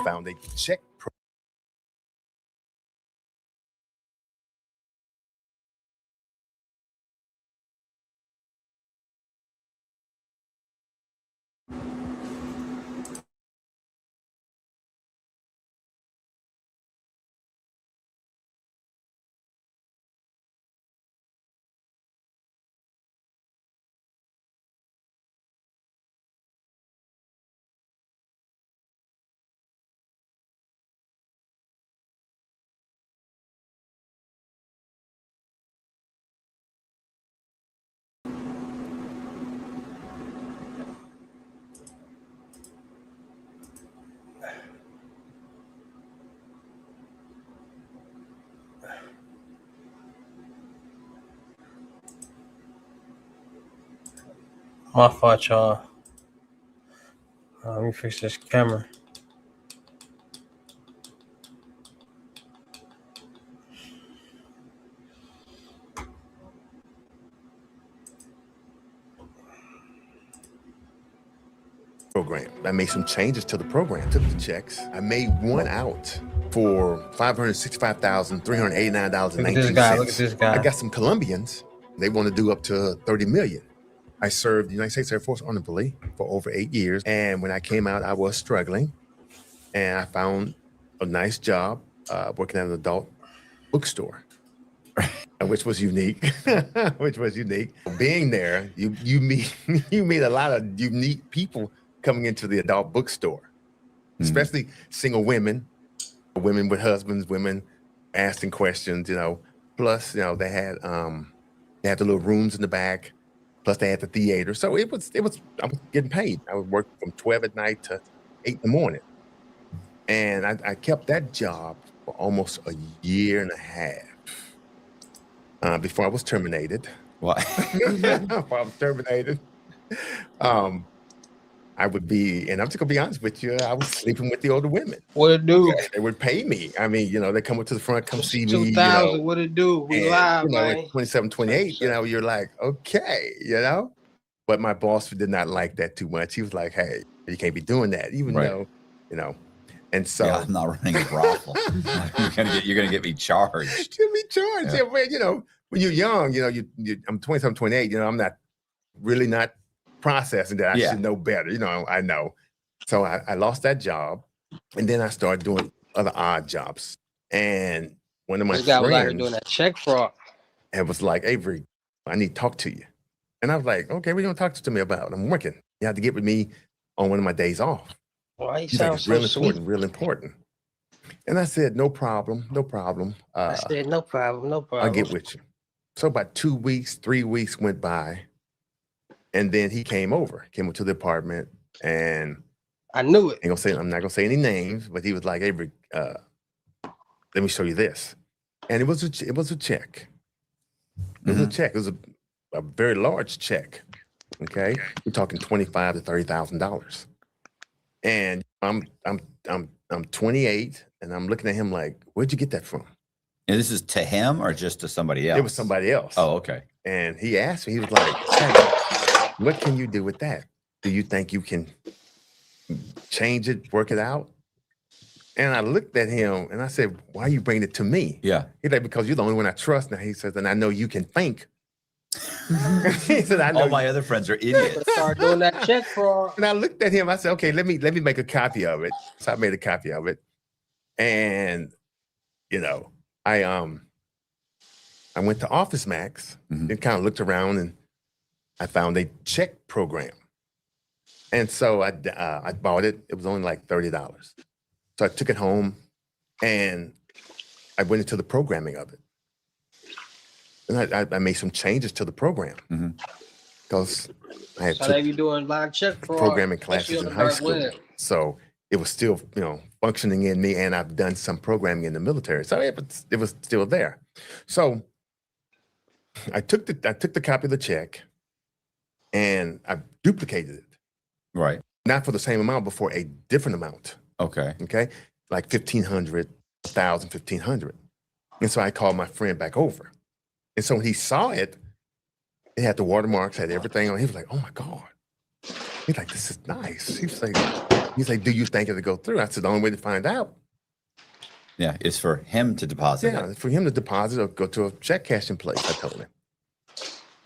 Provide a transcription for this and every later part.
found a check My fault, y'all. Let me fix this camera. program. I made some changes to the program, took the checks. I made one out for $565,389.19. Look at this guy. I got some Colombians. They want to do up to $30 million. I served the United States Air Force honorably for over 8 years. And when I came out, I was struggling. And I found a nice job working at an adult bookstore, which was unique. Being there, you meet a lot of unique people coming into the adult bookstore, especially single women with husbands, women asking questions, plus, they had the little rooms in the back, plus they had the theater. So I was getting paid. I would work from 12 at night to 8 in the morning. And I kept that job for almost a year and a half before I was terminated. What? Before I was terminated. I would be, and I'm just gonna be honest with you, I was sleeping with the older women. What it do? They would pay me. I mean, they come up to the front, come see me. 2000, what it do? We live, man. At 27, 28, you're like, okay, But my boss did not like that too much. He was like, hey, you can't be doing that, even though, And so I'm not running a brothel. you're gonna get me charged. You'll be charged. Yeah, man, when you're young, I'm 27, 28, I'm not processing that. I should know better. I know. So I lost that job, and then I started doing other odd jobs. And one of my friends was like doing that check fraud. And was like, Avery, I need to talk to you. And I was like, okay, what are you gonna talk to me about? I'm working. You have to get with me on one of my days off. Why you sound so sweet? Real important. And I said, no problem. I said, no problem. I'll get with you. So about 2 weeks, 3 weeks went by. And then he came to the apartment, and I knew it. I'm not gonna say any names, but he was like, Avery, let me show you this. And it was a check. It was a check. It was a very large check. Okay. We're talking $25,000 to $30,000. And I'm 28, and I'm looking at him like, where'd you get that from? And this is to him or just to somebody else? It was somebody else. Oh, okay. And he asked me, he was like, hey, what can you do with that? Do you think you can change it, work it out? And I looked at him and I said, why are you bringing it to me? Yeah. He's like, because you're the only one I trust now. He says, and I know you can think. He said, I know all my other friends are idiots. Start doing that check fraud. And I looked at him. I said, okay, let me make a copy of it. So I made a copy of it. And, I went to Office Max and kind of looked around, and I found a check program. And so I bought it. It was only like $30. So I took it home, and I went into the programming of it. And I made some changes to the program because I had they be doing live check fraud, programming classes in high school. So it was still, functioning in me, and I've done some programming in the military. So it was still there. So I took the copy of the check, and I duplicated it. Right. Not for the same amount, but for a different amount. Okay. Okay. Like 1,500, 1,000, 1,500. And so I called my friend back over. And so when he saw it, it had the watermarks, had everything on it. He was like, oh my God. He's like, this is nice. He was like, He's like, do you think it'll go through? I said, the only way to find out, Yeah, it's for him to deposit yeah, it. for him to deposit or go to a check cashing place. I told him,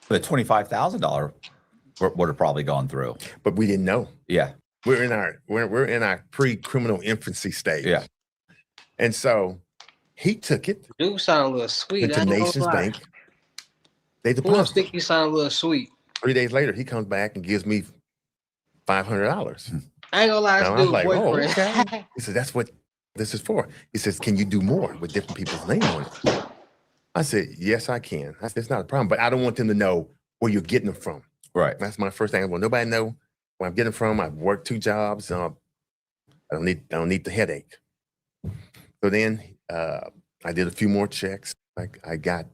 But $25,000 would have probably gone through. but we didn't know. Yeah, We're in our pre-criminal infancy stage. yeah. And so he took it Dude sound a little sweet. into I ain't gonna Nations lie. Bank. They Who else deposited. think he sound a little sweet? 3 days later, he comes back and gives me $500. I ain't gonna lie, And that's I'm dude's like, oh, boyfriend. okay. He said, that's what this is for. He says, can you do more with different people's name on it? I said, yes, I can. I said, it's not a problem, but I don't want them to know where you're getting them from. Right. That's my first thing. Well, nobody know where I'm getting from. I've worked 2 jobs. I don't need the headache. So then I did a few more checks. Like I got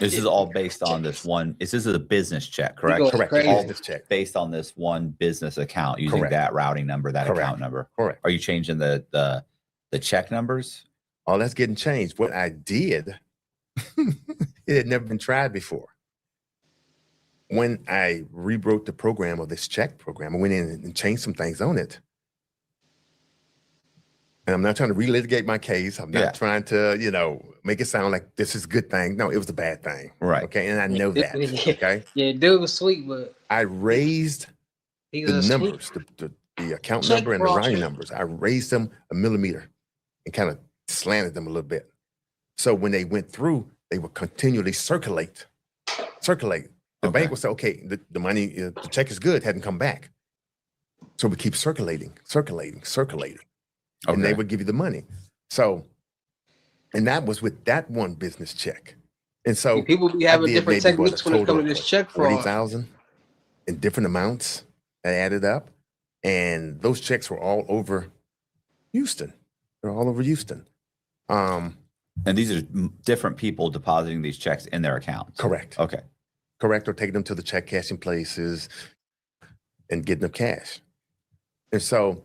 This is all based on this one. This is a business check, correct? go- correct crazy. All business check. based on this one business account using Correct. that routing number, that Correct. account number. Correct. Are you changing the check numbers? All that's getting changed. What I did, it had never been tried before. When I rewrote the program of this check program, I went in and changed some things on it. And I'm not trying to relitigate my case. I'm not Yeah. trying to, make it sound like this is a good thing. No, it was a bad thing. Right. Okay. And I know that. Okay. Yeah, dude was sweet, but I raised he's the a sweet. numbers, the account Check number and the fraud. routing numbers. I raised them a millimeter and kind of slanted them a little bit. So when they went through, they would continually circulate. The Okay. bank would say, okay, the money, the check is good, hadn't come back. So we keep circulating. And they Okay. would give you the money. So, and that was with that one business check. And so People be I having did different maybe, techniques when it total comes to of this check fraud. 40,000 in different amounts that added up. And those checks were all over Houston. They're all over Houston. And these are different people depositing these checks in their accounts. Correct. Okay. Correct. Or taking them to the check cashing places and getting them cash. And so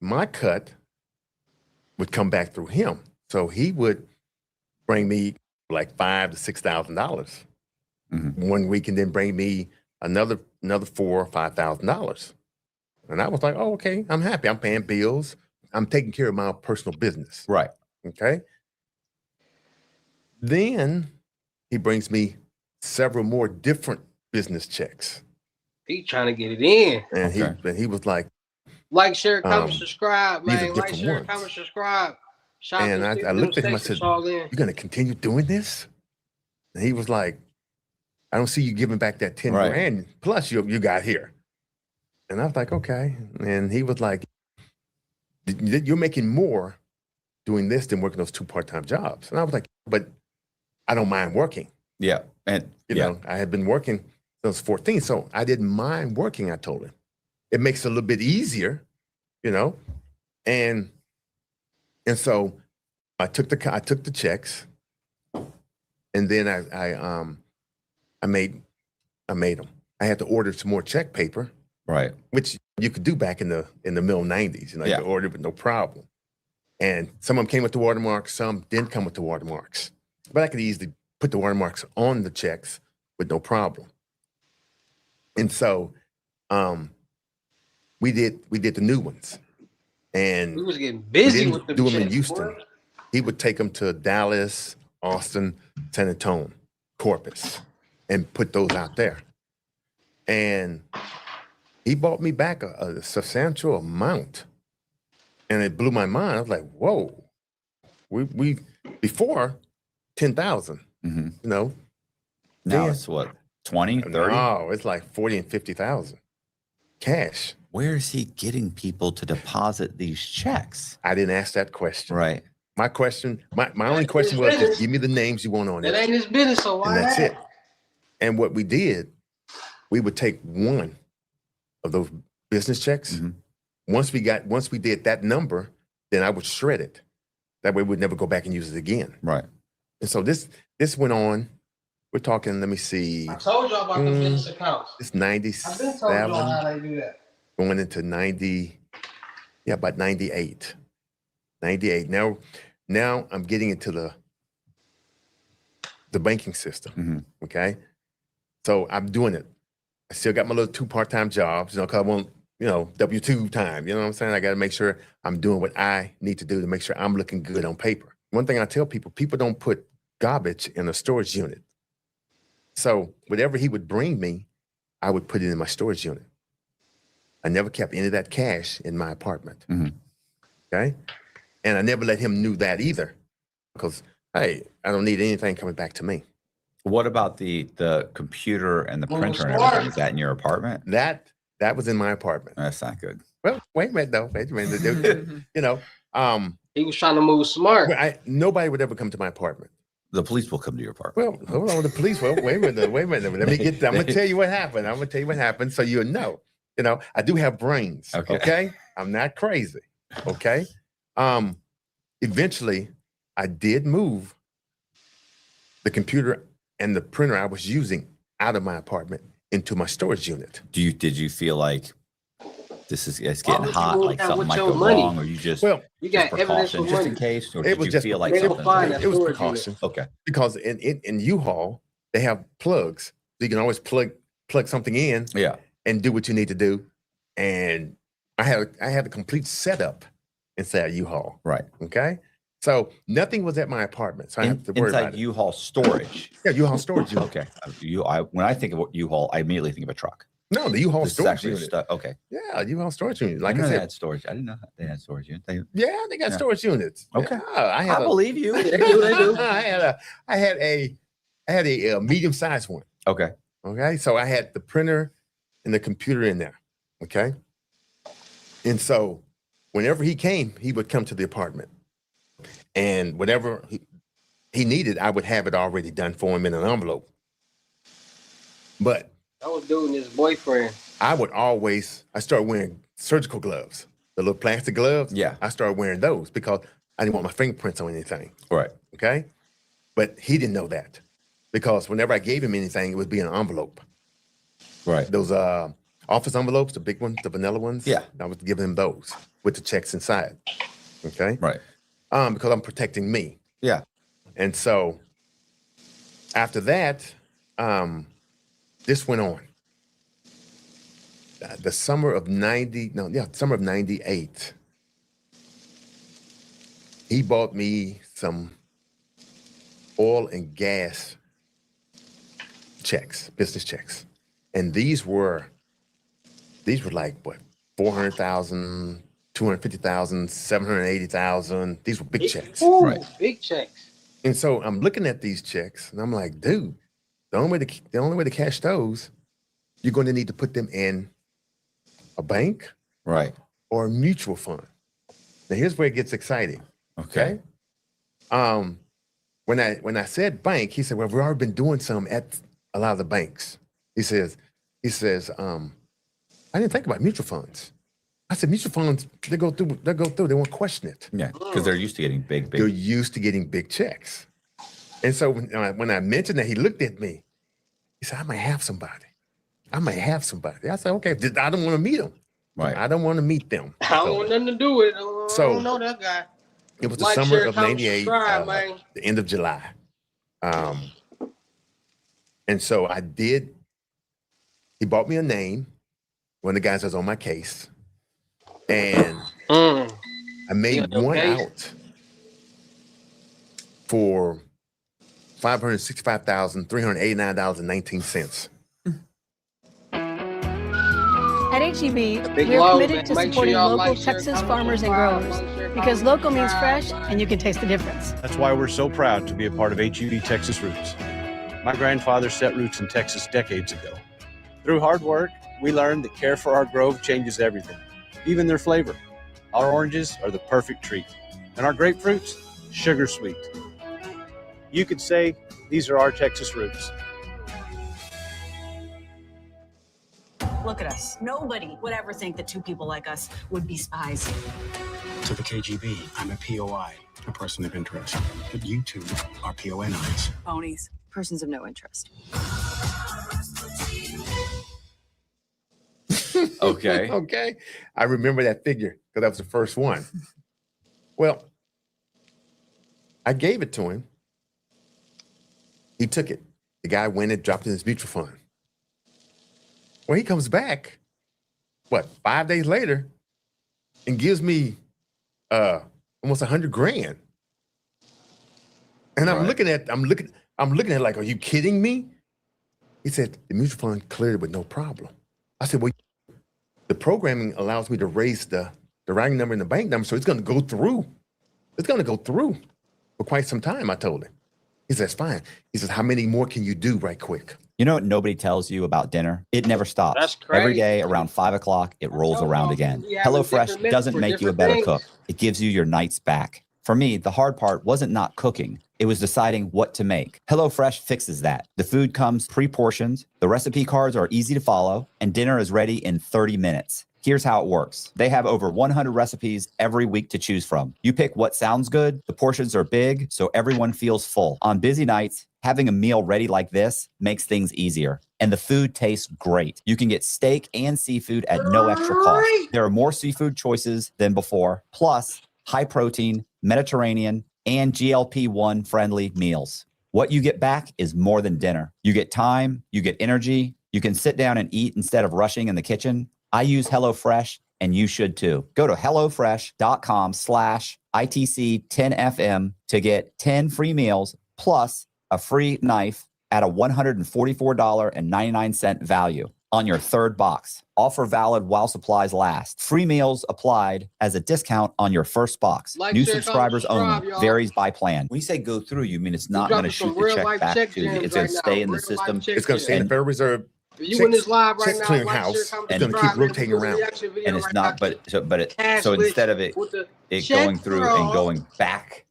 my cut would come back through him. So he would bring me like $5,000 to $6,000 one week, and then bring me another $4,000 or $5,000. And I was like, oh, okay, I'm happy. I'm paying bills. I'm taking care of my personal business. Right. Okay. Then he brings me several more different business checks. He trying to get it in. And Okay. he was like, Like, share, comment, Um, subscribe, these are man. Like, different share, ones. comment, subscribe. Shop and and I looked at him, I said, all in. you're going to continue doing this? And he was like, I don't see you giving back that 10 Right. grand plus you got here. And I was like, okay. And he was like, you're making more doing this than working those 2 part-time jobs. And I was like, but I don't mind working. Yeah. And You know, I had been working since I was 14, so I didn't mind working, I told him. It makes it a little bit easier, and so I took the checks, and then I made them. I had to order some more check paper, right. which you could do back in the middle 90s. You Yeah. could order it with no problem. And some of them came with the watermarks, some didn't come with the watermarks. But I could easily put the watermarks on the checks with no problem. And so we did the new ones. And We was getting we busy didn't with the do them in checks, Houston. boy. He would take them to Dallas, Austin, San Antonio, Corpus, and put those out there. And he bought me back a substantial amount. And it blew my mind. I was like, whoa. We before 10,000, Mhm. Now Now it's what, 20, 30? No, it's like 40 and 50,000 cash. Where is he getting people to deposit these checks? I didn't ask that question. Right. My question, my only question was, just give me the names you want on That it. ain't his business, so why And that's ask? it. And what we did, we would take one of those business checks. Mhm. Once we did that number, then I would shred it. That way we'd never go back and use it again. Right. And so this went on. We're talking, let me see, I told y'all about the business accounts. it's I've been told y'all 97 how they do that. going into 90, about 98. 98. Now I'm getting into the banking system. Mhm. Okay. So I'm doing it. I still got my little 2 part-time jobs, because I want W-2 time. You know what I'm saying? I got to make sure I'm doing what I need to do to make sure I'm looking good on paper. One thing I tell people don't put garbage in a storage unit. So whatever he would bring me, I would put it in my storage unit. I never kept any of that cash in my apartment. Okay? And I never let him know that either, because, hey, I don't need anything coming back to me. What about the computer and the printer and everything? Is that in your apartment? That was in my apartment. That's not good. Well, wait a minute, though. Wait a minute. He was trying to move smart. Nobody would ever come to my apartment. The police will come to your apartment. Well, hold on. The police. Well, wait a minute. Let me get. I'm gonna tell you what happened. So you'll know. I do have brains. Okay. I'm not crazy. Okay. Eventually, I did move the computer and the printer I was using out of my apartment into my storage unit. Did you feel like it's getting hot, moved like out something with might your go money? wrong, or you just You got evidence precaution for just in money. case, or It did was you just feel like They don't something? find that It was storage precaution. Okay. Because in U-Haul they have plugs, so you can always plug something in Yeah. and do what you need to do. And I had a complete setup inside U-Haul. Right. Okay. So nothing was at my apartment, so I have to worry about Inside it. U-Haul storage. Yeah, U-Haul storage unit. Okay. When I think of U-Haul, I immediately think of a truck. No, the U-Haul This is storage actually unit. Okay. Yeah, U-Haul storage unit. Like I I know they said, had storage. I didn't know they had storage unit. They got storage units. Okay. Yeah, I believe you. They do. I had a medium-sized one. Okay. Okay, so I had the printer and the computer in there. Okay, and so whenever he came, he would come to the apartment, and whatever he needed, I would have it already done for him in an envelope. But I was doing his boyfriend. I started wearing surgical gloves, the little plastic gloves. Yeah. I started wearing those because I didn't want my fingerprints on anything. Right. Okay, but he didn't know that, because whenever I gave him anything, it would be an envelope. Right. Those office envelopes, the big ones, the vanilla ones. Yeah. I was giving him those with the checks inside. Okay. Right. Because I'm protecting me. Yeah. And so after that, this went on. The summer of 98. He bought me some oil and gas checks, business checks. And these were like what, 400,000, 250,000, 780,000. These were big checks. Ooh, Right. Big checks. And so I'm looking at these checks and I'm like, dude, the only way to cash those, you're going to need to put them in a bank Right. or a mutual fund. Now here's where it gets exciting. Okay. When I said bank, he said, well, we've already been doing some at a lot of the banks. He says, I didn't think about mutual funds. I said, mutual funds, they go through, they won't question it. Yeah. Because they're used to getting big. They're used to getting big checks. And so when I mentioned that, he looked at me. He said, I might have somebody. I said, okay, I don't want to meet them. Right. I don't want to meet them. I don't want nothing to do with it. I don't know that guy. It was the Like, summer share, of comment, 98, subscribe, man. the end of July. And so he bought me a name, one of the guys that was on my case, and I made one out for $565,389.19. At HEB, big we are love, committed man. to Make sure supporting y'all local like, share, Texas comment, farmers and subscribe, growers, like, share, because comment, local means subscribe. fresh and you can taste the difference. That's why we're so proud to be a part of HEB Texas Roots. My grandfather set roots in Texas decades ago. Through hard work, we learned that care for our grove changes everything, even their flavor. Our oranges are the perfect treat, and our grapefruits, sugar sweet. You could say these are our Texas roots. Look at us. Nobody would ever think that two people like us would be spies. To the KGB, I'm a POI, a person of interest. But you two are PONIs. Ponies. Persons of no interest. Okay. Okay. I remember that figure because that was the first one. Well, I gave it to him. He took it. The guy went and dropped it in his mutual fund. When he comes back, what, 5 days later and gives me almost $100,000. And I'm looking at like, are you kidding me? He said, the mutual fund cleared it with no problem. I said, well, the programming allows me to raise the routing number and the bank number, so it's going to go through. It's going to go through for quite some time, I told him. He says, fine. He says, how many more can you do right quick? You know what nobody tells you about dinner? It never stops. That's crazy. Every day around 5 o'clock, it rolls around again. HelloFresh doesn't make you a better cook. It gives you your nights back. For me, the hard part wasn't not cooking. It was deciding what to make. HelloFresh fixes that. The food comes pre-portioned, the recipe cards are easy to follow, and dinner is ready in 30 minutes. Here's how it works. They have over 100 recipes every week to choose from. You pick what sounds good, the portions are big, so everyone feels full. On busy nights, having a meal ready like this makes things easier. And the food tastes great. You can get steak and seafood at no extra cost. There are more seafood choices than before, plus high protein, Mediterranean, and GLP-1 friendly meals. What you get back is more than dinner. You get time, you get energy, you can sit down and eat instead of rushing in the kitchen. I use HelloFresh, and you should too. Go to HelloFresh.com/ITC10FM to get 10 free meals plus a free knife at a $144.99 value on your third box. Offer valid while supplies last. Free meals applied as a discount on your first box. Like, New share, subscribers comment, only. y'all. Varies by plan. When you say go through, you mean it's not going to shoot the check back to you. It's going to stay in the system. It's going to stay in the Federal Reserve. You in this live right now, clearing like, house. share, comment, It's going to keep subscribe, rotating man. around. And it's not, Cash so list instead of it with the going check through draw. and going back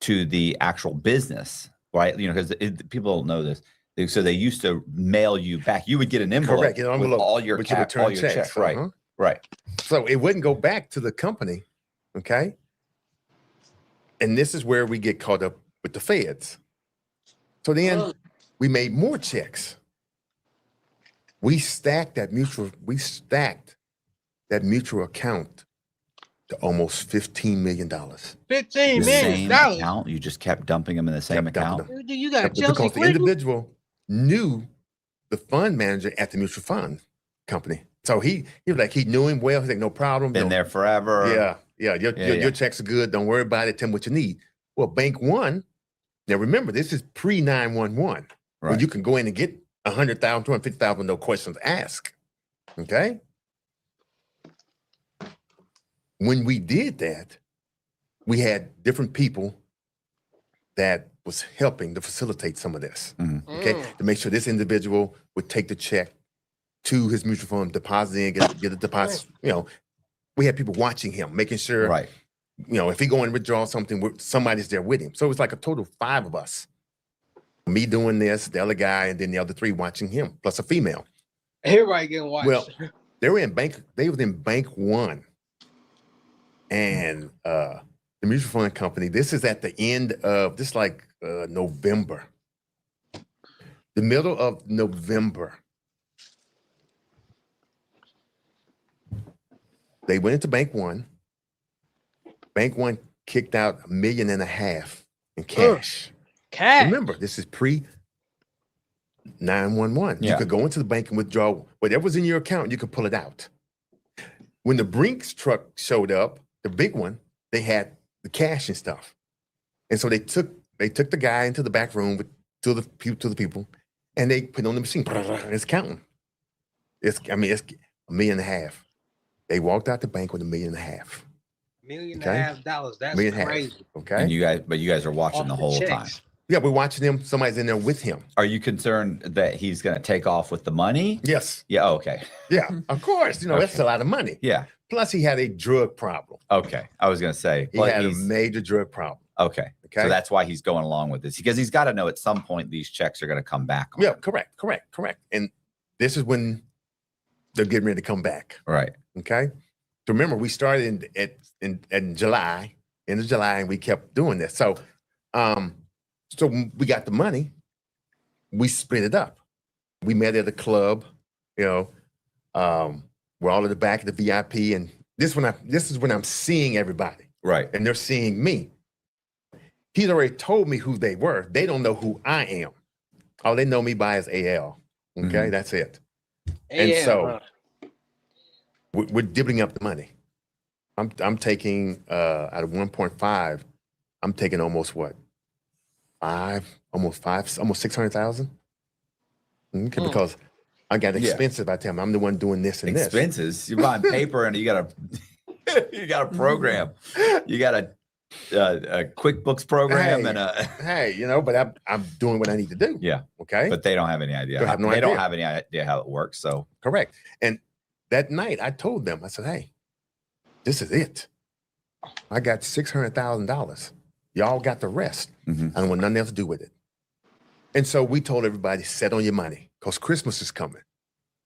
to the actual business, right? You know, because people don't know this. So they used to mail you back. You would get an envelope, Correct, an envelope with all your with your return all your checks. Right, Uh-huh. right. So it wouldn't go back to the company, okay? And this is where we get caught up with the feds. So then we made more checks. We stacked that mutual account to almost $15 million. $15 The million. same account. You just kept dumping them in the same Kept dumping account. You got Chelsea Because the Clinton? individual knew the fund manager at the mutual fund company. So he was like, he knew him well. He's like, no problem. Been there forever. Yeah. Your checks are good. Don't worry about it. Tell me what you need. Well, Bank One, now remember, this is pre-911. Right. Where you can go in and get 100,000, 250,000, no questions asked. Okay? When we did that, we had different people that was helping to facilitate some of this. Okay? To make sure this individual would take the check to his mutual fund, deposit in, get a deposit. You know, we had people watching him, making sure, Right. you know, if he go and withdraw something, somebody's there with him. So it was like a total of 5 of us. Me doing this, the other guy, and then the other 3 watching him, plus a female. Everybody getting watched. Well, they was in Bank One. And the mutual fund company, this is at the end of this, like November. The middle of November. They went into Bank One. Bank One kicked out $1.5 million in cash. Cash. Remember, this is pre-911. Yeah. You could go into the bank and withdraw whatever's in your account, you could pull it out. When the Brinks truck showed up, the big one, they had the cash and stuff. And so they took the guy into the back room to the people, and they put it on the machine. It's counting. It's $1.5 million. They walked out the bank with $1.5 million. $1.5 million. Okay. That's $1.5 million. crazy. Okay. And you guys are watching Off the the whole checks. time. Yeah, we're watching him. Somebody's in there with him. Are you concerned that he's going to take off with the money? Yes. Yeah. Okay. Yeah. Of course. You know, that's a lot of money. Yeah. Plus, he had a drug problem. Okay. I was going to say, He but had a he's major drug problem. okay. Okay. So that's why he's going along with this, because he's got to know at some point these checks are going to come back. on Yeah, him. correct. And this is when they're getting ready to come back. Right. Okay. So remember, we started in July, end of July, and we kept doing this. So, so when we got the money, we split it up. We met at a club, you know, we're all at the back of the VIP, and this is when I'm seeing everybody, Right. and they're seeing me. He's already told me who they were. They don't know who I am. All they know me by is AL. Okay, that's it. And Yeah, so We're dibbling up the money. I'm taking out of 1.5, I'm taking almost what? Almost 600,000. Okay, because I got expenses by the time I'm the one doing this and Expenses. You're buying paper and you got a program. You got a QuickBooks program hey, you know, but I'm doing what I need to do. Yeah. Okay. But they don't have any idea. They don't have any idea how it works. So correct. And that night I told them, I said, hey, this is it. I got $600,000. Y'all got the rest. I don't want nothing else to do with it. And so we told everybody, set on your money because Christmas is coming.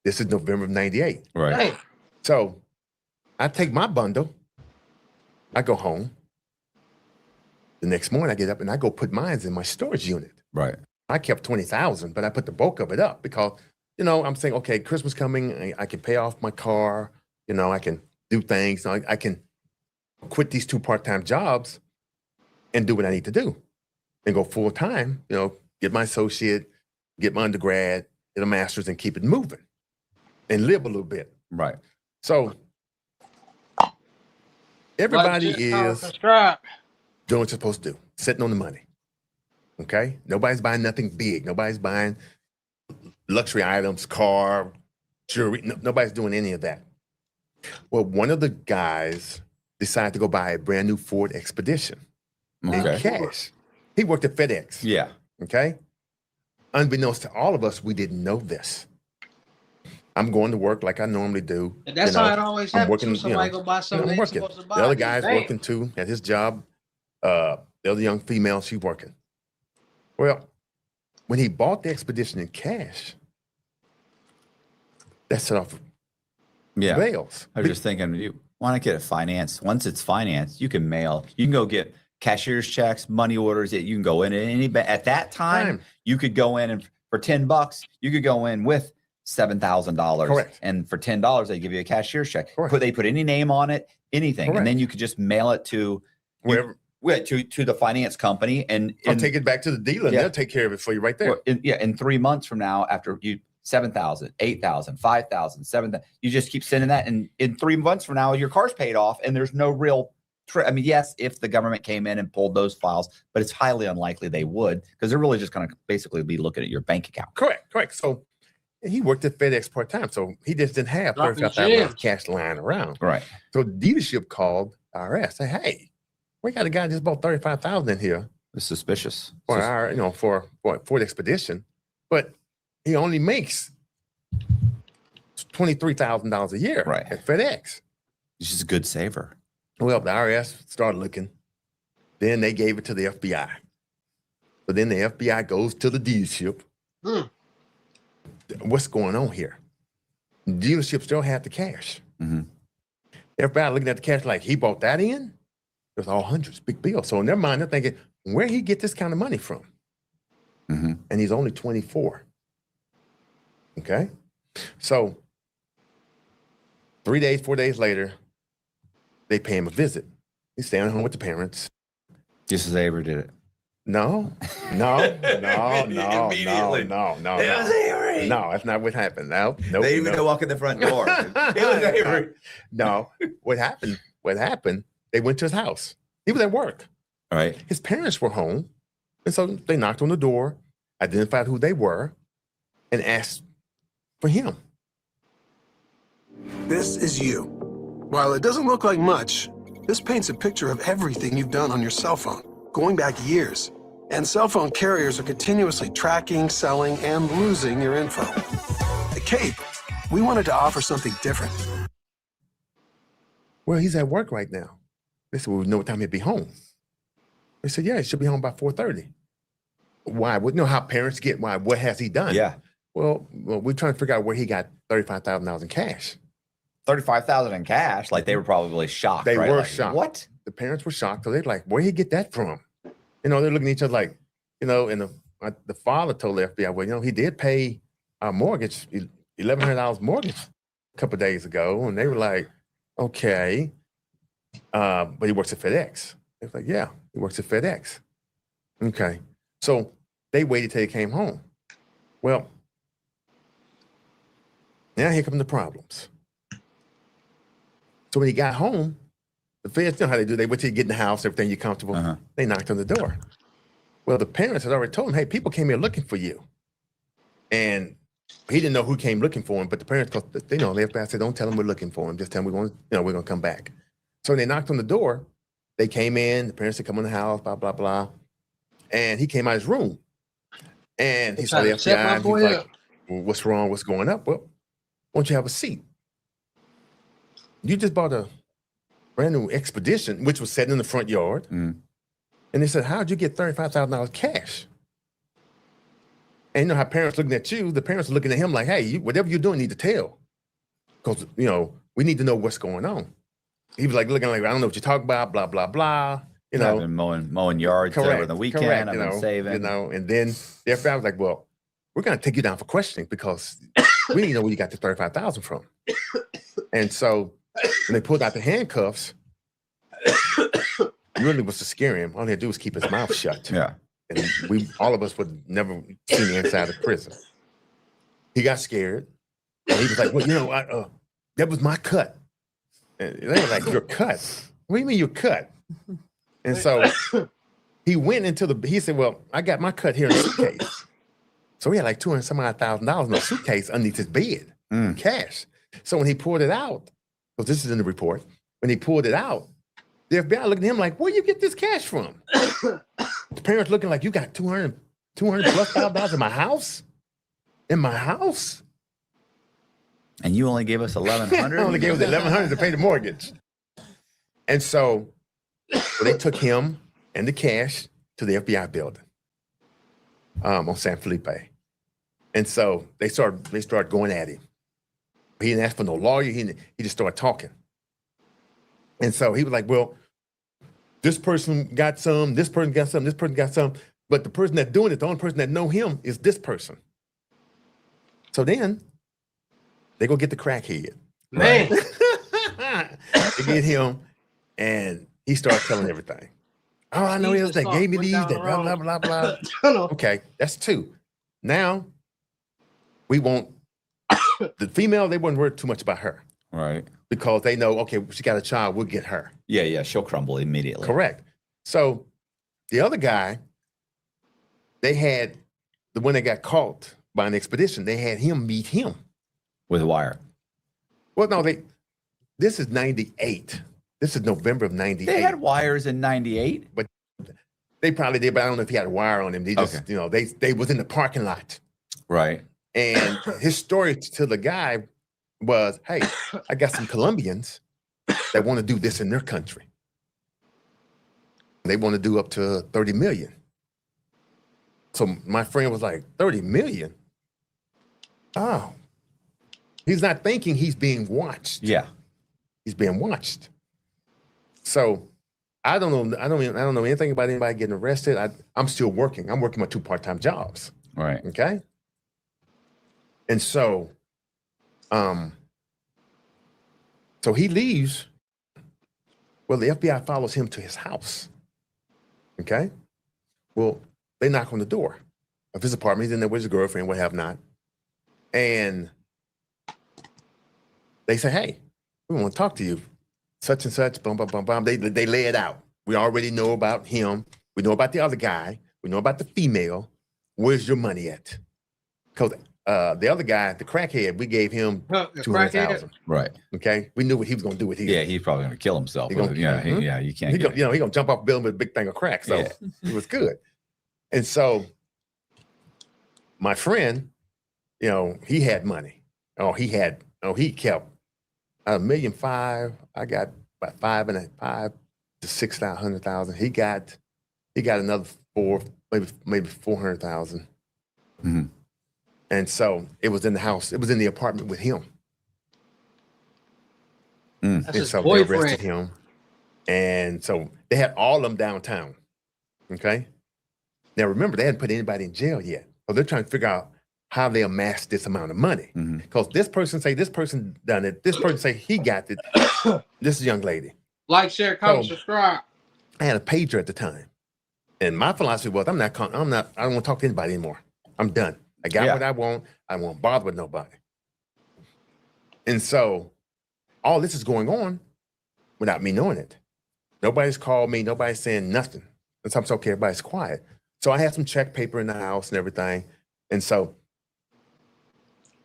This is November of 98. Right. Hey, So I take my bundle. I go home. The next morning I get up and I go put mine in my storage unit. Right. I kept 20,000, but I put the bulk of it up because, you know, I'm saying, okay, Christmas coming, I can pay off my car. You know, I can do things. I can quit these 2 part-time jobs and do what I need to do and go full time, you know, get my associate, get my undergrad, get a master's and keep it moving and live a little bit. Right. So everybody is subscribe. doing what you're supposed to do, sitting on the money. Okay? Nobody's buying nothing big. Nobody's buying luxury items, car, jewelry. Nobody's doing any of that. Well, one of the guys decided to go buy a brand new Ford Expedition in cash. He worked at FedEx. Yeah. Okay? Unbeknownst to all of us, we didn't know this. I'm going to work like I normally do. And that's how it always happens. Working, somebody go buy something I'm they're working. supposed to buy. The other guy's working too at his job. The other young female, she's working. Well, when he bought the Expedition in cash, that set off rails. I was just thinking, you want to get it financed. Once it's financed, you can mail. You can go get cashier's checks, money orders. You can go in at that time. You could go in and for $10, you could go in with $7,000. Correct. And for $10, they give you a cashier's check. Correct. They put any name on it, anything, Correct. and then you could just mail it to wherever. To the finance company and take it back to the dealer. And they'll take care of it for you right there. In 3 months from now, after you 7,000, 8,000, 5,000, 7,000, you just keep sending that, and in 3 months from now, your car's paid off, and there's no real. I mean, yes, if the government came in and pulled those files, but it's highly unlikely they would because they're really just going to basically be looking at your bank account. Correct. So he worked at FedEx part time, so he just didn't have $35,000 cash lying around. Right. So the dealership called IRS, say, hey. We got a guy just bought 35,000 in here. It's suspicious. For our, for the Expedition, but he only makes $23,000 a year at FedEx. He's just a good saver. Well, the IRS started looking. Then they gave it to the FBI. So then the FBI goes to the dealership. What's going on here? The dealership still had the cash. FBI looking at the cash like, he bought that in? It was all hundreds, big bill. So in their mind, they're thinking, where he get this kind of money from? And he's only 24. Okay? So 4 days later, they pay him a visit. He's staying at home with the parents. Just as Avery did it. No. It was Avery. No, that's not what happened. No, they even walk in the front door. It was Avery. No, what happened? They went to his house. He was at work. All right. His parents were home. And so they knocked on the door, identified who they were, and asked for him. This is you. While it doesn't look like much, this paints a picture of everything you've done on your cell phone, going back years. And cell phone carriers are continuously tracking, selling, and losing your info. At Cape, we wanted to offer something different. Well, he's at work right now. They said, well, we know what time he'd be home. They said, yeah, he should be home by 4:30. Why? Well, you know how parents get, why? What has he done? Yeah. Well, we're trying to figure out where he got $35,000 in cash. 35,000 in cash? Like they were probably shocked. They were like, shocked. What? The parents were shocked. So they're like, where did he get that from? They're looking at each other like, and the father told the FBI, well, he did pay our mortgage, $1,100 mortgage a couple of days ago. And they were like, okay. But he works at FedEx. They was like, yeah, he works at FedEx. Okay. So they waited till he came home. Well, now here come the problems. So when he got home, the feds, you know how they do. They wait till you get in the house, everything you're comfortable. They knocked on the door. Well, the parents had already told him, hey, people came here looking for you. And he didn't know who came looking for him, but the parents, you know, the FBI said, don't tell them we're looking for him. Just tell them we're going to come back. So when they knocked on the door, they came in, the parents had come in the house, blah, blah, blah. And he came out of his room. And he saw the FBI, and he was like, well, what's wrong? What's going up? Well, why don't you have a seat? You just bought a brand new Expedition, which was sitting in the front yard. And they said, how'd you get $35,000 cash? And you know how parents looking at you, the parents are looking at him like, hey, whatever you're doing, you need to tell. Because, you know, we need to know what's going on. He was like looking like, I don't know what you're talking about, blah, blah, blah. You know, I've been mowing yards over the weekend. I've been saving. You know, and then the FBI was like, well, we're going to take you down for questioning because we need to know where you got the $35,000 from. And so when they pulled out the handcuffs, really was to scare him. All he had to do was keep his mouth shut. Yeah. And all of us would never seen the inside of prison. He got scared. And he was like, well, you know, that was my cut. And they were like, your cut? What do you mean your cut? And so he went into he said, well, I got my cut here in the suitcase. So he had like $200,000 in a suitcase underneath his bed, cash. So when he pulled it out, because this is in the report, when he pulled it out, the FBI looked at him like, where you get this cash from? The parents looking like, you got $200 plus $1,000 in my house? In my house? And you only gave us $1,100? I only gave us $1,100 to pay the mortgage. And so they took him and the cash to the FBI building on San Felipe. And so they started going at him. He didn't ask for no lawyer. He just started talking. And so he was like, well, this person got some, this person got some, this person got some. But the person that's doing it, the only person that know him is this person. So then they go get the crackhead. Man. They get him and he starts telling everything. Oh, I know is they gave me these, that blah, blah, blah, blah. Okay, that's two. Now, we want the female, they wouldn't worry too much about her. Right. Because they know, okay, she got a child, we'll get her. Yeah, she'll crumble immediately. Correct. So the other guy, they had, when they got caught by an expedition, they had him meet him. With a wire. Well, no, this is 98. This is November of 98. They had wires in 98. But they probably did, but I don't know if he had a wire on him. They just, you know, they was in the parking lot. Right. And his story to the guy was, hey, I got some Colombians that want to do this in their country. They want to do up to 30 million. So my friend was like, 30 million? Oh. He's not thinking he's being watched. Yeah. He's being watched. So I don't know anything about anybody getting arrested. I'm still working. I'm working my 2 part-time jobs. Right. Okay. And so, so he leaves. Well, the FBI follows him to his house. Okay. Well, they knock on the door of his apartment. He's in there with his girlfriend, what have not. And they say, hey, we want to talk to you. Such and such, bum, bum, bum, bum. They lay it out. We already know about him. We know about the other guy. We know about the female. Where's your money at? Because the other guy, the crackhead, we gave him $200,000. Right. Okay. We knew what he was going to do with his. Yeah, he's probably going to kill himself. You can't. He's going to jump off a building with a big thing of crack. So it was good. And so my friend, you know, he had money. He kept $1.5 million. I got about 5 to 600,000. He got another maybe 400,000. Mm-hmm. And so it was in the house. It was in the apartment with him. That's and his so boyfriend. they arrested him. And so they had all of them downtown. Okay. Now remember, they hadn't put anybody in jail yet. So they're trying to figure out how they amassed this amount of money. Because this person say this person done it. This person say he got it. This young lady. Like, share, comment, subscribe. I had a pager at the time. And my philosophy was, I don't want to talk to anybody anymore. I'm done. I got what I want. I won't bother with nobody. And so all this is going on. without me knowing it. Nobody's called me. Nobody's saying nothing. And so I'm okay, everybody's quiet. So I had some check paper in the house and everything. And so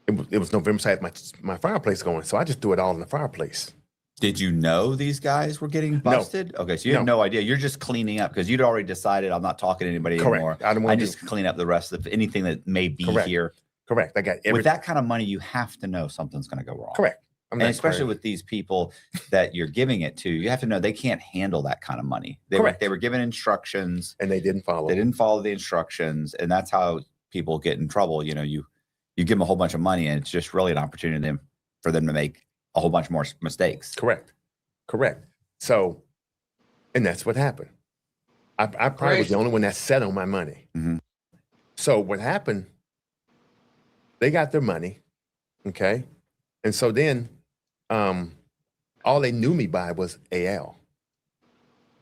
it was November, so I had my fireplace going. So I just threw it all in the fireplace. Did you know these guys were getting busted? Okay, so you had no idea. You're just cleaning up because you'd already decided I'm not talking to anybody anymore. I just clean up the rest of anything that may be here. Correct. I got everything. With that kind of money, you have to know something's going to go wrong. Correct. And especially with these people that you're giving it to, you have to know they can't handle that kind of money. They were given instructions and they didn't follow. They didn't follow the instructions, and that's how people get in trouble. You know, you give them a whole bunch of money, and it's just really an opportunity for them to make a whole bunch more mistakes. Correct. So, and that's what happened. I probably was the only one that sat on my money. Mm-hmm. So what happened? They got their money, okay, and so then, all they knew me by was AL.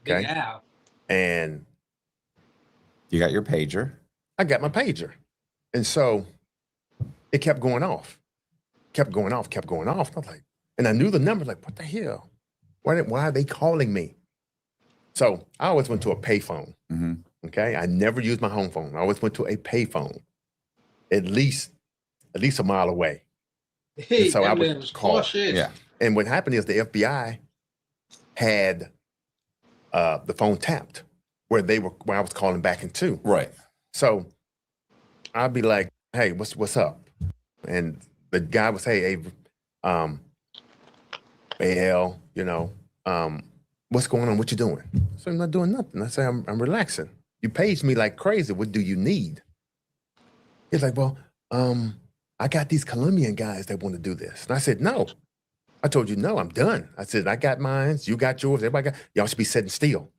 Okay, Yeah. and you got your pager. I got my pager, and so it kept going off. I was like, and I knew the number. Like, what the hell? Why are they calling me? So I always went to a payphone. Mm-hmm. Okay, I never used my home phone. I always went to a payphone, at least a mile away. Hey, and so I would call. Yeah. And what happened is the FBI had the phone tapped where I was calling back into. Right. So I'd be like, "Hey, what's up?" And the guy would say, "Hey, AL, what's going on? What you doing?" So I'm not doing nothing. I say, I'm relaxing. You paged me like crazy. What do you need? He's like, "Well, I got these Colombian guys that want to do this." And I said, "No." I told you, "No, I'm done." I said, "I got mine. You got yours. Everybody got, y'all should be sitting still.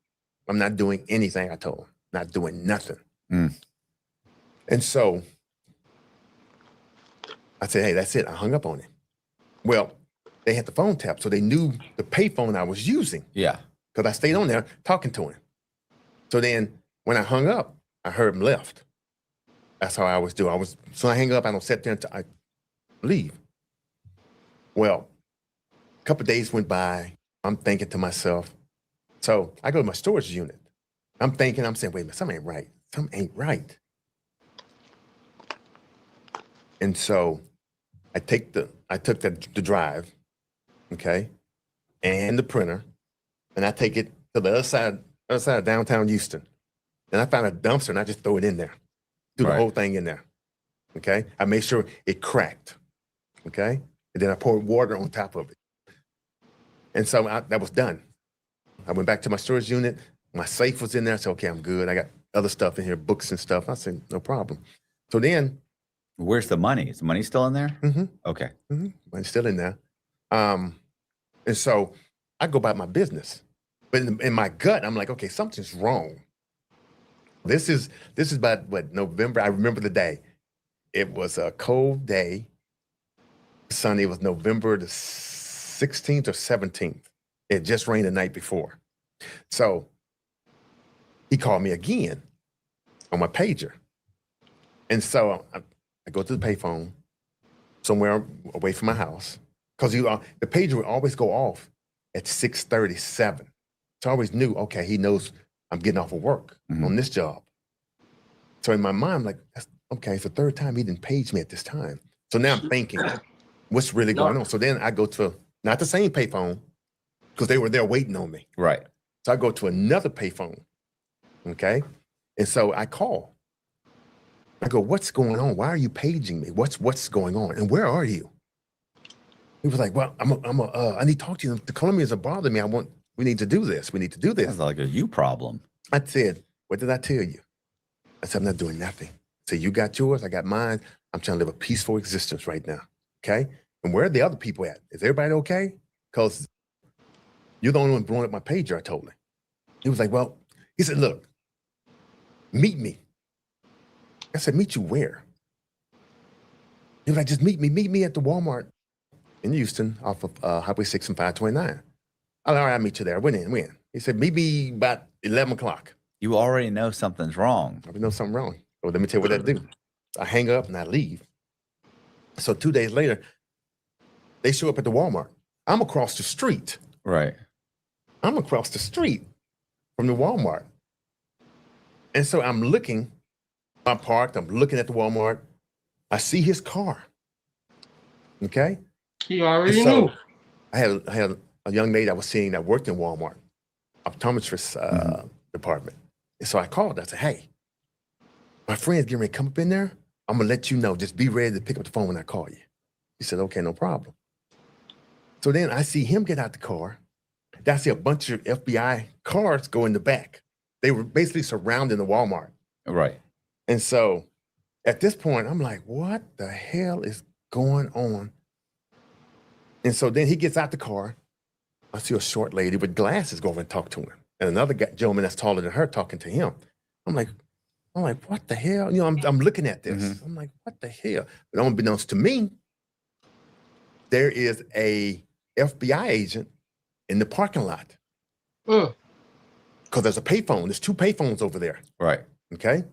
I'm not doing anything." I told him, not doing nothing. And so I said, "Hey, that's it." I hung up on him. Well, they had the phone tapped, so they knew the payphone I was using. Yeah. Because I stayed on there talking to him. So then when I hung up, I heard him left. That's how I always do. So I hang up, I don't sit there until I leave. Well, a couple of days went by. I'm thinking to myself. So I go to my storage unit. I'm saying, wait a minute, something ain't right. Something ain't right. And so I took the drive, okay, and the printer, and I take it to the other side of downtown Houston. And I found a dumpster and I just throw it in there. Do the whole thing in there. Okay. I made sure it cracked. Okay. And then I poured water on top of it. And so that was done. I went back to my storage unit. My safe was in there. I said, okay, I'm good. I got other stuff in here, books and stuff. I said, no problem. So then. Where's the money? Is the money still in there? Mm-hmm. Okay. Mm-hmm. Money's still in there. And so I go about my business. But in my gut, I'm like, okay, something's wrong. This is about November. I remember the day. It was a cold day. Sunday was November the 16th or 17th. It just rained the night before. So he called me again on my pager. And so I go to the payphone somewhere away from my house because the pager would always go off at 6:37. So I always knew, okay, he knows I'm getting off of work on this job. So in my mind, I'm like, okay, it's the third time he didn't page me at this time. So now I'm thinking, what's really going on? So then I go to, not the same payphone, because they were there waiting on me. Right. So I go to another payphone, okay? And so I call. I go, what's going on? Why are you paging me? What's going on? And where are you? He was like, well, I need to talk to you. The Colombians are bothering me. We need to do this. We need to do this. That's like a you problem. I said, what did I tell you? I said, I'm not doing nothing. I said, you got yours, I got mine. I'm trying to live a peaceful existence right now, okay? And where are the other people at? Is everybody okay? Because you're the only one blowing up my pager, I told him. He was like, well, he said, look, meet me. I said, meet you where? He was like, just meet me at the Walmart in Houston off of Highway 6 and 529. All right, I'll meet you there. I went in. He said, meet me about 11 o'clock. You already know something's wrong. I know something wrong. Well, let me tell you what I do. I hang up and I leave. So 2 days later, they show up at the Walmart. I'm across the street. Right. I'm across the street from the Walmart. And so I'm looking, I'm parked, I'm looking at the Walmart. I see his car. Okay. He already And so knew. I had a young lady I was seeing that worked in Walmart, optometrist department. And so I called. I said, hey, my friend's getting ready to come up in there. I'm going to let you know. Just be ready to pick up the phone when I call you. He said, okay, no problem. So then I see him get out the car. I see a bunch of FBI cars go in the back. They were basically surrounding the Walmart. Right. And so at this point, I'm like, what the hell is going on? And so then he gets out the car. I see a short lady with glasses go over and talk to him. And another gentleman that's taller than her talking to him. I'm like, what the hell? You know, I'm looking at this. I'm like, what the hell? But unbeknownst to me, there is a FBI agent in the parking lot. Because there's a payphone. There's 2 payphones over there. Right. Okay.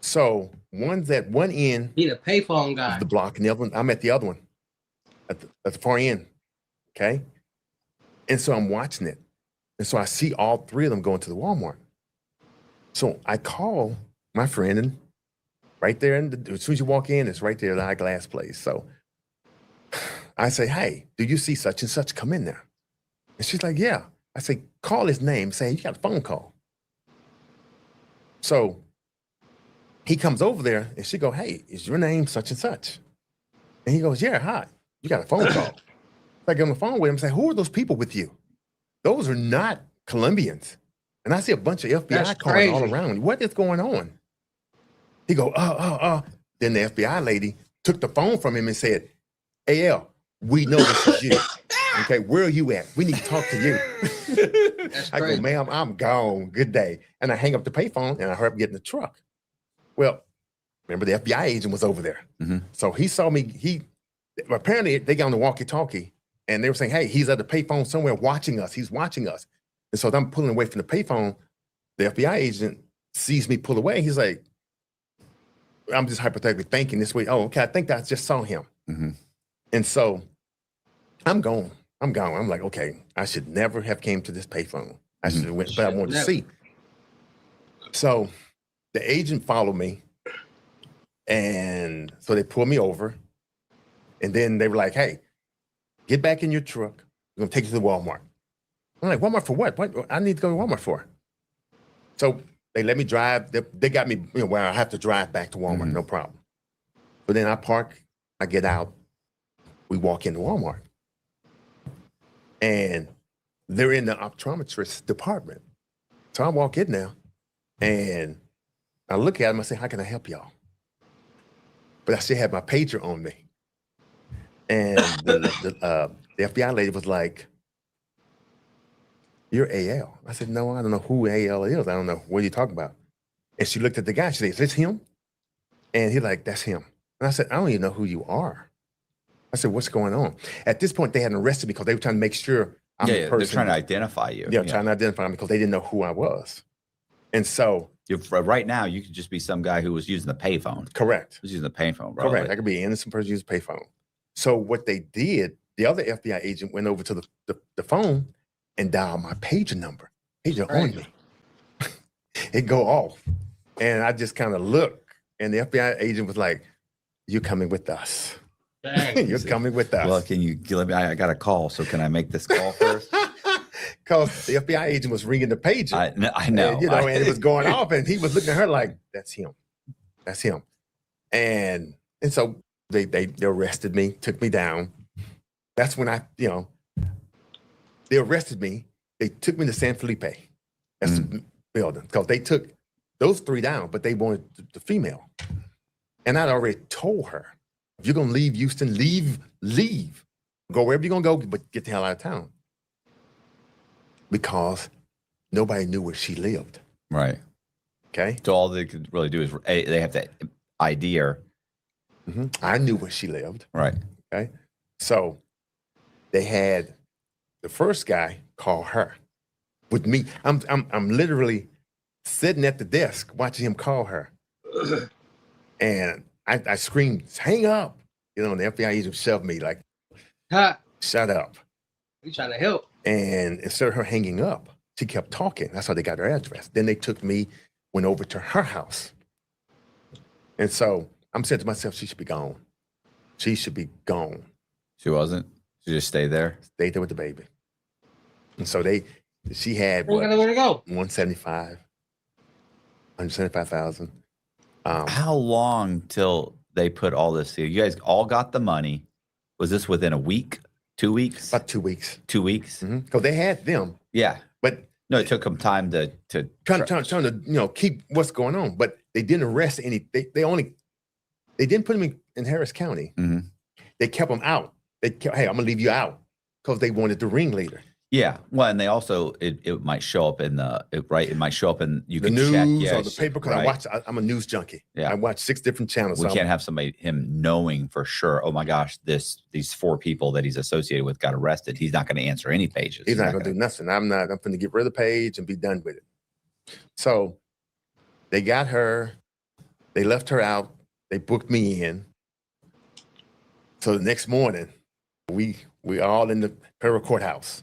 So one's at one end. He the payphone guy. Of the block, and the other one, I'm at the other one, at the far end. Okay. And so I'm watching it. And so I see all 3 of them going to the Walmart. So I call my friend, and right there, as soon as you walk in, it's right there, the eyeglass place. So I say, hey, do you see such and such come in there? And she's like, yeah. I say, call his name, say, you got a phone call. So he comes over there, and she go, hey, is your name such and such? And he goes, yeah, hi, you got a phone call. I get on the phone with him and say, who are those people with you? Those are not Colombians. And I see a bunch of FBI cars all around. What is going on? He go, Then the FBI lady took the phone from him and said, AL, we know this is you. Okay, where are you at? We need to talk to you. I go, ma'am, I'm gone. Good day. And I hang up the payphone, and I hurry up get in the truck. Well, remember the FBI agent was over there. So he saw me. Apparently they got on the walkie-talkie, and they were saying, hey, he's at the payphone somewhere watching us. He's watching us. And so I'm pulling away from the payphone. The FBI agent sees me pull away. He's like, I'm just hypothetically thinking this way. Oh, okay, I think I just saw him. And so I'm gone. I'm like, okay, I should never have came to this payphone. I should have went, but I wanted to see. So the agent followed me. And so they pulled me over. And then they were like, hey, get back in your truck. We're going to take you to Walmart. I'm like, Walmart for what? What I need to go to Walmart for? So they let me drive. They got me, where I have to drive back to Walmart, no problem. But then I park, I get out, we walk into Walmart. And they're in the optometrist department. So I walk in there and I look at them, I say, how can I help y'all? But I still had my pager on me. And the FBI lady was like, you're AL. I said, no, I don't know who AL is. I don't know. What are you talking about? And she looked at the guy. She said, is this him? And he's like, that's him. And I said, I don't even know who you are. I said, what's going on? At this point, they hadn't arrested me because they were trying to make sure I'm the person. They're trying to identify you. Yeah, trying to identify me because they didn't know who I was. And so right now, you could just be some guy who was using the payphone. Correct. Was using the payphone, bro. Correct. I could be an innocent person using a payphone. So what they did, the other FBI agent went over to the phone and dialed my pager number. Pager on me. It go off. And I just kind of look, and the FBI agent was like, you're coming with us. You're coming with us. Well, can you let me? I got a call, so can I make this call first? Because the FBI agent was ringing the pager. I know. And, and it was going off, and he was looking at her like, that's him. That's him. And so they arrested me, took me down. That's when they arrested me. They took me to San Felipe. That's the building. Because they took those 3 down, but they wanted the female. And I'd already told her, if you're going to leave Houston, leave. Go wherever you're going to go, but get the hell out of town. Because nobody knew where she lived. Right. Okay. So all they could really do is they have to ID her. I knew where she lived. Right. Okay. So they had the first guy call her with me. I'm literally sitting at the desk watching him call her. And I screamed, hang up. And the FBI agent shoved me like, shut up. You trying to help. And instead of her hanging up, she kept talking. That's how they got her address. Then they took me, went over to her house. And so I'm saying to myself, she should be gone. She should be gone. She wasn't. She just stayed there. Stayed there with the baby. And so she had Where to go? 175,000. How long till they put all this here? You guys all got the money. Was this within a week, 2 weeks? About 2 weeks. 2 weeks? Because they had them. Yeah. But no, it took them time to trying to keep what's going on. But they didn't arrest any. They didn't put them in Harris County. Mm-hmm. They kept them out. They kept, hey, I'm gonna leave you out because they wanted the ringleader. Yeah. Well, and they also it might show up in it might show up in you The can news check or the paper. Because I'm a news junkie. Yeah. I watch 6 different channels. We can't have him knowing for sure. Oh my gosh, these 4 people that he's associated with got arrested. He's not going to answer any pages. He's not going to do nothing. I'm going to get rid of the page and be done with it. So they got her. They left her out. They booked me in. So the next morning, we all in the federal courturhouse,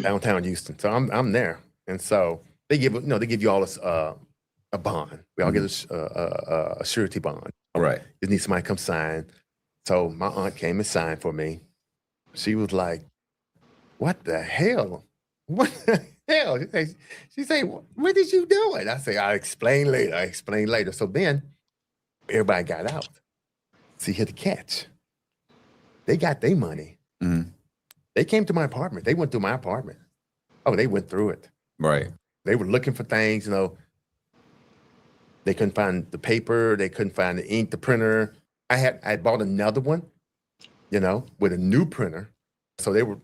downtown Houston. So I'm there, and so they give you all this a bond. We all get a surety bond. Right. You need somebody to come sign. So my aunt came and signed for me. She was like, "What the hell? What the hell?" She said, "What did you do it?" I say, "I'll explain later." So then everybody got out. See, here the catch. They got their money. Mm-hmm. They came to my apartment. They went through my apartment. Oh, they went through it. Right. They were looking for things, They couldn't find the paper. They couldn't find the ink, the printer. I bought another one, with a new printer. So they were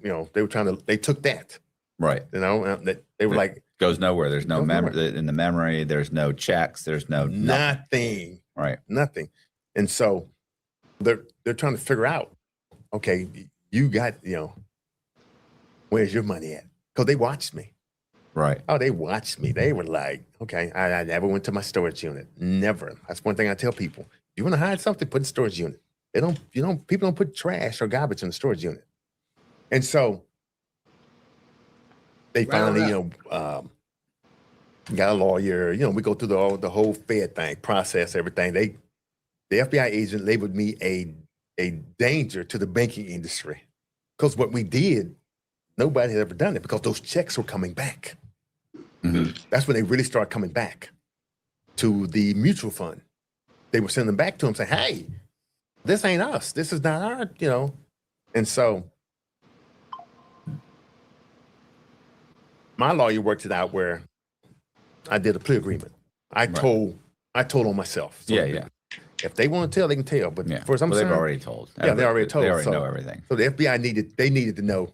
they took that. Right. They were like, goes nowhere. There's no memory in the memory. There's no checks. There's nothing. Right. Nothing. And so they're trying to figure out, okay, you got, where's your money at? Because they watched me. Right. Oh, they watched me. They were like, okay, I never went to my storage unit. Never. That's one thing I tell people. You want to hide something, put in storage unit. People don't put trash or garbage in the storage unit. And so they finally, got a lawyer. We go through the whole Fed thing, process everything. The FBI agent labeled me a danger to the banking industry because what we did, nobody had ever done it because those checks were coming back. Mm-hmm. That's when they really started coming back to the mutual fund. They were sending them back to him saying, hey, this ain't us. This is not our, And so my lawyer worked it out where I did a plea agreement. I told on myself. So yeah. If they want to tell, they can tell. But for some they've already told. Yeah, they already told. They already know everything. So the FBI needed to know,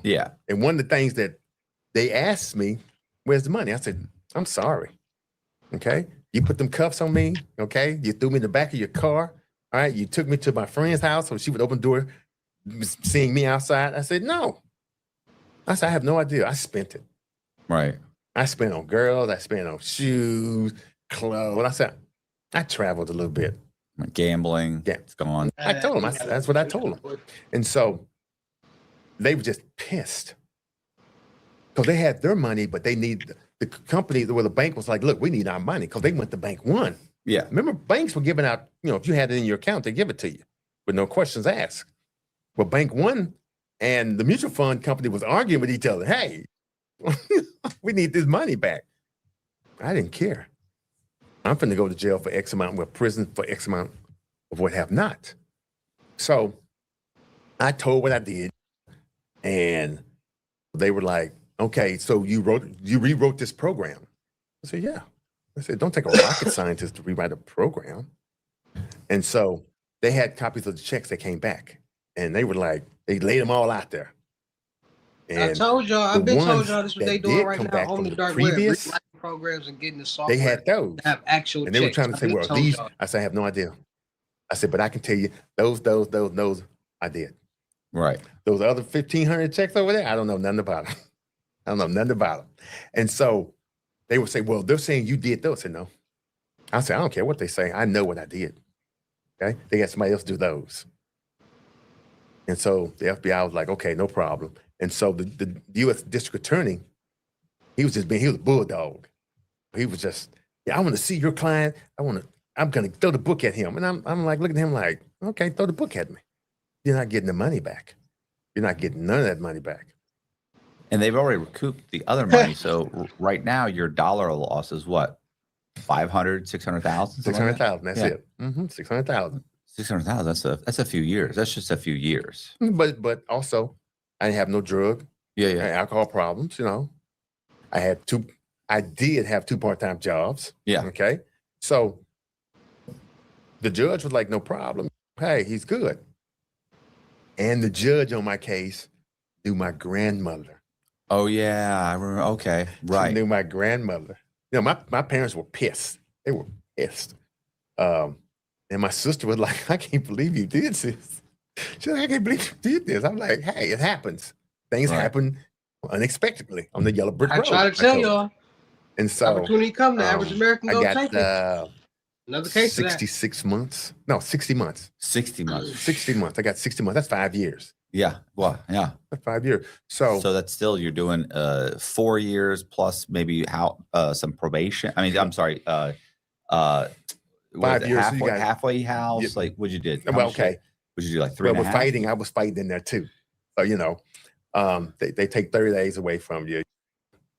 Yeah. And one of the things that they asked me, where's the money? I said, I'm sorry. Okay. You put them cuffs on me. Okay. You threw me in the back of your car. All right. You took me to my friend's house so she would open the door, seeing me outside. I said, no. I said, I have no idea. I spent it. Right. I spent on girls. I spent on shoes, clothes. I said, I traveled a little bit. Gambling. Yeah. It's gone. I told them. That's what I told them. And so they were just pissed because they had their money, but they need the company where the bank was like, look, we need our money because they went to Bank One. Yeah. Remember, banks were giving out, if you had it in your account, they give it to you with no questions asked. Well, Bank One and the mutual fund company was arguing with each other. Hey, we need this money back. I didn't care. I'm finna go to jail for X amount, prison for X amount of what have not. So I told what I did, and they were like, okay, so you rewrote this program. I said, yeah. I said, don't take a rocket scientist to rewrite a program. And so they had copies of the checks that came back, and they were like, they laid them all out there. And I told y'all, I've been told y'all this is what they doing right now on the dark web, rewriting programs and getting the software. They had those. Have actual and they were trying to say, well, these, I said, I have no idea. I said, but I can tell you those I did. Right. Those other 1,500 checks over there, I don't know nothing about them. I don't know nothing about them. And so they would say, well, they're saying you did those. I said, no. I said, I don't care what they say. I know what I did. Okay. They got somebody else do those. And so the FBI was like, okay, no problem. And so the U.S. District Attorney, he was a bulldog. He was just, yeah, I want to see your client. I'm going to throw the book at him. And I'm like, looking at him like, okay, throw the book at me. You're not getting the money back. You're not getting none of that money back. And they've already recouped the other money. So right now, your dollar loss is what? 500, 600,000? 600,000. That's it. 600,000. 600,000. That's a few years. That's just a few years. But also, I didn't have no drug, alcohol problems. You know, I did have 2 part-time jobs. Yeah. Okay. So the judge was like, no problem. Hey, he's good. And the judge on my case knew my grandmother. Oh yeah, I remember. Okay, right. She knew my grandmother. You know, my parents were pissed. They were pissed. And my sister was like, I can't believe you did this. She's like, I can't believe you did this. I'm like, hey, it happens. Things happen unexpectedly on the yellow brick road. I try to tell y'all. And so opportunity come, the average American go take it. Another case 66 months. No, 60 months. 60 months. 60 months. I got 60 months. That's 5 years. Yeah. Well, yeah. That's 5 years. So that's still, you're doing 4 years plus maybe some probation. I mean, I'm sorry. 5 years. Halfway house. Yeah. Like what you did. Well, okay. Would you do like 3 and a half? Fighting, I was fighting in there too. So, you know, they take 30 days away from you,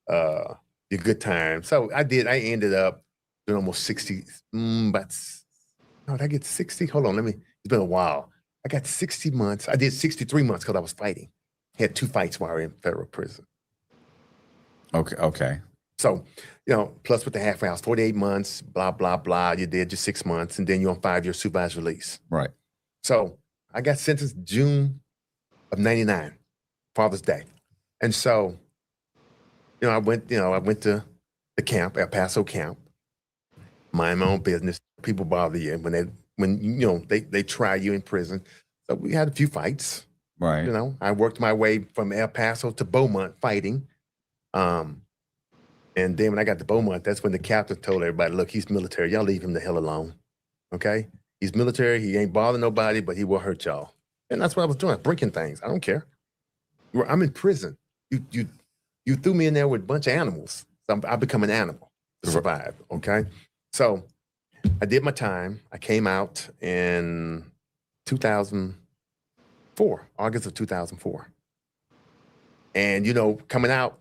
your good time. So I ended up doing almost 60, did I get 60? Hold on, it's been a while. I got 60 months. I did 63 months because I was fighting. Had 2 fights while I was in federal prison. Okay. So, you know, plus with the halfway house, 48 months, blah, blah, blah. You did your 6 months, and then you're on 5-year supervised release. Right. So I got sentenced June of 99, Father's Day. And so, you know, I went to the camp, El Paso camp, mind my own business. People bother you when they try you in prison. So we had a few fights. Right. You know, I worked my way from El Paso to Beaumont fighting. And then when I got to Beaumont, that's when the captain told everybody, look, he's military. Y'all leave him the hell alone. Okay? He's military. He ain't bothering nobody, but he will hurt y'all. And that's what I was doing, breaking things. I don't care. I'm in prison. You threw me in there with a bunch of animals. So I become an animal to survive. Okay? So I did my time. I came out in 2004, August of 2004. And, you know, coming out,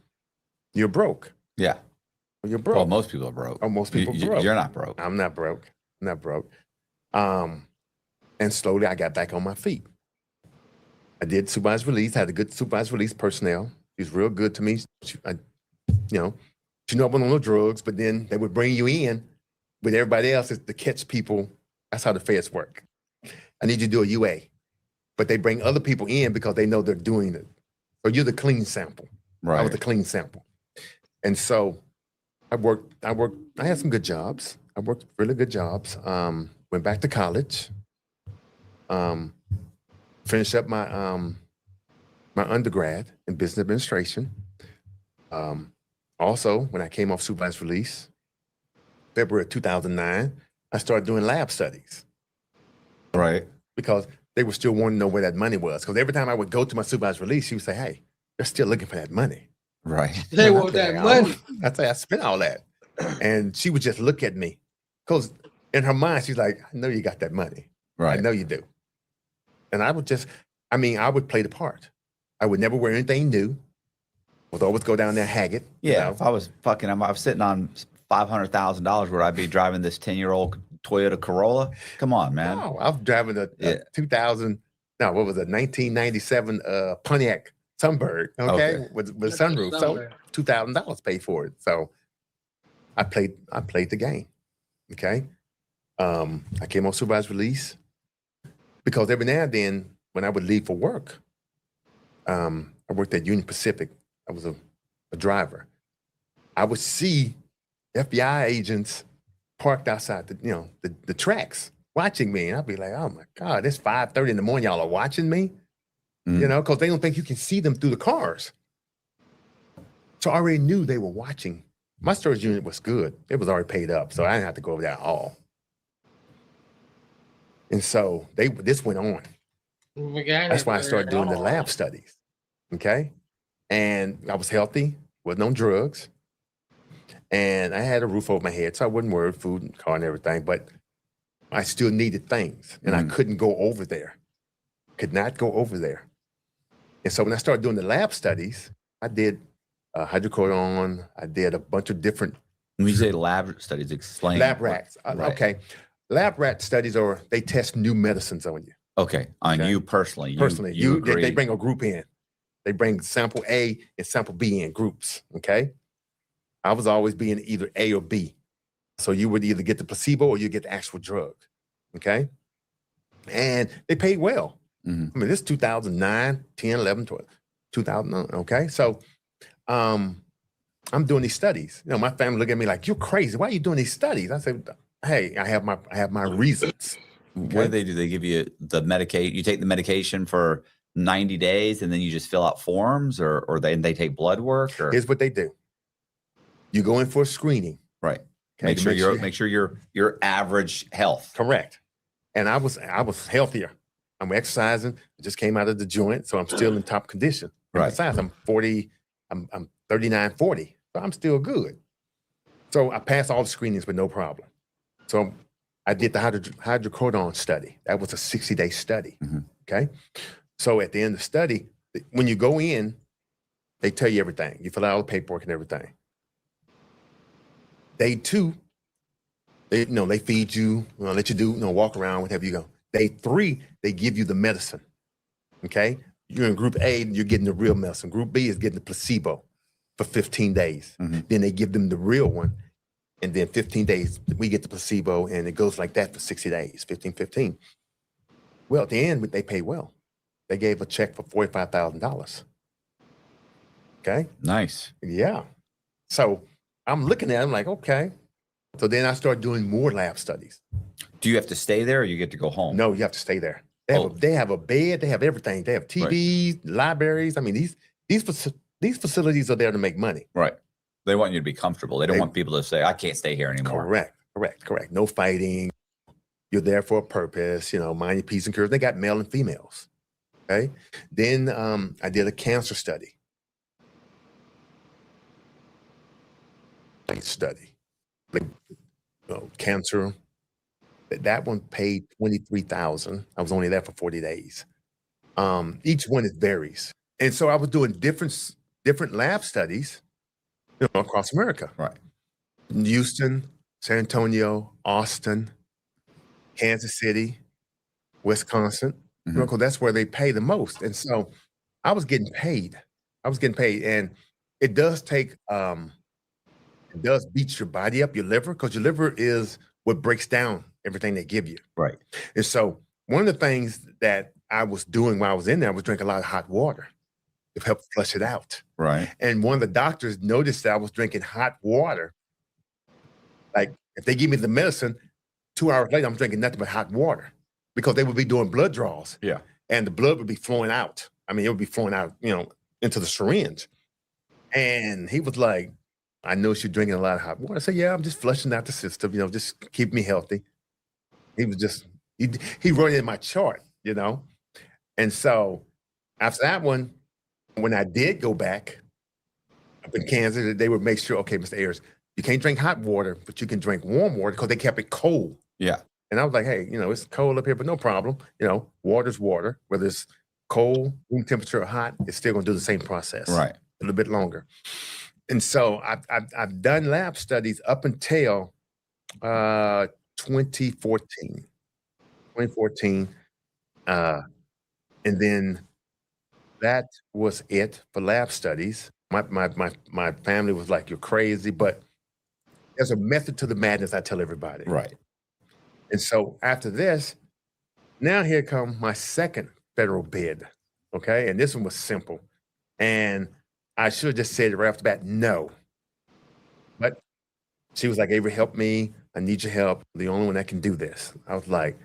you're broke. Yeah. You're broke. Well, most people are broke. Oh, most people are broke. You're not broke. I'm not broke. And slowly I got back on my feet. I did supervised release, had a good supervised release personnel. She was real good to me. She knew I wasn't on no drugs, but then they would bring you in with everybody else to catch people. That's how the feds work. I need you to do a UA. But they bring other people in because they know they're doing it. So you're the clean sample. Right. I was the clean sample. And so I had some good jobs. I worked really good jobs. Went back to college. Finished up my my undergrad in business administration. Also, when I came off supervised release, February of 2009, I started doing lab studies. Right. Because they were still wanting to know where that money was. Because every time I would go to my supervised release, she would say, hey, they're still looking for that money. Right. They want that money. I'd say, I spent all that. And she would just look at me. Because in her mind, she's like, I know you got that money. Right. I know you do. And I would I would play the part. I would never wear anything new. I would always go down there haggard. Yeah. You know? If I was sitting on $500,000, would I be driving this 10-year-old Toyota Corolla? Come on, man. No, I was driving a 1997 Pontiac Sunbird, okay? With sunroof. So $2,000 paid for it. So I played the game. Okay. I came on supervised release because every now and then when I would leave for work, I worked at Union Pacific. I was a driver. I would see FBI agents parked outside the tracks watching me. And I'd be like, oh my God, it's 5:30 in the morning. Y'all are watching me, because they don't think you can see them through the cars. So I already knew they were watching. My storage unit was good. It was already paid up, so I didn't have to go over there at all. And so this went on. That's why I started doing the lab studies. Okay. and I was healthy, wasn't on drugs, and I had a roof over my head, so I wasn't worried, food and car and everything, but I still needed things, and I couldn't go over there. Could not go over there. And so when I started doing the lab studies, I did hydrocodone. I did a bunch of different. When you say lab studies, explain. Lab rats. Right. Okay. Lab rat studies are, they test new medicines on you. Okay. On you personally. Personally. You They bring a group in. They bring sample A and sample B in groups. Okay. I was always being either A or B. So you would either get the placebo or you get the actual drug. Okay. And they paid well. I mean, this is 2009, 10, 11, 12, 2009. Okay. So I'm doing these studies. You know, my family look at me like, you're crazy. Why are you doing these studies? I said, hey, I have my reasons. Okay? What do they do? They give you the medication. You take the medication for 90 days and then you just fill out forms, or they take blood work? Or? Here's what they do. You go in for a screening. Right. Okay, Make sure you're average health. Correct. And I was healthier. I'm exercising. I just came out of the joint, so I'm still in top condition. And Right. besides, I'm 40. I'm 39, 40. So I'm still good. So I passed all the screenings with no problem. So I did the hydrocodone study. That was a 60-day study. Okay. So at the end of the study, when you go in, they tell you everything. You fill out all the paperwork and everything. Day 2, they feed you, let you do, walk around, whatever you go. Day 3, they give you the medicine. Okay. You're in group A, you're getting the real medicine. Group B is getting the placebo for 15 days. Then they give them the real one. And then 15 days, we get the placebo, and it goes like that for 60 days, 15. Well, at the end, they paid well. They gave a check for $45,000. Okay. Nice. Yeah. So I'm looking at it, I'm like, okay. So then I start doing more lab studies. Do you have to stay there or you get to go home? No, you have to stay there. They have a bed, they have everything. They have TVs, libraries. I mean, these facilities are there to make money. Right. They want you to be comfortable. They don't want people to say, I can't stay here anymore. Correct. No fighting. You're there for a purpose, mind your P's and Q's. They got male and females. Okay. Then I did a cancer study. Cancer. That one paid $23,000. I was only there for 40 days. Each one, it varies. And so I was doing different lab studies, across America. Right. Houston, San Antonio, Austin, Kansas City, Wisconsin. Because that's where they pay the most. And so I was getting paid. And it does take, it does beat your body up, your liver, because your liver is what breaks down everything they give you. Right. And so one of the things that I was doing while I was in there, I was drinking a lot of hot water to help flush it out. Right. And one of the doctors noticed that I was drinking hot water. Like if they give me the medicine, 2 hours later, I'm drinking nothing but hot water because they would be doing blood draws. Yeah. And the blood would be flowing out. I mean, it would be flowing out, into the syringe. And he was like, I know you're drinking a lot of hot water. I said, yeah, I'm just flushing out the system, just keep me healthy. He was just, he wrote it in my chart, And so after that one, when I did go back up in Kansas, they would make sure, okay, Mr. Ayers, you can't drink hot water, but you can drink warm water because they kept it cold. Yeah. And I was like, hey, it's cold up here, but no problem. Water's water, whether it's cold, room temperature, or hot, it's still going to do the same process. Right. A little bit longer. And so I've done lab studies up until 2014. And then that was it for lab studies. My family was like, you're crazy, but there's a method to the madness, I tell everybody. Right. And so after this, now here come my second federal bid. Okay. And this one was simple. And I should have just said it right off the bat, no. But she was like, Avery, help me. I need your help. I'm the only one that can do this. I was like,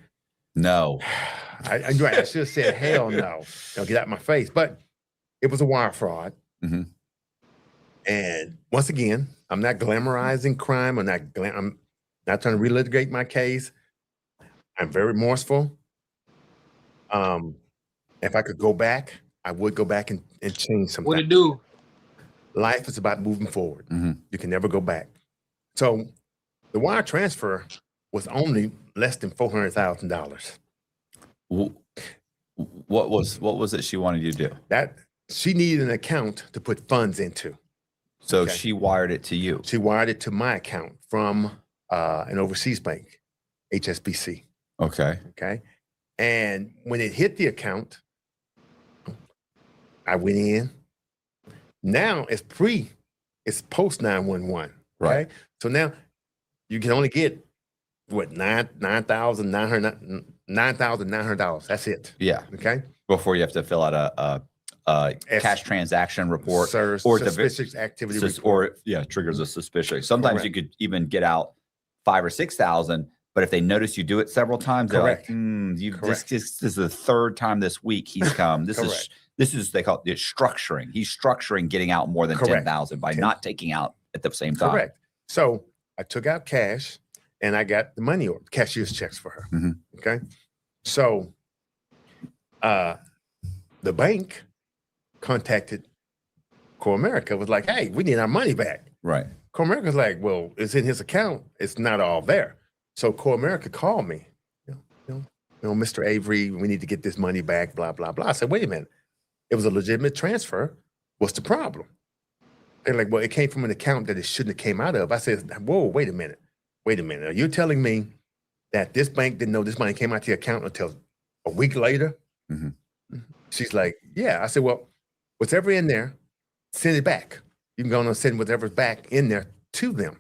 no. I should have said, hell no. Get out of my face. But it was a wire fraud. And once again, I'm not glamorizing crime. I'm not trying to relitigate my case. I'm very remorseful. If I could go back, I would go back and change something. What it do? life is about moving forward. Mm-hmm. You can never go back. So the wire transfer was only less than $400,000. What was it she wanted you to do? That she needed an account to put funds into. So Okay. she wired it to you. She wired it to my account from an overseas bank, HSBC. Okay. Okay. And when it hit the account, I went in. Now it's post 911. Okay. Right. So now you can only get what, $9,900. That's it. Yeah. Okay. Before you have to fill out a cash transaction report Sir, or suspicious activity report. or triggers a suspicious. Sometimes Correct. you could even get out 5,000 or 6,000, but if they notice you do it several times, they're Correct. like, Correct. this is the third time this week he's come. This is they call it structuring. He's structuring getting out more than Correct. 10,000 by not taking out at the same time. Correct. So I took out cash and I got the money order, cashier's checks for her. Mhm. Okay. So the bank contacted Core America, was like, hey, we need our money back. Right. Core America's like, well, it's in his account. It's not all there. So Core America called me, Mr. Avery, we need to get this money back, blah, blah, blah. I said, wait a minute. It was a legitimate transfer. What's the problem? They're like, well, it came from an account that it shouldn't have came out of. I said, whoa, wait a minute. Wait a minute. Are you telling me that this bank didn't know this money came out to your account until a week later? Mm-hmm. She's like, yeah. I said, well, whatever in there, send it back. You can go on and send whatever's back in there to them.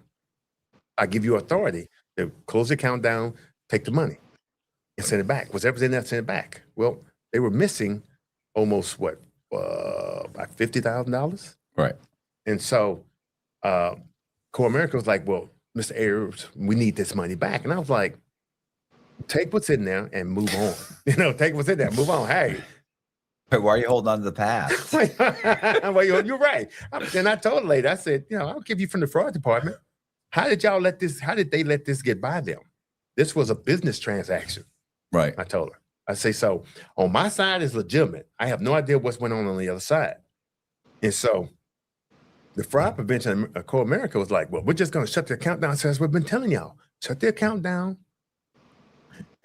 I give you authority to close the account down, take the money, and send it back. Whatever's in there, send it back. Well, they were missing almost about $50,000. Right. And so Core America was like, well, Mr. Ayers, we need this money back. And I was like, take what's in there and move on. Take what's in there, move on. Hey. But why are you holding on to the past? Well, you're right. And I told the lady, I said, I'll give you from the fraud department. How did they let this get by them? This was a business transaction. Right. I told her. I say, so on my side is legitimate. I have no idea what's going on the other side. And so the fraud prevention of Core America was like, well, we're just going to shut the account down. So that's what we've been telling y'all. Shut the account down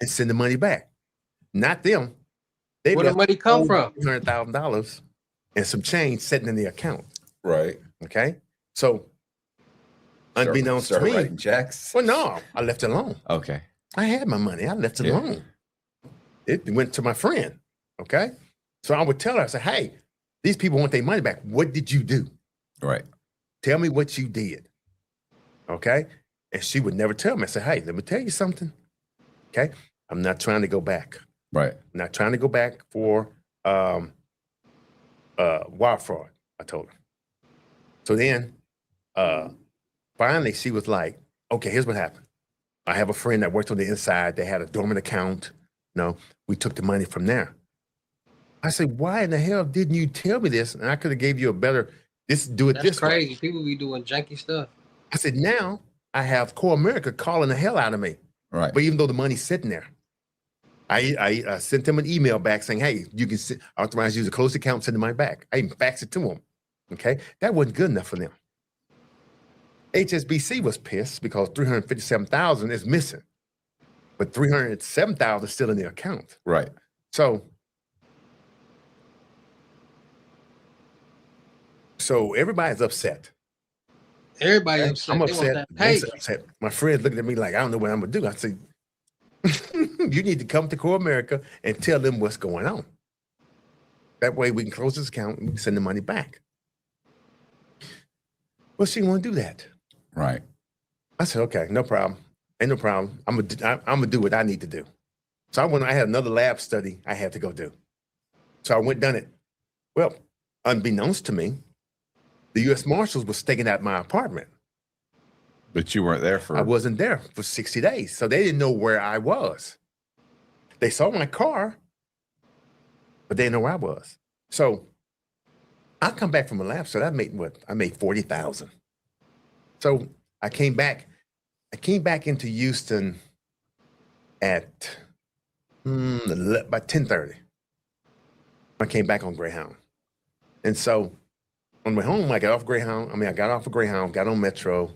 and send the money back. Not them. They Where the money come from? $100,000 and some change sitting in the account. Right. Okay. So unbeknownst to me, writing checks. well, no, I left it alone. Okay. I had my money. I left it alone. It went to my friend. Okay. So I would tell her, I said, hey, these people want their money back. What did you do? Right. Tell me what you did. Okay. And she would never tell me. I said, hey, let me tell you something. Okay. I'm not trying to go back. Right. I'm not trying to go back for wire fraud, I told her. So then finally she was like, okay, here's what happened. I have a friend that worked on the inside. They had a dormant account. We took the money from there. I said, why in the hell didn't you tell me this? And I could have gave you a better, this way. That's crazy. People be doing janky stuff. I said, now I have Core America calling the hell out of me. Right. But even though the money's sitting there, I sent them an email back saying, hey, you can authorize you to close the account, send the money back. I even faxed it to them. Okay. That wasn't good enough for them. HSBC was pissed because $357,000 is missing, but $307,000 is still in the account. Right. So everybody's upset. Everybody upset. I'm They want upset. that pay. Upset. My friend's looking at me like, I don't know what I'm gonna do. I say, you need to come to Core America and tell them what's going on. That way we can close this account and we can send the money back. Well, she didn't want to do that. Right. I said, okay, no problem. Ain't no problem. I'm gonna do what I need to do. So I had another lab study I had to go do. So I went done it. Well, unbeknownst to me, the U.S. Marshals was staking out my apartment. But you weren't there for. I wasn't there for 60 days. So they didn't know where I was. They saw my car, but they didn't know where I was. So I come back from a lab study. I made what? I made $40,000. So I came back into Houston at about 10:30. I came back on Greyhound. And so On the way home, I got off Greyhound. I got off of Greyhound, got on Metro,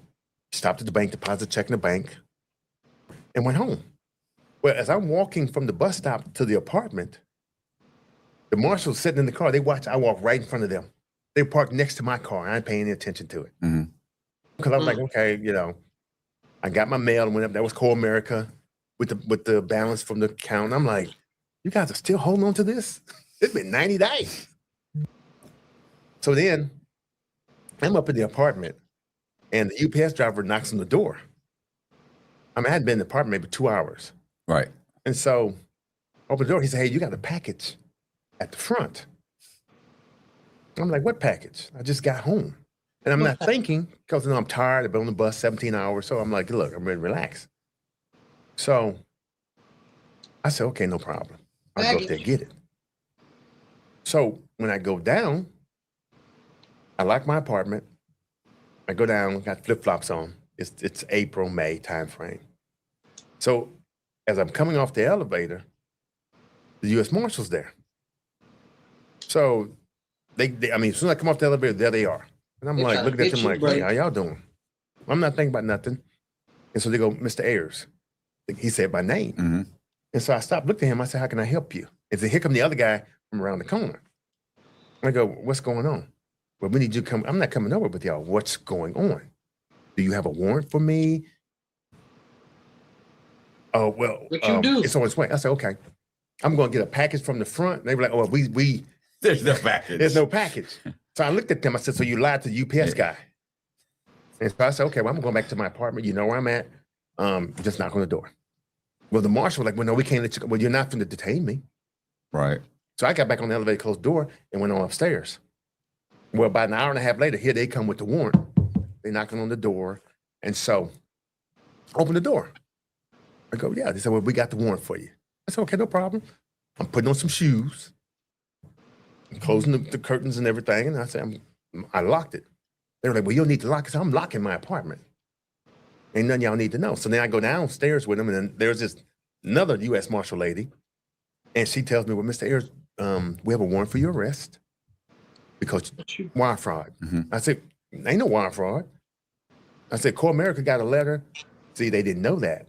stopped at the bank, deposit check in the bank, and went home. Well, as I'm walking from the bus stop to the apartment, the marshals sitting in the car, they watch. I walk right in front of them. They parked next to my car. I ain't paying any attention to it. Because I was like, okay, I got my mail and went up. That was Core America with the balance from the account. I'm like, you guys are still holding on to this? It's been 90 days. So then I'm up in the apartment and the UPS driver knocks on the door. I hadn't been in the apartment maybe 2 hours. Right. And so open the door. He said, hey, you got a package at the front. I'm like, what package? I just got home. And I'm not thinking because I'm tired. I've been on the bus 17 hours. So I'm like, look, I'm ready to relax. So I said, okay, no problem. I'll go up there and get it. So when I go down, I lock my apartment. I go down, got flip-flops on. It's April, May time frame. So as I'm coming off the elevator, the U.S. Marshals there. So they as soon as I come off the elevator, there they are. And I'm like, looking at them like, hey, how y'all doing? I'm not thinking about nothing. And so they go, Mr. Ayers. He said my name. And so I stopped, looked at him. I said, how can I help you? And then here come the other guy from around the corner. I go, what's going on? Well, we need you to come. I'm not coming over with y'all. What's going on? Do you have a warrant for me? Oh, well, what you do? It's on its way. I said, okay. I'm going to get a package from the front. And they were like, oh, there's no package. There's no package. So I looked at them. I said, so you lied to the UPS guy. And so I said, okay, well, I'm going back to my apartment. You know where I'm at. Just knock on the door. Well, the marshal was like, well, no, we can't let you go. Well, you're not going to detain me. Right. So I got back on the elevator, closed the door, and went on upstairs. Well, about an hour and a half later, here they come with the warrant. They knocking on the door. And so open the door. I go, yeah. They said, well, we got the warrant for you. I said, okay, no problem. I'm putting on some shoes. I'm closing the curtains and everything. And I said, I locked it. They were like, well, you don't need to lock it. So I'm locking my apartment. Ain't nothing y'all need to know. So then I go downstairs with them, and then there's another U.S. Marshal lady. And she tells me, well, Mr. Ayers, we have a warrant for your arrest because wire fraud. I said, ain't no wire fraud. I said, Core America got a letter. See, they didn't know that.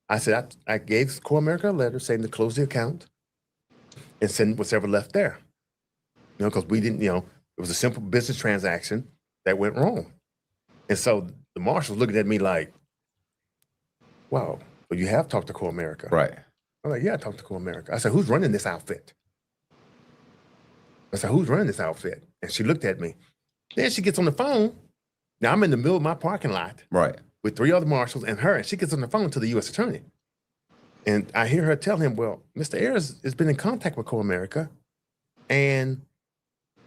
I said, I gave Core America a letter saying to close the account and send whatever left there. Because we didn't, it was a simple business transaction that went wrong. And so the marshal's looking at me like, wow, well, you have talked to Core America. Right. I'm like, yeah, I talked to Core America. I said, who's running this outfit? I said, who's running this outfit? And she looked at me. Then she gets on the phone. Now I'm in the middle of my parking lot. Right. With 3 other marshals and her. And she gets on the phone to the U.S. attorney. And I hear her tell him, well, Mr. Ayers has been in contact with Core America. And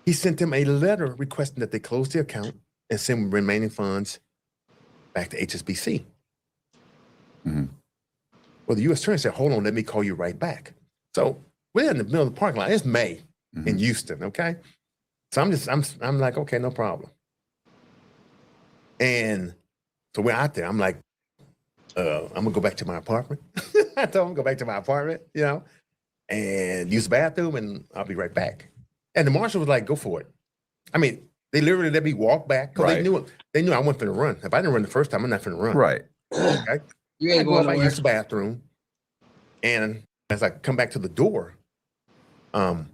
he sent them a letter requesting that they close the account and send remaining funds back to HSBC. Well, the U.S. attorney said, hold on, let me call you right back. So we're in the middle of the parking lot. It's May in Houston, okay? So I'm like, okay, no problem. And so we're out there. I'm like, I'm gonna go back to my apartment. I told him go back to my apartment, and use the bathroom, and I'll be right back. And the marshal was like, go for it. I mean, they literally let me walk back because they knew I wasn't finna run. If I didn't run the first time, I'm not finna run. Right. Okay. You ain't going nowhere. Use the bathroom. And as I come back to the door, when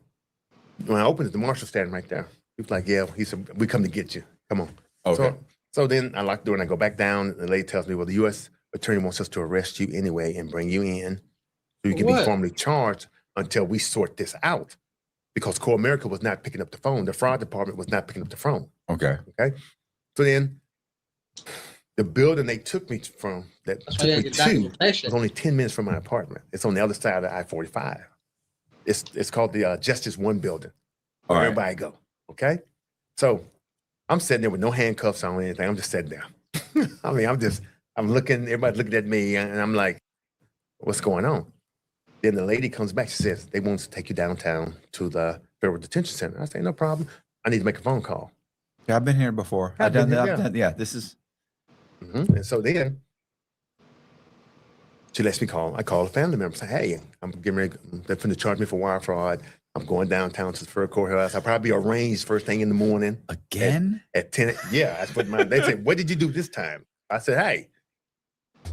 I opened it, the marshal standing right there. He was like, yeah, he said, we come to get you. Come on. Okay. So then I lock the door and I go back down. And the lady tells me, well, the U.S. attorney wants us to arrest you anyway and bring you in so you can be formally charged until we sort this out. Because Core America was not picking up the phone. The fraud department was not picking up the phone. Okay. So then the building they took me from, that took me to, was only 10 minutes from my apartment. It's on the other side of I-45. It's called the Justice One building, where everybody go, okay? So I'm sitting there with no handcuffs on or anything. I'm just sitting there. I mean, I'm looking, everybody's looking at me, and I'm like, what's going on? Then the lady comes back. She says, they want to take you downtown to the Federal Detention Center. I say, no problem. I need to make a phone call. Yeah, I've been here before. I've done that. Yeah, this is. And so then she lets me call. I call a family member. Say, hey, I'm getting ready. They're going to charge me for wire fraud. I'm going downtown to the federal courthouse. I'll probably arranged first thing in the morning. Again? At 10. Yeah, that's what they said, what did you do this time? I said, hey.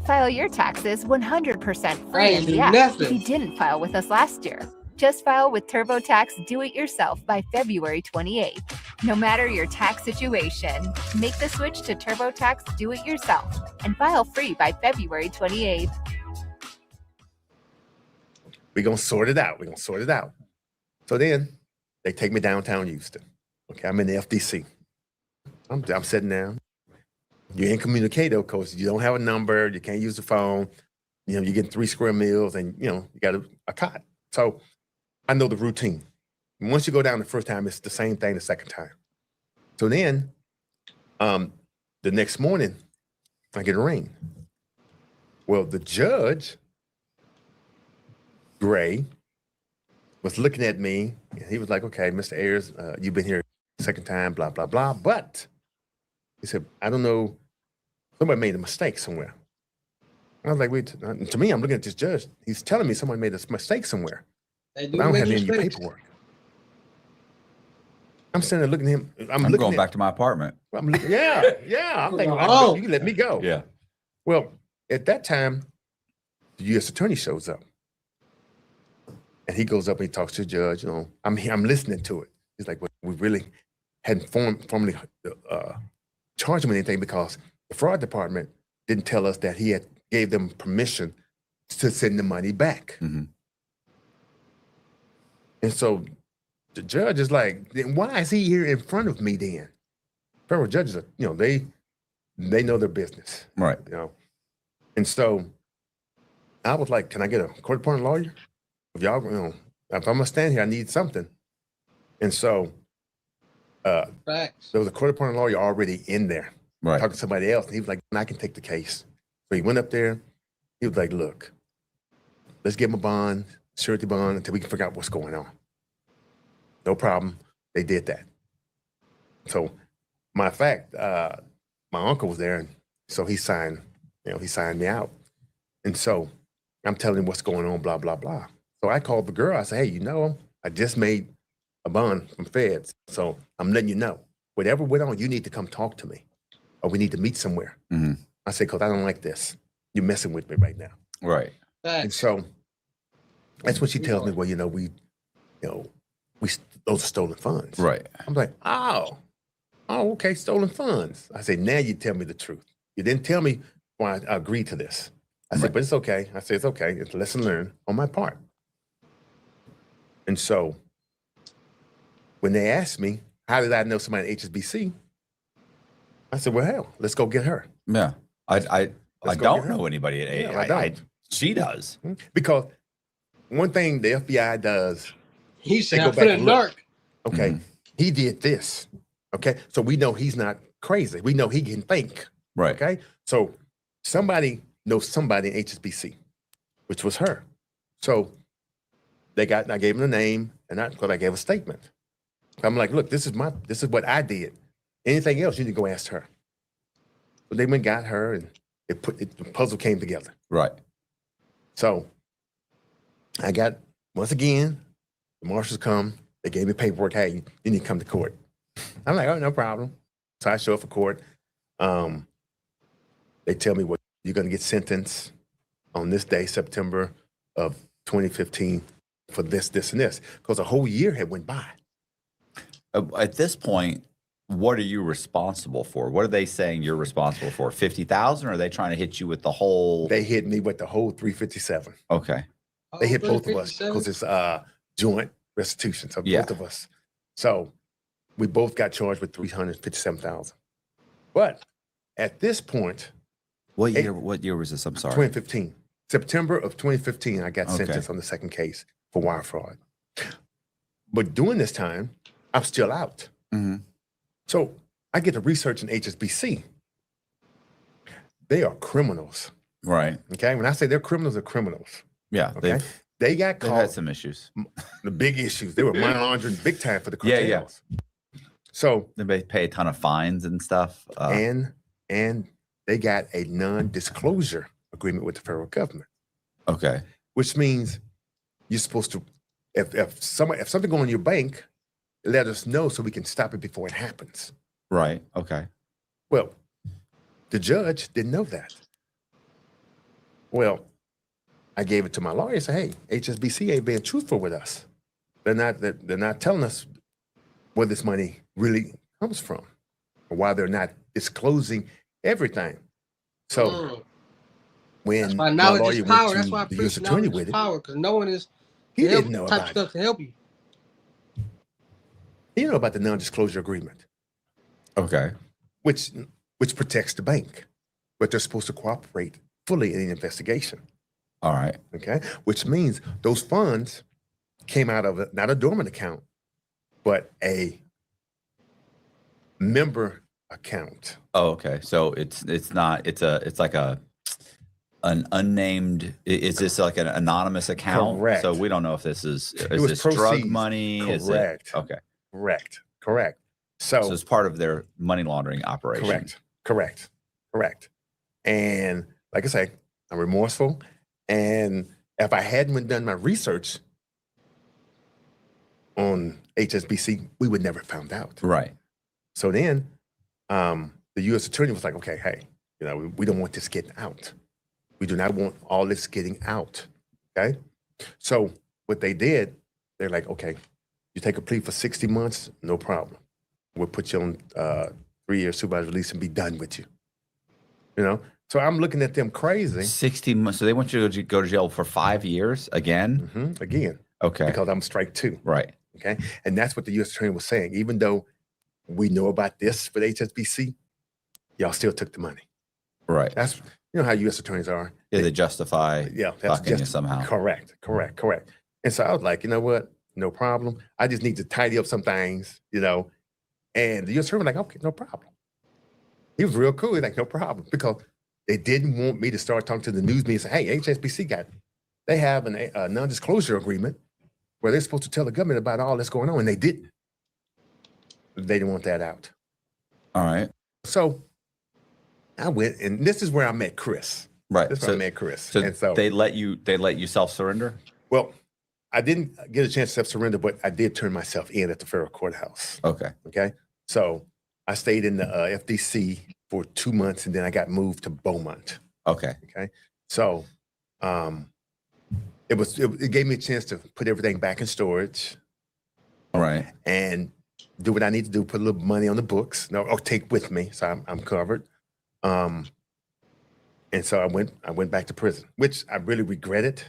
File your taxes 100% free I in ain't the do app nothing. if you didn't file with us last year. Just file with TurboTax Do-It-Yourself by February 28th. No matter your tax situation, make the switch to TurboTax Do-It-Yourself and file free by February 28th. We're going to sort it out. So then they take me downtown Houston. Okay, I'm in the FDC. I'm sitting down. You're incommunicado because you don't have a number. You can't use the phone. You know, you're getting 3 square meals and, you know, you got a cot. So I know the routine. And once you go down the first time, it's the same thing the second time. So then the next morning, I get a ring. Well, the judge, Gray, was looking at me, and he was like, okay, Mr. Ayers, you've been here second time, blah, blah, blah. But he said, I don't know, somebody made a mistake somewhere. I was like, wait, to me, I'm looking at this judge. He's telling me someone made a mistake somewhere. They But do I don't make have any mistakes. paperwork. I'm sitting there looking at him. I'm going back to my apartment. I'm looking, yeah. I'm thinking, Oh. you can let me go. Yeah. Well, at that time, the U.S. attorney shows up. And he goes up and he talks to the judge. You know, I'm listening to it. He's like, well, we really hadn't formally charged him with anything because the fraud department didn't tell us that he had gave them permission to send the money back. Mm-hmm. And so the judge is like, then why is he here in front of me then? Federal judges are, you know, they know their business. Right. You know. And so I was like, can I get a court-appointed lawyer? If y'all, you know, if I'm gonna stand here, I need something. And so Facts. there was a court-appointed lawyer already in there Right. talking to somebody else. And he was like, I can take the case. So he went up there. He was like, look, let's give him a bond, surety bond, until we can figure out what's going on. No problem. They did that. So, matter of fact, my uncle was there, and so he signed me out. And so I'm telling him what's going on, blah, blah, blah. So I called the girl. I said, hey, you know, I just made a bond from feds. So I'm letting you know. Whatever went on, you need to come talk to me, or we need to meet somewhere. Mm-hmm. I said, because I don't like this. You're messing with me right now. Right. And so that's when she tells me, well, you know, those are stolen funds. Right. I'm like, oh, okay, stolen funds. I said, now you tell me the truth. You didn't tell me why I agreed to this. I said, but it's okay. I said, it's okay. It's a lesson learned on my part. And so when they asked me, how did I know somebody at HSBC? I said, well, hell, let's go get her. Yeah. I Let's go don't get her. know anybody at Yeah, I don't. she does. Because one thing the FBI does, He they said, go I'm back finna and look. dark. Okay, Mhm. he did this. Okay, so we know he's not crazy. We know he can think. Right. Okay, so somebody knows somebody in HSBC, which was her. So I gave him the name, and I gave a statement. I'm like, look, this is what I did. Anything else, you need to go ask her. So they went and got her, and the puzzle came together. Right. So I got, once again, the marshals come, they gave me paperwork, hey, you need to come to court. I'm like, oh, no problem. So I show up for court. They tell me, well, you're gonna get sentenced on this day, September of 2015, for this, and this, because a whole year had went by. At this point, what are you responsible for? What are they saying you're responsible for? 50,000? Or are they trying to hit you with the whole? They hit me with the whole 357. Okay. They hit both of us because it's joint restitution. So Yeah. both of us. So we both got charged with 357,000. But at this point, What year was this? I'm sorry. 2015, September of 2015, I got Okay. sentenced on the second case for wire fraud. But during this time, I'm still out. Mm-hmm. So I get to research in HSBC. They are criminals. Right. Okay. When I say they're criminals, they're criminals. Yeah. Okay. They got They've caught. had some issues. The big issues. They were money laundering big time for the Yeah, cartels. yeah. So They pay a ton of fines and stuff. and they got a non-disclosure agreement with the federal government, Okay. which means you're supposed to if something going on in your bank, let us know so we can stop it before it happens. Right. Okay. Well, the judge didn't know that. Well, I gave it to my lawyer and said, hey, HSBC ain't being truthful with us. They're not telling us where this money really comes from or why they're not disclosing everything. So when that's why my knowledge lawyer is went power. to That's why I the U.S. preach attorney knowledge with is it, power, because knowing is he didn't know type about stuff it. to help you. He didn't know about the non-disclosure agreement, Okay. which protects the bank, but they're supposed to cooperate fully in the investigation. All right. Okay, which means those funds came out of not a dormant account, but a member account. Oh, okay. So it's like an unnamed. Is this like an anonymous account? Correct. So we don't know if this is was this drug proceeds. money? Is it Correct. okay? Correct. So it's part of their money laundering operation. Correct. And like I say, I'm remorseful. And if I hadn't done my research on HSBC, we would never found out. Right. So then the U.S. attorney was like, okay, hey, we don't want this getting out. We do not want all this getting out. Okay. So what they did, they're like, okay, you take a plea for 60 months, no problem. We'll put you on 3-year supervised release and be done with you. So I'm looking at them crazy. 60 months. So they want you to go to jail for 5 years again? Again. Okay. Because I'm strike 2. Right. Okay. And that's what the U.S. attorney was saying. Even though we know about this for the HSBC, y'all still took the money. Right. That's how U.S. attorneys are. Yeah, they justify that's fucking you somehow. Correct. And so I was like, you know what? No problem. I just need to tidy up some things, And the U.S. attorney was like, okay, no problem. He was real cool. He's like, no problem. Because they didn't want me to start talking to the news media and say, hey, HSBC they have a non-disclosure agreement where they're supposed to tell the government about all that's going on, and they didn't. They didn't want that out. All right. So I went, and this is where I met Chris. Right. This is where I met Chris. So, and so they let you self-surrender? Well, I didn't get a chance to self-surrender, but I did turn myself in at the federal courthouse. Okay. So I stayed in the FDC for 2 months, and then I got moved to Beaumont. Okay. So it gave me a chance to put everything back in storage. Right. And do what I need to do, put a little money on the books, or take with me, so I'm covered. And so I went back to prison, which I really regretted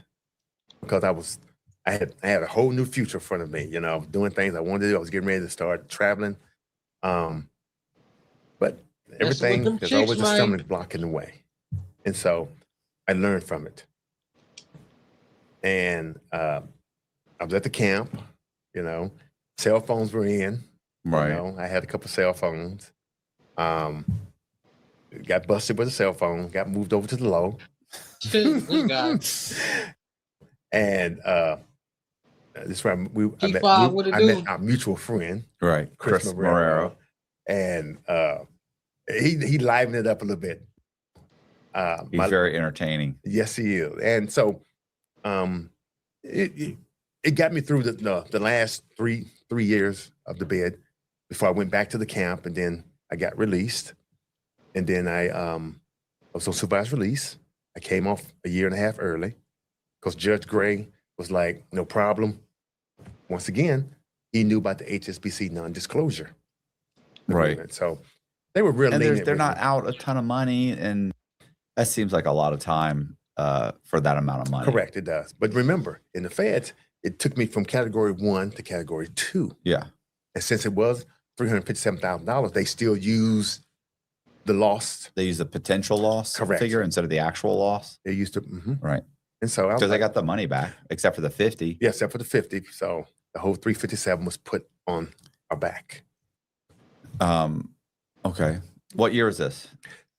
because I had a whole new future in front of me, doing things I wanted to do. I was getting ready to start traveling. But everything, there's always a stumbling block in the way. And so I learned from it. And I was at the camp, cell phones were in. Right. I had a couple cell phones. Got busted with a cell phone, got moved over to the low. And this is where I met our mutual friend, right, Chris Marrero. And he livened it up a little bit. He's very entertaining. Yes, he is. And so it got me through the last three years of the bid before I went back to the camp, and then I got released. And then I was on supervised release. I came off a year and a half early because Judge Gray was like, no problem. Once again, he knew about the HSBC non-disclosure agreement. Right. So they were really lenient. They're not out a ton of money, and that seems like a lot of time for that amount of money. Correct, it does. But remember, in the feds, it took me from category 1 to category 2. Yeah. And since it was $357,000, they still use the loss. They use the potential loss figure instead of the actual loss. They used to, right. And so because they got the money back, except for the 50. Yeah, except for the 50. So the whole 357 was put on our back. Okay. What year is this?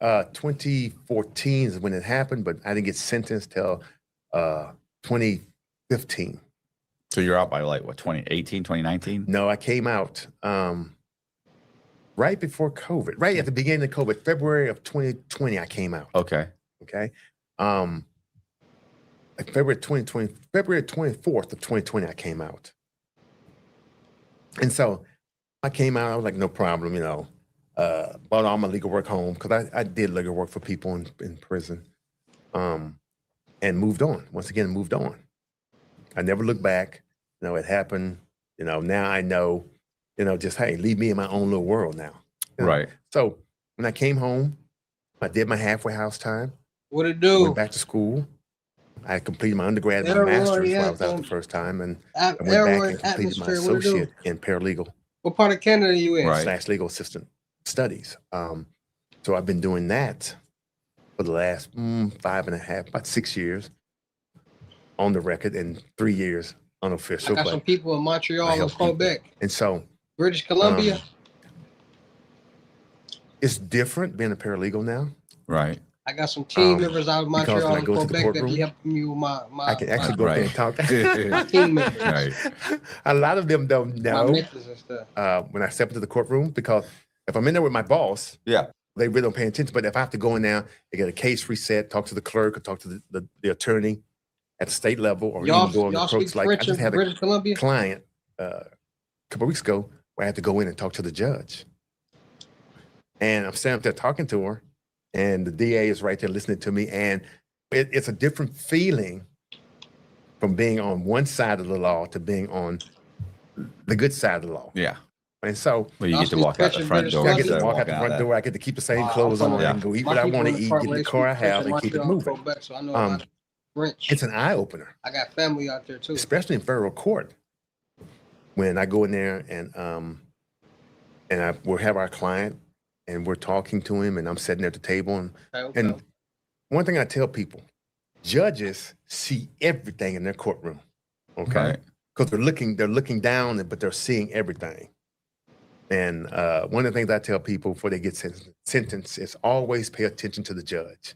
2014 is when it happened, but I didn't get sentenced till 2015. So you're out by like what, 2018, 2019? No, I came out right before COVID, right at the beginning of COVID, February of 2020, I came out. Okay. Okay. like February 24th of 2020, I came out. And so I came out, I was like, no problem, you know, brought all my legal work home because I did legal work for people in prison, and moved on. Once again, moved on. I never looked back. You know, it happened. You know, now I know, you know, just, hey, leave me in my own little world now. You know? Right. So when I came home, I did my halfway house time. What it do? Went back to school. I completed my undergrad and my master's while I was out the first time, and I went back and completed my associate in paralegal. What part of Canada are you in? / legal assistant studies. So I've been doing that for the last 5.5, about 6 years on the record, and 3 years unofficial. I got some people in Montreal and Quebec. And so British Columbia. It's different being a paralegal now. Right. I got some team members out of Montreal and Quebec that be helping me with my I can actually go there and talk. my team members. Right. A lot of them don't My know mentors and stuff. when I step into the courtroom, because if I'm in there with my boss, Yeah. they really don't pay attention. But if I have to go in there and get a case reset, talk to the clerk, or talk to the attorney at the state level, or Y'all, even go on the y'all clerk's, speak like I French just in had a British Columbia? client a couple of weeks ago where I had to go in and talk to the judge. And I'm standing up there talking to her, and the DA is right there listening to me. And it's a different feeling from being on one side of the law to being on the good side of the law. Yeah. And so Well, you get to walk out the front door. I get to instead of walk out the walking front door. I get to keep the same clothes on and go eat what I want to eat, get in the car I have, and keep it moving. So I know a lot of French. It's an eye opener, I got family out there too. especially in federal court. When I go in there and we'll have our client and we're talking to him, and I'm sitting at the table, and one thing I tell people, judges see everything in their courtroom, okay? Right. Because they're looking down, but they're seeing everything. And one of the things I tell people before they get sentenced is always pay attention to the judge.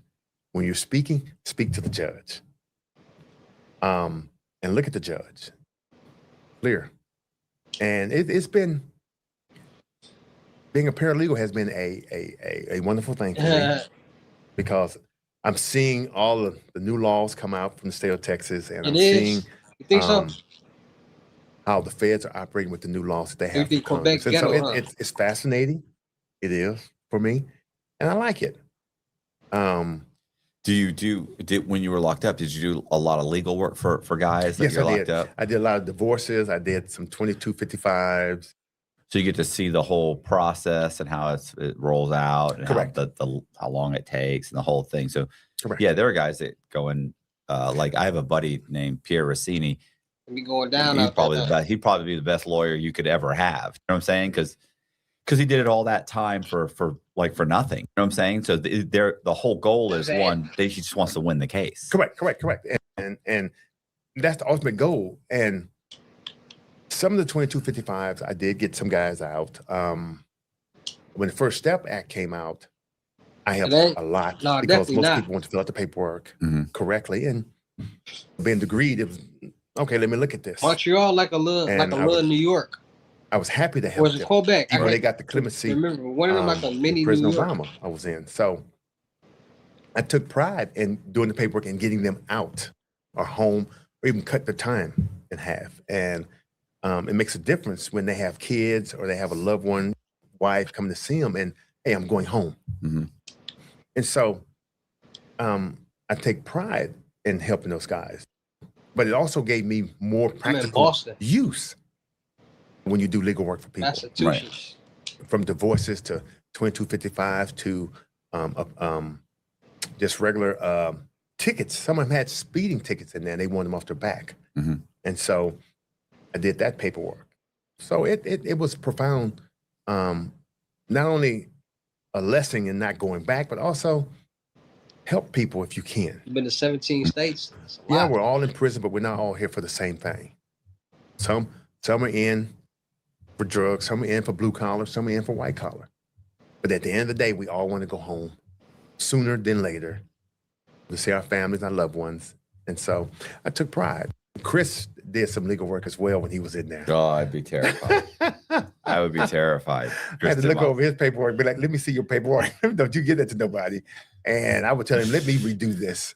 When you're speaking, speak to the judge. And look at the judge. Clear. And it's been, being a paralegal has been a wonderful thing for me, because I'm seeing all of the new laws come out from the state of Texas, and I'm seeing You think so? how the feds are operating with the new laws that they You have. think for Congress. Quebec And so ghetto, huh? it's fascinating. It is for me, and I like it. When you were locked up, did you do a lot of legal work for guys that Yes, you're I locked did. up? I did a lot of divorces. I did some 2255s. So you get to see the whole process and how it rolls out, and Correct. how long it takes and the whole thing. So Correct. yeah, there are guys that go in. Like I have a buddy named Pierre Rossini. Be going down. He'd probably be the best lawyer you could ever have. You know what I'm saying? Because he did it all that time for nothing. You know what I'm saying? So the whole goal is he just wants to win the case. Correct. And that's the ultimate goal. And some of the 2255s, I did get some guys out. When the First Step Act came out, I helped a lot, because most people want to fill out the paperwork correctly. And being degreed, it was, okay, let me look at this. Montreal like a little New York. I was happy to help Was it them. Quebec? Even when they got the clemency. Remember, one of them like a mini President New York. Obama I was in. So I took pride in doing the paperwork and getting them out or home, or even cut the time in half. And it makes a difference when they have kids or they have a loved one, wife coming to see them, and hey, I'm going home. Mm-hmm. And so I take pride in helping those guys. But it also gave me more practical use when you do legal work for people. Massachusetts. Right. From divorces to 2255 to just regular tickets. Some of them had speeding tickets in there, and they wanted them off their back. Mm-hmm. And so I did that paperwork. So it was profound, not only a lesson in not going back, but also help people if you can. You've been to 17 states. Yeah, we're all in prison, but we're not all here for the same thing. Some are in for drugs, some are in for blue collar, some are in for white collar. But at the end of the day, we all want to go home sooner than later to see our families, our loved ones. And so I took pride. Chris did some legal work as well when he was in there. Oh, I'd be terrified. I would be terrified. I had to look over his paperwork and be like, let me see your paperwork. Don't you give that to nobody. And I would tell him, let me redo this.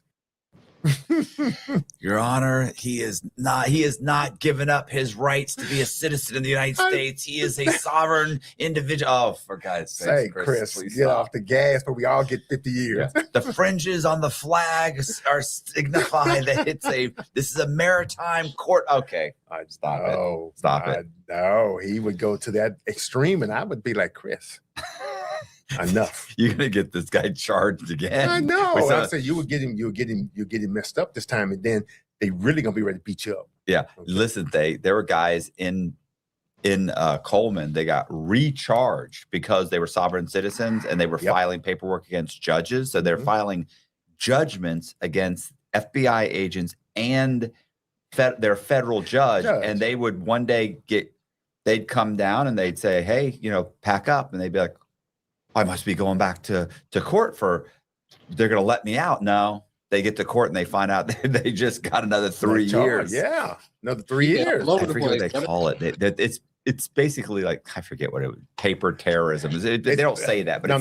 Your Honor, he is not given up his rights to be a citizen of the United States. He is a sovereign individual. Oh, for God's sake, Say, Chris, get off the gas, but we all get 50 years. Yeah. The fringes on the flag are signify that this is a maritime court. Okay, stop it. No, he would go to that extreme, and I would be like, Chris, enough. You're gonna get this guy charged again. I know. I said you get him messed up this time, and then they really gonna be ready to beat you up. Yeah. Okay. Listen, there were guys in Coleman. They got recharged because they were sovereign citizens and they were filing paperwork against judges. So they're filing judgments against FBI agents and their federal judge. And they would one day they'd come down and they'd say, hey, pack up. And they'd be like, I must be going back to court they're going to let me out. No, they get to court and they find out they just got another 3 years. Yeah. Another 3 years. I forget what they call it. It's basically like, I forget what it was, paper terrorism. They don't say that, but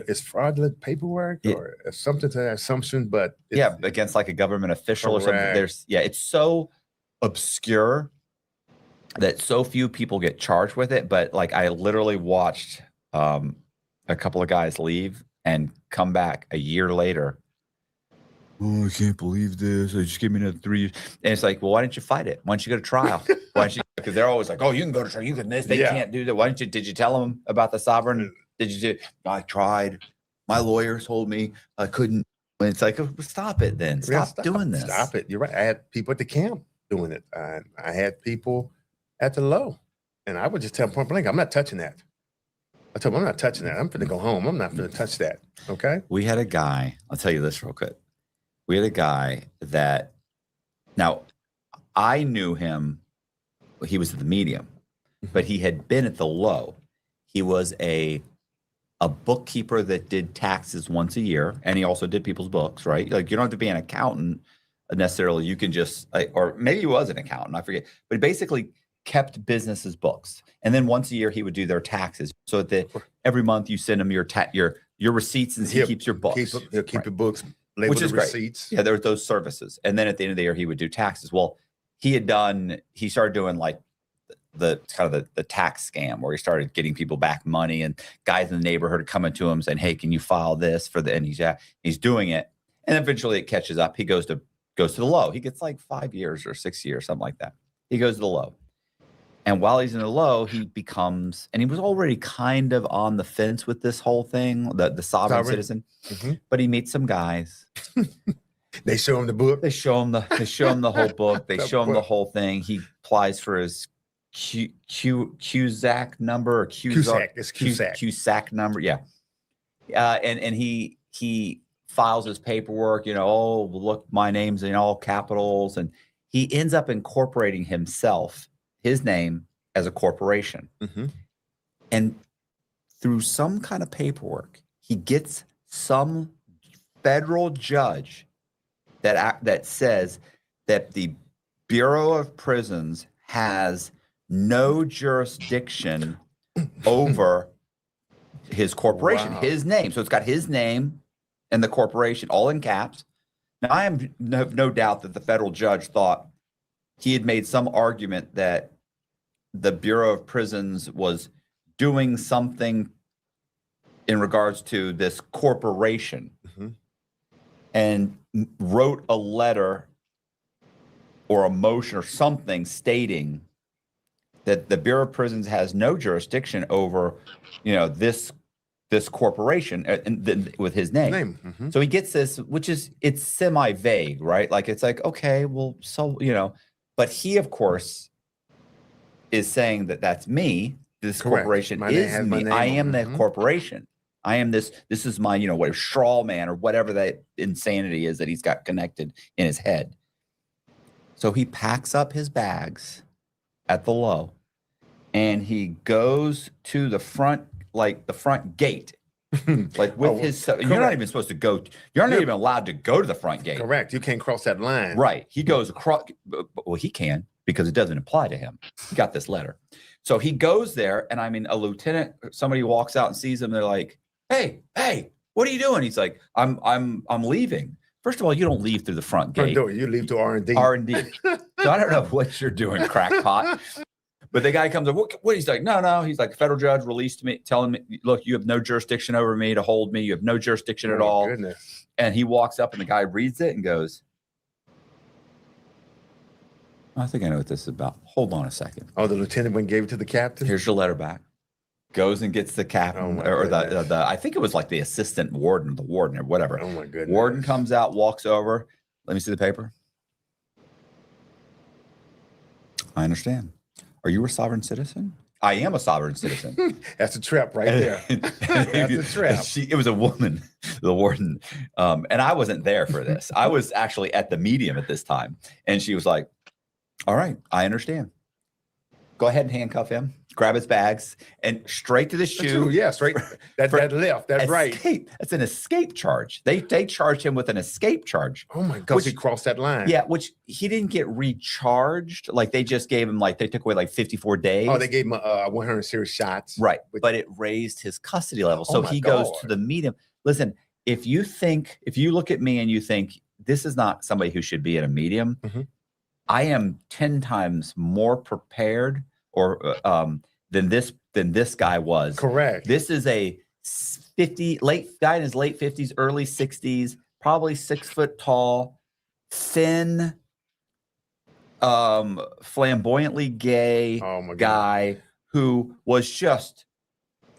it's fraudulent paperwork or something to that assumption, but against like a government official or something. It's so obscure that so few people get charged with it. But like, I literally watched a couple of guys leave and come back a year later. Oh, I can't believe this. They just give me another 3 years. And it's like, well, why didn't you fight it? Why don't you go to trial? Because they're always like, oh, you can go to trial. You can this. They can't do that. Why did you tell them about the sovereign? Did you do? I tried. My lawyer told me I couldn't. And it's like, stop it then. Stop doing this. Stop it. You're right. I had people at the camp doing it. I had people at the low. And I would just tell them point blank, I'm not touching that. I told them, I'm not touching that. I'm finna go home. I'm not finna touch that. Okay? We had a guy. I'll tell you this real quick. We had a guy that, now, I knew him. He was at the medium, but he had been at the low. He was a bookkeeper that did taxes once a year, and he also did people's books, right? Like, you don't have to be an accountant necessarily. You can just, or maybe he was an accountant, I forget. But he basically kept businesses' books. And then once a year, he would do their taxes. So that every month you send him your receipts, and he keeps your books. He'll keep your books. Which is receipts. Great. Yeah, there were those services. And then at the end of the year, he would do taxes. Well, he started doing like the tax scam where he started getting people back money, and guys in the neighborhood are coming to him saying, hey, can you file this and he's doing it. And eventually it catches up. He goes to the low. He gets like 5 years or 6 years, something like that. He goes to the low. And while he's in the low, he becomes, and he was already kind of on the fence with this whole thing, the sovereign citizen, but he meets some guys. They show him the book. They show him the whole book. They show him the whole thing. He applies for his Cusack number or Cusack number. Yeah. And he files his paperwork, look, my name's in all capitals. And he ends up incorporating his name as a corporation. And through some kind of paperwork, he gets some federal judge that says that the Bureau of Prisons has no jurisdiction over his corporation, his name. So it's got his name and the corporation all in caps. Now, I have no doubt that the federal judge thought he had made some argument that the Bureau of Prisons was doing something in regards to this corporation, and wrote a letter or a motion or something stating that the Bureau of Prisons has no jurisdiction over, this corporation, and then with his name. So he gets this, it's semi-vague, right? Like, it's like, okay, well, so, but he, of course, is saying that that's me. This corporation is me. I am the corporation. I am this is my, whatever, straw man or whatever that insanity is that he's got connected in his head. So he packs up his bags at the low, and he goes to the front gate, like with his, you're not even supposed to go, you're not even allowed to go to the front gate. Correct. You can't cross that line. Right. He goes across, well, he can, because it doesn't apply to him. He got this letter. So he goes there, and a lieutenant, somebody walks out and sees him. They're like, hey, What are you doing? He's like, I'm leaving. First of all, you don't leave through the front gate. You leave to R&D. R&D. So I don't know what you're doing, crackpot. But the guy comes up, what? He's like, no. He's like, federal judge released me, telling me, look, you have no jurisdiction over me to hold me. You have no jurisdiction at all. Goodness. And he walks up and the guy reads it and goes, I think I know what this is about. Hold on a second. Oh, the lieutenant went and gave it to the captain? Here's your letter back. Goes and gets the captain or the I think it was like the assistant warden, the warden or whatever. Oh my goodness. Warden comes out, walks over. Let me see the paper. I understand. Are you a sovereign citizen? I am a sovereign citizen. That's a trap right there. That's a trap. It was a woman, the warden. And I wasn't there for this. I was actually at the medium at this time. And she was like, all right, I understand. Go ahead and handcuff him, grab his bags, and straight to the shoe. Yeah, straight. That left, that's right. That's an escape charge. They charged him with an escape charge. Oh my God, he crossed that line. Yeah, which he didn't get recharged. Like they just gave him they took away 54 days. Oh, they gave him 100 series shots. Right, but it raised his custody level. So he goes to the medium. Listen, if you look at me and you think this is not somebody who should be in a medium, I am 10 times more prepared than this guy was. Correct. This is a guy in his late 50s, early 60s, probably 6 foot tall, thin, flamboyantly gay guy who was just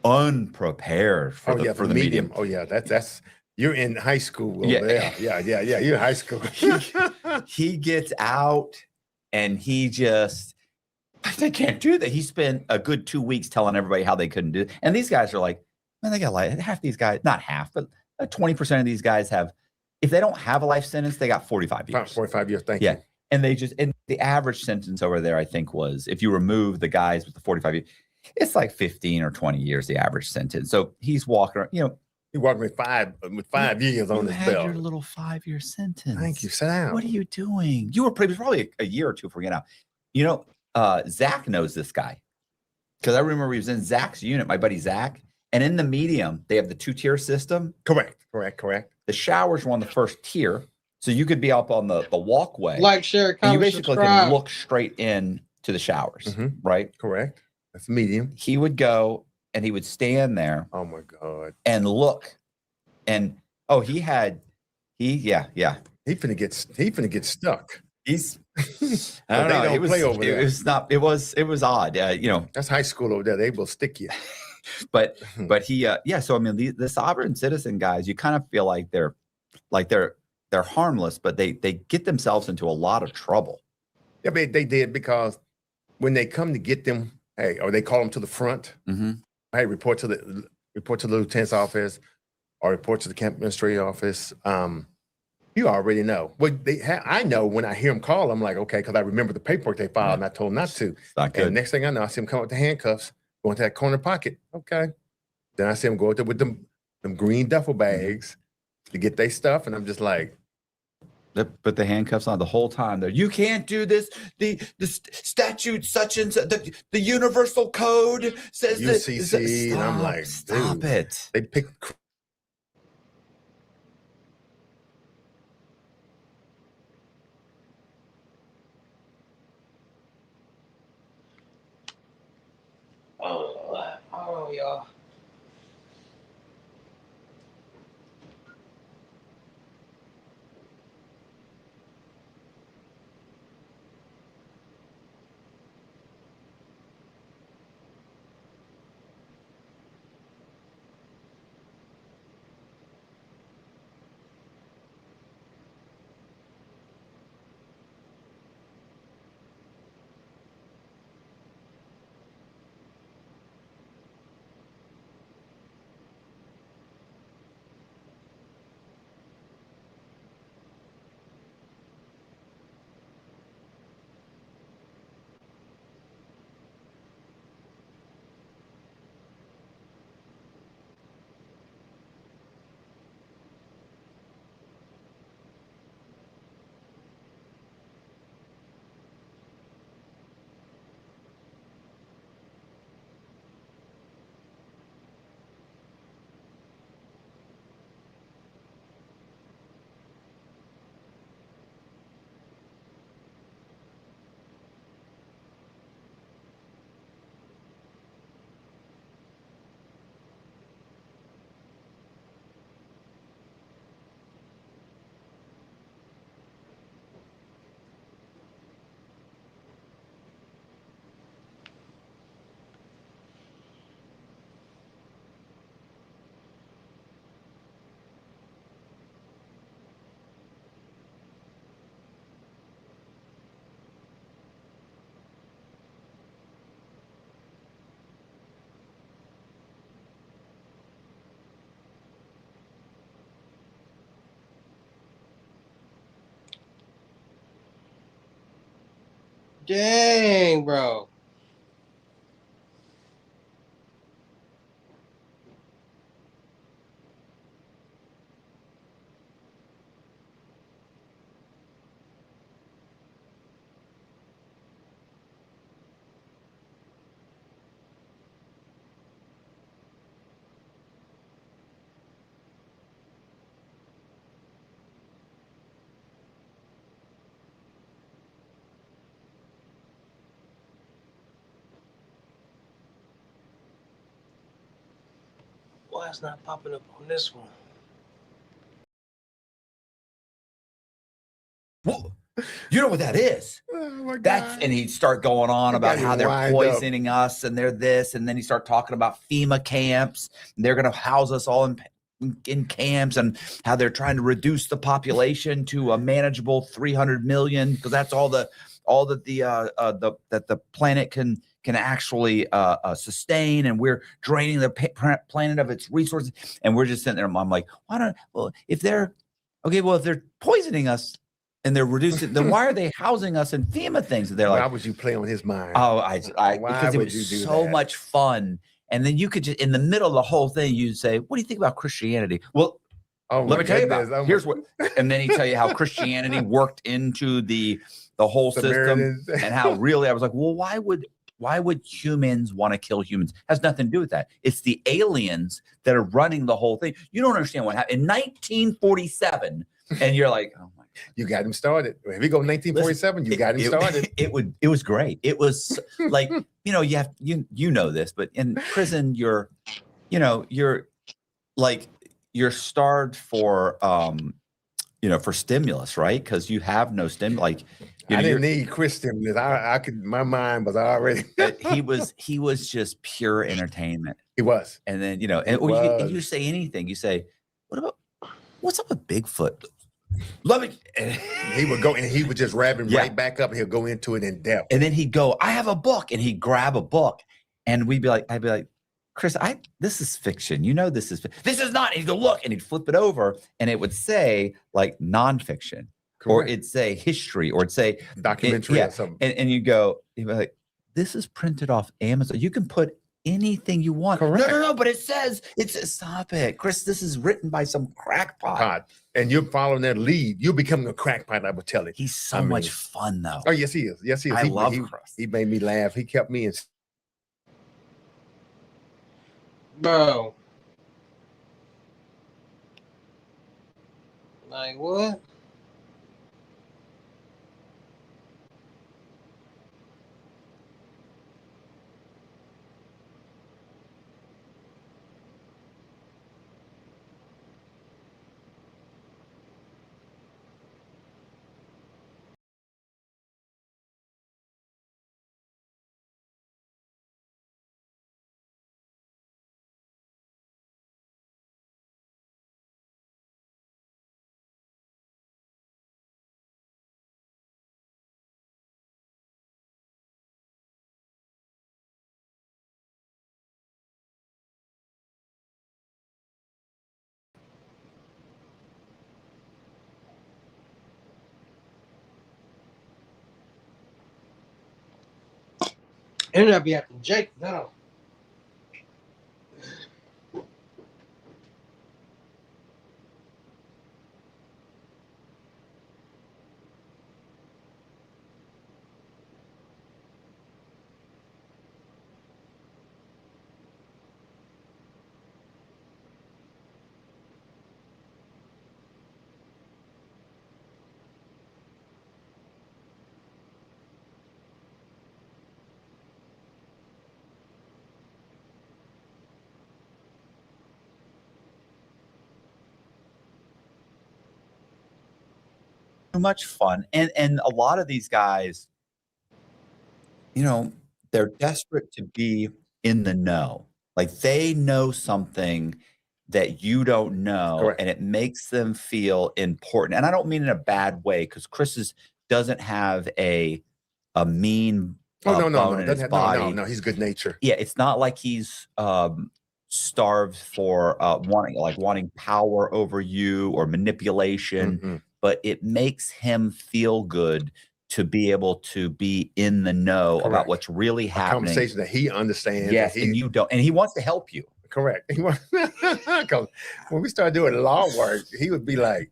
unprepared for the medium. Oh yeah, that's you're in high school. Yeah. You're in high school. He gets out and he just, they can't do that. He spent a good 2 weeks telling everybody how they couldn't do it. And these guys are like, man, they got half these guys, not half, but 20% of these guys have, if they don't have a life sentence, they got 45 years. 45 years, thank you. And and the average sentence over there, I think, was, if you remove the guys with the 45 years, it's like 15 or 20 years, the average sentence. So he's walking around, He walked with 5 years on his belt. Your little 5-year sentence. Thank you. Sit down. What are you doing? It was probably a year or two before we get out. Zach knows this guy because I remember he was in Zach's unit, my buddy Zach. And in the medium, they have the 2-tier system. Correct. The showers were on the first tier, so you could be up on the walkway. Like, share, comment, and you basically subscribe. can look straight in to the showers, right? Correct. That's medium. He would go and he would stand there. Oh my God. And look, and he finna get stuck. He's I don't know. It was odd. That's high school over there. They will stick you. but he so I mean the sovereign citizen guys, you kind of feel like they're harmless, but they get themselves into a lot of trouble. Yeah, but they did, because when they come to get them, or they call them to the front. Hey, report to the lieutenant's office, or report to the camp administrative office. You already know. Well, I know when I hear them call, I'm like, okay, because I remember the paperwork they filed, and I told them not to. Not good. And next thing I know, I see them come with the handcuffs, go into that corner pocket. Okay. Then I see them go out there with them green duffel bags to get their stuff, and I'm just like, But the handcuffs on the whole time. There, you can't do this. The statute such and such, the universal code says UCC, and I'm like, stop dude, it. They pick. Oh, y'all. Dang, bro. Why it's not popping up on this one? Well, you know what that is? Oh my That's God. and he'd start going on That about got how him they're wind poisoning us and they're this, and then he start talking about FEMA camps and they're going to house us all in camps and how they're trying to reduce the population to a manageable 300 million because that's all that the planet can actually sustain, and we're draining the planet of its resources, and we're just sitting there. I'm like, why don't? Well, if they're poisoning us and they're reducing, then why are they housing us in FEMA things? And they're Why like, would you play on his mind? oh, Why because it would was you do so that? much fun. And then you could just, in the middle of the whole thing, you'd say, what do you think about Christianity? Well, let me tell you about it. Here's what, and then he'd tell you how Christianity worked into the whole system and how really, I was like, well, why would humans want to kill humans? Has nothing to do with that. It's the aliens that are running the whole thing. You don't understand what happened in 1947. And you're like, oh my God. You got him started. If we go 1947, you got him started. It was great. It was like, you know this, but in prison, you're starved for for stimulus, right? Because you have no stimulus. Like, I didn't need Chris stimulus. I could. My mind was already. he was just pure entertainment. He was. And then you say anything. You say, what's up with Bigfoot? Love it. He would go and he would just wrap him right back up and he'll go into it in depth. And then he'd go, I have a book, and he'd grab a book, and I'd be like, Chris, this is fiction. This is not. He'd go, look, and he'd flip it over, and it would say like nonfiction. Correct. Or it'd say history, or it'd say documentary or something. And you'd be like, this is printed off Amazon. You can put anything you want. Correct. No, but it says, stop it, Chris. This is written by some crackpot. And you're following that lead. You're becoming a crackpot, I would tell you. He's so much fun, though. Oh, yes, he is. Yes, he is. I love Chris. He made me laugh. He kept me in. Bro. Like, what? Internet be acting Jake now. Too much fun, and a lot of these guys, they're desperate to be in the know. Like, they know something that you don't know. Correct. And it makes them feel important. And I don't mean in a bad way, because Chris doesn't have a mean bone in his body. No, he's good nature. Yeah, it's not like he's starved for wanting power over you or manipulation. Mm-hmm. But it makes him feel good to be able to be in the know about what's really happening. Conversation that he understands. Yes, and you don't, and he wants to help you. Correct. Because when we started doing law work, he would be like,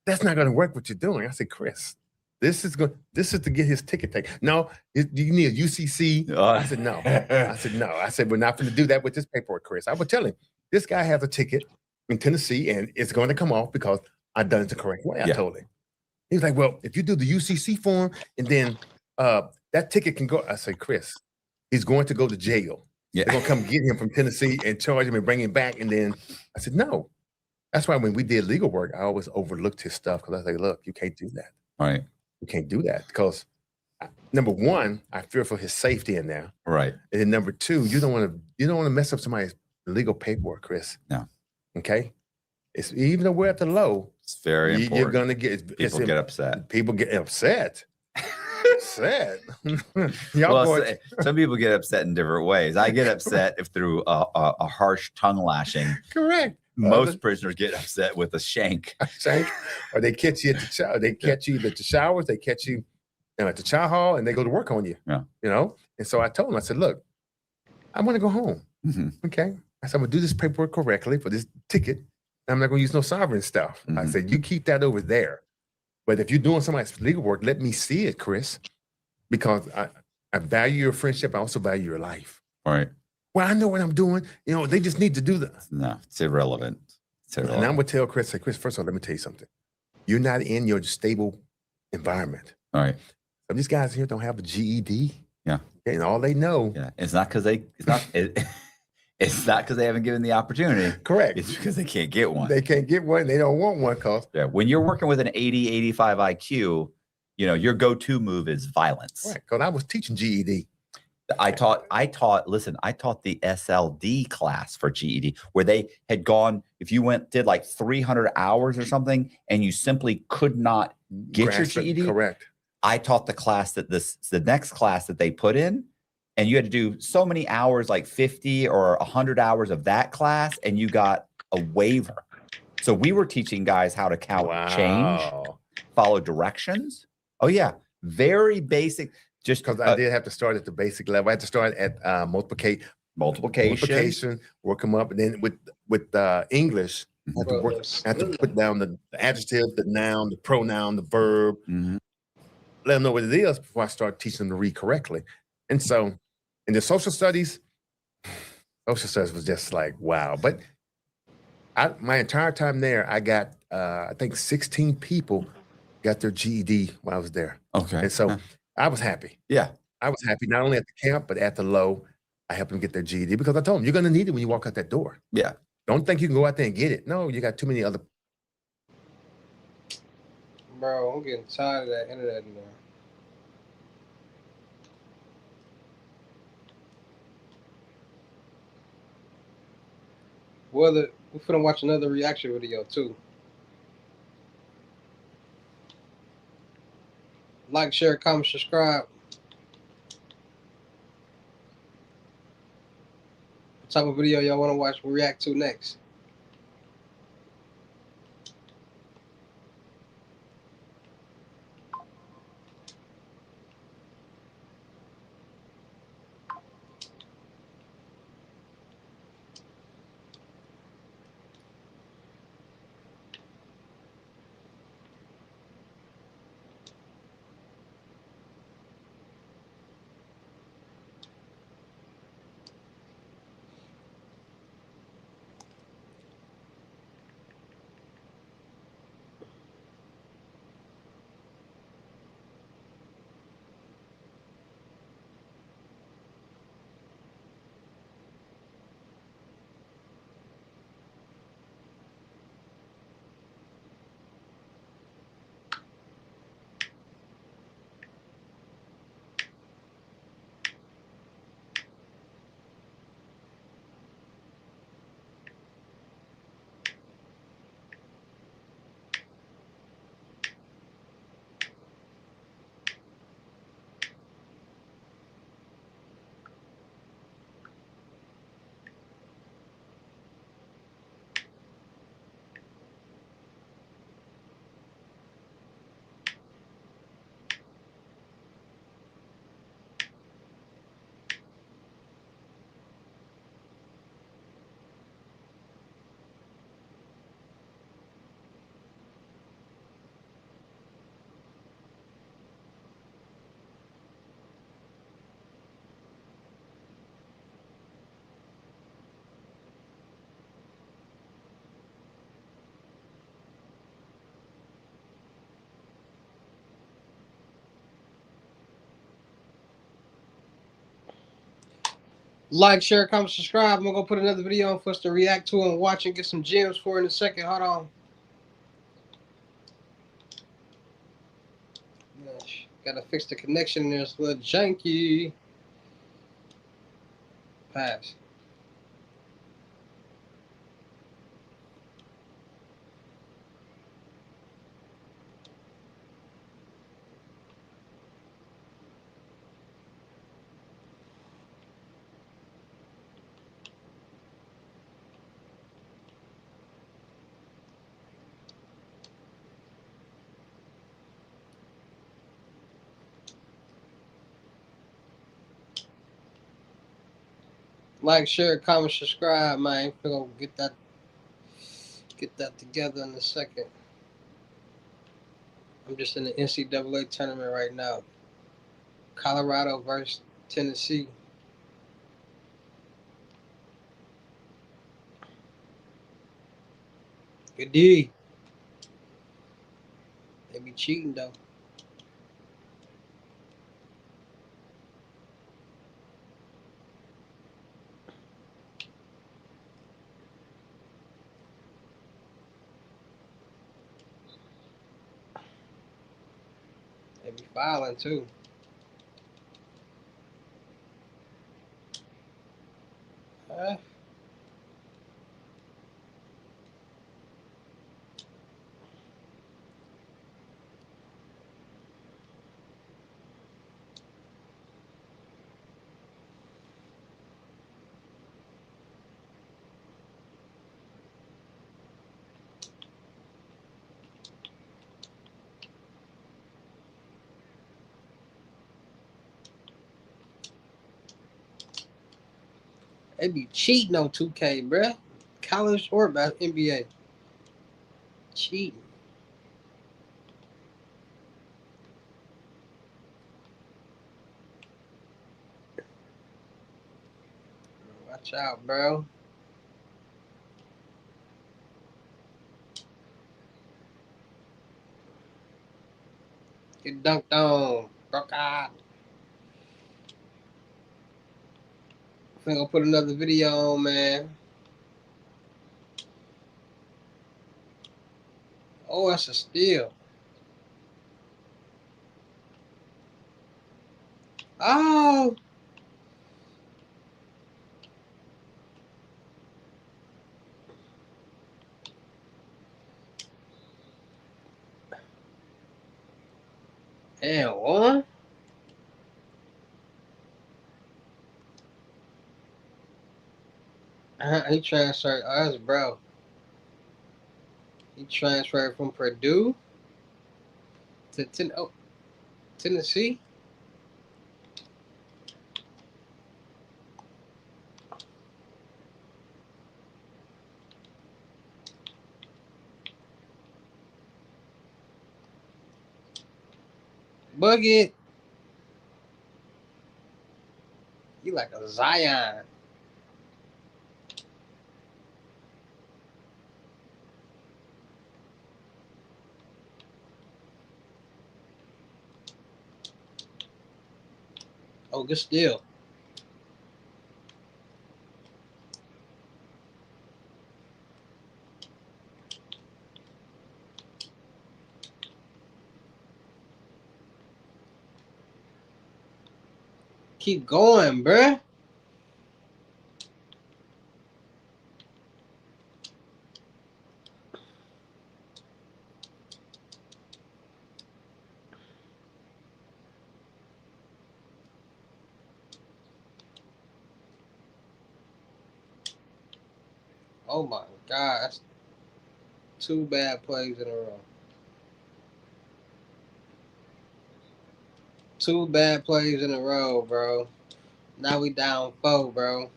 "That's not going to work. What you're doing." I said, "Chris, this is to get his ticket taken. No, do you need a UCC?" I said, "No." I said, "No." I said, "We're not going to do that with this paperwork, Chris." I would tell him, "This guy has a ticket in Tennessee, and it's going to come off because I've done it the correct way." I told him. He was like, "Well, if you do the UCC form, and then that ticket can go." I said, "Chris, he's going to go to jail. They're going to come get him from Tennessee and charge him and bring him back." And then I said, "No." That's why when we did legal work, I always overlooked his stuff because I was like, "Look, you can't do that. Right. You can't do that because number one, I fear for his safety in there. Right. And then number two, you don't want to mess up somebody's legal paperwork, Chris. No. Okay. It's even though we're at the low, it's very important. You're gonna get people get upset. People get upset. Upset. Some people get upset in different ways. I get upset if through a harsh tongue lashing. Correct. Most prisoners get upset with a shank. Or they catch you at the they catch you at the showers. They catch you at the chow hall, and they go to work on you. Yeah. You know. And so I told him, I said, "Look, I want to go home. Okay." I said, "I'm gonna do this paperwork correctly for this ticket. I'm not gonna use no sovereign stuff." I said, "You keep that over there. But if you're doing somebody's legal work, let me see it, Chris, because I value your friendship. I also value your life." Right. Well, I know what I'm doing. You know, they just need to do that. No, it's irrelevant. And I'm gonna tell Chris, say, "Chris, first of all, let me tell you something. You're not in your stable environment. All right. Some of these guys here don't have a GED. Yeah. And all they know. Yeah. It's not because it's not because they haven't given the opportunity. Correct. It's because they can't get one. They can't get one. They don't want one because when you're working with an 80, 85 IQ, your go-to move is violence. Right. Because I was teaching GED. I taught the SLD class for GED where they had gone, if you did like 300 hours or something, and you simply could not get your GED. Correct. I taught the class the next class that they put in, and you had to do so many hours, like 50 or 100 hours of that class, and you got a waiver. So we were teaching guys how to count change, follow directions. Oh yeah, very basic. Just because I did have to start at the basic level. I had to start at multiplication, work them up, and then with English, I had to put down the adjective, the noun, the pronoun, the verb. Let them know what it is before I start teaching them to read correctly. And so, in the social studies was just like wow. But my entire time there, I got I think 16 people got their GED while I was there. Okay, and so. I was happy. Yeah. I was happy not only at the camp, but at the low. I helped them get their GED because I told them, you're going to need it when you walk out that door. Yeah. Don't think you can go out there and get it. No, you got too many other. Bro, I'm getting tired of that internet in there. We're finna watch another reaction video too. Like, share, comment, subscribe. What type of video y'all want to watch? React to next? Like, share, comment, subscribe. I'm going to put another video on for us to react to and watch and get some gems for in a second. Hold on. Gosh, gotta fix the connection there. It's a little janky. Pass. Like, share, comment, subscribe, man. We're gonna get that together in a second. I'm just in the NCAA tournament right now. Colorado versus Tennessee. Good D. They be cheating though. They be filing too. They be cheating on 2K, bruh. College or about NBA. Cheating. Watch out, bro. Get dunked on. Broke out. I'm gonna put another video on, man. Oh, that's a steal. Oh. And one. He transferred. Oh, that's bro. He transferred from Purdue to Tennessee. Bucket. You like a Zion. Oh, good steal. Keep going, bruh. Oh my God, that's 2 bad plays in a row. 2 bad plays in a row, bro. Now we down 4, bro.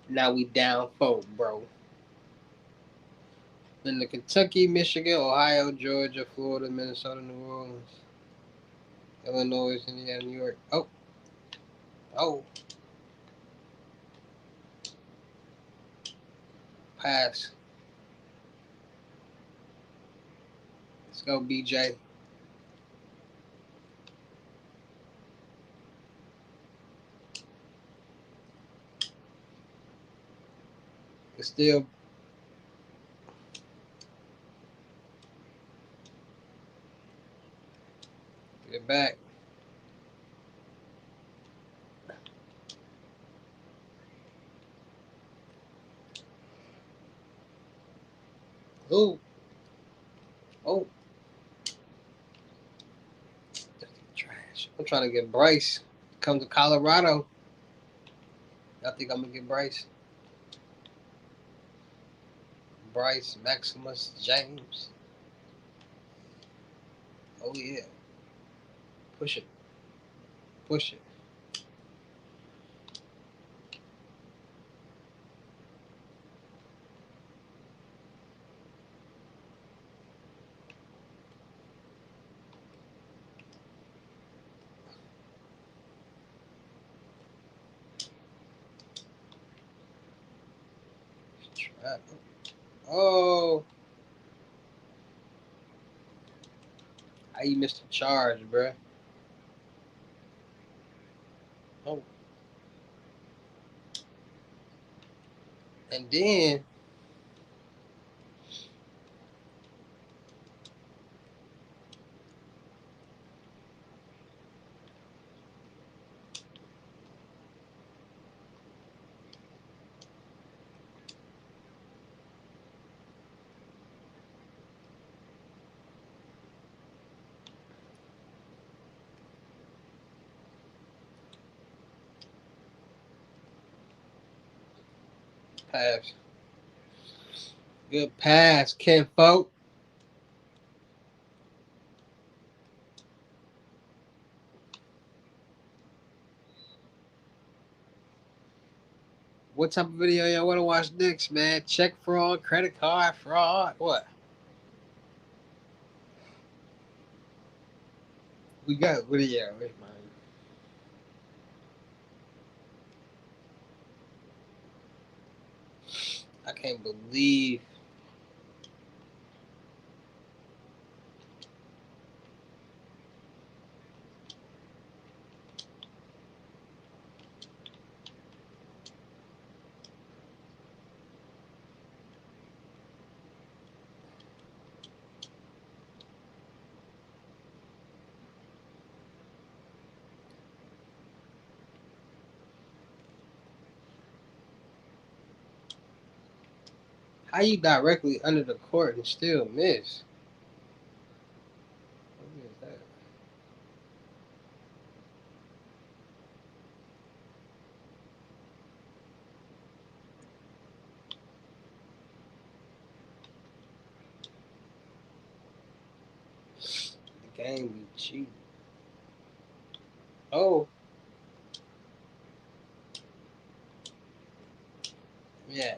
Now we down 4, bro. Then the Kentucky, Michigan, Ohio, Georgia, Florida, Minnesota, New Orleans, Illinois, Indiana, New York. Oh. Oh. Pass. Let's go, BJ. can still. Get back. Ooh. Oh. Trash. I'm trying to get Bryce. Come to Colorado. I think I'm gonna get Bryce. Bryce Maximus James. Oh yeah. Push it. Push it. Oh. How you missed the charge, bruh? Oh. And then pass. Good pass, Ken Folk. What type of video y'all want to watch next, man? Check fraud, credit card fraud, what? We got video. Where's mine? I can't believe. How you directly under the court and still miss? What is that? The game be cheap. Oh. Yeah.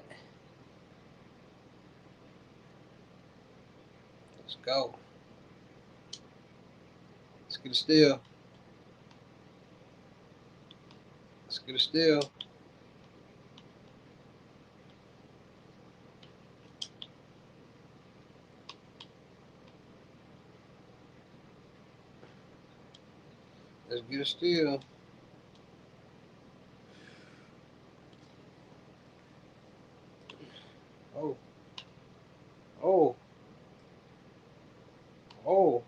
Let's go. Let's get a steal. Let's get a steal. Let's get a steal. Oh. Oh. Oh.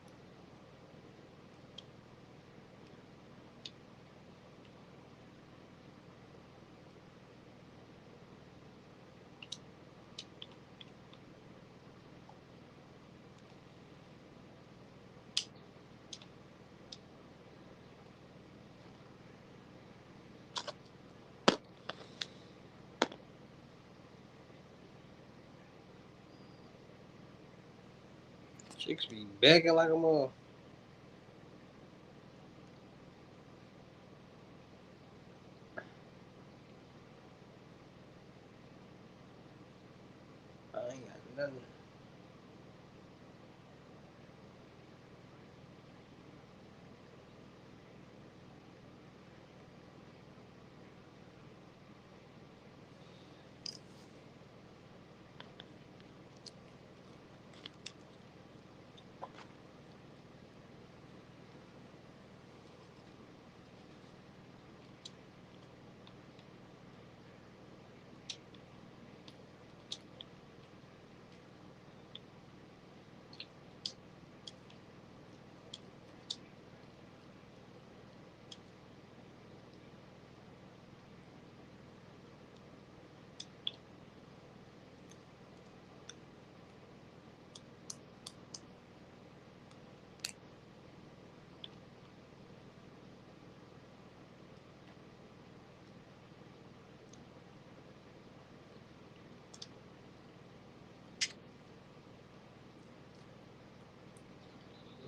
Chicks be begging like a mother. I ain't got nothing.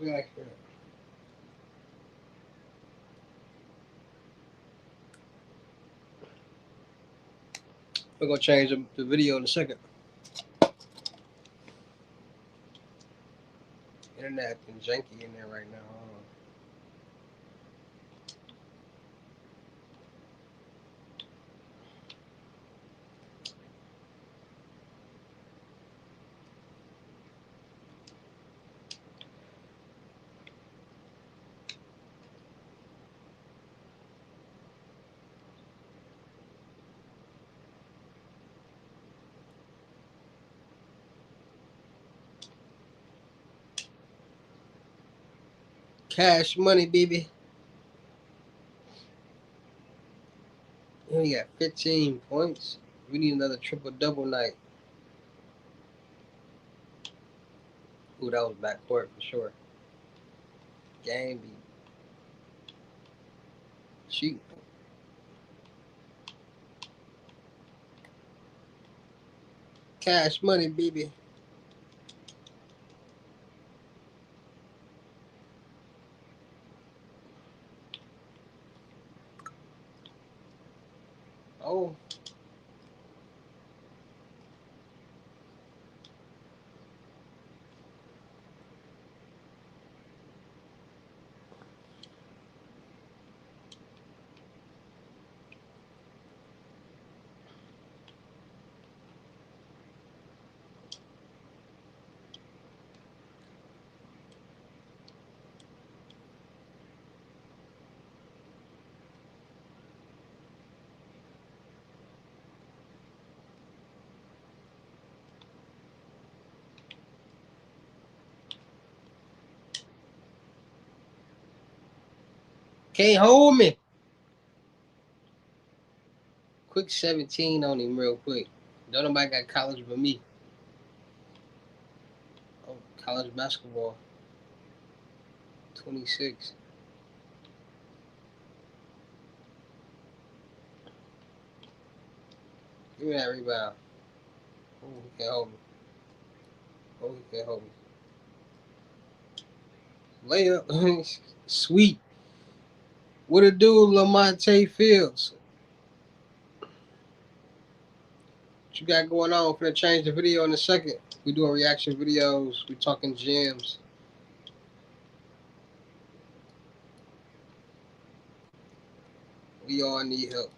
Yeah. We're gonna change the video in a second. Internet and janky in there right now. Cash money, baby. We only got 15 points. We need another triple-double night. Ooh, that was backcourt for sure. Game beat. Shoot. Cash money, baby. Oh. Can't hold me. Quick 17 on him real quick. Don't nobody got college but me. Oh, college basketball. 26. Give me that rebound. Oh, he can't hold me. Oh, he can't hold me. Layup. Sweet. What it do, Lamonte Fields? What you got going on? We're gonna change the video in a second. We doing reaction videos. We talking gems. We all need help.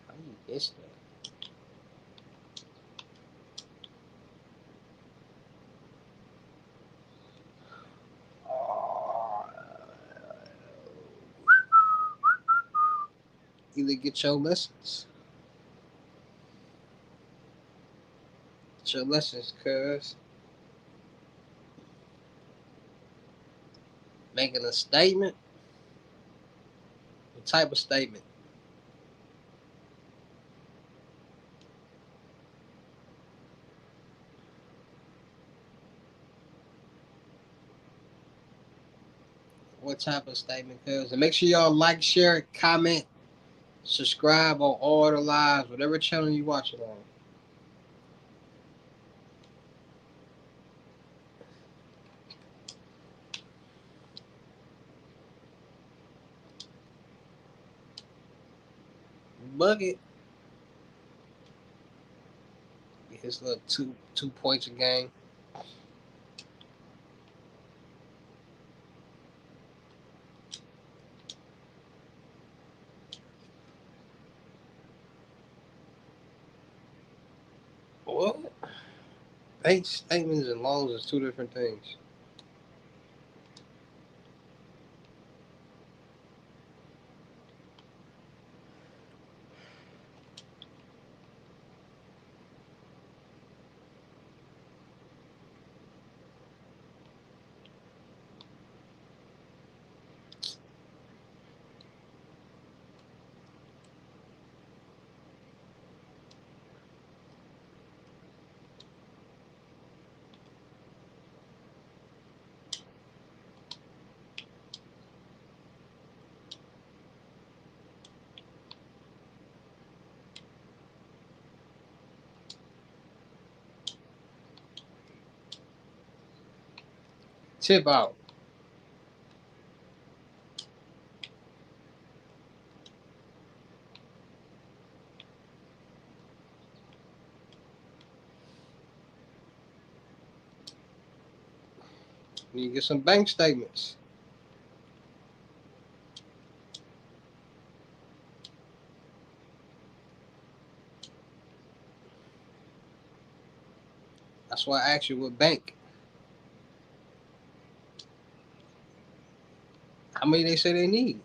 How you miss that? Either get your lessons. Get your lessons, cuz. Making a statement? What type of statement? What type of statement, cuz? And make sure y'all like, share, comment, subscribe on all the lives, whatever channel you watch it on. Bucket. Get his little two points a game. What? Statements and loans is two different things. Tip out. Need to get some bank statements. That's why I asked you what bank. How many they say they need?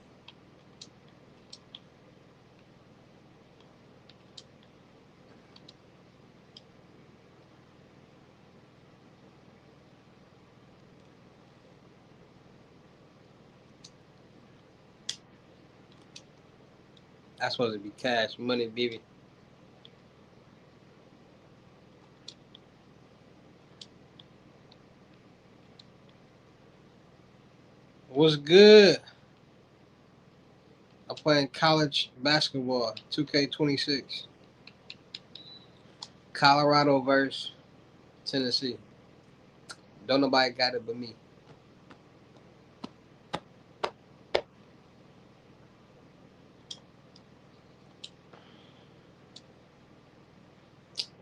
That's supposed to be cash money, baby. What's good? I'm playing college basketball, 2K26. Colorado versus Tennessee. Don't nobody got it but me.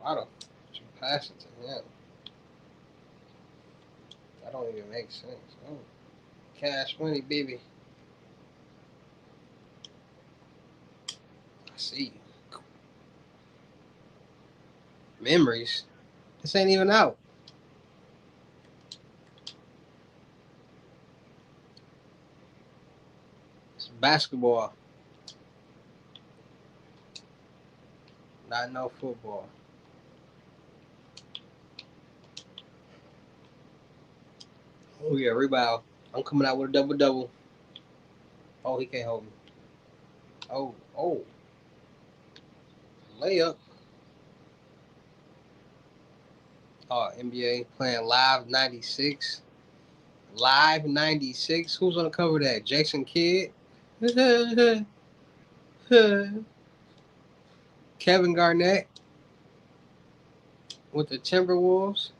Why the you pass it to him? That don't even make sense. Oh, cash money, baby. I see you. Memories. This ain't even out. It's basketball. Not no football. Oh yeah, rebound. I'm coming out with a double-double. Oh, he can't hold me. Oh. Layup. Oh, NBA playing live 96. Live 96. Who's on the cover of that? Jason Kidd? Kevin Garnett with the Timberwolves.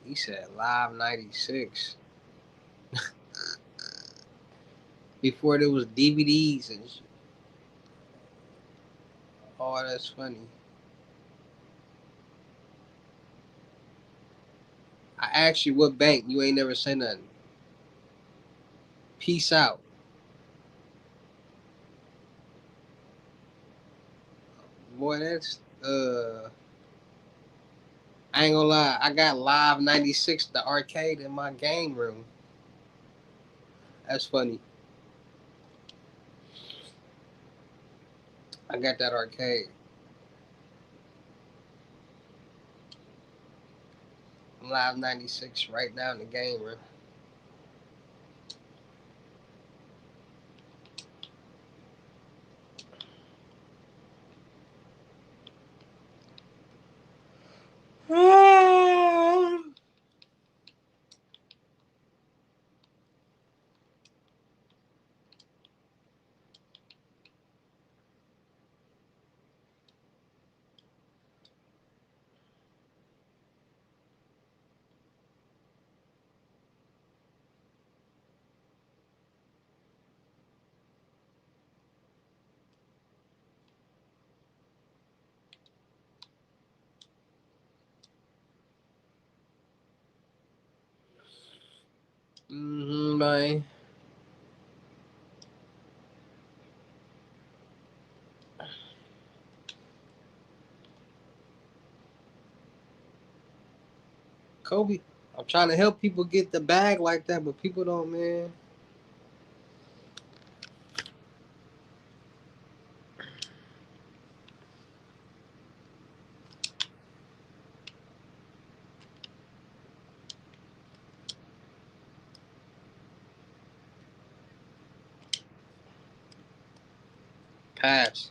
He said live 96. Before there was DVDs and shit. Oh, that's funny. I asked you what bank. You ain't never say nothing. Peace out. Boy, that's I ain't gonna lie. I got live 96, the arcade in my game room. That's funny. I got that arcade. Live 96 right now in the game room. Man. Kobe, I'm trying to help people get the bag like that, but people don't, man. Pass.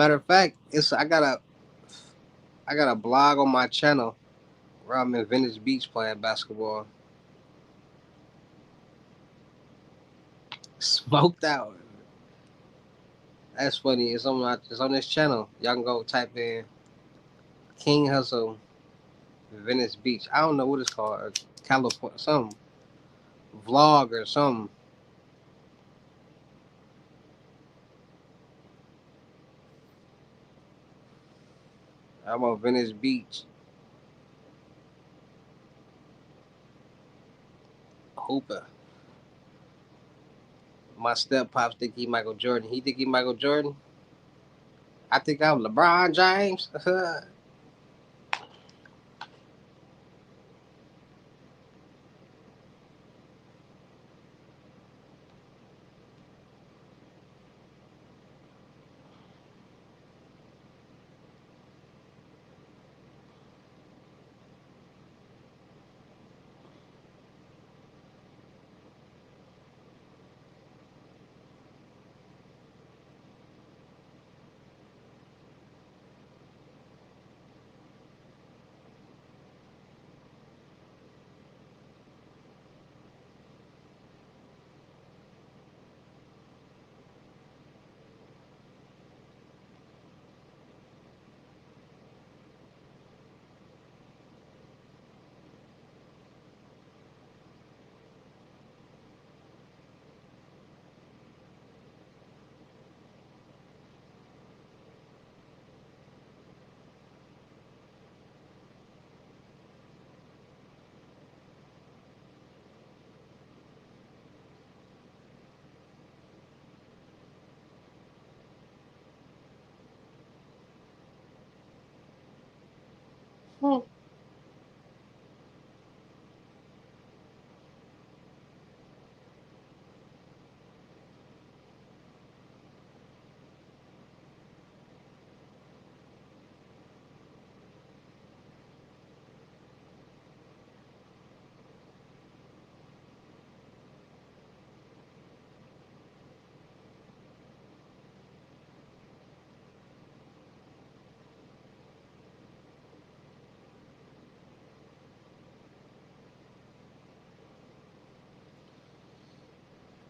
Matter of fact, I got a blog on my channel where I'm in Venice Beach playing basketball. Smoked out. That's funny. It's on this channel. Y'all can go type in King Hussle Venice Beach. I don't know what it's called. California, some vlog or something. I'm on Venice Beach. Hooper. My step pops think he Michael Jordan. He think he Michael Jordan. I think I'm LeBron James.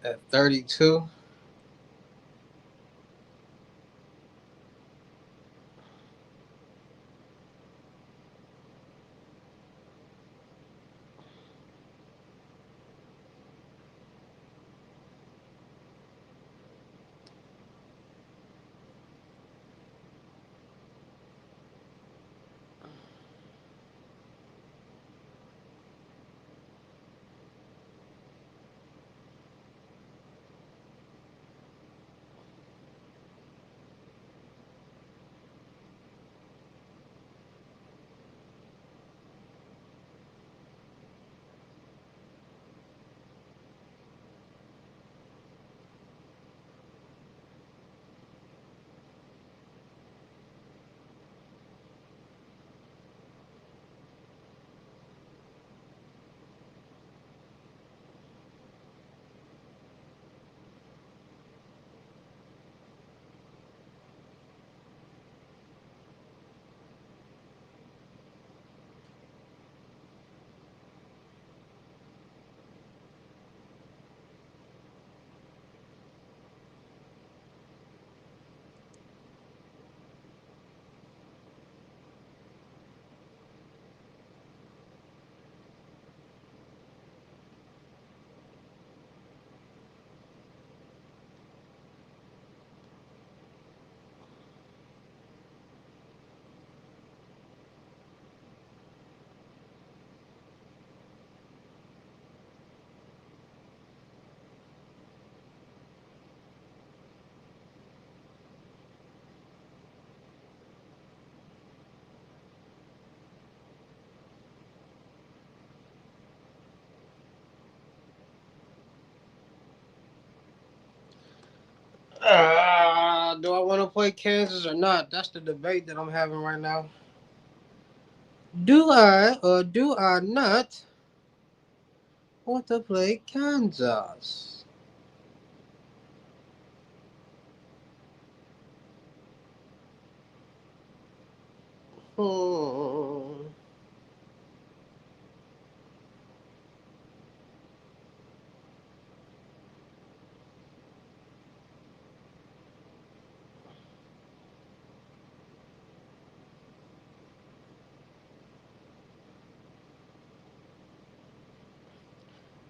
At 32. Do I want to play Kansas or not? That's the debate that I'm having right now. Do I or do I not want to play Kansas? Oh.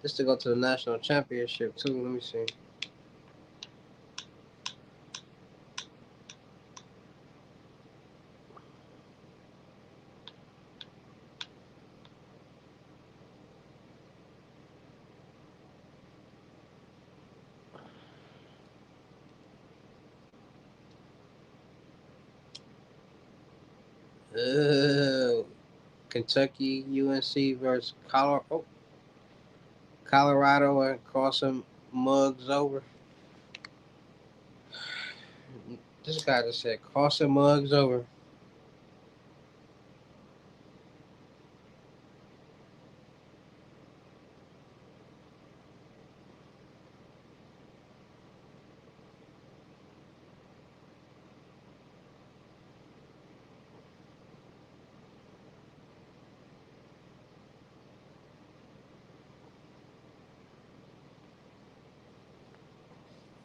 This to go to the national championship too. Let me see. Kentucky, UNC versus Colorado and crossing mugs over. This guy just said crossing mugs over.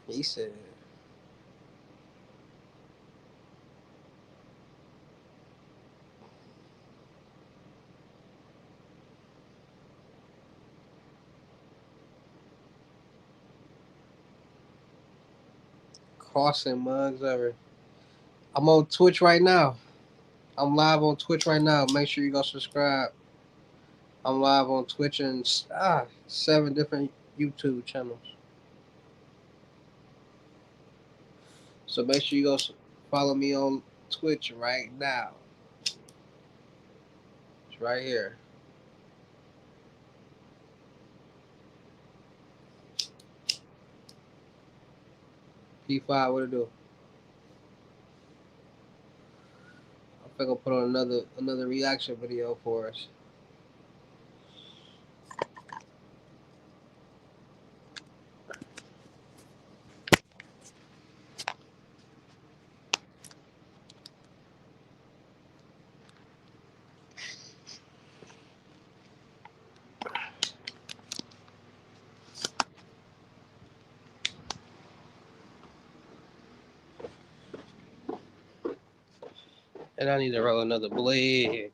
He said. Crossing mugs over. I'm on Twitch right now. I'm live on Twitch right now. Make sure you go subscribe. I'm live on Twitch and 7 different YouTube channels. So make sure you go follow me on Twitch right now. It's right here. P5, what it do? I'm gonna put on another reaction video for us. And I need to roll another blade.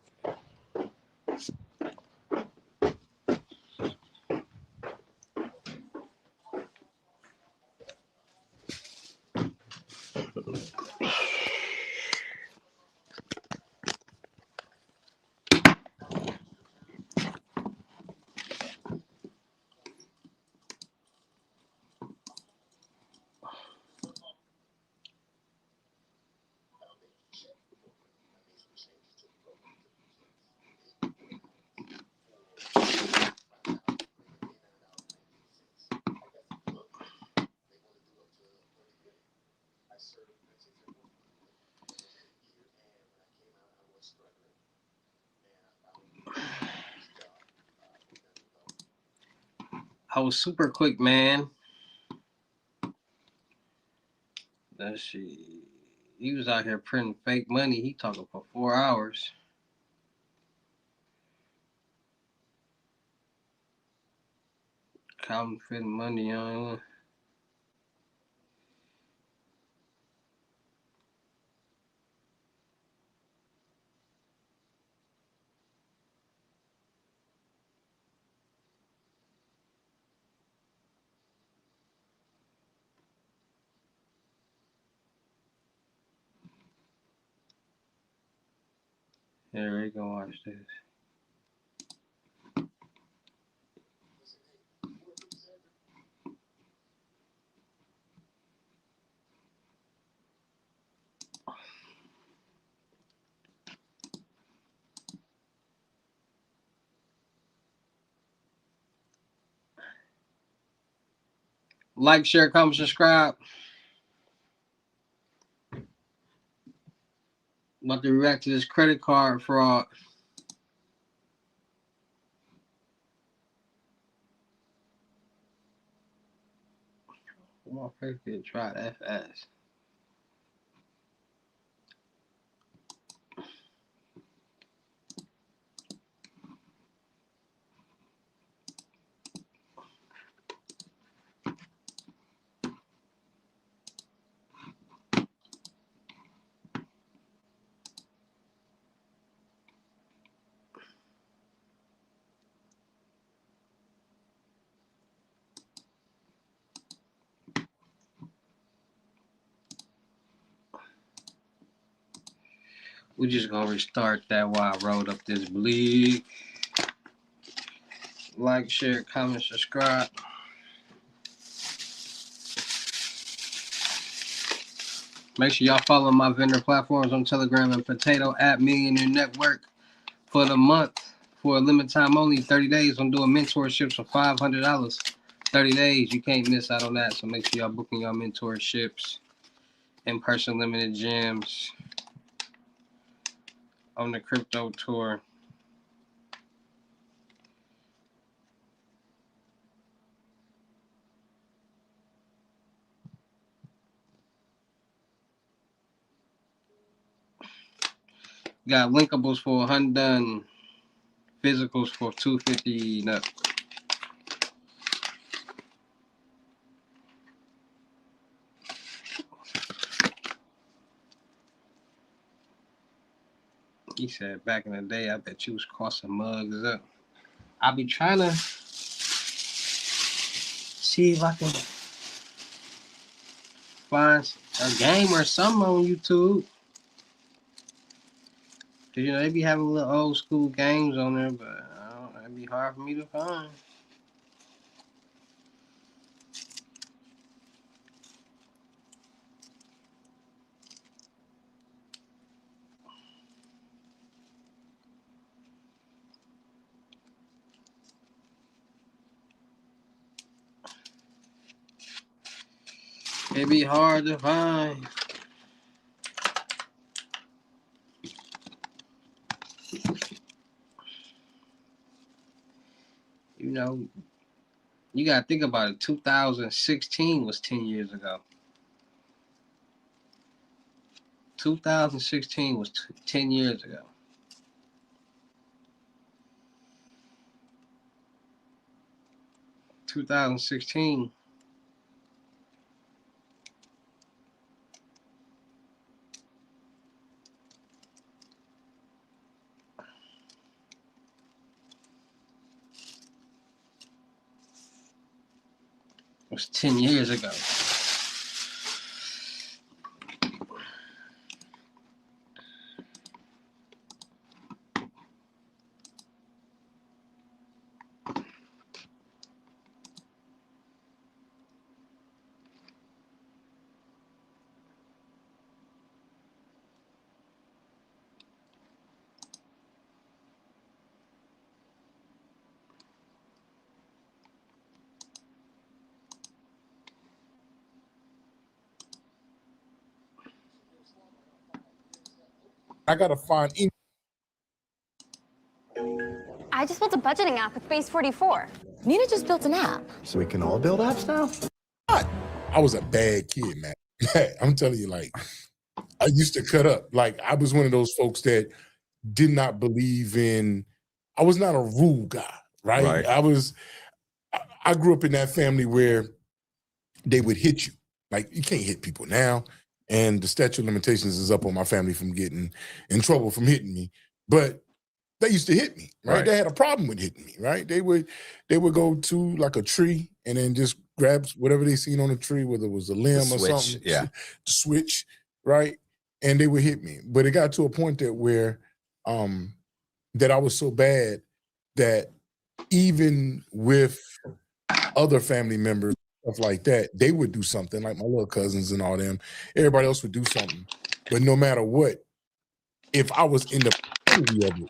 I was super quick, man. That shit. He was out here printing fake money. He talking for 4 hours. Counterfeiting money on. Here we go. Watch this. Like, share, comment, subscribe. I'm about to react to this credit card fraud. My face did try that fast. We're just gonna restart that while I rolled up this bleak. Like, share, comment, subscribe. Make sure y'all follow my vendor platforms on Telegram and Potato at Millionaire Network for the month. For a limited time only, 30 days. I'm doing mentorships for $500. 30 days. You can't miss out on that. So make sure y'all booking your mentorships. In-person limited gems on the crypto tour. Got linkables for $100, physicals for $250. No. He said back in the day, I bet you was crossing mugs up. I'll be trying to see if I can find a game or something on YouTube. Cause they be having little old school games on there, but it'd be hard for me to find. It'd be hard to find. You gotta think about it. 2016 was 10 years ago. 2016 was 10 years ago. $2016. It was 10 years ago. I gotta find. I just built a budgeting app with Base 44. Nina just built an app. So we can all build apps now? I was a bad kid, man. I'm telling you, like, I used to cut up. Like, I was one of those folks that did not believe in, I was not a rule guy, right? I grew up in that family where they would hit you. Like, you can't hit people now. And the statute of limitations is up on my family from getting in trouble from hitting me. But they used to hit me, right? They had a problem with hitting me, right? They would go to like a tree and then just grab whatever they seen on the tree, whether it was a limb or something, switch, right? And they would hit me. But it got to a point where that I was so bad that even with other family members, stuff like that, they would do something, like my little cousins and all them. Everybody else would do something. But no matter what, if I was in the vicinity of it,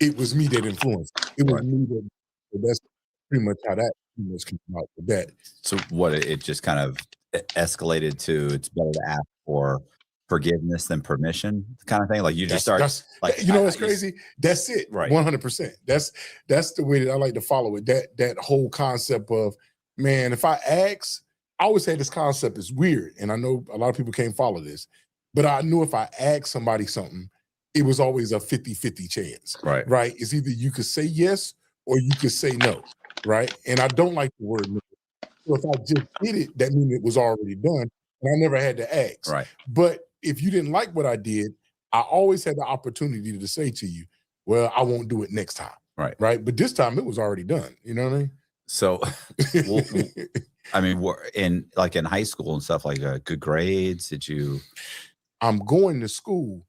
it was me that influenced. It was me that. That's pretty much how that came out with that. So what? It just kind of escalated to it's better to ask for forgiveness than permission, kind of thing. Like you just start. Like it's crazy. That's it. Right. 100%. That's the way that I like to follow it. That whole concept of, man, if I ask, I always had this concept. It's weird, and I know a lot of people can't follow this, but I knew if I asked somebody something, it was always a 50-50 chance, right? It's either you could say yes or you could say no, right? And I don't like the word no. So if I just did it, that means it was already done, and I never had to ask. Right. But if you didn't like what I did, I always had the opportunity to say to you, well, I won't do it next time, right? But this time it was already done, you know what I mean? So, I mean, in high school and stuff, like good grades, did you? I'm going to school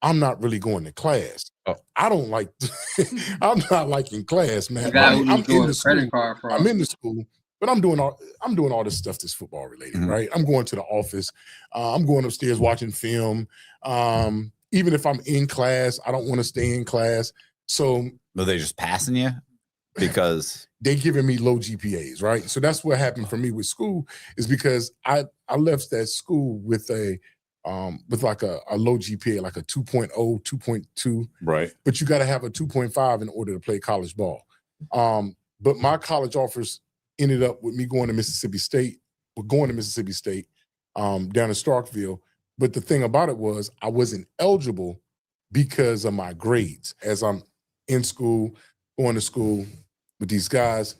I'm not really going to class. Oh. I don't like, I'm not liking class, man. The guy who I'm was doing in the school. credit card fraud. I'm in the school, but I'm doing all this stuff that's football related, right? I'm going to the office. I'm going upstairs watching film. Even if I'm in class, I don't want to stay in class. So Were they just passing you? Because they giving me low GPAs, right? So that's what happened for me with school, is because I left that school with like a low GPA, like a 2.0, 2.2. right. But you got to have a 2.5 in order to play college ball. But my college offers ended up with me going to Mississippi State, down in Starkville. But the thing about it was I wasn't eligible because of my grades. As I'm in school, going to school with these guys,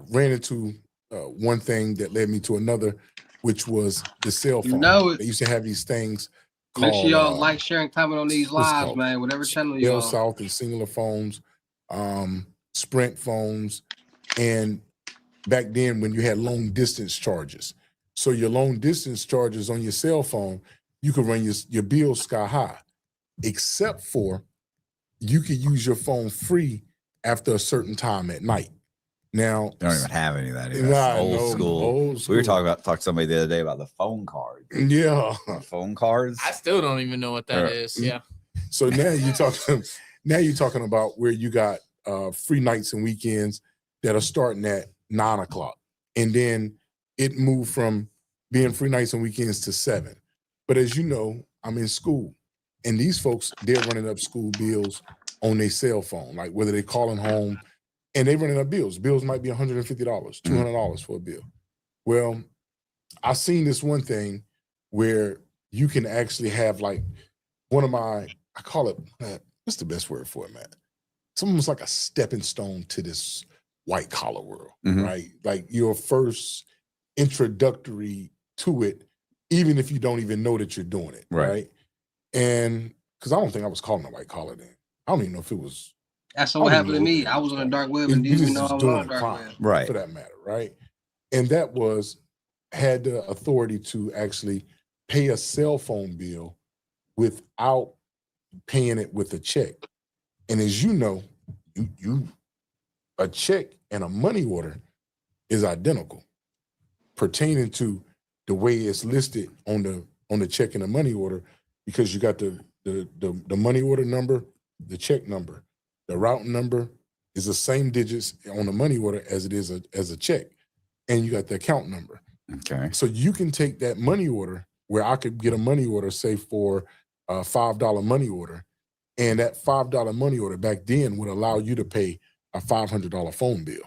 ran into one thing that led me to another, which was the cell phone. You know it. They used to have these things Make called, sure y'all like, share, and comment on these what's it lives, called? man. Whatever channel you Bell on. South and Singular phones, Sprint phones, and back then when you had long distance charges. So your long distance charges on your cell phone, you could run your bill sky high, except for you could use your phone free after a certain time at night. Now, They don't even have any of that. Either. Nah, That's old no, school. old We were school. talking to somebody the other day about the phone cards. Yeah. Phone cards. I still don't even know what that is. Yeah. So now you're talking about where you got free nights and weekends that are starting at 9 o'clock. And then it moved from being free nights and weekends to 7. But as you know, I'm in school. And these folks, they're running up school bills on their cell phone, like whether they're calling home, and they're running up bills. Bills might be $150, $200 for a bill. Well, I seen this one thing where you can actually have like one of my, I call it, what's the best word for it, man? It's almost like a stepping stone to this white collar world, right? Like your first introductory to it, even if you don't even know that you're doing it, right? And because I don't think I was calling it white collar then. I don't even know if it was. That's what happened to me. I was on the dark web and didn't even know I was on the dark web. Right. For that matter, right? And that had the authority to actually pay a cell phone bill without paying it with a check. And as you know, a check and a money order is identical pertaining to the way it's listed on the check and the money order, because you got the money order number, the check number, the route number is the same digits on the money order as it is as a check, and you got the account number. Okay. So you can take that money order where I could get a money order, say for a $5 money order, and that $5 money order back then would allow you to pay a $500 phone bill,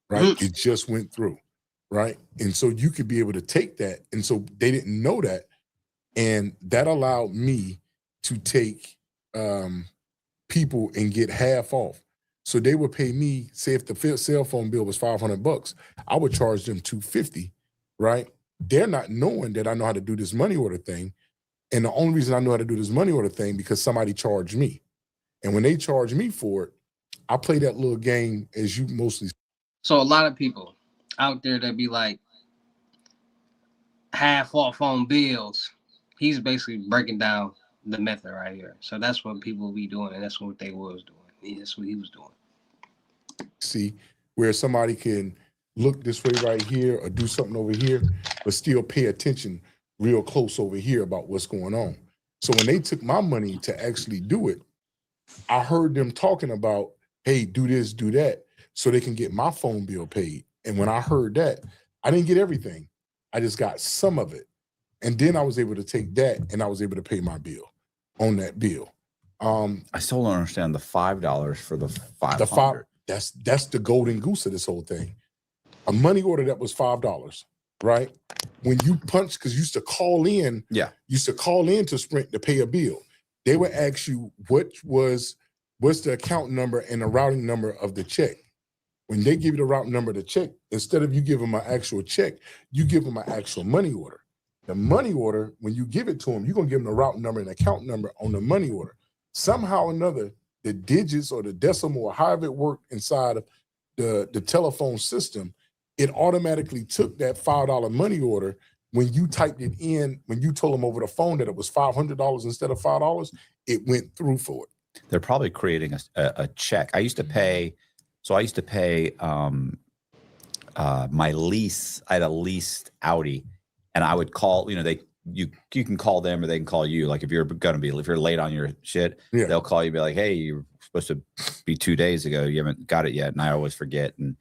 right? It just went through, right? And so you could be able to take that. And so they didn't know that. And that allowed me to take people and get half off. So they would pay me, say if the cell phone bill was $500, I would charge them $250, right? They're not knowing that I know how to do this money order thing. And the only reason I know how to do this money order thing because somebody charged me. And when they charge me for it, I play that little game as you mostly. So a lot of people out there that be like half off on bills, he's basically breaking down the method right here. So that's what people be doing, and that's what they was doing. That's what he was doing. See, where somebody can look this way right here or do something over here, but still pay attention real close over here about what's going on. So when they took my money to actually do it, I heard them talking about, hey, do this, do that, so they can get my phone bill paid. And when I heard that, I didn't get everything. I just got some of it. And then I was able to take that and I was able to pay my bill on that bill. I still don't understand the $5 for the $500. The five, that's the golden goose of this whole thing. A money order that was $5, right? When you punch, because you used to call in, to Sprint to pay a bill. They would ask you what's the account number and the routing number of the check. When they give you the route number of the check, instead of you give them an actual check, you give them an actual money order. The money order, when you give it to them, you're gonna give them the route number and account number on the money order. Somehow or another, the digits or the decimal or however it worked inside of the telephone system, it automatically took that $5 money order when you typed it in, when you told them over the phone that it was $500 instead of $5, it went through for it. They're probably creating a check. I used to pay my lease. I had a leased Audi, and I would call. You can call them or they can call you. Like if you're late on your shit, they'll call you. Be like, hey, you're supposed to be 2 days ago. You haven't got it yet, and I always forget. And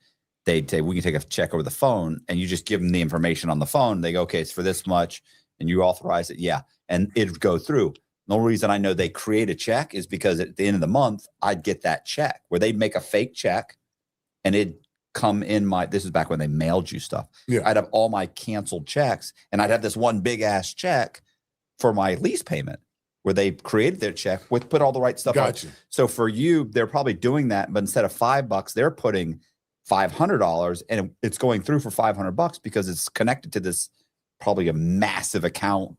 they'd say we can take a check over the phone, and you just give them the information on the phone. They go, okay, it's for this much, and you authorize it. Yeah, and it'd go through. The only reason I know they create a check is because at the end of the month, I'd get that check where they'd make a fake check and it'd come in this is back when they mailed you stuff. Yeah. I'd have all my canceled checks and I'd have this one big ass check for my lease payment where they created their check with put all the right stuff on. So for you, they're probably doing that, but instead of $5, they're putting $500 and it's going through for $500 because it's connected to this probably a massive account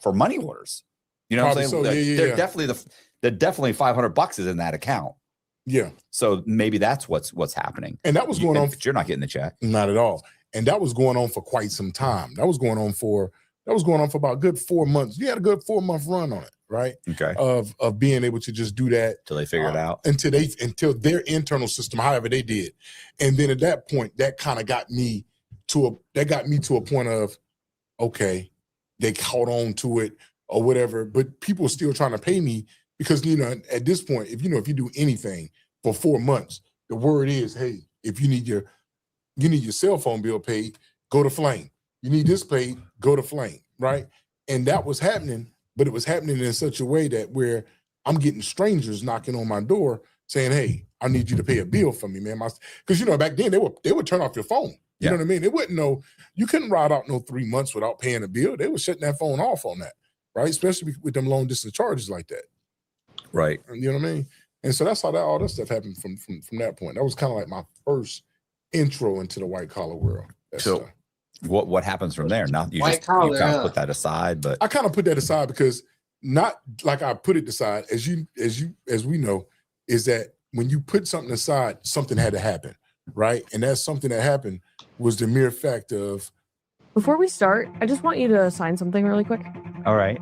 for money orders. You know what I'm saying? They're definitely $500 is in that account. Yeah. So maybe that's what's happening. And that was going on. You're not getting the check. Not at all. And that was going on for quite some time. That was going on for about a good 4 months. You had a good 4-month run on it, right? Okay. Of being able to just do that till they figure it out. Until their internal system, however they did. And then at that point, that kind of got me to a point of, okay, they caught on to it or whatever, but people are still trying to pay me because, at this point, if you do anything for 4 months, the word is, hey, if you need your cell phone bill paid, go to Flame. You need this paid, go to Flame, right? And that was happening, but it was happening in such a way that where I'm getting strangers knocking on my door saying, hey, I need you to pay a bill for me, man. Because, back then they would turn off your phone. You know what I mean? You couldn't ride out no 3 months without paying a bill. They were shutting that phone off on that, right? Especially with them long distance charges like that. Right. You know what I mean? And so that's how all that stuff happened from that point. That was kind of like my first intro into the white collar world. So what happens from there? Now you kind of put that aside, but I kind of put that aside because not like I put it aside as we know, is that when you put something aside, something had to happen, right? And that's something that happened was the mere fact of. Before we start, I just want you to sign something really quick. All right.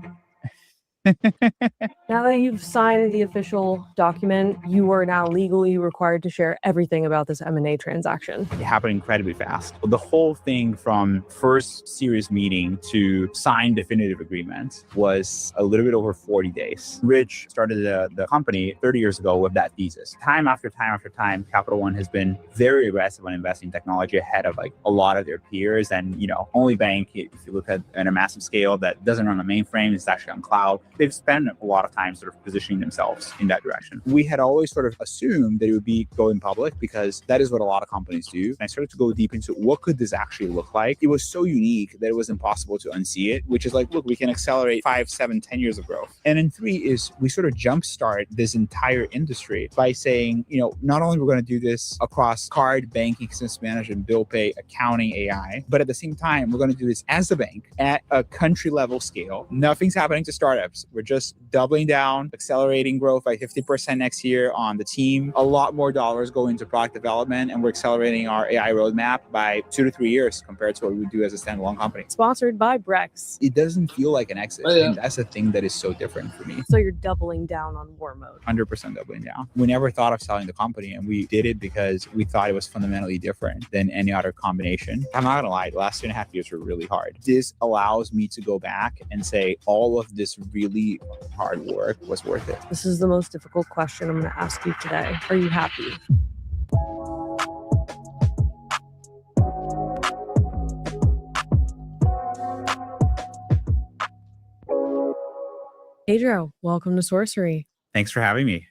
Now that you've signed the official document, you are now legally required to share everything about this M&A transaction. It happened incredibly fast. The whole thing from first serious meeting to sign definitive agreement was a little bit over 40 days. Rich started the company 30 years ago with that thesis. Time after time after time, Capital One has been very aggressive on investing in technology ahead of like a lot of their peers. And, only bank, if you look at a massive scale that doesn't run on mainframe, it's actually on cloud. They've spent a lot of time sort of positioning themselves in that direction. We had always sort of assumed that it would be going public because that is what a lot of companies do. And I started to go deep into what could this actually look like. It was so unique that it was impossible to unsee it, which is like, look, we can accelerate 5, 7, 10 years of growth. And then 3 is we sort of jumpstart this entire industry by saying, not only we're going to do this across card, banking, business management, bill pay, accounting, AI, but at the same time, we're going to do this as a bank at a country level scale. Nothing's happening to startups. We're just doubling down, accelerating growth by 50% next year on the team. A lot more dollars go into product development, and we're accelerating our AI roadmap by 2 to 3 years compared to what we would do as a standalone company. Sponsored by Brex. It doesn't feel like an exit. And that's the thing that is so different for me. So you're doubling down on war mode. 100% doubling down. We never thought of selling the company, and we did it because we thought it was fundamentally different than any other combination. I'm not gonna lie, the last 2.5 years were really hard. This allows me to go back and say all of this really hard work was worth it. This is the most difficult question I'm going to ask you today. Are you happy? Pedro, welcome to Sorcery. Thanks for having me.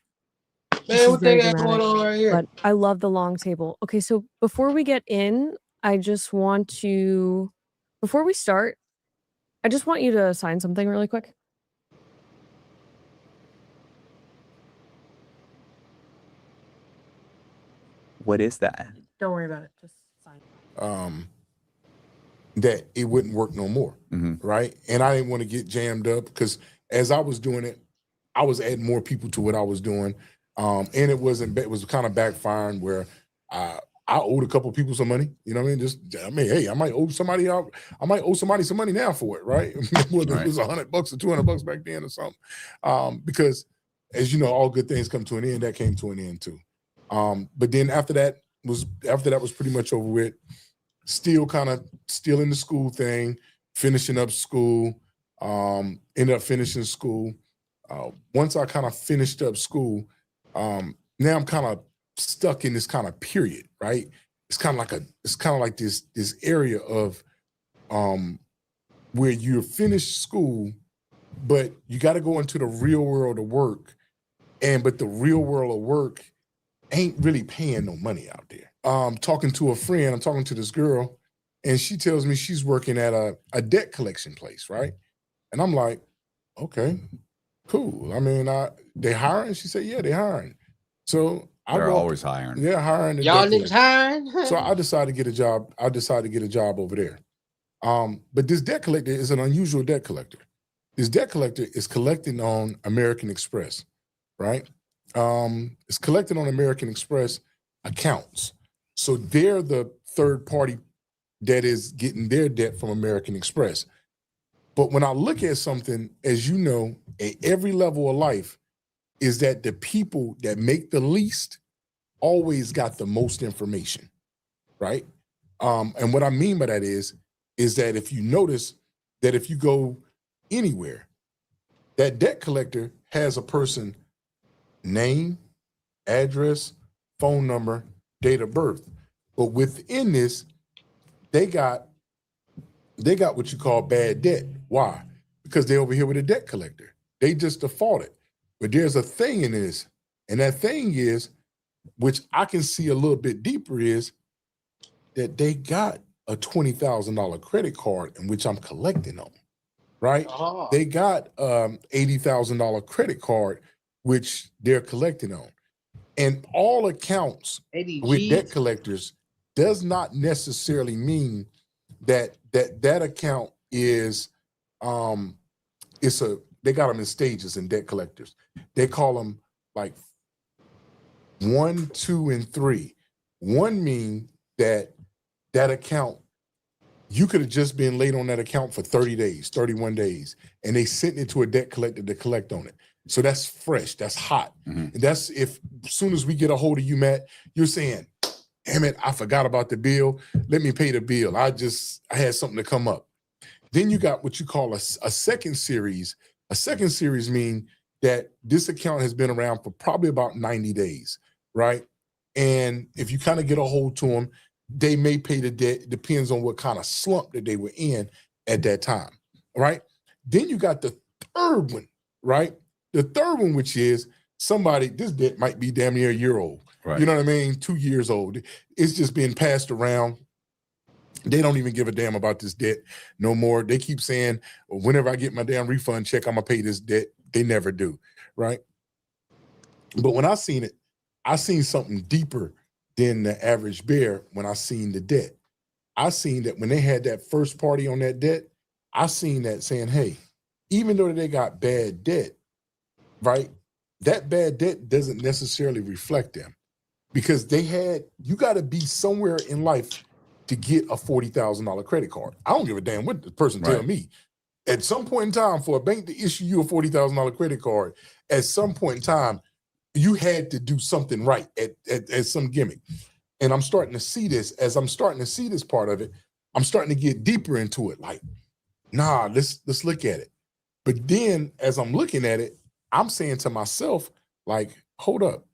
Man, what they got going on right here? But I love the long table. Okay, so before we get in, before we start, I just want you to sign something really quick. What is that? Don't worry about it. Just sign. That it wouldn't work no more, right? And I didn't want to get jammed up because as I was doing it, I was adding more people to what I was doing, and it was kind of backfiring where I I owed a couple people some money. You know what I mean? Hey, I might owe somebody out. I might owe somebody some money now for it, right? Whether it was $100 or $200 back then or something. Because as you know, all good things come to an end. That came to an end too. But then after that was pretty much over with. Still in the school thing, finishing up school. Ended up finishing school. Once I kind of finished up school, now I'm kind of stuck in this kind of period, right? It's kind of like this area of where you're finished school, but you got to go into the real world of work, but the real world of work ain't really paying no money out there. Talking to a friend, I'm talking to this girl, and she tells me she's working at a debt collection place, right? And I'm like, okay, cool. I mean, they hiring? She said, yeah, they hiring. So They're always hiring. They're hiring. Y'all niggas hiring? So I decided to get a job. I decided to get a job over there. But this debt collector is an unusual debt collector. This debt collector is collecting on American Express, right? It's collecting on American Express accounts. So they're the third party that is getting their debt from American Express. But when I look at something, as you know, at every level of life, is that the people that make the least always got the most information, right? And what I mean by that is that if you notice that if you go anywhere, that debt collector has a person name, address, phone number, date of birth. But within this, they got what you call bad debt. Why? Because they're over here with a debt collector. They just defaulted. But there's a thing in this, and that thing is, which I can see a little bit deeper, is that they got a $20,000 credit card in which I'm collecting on, right? Oh. They got $80,000 credit card, which they're collecting on. And all accounts with debt collectors does not necessarily mean that account is they got them in stages in debt collectors. They call them like 1, 2, and 3. 1 mean that account, you could have just been late on that account for 30 days, 31 days, and they sent it to a debt collector to collect on it. So that's fresh, that's hot. And that's if as soon as we get a hold of you, Matt, you're saying, damn it, I forgot about the bill. Let me pay the bill. I had something to come up. Then you got what you call a second series. A second series mean that this account has been around for probably about 90 days, right? And if you kind of get a hold to them, they may pay the debt. It depends on what kind of slump that they were in at that time, right? Then you got the third one, right? The third one, which is this debt might be damn near a year old. Right. You know what I mean? 2 years old. It's just being passed around. They don't even give a damn about this debt no more. They keep saying, well, whenever I get my damn refund check, I'm going to pay this debt. They never do, right? But when I seen it, I seen something deeper than the average bear when I seen the debt. I seen that when they had that first party on that debt, I seen that saying, hey, even though they got bad debt, right, that bad debt doesn't necessarily reflect them. Because you got to be somewhere in life to get a $40,000 credit card. I don't give a damn what the person tell me. At some point in time, for a bank to issue you a $40,000 credit card, at some point in time, you had to do something right at some gimmick. And I'm starting to see this. As I'm starting to see this part of it, I'm starting to get deeper into it. Like, nah, let's look at it. But then as I'm looking at it, I'm saying to myself, like, hold up.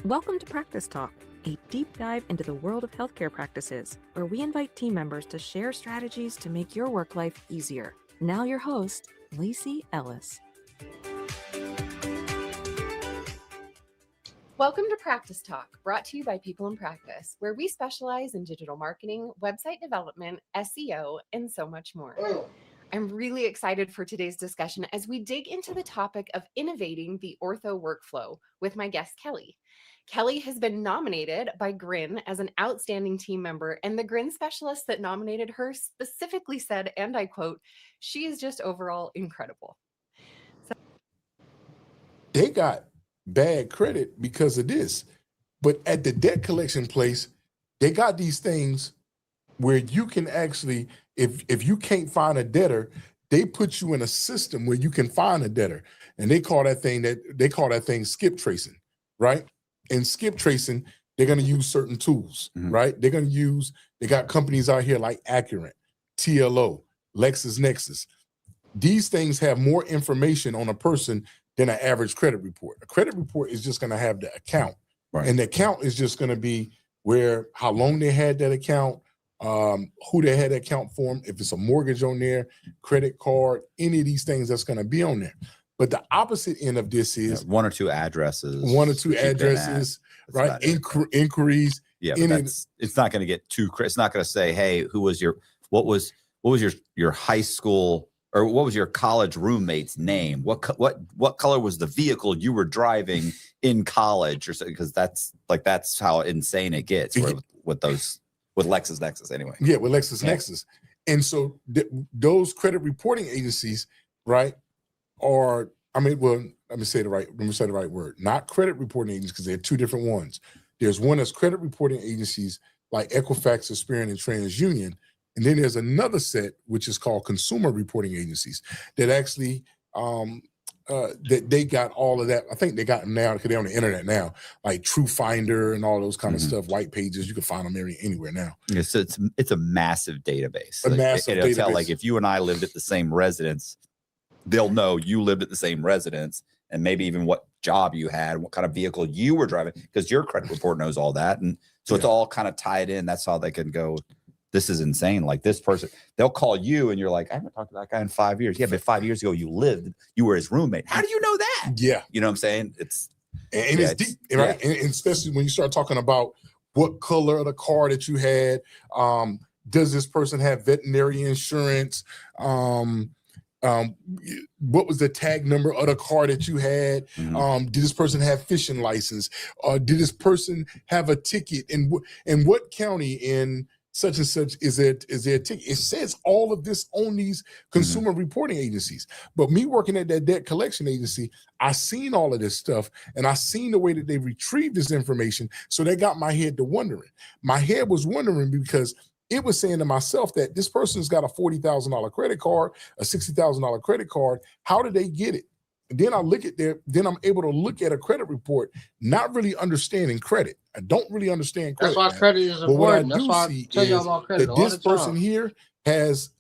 Welcome to Practice Talk, a deep dive into the world of healthcare practices, where we invite team members to share strategies to make your work life easier. Now your host, Lacey Ellis. Welcome to Practice Talk, brought to you by People in Practice, where we specialize in digital marketing, website development, SEO, and so much more. I'm really excited for today's discussion as we dig into the topic of innovating the ortho workflow with my guest, Kelly. Kelly has been nominated by Grin as an outstanding team member, and the Grin specialist that nominated her specifically said, and I quote, "She is just overall incredible." They got bad credit because of this. But at the debt collection place, they got these things where you can actually, if you can't find a debtor, they put you in a system where you can find a debtor. And they call that thing skip tracing, right? And skip tracing, they're going to use certain tools, right? They got companies out here like Accurate, TLO, LexisNexis. These things have more information on a person than an average credit report. A credit report is just going to have the account. Right. And the account is just going to be how long they had that account, who they had that account for, if it's a mortgage on there, credit card, any of these things that's going to be on there. But the opposite end of this is one or two addresses, right? Inquiries. Yeah, but it's not going to get too. It's not going to say, hey, what was your high school or what was your college roommate's name? What color was the vehicle you were driving in college, or so? Because that's how insane it gets with LexisNexis anyway. Yeah, with LexisNexis, and so those credit reporting agencies, right, are let me say the right word. Not credit reporting agencies, because they're two different ones. There's one that's credit reporting agencies like Equifax, Experian, and TransUnion. And then there's another set, which is called consumer reporting agencies, that actually that they got all of that. I think they got them now because they're on the internet now, like TrueFinder and all those kind of stuff, white pages. You can find them anywhere now. Yeah, so it's a massive database. It'll tell, like, if you and I lived at the same residence, they'll know you lived at the same residence, and maybe even what job you had, what kind of vehicle you were driving, because your credit report knows all that. And so it's all kind of tied in. That's how they can go, this is insane. Like, this person, they'll call you and you're like, I haven't talked to that guy in 5 years. Yeah, but 5 years ago you were his roommate. How do you know that? Yeah. You know what I'm saying? It's deep, right? And especially when you start talking about what color of the car that you had. Does this person have veterinary insurance? What was the tag number of the car that you had? Did this person have fishing license? Did this person have a ticket? And what county in such and such is there a ticket? It says all of this on these consumer reporting agencies. But me working at that debt collection agency, I seen all of this stuff, and I seen the way that they retrieved this information. So that got my head to wondering. My head was wondering because it was saying to myself that this person's got a $40,000 credit card, a $60,000 credit card. How did they get it? And then then I'm able to look at a credit report, not really understanding credit. I don't really understand credit. That's why credit is important. That's why I tell you about credit. That this person here has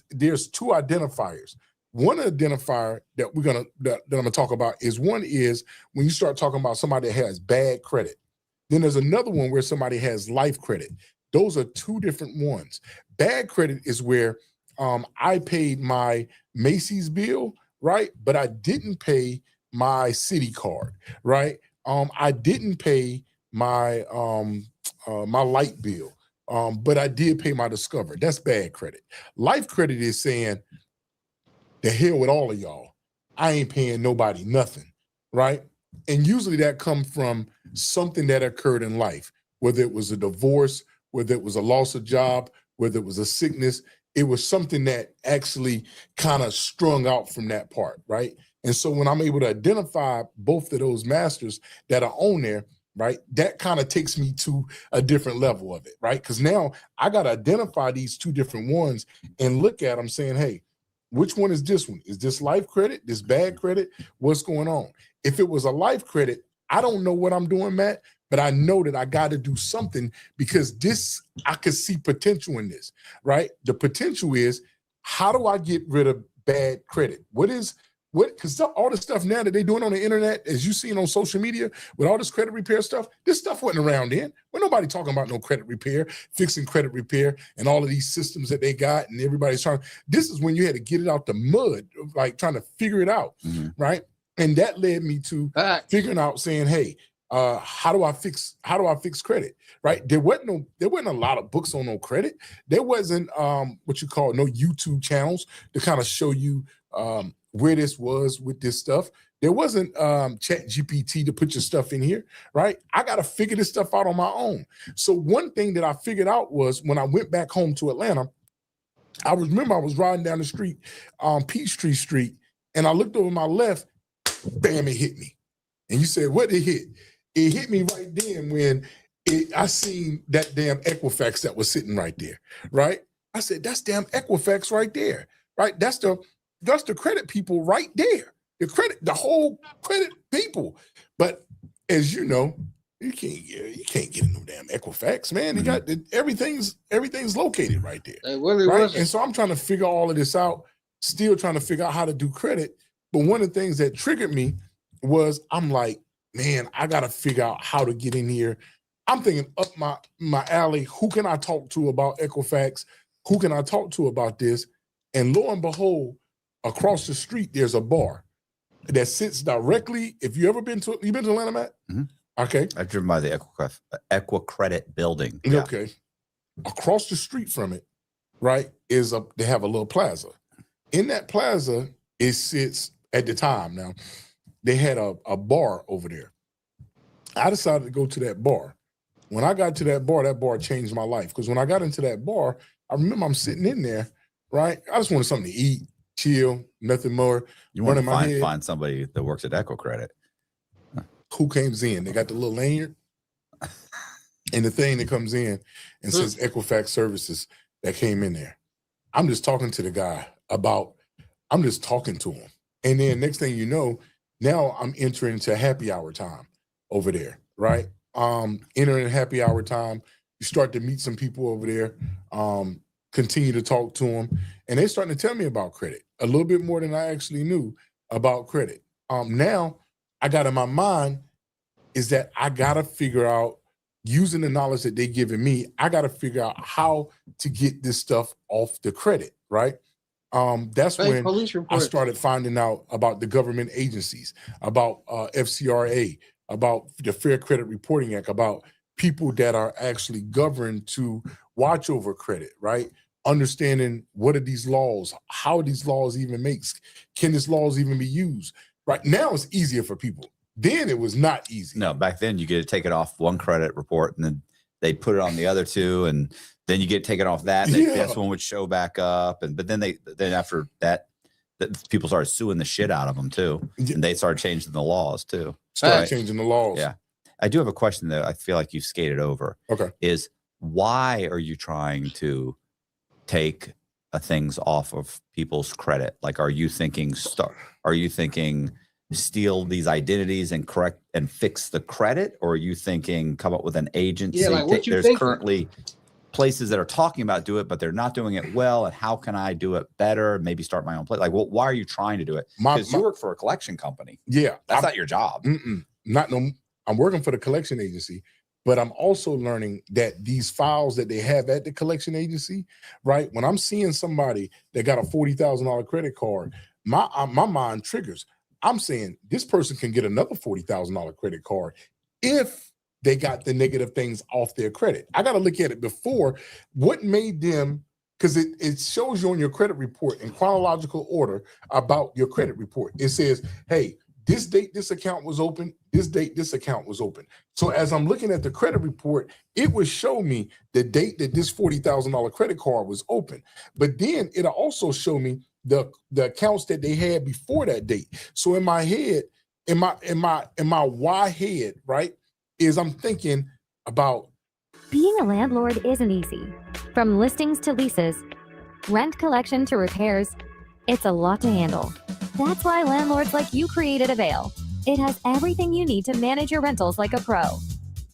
there's two identifiers. One identifier that I'm gonna talk about is when you start talking about somebody that has bad credit. Then there's another one where somebody has life credit. Those are two different ones. Bad credit is where I paid my Macy's bill, right? But I didn't pay my Citi card, right? I didn't pay my my light bill, but I did pay my Discover. That's bad credit. Life credit is saying, the hell with all of y'all. I ain't paying nobody nothing, right? And usually that comes from something that occurred in life, whether it was a divorce, whether it was a loss of job, whether it was a sickness. It was something that actually kind of strung out from that part, right? And so when I'm able to identify both of those masters that are on there, right, that kind of takes me to a different level of it, right? Because now I got to identify these two different ones and look at them saying, hey, which one is this one? Is this life credit, this bad credit? What's going on? If it was a life credit, I don't know what I'm doing, Matt, but I know that I got to do something because I could see potential in this, right? The potential is, how do I get rid of bad credit? Because all the stuff now that they're doing on the internet, as you've seen on social media with all this credit repair stuff, this stuff wasn't around then. Well, nobody talking about no credit repair, fixing credit repair, and all of these systems that they got, and everybody's trying. This is when you had to get it out the mud, like trying to figure it out, right? And that led me to figuring out, saying, hey, how do I fix credit? Right? There wasn't a lot of books on no credit. There wasn't what you call no YouTube channels to kind of show you where this was with this stuff. There wasn't Chat GPT to put your stuff in here, right? I got to figure this stuff out on my own. So one thing that I figured out was when I went back home to Atlanta, I remember I was riding down the street on Peachtree Street, and I looked over my left, bam, it hit me. And you said, what it hit? It hit me right then when I seen that damn Equifax that was sitting right there, right? I said, that's damn Equifax right there, right? That's the credit people right there. The whole credit people. But as you know, you can't get in no damn Equifax, man. You got everything's located right there. Right? And so I'm trying to figure all of this out, still trying to figure out how to do credit. But one of the things that triggered me was I'm like, man, I gotta figure out how to get in here. I'm thinking up my alley, who can I talk to about Equifax? Who can I talk to about this? And lo and behold, across the street, there's a bar that sits directly. If you been to Atlanta, Matt? Mm-hmm. Okay. I've driven by the Equicredit building. Yeah. Okay. Across the street from it, right, they have a little plaza. In that plaza, it sits at the time. Now, they had a bar over there. I decided to go to that bar. When I got to that bar changed my life. Because when I got into that bar, I remember I'm sitting in there, right? I just wanted something to eat, chill, nothing more. You want to find somebody that works at Equicredit. Who comes in? They got the little lanyard and the thing that comes in and says Equifax Services that came in there. I'm just talking to the guy I'm just talking to him. And then next thing you know, now I'm entering into happy hour time over there, right? Entering happy hour time, you start to meet some people over there, continue to talk to them, and they're starting to tell me about credit, a little bit more than I actually knew about credit. Now, I got in my mind is that I got to figure out, using the knowledge that they're giving me, I got to figure out how to get this stuff off the credit, right? That's when I started finding out about the government agencies, about FCRA, about the Fair Credit Reporting Act, about people that are actually governed to watch over credit, right? Understanding what are these laws, how these laws even makes, can these laws even be used? Right now it's easier for people. Then it was not easy. No, back then you get to take it off one credit report and then they put it on the other two, and then you get taken off that. And this one would show back up, but then after that, people started suing the shit out of them too, and they started changing the laws too. Changing the laws. Yeah, I do have a question that I feel like you've skated over. Okay, is why are you trying to take things off of people's credit? Like, are you thinking steal these identities and correct and fix the credit, or are you thinking come up with an agency? Yeah, like what you There's thinking? Currently places that are talking about do it, but they're not doing it well. And how can I do it better? Maybe start my own place. Like, well, why are you trying to do it? Because you work for a collection company. Yeah, that's not your job. I'm working for the collection agency, but I'm also learning that these files that they have at the collection agency, right? When I'm seeing somebody that got a $40,000 credit card, my mind triggers. I'm saying this person can get another $40,000 credit card if they got the negative things off their credit. I got to look at it before. What made them, because it shows you on your credit report in chronological order about your credit report. It says, hey, this date, this account was open. This date, this account was open. So as I'm looking at the credit report, it would show me the date that this $40,000 credit card was open. But then it'll also show me the accounts that they had before that date. So in my head, in my why head, right, is I'm thinking about being a landlord isn't easy. From listings to leases, rent collection to repairs, it's a lot to handle. That's why landlords like you created Avail. It has everything you need to manage your rentals like a pro.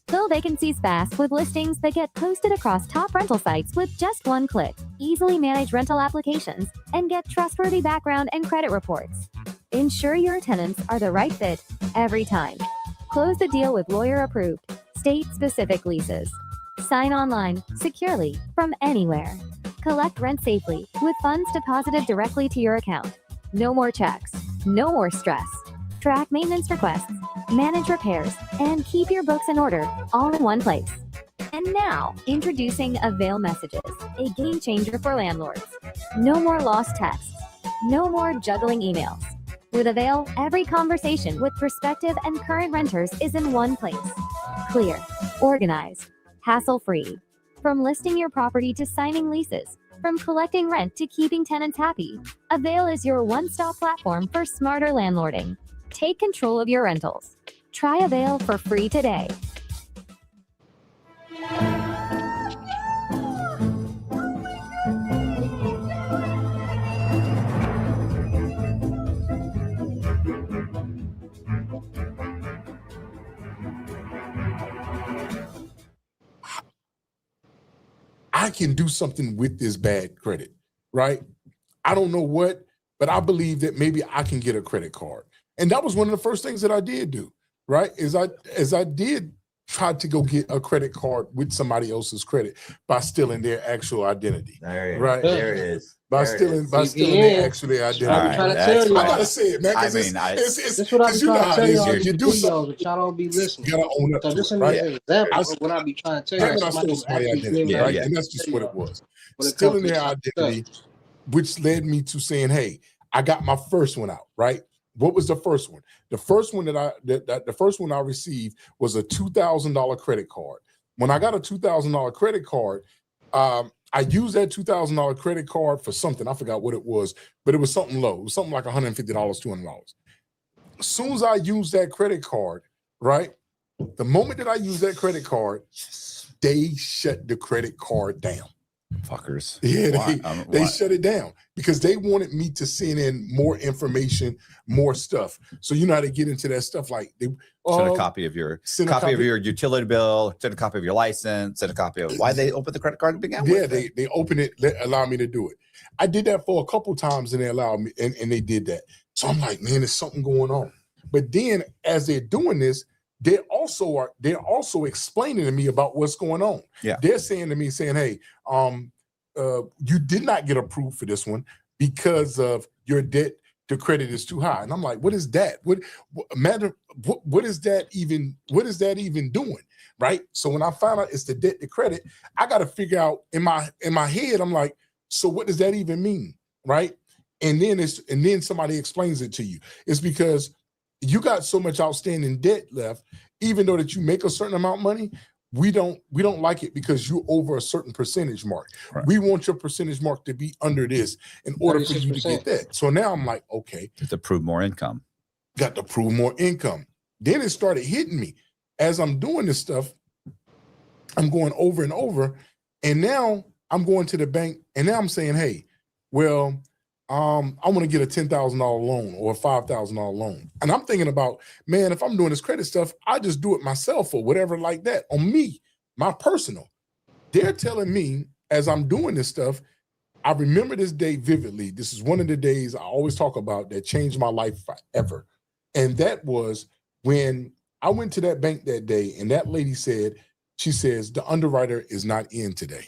Fill vacancies fast with listings that get posted across top rental sites with just one click. Easily manage rental applications and get trustworthy background and credit reports. Ensure your tenants are the right fit every time. Close the deal with lawyer-approved, state-specific leases. Sign online, securely, from anywhere. Collect rent safely with funds deposited directly to your account. No more checks, no more stress. Track maintenance requests, manage repairs, and keep your books in order all in one place. And now, introducing Avail Messages, a game changer for landlords. No more lost texts, no more juggling emails. With Avail, every conversation with prospective and current renters is in one place. Clear, organized, hassle-free. From listing your property to signing leases, from collecting rent to keeping tenants happy, Avail is your one-stop platform for smarter landlording. Take control of your rentals. Try Avail for free today. I can do something with this bad credit, right? I don't know what, but I believe that maybe I can get a credit card. And that was one of the first things that I did do, right? Is I did try to go get a credit card with somebody else's credit by stealing their actual identity. Right. There it is. By There it stealing is. their actual identity. All right, trying to tell you. I gotta say it, man. I Because mean, That's what I be you know trying to how tell it is. y'all. You do something, but y'all don't be listening. you gotta own up So to this it, is right? an example of what I be trying to tell Damn you. it, I stole somebody's identity, right? And that's just what it was. Stealing their identity, which led me to saying, hey, I got my first one out, right? What was the first one? The first one the first one I received was a $2,000 credit card. When I got a $2,000 credit card, I used that $2,000 credit card for something. I forgot what it was, but it was something low. It was something like $150, $200. As soon as I used that credit card, right? The moment that I used that credit card, they shut the credit card down. Fuckers. Yeah, they shut it down because they wanted me to send in more information, more stuff. So you know how to get into that stuff, like they Send a copy of your copy of your utility bill, send a copy of your license, send a copy of why they opened the credit card to begin with. Yeah, they open it, allow me to do it. I did that for a couple times and they allowed me, and they did that. So I'm like, man, there's something going on. But then as they're doing this, they're also explaining to me about what's going on. Yeah. They're saying to me, hey, you did not get approved for this one because of your debt to credit is too high. And I'm like, what is that? What is that even doing? Right. So when I found out it's the debt to credit, I got to figure out in my head, I'm like, so what does that even mean? Right. And then somebody explains it to you. It's because you got so much outstanding debt left, even though that you make a certain amount of money, we don't like it because you're over a certain percentage mark. Right. We want your percentage mark to be under this in order for you to get that. So now I'm like, okay. To prove more income. Got to prove more income. Then it started hitting me. As I'm doing this stuff, I'm going over and over. And now I'm going to the bank and now I'm saying, hey, well, I want to get a $10,000 loan or a $5,000 loan. And I'm thinking about, man, if I'm doing this credit stuff, I just do it myself or whatever like that on me, my personal. They're telling me as I'm doing this stuff, I remember this day vividly. This is one of the days I always talk about that changed my life forever. And that was when I went to that bank that day and that lady said, she says, the underwriter is not in today.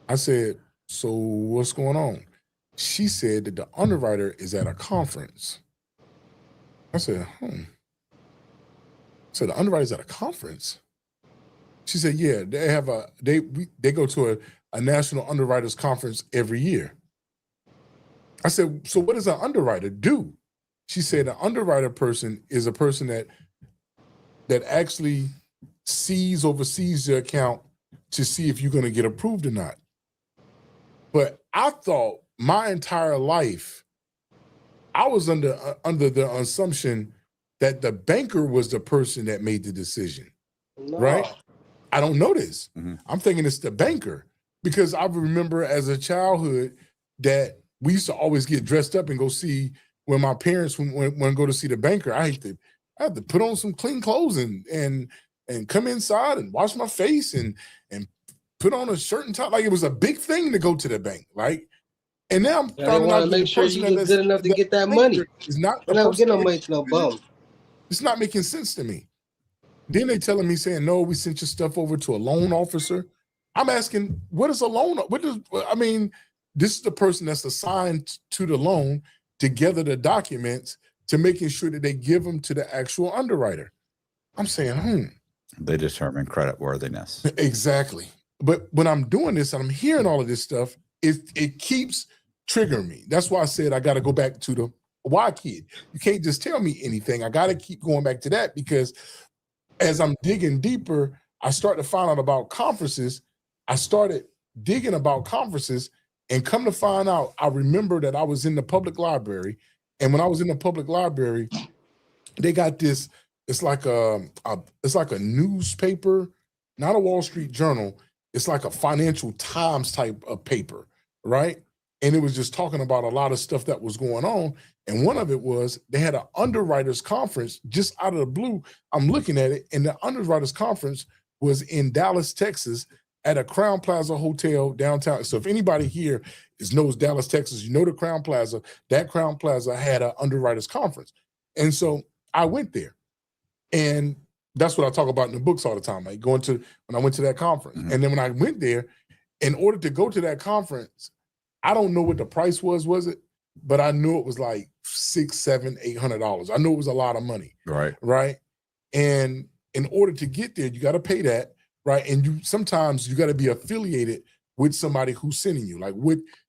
I said, so what's going on? She said that the underwriter is at a conference. I said, So the underwriter's at a conference? She said, yeah, they go to a national underwriters conference every year. I said, so what does an underwriter do? She said an underwriter person is a person that actually oversees the account to see if you're going to get approved or not. But I thought my entire life, I was under the assumption that the banker was the person that made the decision, right? I don't know this. Mm-hmm. I'm thinking it's the banker because I remember as a childhood that we used to always get dressed up and go see when my parents when go to see the banker. I had to put on some clean clothes and come inside and wash my face and put on a shirt and tie. Like it was a big thing to go to the bank, right? And now I'm finding out make sure you look good enough to get that money. It's not get no money to no bum. It's not making sense to me. Then they telling me saying, no, we sent your stuff over to a loan officer. I'm asking, what is a loan? This is the person that's assigned to the loan to gather the documents to making sure that they give them to the actual underwriter. I'm saying, They determine credit worthiness. Exactly. But when I'm doing this and I'm hearing all of this stuff, it keeps triggering me. That's why I said I got to go back to the why kid. You can't just tell me anything. I got to keep going back to that because as I'm digging deeper, I start to find out about conferences. I started digging about conferences and come to find out, I remember that I was in the public library. And when I was in the public library, they got this. It's like a newspaper, not a Wall Street Journal. It's like a Financial Times type of paper, right? And it was just talking about a lot of stuff that was going on. And one of it was they had an underwriters conference just out of the blue. I'm looking at it, and the underwriters conference was in Dallas, Texas, at a Crown Plaza hotel downtown. So if anybody here knows Dallas, Texas, you know the Crown Plaza. That Crown Plaza had an underwriters conference. And so I went there. And that's what I talk about in the books all the time, like when I went to that conference. And then when I went there, in order to go to that conference, I don't know what the price was it? But I knew it was like $600, $700, $800. I knew it was a lot of money. Right. And in order to get there, you got to pay that, right? And sometimes you got to be affiliated with somebody who's sending you. Like,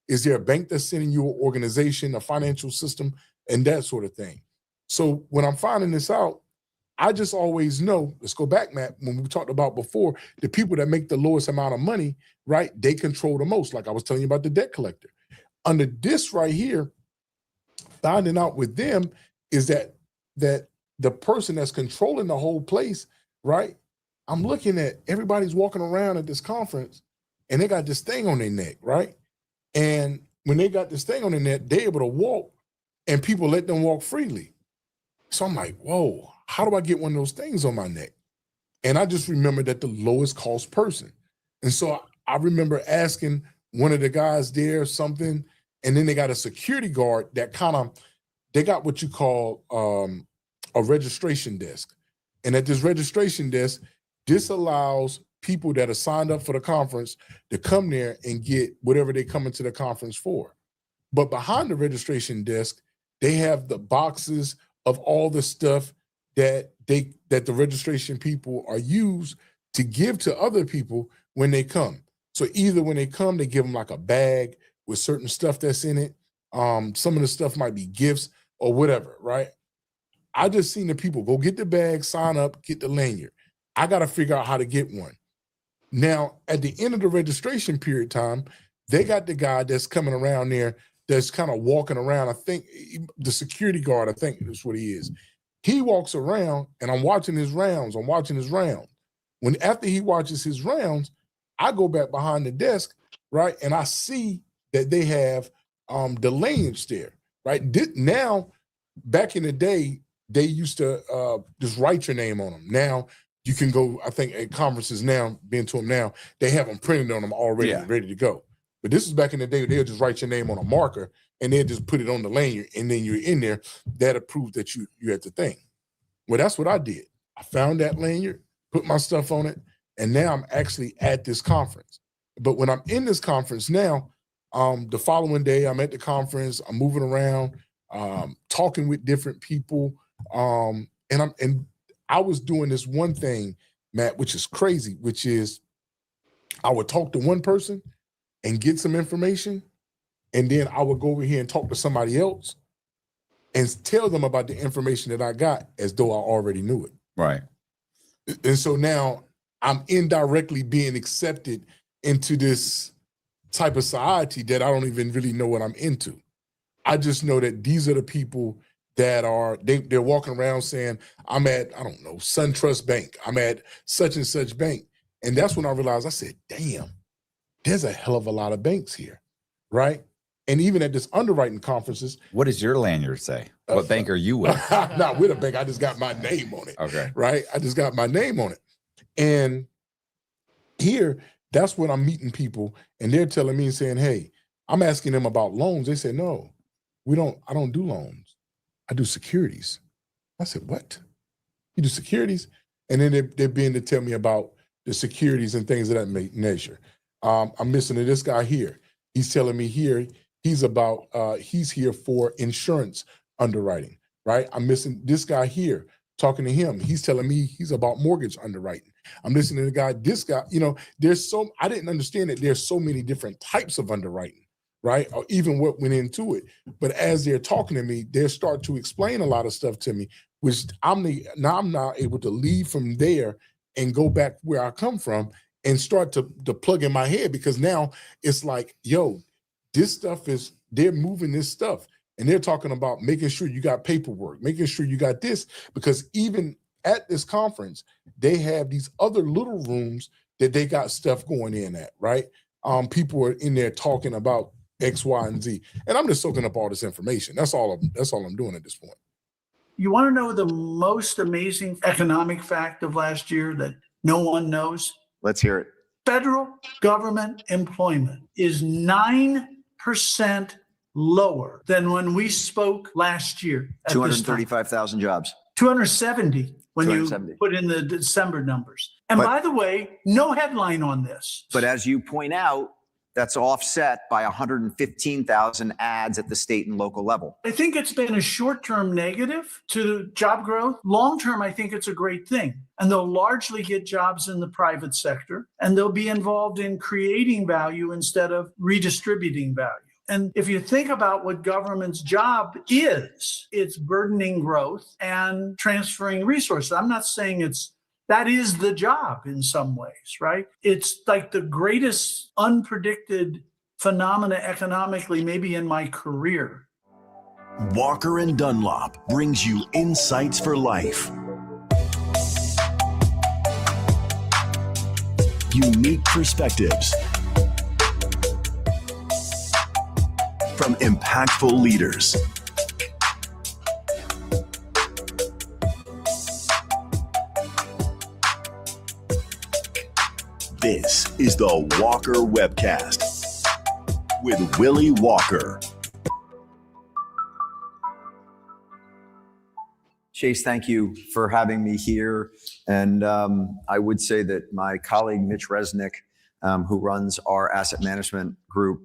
is there a bank that's sending you, an organization, a financial system, and that sort of thing. So when I'm finding this out, I just always know, let's go back, Matt, when we talked about before, the people that make the lowest amount of money, right, they control the most. Like I was telling you about the debt collector. Under this right here, finding out with them is that the person that's controlling the whole place, right, I'm looking at everybody's walking around at this conference and they got this thing on their neck, right? And when they got this thing on their neck, they're able to walk and people let them walk freely. So I'm like, whoa, how do I get one of those things on my neck? And I just remember that the lowest cost person. And so I remember asking one of the guys there something, and then they got a security guard that they got what you call a registration desk. And at this registration desk, this allows people that are signed up for the conference to come there and get whatever they come into the conference for. But behind the registration desk, they have the boxes of all the stuff that the registration people are used to give to other people when they come. So either when they come, they give them like a bag with certain stuff that's in it. Some of the stuff might be gifts or whatever, right? I just seen the people go get the bag, sign up, get the lanyard. I got to figure out how to get one. Now, at the end of the registration period time, they got the guy that's coming around there that's kind of walking around. I think the security guard, I think that's what he is. He walks around and I'm watching his rounds. When after he watches his rounds, I go back behind the desk, right? And I see that they have the lanyards there, right? Now, back in the day, they used to just write your name on them. Now, you can go, I think at conferences now, been to them now, they have them printed on them already, ready to go. But this is back in the day, they'll just write your name on a marker and they'll just put it on the lanyard and then you're in there. That'll prove that you had the thing. Well, that's what I did. I found that lanyard, put my stuff on it, and now I'm actually at this conference. But when I'm in this conference now, the following day, I'm at the conference, I'm moving around, talking with different people, and I was doing this one thing, Matt, which is crazy, which is I would talk to one person and get some information, and then I would go over here and talk to somebody else and tell them about the information that I got as though I already knew it. Right. And so now I'm indirectly being accepted into this type of society that I don't even really know what I'm into. I just know that these are the people that they're walking around saying, I'm at, I don't know, SunTrust Bank. I'm at such and such bank. And that's when I realized, I said, damn, there's a hell of a lot of banks here, right? And even at this underwriting conferences. What does your lanyard say? What bank are you with? Not with a bank. I just got my name on it. Okay. Right? I just got my name on it. And here, that's when I'm meeting people and they're telling me and saying, hey, I'm asking them about loans. They said, no, I don't do loans. I do securities. I said, what? You do securities? And then they're being to tell me about the securities and things of that nature. I'm listening to this guy here. He's telling me here, he's here for insurance underwriting, right? I'm missing this guy here, talking to him. He's telling me he's about mortgage underwriting. I'm listening to this guy, I didn't understand that there's so many different types of underwriting, right? Or even what went into it. But as they're talking to me, they start to explain a lot of stuff to me, which I'm now able to leave from there and go back where I come from and start to plug in my head, because now it's like, yo, this stuff they're moving this stuff. And they're talking about making sure you got paperwork, making sure you got this, because even at this conference, they have these other little rooms that they got stuff going in at, right? People are in there talking about X, Y, and Z. And I'm just soaking up all this information. That's all I'm doing at this point. You want to know the most amazing economic fact of last year that no one knows? Let's hear it. Federal government employment is 9% lower than when we spoke last year. 235,000 jobs. 270 when 270. you put in the December numbers. And by the way, no headline on this. But as you point out, that's offset by 115,000 ads at the state and local level. I think it's been a short-term negative to job growth. Long-term, I think it's a great thing. And they'll largely get jobs in the private sector, and they'll be involved in creating value instead of redistributing value. And if you think about what government's job is, it's burdening growth and transferring resources. I'm not saying that is the job in some ways, right? It's like the greatest unpredicted phenomena economically, maybe in my career. Walker & Dunlop brings you insights for life. Unique perspectives from impactful leaders. This is the Walker Webcast with Willie Walker. Chase, thank you for having me here. And I would say that my colleague, Mitch Resnick, who runs our asset management group,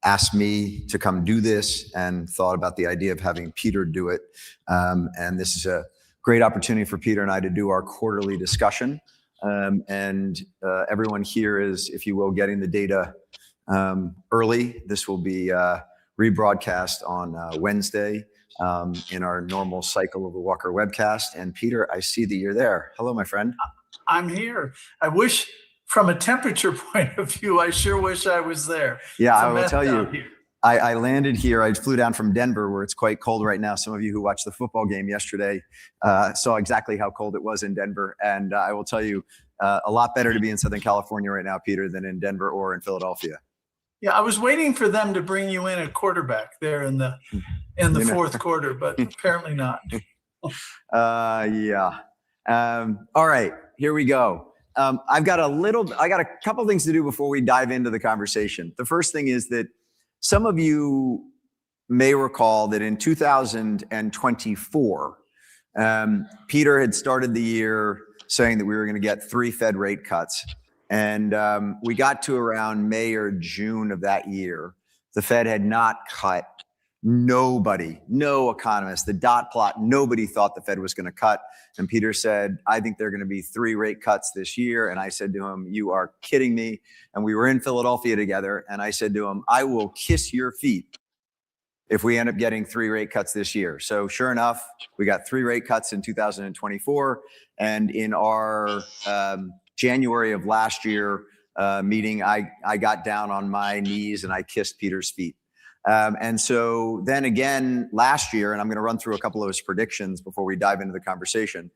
asked me to come do this and thought about the idea of having Peter do it. And this is a great opportunity for Peter and I to do our quarterly discussion. Everyone here is, if you will, getting the data early. This will be rebroadcast on Wednesday in our normal cycle of the Walker Webcast. And Peter, I see that you're there. Hello, my friend. I'm here. I wish, from a temperature point of view, I sure wish I was there. Yeah, I will tell you. I landed here. I flew down from Denver, where it's quite cold right now. Some of you who watched the football game yesterday saw exactly how cold it was in Denver. And I will tell you, a lot better to be in Southern California right now, Peter, than in Denver or in Philadelphia. Yeah, I was waiting for them to bring you in a quarterback there in the fourth quarter, but apparently not. Yeah. All right, here we go. I got a couple things to do before we dive into the conversation. The first thing is that some of you may recall that in 2024, Peter had started the year saying that we were going to get 3 Fed rate cuts. And we got to around May or June of that year. The Fed had not cut. Nobody, no economist, the dot plot, nobody thought the Fed was going to cut. And Peter said, I think there are going to be 3 rate cuts this year. And I said to him, you are kidding me. And we were in Philadelphia together. And I said to him, I will kiss your feet if we end up getting 3 rate cuts this year. So sure enough, we got 3 rate cuts in 2024. And in our January of last year meeting, I got down on my knees and I kissed Peter's feet. And so then again last year, and I'm going to run through a couple of his predictions before we dive into the conversation.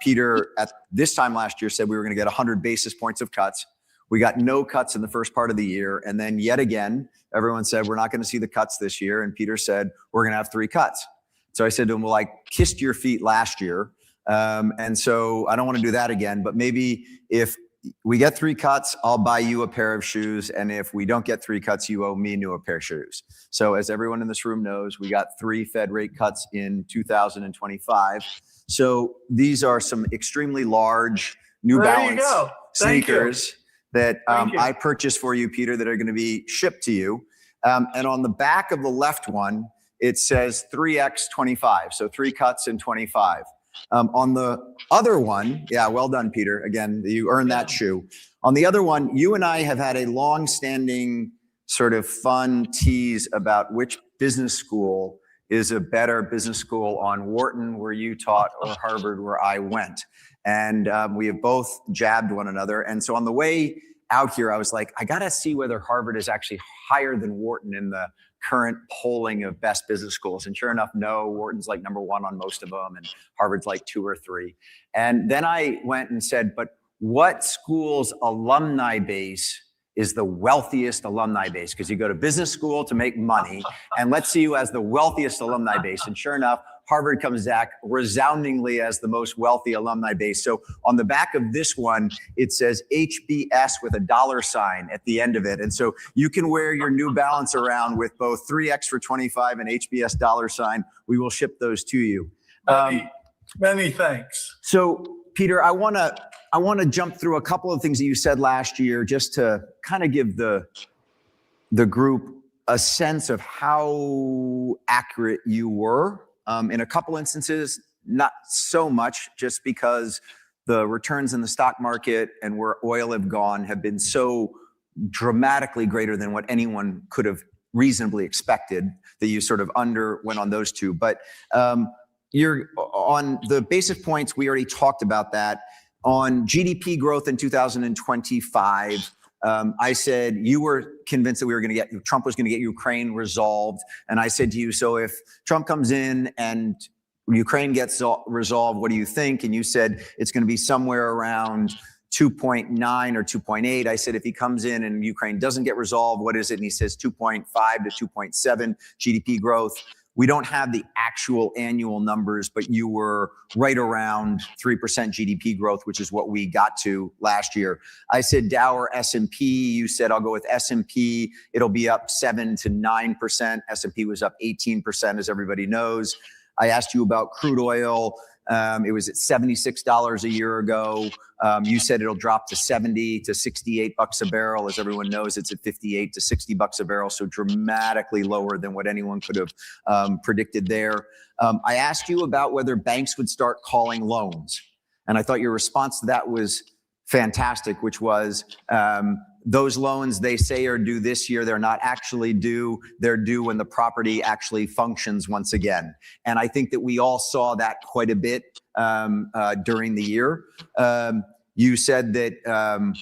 Peter, at this time last year, said we were going to get 100 basis points of cuts. We got no cuts in the first part of the year. And then yet again, everyone said, we're not going to see the cuts this year. And Peter said, we're going to have 3 cuts. So I said to him, well, I kissed your feet last year. And so I don't want to do that again, but maybe if we get 3 cuts, I'll buy you a pair of shoes. And if we don't get 3 cuts, you owe me a new pair of shoes. So as everyone in this room knows, we got 3 Fed rate cuts in 2025. So these are some extremely large New Balance sneakers that I purchased for you, Peter, that are going to be shipped to you. And on the back of the left one, it says 3x25. So 3 cuts in 25. On the other one, yeah, well done, Peter. Again, you earned that shoe. On the other one, you and I have had a long-standing sort of fun tease about which business school is a better business school on Wharton, where you taught, or Harvard, where I went. And we have both jabbed one another. And so on the way out here, I was like, I got to see whether Harvard is actually higher than Wharton in the current polling of best business schools. And sure enough, no, Wharton's like number 1 on most of them, and Harvard's like 2 or 3. And then I went and said, but what school's alumni base is the wealthiest alumni base? Because you go to business school to make money, and let's see who has the wealthiest alumni base. And sure enough, Harvard comes back resoundingly as the most wealthy alumni base. So on the back of this one, it says HBS with a $sign at the end of it. And so you can wear your New Balance around with both 3X for 25 and HBS $sign. We will ship those to you. Many thanks. So Peter, I want to jump through a couple of things that you said last year, just to kind of give the group a sense of how accurate you were. In a couple instances, not so much, just because the returns in the stock market and where oil have gone have been so dramatically greater than what anyone could have reasonably expected, that you sort of underwent on those two. But you're on the basic points, we already talked about that. On GDP growth in 2025, I said you were convinced that we were going to get, Trump was going to get Ukraine resolved. And I said to you, so if Trump comes in and Ukraine gets resolved, what do you think? And you said it's going to be somewhere around 2.9 or 2.8. I said, if he comes in and Ukraine doesn't get resolved, what is it? And he says 2.5 to 2.7 GDP growth. We don't have the actual annual numbers, but you were right around 3% GDP growth, which is what we got to last year. I said Dow or S&P. You said I'll go with S&P. It'll be up 7 to 9%. S&P was up 18%, as everybody knows. I asked you about crude oil. It was at $76 a year ago. You said it'll drop to 70 to 68 bucks a barrel. As everyone knows, it's at 58 to 60 bucks a barrel, so dramatically lower than what anyone could have predicted there. I asked you about whether banks would start calling loans, and I thought your response to that was fantastic, which was those loans they say are due this year, they're not actually due. They're due when the property actually functions once again. And I think that we all saw that quite a bit during the year. You said that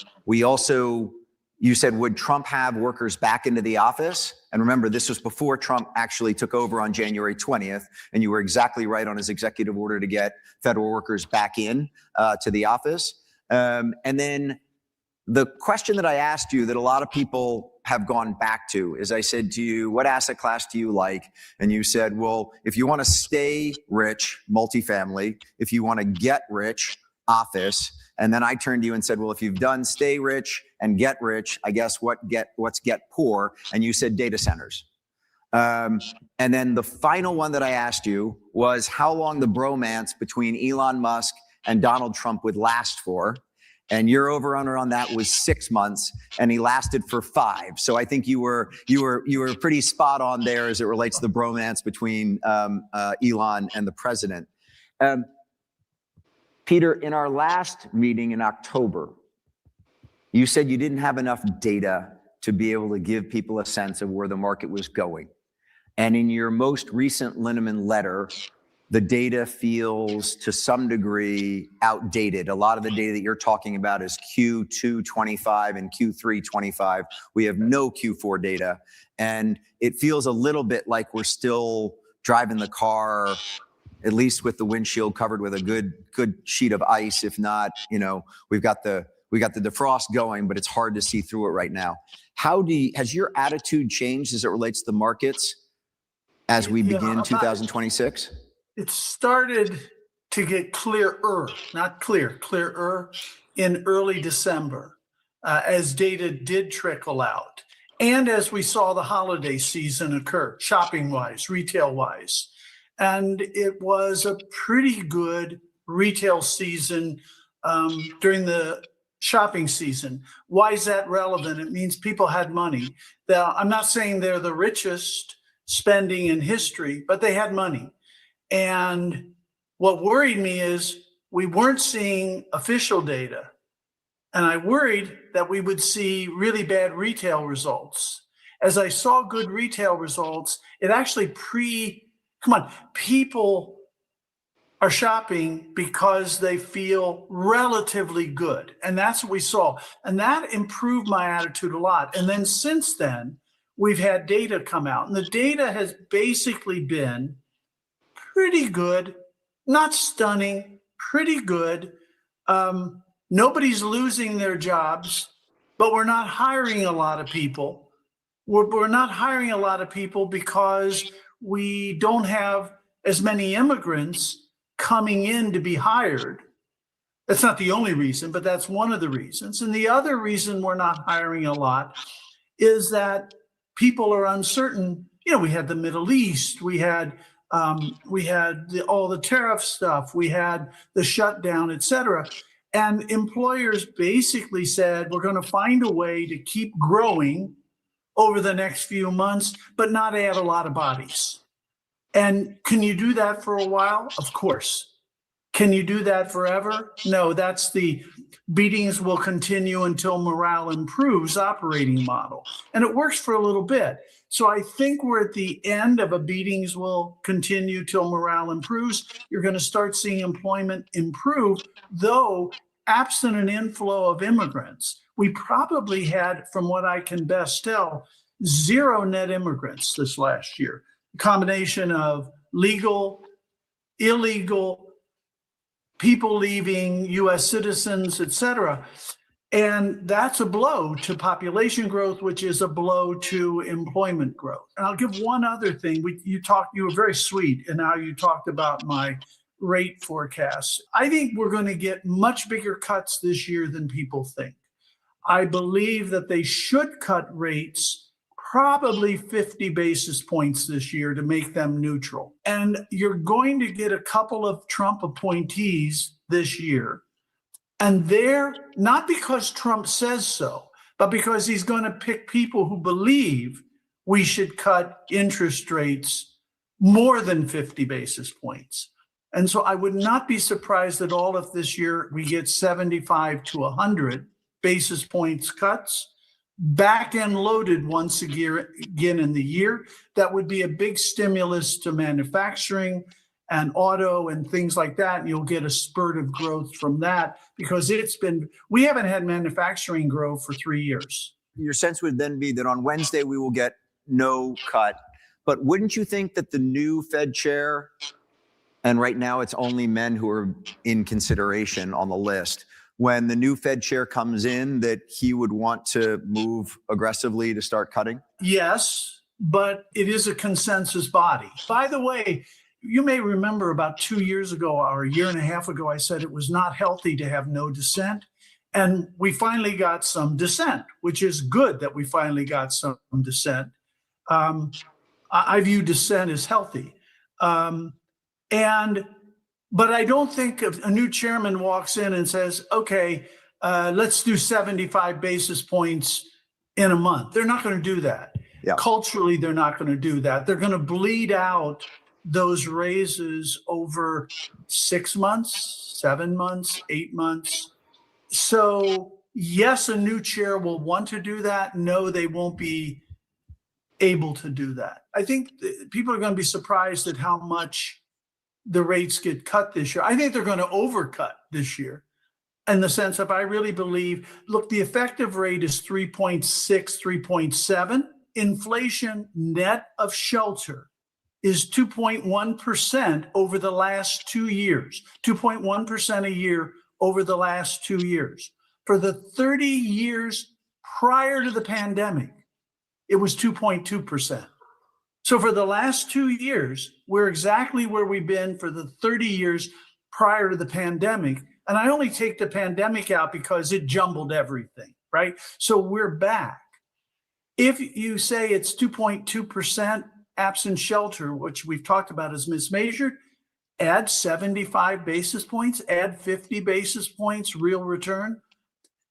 you said, would Trump have workers back into the office? And remember, this was before Trump actually took over on January 20th. And you were exactly right on his executive order to get federal workers back in to the office. And then the question that I asked you that a lot of people have gone back to is I said to you, what asset class do you like? And you said, well, if you want to stay rich, multifamily. If you want to get rich, office. And then I turned to you and said, well, if you've done stay rich and get rich, I guess what's get poor? And you said data centers. And then the final one that I asked you was how long the bromance between Elon Musk and Donald Trump would last for. And your over-under on that was 6 months, and he lasted for 5. So I think you were pretty spot on there as it relates to the bromance between Elon and the president. Peter, in our last meeting in October, you said you didn't have enough data to be able to give people a sense of where the market was going. And in your most recent Linneman letter, the data feels to some degree outdated. A lot of the data that you're talking about is Q2 25 and Q3 25. We have no Q4 data. And it feels a little bit like we're still driving the car, at least with the windshield covered with a good sheet of ice. If not, we've got the defrost going, but it's hard to see through it right now. Has your attitude changed as it relates to the markets as we begin 2026? It started to get clearer, not clear, clearer in early December as data did trickle out. And as we saw the holiday season occur, shopping-wise, retail-wise. And it was a pretty good retail season during the shopping season. Why is that relevant? It means people had money. Now, I'm not saying they're the richest spending in history, but they had money. And what worried me is we weren't seeing official data. And I worried that we would see really bad retail results. As I saw good retail results, it actually people are shopping because they feel relatively good. And that's what we saw. And that improved my attitude a lot. And then since then, we've had data come out, and the data has basically been pretty good, not stunning, pretty good. Nobody's losing their jobs, but we're not hiring a lot of people. We're not hiring a lot of people because we don't have as many immigrants coming in to be hired. That's not the only reason, but that's one of the reasons. And the other reason we're not hiring a lot is that people are uncertain. You know, we had the Middle East, we had all the tariff stuff, we had the shutdown, et cetera. And employers basically said, we're going to find a way to keep growing over the next few months, but not add a lot of bodies. And can you do that for a while? Of course. Can you do that forever? No, that's the beatings will continue until morale improves operating model. And it works for a little bit. So I think we're at the end of a beatings will continue till morale improves. You're going to start seeing employment improve, though absent an inflow of immigrants. We probably had, from what I can best tell, 0 net immigrants this last year. A combination of legal, illegal, people leaving, U.S. citizens, et cetera. And that's a blow to population growth, which is a blow to employment growth. And I'll give one other thing. You were very sweet in how you talked about my rate forecasts. I think we're going to get much bigger cuts this year than people think. I believe that they should cut rates probably 50 basis points this year to make them neutral. And you're going to get a couple of Trump appointees this year. And they're not because Trump says so, but because he's going to pick people who believe we should cut interest rates more than 50 basis points. And so I would not be surprised at all if this year we get 75 to 100 basis points cuts, back end loaded once again in the year. That would be a big stimulus to manufacturing and auto and things like that. And you'll get a spurt of growth from that because we haven't had manufacturing grow for 3 years. Your sense would then be that on Wednesday we will get no cut. But wouldn't you think that the new Fed chair, and right now it's only men who are in consideration on the list, when the new Fed chair comes in, that he would want to move aggressively to start cutting? Yes, but it is a consensus body. By the way, you may remember about 2 years ago or a year and a half ago, I said it was not healthy to have no dissent. And we finally got some dissent, which is good that we finally got some dissent. I view dissent as healthy. But I don't think if a new chairman walks in and says, okay, let's do 75 basis points in a month. They're not going to do that. Yeah. Culturally, they're not going to do that. They're going to bleed out those raises over 6 months, 7 months, 8 months. So yes, a new chair will want to do that. No, they won't be able to do that. I think people are going to be surprised at how much the rates get cut this year. I think they're going to overcut this year in the sense of I really believe, look, the effective rate is 3.6, 3.7. Inflation net of shelter is 2.1% over the last 2 years, 2.1% a year over the last 2 years. For the 30 years prior to the pandemic, it was 2.2%. So for the last 2 years, we're exactly where we've been for the 30 years prior to the pandemic. And I only take the pandemic out because it jumbled everything, right? So we're back. If you say it's 2.2% absent shelter, which we've talked about as mismeasured, add 75 basis points, add 50 basis points real return,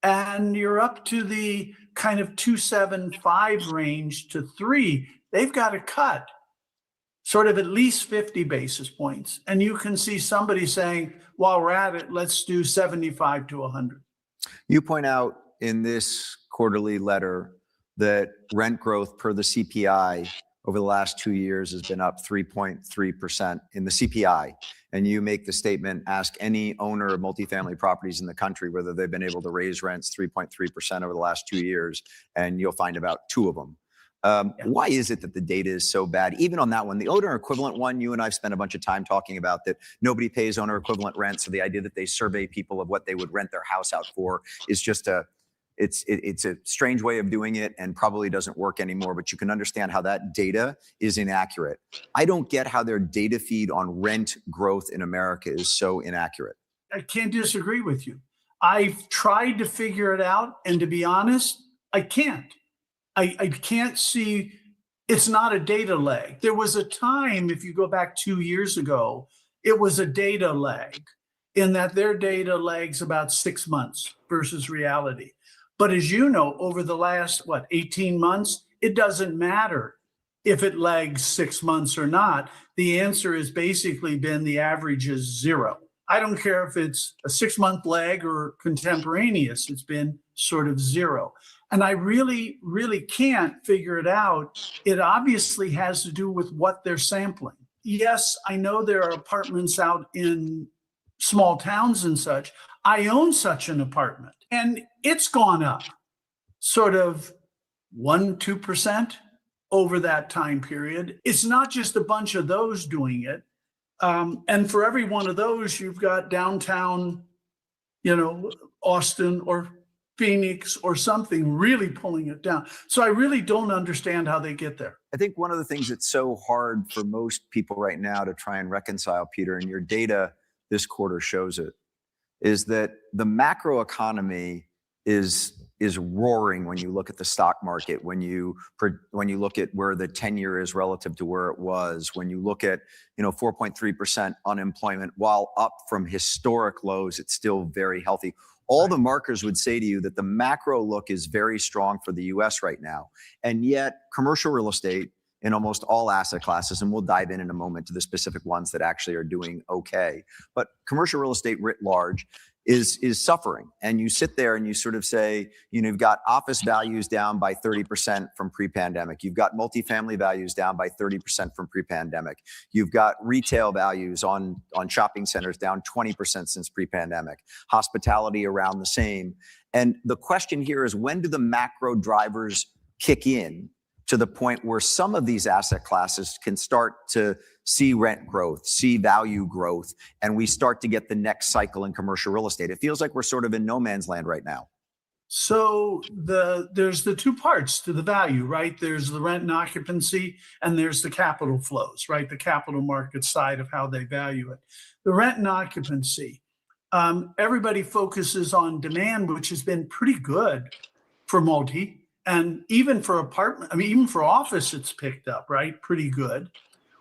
and you're up to the kind of 2.75 range to 3. They've got to cut sort of at least 50 basis points. And you can see somebody saying, while we're at it, let's do 75 to 100. You point out in this quarterly letter that rent growth per the CPI over the last 2 years has been up 3.3% in the CPI. And you make the statement, ask any owner of multifamily properties in the country whether they've been able to raise rents 3.3% over the last 2 years, and you'll find about 2 of them. Why is it that the data is so bad? Even on that one, the owner equivalent one, you and I've spent a bunch of time talking about that nobody pays owner equivalent rent. So the idea that they survey people of what they would rent their house out for is just it's a strange way of doing it and probably doesn't work anymore, but you can understand how that data is inaccurate. I don't get how their data feed on rent growth in America is so inaccurate. I can't disagree with you. I've tried to figure it out, and to be honest, I can't. I can't see, it's not a data lag. There was a time, if you go back 2 years ago, it was a data lag in that their data lags about 6 months versus reality. But as you know, over the last, 18 months, it doesn't matter if it lags 6 months or not. The answer has basically been the average is 0. I don't care if it's a 6-month lag or contemporaneous, it's been sort of 0. And I really, really can't figure it out. It obviously has to do with what they're sampling. Yes, I know there are apartments out in small towns and such. I own such an apartment and it's gone up sort of 1-2% over that time period. It's not just a bunch of those doing it. And for every one of those, you've got downtown, Austin or Phoenix or something really pulling it down. So I really don't understand how they get there. I think one of the things that's so hard for most people right now to try and reconcile, Peter, and your data this quarter shows it, is that the macro economy is roaring when you look at the stock market, when you look at where the 10-year is relative to where it was, when you look at 4.3% unemployment, while up from historic lows, it's still very healthy. All the markers would say to you that the macro look is very strong for the US right now. And yet commercial real estate in almost all asset classes, and we'll dive in a moment to the specific ones that actually are doing okay, but commercial real estate writ large is suffering. And you sit there and you sort of say, you've got office values down by 30% from pre-pandemic. You've got multifamily values down by 30% from pre-pandemic. You've got retail values on shopping centers down 20% since pre-pandemic. Hospitality around the same. And the question here is, when do the macro drivers kick in to the point where some of these asset classes can start to see rent growth, see value growth, and we start to get the next cycle in commercial real estate? It feels like we're sort of in no man's land right now. So there's the two parts to the value, right? There's the rent and occupancy, and there's the capital flows, right? The capital market side of how they value it. The rent and occupancy, everybody focuses on demand, which has been pretty good for multi. And even for apartment, even for office, it's picked up, right? Pretty good.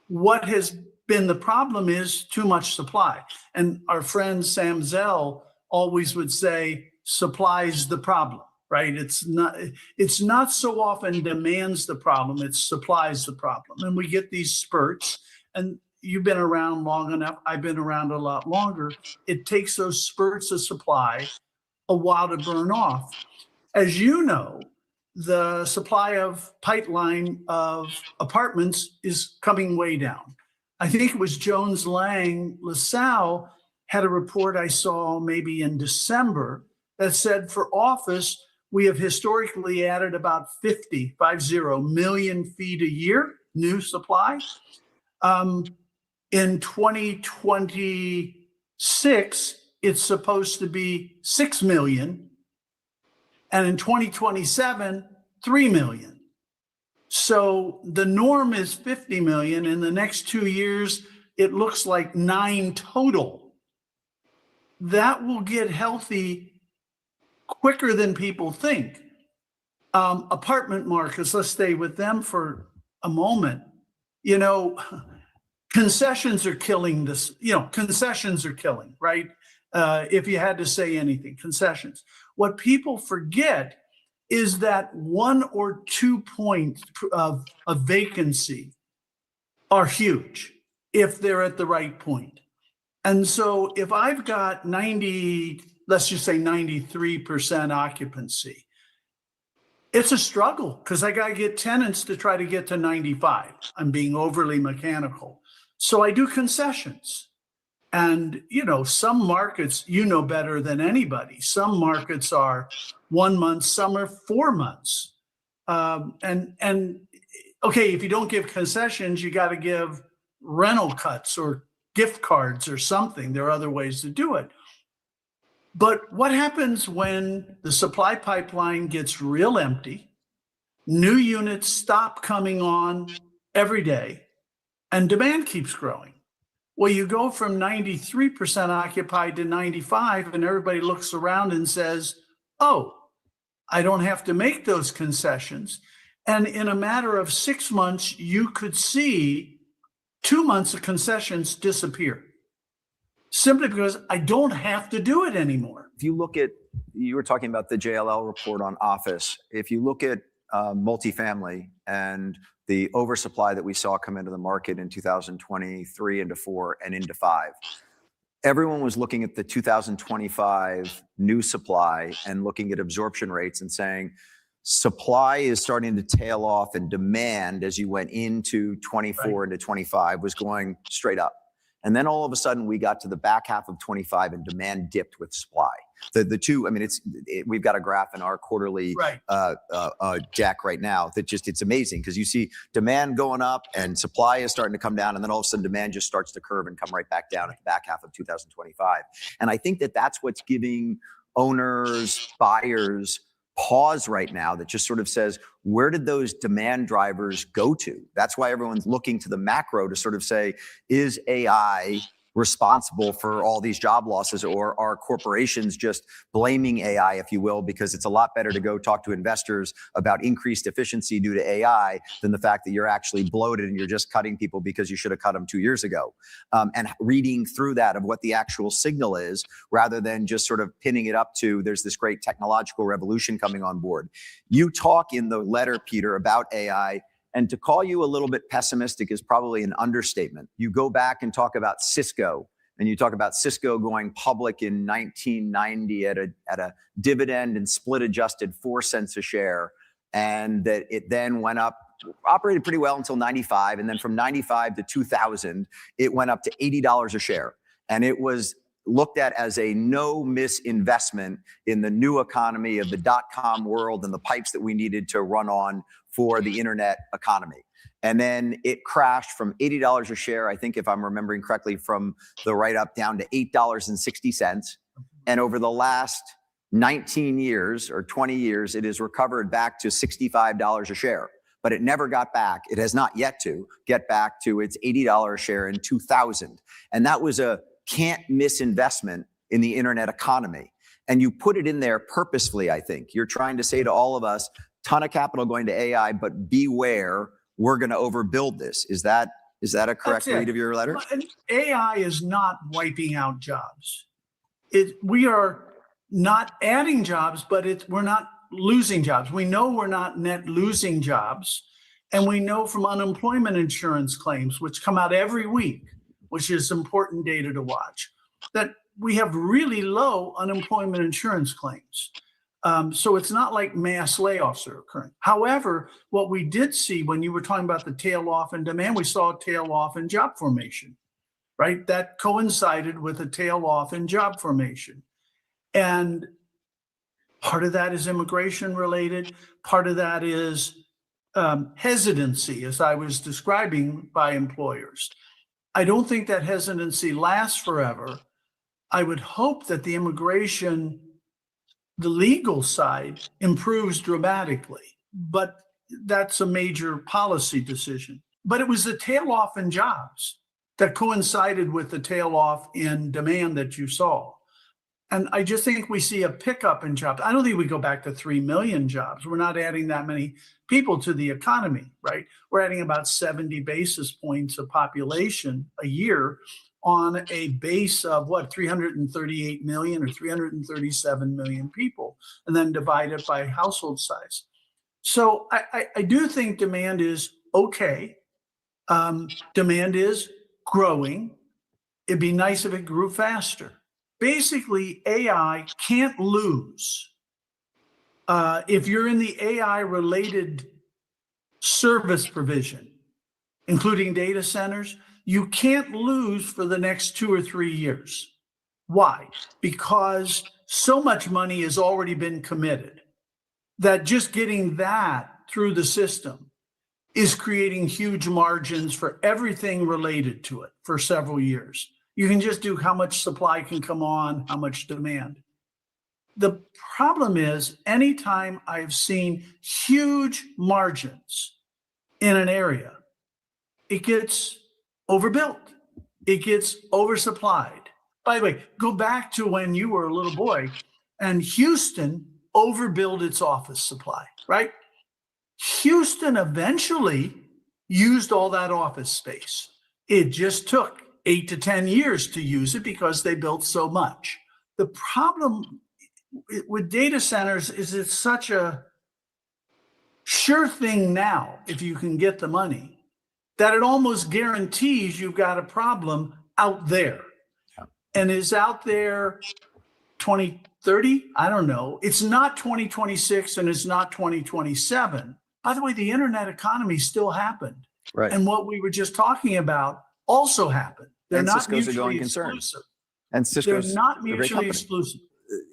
What has been the problem is too much supply. And our friend Sam Zell always would say, supply's the problem, right? It's not so often demand's the problem, it's supply's the problem. And we get these spurts, and you've been around long enough, I've been around a lot longer. It takes those spurts of supply a while to burn off. As you know, the supply of pipeline of apartments is coming way down. I think it was Jones Lang LaSalle had a report I saw maybe in December that said for office, we have historically added about 50 million feet a year, new supply. In 2026, it's supposed to be 6 million. And in 2027, 3 million. So the norm is 50 million. In the next 2 years, it looks like 9 total. That will get healthy quicker than people think. Apartment markets, let's stay with them for a moment. Concessions are killing this, concessions are killing, right? If you had to say anything, concessions. What people forget is that 1 or 2 points of vacancy are huge if they're at the right point. And so if I've got let's just say 93% occupancy, it's a struggle because I got to get tenants to try to get to 95. I'm being overly mechanical. So I do concessions. And, some markets, better than anybody. Some markets are 1 month, some are 4 months. And okay, if you don't give concessions, you got to give rental cuts or gift cards or something. There are other ways to do it. But what happens when the supply pipeline gets real empty, new units stop coming on every day, and demand keeps growing? Well, you go from 93% occupied to 95, and everybody looks around and says, oh, I don't have to make those concessions. And in a matter of 6 months, you could see 2 months of concessions disappear, simply because I don't have to do it anymore. If you look at, you were talking about the JLL report on office. If you look at multifamily and the oversupply that we saw come into the market in 2023 into 4 and into 5, everyone was looking at the 2025 new supply and looking at absorption rates and saying, supply is starting to tail off, and demand as you went into 24 into 25 was going straight up. And then all of a sudden we got to the back half of 25 and demand dipped with supply. The two, I mean, we've got a graph in our quarterly deck right now that just, it's amazing because you see demand going up and supply is starting to come down, and then all of a sudden demand just starts to curve and come right back down at the back half of 2025. And I think that that's what's giving owners, buyers pause right now, that just sort of says, where did those demand drivers go to? That's why everyone's looking to the macro to sort of say, is AI responsible for all these job losses, or are corporations just blaming AI, if you will, because it's a lot better to go talk to investors about increased efficiency due to AI than the fact that you're actually bloated and you're just cutting people because you should have cut them 2 years ago. And reading through that of what the actual signal is, rather than just sort of pinning it up to there's this great technological revolution coming on board. You talk in the letter, Peter, about AI, and to call you a little bit pessimistic is probably an understatement. You go back and talk about Cisco, and you talk about Cisco going public in 1990 at a dividend and split adjusted 4 cents a share, and that it then went up, operated pretty well until 95, and then from 95 to 2000, it went up to $80 a share. And it was looked at as a no-miss investment in the new economy of the dot-com world and the pipes that we needed to run on for the internet economy. And then it crashed from $80 a share, I think if I'm remembering correctly from the write-up, down to $8.60. And over the last 19 years or 20 years, it has recovered back to $65 a share. But it never got back. It has not yet to get back to its $80 a share in 2000. And that was a can't miss investment in the internet economy. And you put it in there purposefully, I think. You're trying to say to all of us, ton of capital going to AI, but beware, we're going to overbuild this. Is that a correct read of your letter? AI is not wiping out jobs. We are not adding jobs, but we're not losing jobs. We know we're not net losing jobs. And we know from unemployment insurance claims, which come out every week, which is important data to watch, that we have really low unemployment insurance claims. So it's not like mass layoffs are occurring. However, what we did see when you were talking about the tail off in demand, we saw a tail off in job formation, right? That coincided with a tail off in job formation. And part of that is immigration related. Part of that is hesitancy, as I was describing, by employers. I don't think that hesitancy lasts forever. I would hope that the immigration, the legal side, improves dramatically, but that's a major policy decision. But it was the tail off in jobs that coincided with the tail off in demand that you saw. And I just think we see a pickup in jobs. I don't think we go back to 3 million jobs. We're not adding that many people to the economy, right? We're adding about 70 basis points of population a year on a base of 338 million or 337 million people, and then divide it by household size. So I do think demand is okay. Demand is growing. It'd be nice if it grew faster. Basically, AI can't lose. If you're in the AI-related service provision, including data centers, you can't lose for the next 2 or 3 years. Why? Because so much money has already been committed that just getting that through the system is creating huge margins for everything related to it for several years. You can just do how much supply can come on, how much demand. The problem is, anytime I've seen huge margins in an area, it gets overbuilt. It gets oversupplied. By the way, go back to when you were a little boy and Houston overbuilt its office supply, right? Houston eventually used all that office space. It just took 8 to 10 years to use it because they built so much. The problem with data centers is it's such a sure thing now, if you can get the money, that it almost guarantees you've got a problem out there. And is out there 2030? I don't know. It's not 2026 and it's not 2027. By the way, the internet economy still happened. Right. And what we were just talking about also happened. They're And not Cisco's a mutually going concern. exclusive. And Cisco's They're not a great mutually company. exclusive.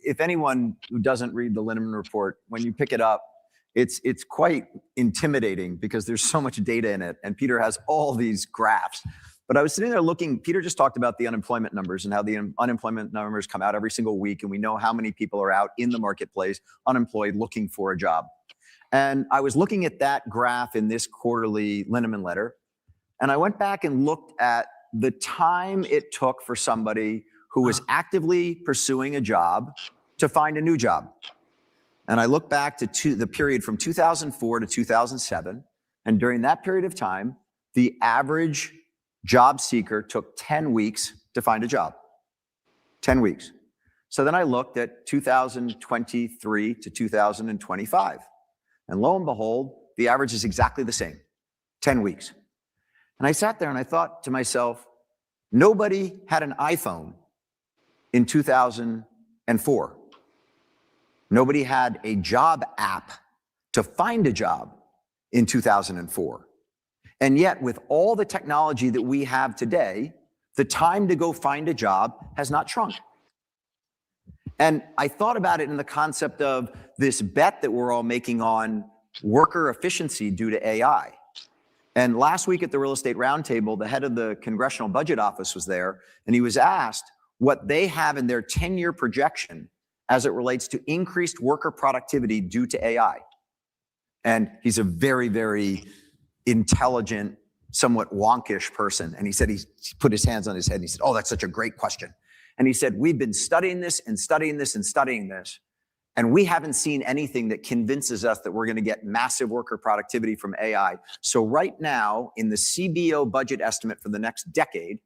If anyone who doesn't read the Linneman report, when you pick it up, it's quite intimidating because there's so much data in it. And Peter has all these graphs. But I was sitting there looking, Peter just talked about the unemployment numbers and how the unemployment numbers come out every single week. And we know how many people are out in the marketplace, unemployed, looking for a job. And I was looking at that graph in this quarterly Linneman letter. And I went back and looked at the time it took for somebody who was actively pursuing a job to find a new job. And I look back to the period from 2004 to 2007. And during that period of time, the average job seeker took 10 weeks to find a job. 10 weeks. So then I looked at 2023 to 2025. And lo and behold, the average is exactly the same, 10 weeks. And I sat there and I thought to myself, nobody had an iPhone in 2004. Nobody had a job app to find a job in 2004. And yet, with all the technology that we have today, the time to go find a job has not shrunk. And I thought about it in the concept of this bet that we're all making on worker efficiency due to AI. And last week at the Real Estate Roundtable, the head of the Congressional Budget Office was there, and he was asked what they have in their 10-year projection as it relates to increased worker productivity due to AI. And he's a very, very intelligent, somewhat wonkish person. And he said, he put his hands on his head and he said, oh, that's such a great question. And he said, we've been studying this and studying this and studying this, and we haven't seen anything that convinces us that we're going to get massive worker productivity from AI. So right now, in the CBO budget estimate for the next decade,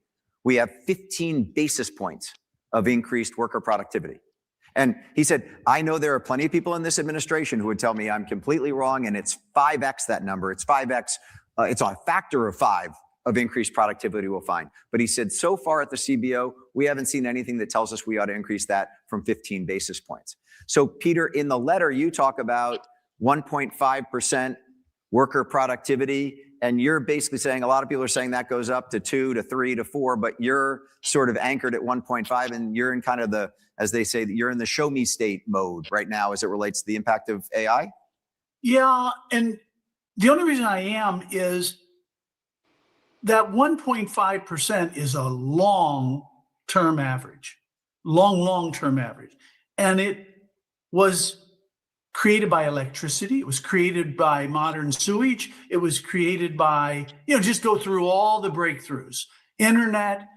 we have 15 basis points of increased worker productivity. And he said, I know there are plenty of people in this administration who would tell me I'm completely wrong, and it's 5x that number. It's 5x. It's a factor of 5 of increased productivity we'll find. But he said, so far at the CBO, we haven't seen anything that tells us we ought to increase that from 15 basis points. So Peter, in the letter, you talk about 1.5% worker productivity, and you're basically saying a lot of people are saying that goes up to 2 to 3 to 4, but you're sort of anchored at 1.5, and you're in kind of the, as they say, you're in the show me state mode right now as it relates to the impact of AI? Yeah, and the only reason I am is that 1.5% is a long-term average, long-term average. And it was created by electricity. It was created by modern sewage. It was created by, just go through all the breakthroughs. Internet,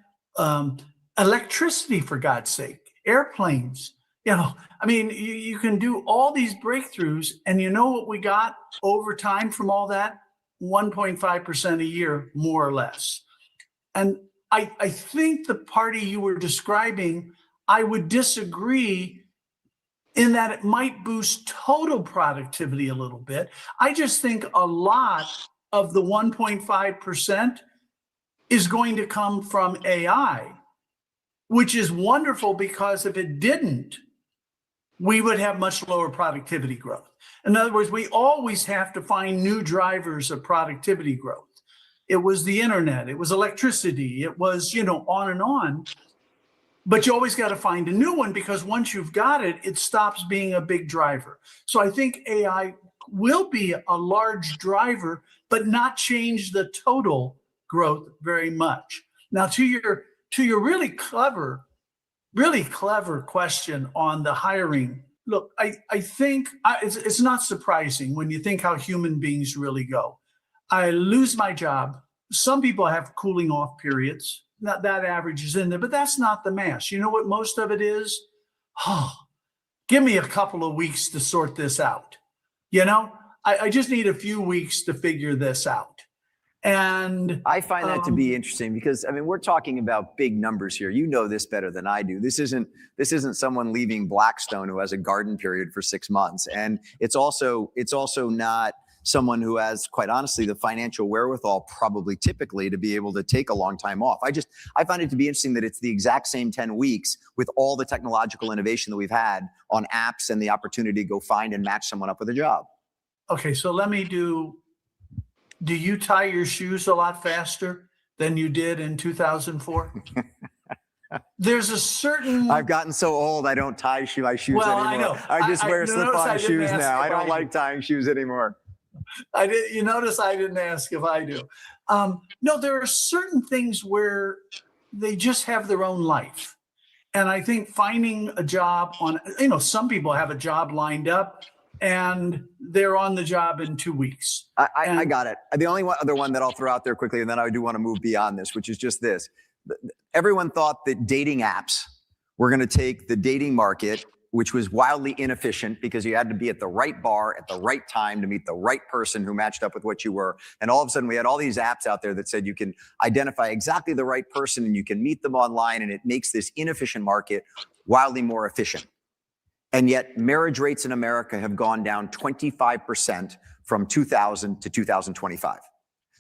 electricity, for God's sake, airplanes. You can do all these breakthroughs, and you know what we got over time from all that? 1.5% a year, more or less. And I think the party you were describing, I would disagree in that it might boost total productivity a little bit. I just think a lot of the 1.5% is going to come from AI, which is wonderful, because if it didn't, we would have much lower productivity growth. In other words, we always have to find new drivers of productivity growth. It was the internet, it was electricity, it was, on and on. But you always got to find a new one, because once you've got it, it stops being a big driver. So I think AI will be a large driver, but not change the total growth very much. Now, to your really clever question on the hiring. Look, I think it's not surprising when you think how human beings really go. I lose my job. Some people have cooling off periods. That average is in there, but that's not the mass. You know what most of it is? Oh, give me a couple of weeks to sort this out. You know, I just need a few weeks to figure this out. And I find that to be interesting because, I mean, we're talking about big numbers here. You know this better than I do. This isn't someone leaving Blackstone who has a garden period for 6 months. And it's also not someone who has, quite honestly, the financial wherewithal probably typically to be able to take a long time off. I find it to be interesting that it's the exact same 10 weeks with all the technological innovation that we've had on apps and the opportunity to go find and match someone up with a job. Okay, so let me do you tie your shoes a lot faster than you did in 2004? There's a certain... I've gotten so old, I don't tie my shoes anymore. I know. I just wear slip-on shoes now. I don't like tying shoes anymore. You notice I didn't ask if I do. No, there are certain things where they just have their own life. And I think finding a job some people have a job lined up and they're on the job in 2 weeks. I got it. The only other one that I'll throw out there quickly, and then I do want to move beyond this, which is just this. Everyone thought that dating apps were going to take the dating market, which was wildly inefficient because you had to be at the right bar at the right time to meet the right person who matched up with what you were. And all of a sudden we had all these apps out there that said you can identify exactly the right person and you can meet them online, and it makes this inefficient market wildly more efficient. And yet marriage rates in America have gone down 25% from 2000 to 2025.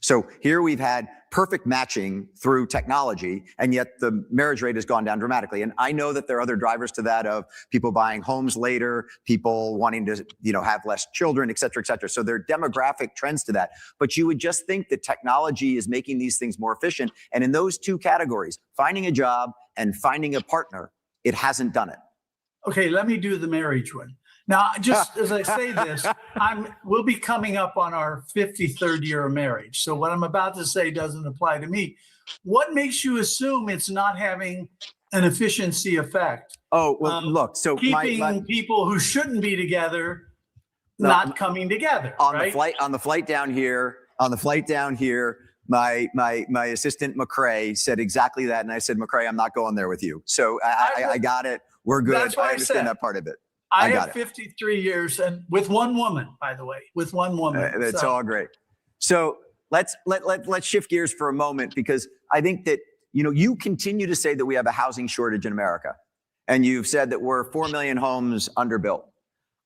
So here we've had perfect matching through technology, and yet the marriage rate has gone down dramatically. And I know that there are other drivers to that, of people buying homes later, people wanting to, have less children, et cetera, et cetera. So there are demographic trends to that. But you would just think that technology is making these things more efficient. And in those two categories, finding a job and finding a partner, it hasn't done it. Okay, let me do the marriage one. Now, just as I say this, we'll be coming up on our 53rd year of marriage. So what I'm about to say doesn't apply to me. What makes you assume it's not having an efficiency effect? Oh, well, look, so keeping people who shouldn't be together not coming together. On the flight down here, my assistant McCrae said exactly that, and I said, McCrae, I'm not going there with you. So I got it. We're good. That's why I understand that part of it. I have 53 years, and with one woman, by the way, with one woman. That's all great. So let's shift gears for a moment, because I think that, you continue to say that we have a housing shortage in America, and you've said that we're 4 million homes underbuilt.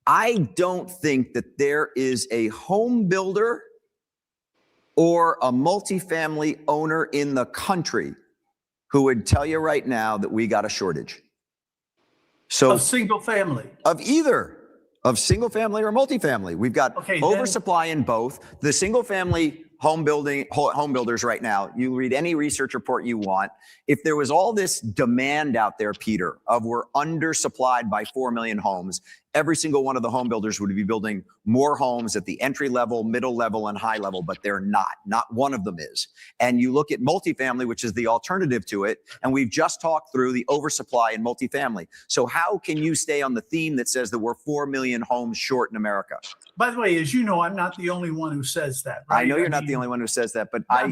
I don't think that there is a home builder or a multifamily owner in the country who would tell you right now that we got a shortage. So of single family, of single family or multifamily. We've got oversupply in both. The single family home builders right now, you read any research report you want. If there was all this demand out there, Peter, of we're undersupplied by 4 million homes, every single one of the home builders would be building more homes at the entry level, middle level, and high level, but they're not. Not one of them is. And you look at multifamily, which is the alternative to it, and we've just talked through the oversupply in multifamily. So how can you stay on the theme that says that we're 4 million homes short in America? By the way, as you know, I'm not the only one who says that. Right? I know you're not the only one who says that, but I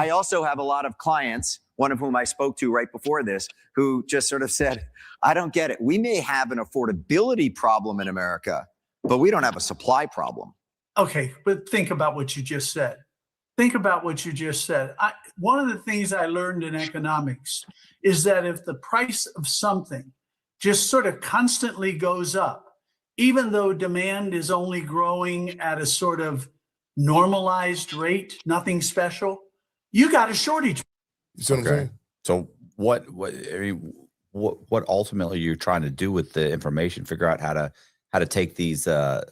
also have a lot of clients, one of whom I spoke to right before this, who just sort of said, I don't get it. We may have an affordability problem in America, but we don't have a supply problem. Okay, but think about what you just said. One of the things I learned in economics is that if the price of something just sort of constantly goes up, even though demand is only growing at a sort of normalized rate, nothing special, you got a shortage. Okay. So what ultimately you're trying to do with the information? Figure out how to take these the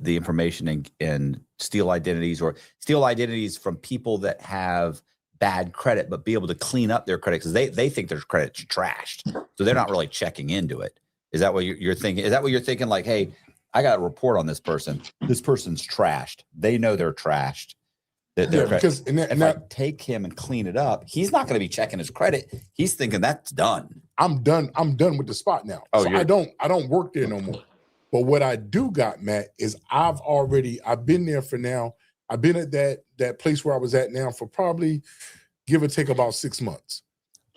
information and steal identities from people that have bad credit, but be able to clean up their credit because they think their credit's trashed, so they're not really checking into it. Is that what you're thinking? Is that what you're thinking? Like, hey, I got a report on this person. This person's trashed. They know they're trashed. Because if I take him and clean it up, he's not going to be checking his credit. He's thinking that's done. I'm done with the spot now. Oh, so I don't work there no more. But what I do got, Matt, is I've been there for now. I've been at that place where I was at now for probably give or take about 6 months.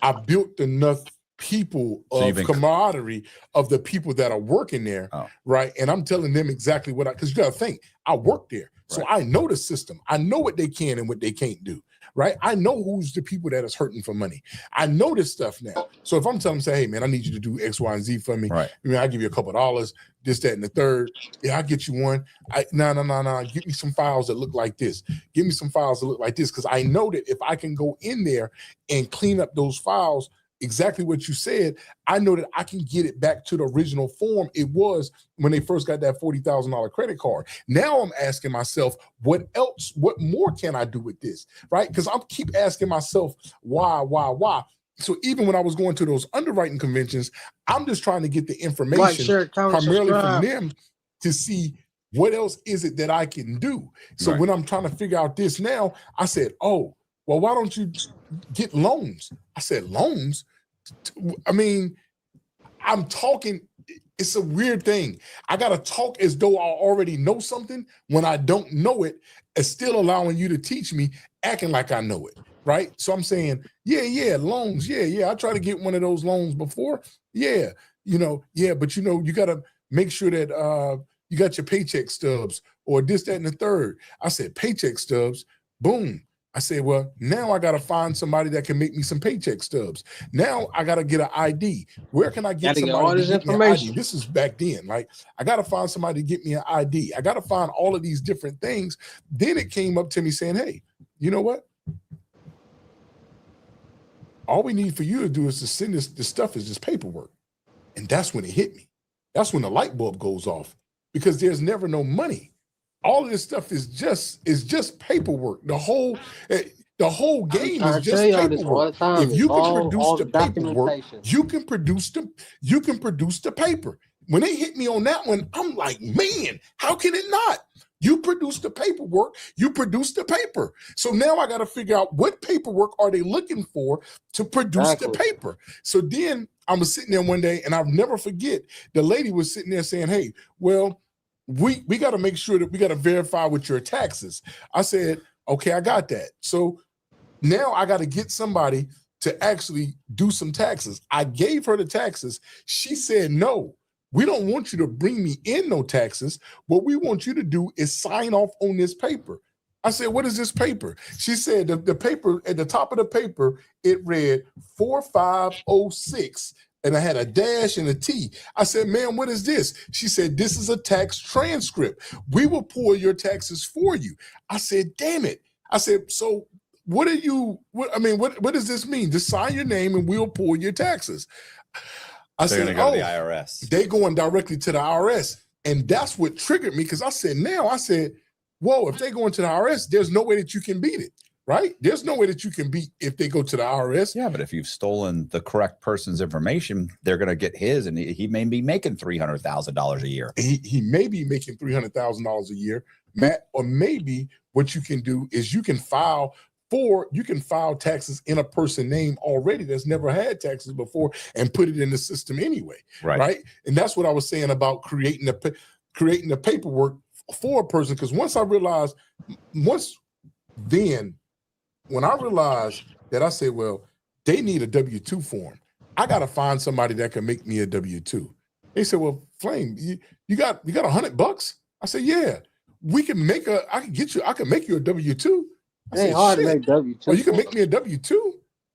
I built enough people of camaraderie of the people that are working there, right? And I'm telling them exactly because you got to think, I work there. So I know the system. I know what they can and what they can't do, right? I know who's the people that is hurting for money. I know this stuff now. So if I'm telling them, say, hey, man, I need you to do X, Y, and Z for me. Right. I mean, I'll give you a couple of dollars, this, that, and the third. Yeah, I'll get you one. No. Give me some files that look like this. Give me some files that look like this. Because I know that if I can go in there and clean up those files, exactly what you said, I know that I can get it back to the original form it was when they first got that $40,000 credit card. Now I'm asking myself, what more can I do with this, right? Because I keep asking myself, why? So even when I was going to those underwriting conventions, I'm just trying to get the information primarily from them to see what else is it that I can do. So when I'm trying to figure out this now, I said, oh, well, why don't you get loans? I said, loans? I mean, I'm talking, it's a weird thing. I got to talk as though I already know something when I don't know it, and still allowing you to teach me, acting like I know it, right? So I'm saying, yeah, loans, yeah. I tried to get one of those loans before. Yeah, but you got to make sure that you got your paycheck stubs or this, that, and the third. I said, paycheck stubs, boom. I said, well, now I got to find somebody that can make me some paycheck stubs. Now I got to get an ID. Where can I get somebody to get me an ID? This is back then. Like, I got to find somebody to get me an ID. I got to find all of these different things. Then it came up to me saying, hey, you know what? All we need for you to do is to send this stuff is just paperwork. And that's when it hit me. That's when the light bulb goes off, because there's never no money. All of this stuff is just paperwork. The whole game is just paperwork. If you can produce the paperwork, you can produce the paper. When they hit me on that one, I'm like, man, how can it not? You produce the paperwork, you produce the paper. So now I got to figure out what paperwork are they looking for to produce the paper. So then I was sitting there one day, and I'll never forget, the lady was sitting there saying, hey, well, we got to make sure that we got to verify with your taxes. I said, okay, I got that. So now I got to get somebody to actually do some taxes. I gave her the taxes. She said, no, we don't want you to bring me in no taxes. What we want you to do is sign off on this paper. I said, what is this paper? She said, the paper, at the top of the paper, it read 4506. And I had a dash and a T. I said, ma'am, what is this? She said, this is a tax transcript. We will pull your taxes for you. I said, damn it. I said, so what does this mean? Just sign your name and we'll pull your taxes. They're going to go to the IRS. They going directly to the IRS. And that's what triggered me, because I said, whoa, if they go into the IRS, there's no way that you can beat it. Right? There's no way that you can beat if they go to the IRS. Yeah, but if you've stolen the correct person's information, they're going to get his, and he may be making $300,000 a year. He may be making $300,000 a year, Matt. Or maybe what you can do is you can file taxes in a person name already that's never had taxes before and put it in the system anyway. Right? And that's what I was saying about creating the paperwork for a person. Because when I realized that, I said, well, they need a W-2 form. I got to find somebody that can make me a W-2. They said, well, Flame, you got $100? I said, yeah, I can make you a W-2. I said, hard to make W-2. Oh, you can make me a W-2?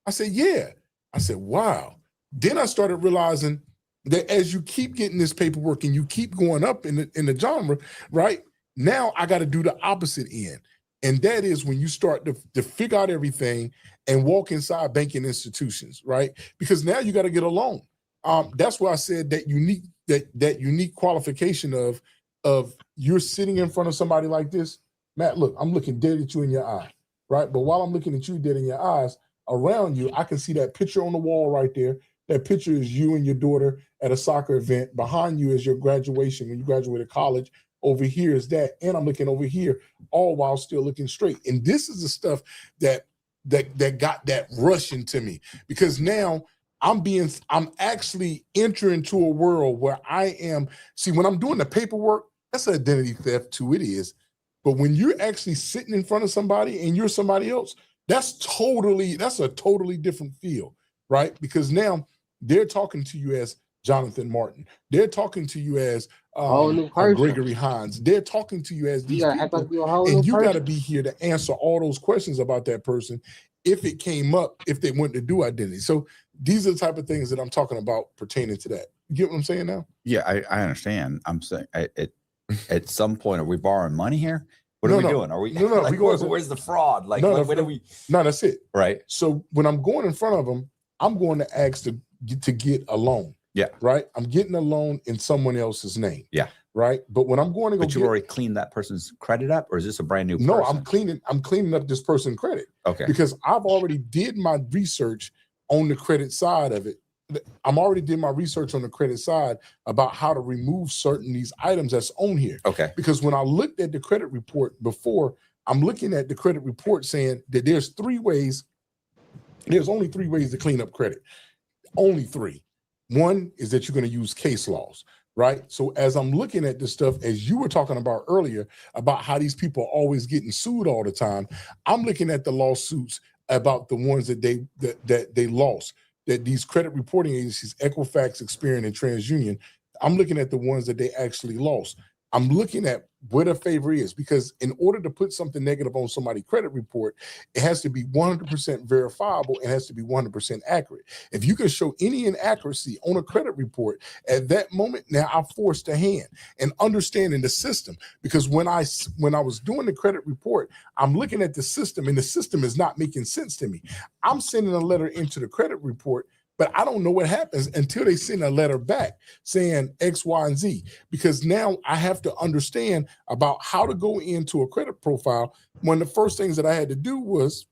I said, yeah. I said, wow. Then I started realizing that as you keep getting this paperwork and you keep going up in the genre, right? Now I got to do the opposite end. And that is when you start to figure out everything and walk inside banking institutions, right? Because now you got to get a loan. That's why I said that unique qualification of you're sitting in front of somebody like this. Matt, look, I'm looking dead at you in your eye, right? But while I'm looking at you dead in your eyes, around you, I can see that picture on the wall right there. That picture is you and your daughter at a soccer event. Behind you is your graduation when you graduated college. Over here is that, and I'm looking over here, all while still looking straight. And this is the stuff that got that rush into me, because now I'm actually entering to a world where I am. See, when I'm doing the paperwork, that's identity theft too. It is. But when you're actually sitting in front of somebody and you're somebody else, that's a totally different feel, right? Because now they're talking to you as Jonathan Martin. They're talking to you as Gregory Hines. They're talking to you as these people, and you got to be here to answer all those questions about that person if it came up, if they wanted to do identity. So these are the type of things that I'm talking about pertaining to that. You get what I'm saying now? Yeah, I understand. I'm saying at some point, are we borrowing money here? What are we doing? Are we? Like, where's the fraud? Like, when are we? No, that's it. Right. So when I'm going in front of them, I'm going to ask to get a loan. Yeah. Right. I'm getting a loan in someone else's name. Yeah. Right. But when I'm going to go, but you already cleaned that person's credit up, or is this a brand new person? No, I'm cleaning up this person's credit. Okay. Because I've already did my research on the credit side of it. I'm already did my research on the credit side about how to remove certain these items that's on here. Okay. Because when I looked at the credit report before, I'm looking at the credit report saying that there's only 3 ways to clean up credit. Only 3. One is that you're going to use case laws, right? So as I'm looking at this stuff, as you were talking about earlier, about how these people are always getting sued all the time, I'm looking at the lawsuits about the ones that they lost, that these credit reporting agencies, Equifax, Experian, and TransUnion, I'm looking at the ones that they actually lost. I'm looking at what a favor is, because in order to put something negative on somebody's credit report, it has to be 100% verifiable. It has to be 100% accurate. If you can show any inaccuracy on a credit report, at that moment, now I'm forced a hand and understanding the system. Because when I was doing the credit report, I'm looking at the system, and the system is not making sense to me. I'm sending a letter into the credit report, but I don't know what happens until they send a letter back saying X, Y, and Z, because now I have to understand about how to go into a credit profile. One of the first things that I had to do was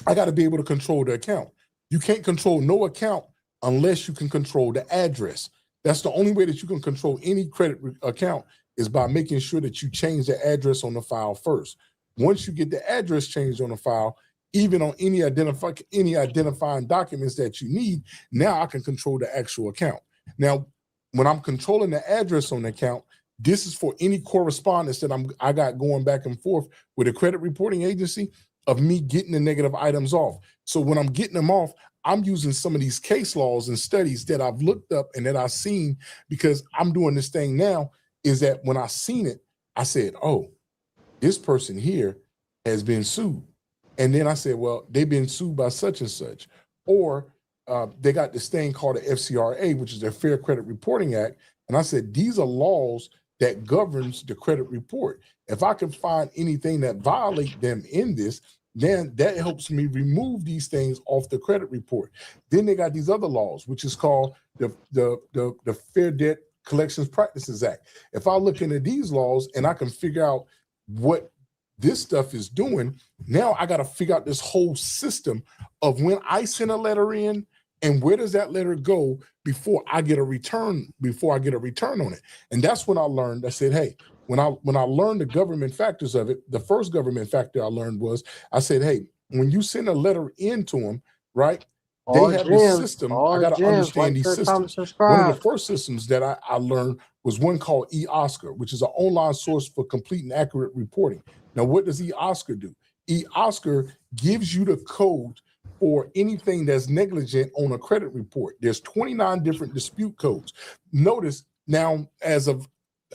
I got to be able to control the account. You can't control no account unless you can control the address. That's the only way that you can control any credit account, is by making sure that you change the address on the file first. Once you get the address changed on the file, even on any identifying documents that you need, now I can control the actual account. Now, when I'm controlling the address on the account, this is for any correspondence that I got going back and forth with a credit reporting agency of me getting the negative items off. So when I'm getting them off, I'm using some of these case laws and studies that I've looked up and that I've seen, because I'm doing this thing now, is that when I seen it, I said, oh, this person here has been sued. And then I said, well, they've been sued by such and such. Or they got this thing called the FCRA, which is the Fair Credit Reporting Act. And I said, these are laws that governs the credit report. If I can find anything that violate them in this, then that helps me remove these things off the credit report. Then they got these other laws, which is called the Fair Debt Collections Practices Act. If I look into these laws and I can figure out what this stuff is doing, now I got to figure out this whole system of when I send a letter in and where does that letter go before I get a return on it. And that's when I learned, I said, hey, when I learned the government factors of it, the first government factor I learned was, I said, hey, when you send a letter into them, right, they have this system. I got to understand these systems. One of the first systems that I learned was one called eOscar, which is an online source for complete and accurate reporting. Now, what does eOscar do? eOscar gives you the code for anything that's negligent on a credit report. There's 29 different dispute codes. Notice now, as of,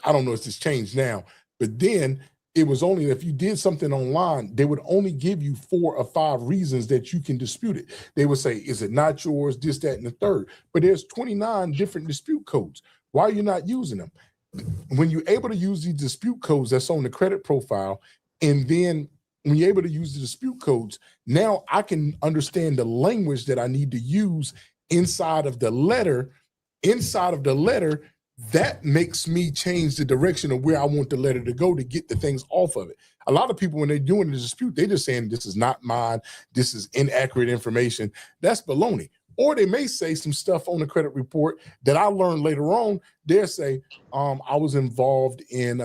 I don't know if it's changed now, but then it was only if you did something online, they would only give you 4 or 5 reasons that you can dispute it. They would say, is it not yours, this, that, and the third. But there's 29 different dispute codes. Why are you not using them? When you're able to use these dispute codes that's on the credit profile, and then when you're able to use the dispute codes, now I can understand the language that I need to use inside of the letter. That makes me change the direction of where I want the letter to go to get the things off of it. A lot of people, when they're doing the dispute, they're just saying, this is not mine. This is inaccurate information. That's baloney. Or they may say some stuff on the credit report that I learned later on. They'll say, I was involved in,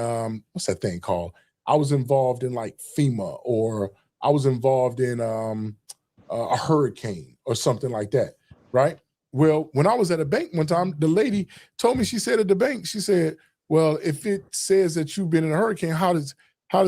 what's that thing called? I was involved in like FEMA, or I was involved in a hurricane or something like that, right? Well, when I was at a bank one time, the lady told me, she said at the bank, she said, well, if it says that you've been in a hurricane, how does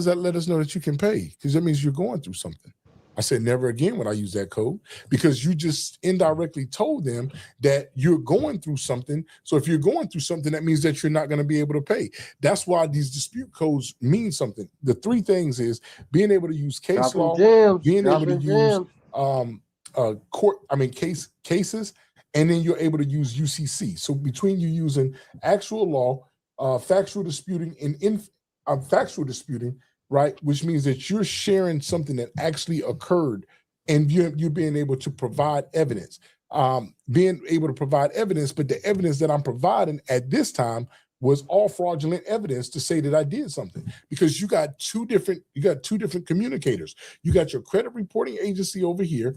that let us know that you can pay? Because that means you're going through something. I said, never again would I use that code, because you just indirectly told them that you're going through something. So if you're going through something, that means that you're not going to be able to pay. That's why these dispute codes mean something. The three things is being able to use case law, being able to use cases, and then you're able to use UCC. So between you using actual law, factual disputing, and factual disputing, right, which means that you're sharing something that actually occurred, and you're being able to provide evidence. Being able to provide evidence, but the evidence that I'm providing at this time was all fraudulent evidence to say that I did something, because you got two different communicators. You got your credit reporting agency over here,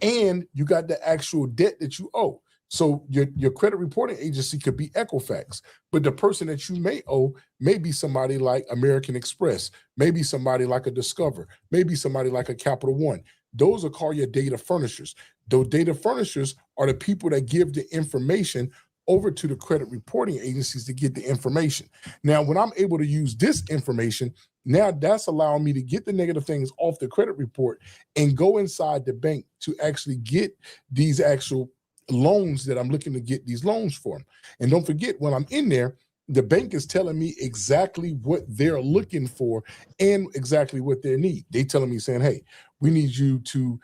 and you got the actual debt that you owe. So your credit reporting agency could be Equifax, but the person that you may owe may be somebody like American Express, maybe somebody like a Discover, maybe somebody like a Capital One. Those are called your data furnishers. Those data furnishers are the people that give the information over to the credit reporting agencies to get the information. Now, when I'm able to use this information, now that's allowing me to get the negative things off the credit report and go inside the bank to actually get these actual loans that I'm looking to get these loans for. And don't forget, when I'm in there, the bank is telling me exactly what they're looking for and exactly what they need. They telling me, saying, hey, we need you to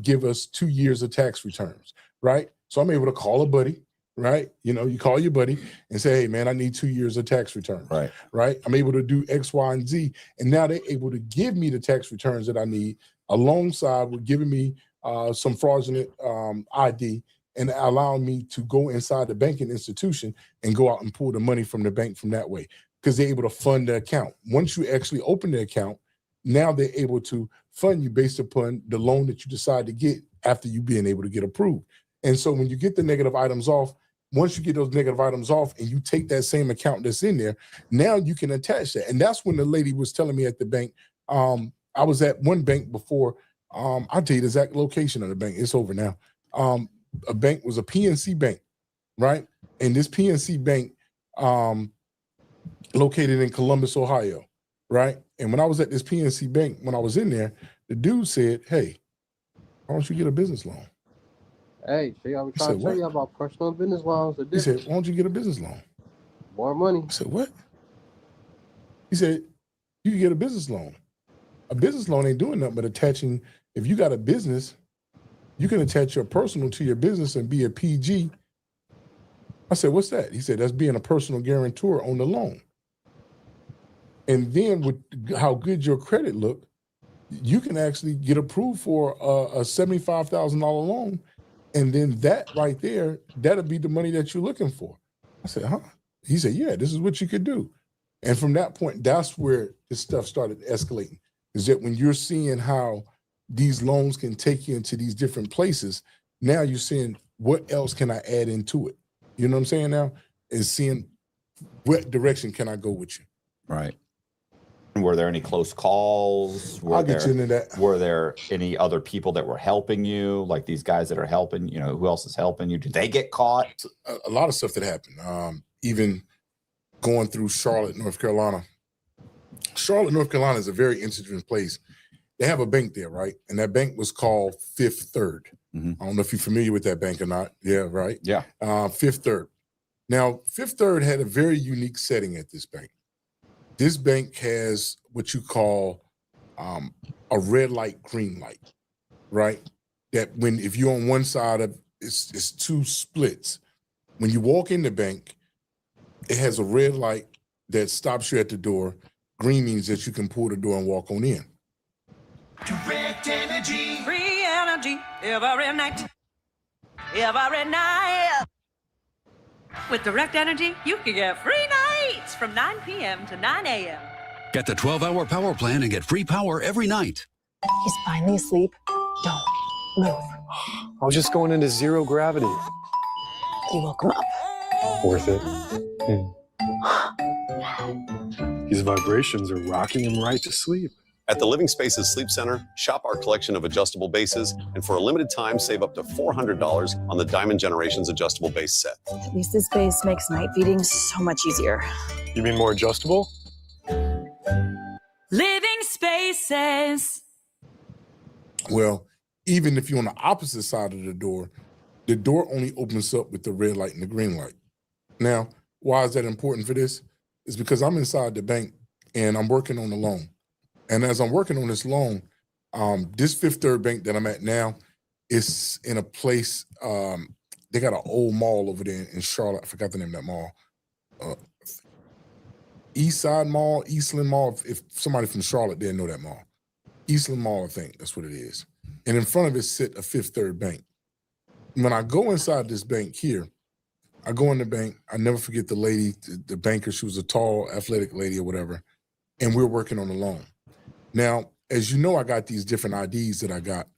give us 2 years of tax returns, right? So I'm able to call a buddy, right? You know, you call your buddy and say, hey, man, I need 2 years of tax returns, right? I'm able to do X, Y, and Z. And now they're able to give me the tax returns that I need alongside with giving me some fraudulent ID, and allowing me to go inside the banking institution and go out and pull the money from the bank from that way, because they're able to fund the account. Once you actually open the account, now they're able to fund you based upon the loan that you decide to get after you being able to get approved. And so when you get the negative items off, once you get those negative items off and you take that same account that's in there, now you can attach that. And that's when the lady was telling me at the bank, I was at one bank before, I'll tell you the exact location of the bank. It's over now. A bank was a PNC bank, right? And this PNC bank located in Columbus, Ohio, right? And when I was at this PNC bank, when I was in there, the dude said, hey, why don't you get a business loan? Hey, see, I was trying to tell you about personal business loans. He said, why don't you get a business loan? More money. I said, what? He said, you can get a business loan. A business loan ain't doing nothing but attaching, if you got a business, you can attach your personal to your business and be a PG. I said, what's that? He said, that's being a personal guarantor on the loan. And then with how good your credit look, you can actually get approved for a $75,000 loan. And then that right there, that'll be the money that you're looking for. I said, huh? He said, yeah, this is what you could do. And from that point, that's where this stuff started escalating. Is that when you're seeing how these loans can take you into these different places, now you're seeing what else can I add into it? You know what I'm saying now? And seeing what direction can I go with you? Right. Were there any close calls? I'll get you into that. Were there any other people that were helping you? Like these guys that are helping, you know, who else is helping you? Did they get caught? A lot of stuff that happened. Even going through Charlotte, North Carolina. Charlotte, North Carolina is a very interesting place. They have a bank there, right? And that bank was called Fifth Third. I don't know if you're familiar with that bank or not. Yeah, right? Yeah. Fifth Third. Now, Fifth Third had a very unique setting at this bank. This bank has what you call a red light, green light, right? That if you're on one side of it's two splits. When you walk in the bank, it has a red light that stops you at the door. Green means that you can pull the door and walk on in. Direct energy, free energy, every night, every night. With Direct Energy, you can get free nights from 9 p.m. to 9 a.m. Get the 12-hour power plan and get free power every night. He's finally asleep. Don't Smooth. I was just going into zero gravity. You woke him up. Worth it. These vibrations are rocking him right to sleep. At the Living Spaces Sleep Center, shop our collection of adjustable bases, and for a limited time, save up to $400 on the Diamond Generations adjustable base set. At least this base makes night feeding so much easier. You mean more adjustable? Living Spaces. Well, even if you're on the opposite side of the door only opens up with the red light and the green light. Now, why is that important for this? It's because I'm inside the bank and I'm working on the loan. And as I'm working on this loan, this Fifth Third Bank that I'm at now is in a place, they got an old mall over there in Charlotte. I forgot the name of that mall. East Side Mall, Eastland Mall. If somebody from Charlotte didn't know that mall. Eastland Mall, I think that's what it is. And in front of it sit a Fifth Third Bank. When I go inside this bank here, I go in the bank, I never forget the lady, the banker, she was a tall, athletic lady or whatever, and we're working on the loan. Now, as you know, I got these different IDs that I got.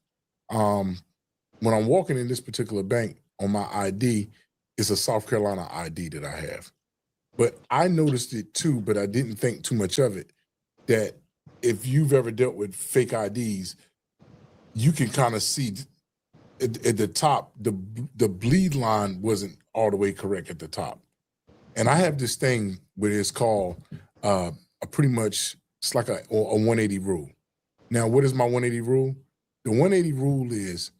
When I'm walking in this particular bank, on my ID, it's a South Carolina ID that I have. But I noticed it too, but I didn't think too much of it, that if you've ever dealt with fake IDs, you can kind of see at the top, the bleed line wasn't all the way correct at the top. And I have this thing where it's called a pretty much, it's like a 180 rule. Now, what is my 180 rule? The 180 rule is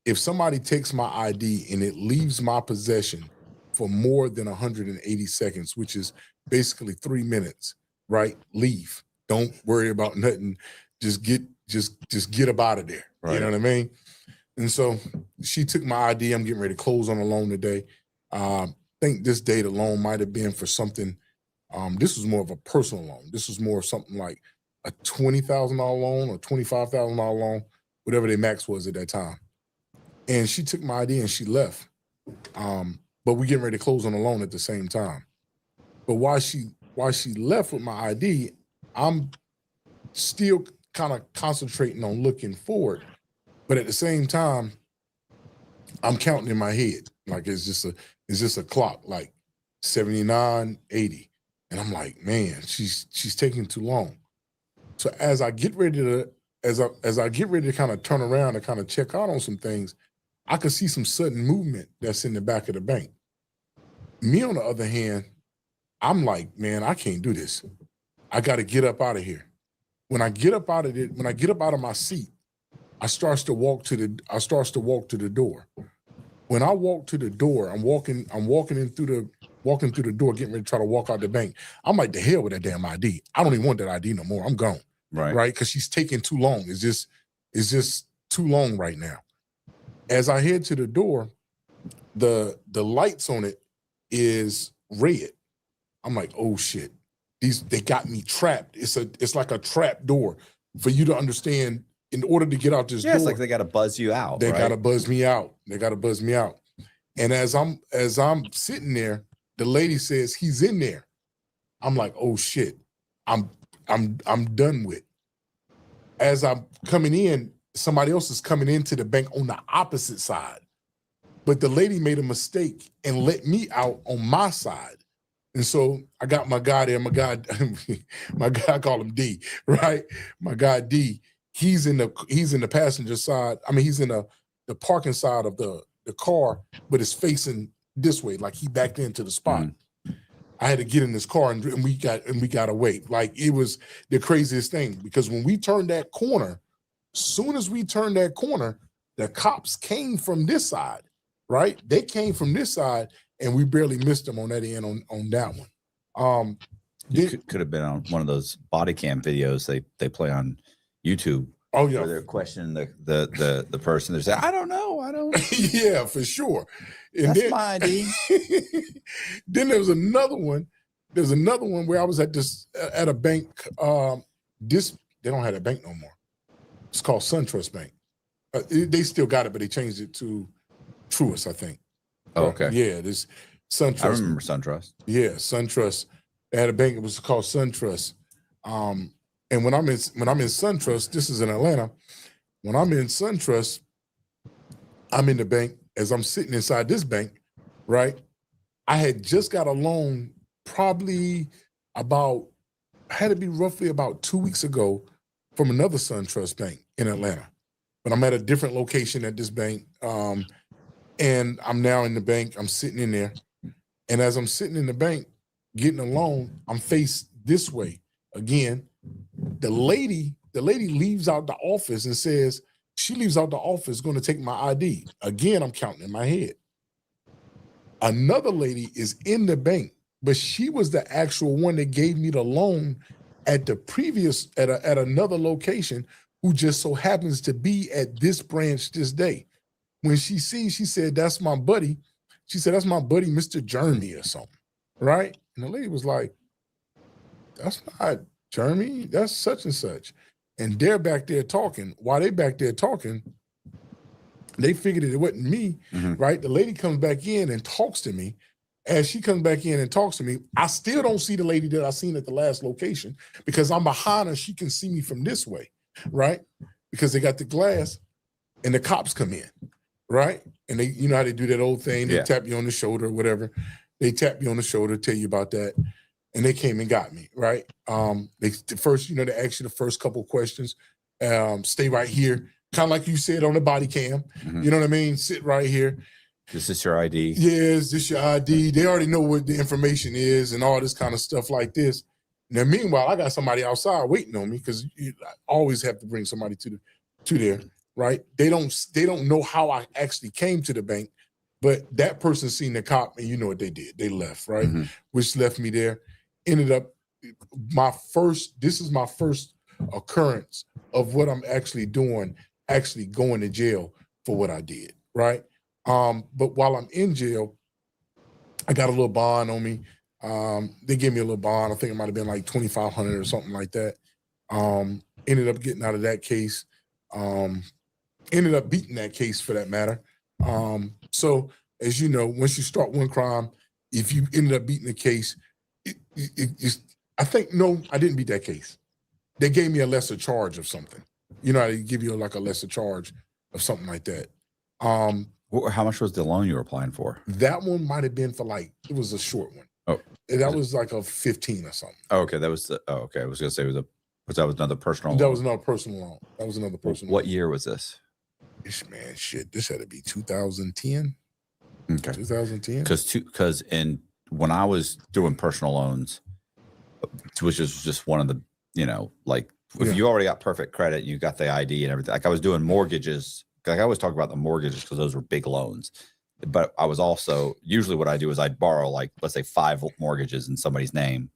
if somebody takes my ID and it leaves my possession for more than 180 seconds, which is basically 3 minutes, right? Leave. Don't worry about nothing. Just get up out of there. Right. You know what I mean? And so she took my ID. I'm getting ready to close on a loan today. I think this day the loan might have been for something. This was more of a personal loan. This was more of something like a $20,000 loan or $25,000 loan, whatever their max was at that time. And she took my ID and she left. But we getting ready to close on the loan at the same time. But while she left with my ID, I'm still kind of concentrating on looking forward. But at the same time, I'm counting in my head. Like it's just a clock, like 79, 80. And I'm like, man, she's taking too long. So as I get ready to kind of turn around and kind of check out on some things, I could see some sudden movement that's in the back of the bank. Me, on the other hand, I'm like, man, I can't do this. I got to get up out of here. When I get up out of my seat, I starts to walk to the door. When I walk to the door, I'm walking through the door, getting ready to try to walk out the bank. I'm like, the hell with that damn ID. I don't even want that ID no more. I'm gone. Right? Because she's taking too long. It's just too long right now. As I head to the door, the lights on it is red. I'm like, oh shit. They got me trapped. It's like a trap door. For you to understand, in order to get out this door, it's like they got to buzz you out. They got to buzz me out. And as I'm sitting there, the lady says he's in there. I'm like, oh shit, I'm done with. As I'm coming in, somebody else is coming into the bank on the opposite side. But the lady made a mistake and let me out on my side. And so I got my guy there, my guy, I call him D, right? My guy D, he's in the passenger side. I mean, he's in the parking side of the car, but it's facing this way, like he backed into the spot. Mm-hmm. I had to get in this car and we got away. Like it was the craziest thing, because when we turned that corner, soon as we turned that corner, the cops came from this side, right? They came from this side and we barely missed them on that end on that one. You could have been on one of those body cam videos they play on YouTube. Oh yeah, where they're questioning the person. They're saying, I don't know. Yeah, for sure. And that's my ID. Then there's another one. There's another one where I was at a bank. They don't have a bank no more. It's called SunTrust Bank. They still got it, but they changed it to Truist, I think. Oh, okay. Yeah, this SunTrust. I remember SunTrust. Yeah, SunTrust. They had a bank. It was called SunTrust. And when I'm in SunTrust, this is in Atlanta. When I'm in SunTrust, I'm in the bank. As I'm sitting inside this bank, right? I had just got a loan probably had to be roughly about 2 weeks ago from another SunTrust bank in Atlanta. But I'm at a different location at this bank. And I'm now in the bank. I'm sitting in there. And as I'm sitting in the bank getting a loan, I'm faced this way. Again, the lady leaves out the office and says, she leaves out the office going to take my ID. Again, I'm counting in my head. Another lady is in the bank, but she was the actual one that gave me the loan at the previous, at another location, who just so happens to be at this branch this day. When she said, that's my buddy. She said, that's my buddy, Mr. Jeremy or something, right? And the lady was like, that's not Jeremy, that's such and such. And they're back there talking. While they back there talking, they figured it wasn't me, right? The lady comes back in and talks to me. As she comes back in and talks to me, I still don't see the lady that I seen at the last location because I'm behind her. She can see me from this way, right? Because they got the glass and the cops come in, right? And they, you know how they do that old thing. They tap you on the shoulder or whatever. They tap you on the shoulder, tell you about that. And they came and got me, right? They first, they ask you the first couple of questions. Stay right here. Kind of like you said on the body cam. You know what I mean? Sit right here. This is your ID. Yeah, is this your ID? They already know what the information is and all this kind of stuff like this. Now, meanwhile, I got somebody outside waiting on me because I always have to bring somebody to there, right? They don't know how I actually came to the bank, but that person seen the cop and you know what they did. They left, right? Which left me there. Ended up this is my first occurrence of what I'm actually doing, actually going to jail for what I did, right? But while I'm in jail, I got a little bond on me. They gave me a little bond. I think it might have been like $2,500 or something like that. Ended up getting out of that case. Ended up beating that case for that matter. So as you know, once you start one crime, if you ended up beating the case, I didn't beat that case. They gave me a lesser charge of something. You know, they give you like a lesser charge of something like that. How much was the loan you were applying for? That one might have been for it was a short one. Oh, that was like a 15 or something. Oh, okay, that was okay. I was gonna say that was another personal. That was another personal loan. That was another personal. What year was this? This had to be 2010. Okay, 2010. Because when I was doing personal loans, which is just one of the if you already got perfect credit, you got the ID and everything. Like I was doing mortgages. Like I always talk about the mortgages because those were big loans. But I was also usually what I do is I'd borrow let's say 5 mortgages in somebody's name,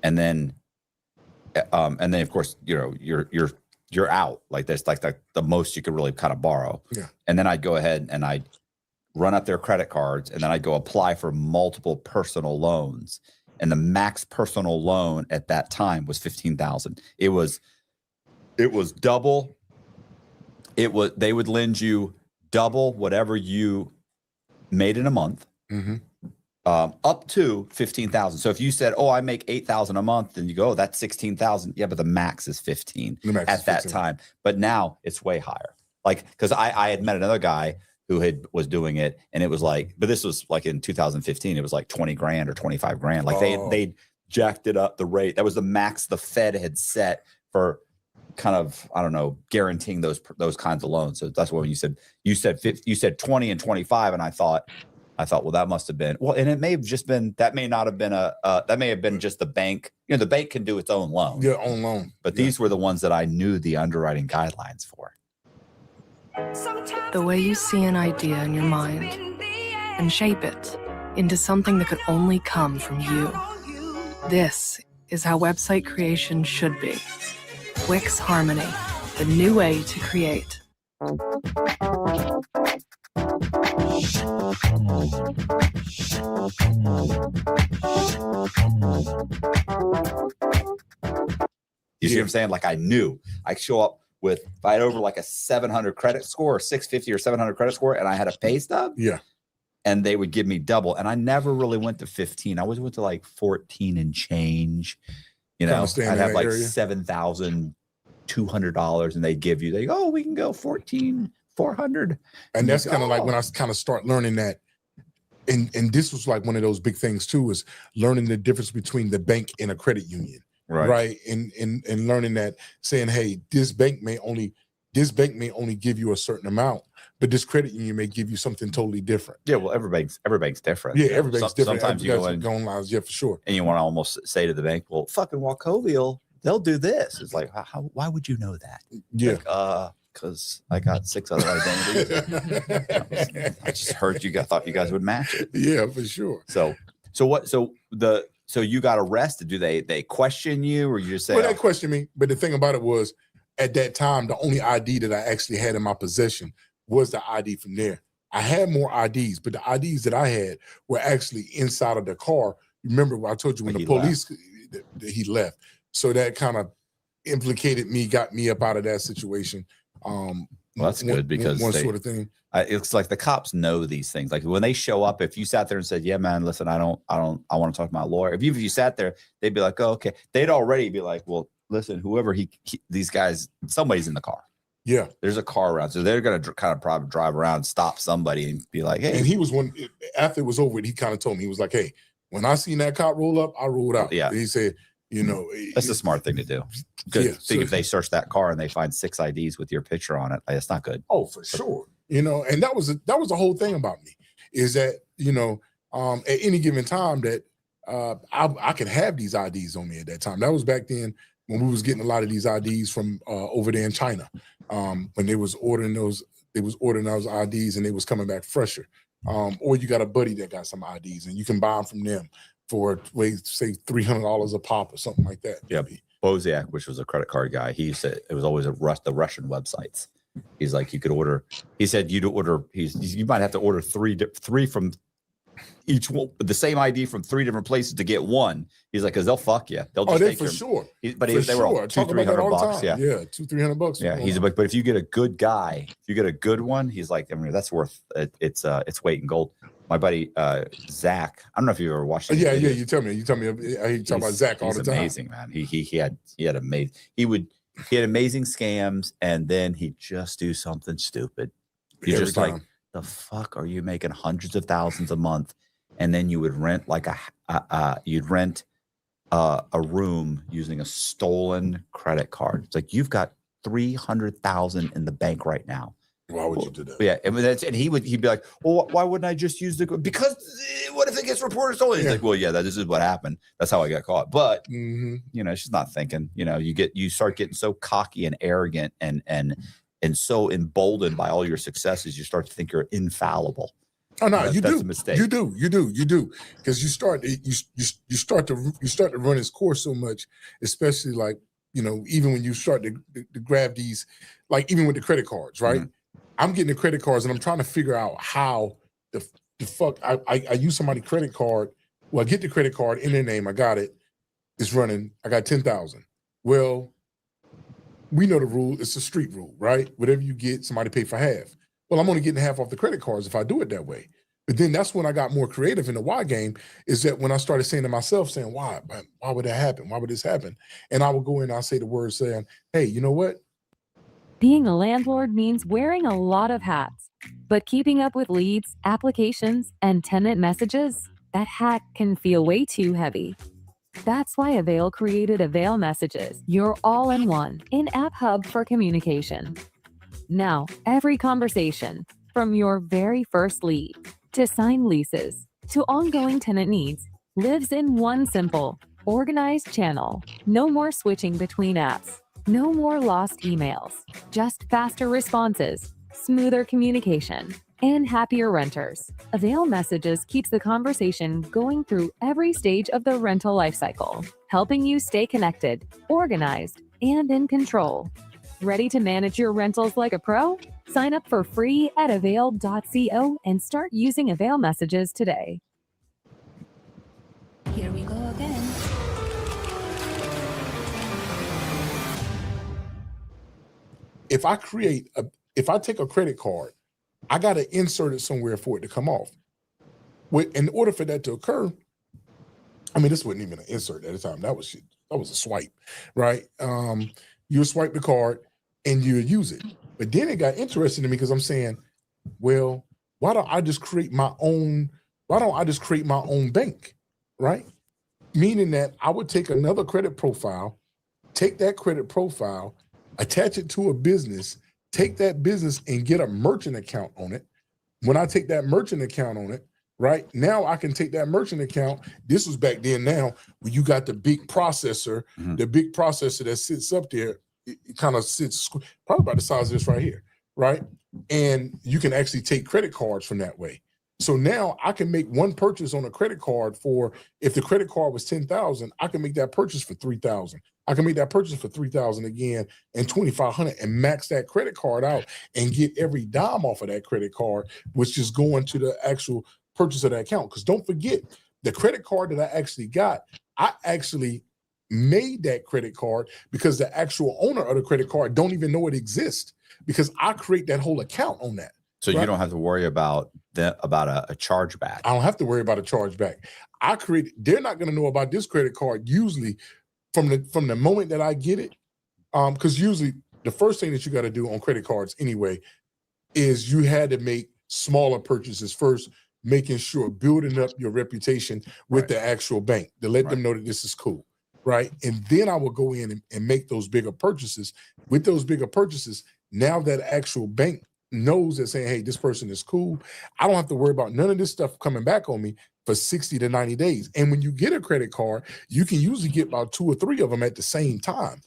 and then of course you're out. Like that's like the most you could really kind of borrow. Yeah. And then I'd go ahead and I'd run up their credit cards, and then I'd go apply for multiple personal loans. And the max personal loan at that time was $15,000. It was double. They would lend you double whatever you made in a month, up to $15,000. So if you said, "Oh, I make $8,000 a month," then you go, "Oh, that's $16,000." Yeah, but the max is 15 at that time. But now it's way higher. Like because I had met another guy who was doing it, and it was but this was like in 2015. It was like 20 grand or 25 grand. Like they jacked it up the rate. That was the max the Fed had set for kind of, I don't know, guaranteeing those kinds of loans. So that's what you said 20 and 25, and I thought, well, that must have been and it may have just been that may not have been that may have been just the bank. The bank can do its own loan. Yeah, own loan. But these were the ones that I knew the underwriting guidelines for. The way you see an idea in your mind and shape it into something that could only come from you. This is how website creation should be. Wix Harmony, the new way to create. You see what I'm saying? Like I knew I'd show up with, if I had over like a 700 credit score or 650 or 700 credit score, and I had a pay stub. Yeah. And they would give me double. And I never really went to 15. I always went to like 14 and change. I'd have like $7,200 and they go, "Oh, we can go 14, 400. And that's kind of like when I kind of start learning that. And this was like one of those big things too, is learning the difference between the bank and a credit union. Right. And learning that, saying, hey, this bank may only give you a certain amount, but this credit union may give you something totally different. Yeah, well, every bank's different. Yeah, every bank's different. Sometimes you go in going lines, yeah, for sure. And you want to almost say to the bank, well, fucking Wachovia, they'll do this. It's like, why would you know that? Yeah. Like, because I got 6 other identities. I just heard thought you guys would match it. Yeah, for sure. So you got arrested. Do they question you, or you just say? Well, they questioned me, but the thing about it was, at that time, the only ID that I actually had in my possession was the ID from there. I had more IDs, but the IDs that I had were actually inside of the car. Remember what I told you when the police he left. So that kind of implicated me, got me up out of that situation. Well, that's good because one sort of thing. It's like the cops know these things. Like when they show up, if you sat there and said, "Yeah, man, listen, I want to talk to my lawyer." If you sat there, they'd be like, "Oh, okay." They'd already be like, "Well, listen, whoever these guys, somebody's in the car. Yeah, there's a car around, so they're gonna kind of probably drive around, stop somebody, and be like, hey." And he was one after it was over. He kind of told me, he was like, "Hey, when I seen that cop roll up, I rolled out." Yeah, he said, "You know, that's a smart thing to do." Good. Think if they search that car and they find 6 IDs with your picture on it, it's not good. Oh, for sure. You know, and that was the whole thing about me, is that, you know, at any given time that I could have these IDs on me at that time. That was back then when we was getting a lot of these IDs from over there in China, when they was ordering those IDs and they was coming back fresher. Or you got a buddy that got some IDs and you can buy them from them for say $300 a pop or something like that. Yeah. Boziak, which was a credit card guy, he said it was always the Russian websites. He's like, you could order. He said you'd order. You might have to order three from each one, the same ID from 3 different places to get one. He's like, because they'll fuck you. They'll just take for sure. But they were all $200-300. Yeah, $200-300. Yeah, he's like, but if you get a good guy, if you get a good one, he's like, I mean, that's worth its weight in gold. My buddy Zach, I don't know if you ever watched. Yeah. You tell me. I talk about Zach all the time. Amazing, man. He had amazing. He had amazing scams, and then he'd just do something stupid. You're just like, the fuck are you making hundreds of thousands a month? And then you would rent like a room using a stolen credit card. It's like, you've got $300,000 in the bank right now. Why would you do that? Yeah, and he'd be like, well, why wouldn't I just use because what if it gets reported stolen? He's like, well, yeah, this is what happened. That's how I got caught. But you know, she's not thinking. You know, you start getting so cocky and arrogant and so emboldened by all your successes, you start to think you're infallible. Oh no, that's a mistake. You do, because you start to run its course so much, especially like, you know, even when you start to grab these, like even with the credit cards, right? Mm-hmm. I'm getting the credit cards and I'm trying to figure out how the fuck I use somebody's credit card. Well, I get the credit card in their name. I got it. It's running. I got 10,000. Well, we know the rule. It's a street rule, right? Whatever you get, somebody pay for half. Well, I'm only getting half off the credit cards if I do it that way. But then that's when I got more creative in the why game, is that when I started saying to myself, saying, why would that happen? Why would this happen? And I would go in and I'll say the words saying, hey, you know what? Being a landlord means wearing a lot of hats, but keeping up with leads, applications, and tenant messages, that hat can feel way too heavy. That's why Avail created Avail Messages, your all-in-one in-app hub for communication. Now, every conversation, from your very first lead to signed leases to ongoing tenant needs, lives in one simple, organized channel. No more switching between apps. No more lost emails. Just faster responses, smoother communication, and happier renters. Avail Messages keeps the conversation going through every stage of the rental lifecycle, helping you stay connected, organized, and in control. Ready to manage your rentals like a pro? Sign up for free at avail.co and start using Avail Messages today. Here we go again. If I take a credit card, I got to insert it somewhere for it to come off. In order for that to occur, I mean, this wasn't even an insert at the time. That was a swipe, right? You swipe the card and you use it. But then it got interesting to me because I'm saying, well, why don't I just create my own bank, right? Meaning that I would take another credit profile, take that credit profile, attach it to a business, take that business and get a merchant account on it. When I take that merchant account on it, right, now I can take that merchant account. This was back then. Now, when you got the big processor, the big processor that sits up there, it kind of sits probably about the size of this right here, right? And you can actually take credit cards from that way. So now I can make one purchase on a credit card for, if the credit card was 10,000, I can make that purchase for 3,000. I can make that purchase for 3,000 again and 2,500 and max that credit card out and get every dime off of that credit card, which is going to the actual purchase of that account. Because don't forget, the credit card that I actually got, I actually made that credit card because the actual owner of the credit card don't even know it exists because I create that whole account on that. So right? you don't have to worry about a chargeback. I don't have to worry about a chargeback. They're not going to know about this credit card usually from the moment that I get it. Because usually the first thing that you got to do on credit cards anyway is you had to make smaller purchases first, making sure building up your reputation with the actual bank to let them know that this is cool. Right. And then I will go in and make those bigger purchases. With those bigger purchases, now that actual bank knows that saying, hey, this person is cool. I don't have to worry about none of this stuff coming back on me for 60 to 90 days. And when you get a credit card, you can usually get about 2 or 3 of them at the same time.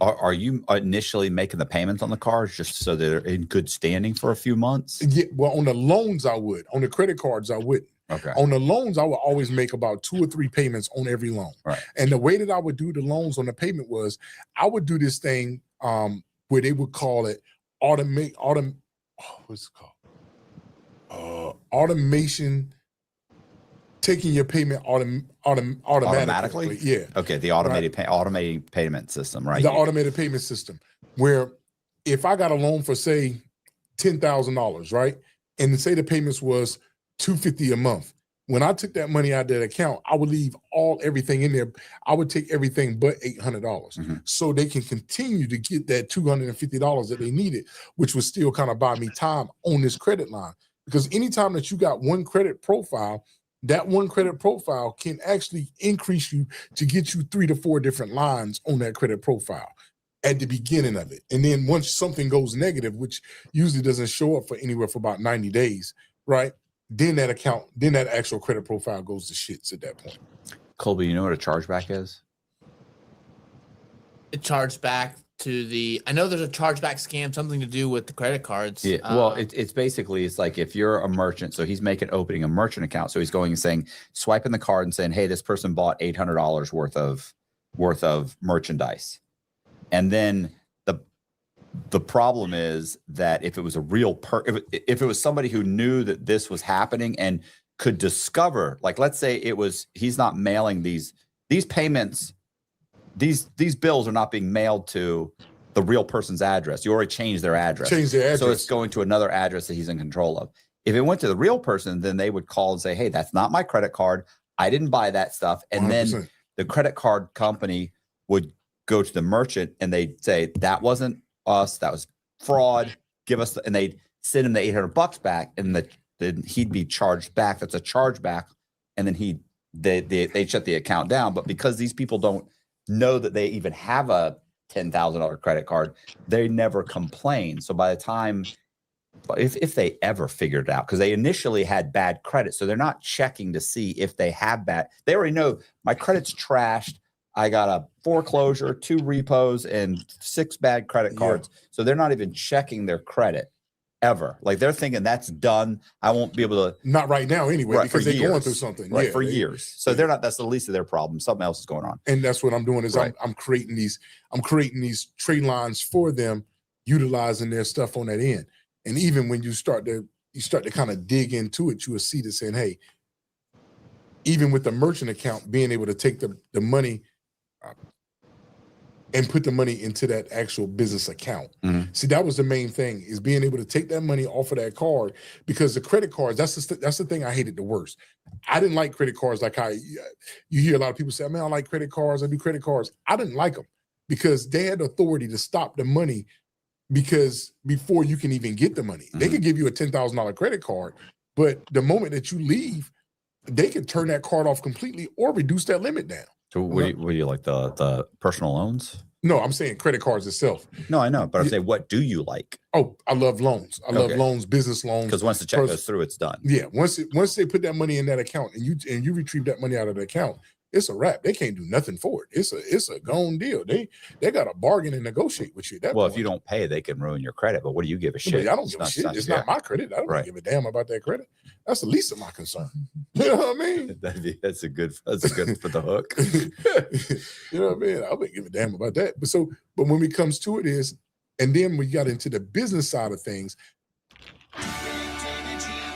Are you initially making the payments on the cards just so they're in good standing for a few months? Yeah, well, on the loans, I would. On the credit cards, I wouldn't. Okay. On the loans, I would always make about 2 or 3 payments on every loan. Right. And the way that I would do the loans on the payment was I would do this thing where they would call it what's it called? Automation, taking your payment automatically. Yeah. Okay. The automated payment system, right? The automated payment system, where if I got a loan for say $10,000, right, and say the payments was $250 a month. When I took that money out of that account, I would leave everything in there. I would take everything but $800, so they can continue to get that $250 that they needed, which would still kind of buy me time on this credit line. Because anytime that you got one credit profile, that one credit profile can actually increase you to get you 3 to 4 different lines on that credit profile at the beginning of it. And then once something goes negative, which usually doesn't show up for anywhere for about 90 days, right? Then that actual credit profile goes to shits at that point. Colby, you know what a chargeback is? It charged back to I know there's a chargeback scam, something to do with the credit cards. Yeah. Well, it's basically, it's like if you're a merchant, so he's opening a merchant account. So he's going and saying, swiping the card and saying, hey, this person bought $800 worth of merchandise. And then the problem is that if it was a real if it was somebody who knew that this was happening and could discover, like, let's say he's not mailing these payments, these bills are not being mailed to the real person's address. You already changed their address. So it's going to another address that he's in control of. If it went to the real person, then they would call and say, hey, that's not my credit card. I didn't buy that stuff. And 100%. Then the credit card company would go to the merchant and they'd say, that wasn't us, that was fraud, give us and they'd send him the $800 back, and then he'd be charged back. That's a chargeback, and then they shut the account down. But because these people don't know that they even have a $10,000 credit card, they never complain. So by the time, if they ever figured it out, because they initially had bad credit, so they're not checking to see if they have bad. They already know my credit's trashed. I got a foreclosure, 2 repos, and 6 bad credit cards. Yeah. So they're not even checking their credit ever. Like, they're thinking that's done. I won't be able to. Not right now anyway, because they're going through something. Right, for years. So they're not. That's the least of their problem. Something else is going on. And that's what I'm doing is I'm creating these trade lines for them, utilizing their stuff on that end. And even when you start to kind of dig into it, you will see that saying, hey, even with the merchant account, being able to take the money and put the money into that actual business account. Mm-hmm. See, that was the main thing, is being able to take that money off of that card, because the credit cards, that's the thing I hated the worst. I didn't like credit cards. Like you hear a lot of people say, man, I like credit cards. I do credit cards. I didn't like them because they had authority to stop the money because before you can even get the money, they could give you a $10,000 credit card, but the moment that you leave, they can turn that card off completely or reduce that limit down. So what do you like, the personal loans? No, I'm saying credit cards itself. No, I know, but I'm saying, what do you like? Oh, I love loans. I love loans, business loans. Because once the check goes through, it's done. Yeah, once they put that money in that account and you retrieve that money out of the account, it's a wrap. They can't do nothing for it. It's a gone deal. They got to bargain and negotiate with you. Well, if you don't pay, they can ruin your credit. But what do you give a shit? I don't give a shit. It's not my credit. I don't give a damn about that credit. That's the least of my concern. You know what I mean? That's a good for the hook. You know what I mean? I wouldn't give a damn about that. But when it comes to it is, and then we got into the business side of things.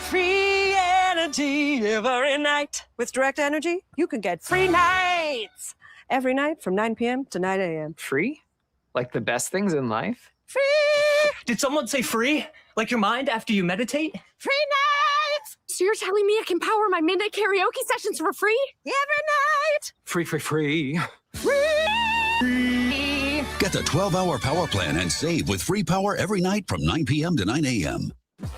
Free energy every night. With Direct Energy, you can get free nights every night from 9 p.m. to 9 a.m. Free? Like the best things in life? Free! Did someone say free? Like your mind after you meditate? Free nights! So you're telling me I can power my midnight karaoke sessions for free? Every night! Free. Free! Get the 12-hour power plan and save with free power every night from 9 p.m. to 9 a.m.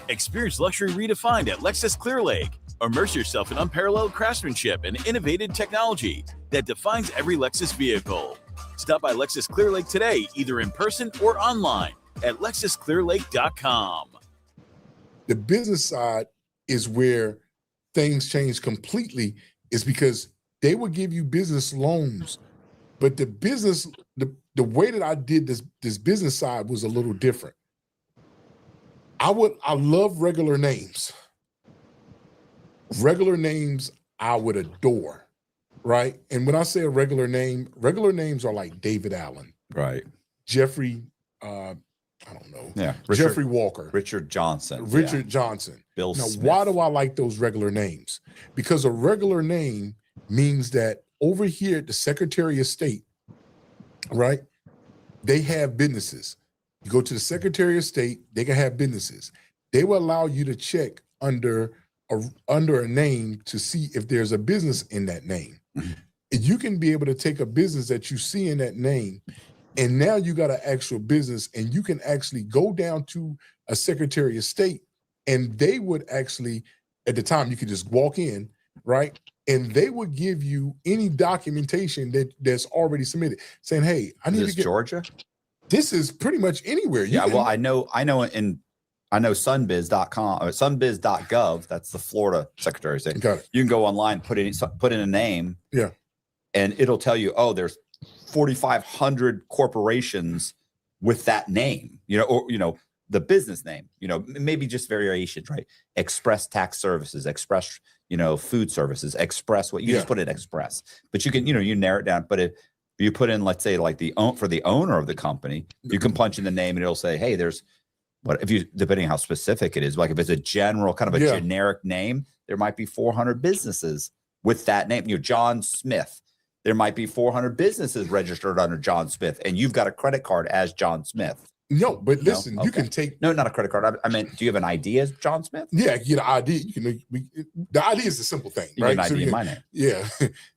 Experience luxury redefined at Lexus Clear Lake. Immerse yourself in unparalleled craftsmanship and innovative technology that defines every Lexus vehicle. Stop by Lexus Clear Lake today, either in person or online at lexusclearlake.com. The business side is where things change completely, is because they will give you business loans, but the business, the way that I did this business side was a little different. I love regular names. Regular names I would adore, right? And when I say a regular names are like David Allen, right? Jeffrey, I don't know. Yeah, Jeffrey Walker, Richard Johnson, Johnson. Bill Now, Smith. why do I like those regular names? Because a regular name means that over here at the Secretary of State, right? They have businesses. You go to the Secretary of State, they can have businesses. They will allow you to check under a name to see if there's a business in that name. You can be able to take a business that you see in that name, and now you got an actual business, and you can actually go down to a Secretary of State, and they would actually, at the time, you could just walk in, right? And they would give you any documentation that's already submitted, saying, "Hey, I need to get Georgia." This is pretty much anywhere. Well, I know sunbiz.com or sunbiz.gov. That's the Florida Secretary of State. You can go online, put in a name, and it'll tell you, oh, there's 4,500 corporations with that name, or the business name, maybe just variations, right? Express Tax Services, Express, Food Services, Express. What you just put in Express, but you can, you narrow it down. But if you put in, let's say, like for the owner of the company, you can punch in the name and it'll say, hey, there's what, if you, depending how specific it is, like if it's a general kind of a generic name, there might be 400 businesses with that name. John Smith, there might be 400 businesses registered under John Smith, and you've got a credit card as John Smith. No, but listen, you can take. No, not a credit card. I meant, do you have an ID as John Smith? Yeah, you get an ID. The ID is the simple thing, you right? Get an ID in my name. Yeah,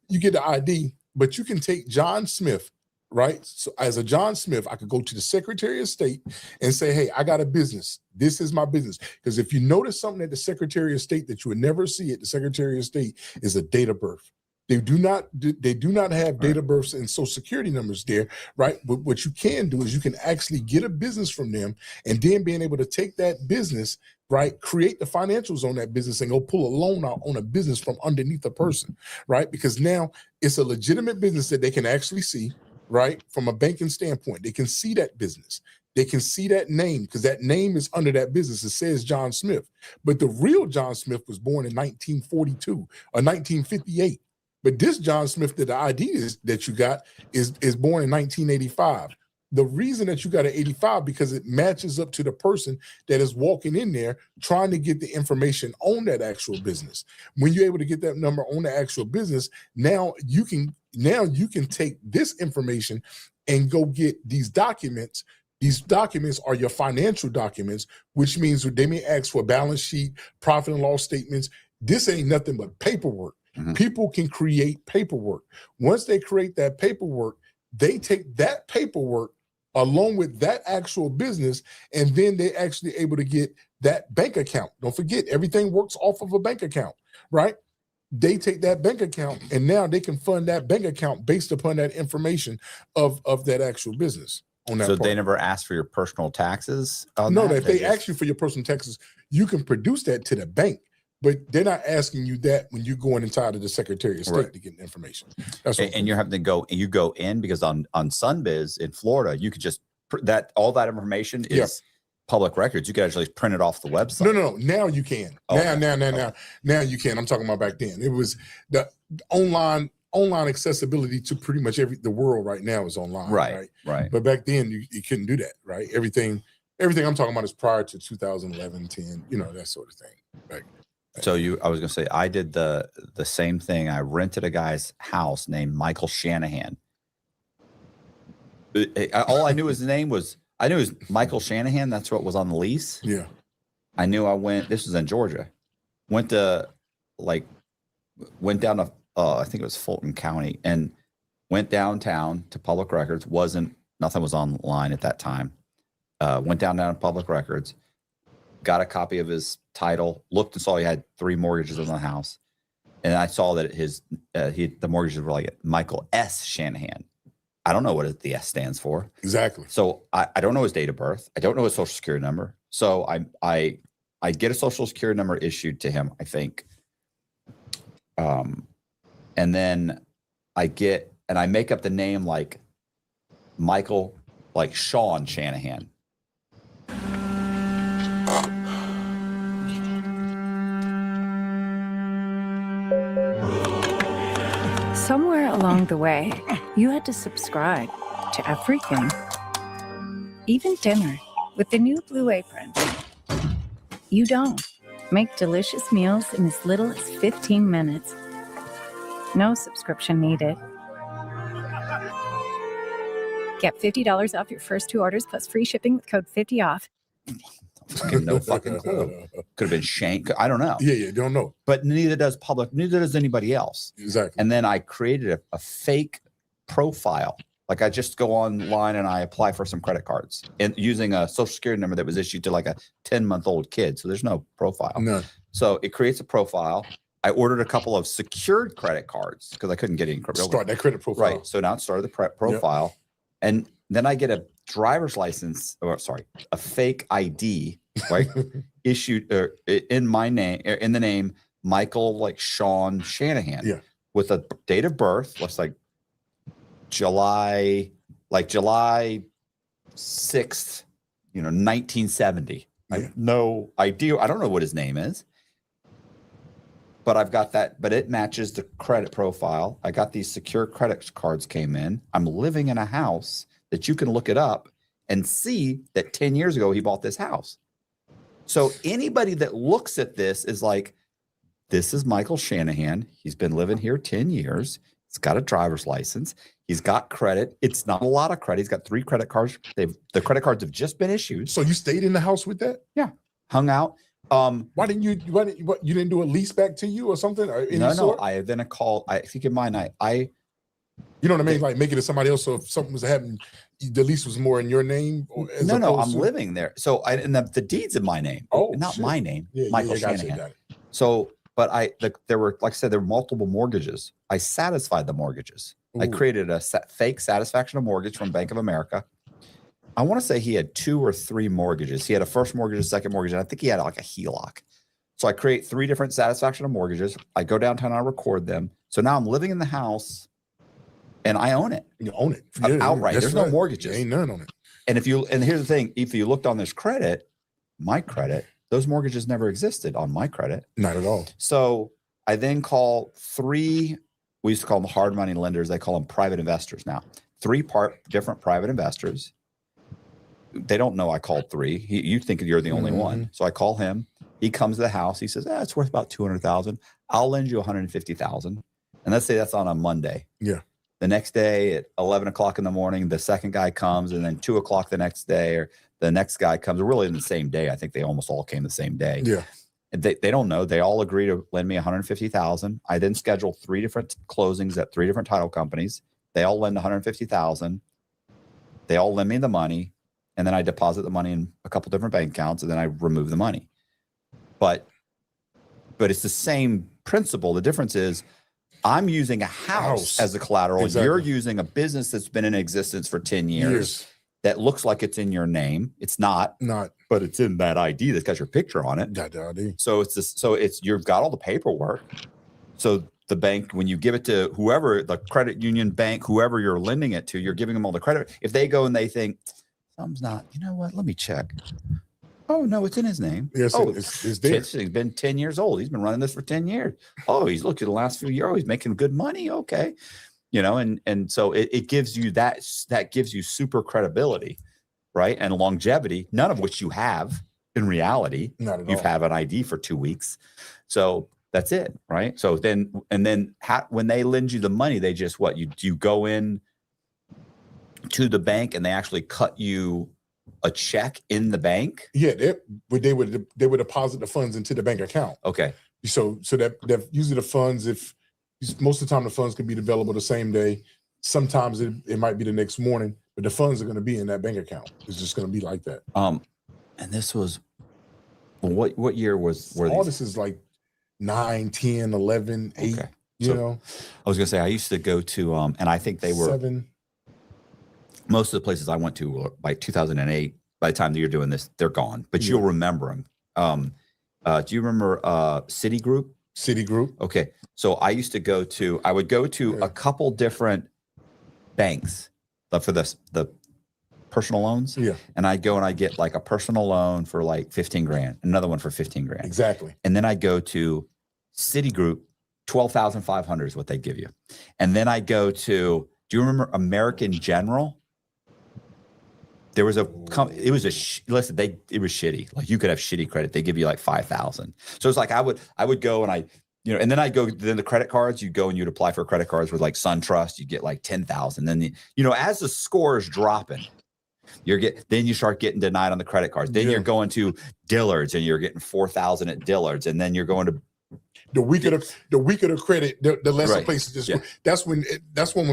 you get the ID, but you can take John Smith, right? So as a John Smith, I could go to the Secretary of State and say, hey, I got a business. This is my business. Because if you notice something at the Secretary of State that you would never see at the Secretary of State is a date of birth. They do not have date of births and social security numbers there, right? But what you can do is you can actually get a business from them, and then being able to take that business, right, create the financials on that business and go pull a loan out on a business from underneath a person, right? Because now it's a legitimate business that they can actually see, right? From a banking standpoint, they can see that business. They can see that name because that name is under that business. It says John Smith. But the real John Smith was born in 1942 or 1958. But this John Smith that the ID is that you got is born in 1985. The reason that you got an 85 because it matches up to the person that is walking in there trying to get the information on that actual business. When you're able to get that number on the actual business, now you can take this information and go get these documents. These documents are your financial documents, which means they may ask for a balance sheet, profit and loss statements. This ain't nothing but paperwork. People can create paperwork. Once they create that paperwork, they take that paperwork along with that actual business, and then they actually able to get that bank account. Don't forget, everything works off of a bank account, right? They take that bank account, and now they can fund that bank account based upon that information of that actual business. On that so part. they never ask for your personal taxes? No, if they ask you for your personal taxes, you can produce that to the bank, but they're not asking you that when you're going inside of the Secretary of State to get information. That's what and you're having to go in because on Sunbiz in Florida, you could just all that information is public records. You could actually print it off the website. No. Now you can. Now you can. I'm talking about back then. It was the online accessibility to pretty much the world right now is online. Right. But back then you couldn't do that. Right. Everything I'm talking about is prior to 2011, 10. That sort of thing. Right. So I was gonna say I did the same thing. I rented a guy's house named Michael Shanahan. All I knew his name was Michael Shanahan. That's what was on the lease. Yeah. I knew this was in Georgia. Went down to I think it was Fulton County, and went downtown to public records. Nothing was online at that time. Went down to public records, got a copy of his title, looked and saw he had 3 mortgages on the house. And I saw that the mortgages were like Michael S. Shanahan. I don't know what the S stands for. Exactly. So I don't know his date of birth. I don't know his social security number. So I get a social security number issued to him, I think. And then I make up the name like Michael, like Sean Shanahan. Somewhere along the way, you had to subscribe to everything, even dinner with the new Blue Apron. You don't. Make delicious meals in as little as 15 minutes. No subscription needed. Get $50 off your first 2 orders plus free shipping with code 50OFF. No fucking clue. Could have been Shank. I don't know. Yeah, don't know. But neither does anybody else. Exactly. And then I created a fake profile. Like I just go online and I apply for some credit cards and using a social security number that was issued to like a 10-month-old kid. So there's no profile. No. So it creates a profile. I ordered a couple of secured credit cards because I couldn't get any credit. Start that credit profile. Right. So now it started the profile. Yep. And then I get a driver's license, a fake ID, right? Issued in my name, in the name Michael, like Sean Shanahan, with a date of birth. Looks like July 6th, 1970. I have no idea. I don't know what his name is, but I've got that. But it matches the credit profile. I got these secure credit cards came in. I'm living in a house that you can look it up and see that 10 years ago he bought this house. So anybody that looks at this is like, this is Michael Shanahan. He's been living here 10 years. He's got a driver's license. He's got credit. It's not a lot of credit. He's got 3 credit cards. The credit cards have just been issued. So you stayed in the house with that? Yeah. Hung out. Why didn't you didn't do a lease back to you or something? Or no. I then called. I think in my night, you know what I mean? Like make it to somebody else. So if something was happening, the lease was more in your name. No, I'm living there. So and the deed's in my name. Oh, not shit. My name. Yeah, Michael Shanahan. Got it. So, but there were, like I said, there were multiple mortgages. I satisfied the mortgages. Ooh. I created a fake satisfaction of mortgage from Bank of America. I want to say he had 2 or 3 mortgages. He had a first mortgage, a second mortgage, and I think he had like a HELOC. So I create 3 different satisfaction of mortgages. I go downtown, I record them. So now I'm living in the house and I own it. You own it. Outright. There's no mortgages. Ain't none on it. And here's the thing, if you looked on this credit, my credit, those mortgages never existed on my credit. Not at all. So I then call 3, we used to call them hard money lenders. They call them private investors now. 3 different private investors. They don't know I called 3. You think you're the only one. So I call him. He comes to the house. He says, it's worth about $200,000. I'll lend you $150,000. And let's say that's on a Monday. Yeah. The next day at 11 o'clock in the morning, the second guy comes, and then 2 o'clock the next day, or the next guy comes. Really in the same day. I think they almost all came the same day. Yeah. They don't know. They all agree to lend me $150,000. I then schedule 3 different closings at 3 different title companies. They all lend $150,000. They all lend me the money, and then I deposit the money in a couple different bank accounts, and then I remove the money. But it's the same principle. The difference is I'm using a house as a collateral. Exactly. You're using a business that's been in existence for 10 years that looks like it's in your name. It's not, but it's in that ID that's got your picture on it. Got the ID. So you've got all the paperwork. So the bank, when you give it to whoever, the credit union, bank, whoever you're lending it to, you're giving them all the credit. If they go and they think something's not, you know what? Let me check. Oh no, it's in his name. Yes, it's there. He's been 10 years old. He's been running this for 10 years. Oh, he's looked at the last few years. Oh, he's making good money. Okay. And so it gives you that gives you super credibility, right? And longevity, none of which you have in reality. Not at You've all. had an ID for 2 weeks. So that's it, right? So then when they lend you the money, they just you go in to the bank and they actually cut you a check in the bank? Yeah, they would deposit the funds into the bank account. Okay. So that usually the funds, if most of the time the funds can be available the same day. Sometimes it might be the next morning, but the funds are going to be in that bank account. It's just going to be like that. And this was what year was all this is like 9, 10, 11, 8. Okay. You know, I was gonna say I used to go to and I think they were 7. Most of the places I went to were by 2008. By the time that you're doing this, they're gone, but you'll remember them. Do you remember Citigroup? Citigroup. Okay. So I would go to a couple different banks for the personal loans. Yeah. And I'd go and I get like a personal loan for like 15 grand, another one for 15 grand. Exactly. And then I go to Citigroup, 12,500 is what they give you. And then I go to, do you remember American General? There was it was shitty. Like you could have shitty credit. They give you like 5,000. So it's like I would go and and then then the credit cards, you go and you'd apply for credit cards with like SunTrust, you get like 10,000. Then as the score is dropping, then you start getting denied on the credit cards. Then you're going to Dillard's and you're getting 4,000 at Dillard's, and then you're going to the weaker the credit, the lesser places. Just that's when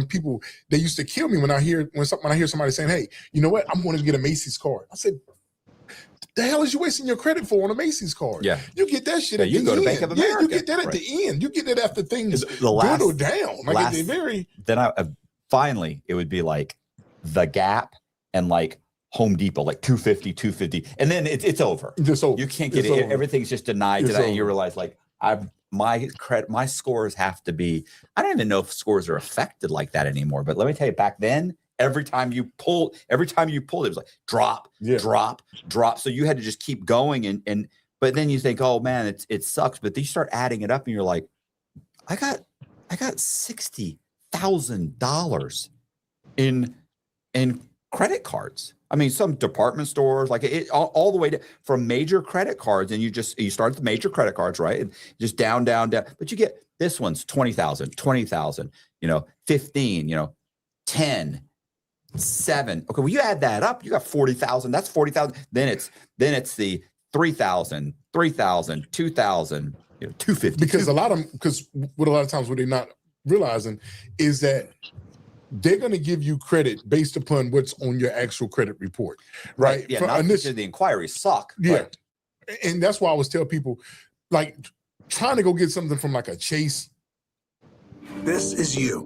people, they used to kill me when I hear somebody saying, "Hey, you know what? I'm going to get a Macy's card." I said, "The hell is you wasting your credit for on a Macy's card? Yeah, you get that shit. Yeah, at you the go end. to Bank of America. Yeah, you get that at the end. You get that after things good or down. Like Then finally it would be like the Gap and like Home Depot, like 250, and then it's over. It's over. You can't get it. Everything's just denied. And you realize like my scores have to be. I don't even know if scores are affected like that anymore. But let me tell you, back then, every time you pulled, it was like drop, drop. So you had to just keep going, but then you think, oh man, it sucks. But then you start adding it up, and you're like, I got $60,000 in credit cards. I mean, some department stores, like all the way to, from major credit cards, and you start at the major credit cards, right? And just down, but you get this one's 20,000, 15, 10, 7. Okay, well, you add that up, you got 40,000. That's 40,000. Then it's the 3,000, 2,000, 250. Because what a lot of times what they're not realizing is that they're going to give you credit based upon what's on your actual credit report, right? Yeah, not because the inquiries suck. Yeah, and that's why I always tell people, like, trying to go get something from like a Chase. This is you.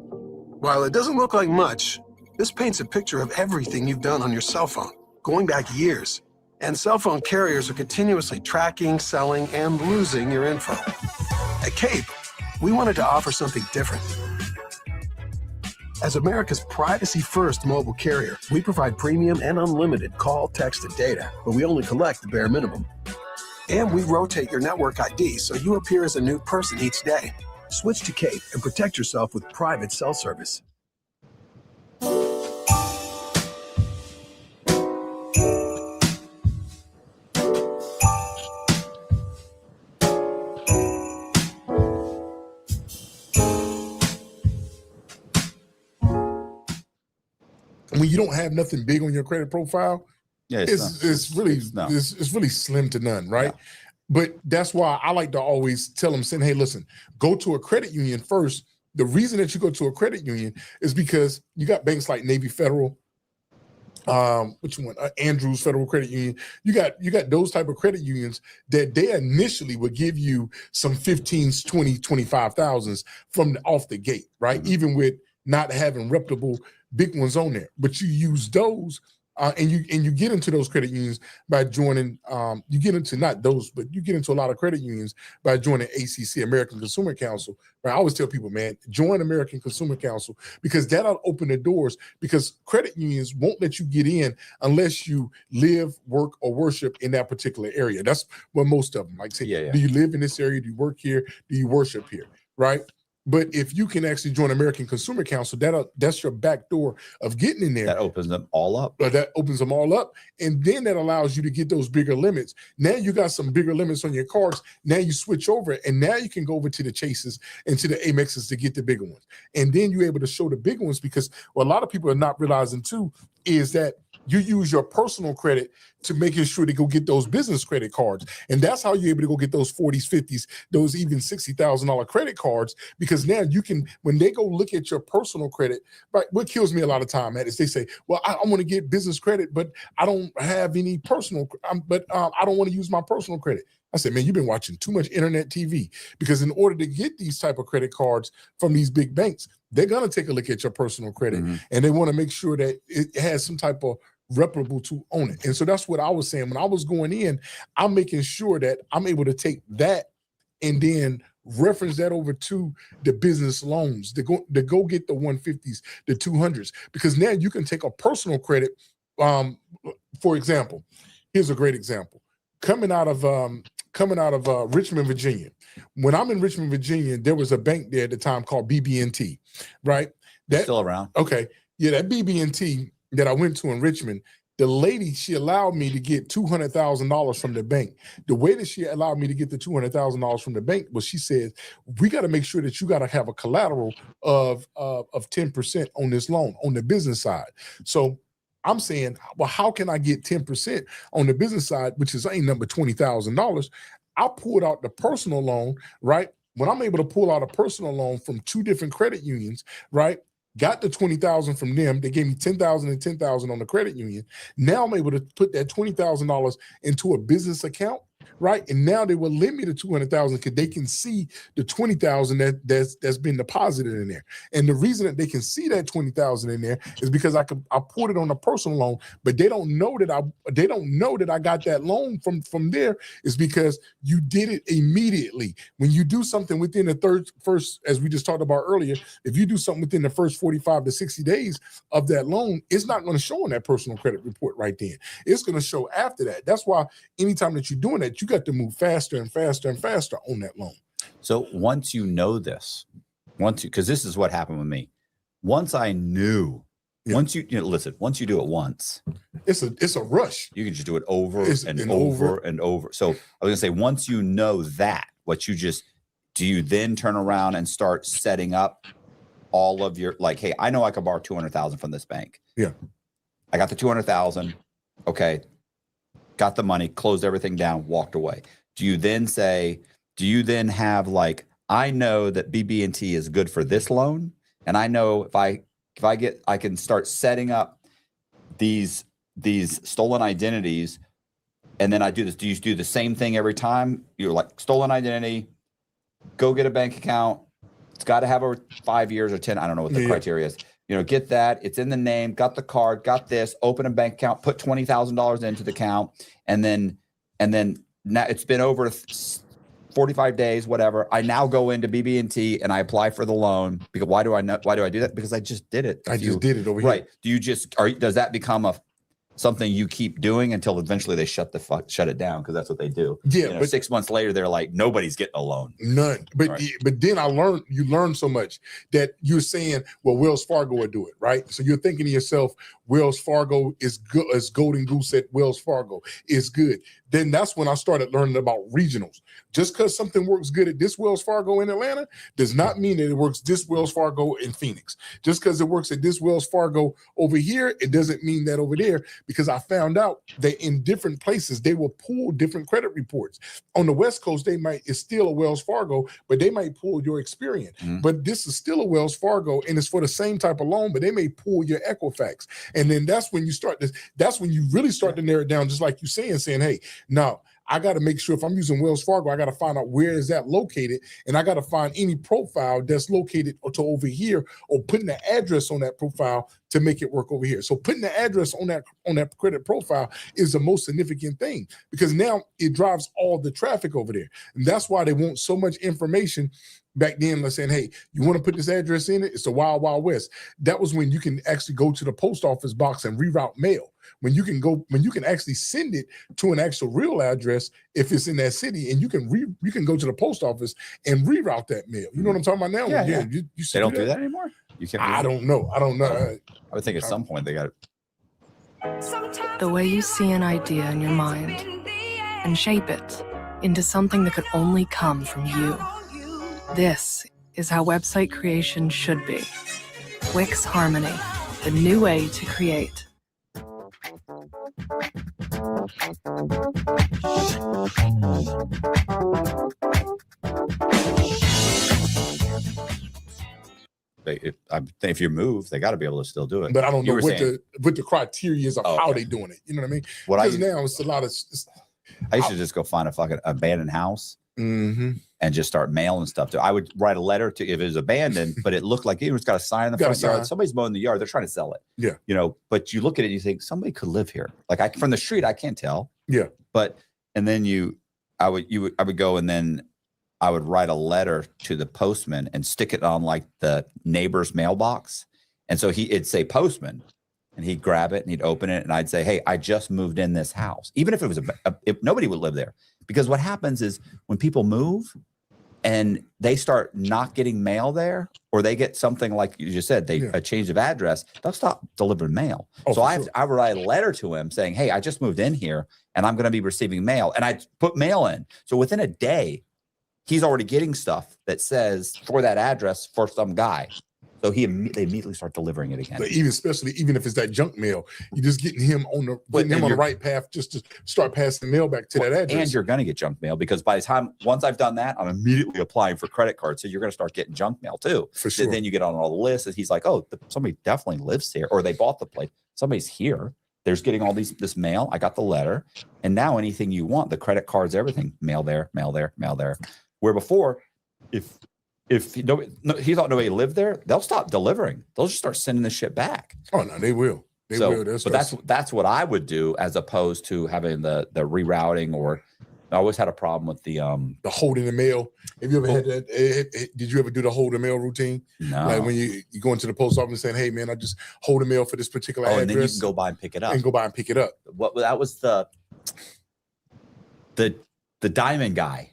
While it doesn't look like much, this paints a picture of everything you've done on your cell phone, going back years. And cell phone carriers are continuously tracking, selling, and losing your info. At Cape, we wanted to offer something different. As America's privacy-first mobile carrier, we provide premium and unlimited call, text, and data, but we only collect the bare minimum. And we rotate your network ID so you appear as a new person each day. Switch to Cape and protect yourself with private cell service. When you don't have nothing big on your credit profile, it's really slim to none, right? Yeah. But that's why I like to always tell them, saying, hey, listen, go to a credit union first. The reason that you go to a credit union is because you got banks like Navy Federal, which one? Andrews Federal Credit Union. You got those type of credit unions that they initially would give you some 15s, 20, 25,000s from off the gate, right? Even with not having reputable big ones on there, but you use those. And you get into those credit unions by joining. You get into not those, but you get into a lot of credit unions by joining ACC, American Consumer Council. Right? I always tell people, man, join American Consumer Council because that'll open the doors. Because credit unions won't let you get in unless you live, work, or worship in that particular area. That's what most of them like say. Do you live in this area? Do you work here? Do you worship here? Right? But if you can actually join American Consumer Council, that's your back door of getting in there. That opens them all up. That opens them all up. And then that allows you to get those bigger limits. Now you got some bigger limits on your cards. Now you switch over and now you can go over to the Chases and to the Amexes to get the bigger ones. And then you're able to show the bigger ones because what a lot of people are not realizing too is that you use your personal credit to making sure to go get those business credit cards. And that's how you're able to go get those 40s, 50s, those even $60,000 credit cards, because now you can, when they go look at your personal credit, right? What kills me a lot of time at is they say, well, I want to get business credit, but I don't have any personal, I don't want to use my personal credit. I said, man, you've been watching too much internet TV, because in order to get these type of credit cards from these big banks, they're going to take a look at your personal credit and they want to make sure that it has some type of reputable to own it. And so that's what I was saying. When I was going in, I'm making sure that I'm able to take that and then reference that over to the business loans to go get the 150s, the 200s, because now you can take a personal credit. For example, here's a great example. Coming out of Richmond, Virginia. When I'm in Richmond, Virginia, there was a bank there at the time called BB&T, right? That's still around. Okay. Yeah, that BB&T that I went to in Richmond, the lady, she allowed me to get $200,000 from the bank. The way that she allowed me to get the $200,000 from the bank was she said, we got to make sure that you got to have a collateral of 10% on this loan on the business side. So I'm saying, well, how can I get 10% on the business side, which is ain't number $20,000? I pulled out the personal loan, right? When I'm able to pull out a personal loan from two different credit unions, right? Got the $20,000 from them. They gave me $10,000 and $10,000 on the credit union. Now I'm able to put that $20,000 into a business account, right? And now they will lend me the $200,000 because they can see the $20,000 that's been deposited in there. And the reason that they can see that $20,000 in there is because I poured it on a personal loan, but they don't know that I got that loan from there is because you did it immediately. When you do something within the first, as we just talked about earlier, if you do something within the first 45 to 60 days of that loan, it's not going to show on that personal credit report right then. It's going to show after that. That's why anytime that you're doing that, you got to move faster and faster and faster on that loan. So once you know this, because this is what happened with me. Once I knew, once you listen, once you do it once, it's a rush. You can just do it over and over and over. So I was gonna say, once you know that, do you then turn around and start setting up all of your, like, hey, I know I could borrow $200,000 from this bank. Yeah. I got the $200,000. Okay. Got the money, closed everything down, walked away. Do you then have like, I know that BB&T is good for this loan, and I know if I can start setting up these stolen identities, and then I do this. Do you do the same thing every time? You're like, stolen identity, go get a bank account. It's got to have over 5 years or 10. I don't know what the criteria is. Get that. It's in the name, got the card, got this, open a bank account, put $20,000 into the account. And then now it's been over 45 days, whatever. I now go into BB&T and I apply for the loan. Because why do I do that? Because I just did it. Just did it over here. Right. Does that become something you keep doing until eventually they shut it down? Because that's what they do. Yeah. But 6 months later, they're like, nobody's getting a loan. None. But then you learn so much that you're saying, well, Wells Fargo would do it, right? So you're thinking to yourself, Wells Fargo is good, as golden goose at Wells Fargo is good. then that's when I started learning about regionals. Just because something works good at this Wells Fargo in Atlanta does not mean that it works this Wells Fargo in Phoenix. Just because it works at this Wells Fargo over here, it doesn't mean that over there, because I found out that in different places, they will pull different credit reports. On the West Coast, it's still a Wells Fargo, but they might pull your Experian. But this is still a Wells Fargo, and it's for the same type of loan, but they may pull your Equifax. And then that's when you really start to narrow it down, just like you're saying, hey, no, I got to make sure if I'm using Wells Fargo, I got to find out where is that located, and I got to find any profile that's located to over here, or putting the address on that profile to make it work over here. So putting the address on that credit profile is the most significant thing, because now it drives all the traffic over there, and that's why they want so much information. Back then, let's say, hey, you want to put this address in it? It's the Wild Wild West. That was when you can actually go to the post office box and reroute mail. When you can actually send it to an actual real address if it's in that city, and you can go to the post office and reroute that mail. You know what I'm talking about now? Yeah. You They don't do that anymore? You can't. I don't know. I would think at some point they got it. The way you see an idea in your mind and shape it into something that could only come from you. This is how website creation should be. Wix Harmony, the new way to create. If you move, they got to be able to still do it. But I don't know what the criteria is of how they doing it. You know what I mean? Because now it's a lot of. I used to just go find a fucking abandoned house and just start mailing stuff to. I would write a letter to if it was abandoned, but it looked like it was got a sign in the front yard. Somebody's mowing the yard. They're trying to sell it. Yeah. You know, but you look at it and you think somebody could live here. Like from the street, I can't tell. Yeah. But and then I would go and then I would write a letter to the postman and stick it on like the neighbor's mailbox. And so it'd say postman, and he'd grab it and he'd open it, and I'd say, hey, I just moved in this house. Even if it was if nobody would live there. Because what happens is when people move and they start not getting mail there, or they get something like you just said, a change of address, they'll stop delivering mail. So I would write a letter to him saying, hey, I just moved in here and I'm going to be receiving mail. And I put mail in. So within a day, he's already getting stuff that says for that address for some guy. So they immediately start delivering it again. But even if it's that junk mail, you're just getting him on the right path just to start passing mail back to that address. And you're going to get junk mail, because by the time once I've done that, I'm immediately applying for credit cards. So you're going to start getting junk mail too. For sure. Then you get on all the lists, and he's like, oh, somebody definitely lives here, or they bought the place. Somebody's here. There's getting all this mail. I got the letter, and now anything you want, the credit cards, everything, mail there, mail there, mail there. Where before, if he thought nobody lived there, they'll stop delivering. They'll just start sending the shit back. Oh no, they will. They will. But that's what I would do, as opposed to having the rerouting. Or I always had a problem with the holding the mail. Have you ever had that? Did you ever do the hold the mail routine? No. Like when you go into the post office and saying, "Hey man, I just hold the mail for this particular address." And then you can go by and pick it up. That was the diamond guy.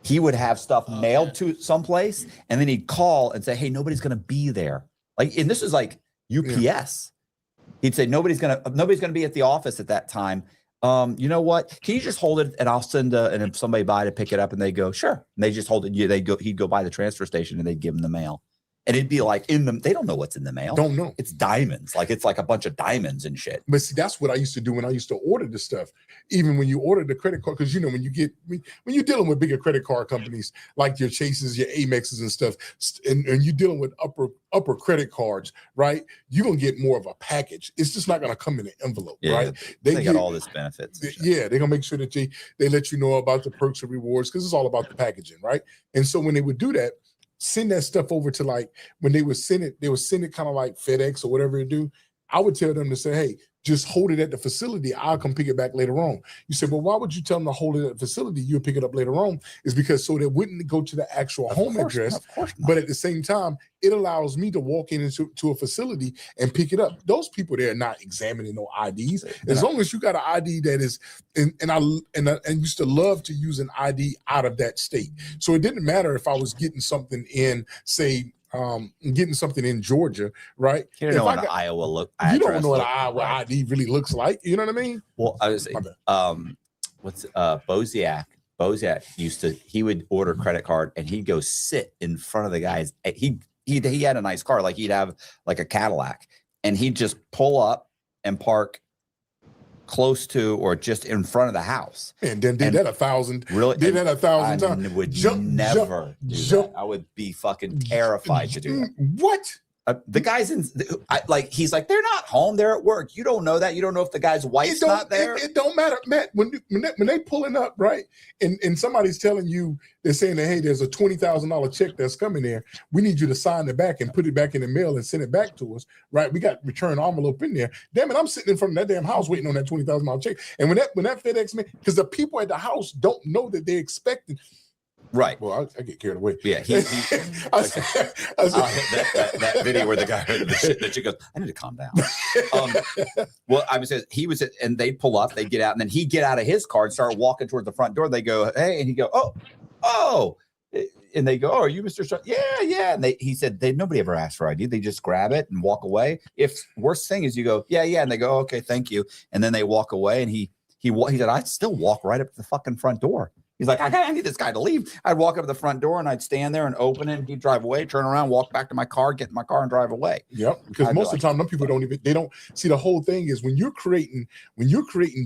He would have stuff mailed to someplace, and then he'd call and say, hey, nobody's going to be there. And this is like UPS. Yeah. He'd say, nobody's going to be at the office at that time. You know what? Can you just hold it, and I'll send and if somebody by to pick it up, and they go, sure. And they just hold it. He'd go by the transfer station, and they'd give him the mail. And it'd be like they don't know what's in the mail. Don't know. It's diamonds. It's like a bunch of diamonds and shit. But see, that's what I used to do when I used to order the stuff. Even when you order the credit card, because when you're dealing with bigger credit card companies like your Chases, your Amexes and stuff, and you're dealing with upper credit cards, right? You're gonna get more of a package. It's just not gonna come in an envelope, right? They got all this benefits. They're gonna make sure that they let you know about the perks and rewards, because it's all about the packaging, right? And so when they would do that, send that stuff over to when they would send it kind of like FedEx or whatever it do. I would tell them to say, hey, just hold it at the facility. I'll come pick it back later on. You say, well, why would you tell them to hold it at the facility? You'll pick it up later on. Is because so they wouldn't go to the actual home address. Of course not. But at the same time, it allows me to walk into a facility and pick it up. Those people there are not examining no IDs. As long as you got an ID that is, and I used to love to use an ID out of that state. So it didn't matter if I was getting something in, say, getting something in Georgia, right? You don't know what an Iowa You don't know what an Iowa ID really looks like. You know what I mean? Well, I was what's Boziak. Boziak he would order credit card and he'd go sit in front of the guys. He had a nice car, like he'd have like a Cadillac, and he'd just pull up and park close to or just in front of the house. And then did that 1,000. Really? Did that 1,000 times. I would never do that. I would be fucking terrified to do that. What? The guys he's like, they're not home, they're at work. You don't know that. You don't know if the guy's wife's not there. It don't matter, Matt. When they pulling up, right, and somebody's telling you, they're saying that, hey, there's a $20,000 check that's coming there. We need you to sign it back and put it back in the mail and send it back to us, right? We got return envelope in there. Damn it, I'm sitting in front of that damn house waiting on that $20,000 check. And when that FedEx man, because the people at the house don't know that they're expecting. Right. Well, I get carried away. Yeah. That video where the guy heard the shit that she goes, I need to calm down. Well, I was he was, and they'd pull up, they'd get out, and then he'd get out of his car and start walking towards the front door. They go, hey, and he'd go, oh, and they go, oh, are you Mr. Strong? Yeah. And he said nobody ever asked for ID. They just grab it and walk away. If worst thing is you go, yeah, and they go, okay, thank you, and then they walk away. And he said, I'd still walk right up to the fucking front door. He's like, I need this guy to leave. I'd walk up to the front door and I'd stand there and open it, and he'd drive away, turn around, walk back to my car, get in my car and drive away. Yep. Because most of the time, them people they don't see. The whole thing is when you're creating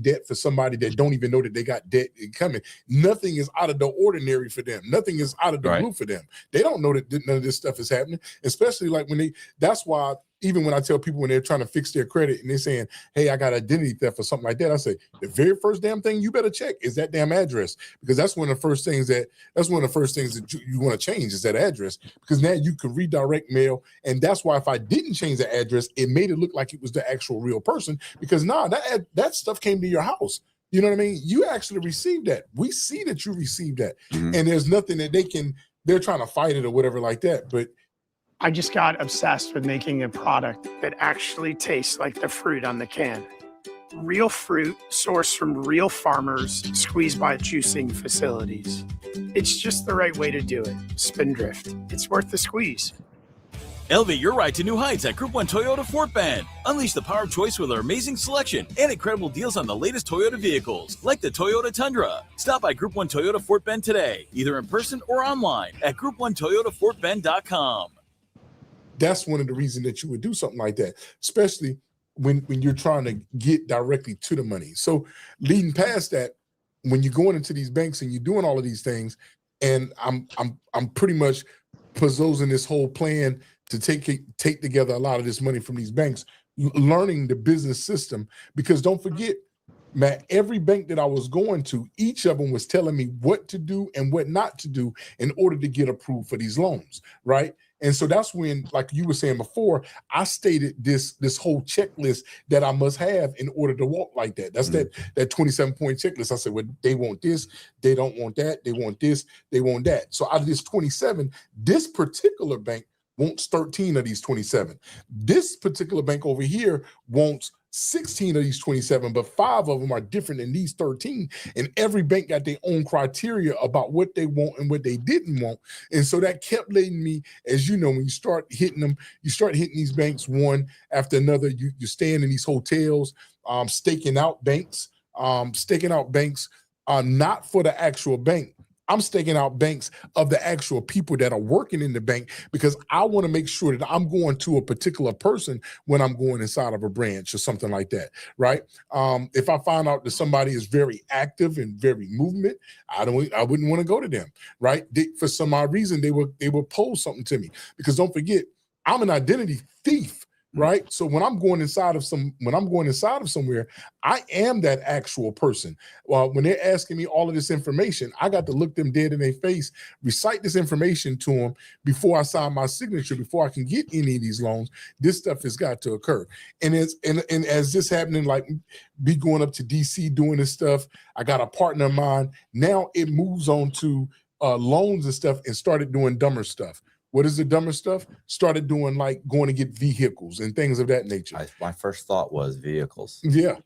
debt for somebody that don't even know that they got debt coming, nothing is out of the ordinary for them. Nothing is out of the blue for them. They don't know that none of this stuff is happening, especially like that's why even when I tell people when they're trying to fix their credit and they're saying, hey, I got identity theft or something like that, I say, the very first damn thing you better check is that damn address, because that's one of the first things that you want to change is that address, because now you can redirect mail. And that's why if I didn't change the address, it made it look like it was the actual real person, because that stuff came to your house. You know what I mean? You actually received that. We see that you received that. Mm-hmm. And there's nothing that they're trying to fight it or whatever like that. But I just got obsessed with making a product that actually tastes like the fruit on the can. Real fruit sourced from real farmers, squeezed by juicing facilities. It's just the right way to do it. Spindrift. It's worth the squeeze. Elevate your ride to new heights at Group 1 Toyota Fort Bend. Unleash the power of choice with our amazing selection and incredible deals on the latest Toyota vehicles, like the Toyota Tundra. Stop by Group 1 Toyota Fort Bend today, either in person or online at group1toyotafortbend.com. That's one of the reasons that you would do something like that, especially when you're trying to get directly to the money. So leading past that, when you're going into these banks and you're doing all of these things, and I'm pretty much proposing this whole plan to take together a lot of this money from these banks, learning the business system, because don't forget, Matt, every bank that I was going to, each of them was telling me what to do and what not to do in order to get approved for these loans, right? And so that's when, like you were saying before, I stated this whole checklist that I must have in order to walk like that. That's that 27-point checklist. I said, well, they want this, they don't want that, they want this, they want that. So out of this 27, this particular bank wants 13 of these 27. This particular bank over here wants 16 of these 27, but 5 of them are different than these 13. And every bank got their own criteria about what they want and what they didn't want. And so that kept leading me, as you know, when you start hitting them, you start hitting these banks one after another. You're staying in these hotels, staking out banks, not for the actual bank. I'm staking out banks of the actual people that are working in the bank, because I want to make sure that I'm going to a particular person when I'm going inside of a branch or something like that, right? If I find out that somebody is very active and very movement, I wouldn't want to go to them, right? For some odd reason, they will pose something to me, because don't forget, I'm an identity thief. Right. So when I'm going inside of somewhere, I am that actual person. Well, when they're asking me all of this information, I got to look them dead in their face, recite this information to them before I sign my signature, before I can get any of these loans. This stuff has got to occur. And as this happening, like be going up to DC doing this stuff, I got a partner of mine. Now it moves on to loans and stuff, and started doing dumber stuff. What is the dumber stuff? Started doing like going to get vehicles and things of that nature. My first thought was vehicles. Yeah,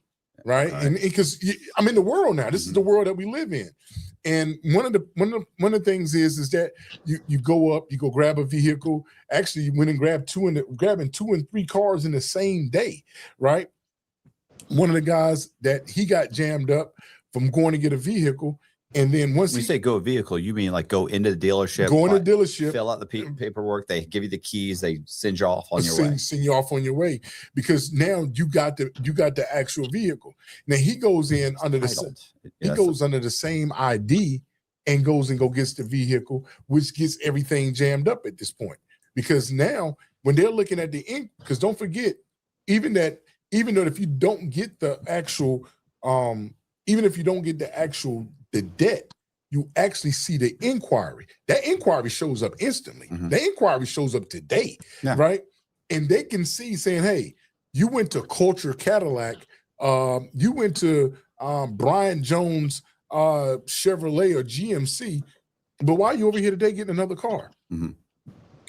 right. And because I'm in the world now. This is the world that we live in. And one of the things is that you go grab a vehicle. Actually, you went and grabbing 2 and 3 cars in the same day, right? One of the guys that he got jammed up from going to get a vehicle. And then once you say go vehicle, you mean like go into the dealeship, fill out the paperwork, they give you the keys, they send you off on your way. Send you off on your way, because now you got the actual vehicle. Now he goes in under under the same ID and goes and gets the vehicle, which gets everything jammed up at this point. Because now when they're looking at the ink, because don't forget, even though if you don't get the actual the debt, you actually see the inquiry. That inquiry shows up instantly. The inquiry shows up today, right? And they can see saying, hey, you went to Culture Cadillac, you went to Brian Jones Chevrolet or GMC, but why are you over here today getting another car?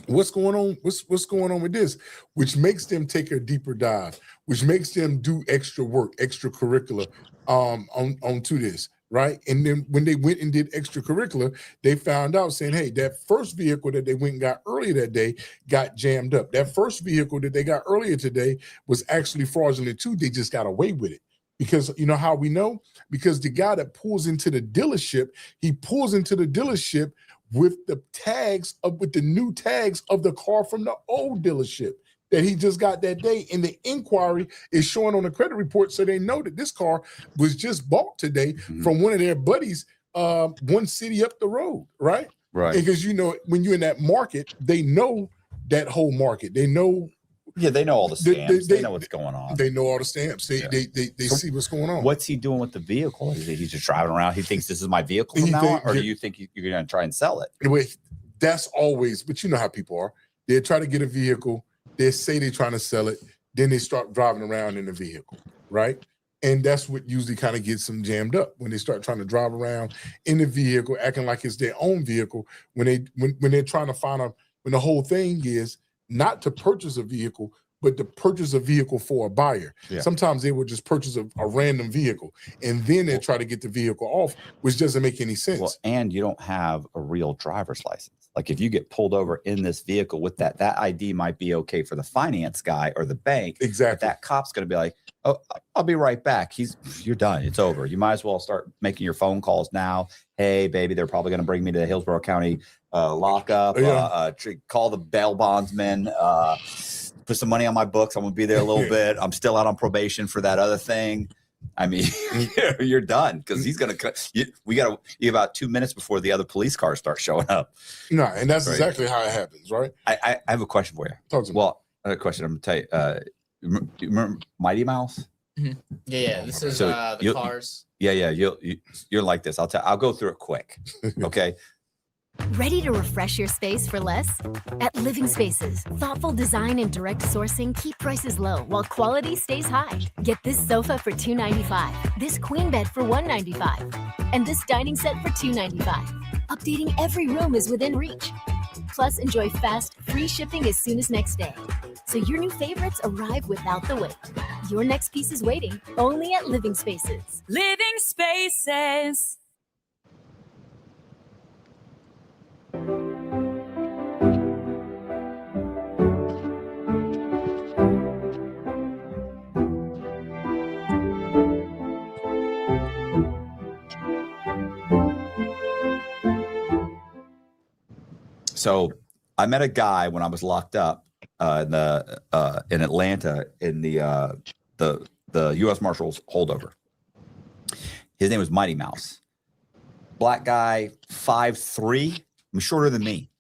What's going on? What's going on with this? Which makes them take a deeper dive, which makes them do extra work, extracurricular onto this, right? And then when they went and did extracurricular, they found out saying, hey, that first vehicle that they went and got earlier that day got jammed up. That first vehicle that they got earlier today was actually fraudulent too. They just got away with it. Because you know how we know? Because the guy that pulls into the dealership, he pulls into the dealership with the new tags of the car from the old dealership that he just got that day. And the inquiry is showing on the credit report, so they know that this car was just bought today from one of their buddies, one city up the road, right? Right. Because when you're in that market, they know that whole market. They know. Yeah, they know all the scams. They know what's going on. They know all the stamps. They see what's going on. What's he doing with the vehicle? Is he just driving around? He thinks this is my vehicle from now on? Or do you think you're going to try and sell it? That's always, but you know how people are. They try to get a vehicle. They say they're trying to sell it. Then they start driving around in the vehicle, right? And that's what usually kind of gets them jammed up when they start trying to drive around in the vehicle, acting like it's their own vehicle. When they're trying to when the whole thing is not to purchase a vehicle, but to purchase a vehicle for a buyer. Yeah. Sometimes they would just purchase a random vehicle and then they try to get the vehicle off, which doesn't make any sense. Well, and you don't have a real driver's license. Like if you get pulled over in this vehicle with that ID might be okay for the finance guy or the bank. Exactly. But that cop's going to be like, oh, I'll be right back. You're done. It's over. You might as well start making your phone calls now. Hey, baby, they're probably going to bring me to the Hillsborough County lockup. Call the bail bondsman. Put some money on my books. I'm going to be there a little bit. I'm still out on probation for that other thing. I mean, you're done because he's going to. We got about 2 minutes before the other police cars start showing up. No, and that's exactly how it happens, right? I have a question for you. Talk to me. Well, a question. I'm going to tell you. Do you remember Mighty Mouse? Yeah. This is the cars. Yeah. You're like this. I'll go through it quick. Okay. Ready to refresh your space for less? At Living Spaces, thoughtful design and direct sourcing keep prices low while quality stays high. Get this sofa for $295, this queen bed for $195, and this dining set for $295. Updating every room is within reach. Plus, enjoy fast, free shipping as soon as next day. So your new favorites arrive without the wait. Your next piece is waiting only at Living Spaces. Living Spaces. So I met a guy when I was locked up in Atlanta in the U.S. Marshals holdover. His name was Mighty Mouse. Black guy, 5'3", shorter than me.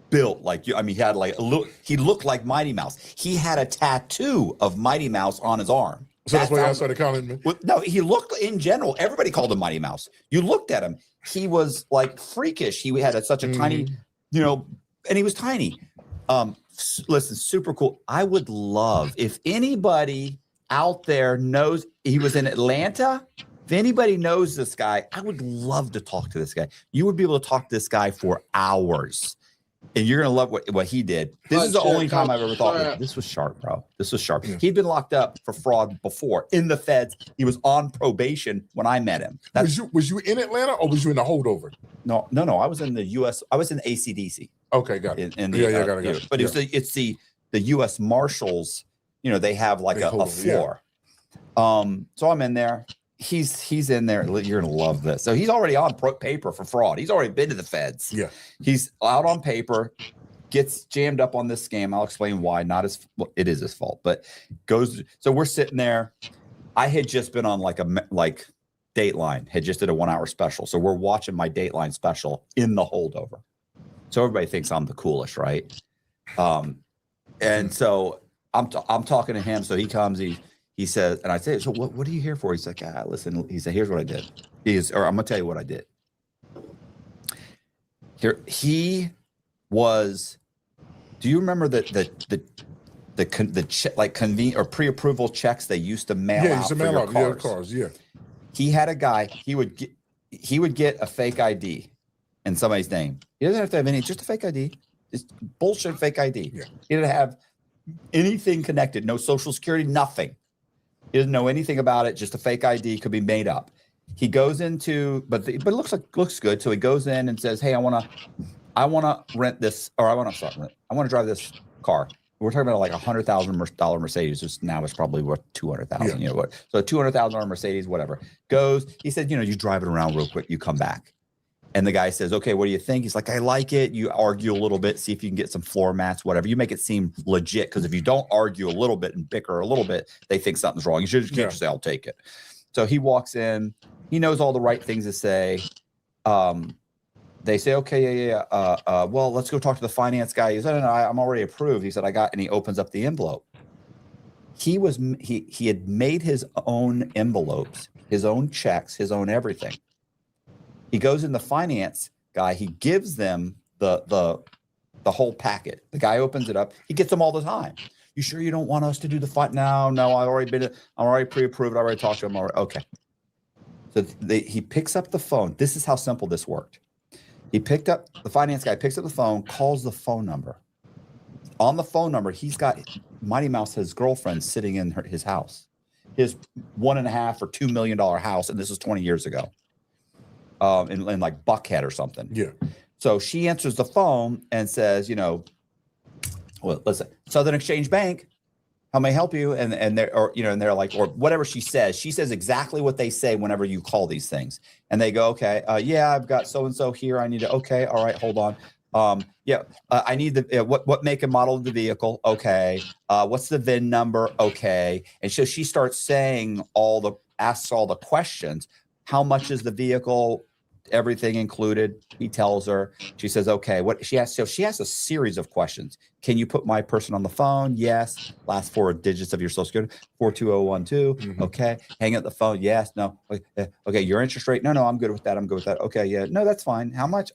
Built like you. I mean, he had like a look. He looked like Mighty Mouse. He had a tattoo of Mighty Mouse on his arm. So that's why I started calling him. Well, no, he looked in general. Everybody called him Mighty Mouse. You looked at him. He was like freakish. He had such a tiny, and he was tiny. Listen, super cool. I would love if anybody out there knows he was in Atlanta. If anybody knows this guy, I would love to talk to this guy. You would be able to talk to this guy for hours. And you're going to love what he did. This is the only time I've ever thought, this was sharp, bro. This was sharp. He'd been locked up for fraud before in the feds. He was on probation when I met him. Was you in Atlanta or was you in the holdover? No. I was in the U.S. I was in ACDC. Okay, got it. Got it. But it's the U.S. Marshals. They have like a floor. So I'm in there. he's in there. You're gonna love this. So he's already on paper for fraud. He's already been to the feds. Yeah, he's out on paper, gets jammed up on this scam. I'll explain why. It is his fault, but goes. So we're sitting there. I had just been on like Dateline, had just did a 1 hour special. So we're watching my Dateline special in the holdover. So everybody thinks I'm the coolest, right? And so I'm talking to him. So he comes, he says, and I say, so what are you here for? He's like, listen, he said, here's what I did. I'm gonna tell you what I did. He was, do you remember pre-approval checks they used to mail out for your cars? Cars, yeah. He had a guy, he would get a fake ID in somebody's name. He doesn't have to have just a fake ID. Just bullshit fake ID. Yeah. He didn't have anything connected, no social security, nothing. He doesn't know anything about it, just a fake ID, could be made up. He goes into, but it looks good. So he goes in and says, hey, I wanna rent this, or I want to drive this car. We're talking about like $100,000 Mercedes. Just now it's probably worth $200,000. You know what? So $200,000 Mercedes, whatever. Goes. He said, you drive it around real quick. You come back, and the guy says, okay, what do you think? He's like, I like it. You argue a little bit, see if you can get some floor mats, whatever. You make it seem legit, because if you don't argue a little bit and bicker a little bit, they think something's wrong. You can't just say, I'll take it. So he walks in. He knows all the right things to say. They say, okay, well, let's go talk to the finance guy. He said, no, I'm already approved. He said, and he opens up the envelope. He had made his own envelopes, his own checks, his own everything. He goes in the finance guy. He gives them the whole packet. The guy opens it up. He gets them all the time. You sure you don't want us to do the fight? No, I'm already pre-approved. I already talked to him. Okay. So he picks up the phone. This is how simple this worked. The finance guy picks up the phone, calls the phone number. On the phone number, he's got Mighty Mouse, his girlfriend, sitting in his house, his $1.5 or $2 million house, and this is 20 years ago, in like Buckhead or something. Yeah. So she answers the phone and says, well, listen, Southern Exchange Bank, how may I help you? And they're like, or whatever she says exactly what they say whenever you call these things. And they go, okay, yeah, I've got so-and-so here. I need to, okay, all right, hold on. I need what make and model of the vehicle? Okay. What's the VIN number? Okay. And so she starts saying asks all the questions. How much is the vehicle? Everything included. He tells her. She says, okay. What she asks? So she asks a series of questions. Can you put my person on the phone? Yes. Last 4 digits of your social security. 42012. Mm-hmm. Okay. Hang up the phone. Yes. No. Okay. Your interest rate? No. I'm good with that. Okay. Yeah. No, that's fine. How much?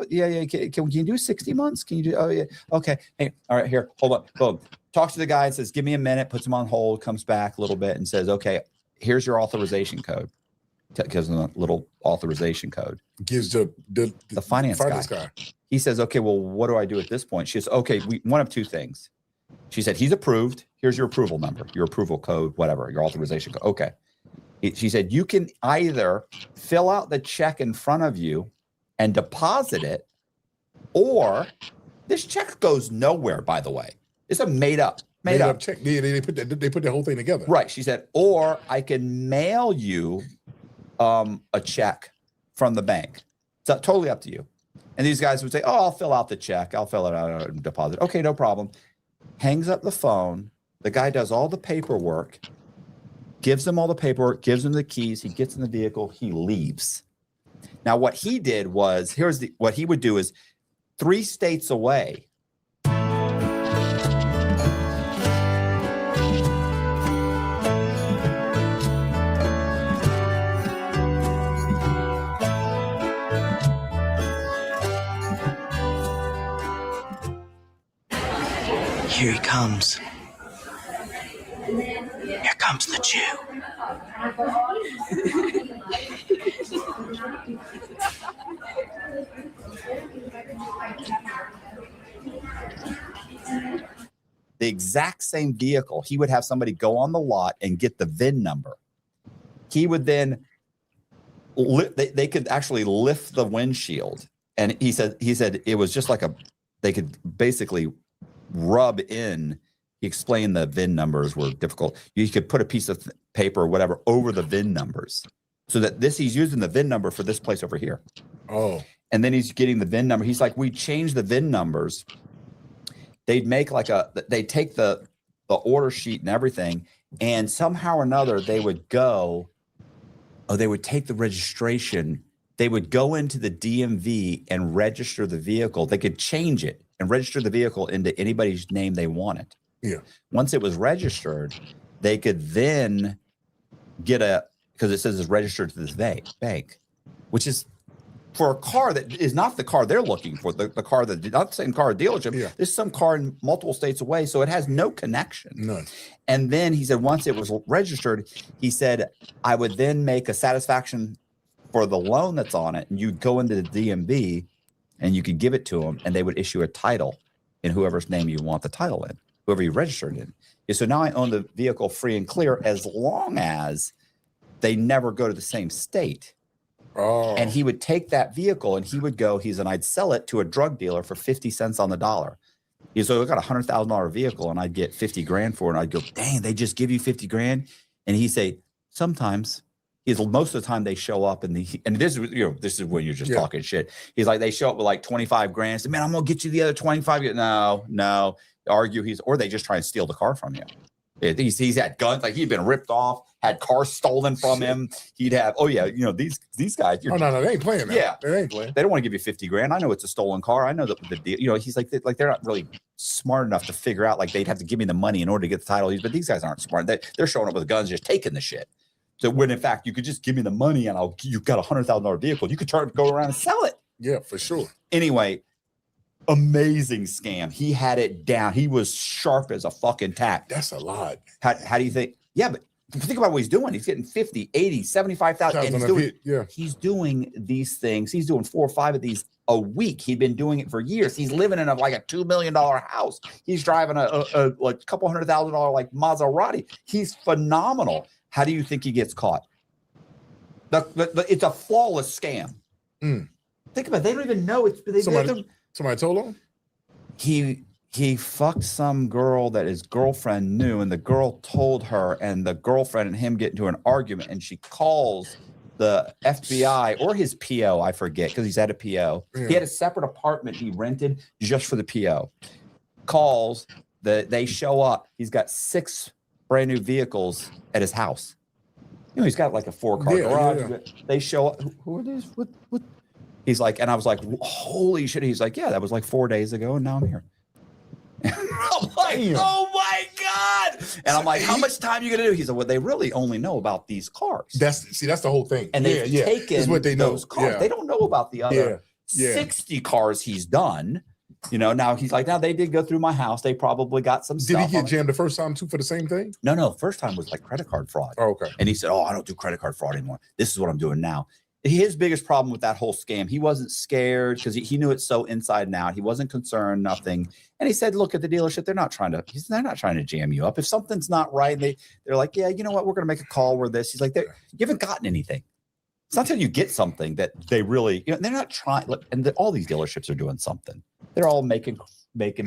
Yeah. Can you do 60 months? Can you do? Oh yeah. Okay. Hey. All right. Here. Hold on. Boom. Talks to the guy and says, give me a minute. Puts him on hold. Comes back a little bit and says, okay, here's your authorization code. Gives them a little authorization code. Gives the finance guy. He says, okay, well, what do I do at this point? She says, okay, one of two things. She said, he's approved. Here's your approval number, your approval code, whatever, your authorization code. Okay. She said, you can either fill out the check in front of you and deposit it, or this check goes nowhere, by the way. It's a made up check. They put the whole thing together. Right. She said, or I can mail you a check from the bank. It's totally up to you. And these guys would say, oh, I'll fill out the check. I'll fill it out and deposit. Okay, no problem. Hangs up the phone. The guy does all the paperwork, gives them all the paperwork, gives them the keys. He gets in the vehicle. He leaves. Now, what he did was, what he would do is 3 states away. Here he comes. Here comes the Jew. The exact same vehicle. He would have somebody go on the lot and get the VIN number. He would then, they could actually lift the windshield. And he said it was just like they could basically rub in He explained the VIN numbers were difficult. You could put a piece of paper or whatever over the VIN numbers, so that he's using the VIN number for this place over here. Oh, and then he's getting the VIN number. He's like, we changed the VIN numbers. They'd make like they take the order sheet and everything, and somehow or another they would take the registration. They would go into the DMV and register the vehicle. They could change it and register the vehicle into anybody's name they wanted. Yeah. Once it was registered, they could then get because it says it's registered to this bank, which is for a car that is not the car they're looking for, the car that not the same car dealership. Yeah. There's some car in multiple states away, so it has no connection. None. And then he said once it was registered, he said I would then make a satisfaction for the loan that's on it, and you'd go into the DMV and you could give it to them, and they would issue a title in whoever's name you want the title in, whoever you registered in. Yeah, so now I own the vehicle free and clear as long as they never go to the same state. Oh. And he would take that vehicle and he would go, I'd sell it to a drug dealer for 50 cents on the dollar. So I got $100,000 vehicle and I'd get 50 grand for it. And I'd go, dang, they just give you 50 grand. And he'd say, sometimes. Most of the time they show up and this is when you're just talking shit. He's like, they show up with like 25 grand. Say, man, I'm going to get you the other 25. No. Argue or they just try and steal the car from you. He's had guns, like he'd been ripped off, had cars stolen from him. He'd have, these guys. No, they ain't playing that. Yeah, they ain't playing. They don't want to give you 50 grand. I know it's a stolen car. I know that the deal. He's like they're not really smart enough to figure out like they'd have to give me the money in order to get the title. But these guys aren't smart. They're showing up with guns, just taking the shit. So when in fact you could just give me the money and you've got $100,000 vehicle, you could go around and sell it. Yeah, for sure. Anyway, amazing scam. He had it down. He was sharp as a fucking tack. That's a lot. How do you think? Yeah, but think about what he's doing. He's getting 50, 80, 75,000. And he's doing these things. He's doing 4 or 5 of these a week. He'd been doing it for years. He's living in like a $2 million house. He's driving a like couple $100,000 like Maserati. He's phenomenal. How do you think he gets caught? It's a flawless scam. Think about it. They don't even know it's somebody told him. He fucked some girl that his girlfriend knew, and the girl told her, and the girlfriend and him get into an argument, and she calls the FBI or his PO, I forget, because he's had a PO. Yeah. He had a separate apartment he rented just for the PO. Calls, they show up. He's got 6 brand new vehicles at his house. He's got like a 4-car garage. Yeah. They show up. Who are these? What? He's like, and I was like, holy shit. He's like, yeah, that was like 4 days ago, and now I'm here. I'm like, oh my God. And I'm like, how much time are you going to do? He said, well, they really only know about these cars. That's the whole thing. And they've taken what they know. Those cars. Yeah. They don't know about the other 60 cars he's done. Now he's like, now they did go through my house. They probably got some stuff. Did he get jammed the first time too for the same thing? No. First time was like credit card fraud. Oh, okay. And he said, I don't do credit card fraud anymore. This is what I'm doing now. His biggest problem with that whole scam, he wasn't scared because he knew it so inside and out. He wasn't concerned, nothing. And he said, look, at the dealership, they're not trying to jam you up. If something's not right, they're like, yeah, you know what? We're going to make a call where this. He's like, you haven't gotten anything. It's not until you get something that they really, they're not trying. And all these dealerships are doing something. They're all making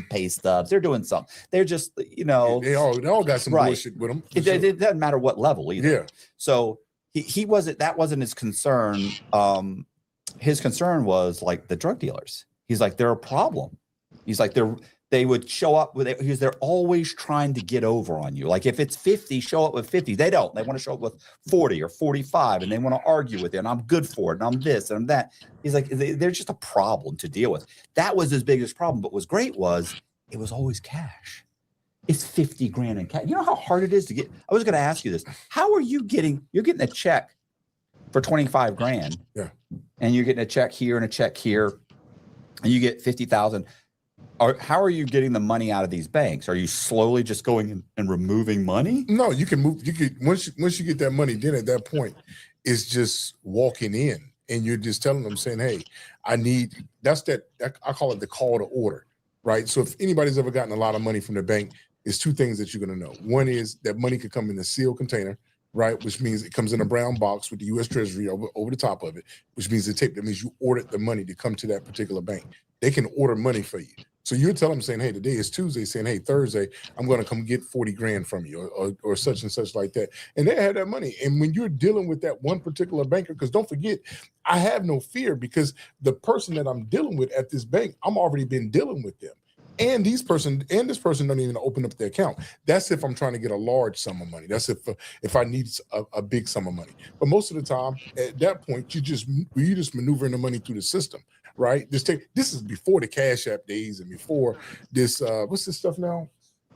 pay stubs. They're doing something. They're just, they all got some bullshit with them. It doesn't matter what level either. Yeah. So that wasn't his concern. His concern was like the drug dealers. He's like, they're a problem. He's like, they would show up with it because they're always trying to get over on you. Like if it's 50, show up with 50. They don't. They want to show up with 40 or 45 and they want to argue with you. And I'm good for it. And I'm this and I'm that. He's like, they're just a problem to deal with. That was his biggest problem. But what's great was it was always cash. It's 50 grand in cash. You know how hard it is to get. I was going to ask you this. How are you getting a check for 25 grand? Yeah. And you're getting a check here and a check here and you get 50,000. How are you getting the money out of these banks? Are you slowly just going and removing money? No, you can move. You could once you get that money, then at that point, it's just walking in and you're just telling them, saying, "Hey, I need." I call it the call to order, right? So if anybody's ever gotten a lot of money from the bank, there's 2 things that you're going to know. One is that money could come in a sealed container, right? Which means it comes in a brown box with the U.S. Treasury over the top of it, which means that means you ordered the money to come to that particular bank. They can order money for you. So you're telling them saying, hey, today is Tuesday, saying, hey, Thursday, I'm going to come get 40 grand from you or such and such like that. And they have that money. And when you're dealing with that one particular banker, because don't forget, I have no fear because the person that I'm dealing with at this bank, I'm already been dealing with them. And this person don't even open up the account. That's if I'm trying to get a large sum of money. That's if I need a big sum of money. But most of the time, at that point, you just maneuvering the money through the system, right? This is before the Cash App days and before this. What's this stuff now?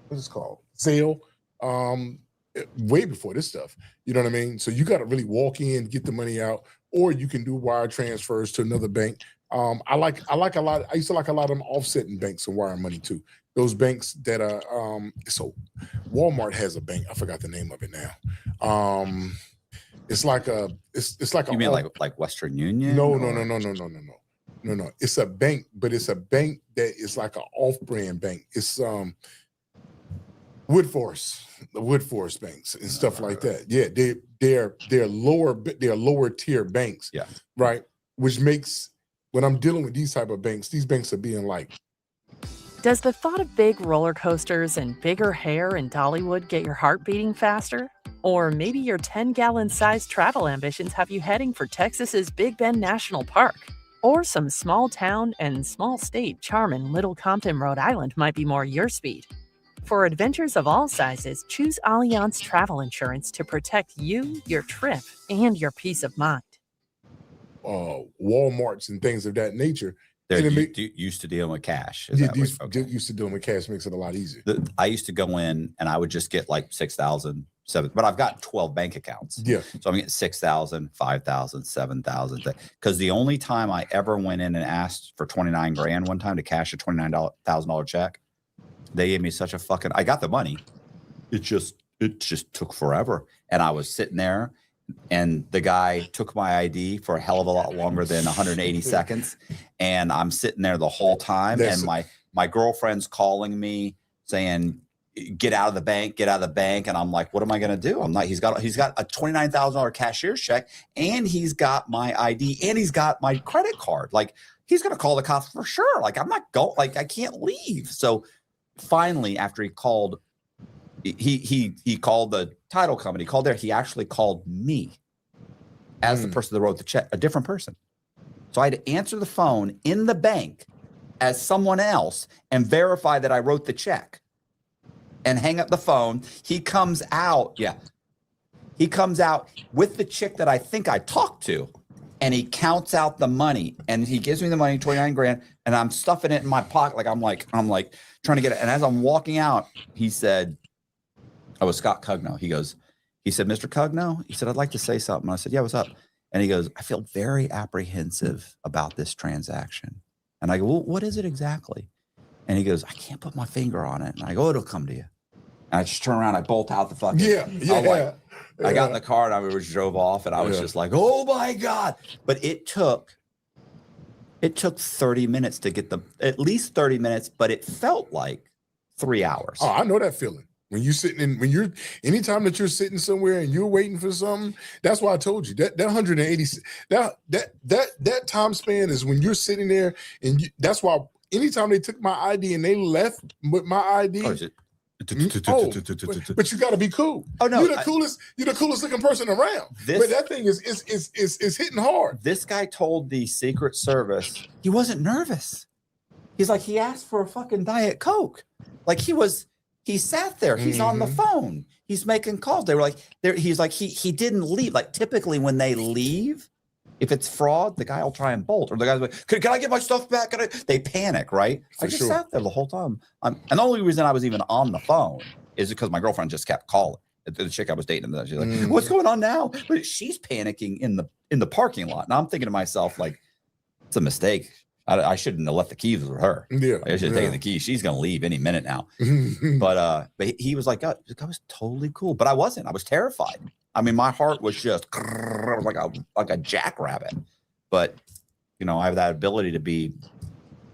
What's it called? Zelle. Way before this stuff. You know what I mean? So you got to really walk in, get the money out, or you can do wire transfers to another bank. I like a lot. I used to like a lot of them offsetting banks and wiring money too. Those banks that are so Walmart has a bank. I forgot the name of it now. It's like a You mean like Western Union? No. It's a bank, but it's a bank that is like an off-brand bank. It's the Woodforest banks and stuff like that. Yeah, they're lower tier banks. Yeah, right. Which makes when I'm dealing with these type of banks, these banks are being like. Does the thought of big roller coasters and bigger hair in Dollywood get your heart beating faster? Or maybe your 10-gallon sized travel ambitions have you heading for Texas's Big Bend National Park? Or some small town and small state charm in Little Compton, Rhode Island might be more your speed. For adventures of all sizes, choose Allianz Travel Insurance to protect you, your trip, and your peace of mind. Walmarts and things of that nature. They're used to dealing with cash. Used to dealing with cash makes it a lot easier. I used to go in and I would just get like 6,000, 7, but I've got 12 bank accounts. Yeah. So I'm getting 6,000, 5,000, 7,000. Because the only time I ever went in and asked for 29 grand one time to cash a $29,000 check, they gave me such a fucking, I got the money. It just took forever. And I was sitting there and the guy took my ID for a hell of a lot longer than 180 seconds. And I'm sitting there the whole time. And my girlfriend's calling me saying, get out of the bank. And I'm like, what am I going to do? I'm not, he's got a $29,000 cashier's check and he's got my ID and he's got my credit card. Like he's going to call the cops for sure. Like I'm not going, like I can't leave. So finally, after he called, he called the title company, called there. He actually called me as the person that wrote the check, a different person. So I had to answer the phone in the bank as someone else and verify that I wrote the check and hang up the phone. He comes out. Yeah. He comes out with the chick that I think I talked to and he counts out the money and he gives me the money, 29 grand. And I'm stuffing it in my pocket. I'm like trying to get it. And as I'm walking out, he said, I was Scott Cugno. He said, Mr. Cugno, he said, I'd like to say something. I said, yeah, what's up? And he goes, I feel very apprehensive about this transaction. And I go, well, what is it exactly? And he goes, I can't put my finger on it. And I go, it'll come to you. And I just turn around, I bolt out the fucking, I got in the car and I just drove off and I was just like, oh my God. But it took 30 minutes to get at least 30 minutes, but it felt like 3 hours. Oh, I know that feeling. When you're sitting anytime that you're sitting somewhere and you're waiting for something, that's why I told you that 180, that time span is when you're sitting there and that's why anytime they took my ID and they left with my ID. But you got to be cool. Oh no, you're the coolest looking person around. But that thing is hitting hard. This guy told the Secret Service he wasn't nervous. He's like, he asked for a fucking Diet Coke. Like he sat there. He's on the phone. He's making calls. They were like, he's like, he didn't leave. Like typically when they leave, if it's fraud, the guy will try and bolt. Or the guy's like, can I get my stuff back? They panic, right? I just sat there the whole time. And the only reason I was even on the phone is because my girlfriend just kept calling. The chick I was dating, she's like, what's going on now? But she's panicking in the parking lot. And I'm thinking to myself, like, it's a mistake. I shouldn't have left the keys with her. Yeah, I should have taken the keys. She's gonna leave any minute now. But he was like, I was totally cool, but I wasn't. I was terrified. I mean, my heart was just like a jackrabbit. But I have that ability to be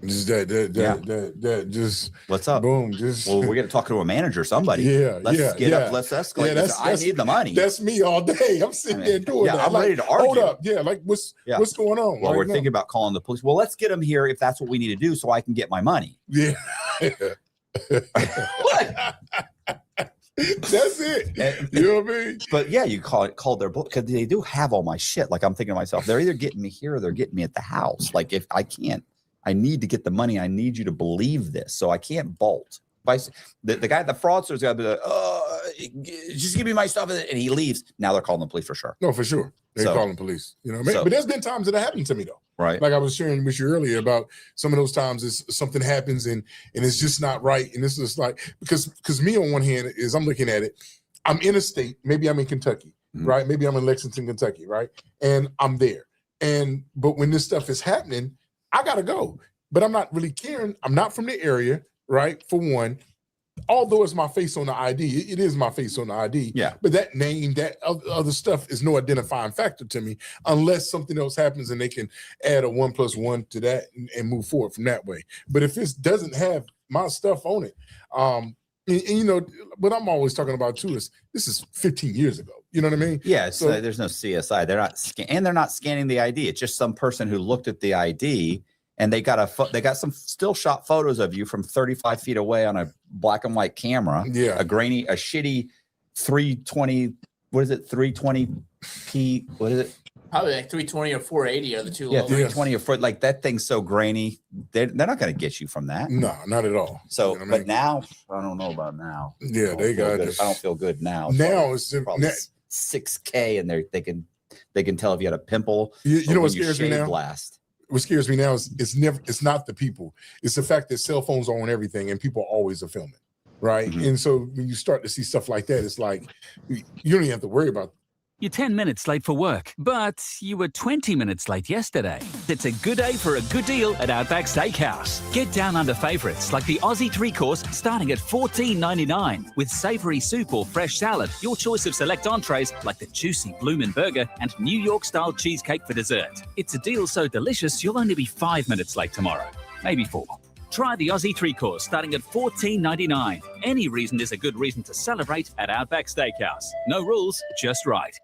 Just that just what's up? Boom. Just well, we're gonna talk to a manager, somebody. Let's get up, let's escalate. I need the money. That's me all day. I'm sitting there doing that. I'm ready to argue. Hold up. Yeah, like what's going on? Well, we're thinking about calling the police. Well, let's get them here if that's what we need to do so I can get my money. Yeah. That's it. You know what I mean? But yeah, you call their because they do have all my shit. Like I'm thinking to myself, they're either getting me here or they're getting me at the house. Like if I can't, I need to get the money. I need you to believe this, so I can't bolt. The guy, the fraudster's got to be like, oh, just give me my stuff, and he leaves. Now they're calling the police for sure. No, for sure. They're calling the police. You know what I mean? But there's been times that it happened to me though. Right. Like I was sharing with you earlier about some of those times is something happens and it's just not right. And this is like because me on one hand is I'm looking at it, I'm in a state, maybe I'm in Kentucky, right? Maybe I'm in Lexington, Kentucky, right? And I'm there. But when this stuff is happening, I gotta go. But I'm not really caring. I'm not from the area, right? For one. Although it's my face on the ID, it is my face on the ID. Yeah. But that name, that other stuff is no identifying factor to me unless something else happens and they can add a 1+1 to that and move forward from that way. But if this doesn't have my stuff on it, and you know, what I'm always talking about too is this is 15 years ago. You know what I mean? Yeah. So there's no CSI. They're not they're not scanning the ID. It's just some person who looked at the ID. And they got some still shot photos of you from 35 feet away on a black and white camera. Yeah. A shitty 320. What is it? 320p. What is it? Probably like 320 or 480 are the two. Yeah, low 320 or 4. Like that thing's so grainy. They're not going to get you from that. No, not at all. So, you know but now I don't know about now. Yeah, they got. I don't feel good now. Now it's probably 6K, and they can tell if you had a pimple. You know what scares me now? Blast. What scares me now is it's not the people. It's the fact that cell phones are on everything and people always are filming, right? Mm-hmm. And so when you start to see stuff like that, it's like you don't even have to worry about. You're 10 minutes late for work, but you were 20 minutes late yesterday. It's a good day for a good deal at Outback Steakhouse. Get down under favourites like the Aussie 3-course starting at $14.99 with savoury soup or fresh salad, your choice of select entrees like the juicy Bloomin' Burger and New York-style cheesecake for dessert. It's a deal so delicious you'll only be 5 minutes late tomorrow, maybe 4. Try the Aussie 3-course starting at $14.99. Any reason is a good reason to celebrate at Outback Steakhouse. No rules, just right.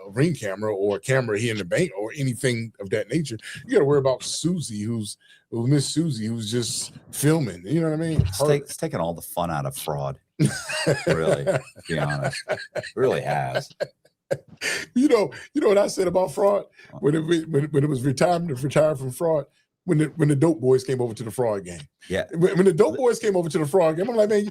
A Ring camera or a camera here in the bank or anything of that nature. You got to worry about Susie, who's Miss Susie, who's just filming. You know what I mean? It's taking all the fun out of fraud. Really, to be honest, it really has. You know what I said about fraud when it was retired from fraud. When the dope boys came over to the fraud game. Yeah. When the dope boys came over to the fraud game, I'm like, man,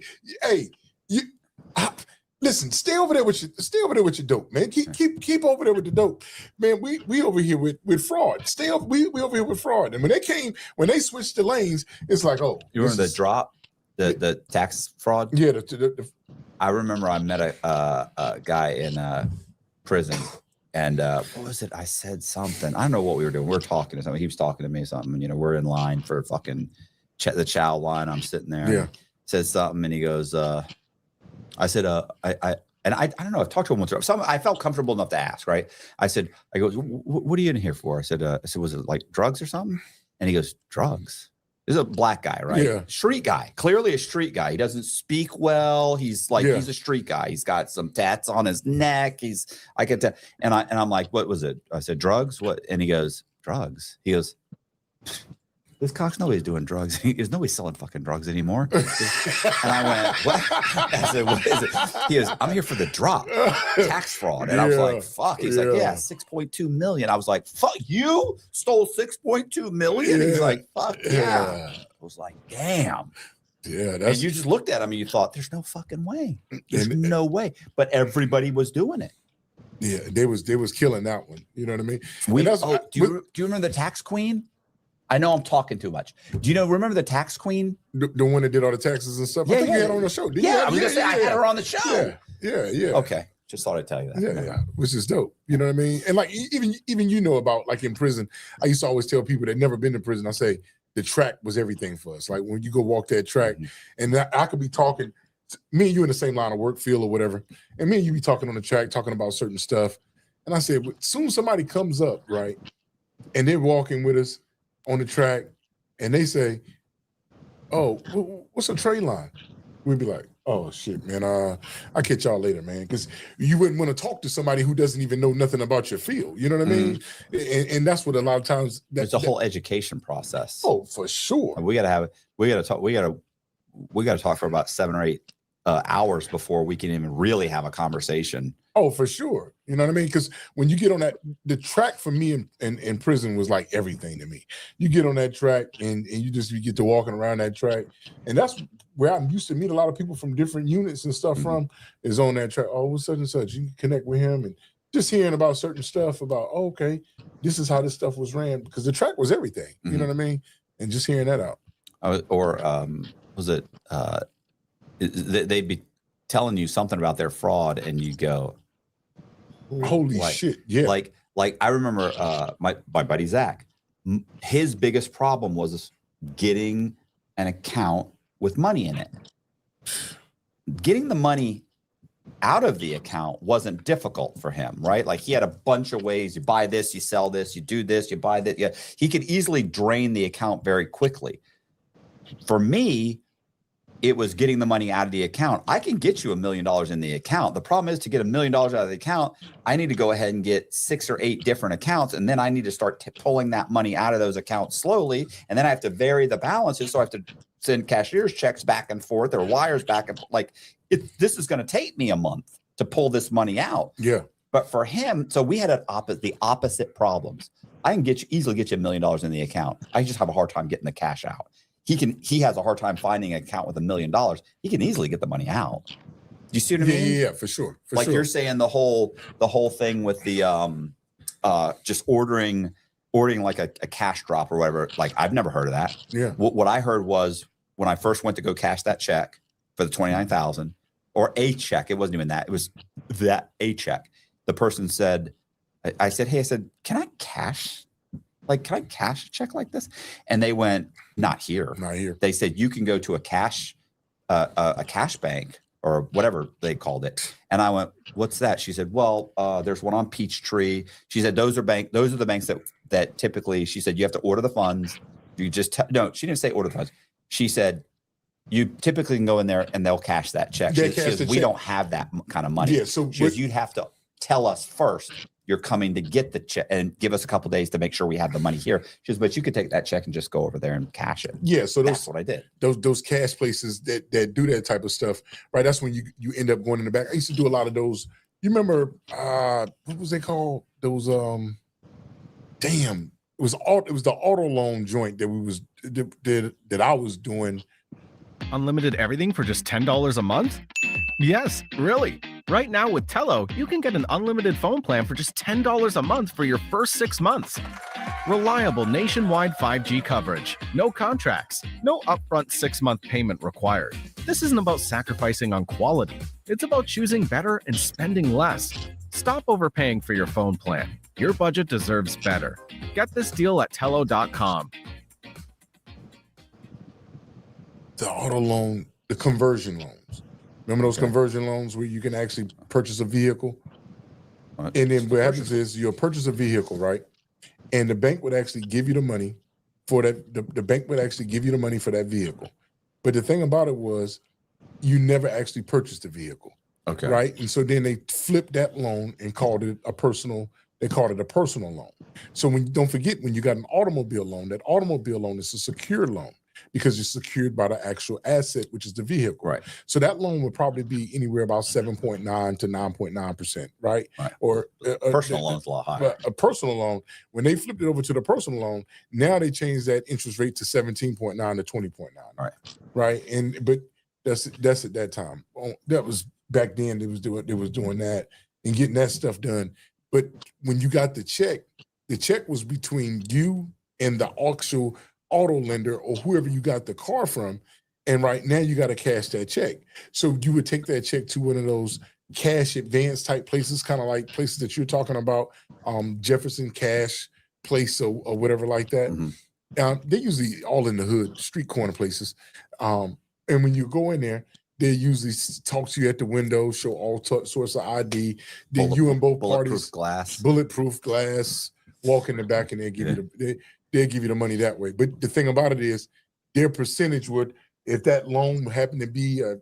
listen, stay over there with your dope, man. Keep over there with the dope, man. We over here with fraud. We over here with fraud. And when they switched the lanes, it's like, oh, you remember the drop, the tax fraud? Yeah. I remember I met a guy in prison, and what was it? I said something. I don't know what we were doing. We were talking to something. He was talking to me something. And, we're in line for fucking the chow line. I'm sitting there. Yeah. Says something, and he goes, I said, I don't know. I've talked to him once. I felt comfortable enough to ask, right? I go, what are you in here for? I said, was it like drugs or something? And he goes, drugs. This is a black guy, right? Yeah. Street guy, clearly a street guy. He doesn't speak well. He's like, he's a street guy. He's got some tats on his neck. I could tell. And I'm like, what was it? I said, drugs? What? And he goes, drugs. He goes, this cock's nobody's doing drugs. There's nobody selling fucking drugs anymore. And I went, what? I said, what is it? He goes, I'm here for the drop, tax fraud. And I was like, fuck. He's like, yeah, 6.2 million. I was like, fuck, you stole 6.2 million? He's like, fuck yeah. I was like, damn. Yeah. And you just looked at him and you thought, there's no fucking way. There's no way. But everybody was doing it. Yeah, they was killing that one. You know what I mean? Do you remember the tax queen? I know I'm talking too much. Do you remember the tax queen? The one that did all the taxes and stuff? I think you had her on the show. I was going to say, I had her on the show. Yeah. Okay. Just thought I'd tell you that. Yeah. Which is dope. You know what I mean? And like, even about like in prison, I used to always tell people that never been to prison, I say, the track was everything for us. Like when you go walk that track, and I could be talking, me and you in the same line of work, field or whatever, and me and you be talking on the track, talking about certain stuff. And I said, soon somebody comes up, right, and they're walking with us on the track, and they say, "Oh, what's a trade line?" We'd be like, "Oh shit, man, I'll catch y'all later, man," because you wouldn't want to talk to somebody who doesn't even know nothing about your field. You know what I mean? And that's what a lot of times it's a whole education process. Oh, for sure. And we got to talk for about 7 or 8 hours before we can even really have a conversation. Oh, for sure. You know what I mean? Because when you get on the track for me in prison was like everything to me. You get on that track and you get to walking around that track. And that's where I'm used to meet a lot of people from different units and stuff from is on that track. Oh, what's such and such. You can connect with him and just hearing about certain stuff about, oh, okay, this is how this stuff was ran. Because the track was everything. You know what I mean? And just hearing that out. Was it they'd be telling you something about their fraud and you go, holy shit. Yeah. Like I remember my buddy Zach, his biggest problem was getting an account with money in it. Getting the money out of the account wasn't difficult for him, right? Like he had a bunch of ways. You buy this, you sell this, you do this, you buy that. Yeah, he could easily drain the account very quickly. For me, it was getting the money out of the account. I can get you $1 million in the account. The problem is to get $1 million out of the account, I need to go ahead and get 6 or 8 different accounts. And then I need to start pulling that money out of those accounts slowly. And then I have to vary the balances. So I have to send cashier's checks back and forth or wires back and this is going to take me a month to pull this money out. Yeah. But for him, so we had the opposite problems. I can easily get you $1 million in the account. I just have a hard time getting the cash out. He has a hard time finding an account with $1 million. He can easily get the money out. Do you see what I mean? Yeah, for sure. You're saying the whole thing with the just ordering like a cash drop or whatever. Like I've never heard of that. Yeah. What I heard was when I first went to go cash that check for the $29,000 or a check. It wasn't even that. It was a check. The person said, I said, can I cash? Can I cash a check like this? And they went, not here. Not here. They said, you can go to a cash bank or whatever they called it. And I went, what's that? She said, well, there's one on Peachtree. She said, those are the banks that typically, she said, you have to order the funds. You just, no, she didn't say order the funds. She said, you typically can go in there and they'll cash that check. She says, we don't have that kind of money. Yeah, so you'd have to tell us first you're coming to get the check and give us a couple days to make sure we have the money here. She says, but you could take that check and just go over there and cash it. Yeah, so that's what I did. Those cash places that do that type of stuff, right? That's when you end up going in the back. I used to do a lot of those. You remember what was they called? Those it was the auto loan joint that I was doing. Unlimited everything for just $10 a month? Yes, really. Right now with Tello, you can get an unlimited phone plan for just $10 a month for your first 6 months. Reliable nationwide 5G coverage. No contracts. No upfront 6-month payment required. This isn't about sacrificing on quality. It's about choosing better and spending less. Stop overpaying for your phone plan. Your budget deserves better. Get this deal at Tello.com. The auto loan, the conversion loans. Remember those conversion loans where you can actually purchase a vehicle? And then what happens is you'll purchase a vehicle, right? And the bank would actually give you the money for that. The bank would actually give you the money for that vehicle. But the thing about it was you never actually purchased the vehicle. Okay. Right? And so then they flipped that loan and called it a personal loan. So don't forget, when you got an automobile loan, that automobile loan is a secured loan, because it's secured by the actual asset, which is the vehicle. Right. So that loan would probably be anywhere about 7.9 to 9.9%, right? Or personal loan's a lot higher. A personal loan, when they flipped it over to the personal loan, now they changed that interest rate to 17.9 to 20.9. Right. Right. But that's at that time. That was back then. They was doing that and getting that stuff done. But when you got the check was between you and the actual auto lender or whoever you got the car from, and right now you got to cash that check. So you would take that check to one of those cash advance type places, kind of like places that you're talking about, Jefferson Cash Place or whatever like that. Mm-hmm. They usually all in the hood, street corner places. And when you go in there, they usually talk to you at the window, show all sorts of ID. Then you and both parties, bulletproof glass, walk in the back and they give you they'll give you the money that way. But the thing about it is, their percentage would, if that loan happened to be a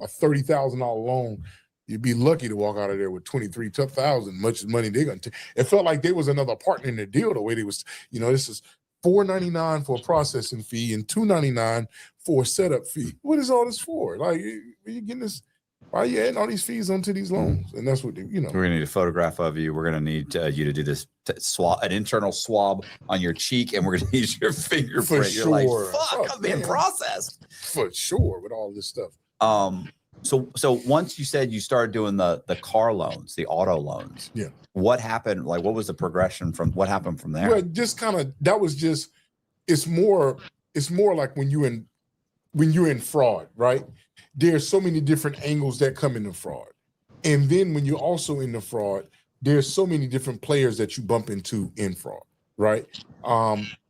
$30,000 loan, you'd be lucky to walk out of there with $23,000, much money they're gonna take. It felt like there was another partner in the deal. The way they was, this is $4.99 for a processing fee and $2.99 for a setup fee. What is all this for? Like, are you getting this? Why are you adding all these fees onto these loans? And that's what they, We're gonna need a photograph of you. We're gonna need you to do this swab, an internal swab on your cheek, and we're gonna need your fingerprint. For You're like, sure. fuck, I'm being processed. For sure, with all this stuff. So once you said you started doing the car loans, the auto loans. Yeah. What happened? Like, what was the progression from what happened from there? Well, just kind of that was just. It's more like when you're in fraud, right? There's so many different angles that come into fraud. And then when you're also in the fraud, there's so many different players that you bump into in fraud, right?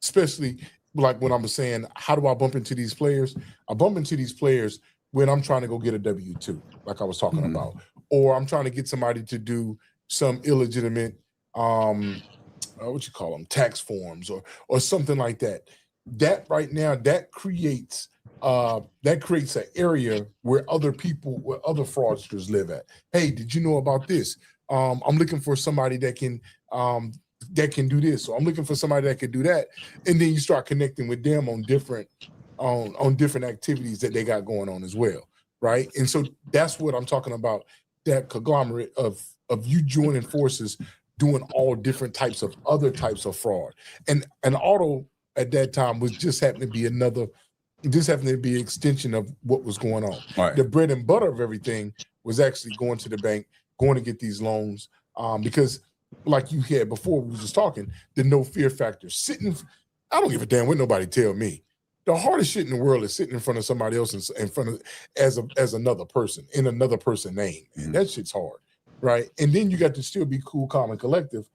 Especially like when I'm saying, how do I bump into these players? I bump into these players when I'm trying to go get a W-2, like I was talking about, or I'm trying to get somebody to do some illegitimate, tax forms or something like that. That right now, that creates an area where other fraudsters live at. Hey, did you know about this? I'm looking for somebody that can do this. So I'm looking for somebody that can do that. And then you start connecting with them on different activities that they got going on as well. Right. And so that's what I'm talking about, that conglomerate of you joining forces, doing all different types of other types of fraud. And auto at that time was just happened to be an extension of what was going on. Right. The bread and butter of everything was actually going to the bank, going to get these loans, because like you had before, we were just talking, the no fear factor. I don't give a damn what nobody tell me. The hardest shit in the world is sitting in front of somebody else in front of as another person in another person's name. Man, that shit's hard, right? And then you got to still be cool, calm, and collective,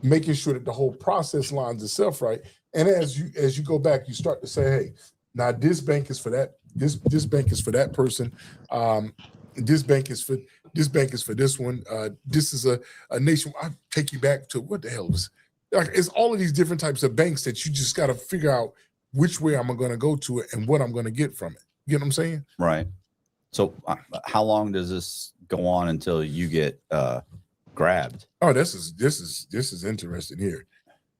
making sure that the whole process lines itself right. And as you go back, you start to say, hey, now this bank is for that. This bank is for that person. This bank is for this one. This is a nation. I take you back to what the hell was like. It's all of these different types of banks that you just got to figure out which way I'm going to go to it and what I'm going to get from it. You know what I'm saying? Right. So how long does this go on until you get grabbed? Oh, this is interesting here.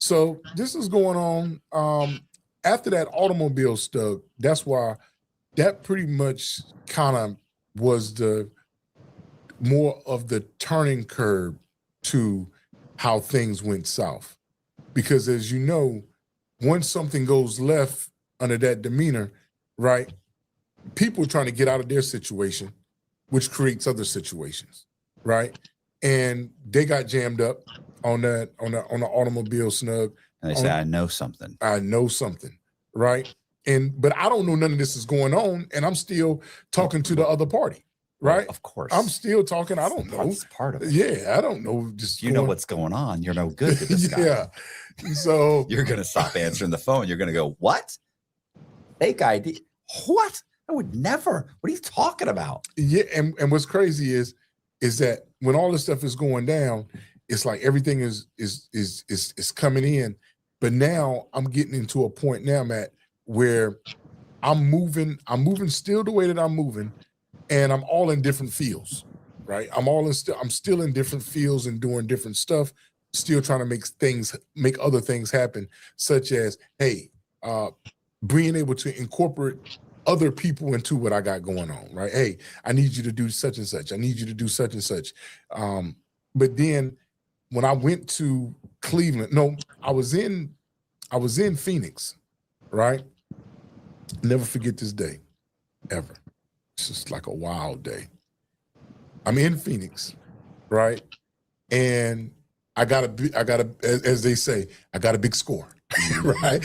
So this is going on after that automobile stuff. That's why that pretty much kind of was the more of the turning curve to how things went south. Because as you know, once something goes left under that demeanor, right, people are trying to get out of their situation, which creates other situations, right? And they got jammed up on the automobile snug. And they say, I know something, right? But I don't know none of this is going on, and I'm still talking to the other party, right? Well, of course. I'm still talking. I don't know. That's part of it. Yeah, I don't know. Just you know what's going on. You're no good to this guy. Yeah. So you're gonna stop answering the phone. You're gonna go, what? Fake ID? What? I would never. What are you talking about? Yeah, and what's crazy is that when all this stuff is going down, it's like everything is coming in. But now I'm getting into a point now, Matt, where I'm moving still the way that I'm moving, and I'm all in different fields, right? I'm still in different fields and doing different stuff, still trying to make other things happen, such as, hey, being able to incorporate other people into what I got going on, right? Hey, I need you to do such and such. I need you to do such and such. But then when I went to Cleveland, no, I was in Phoenix, right? Never forget this day, ever. It's just like a wild day. I'm in Phoenix, right? And I got a, as they say, I got a big score, right?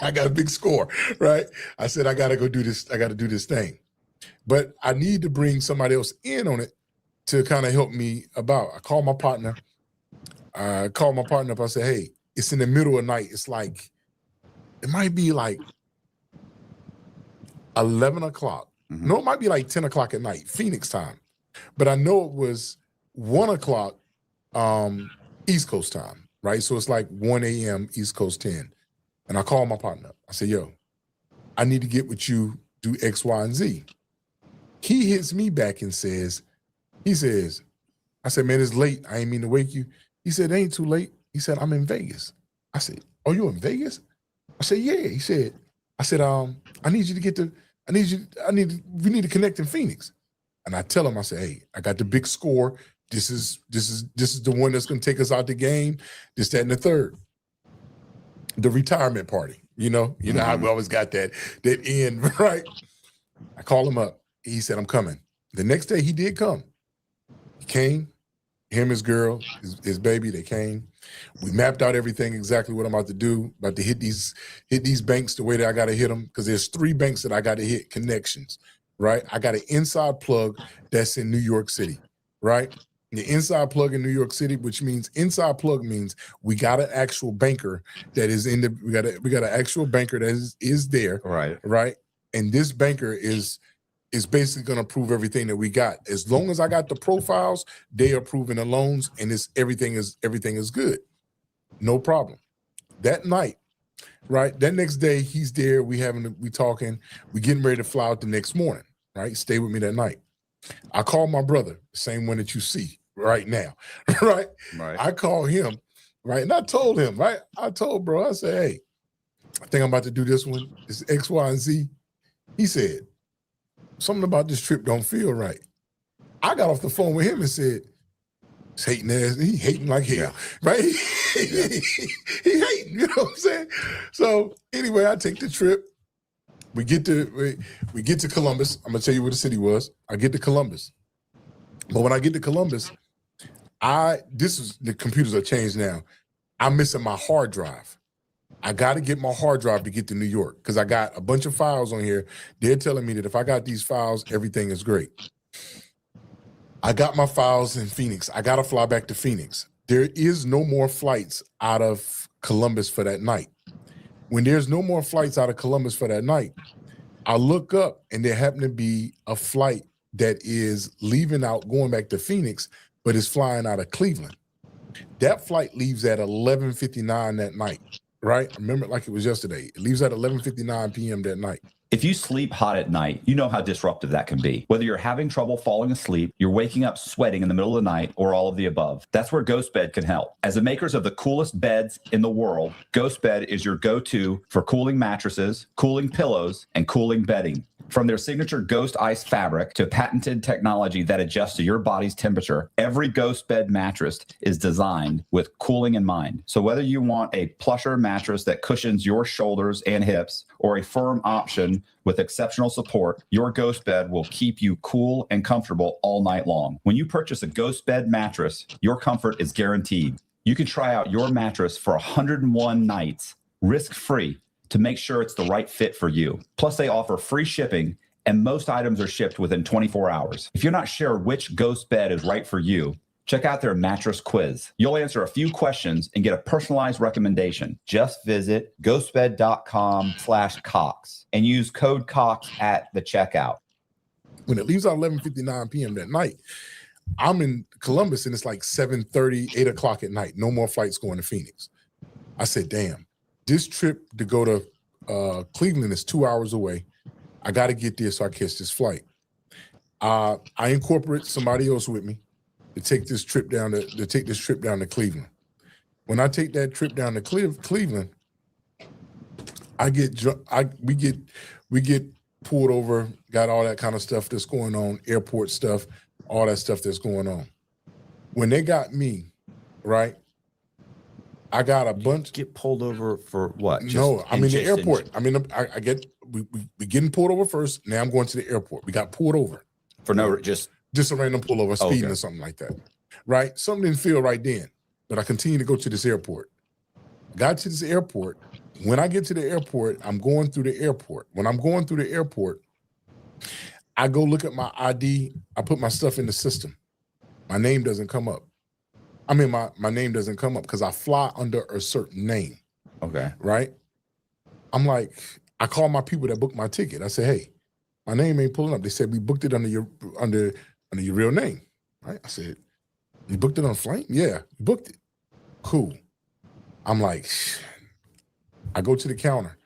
I got a big score, right? I said, I got to go do this. I got to do this thing. But I need to bring somebody else in on it to kind of help me about. I called my partner. Up. I said, hey, it's in the middle of the night. It's like, it might be like 11 o'clock. Mm-hmm. No, it might be like 10 o'clock at night, Phoenix time. But I know it was 1 o'clock East Coast time, right? So it's like 1 a.m. East Coast 10. And I call my partner up. I say, yo, I need to get with you, do X, Y, and Z. He hits me back and says, I said, man, it's late. I ain't mean to wake you. He said, it ain't too late. He said, I'm in Vegas. I said, oh, you in Vegas? I said, yeah. He said, I need you to get to, we need to connect in Phoenix. And I tell him, I say, hey, I got the big score. This is the one that's going to take us out the game. This, that, and the third. The retirement party, you know how we always got that end, right? I call him up. He said, I'm coming. The next day he did come. He came, him, his girl, his baby, they came. We mapped out everything, exactly what I'm about to do, about to hit these banks the way that I got to hit them, because there's 3 banks that I got to hit, connections, right? I got an inside plug that's in New York City, right? The inside plug in New York City, which means inside plug means we got an actual banker that is in the, we got an actual banker that is there, right? And this banker is basically going to approve everything that we got. As long as I got the profiles, they are approving the loans, and everything is good. No problem. That night, right? That next day, he's there. We talking. We getting ready to fly out the next morning, right? Stay with me that night. I call my brother, the same one that you see right now, right? I call him, right? And I told him, right? I told bro, I said, hey, I think I'm about to do this one. It's X, Y, and Z. He said, something about this trip don't feel right. I got off the phone with him and said, he's hating ass. He hating like hell, right? He hating, you know what I'm saying? So anyway, I take the trip. We get to Columbus. I'm gonna tell you where the city was. I get to Columbus. But when I get to Columbus, the computers are changed now. I'm missing my hard drive. I got to get my hard drive to get to New York because I got a bunch of files on here. They're telling me that if I got these files, everything is great. I got my files in Phoenix. I got to fly back to Phoenix. There is no more flights out of Columbus for that night. When there's no more flights out of Columbus for that night, I look up and there happened to be a flight that is leaving out, going back to Phoenix, but is flying out of Cleveland. That flight leaves at 11:59 that night, right? I remember it like it was yesterday. It leaves at 11:59 p.m. that night. If you sleep hot at night, you know how disruptive that can be. Whether you're having trouble falling asleep, you're waking up sweating in the middle of the night, or all of the above, that's where Ghost Bed can help. As the makers of the coolest beds in the world, Ghost Bed is your go-to for cooling mattresses, cooling pillows, and cooling bedding. From their signature Ghost Ice fabric to patented technology that adjusts to your body's temperature, every Ghost Bed mattress is designed with cooling in mind. So whether you want a plusher mattress that cushions your shoulders and hips, or a firm option with exceptional support, your Ghost Bed will keep you cool and comfortable all night long. When you purchase a Ghost Bed mattress, your comfort is guaranteed. You can try out your mattress for 101 nights, risk-free, to make sure it's the right fit for you. Plus, they offer free shipping, and most items are shipped within 24 hours. If you're not sure which Ghost Bed is right for you, check out their mattress quiz. You'll answer a few questions and get a personalized recommendation. Just visit ghostbed.com/Cox and use code Cox at the checkout. When it leaves at 11:59 p.m. that night, I'm in Columbus and it's like 7:30, 8 o'clock at night. No more flights going to Phoenix. I said, damn. This trip to go to Cleveland is 2 hours away. I got to get there so I catch this flight. I incorporate somebody else with me to take this trip down to Cleveland. When I take that trip down to Cleveland, we get pulled over, got all that kind of stuff that's going on, airport stuff, all that stuff that's going on. When they got me, right? I got a bunch. Get pulled over for what? No, I'm in the airport. We getting pulled over first. Now I'm going to the airport. We got pulled over for just a random pullover, speeding or something like that, right? Something didn't feel right then, but I continue to go to this airport. Got to this airport. When I get to the airport, I'm going through the airport. When I'm going through the airport, I go look at my ID. I put my stuff in the system. My name doesn't come up. I mean, my name doesn't come up because I fly under a certain name. Okay. Right? I'm like, I call my people that booked my ticket. I say, hey, my name ain't pulling up. They said we booked it under your real name. Right? I said, you booked it on Flame? Yeah, you booked it. Cool. I'm like, I go to the counter.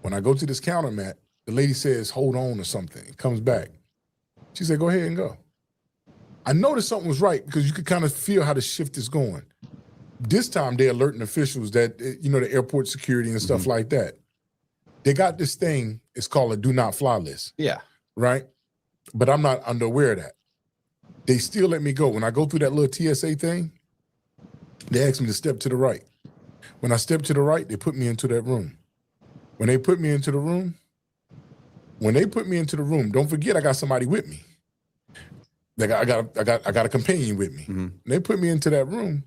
When I go to this counter, Matt, the lady says, hold on or something. It comes back. She said, go ahead and go. I noticed something was right because you could kind of feel how the shift is going. This time they're alerting officials that, the airport security and stuff like that. They got this thing, it's called a do not fly list. Yeah. Right? But I'm not unaware of that. They still let me go. When I go through that little TSA thing, they ask me to step to the right. When I step to the right, they put me into that room. When they put me into the room, don't forget I got somebody with me. I got a companion with me. And they put me into that room.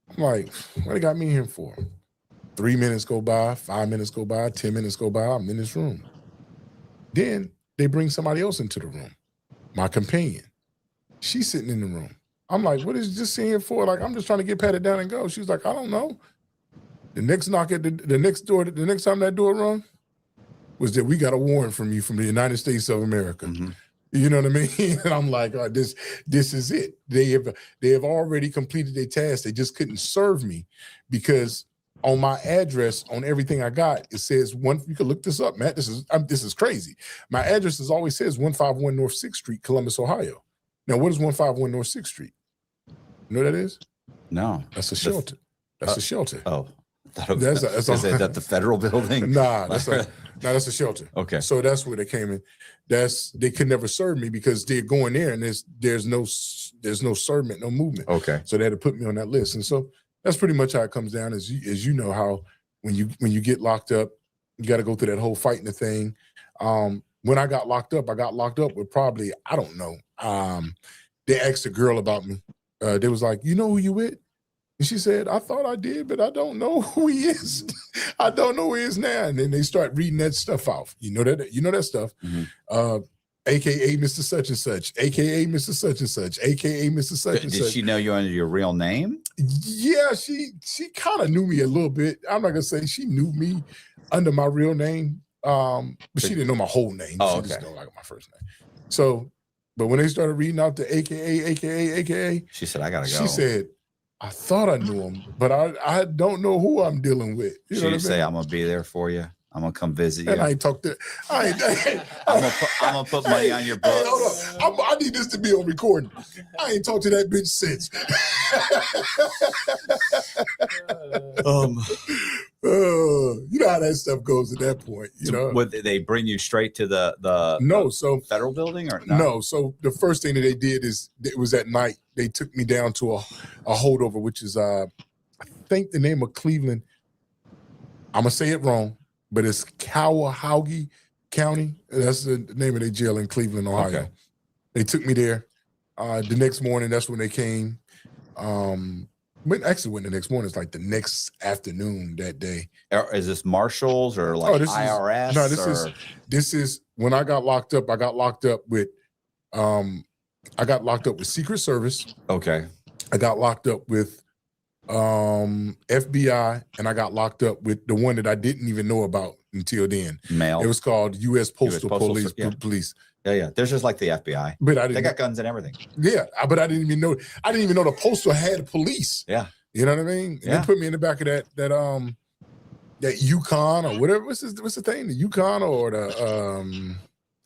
I'm like, what they got me here for? 3 minutes go by, 5 minutes go by, 10 minutes go by, I'm in this room. Then they bring somebody else into the room, my companion. She's sitting in the room. I'm like, what is this in here for? Like, I'm just trying to get patted down and go. She's like, I don't know. The next knock at the next door, the next time that door rung, was that we got a warrant from you from the United States of America. You know what I mean? And I'm like, oh, this is it. They have already completed their task. They just couldn't serve me because on my address, on everything I got, it says you can look this up, Matt. This is crazy. My address always says 151 North 6th Street, Columbus, Ohio. Now, what is 151 North 6th Street? You know what that is? No. That's a shelter. That's a shelter. Oh. Is that the federal building? Nah, that's a shelter. Okay. So that's where they came in. They could never serve me because they're going there and there's no servant, no movement. Okay. So they had to put me on that list. And so that's pretty much how it comes down. As you know how when you get locked up, you got to go through that whole fighting the thing. When I got locked up with probably, I don't know. They asked a girl about me. They was like, you know who you with? And she said, I thought I did, but I don't know who he is. I don't know who he is now. And then they start reading that stuff out. You know that stuff. AKA Mr. Such and Such, AKA Mr. Such and Such, AKA Mr. Such and Such. Did she know you under your real name? Yeah, she kind of knew me a little bit. I'm not gonna say she knew me under my real name. But she didn't know my whole name. She just know like my first name. So, but when they started reading out the AKA, she said, I gotta go. She said, I thought I knew him, but I don't know who I'm dealing with. You know what I mean? Say, I'm gonna be there for you. I'm gonna come visit you. And I ain't talk to. I'm gonna put money on your books. Hey, hold on. I need this to be on recording. I ain't talked to that bitch since. You know how that stuff goes at that point. You know, would they bring you straight to the federal building or not? No? So the first thing that they did is it was at night. They took me down to a holdover, which is I think the name of Cleveland. I'm gonna say it wrong, but it's Cuyahoga County. That's the name of their jail in Cleveland, Ohio. Okay. They took me there. The next morning, that's when they came. Actually, when the next morning, it's like the next afternoon that day. Is this marshals or like IRS? This is when I got locked up. I got locked up with Secret Service. Okay. I got locked up with FBI, and I got locked up with the one that I didn't even know about until then. Mail. It was called U.S. Postal Police. Police. Yeah. There's just like the FBI. But they got guns and everything. Yeah, but I didn't even know. I didn't even know the postal had police. Yeah. You know what I mean? Yeah. They put me in the back of that Yukon or whatever. What's the thing? The Yukon or the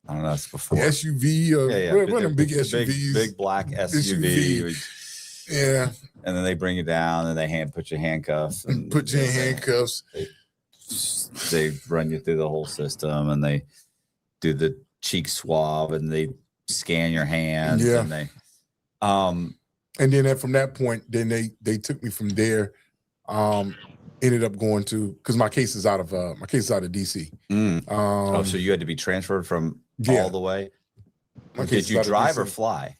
I don't know. It's before the SUV or one of them big SUVs. Big black SUV. Yeah. And then they bring you down and they put you in handcuffs. And put you in handcuffs. They run you through the whole system and they do the cheek swab and they scan your hands. Yeah. And they and then from that point, then they took me from there. Ended up going to because my case is out of DC. So you had to be transferred from all the way. Did you drive or fly?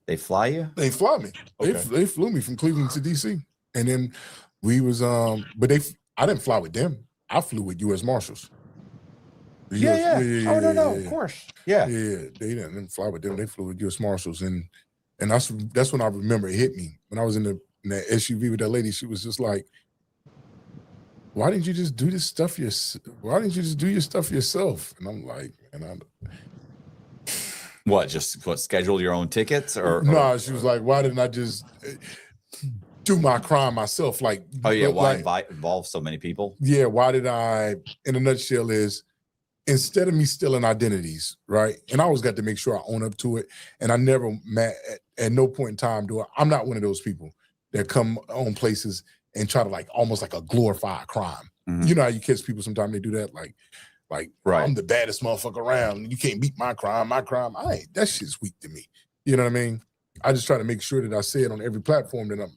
They fly you? They fly me. Okay. They flew me from Cleveland to DC, and then we was but I didn't fly with them. I flew with U.S. Marshals. Yeah. Of course. Yeah. They didn't fly with them. They flew with U.S. Marshals, and that's when I remember it hit me when I was in that SUV with that lady. She was just like, "Why didn't you just do this stuff Why didn't you just do your stuff yourself?" And I'm like, "Man, What? Just schedule your own tickets or? No, she was like, "Why didn't I just through my crime myself. Like, oh yeah, why like, involve so many people? Yeah, why did I? In a nutshell, is instead of me stealing identities, right? And I always got to make sure I own up to it. And I never at no point in time do I'm not one of those people that come on places and try to like almost like a glorify crime. Mm-hmm. You know how you catch people sometimes they do that, like right. I'm the baddest motherfucker around. You can't beat my crime. My crime, that shit's weak to me. You know what I mean? I just try to make sure that I say it on every platform that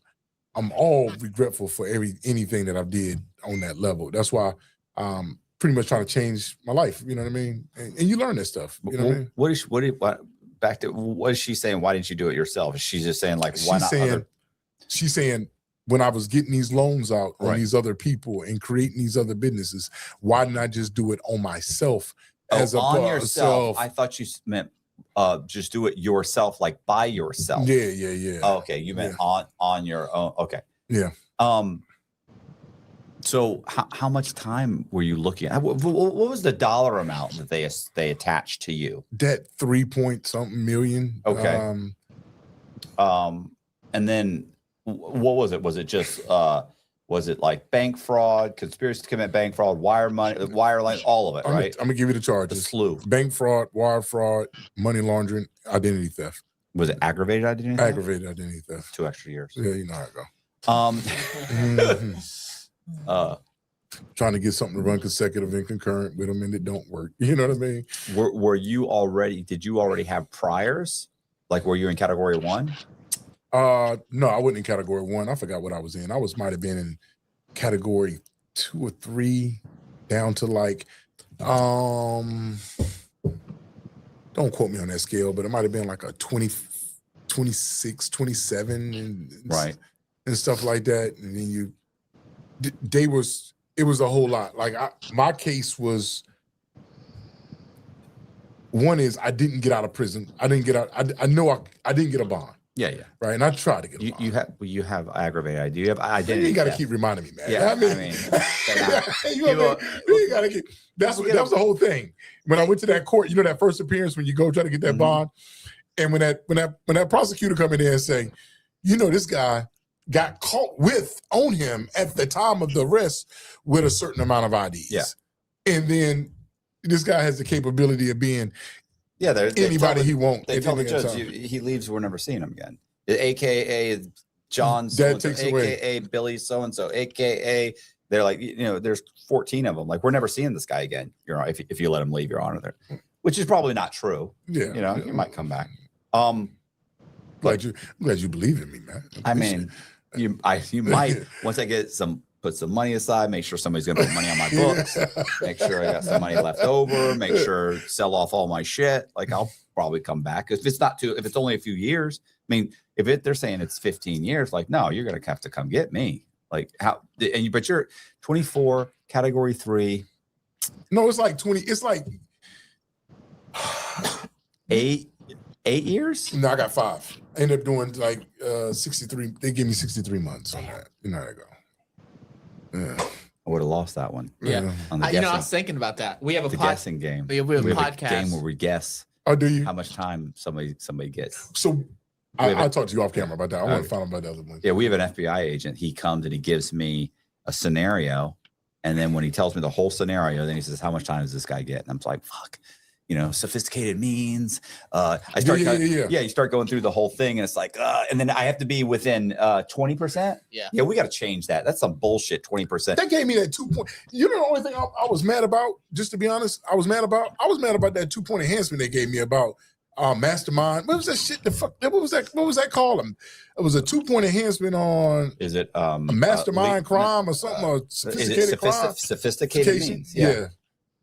I'm all regretful for anything that I did on that level. That's why pretty much trying to change my life. You know what I mean? And you learn that stuff. You know what I mean? What is she saying? Why didn't you do it yourself? Is she just saying like, why not? She's saying when I was getting these loans out on these other people and creating these other businesses, why didn't I just do it on myself? On yourself. I thought you meant just do it yourself, like by yourself. Yeah. Oh, okay, you meant on your own. Okay. Yeah. So how much time were you looking at? What was the dollar amount that they attached to you? That 3-point-something million. Okay. And then what was it? Was it just was it like bank fraud, conspiracy to commit bank fraud, wire line, all of it, right? I'm gonna give you the charges. The slew. Bank fraud, wire fraud, money laundering, identity theft. Was it aggravated identity theft? Aggravated identity theft. 2 extra years. Yeah, you know how it go. Trying to get something to run consecutive and concurrent with them, and it don't work. You know what I mean? Did you already have priors? Like, were you in category 1? No, I wasn't in category 1. I forgot what I was in. Might have been in category 2 or 3, down to like, don't quote me on that scale, but it might have been like a 20, 26, 27 and stuff like that. And then it was a whole lot. Like my case was, one is I didn't get out of prison. I didn't get out. I know I didn't get a bond. Yeah. Right. And I tried to get a bond. You have aggravated identity. You have identity. You got to keep reminding me, man. Yeah. I mean you got to keep. That was the whole thing. When I went to that court, you know, that first appearance when you go try to get that bond, and when that prosecutor come in there and say, you know, this guy got caught on him at the time of the arrest with a certain amount of IDs. Yeah. And then this guy has the capability of being anybody he wants. They tell the judge he leaves, we're never seeing him again. AKA John That takes AKA Billy so-and-so, AKA they're like, you know, there's 14 of them. Like, we're never seeing this guy again, Your Honor, if you let him leave, Your Honor, there. Which is probably not true. Yeah. You know, he might come back. Glad you believe in me, man. I mean, you might once I put some money aside, make sure somebody's gonna put money on my books, make sure I got some money left over, make sure sell off all my shit. Like, I'll probably come back. If it's only a few years. I mean, they're saying it's 15 years, like, no, you're gonna have to come get me. Like, but you're 24, category 3. No, it's like 20, it's like 8 years? No, I got 5. I ended up doing like 63. They gave me 63 months on that. You know how to go. Yeah. I would have lost that one. Yeah. On the You know, I was thinking about that. We have a guessing game. We have a podcast. A game where we guess. Oh, do you? How much time somebody gets. So I'll talk to you off camera about that. I want to find out about the other one. Yeah, we have an FBI agent. He comes and he gives me a scenario. And then when he tells me the whole scenario, then he says, how much time does this guy get? And I'm like, fuck. You know, sophisticated means. You start going through the whole thing, and it's like, and then I have to be within 20%. Yeah, we got to change that. That's some bullshit. 20%. That gave me that 2 point. You know, the only thing I was mad about, just to be honest, I was mad about that 2-point enhancement they gave me about mastermind. What was that shit? What was that called? It was a 2-point enhancement on. Is it a mastermind crime or something? Or sophisticated crime? Sophisticated means. Yeah.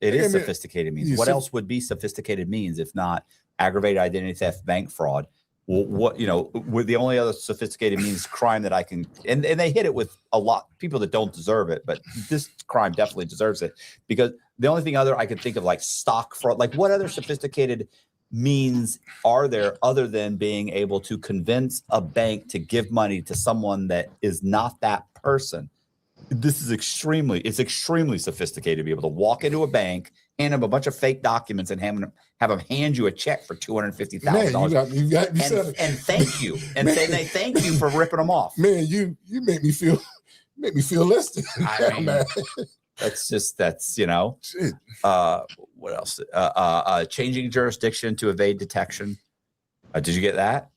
It is sophisticated means. What else would be sophisticated means if not aggravated identity theft, bank fraud? What with the only other sophisticated means crime that I can, and they hit it with a lot people that don't deserve it, but this crime definitely deserves it, because the only thing I could think of, like stock fraud, like what other sophisticated means are there other than being able to convince a bank to give money to someone that is not that person? This is extremely sophisticated to be able to walk into a bank, hand them a bunch of fake documents, and have them hand you a check for $250,000. You got me and thank you, and say they thank you for ripping them off. Man, you make me feel less than I mean, man. That's what else? Changing jurisdiction to evade detection. Did you get that?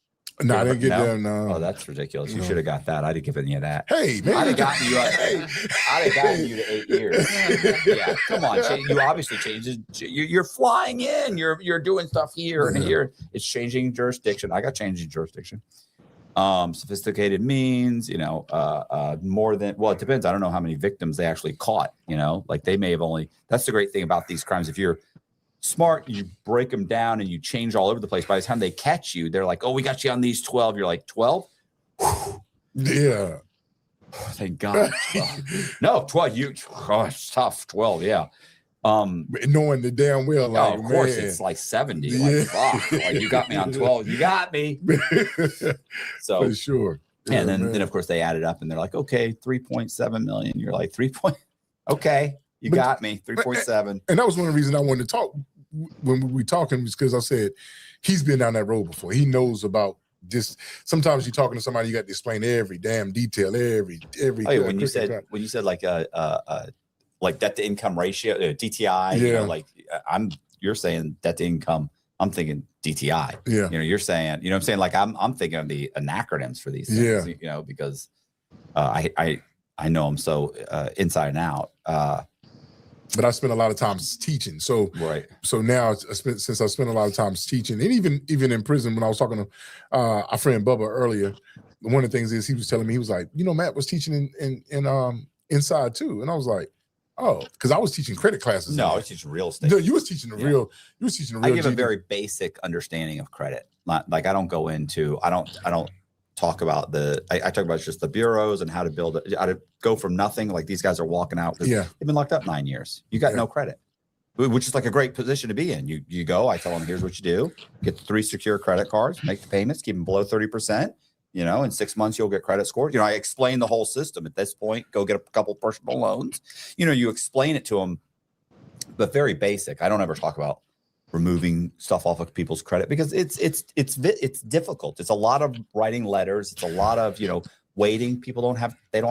No, I didn't get that. No. Oh, that's ridiculous. You should have got that. I'd have given you that. Hey, man. I'd have gotten you. I'd have gotten you to 8 years. Yeah, come on. You obviously changed it. You're flying in. You're doing stuff here and here. It's changing jurisdiction. I got changing jurisdiction. Sophisticated means, more than, well, it depends. I don't know how many victims they actually caught, like they may have only, that's the great thing about these crimes. If you're smart, you break them down and you change all over the place. By the time they catch you, they're like, oh, we got you on these 12. You're like, 12? Yeah. Thank God. No, 12. It's tough. 12. Yeah. Knowing the damn well, like, of course, it's like 70. Yeah. Like, fuck. Like, you got me on 12. You got me. So for sure. Yeah, and then of course they add it up and they're like, okay, 3.7 million. You're like, okay, you got me, 3.7. And that was one of the reasons I wanted to talk when we were talking, was because I said he's been down that road before. He knows about just, sometimes you're talking to somebody, you got to explain every damn detail, every. Oh, yeah, when you said like debt to income ratio, DTI, you're saying debt to income, I'm thinking DTI. Yeah. You're saying, what I'm saying? Like I'm thinking of the acronyms for these things, because I know them so inside and out. But I spent a lot of time teaching. So right. So now since I spent a lot of time teaching, and even in prison, when I was talking to our friend Bubba earlier, one of the things is he was telling me, he was like, Matt was teaching in inside too. And I was like, oh, because I was teaching credit classes. No, I was teaching real estate. No, you was teaching the real. You was teaching the real. I give a very basic understanding of credit. Like I don't go into. I don't talk about I talk about just the bureaus and how to build it. How to go from nothing. Like these guys are walking out. Yeah, they've been locked up 9 years. You got no credit, which is like a great position to be in. You go. I tell them, here's what you do: get the 3 secure credit cards, make the payments, keep them below 30%. In 6 months, you'll get credit scored. I explain the whole system at this point. Go get a couple personal loans. You explain it to them, but very basic. I don't ever talk about removing stuff off of people's credit because it's difficult. It's a lot of writing letters. It's a lot of, waiting. People don't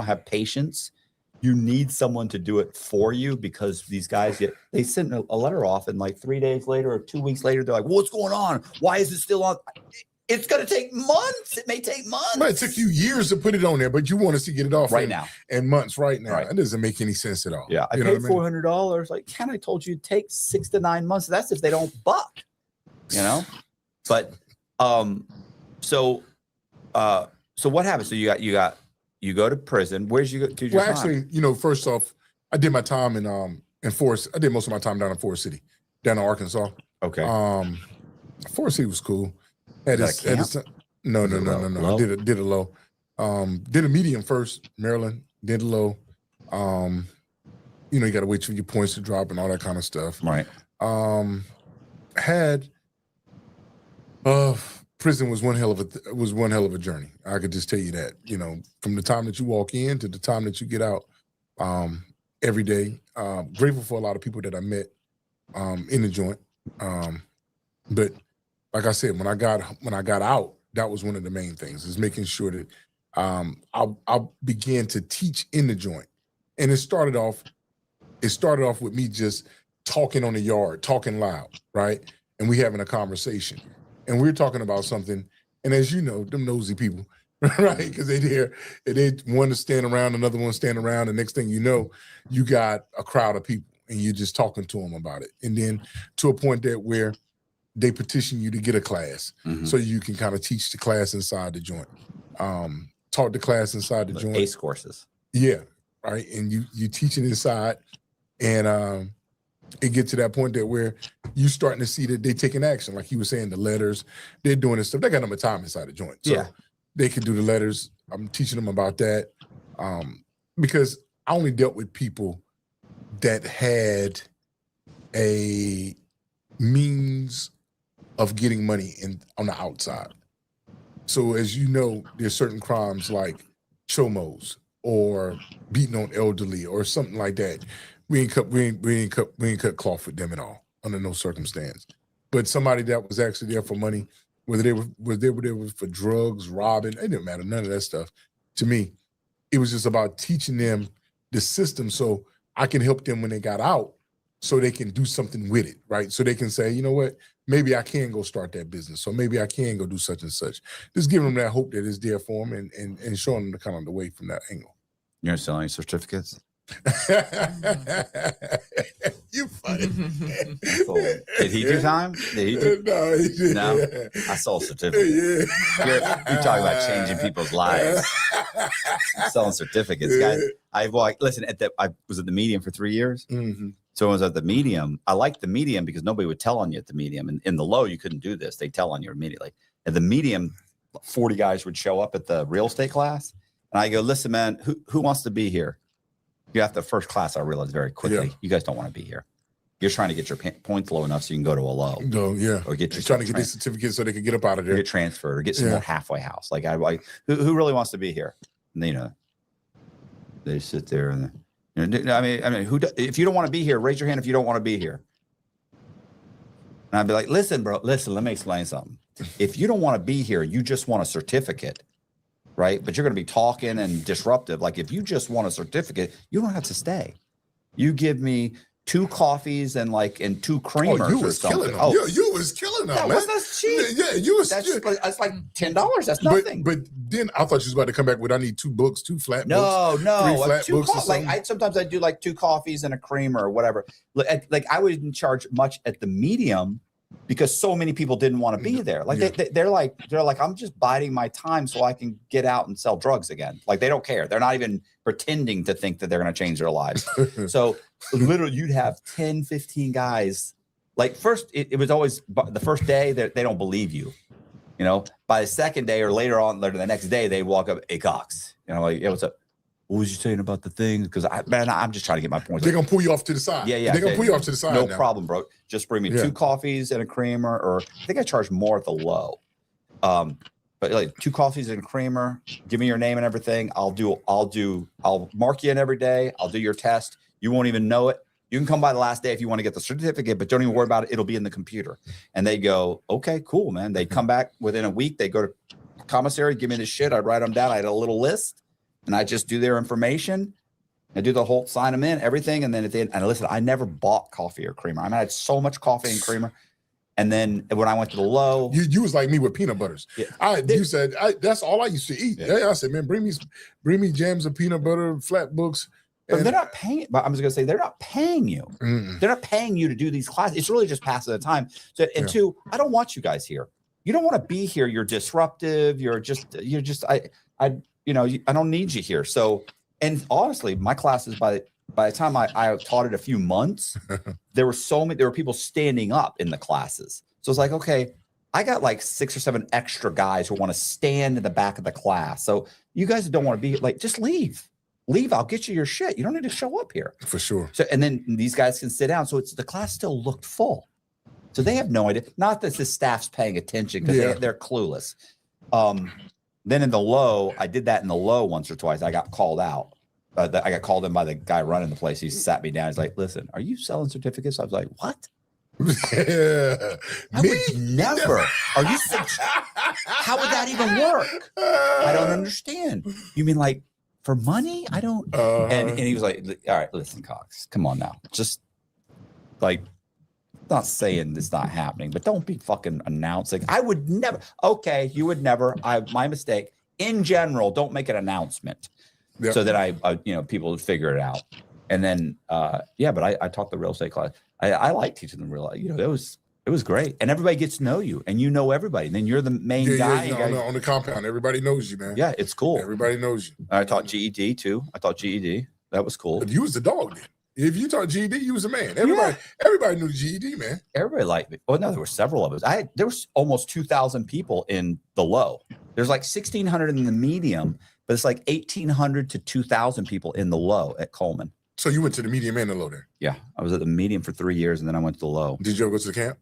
have patience. You need someone to do it for you because these guys they send a letter off and like 3 days later or 2 weeks later, they're like, what's going on? Why is it still on? It's going to take months. It may take months. But it took you years to put it on there, but you want us to get it off now. And months right now. Right. It doesn't make any sense at all. Yeah, I paid $400. Like, Ken, I told you it takes 6 to 9 months. That's if they don't buck. But so what happens? So you go to prison. Where's you go? Well, actually, first off, I did my time in Forest. I did most of my time down in Forest City, down in Arkansas. Okay. Forest City was cool. No. I did a low. Did a medium first, Maryland. Did a low. You got to wait for your points to drop and all that kind of stuff. Right. Prison was one hell of a journey. I could just tell you that. From the time that you walk in to the time that you get out, every day. Grateful for a lot of people that I met in the joint. But like I said, when I got out, that was one of the main things, is making sure that I began to teach in the joint. And it started off with me just talking on the yard, talking loud, right? And we having a conversation. And we're talking about something. And as you know, them nosy people, right? Because they one to stand around, another one stand around. The next thing you know, you got a crowd of people and you're just talking to them about it. And then to a point that where they petition you to get a class, so you can kind of teach the class inside the joint. Taught the class inside the joint. ACE courses. Yeah, right. And you teach it inside, and it gets to that point that where you starting to see that they taking action. Like he was saying, the letters, they're doing this stuff. They got them a time inside the joint. So they can do the letters. I'm teaching them about that because I only dealt with people that had a means of getting money on the outside. So as you know, there's certain crimes like chomos, or beating on elderly or something like that. We ain't cut cloth with them at all under no circumstance. But somebody that was actually there for money, whether they were there for drugs, robbing, it didn't matter, none of that stuff. To me, it was just about teaching them the system so I can help them when they got out so they can do something with it, right? So they can say, you know what, maybe I can go start that business, or maybe I can go do such and such. Just give them that hope that is there for them and showing them the kind of the way from that angle. You're selling certificates? You funny. Did he do time? Did he do? No, he didn't. No, I sold certificates. You're talking about changing people's lives. Selling certificates, guys. I was at the Medium for 3 years. Mm-hmm. So I was at the Medium. I liked the Medium because nobody would tell on you at the Medium. And in the low, you couldn't do this. They tell on you immediately. At the Medium, 40 guys would show up at the real estate class. And I go, listen, man, who wants to be here? You have the first class. I realized very quickly, you guys don't want to be here. You're trying to get your points low enough so you can go to a low. No, yeah. Or get trying to get these certificates so they can get up out of there. Or get transferred or get some more halfway house. Like, who really wants to be here? And, they sit there and, I mean, if you don't want to be here, raise your hand if you don't want to be here. And I'd be like, listen, bro, let me explain something. If you don't want to be here, you just want a certificate. Right. But you're going to be talking and disruptive. Like if you just want a certificate, you don't have to stay. You give me 2 coffees and 2 creamers. You was killing them. You was killing them, man. That's cheap. Yeah, you was. That's like $10. That's nothing. But then I thought you was about to come back with I need 2 books, 2 flat books. No. 3 flat books or something. Sometimes I do 2 coffees and a creamer or whatever. Like I wouldn't charge much at the Medium because so many people didn't want to be there. They're like, I'm just biding my time so I can get out and sell drugs again. Like they don't care. They're not even pretending to think that they're going to change their lives. So literally you'd have 10, 15 guys. Like first, it was always the first day that they don't believe you. By the second day or later the next day, they walk up, hey Cox, like, what's up? What was you saying about the things? Because I'm just trying to get my points. They're gonna pull you off to the side. Yeah. They're gonna pull you off to the side. No problem, bro. Just bring me 2 coffees and a creamer, or I think I charge more at the low. But 2 coffees and a creamer. Give me your name and everything. I'll mark you in every day. I'll do your test. You won't even know it. You can come by the last day if you want to get the certificate, but don't even worry about it. It'll be in the computer. And they go, okay, cool, man. They come back within a week. They go to commissary, give me the shit. I write them down. I had a little list. And I just do their information. I do the whole sign them in, everything. And then at the end, and listen, I never bought coffee or creamer. I had so much coffee and creamer. And then when I went to the low. You was like me with peanut butters. Yeah. You said, that's all I used to eat. Yeah. I said, man, bring me jams of peanut butter, flat books. But they're not paying. But I'm just going to say, they're not paying you. Mm-mm. They're not paying you to do these classes. It's really just passing the time. So, and 2, I don't want you guys here. You don't want to be here. You're disruptive. I don't need you here. So, and honestly, my classes by the time I taught it a few months, there were people standing up in the classes. So it's like, okay, I got 6 or 7 extra guys who want to stand in the back of the class. So you guys don't want to be just leave. I'll get you your shit. You don't need to show up here. For sure. So, and then these guys can sit down. So the class still looked full. So they have no idea. Not that the staff's paying attention because they're clueless. Then in the low, I did that in the low once or twice. I got called out. I got called in by the guy running the place. He sat me down. He's like, listen, are you selling certificates? I was like, what? Yeah. I would never. Are you? How would that even work? I don't understand. You mean for money? I don't. And he was like, all right, listen, Cox, come on now. Just not saying it's not happening, but don't be fucking announcing. I would never. Okay, you would never. My mistake. In general, don't make an announcement so that people would figure it out. And then, but I taught the real estate class. I like teaching them real. It was great, and everybody gets to know you, and you know everybody. And then you're the main guy. On the compound, everybody knows you, man. Yeah, it's cool. Everybody knows you. I taught GED too. That was cool. But you was the dog then. If you taught GED, you was a man. Everybody knew GED, man. Everybody liked me. Well, no, there were several of us. There was almost 2,000 people in the low. There's 1,600 in the medium, but it's 1,800 to 2,000 people in the low at Coleman. So you went to the medium and the low there? Yeah, I was at the medium for 3 years, and then I went to the low. Did you ever go to the camp?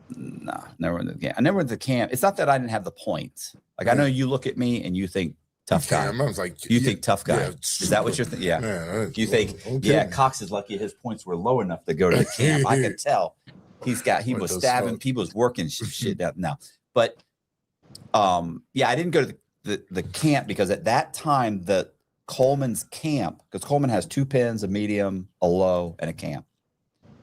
No, never went to the camp. I never went to the camp. It's not that I didn't have the points. I know you look at me and you think Tough guy. I was like, you think tough guy? Is that what you're thinking? Yeah. Man, You think? Yeah. Cox is lucky his points were low enough to go to the camp. I could tell. He was stabbing. He was working shit up now. But yeah, I didn't go to the camp because at that time the Coleman's camp, because Coleman has 2 pins, a medium, a low, and a camp.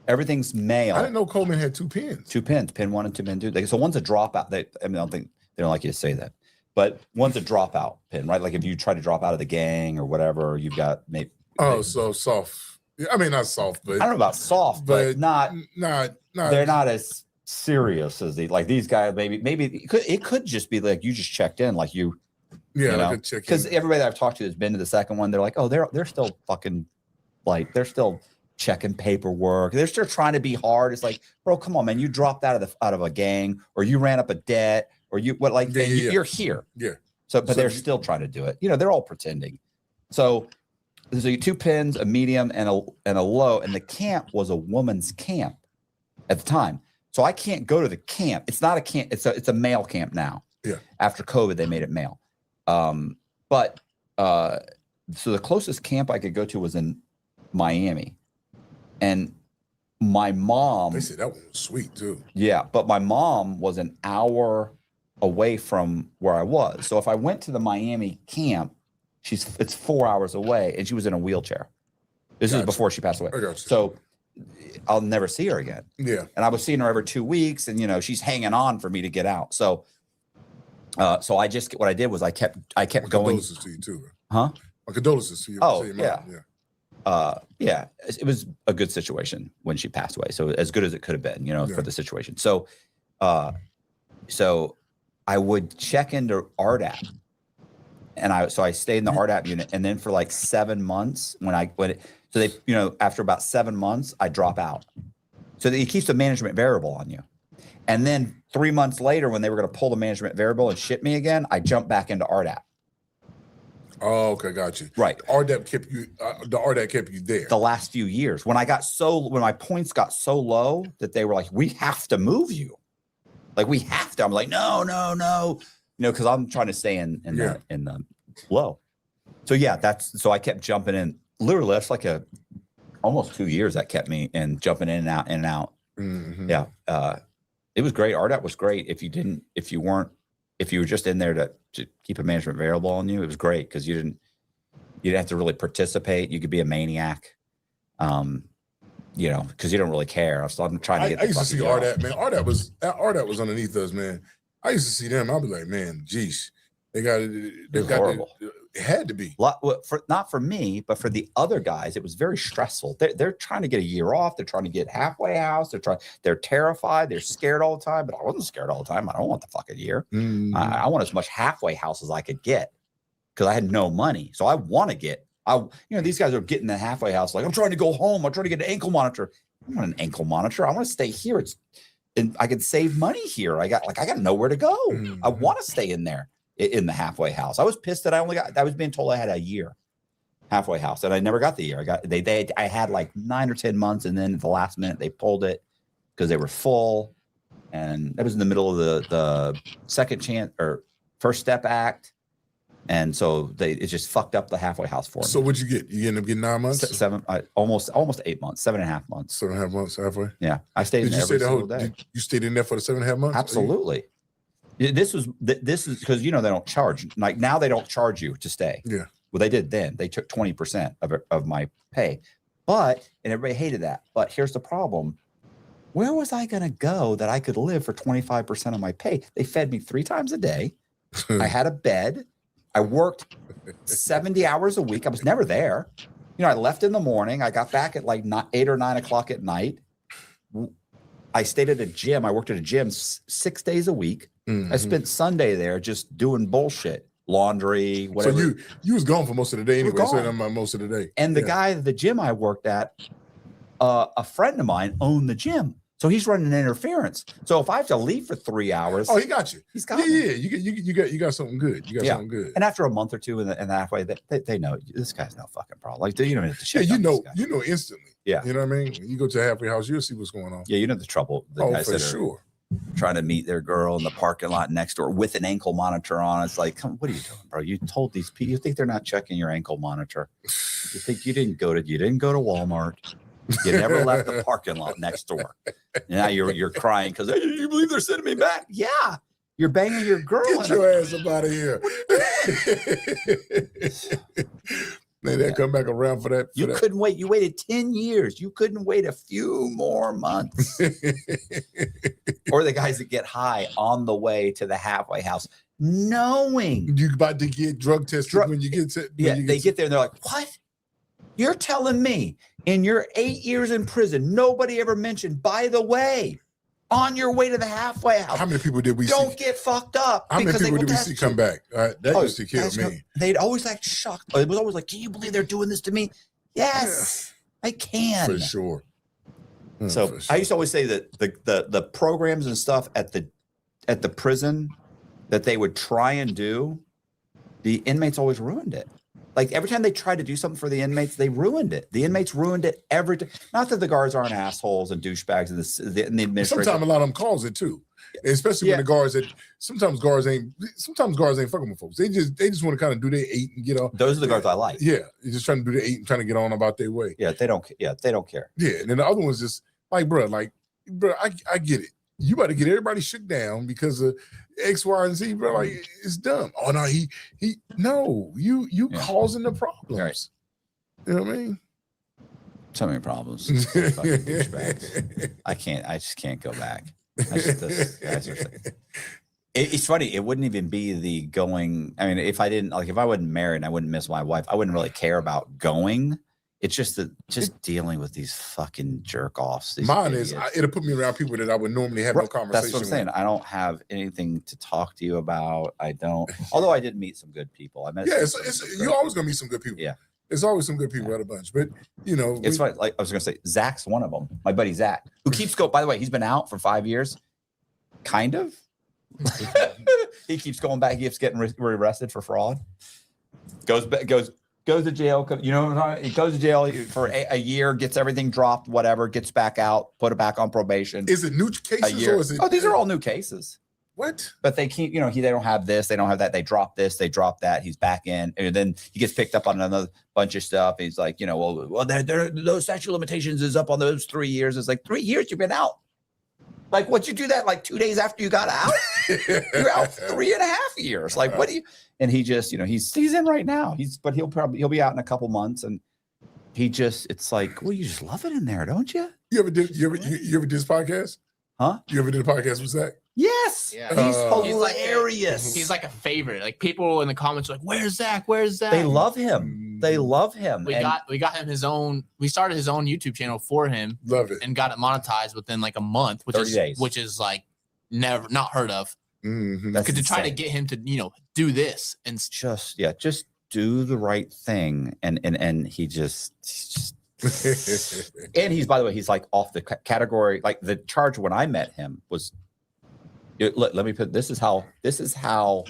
Everything's male. I didn't know Coleman had 2 pins. 2 pins, pin 1 and 2 pin 2. So one's a dropout. I don't think they don't like you to say that, but one's a dropout pin, right? Like if you try to drop out of the gang or whatever, you've got maybe. Oh, so soft. I mean, not soft, but I don't know about soft, but not. They're not as serious as these guys. Maybe it could just be like you just checked in, like you. Yeah, you know? like Because everybody that I've talked to has been to the second one. They're like, oh, they're still fucking they're still checking paperwork. They're still trying to be hard. It's like, bro, come on, man. You dropped out of a gang, or you ran up a debt, or you're here. Yeah. So they're still trying to do it. They're all pretending. So there's 2 pins, a medium, and a low, and the camp was a woman's camp at the time. So I can't go to the camp. It's not a camp. It's a male camp now. Yeah. After COVID, they made it male. So the closest camp I could go to was in Miami, and my mom. They said that one was sweet too. Yeah, but my mom was an hour away from where I was. So if I went to the Miami camp, it's 4 hours away, and she was in a wheelchair. This is before she passed away. I got you. So I'll never see her again. Yeah. And I was seeing her every 2 weeks, and she's hanging on for me to get out. So what I did was I kept My going. condolences to you too. Huh? My condolences to you. Oh, to your yeah. mom. Yeah, it was a good situation when she passed away. So as good as it could have been, for the situation. So, so I would check into RDAP, and I stayed in the RDAP unit, and then for like 7 months after about 7 months, I drop out. So that it keeps the management variable on you. And then 3 months later, when they were going to pull the management variable and ship me again, I jumped back into RDAP. Oh, okay, got you. Right. RDAP kept you. The RDAP kept you there. The last few years, when my points got so low that they were like, "We have to move you." Like we have to. I'm like, no. Because I'm trying to stay in the low. So yeah, so I kept jumping in. Literally, that's like almost 2 years that kept me in jumping in and out. Mm-hmm. Yeah. It was great. RDAP was great. If you were just in there to keep a management variable on you, it was great because you didn't have to really participate. You could be a maniac, because you don't really care. So I'm trying to get. I used to see RDAP, man. RDAP was underneath us, man. I used to see them. I'd be like, man, geez, they got horrible. It had to be. Not for me, but for the other guys, it was very stressful. They're trying to get a year off. They're trying to get halfway house. They're terrified. They're scared all the time. But I wasn't scared all the time. I don't want the fucking year. Mm-hmm. I want as much halfway house as I could get because I had no money. So I want to get. These guys are getting the halfway house. Like I'm trying to go home. I'm trying to get an ankle monitor. I want an ankle monitor. I want to stay here. And I could save money here. I got nowhere to go. Mm-hmm. I want to stay in there. In the halfway house. I was pissed that I was being told I had a year halfway house and I never got the year. I had like 9 or 10 months, and then at the last minute they pulled it because they were full, and that was in the middle of the second chance or First Step Act, and so it just fucked up the halfway house for me. So what'd you get? You ended up getting 9 months? Almost 8 months, 7.5 months. 7.5 months halfway. Yeah, I stayed in there every single day. Did you stayed in there for the 7.5 months? Absolutely. This is because they don't charge. Like now they don't charge you to stay. Yeah. Well, they did then. They took 20% of my pay, and everybody hated that. But here's the problem: where was I going to go that I could live for 25% of my pay? They fed me 3 times a day. I had a bed. I worked 70 hours a week. I was never there. I left in the morning. I got back at like 8 or 9 o'clock at night. I stayed at a gym. I worked at a gym 6 days a week. Mm-hmm. I spent Sunday there just doing bullshit, laundry, whatever. So you was gone for most of the day anyway. So I'm most of the day. And the guy at the gym I worked at, a friend of mine owned the gym, so he's running interference. So if I have to leave for 3 hours, he got you. He's got me. Yeah. You got something good. You got something good. And after a month or two in the halfway, they know this guy's no fucking problem. Like you don't have to check. Yeah, you know instantly. Yeah, you know what I mean. You go to a halfway house, you'll see what's going on. Yeah, you know the trouble. For sure. trying to meet their girl in the parking lot next door with an ankle monitor on. It's like, come, what are you doing, bro? You told these people, you think they're not checking your ankle monitor? You think you didn't go to Walmart? You never left the parking lot next door. Now you're crying because hey, you believe they're sending me back? Yeah, you're banging your girl. Get your ass up out of here. Man, they come back around for that. Couldn't wait. You waited 10 years. You couldn't wait a few more months. Or the guys that get high on the way to the halfway house, knowing you're about to get drug tested when you get to. They get there and they're like, what? You're telling me in your 8 years in prison, nobody ever mentioned, by the way, on your way to the halfway house. How many people did we see? Don't get fucked up. How many people did we see come back? That used to kill me. They'd always like shocked. It was always like, can you believe they're doing this to me? Yes, I can. For sure. So I used to always say that the programs and stuff at the prison that they would try and do, the inmates always ruined it. Like every time they tried to do something for the inmates, they ruined it. The inmates ruined it every time. Not that the guards aren't assholes and douchebags and the administration. Sometimes a lot of them cause it too, especially when the guards sometimes guards ain't fucking with folks. They just want to kind of do their 8 and get off. Those are the guards I like. Yeah, they're just trying to do their 8 and trying to get on about their way. Yeah, they don't care. Yeah, and then the other one's just like, bro, I get it. You about to get everybody shook down because of X, Y, and Z, bro. Like it's dumb. Oh no, you causing the problems. Right. You know what I mean? So many problems. I just can't go back. It's funny. It wouldn't even be the going. I mean, if I wasn't married and I wouldn't miss my wife, I wouldn't really care about going. It's just dealing with these fucking jerk offs. Mine is it'll put me around people that I would normally have no conversation. That's what I'm saying. I don't have anything to talk to you about. I don't. Although I did meet some good people. I met. Yeah, you're always gonna meet some good people. Yeah, there's always some good people at a bunch. But it's funny. Like I was gonna say, Zach's one of them. My buddy Zach, who keeps going. By the way, he's been out for 5 years. Kind of. He keeps going back. He keeps getting arrested for fraud. Goes to jail. You know what I'm talking about? He goes to jail for a year, gets everything dropped, whatever, gets back out, put it back on probation. Is it new cases or is it? Oh, these are all new cases. What? But they keep, they don't have this, they don't have that. They drop this, they drop that. He's back in, and then he gets picked up on another bunch of stuff. He's like, those statute of limitations is up on those 3 years. It's like 3 years you've been out. Like, what you do that like 2 days after you got out? You're out 3.5 years. Like, what do you? And he just, he's in right now. But he'll be out in a couple months, and it's like, well, you just love it in there, don't you? You ever did this podcast? Huh? You ever did a podcast with Zach? Yes. Yeah. He's hilarious. He's like a favorite. Like people in the comments are like, "Where's Zach? Where's Zach?" They love him. They love him. We got him his own. We started his own YouTube channel for him. Love it. And got it monetized within like a month, which 30 days. Which is like not heard of. Mm-hmm. Because to try to get him to do this and just do the right thing, and he just. And he's, by the way, he's like off the category. Like the charge when I met him was, let me put, this is how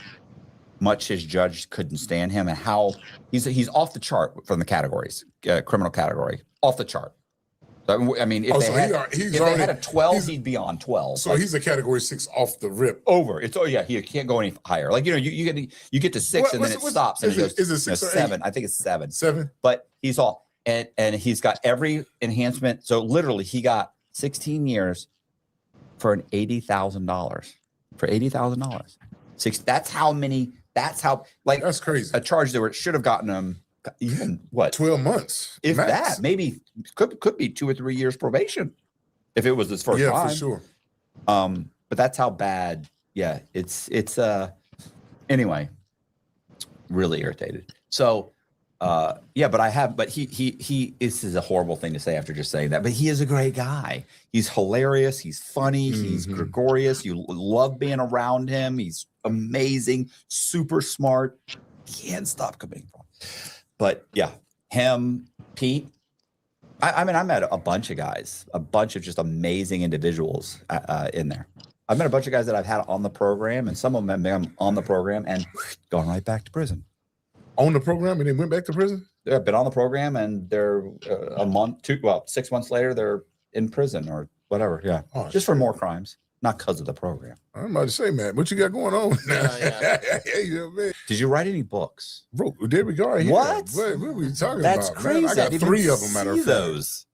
much his judge couldn't stand him, and how he's off the chart from the categories, criminal category, off the chart. So, I mean, if they had a 12, he'd be on 12. So he's a category 6 off the rip. Over. He can't go any higher. Like, you get to 6 and then it stops. And is it 6 or 7? 8? I think it's 7. 7. But he's off. And he's got every enhancement. So literally he got 16 years for an $80,000. For $80,000. That's crazy. A charge that should have gotten him even 12 months. If max. That, maybe could be 2 or 3 years probation if it was his first time. Yeah, for sure. But that's how bad. Yeah, it's anyway, really irritated. So but he this is a horrible thing to say after just saying that, but he is a great guy. He's hilarious. He's funny. He's gregarious. You love being around him. He's amazing, super smart. Can't stop coming from. But yeah, him, Pete. I mean, I met a bunch of guys, a bunch of just amazing individuals in there. I've met a bunch of guys that I've had on the program, and some of them have been on the program and gone right back to prison. On the program and they went back to prison? They've been on the program and they're 6 months later, they're in prison or whatever. Yeah. Just for more crimes. not because of the program. I'm about to say, Matt, what you got going on now? Man. Did you write any books? Bro, there we go right here. What? What are we talking That's about, crazy. man? I got 3 of them, matter of fact. Those.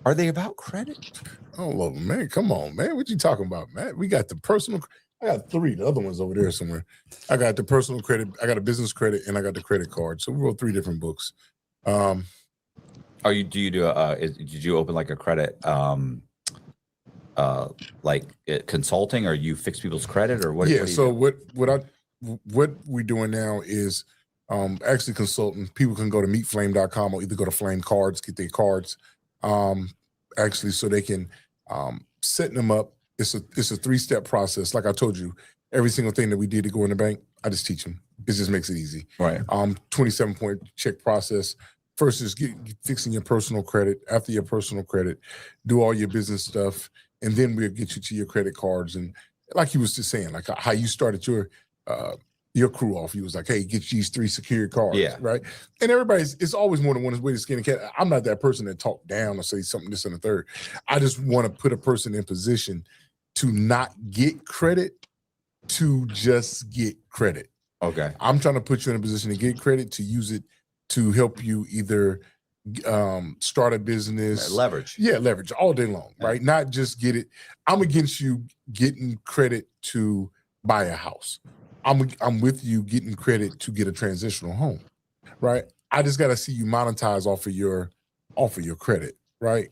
Are they about credit? Oh, man, come on, man. What you talking about, man? We got the personal. I got 3. The other one's over there somewhere. I got the personal credit. I got a business credit, and I got the credit card. So we wrote 3 different books. Did you open like a credit consulting, or you fix people's credit, or what? Yeah. What we're doing now is actually consulting. People can go to meetflame.com or either go to Flame Cards, get their cards. Actually, so they can setting them up. It's a 3-step process. Like I told you, every single thing that we did to go in the bank, I just teach them. It just makes it easy. Right. 27-point check process. First is fixing your personal credit. After your personal credit, do all your business stuff, and then we'll get you to your credit cards. And like he was just saying, like how you started your crew off. He was like, hey, get these 3 secured cards, right? And it's always more than one way to skin a cat. I'm not that person that talk down or say something this and the third. I just want to put a person in position to not get credit, to just get credit. Okay. I'm trying to put you in a position to get credit, to use it to help you either start a business. Leverage. Yeah, leverage all day long, right? Not just get it. I'm against you getting credit to buy a house. I'm with you getting credit to get a transitional home, right? I just got to see you monetize off of your credit, right?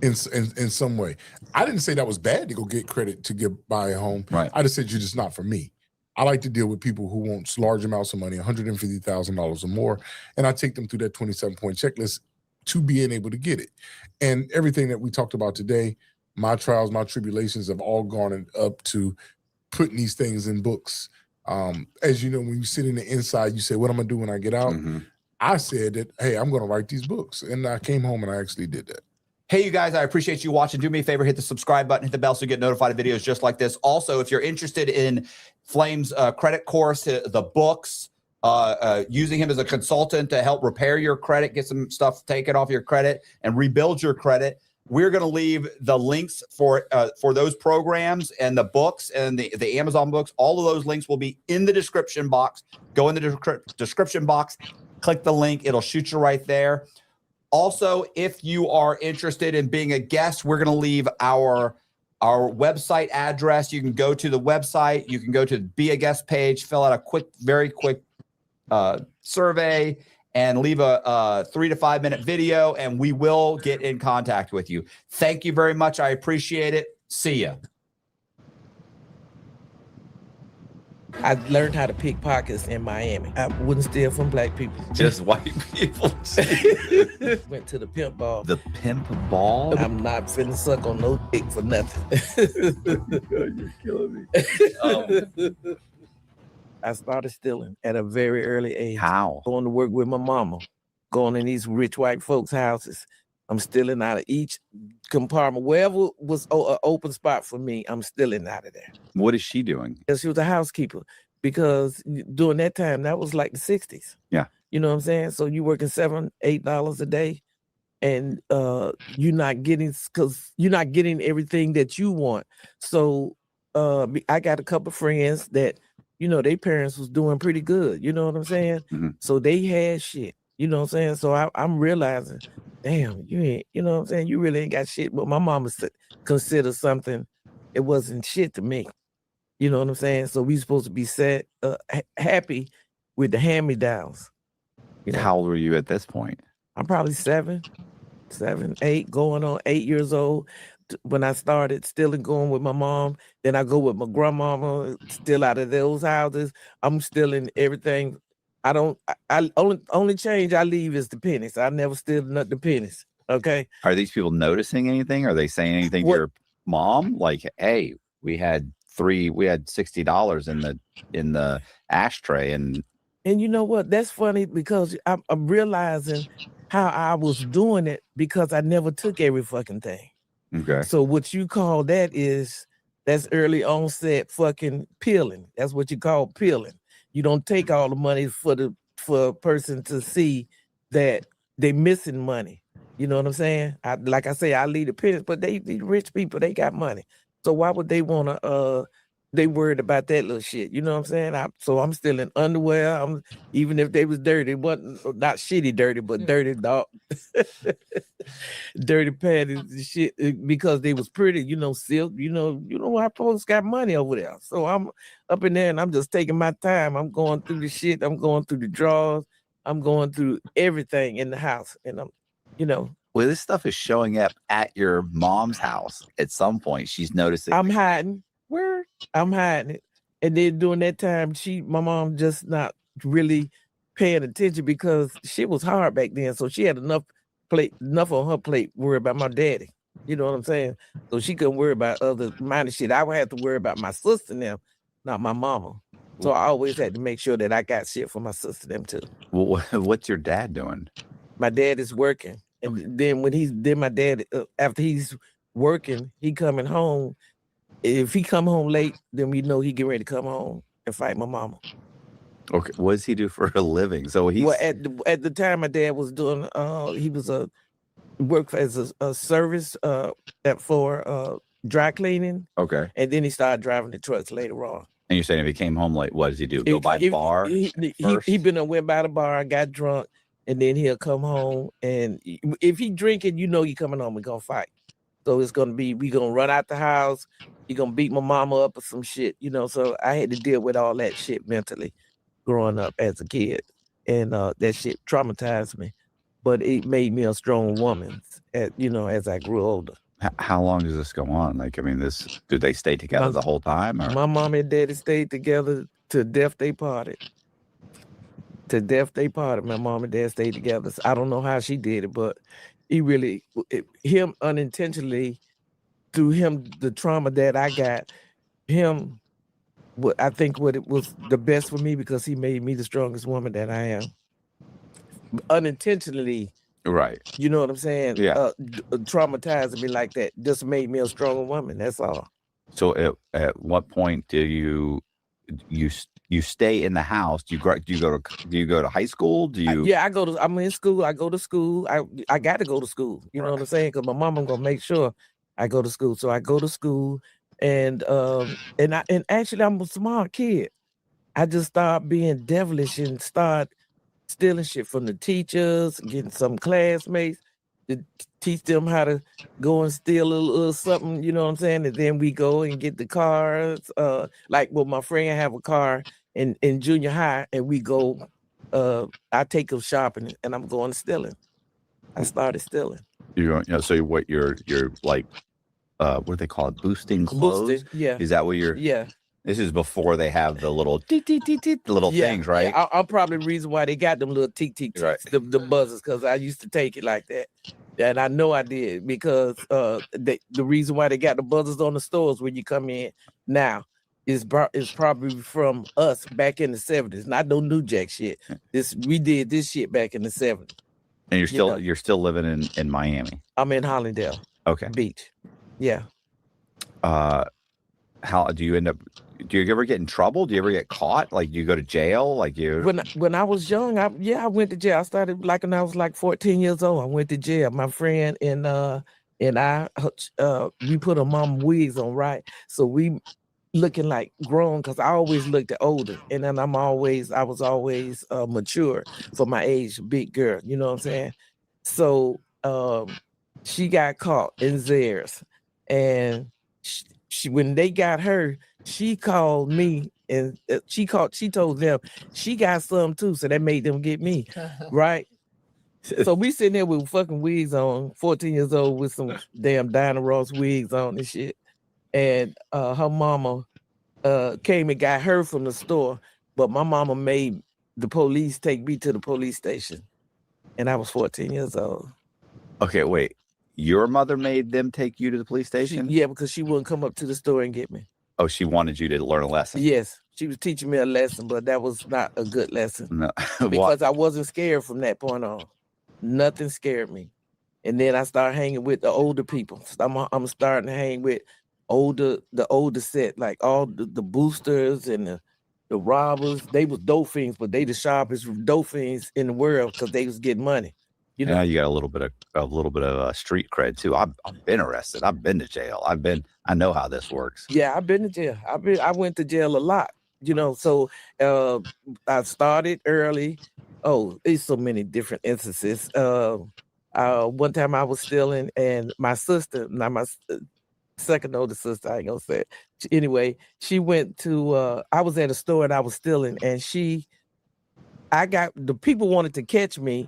In some way. I didn't say that was bad to go get credit to buy a home. Right. I just said you're just not for me. I like to deal with people who want large amounts of money, $150,000 or more, and I take them through that 27-point checklist to being able to get it. And everything that we talked about today, my trials, my tribulations have all gone up to putting these things in books. As you know, when you sit in the inside, you say, what am I going to do when I get out? Mm-hmm. I said that, hey, I'm going to write these books. And I came home and I actually did that. Hey, you guys, I appreciate you watching. Do me a favor, hit the subscribe button, hit the bell so you get notified of videos just like this. Also, if you're interested in Flame's credit course, the books, using him as a consultant to help repair your credit, get some stuff taken off your credit, and rebuild your credit, we're going to leave the links for those programs and the books and the Amazon books. All of those links will be in the description box. Go in the description box, click the link. It'll shoot you right there. Also, if you are interested in being a guest, we're going to leave our website address. You can go to the website. You can go to Be a Guest page, fill out a very quick survey, and leave a 3 to 5 minute video, and we will get in contact with you. Thank you very much. I appreciate it. See ya. I learned how to pick pockets in Miami. I wouldn't steal from black people. Just white people. Went to the pimp ball. The pimp ball? I'm not finna suck on no dick for nothing. You're killing me. I started stealing at a very early age. How? Going to work with my mama, going in these rich white folks' houses. I'm stealing out of each compartment. Wherever was an open spot for me, I'm stealing out of there. What is she doing? She was a housekeeper, because during that time, that was like the 60s. Yeah. You know what I'm saying? So you working $7, $8 a day, and you're not getting everything that you want. So I got a couple of friends that, you know, their parents was doing pretty good. You know what I'm saying? Mm-hmm. So they had shit. You know what I'm saying? So I'm realizing, damn, you ain't, you know what I'm saying? You really ain't got shit. But my mama considered something, it wasn't shit to me. You know what I'm saying? So we supposed to be happy with the hand-me-downs. You know? How old were you at this point? I'm probably 7, 8, going on 8 years old. When I started stealing, going with my mom, then I go with my grandmama, still out of those houses. I'm stealing everything. I only change I leave is the pennies. I never steal the pennies. Okay. Are these people noticing anything? Are they saying anything to your mom? Like, hey, we had $60 in the ashtray, and you know what? That's funny, because I'm realizing how I was doing it because I never took every fucking thing. Okay. So what you call that's early onset fucking peeling. That's what you call peeling. You don't take all the money for a person to see that they missing money. You know what I'm saying? Like I say, I leave the pennies, but they rich people, they got money. So why would they want to? They worried about that little shit. You know what I'm saying? So I'm still in underwear. Even if they was dirty, it wasn't not shitty dirty, but dirty dog, dirty panties and shit because they was pretty. Silk. Our folks got money over there. So I'm up in there and I'm just taking my time. I'm going through the shit. I'm going through the drawers. I'm going through everything in the house, and Well, this stuff is showing up at your mom's house at some point. She's noticing. I'm hiding. Where? I'm hiding it. And then during that time, my mom just not really paying attention because shit was hard back then. So she had enough on her plate worry about my daddy. You know what I'm saying? So she couldn't worry about other minor shit. I would have to worry about my sister and them, not my mama. So I always had to make sure that I got shit for my sister and them too. Well, what's your dad doing? My dad is working. And then my dad, after he's working, he coming home. If he come home late, then we know he get ready to come home and fight my mama. Okay, what does he do for a living? So he's at the time my dad was doing. He was worked as a service for dry cleaning. Okay, and then he started driving the trucks later on. And you're saying if he came home late, what does he do? Go by the bar? He been and went by the bar, got drunk, and then he'll come home. And if he drinking, he coming home and gonna fight. So it's gonna be we gonna run out the house. He gonna beat my mama up or some shit, So I had to deal with all that shit mentally, growing up as a kid, and that shit traumatized me. But it made me a strong woman, as I grew older. How long does this go on? Did they stay together the whole time? Or? My mom and daddy stayed together to death they parted. To death they parted. My mom and dad stayed together. So I don't know how she did it, but him unintentionally, through him, the trauma that I got, I think what it was the best for me because he made me the strongest woman that I am. Unintentionally. Right. You know what I'm saying? Yeah. Traumatizing me like that just made me a stronger woman. That's all. So at what point do you stay in the house? Do you go to high school? I'm in school. I go to school. I got to go to school. You know what I'm saying? Because my mama gonna make sure I go to school. So I go to school, and actually I'm a smart kid. I just start being devilish and start stealing shit from the teachers, getting some classmates to teach them how to go and steal a little something, you know what I'm saying? And then we go and get the cars. My friend have a car in junior high, and we go. I take them shopping, and I'm going stealing. I started stealing. So what you're like, what do they call it? Boosting clothes? Boosting, yeah. Is that what you're? Yeah. This is before they have the little things, right? Yeah, I'm probably the reason why they got them little tick, right. the buzzers, because I used to take it like that. And I know I did because the reason why they got the buzzers on the stores when you come in now is probably from us back in the 70s. Not no New Jack shit. We did this shit back in the 70s. And you're still living in Miami. I'm in Hollandale. Okay. Beach. Yeah. How do you end up? Do you ever get in trouble? Do you ever get caught? Like, do you go to jail? When I was young, I went to jail. I started when I was 14 years old. I went to jail. My friend and I, we put a mom wigs on, right? So we looking like grown because I always looked older, and then I was always mature for my age, big girl. You know what I'm saying? So she got caught in Zares, and she when they got her, she called me and she told them she got some too, so that made them get me, right? So we sitting there with fucking wigs on, 14 years old with some damn Diana Ross wigs on and shit. And her mama came and got her from the store, but my mama made the police take me to the police station, and I was 14 years old. Okay, wait. Your mother made them take you to the police station? Yeah, because she wouldn't come up to the store and get me. Oh, she wanted you to learn a lesson. Yes, she was teaching me a lesson, but that was not a good lesson. No. Because I wasn't scared from that point on. Nothing scared me. And then I started hanging with the older people. I'm starting to hang with the older set, like all the boosters and the robbers. They was dope fiends, but they the sharpest dope fiends in the world because they was getting money. You know, Yeah, you got a little bit of street cred too. I've been arrested. I've been to jail. I know how this works. yeah, I've been to jail. I went to jail a lot. You know, so I started early. Oh, there's so many different instances. One time I was stealing, and my sister, not my second oldest sister, I ain't gonna say it. Anyway, she went to. I was at a store and I was stealing, and I got the people wanted to catch me,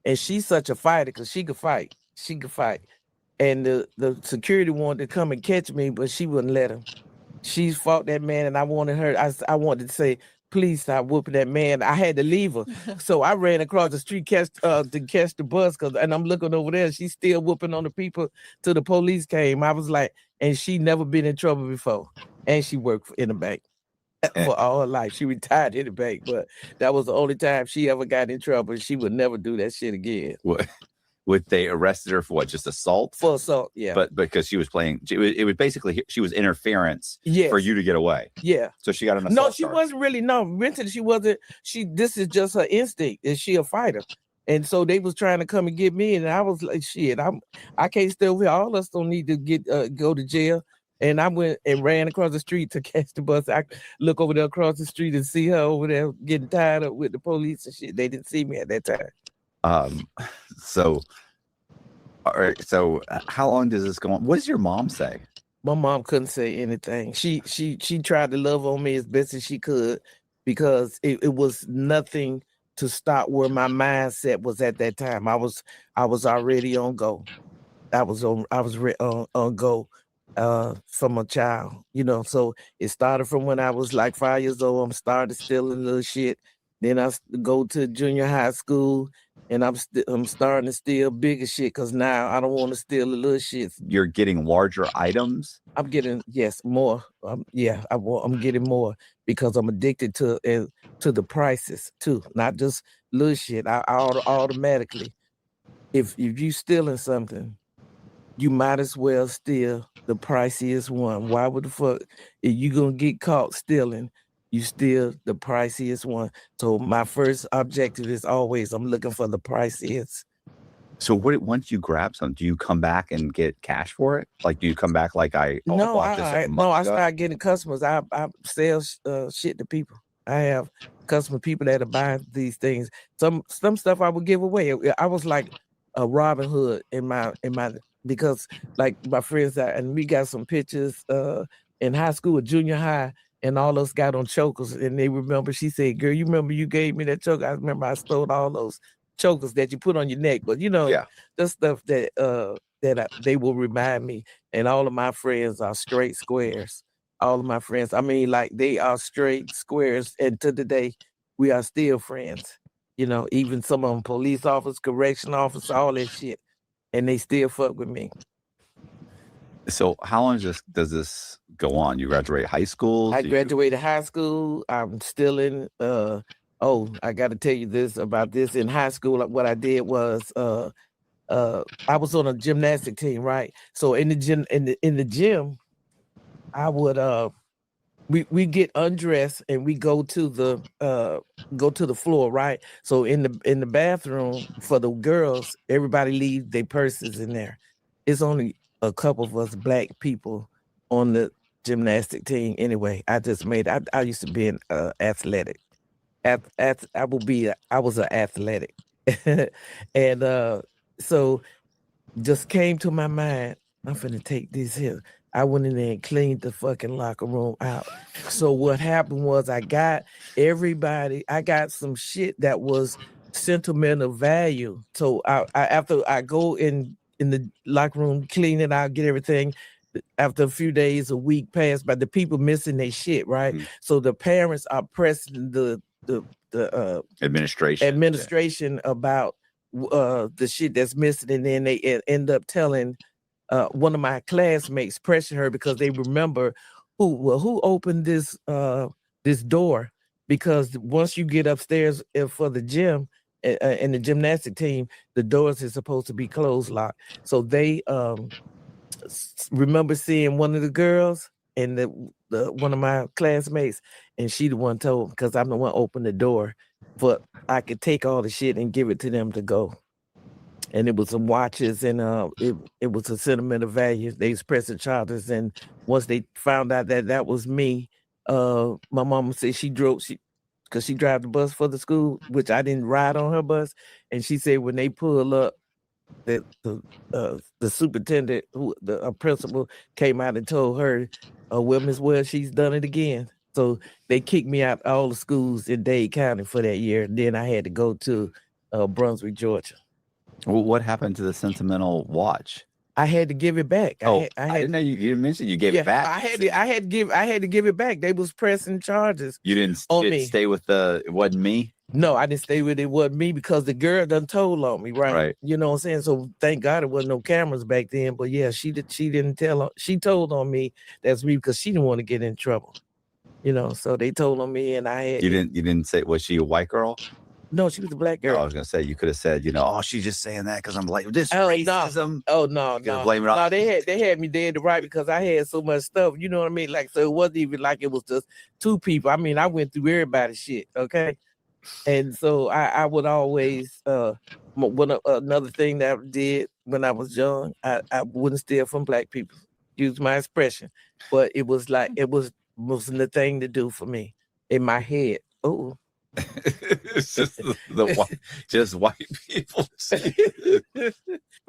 and she's such a fighter because she could fight. She could fight. And the security wanted to come and catch me, but she wouldn't let him. She fought that man, and I wanted her. I wanted to say, please stop whooping that man. I had to leave her, so I ran across the street to catch the bus. And I'm looking over there, she's still whooping on the people till the police came. I was like, and she never been in trouble before, and she worked in the bank for all her life. She retired in the bank, but that was the only time she ever got in trouble. She would never do that shit again. What they arrested her for? What, just assault? For assault, yeah. But because she was playing, it was basically she was interference Yes. for you to get away. Yeah. So she got an assault. No, she charge. wasn't really. No, mentally she wasn't. This is just her instinct. Is she a fighter? And so they was trying to come and get me, and I was like, shit, I can't stay over here. All of us don't need to go to jail. And I went and ran across the street to catch the bus. I look over there across the street and see her over there getting tied up with the police and shit. They didn't see me at that time. So, all right. So, how long does this go on? What does your mom say? My mom couldn't say anything. She tried to love on me as best as she could because it was nothing to stop where my mindset was at that time. I was already on go. I was on go from a child, you know. So it started from when I was like 5 years old. I'm started stealing little shit. Then I go to junior high school, and I'm starting to steal bigger shit because now I don't want to steal the little shit. You're getting larger items. I'm getting more. I'm getting more because I'm addicted to the prices too, not just little shit. I automatically, if you stealing something, you might as well steal the priciest one. Why would the fuck if you gonna get caught stealing? You steal the priciest one. So my first objective is always I'm looking for the priciest. So once you grab some, do you come back and get cash for it? Like, do you come back like I started getting customers. I sell shit to people. I have customer people that are buying these things. Some stuff I would give away. I was like a Robin Hood in my because like my friends and we got some pictures in high school, junior high. And all us got on chokers, and they remember. She said, "Girl, you remember you gave me that choker? I remember I stole all those chokers that you put on your neck." But you know, the stuff that they will remind me. And all of my friends are straight squares. All of my friends, I mean, like they are straight squares. And to today, we are still friends. You know, even some of them police officers, correction officers, all that shit, and they still fuck with me. So how long does this go on? You graduate high school? I graduated high school. I'm still in. I got to tell you this about this. In high school, what I did was I was on a gymnastic team, right? So in the gym, I would we get undressed and we go to the floor, right? So in the bathroom for the girls, everybody leaves their purses in there. It's only a couple of us black people on the gymnastic team. Anyway, I used to be an athletic. I was an athletic. And so just came to my mind, I'm finna take this here. I went in there and cleaned the fucking locker room out. So what happened was I got some shit that was sentimental value. So after I go in the locker room, clean it out, get everything. After a few days, a week passed, but the people missing their shit, right? Mm-hmm. So the parents are pressing the administration about the shit that's missing, and then they end up telling one of my classmates, pressure her because they remember who opened this door, because once you get upstairs for the gym and the gymnastic team, the doors is supposed to be closed locked. So they remember seeing one of the girls and the one of my classmates, and she the one told, because I'm the one opened the door, but I could take all the shit and give it to them to go. and it was some watches, and it was a sentimental value. They was pressing charges, and once they found out that that was me, my mama said because she drive the bus for the school, which I didn't ride on her bus, and she said when they pull up, that the superintendent, a principal, came out and told her, well, Miss Wells, she's done it again. So they kicked me out all the schools in Dade County for that year. And then I had to go to Brunswick, Georgia. Well, what happened to the sentimental watch? I had to give it back. I didn't know you mentioned you gave it back. I had to give it back. They was pressing charges. You didn't stay with it wasn't me? No, I didn't stay with it. Wasn't me because the girl done told on me, right? Right. You know what I'm saying? So thank God it wasn't no cameras back then. But yeah, she didn't tell. She told on me that's me because she didn't want to get in trouble. You know, so they told on me, and I had. You didn't say, was she a white girl? No, she was a black girl. I was gonna say you could have said, oh, she's just saying that because I'm like this racism. No. No. Blame it on. No, they had me dead to right because I had so much stuff. You know what I mean? Like, so it wasn't even like it was just two people. I mean, I went through everybody's shit. Okay. And so I would always another thing that I did when I was young, I wouldn't steal from black people. Use my expression, but it was like it wasn't the thing to do for me in my head. Oh, it's just just white people.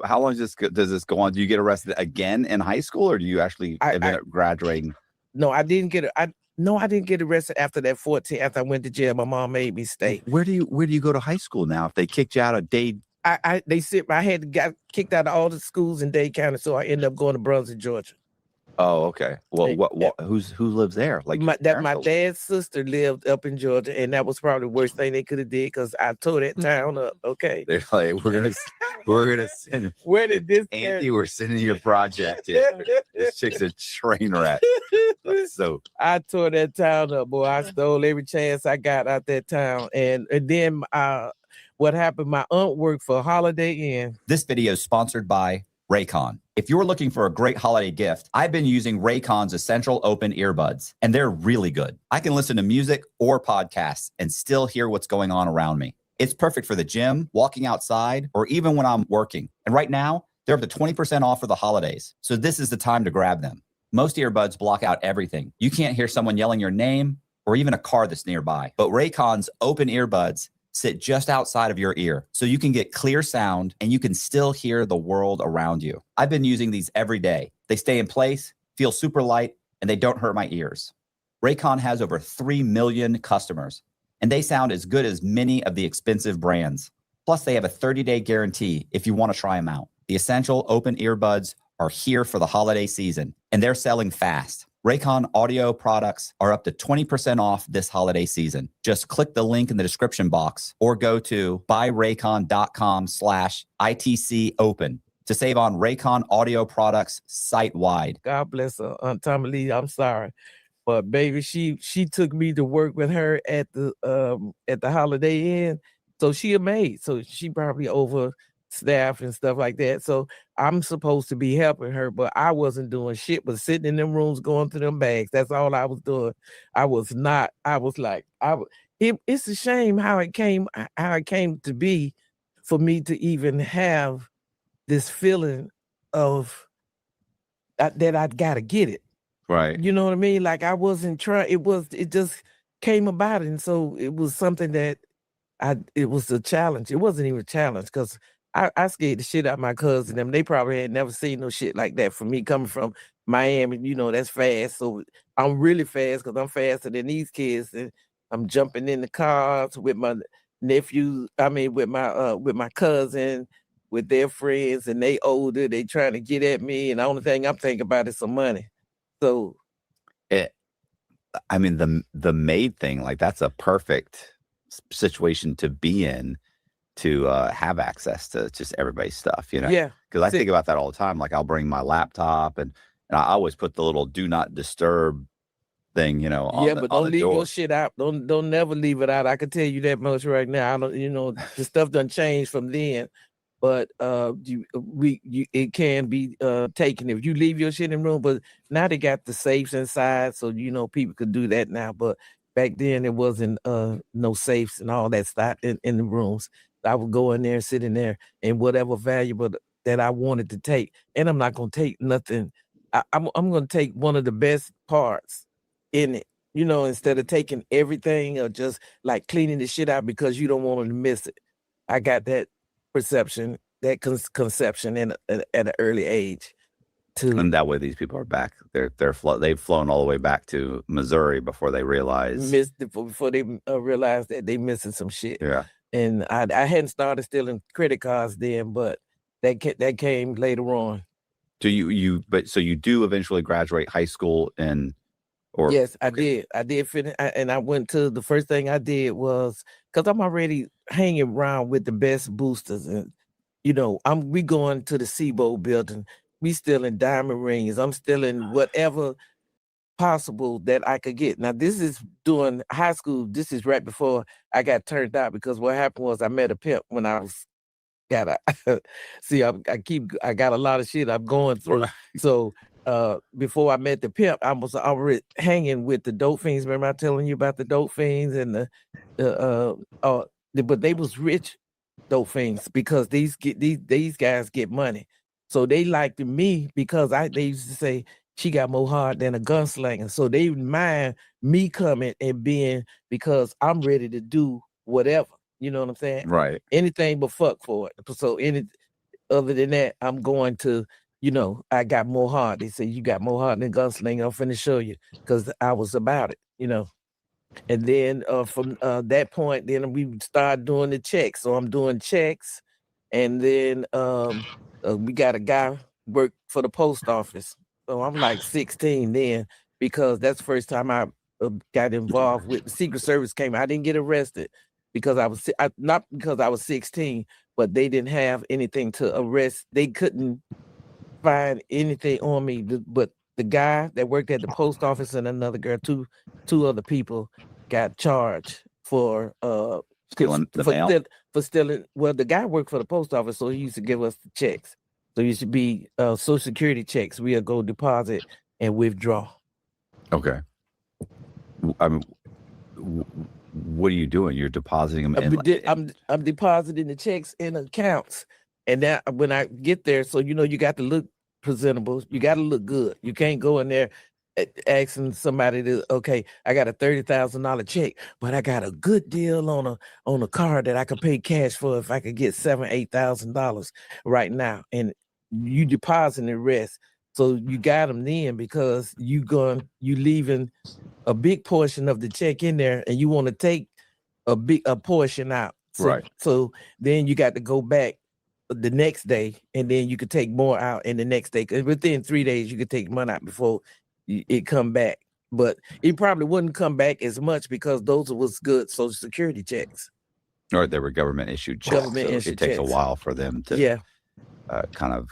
How long does this go on? Do you get arrested again in high school, or do you actually end up graduating? No, I didn't get it. No, I didn't get arrested after that 14. After I went to jail, my mom made me stay. Where do you go to high school now? If they kicked you out of Dade, I got kicked out of all the schools in Dade County, so I ended up going to Brunswick, Georgia. Oh, okay. Well, who lives there? Like my dad's sister lived up in Georgia, and that was probably the worst thing they could have did because I tore that town up. Okay, they're like, we're gonna send. Where did this Andy? We're sending your project. This chick's a train wreck. So I tore that town up, boy. I stole every chance I got out that town, and then what happened? My aunt worked for Holiday Inn. This video is sponsored by Raycon. If you're looking for a great holiday gift, I've been using Raycon's Essential Open Earbuds, and they're really good. I can listen to music or podcasts and still hear what's going on around me. It's perfect for the gym, walking outside, or even when I'm working. And right now, they're up to 20% off for the holidays. So this is the time to grab them. Most earbuds block out everything. You can't hear someone yelling your name or even a car that's nearby. But Raycon's open earbuds sit just outside of your ear, so you can get clear sound and you can still hear the world around you. I've been using these every day. They stay in place, feel super light, and they don't hurt my ears. Raycon has over 3 million customers, and they sound as good as many of the expensive brands. Plus, they have a 30-day guarantee if you want to try them out. The Essential Open Earbuds are here for the holiday season, and they're selling fast. Raycon audio products are up to 20% off this holiday season. Just click the link in the description box or go to buyraycon.com/ITC open to save on Raycon audio products site-wide. God bless her, Aunt Tommy Lee. I'm sorry. But baby, she took me to work with her at the Holiday Inn. So she a maid. So she probably overstaffed and stuff like that. So I'm supposed to be helping her, but I wasn't doing shit but sitting in them rooms going through them bags. That's all I was doing. It's a shame how it came to be for me to even have this feeling of that I gotta get it. Right. You know what I mean? Like I wasn't trying, it just came about. And so it was something that it was a challenge. It wasn't even a challenge because I scared the shit out of my cousin. Them, they probably had never seen no shit like that from me coming from Miami. You know, that's fast. So I'm really fast because I'm faster than these kids. And I'm jumping in the cars with my nephews. I mean, with my cousin, with their friends, and they older. They trying to get at me, and the only thing I'm thinking about is some money. So, I mean, the maid thing, like that's a perfect situation to be in to have access to just everybody's stuff, you know? Yeah. Because I think about that all the time. Like I'll bring my laptop and I always put the little do not disturb thing, you know, on but don't leave your shit out. Don't never leave it out. I can tell you that much right now. I don't, you know, the stuff done changed from then. But it can be taken if you leave your shit in the room. But now they got the safes inside, so you know people could do that now. But back then it wasn't no safes and all that stuff in the rooms. I would go in there, sit in there, and whatever valuable that I wanted to take. And I'm not gonna take nothing. I'm gonna take one of the best parts in it, instead of taking everything or just like cleaning the shit out because you don't want to miss it. I got that perception, that conception at an early age. And that way, these people are back. They've flown all the way back to Missouri before they realize before they realize that they missing some shit. Yeah. And I hadn't started stealing credit cards then, but that came later on. Do so you do eventually graduate high school or yes, I did. I did finish, and I went to the first thing I did was because I'm already hanging around with the best boosters, and we going to the SIBO building. We still in diamond rings. I'm still in whatever possible that I could get. Now, this is during high school. This is right before I got turned out because what happened was I met a pimp when I was see, I got a lot of shit I'm going through. So before I met the pimp, I was already hanging with the dope fiends. Remember I telling you about the dope fiends and but they was rich dope fiends because these guys get money. So they liked me because they used to say she got more heart than a gunslinger. So they mind me coming and being because I'm ready to do whatever. You know what I'm saying? Right. Anything but fuck for it. So other than that, I'm going to, I got more heart. They say you got more heart than gunslinger. I'm finna show you because I was about it, And then from that point, then we started doing the checks. So I'm doing checks, and then we got a guy work for the post office. So I'm like 16 then because that's the first time I got involved with the Secret Service came. I didn't get arrested because not because I was 16, but they didn't have anything to arrest. They couldn't find anything on me, but the guy that worked at the post office and another girl, two other people got charged for stealing the mail? For stealing. Well, the guy worked for the post office, so he used to give us the checks. So it should be Social Security checks. We'll go deposit and withdraw. Okay. I mean, what are you doing? You're depositing them I'm depositing the checks in accounts. And then when I get there, so you got to look presentable. You got to look good. You can't go in there asking somebody to, okay, I got a $30,000 check, but I got a good deal on a card that I could pay cash for if I could get $7,000-8,000 right now. And you deposit the rest. So you got them then because you leaving a big portion of the check in there and you want to take a portion out. So, right. So then you got to go back the next day and then you could take more out in the next day. Cause within 3 days you could take money out before it come back. But it probably wouldn't come back as much because those was good Social Security checks. Or they were government issued checks. It takes a while for them to kind of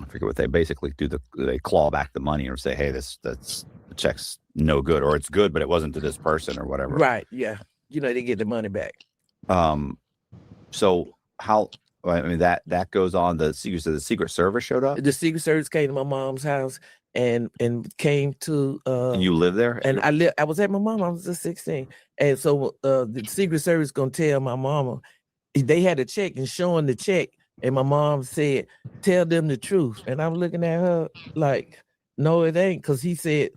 I forget what they basically do. They claw back the money or say, hey, the check's no good, or it's good, but it wasn't to this person or whatever. Right. Yeah. They get the money back. So how, I mean, that goes on. The Secret Service showed up? The Secret Service came to my mom's house and came to and you live there? And I was at my mom, I was just 16. And so the Secret Service gonna tell my mama, they had a check and showing the check, and my mom said, tell them the truth. And I'm looking at her like, no, it ain't. Cause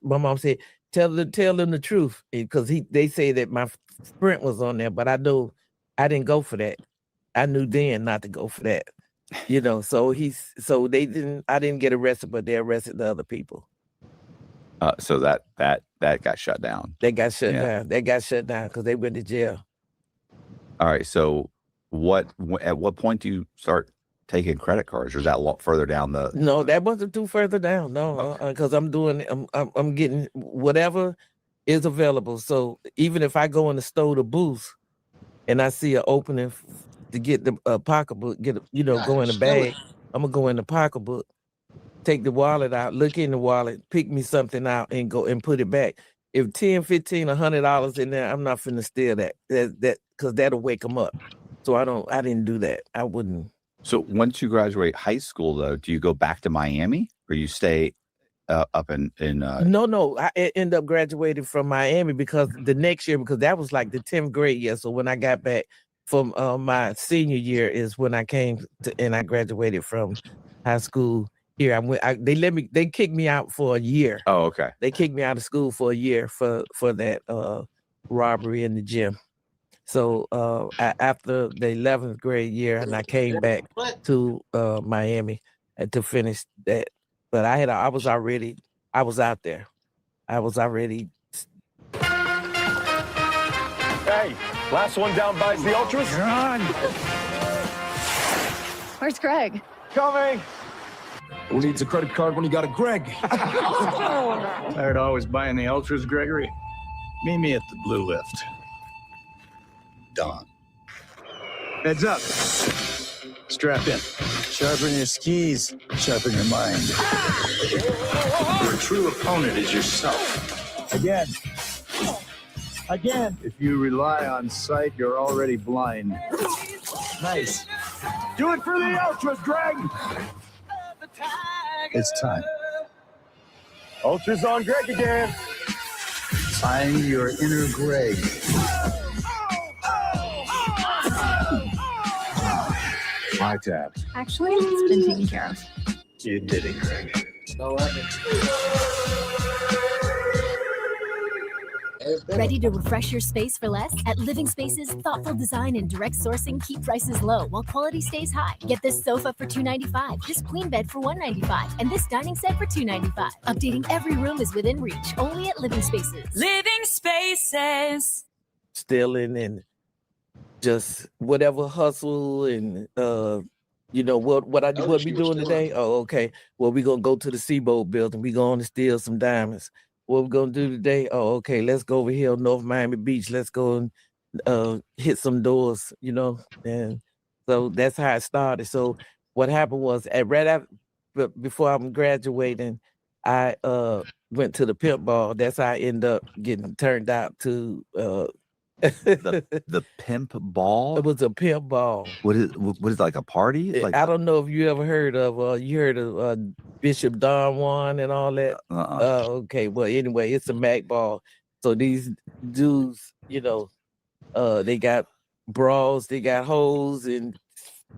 my mom said, tell them the truth. Because they say that my print was on there, but I know I didn't go for that. I knew then not to go for that. So I didn't get arrested, but they arrested the other people. So that got shut down. They got shut down. They got shut down because they went to jail. All right. So at what point do you start taking credit cards, or is that a lot further down the? No, that wasn't too further down. No, because I'm getting whatever is available. So even if I go in the store to boost and I see an opening to get the pocketbook, go in the bag, I'm gonna go in the pocketbook, take the wallet out, look in the wallet, pick me something out and go and put it back. If $10, $15, $100 in there, I'm not finna steal that because that'll wake them up. So I didn't do that. I wouldn't. So once you graduate high school, though, do you go back to Miami or you stay up in? No, I end up graduating from Miami because the next year, because that was like the 10th grade year. So when I got back, from my senior year is when I came to, and I graduated from high school here. They kicked me out for a year. Oh, okay. They kicked me out of school for a year for that robbery in the gym. So after the 11th grade year, and I came back to Miami to finish that. But I was out there. I was already. Hey, last one down buys the Ultras. You're on. Where's Greg? Coming. Who needs a credit card when you got a Greg? Tired of always buying the Ultras, Gregory? Meet me at the Blue Lift. Dawn. Heads up. Strap in. Sharpen your skis. Sharpen your mind. Your true opponent is yourself. Again. Again. If you rely on sight, you're already blind. Nice. Do it for the Ultras, Greg! It's time. Ultras on Greg again. Find your inner Greg. My tab. Actually, it's been taken care of. You did it, Greg. Ready to refresh your space for less? At Living Spaces, thoughtful design and direct sourcing keep prices low while quality stays high. Get this sofa for $295, this queen bed for $195, and this dining set for $295. Updating every room is within reach, only at Living Spaces. Living Spaces. Stealing and just whatever hustle and what we doing today? Oh, okay. Well, we gonna go to the Seaboat building. We going to steal some diamonds. What we gonna do today? Oh, okay. Let's go over here on North Miami Beach. Let's go and hit some doors, And so that's how it started. So what happened was before I'm graduating, I went to the pimp ball. That's how I ended up getting turned out to the pimp ball. It was a pimp ball. What is like a party? Like I don't know if you ever heard of Bishop Don Juan and all that. Okay. Well, anyway, it's a Mac ball. So these dudes, they got bras, they got hoes, and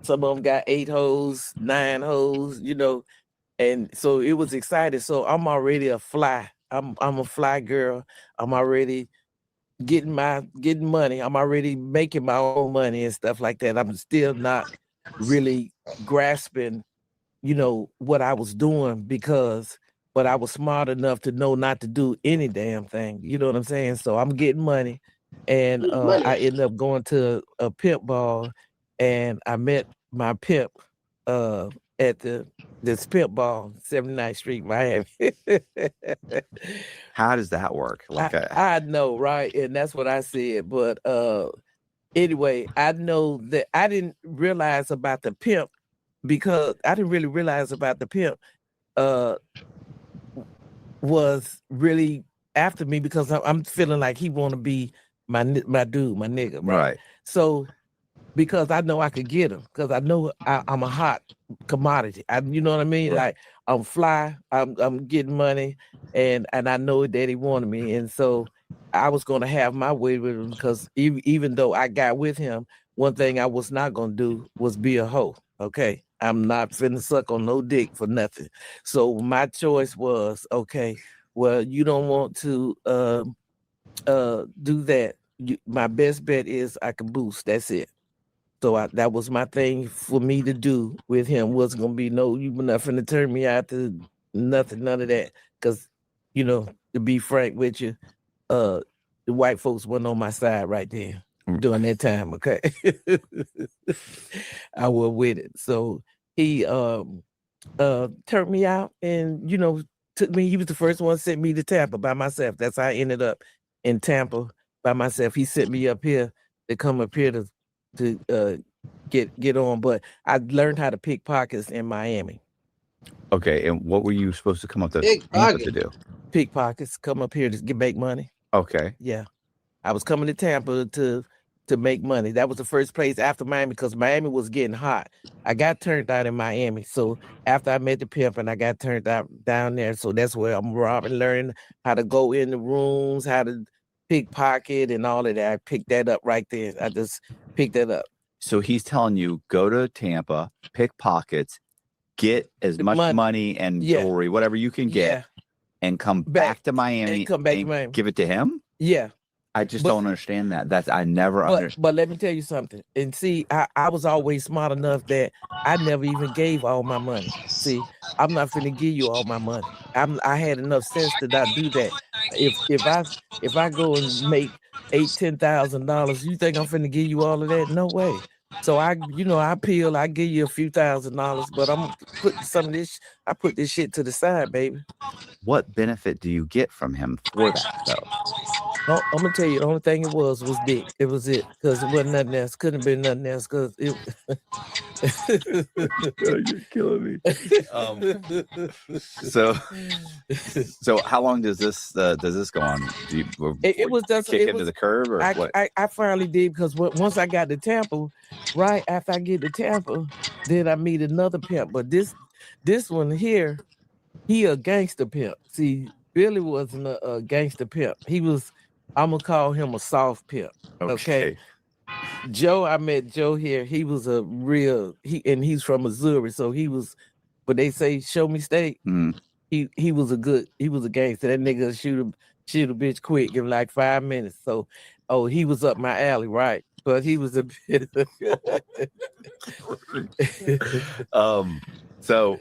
some of them got 8 hoes, 9 hoes, and so it was exciting. So I'm already a fly. I'm a fly girl. I'm already getting money. I'm already making my own money and stuff like that. I'm still not really grasping, what I was doing but I was smart enough to know not to do any damn thing. You know what I'm saying? So I'm getting money, and I ended up going to a pimp ball, and I met my pimp at this pimp ball, 79th Street, Miami. How does that work? I know, right? And that's what I said. But anyway, I know that I didn't realize about the pimp because I didn't really realize about the pimp was really after me because I'm feeling like he want to be my dude, my nigga, right? So because I know I could get him because I know I'm a hot commodity. You know what I mean? Like I'm fly, I'm getting money, and I know that he wanted me, and so I was gonna have my way with him because even though I got with him, one thing I was not gonna do was be a hoe. Okay, I'm not finna suck on no dick for nothing. So my choice was okay. Well, you don't want to do that. My best bet is I can boost. That's it. So that was my thing for me to do with him. Wasn't gonna be you were not finna turn me out to nothing, none of that. Cause to be frank with you, the white folks weren't on my side right there during that time. Okay, I was with it. So he turned me out, and took me. He was the first one sent me to Tampa by myself. That's how I ended up in Tampa by myself. He sent me up here to come up here to get on, but I learned how to pick pockets in Miami. Okay, and what were you supposed to come up to Tampa to do? Pickpockets, come up here to make money. Okay. Yeah, I was coming to Tampa to make money. That was the first place after Miami because Miami was getting hot. I got turned out in Miami, so after I met the pimp and I got turned out down there, so that's where I'm robbing, learning how to go in the rooms, how to pickpocket and all of that. I picked that up right there. I just picked that up. So he's telling you go to Tampa, pickpockets, get as much money and jewelry, whatever you can get, and come back to Miami and come back to Miami. Give it to him? Yeah. I just don't understand that. I never understand. But let me tell you something. And see, I was always smart enough that I never even gave all my money. See, I'm not finna give you all my money. I had enough sense to not do that. If I go and make $8,000-$10,000, you think I'm finna give you all of that? No way. So I give you a few $1,000s, but I'm put some of this. I put this shit to the side, baby. What benefit do you get from him for that, though? I'm gonna tell you, the only thing it was dick. It was it, because it wasn't nothing else. Couldn't have been nothing else, because it. You're killing me. So how long does this go on? Do you it was just kick him to the curb, or what? I finally did, because once I got to Tampa, right after I get to Tampa, then I meet another pimp. But this one here, he a gangster pimp. See, Billy wasn't a gangster pimp. He was. I'm gonna call him a soft pimp. Okay. Joe, I met Joe here. He was a real he's from Missouri, so he was. But they say show me state. He was a gangster. That nigga shoot a bitch quick in like 5 minutes. So, he was up my alley, right? But he was a bit. So.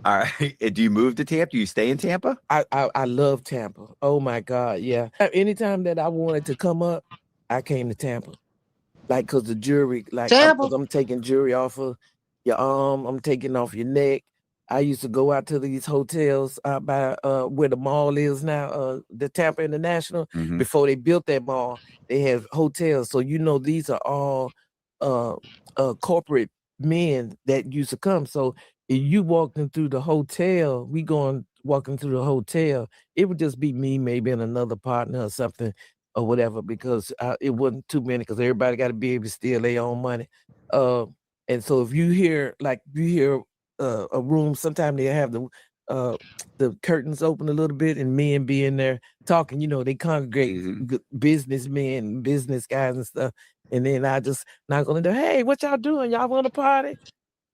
All right. Do you move to Tampa? Do you stay in Tampa? I love Tampa. Oh my God, yeah. Anytime that I wanted to come up, I came to Tampa. Like, cause the jewelry, I'm taking jewelry off of your arm, I'm taking off your neck. I used to go out to these hotels out by where the mall is now, the Tampa International. Before they built that mall, they have hotels. So these are all corporate men that used to come. So if you walking through the hotel, walking through the hotel, it would just be me, maybe, and another partner or something or whatever, because it wasn't too many, because everybody got to be able to steal their own money. And so if you hear a room, sometimes they have the curtains open a little bit and men be in there talking, they congregate businessmen, business guys and stuff. And then I just knock on the door, hey, what y'all doing? Y'all want to party?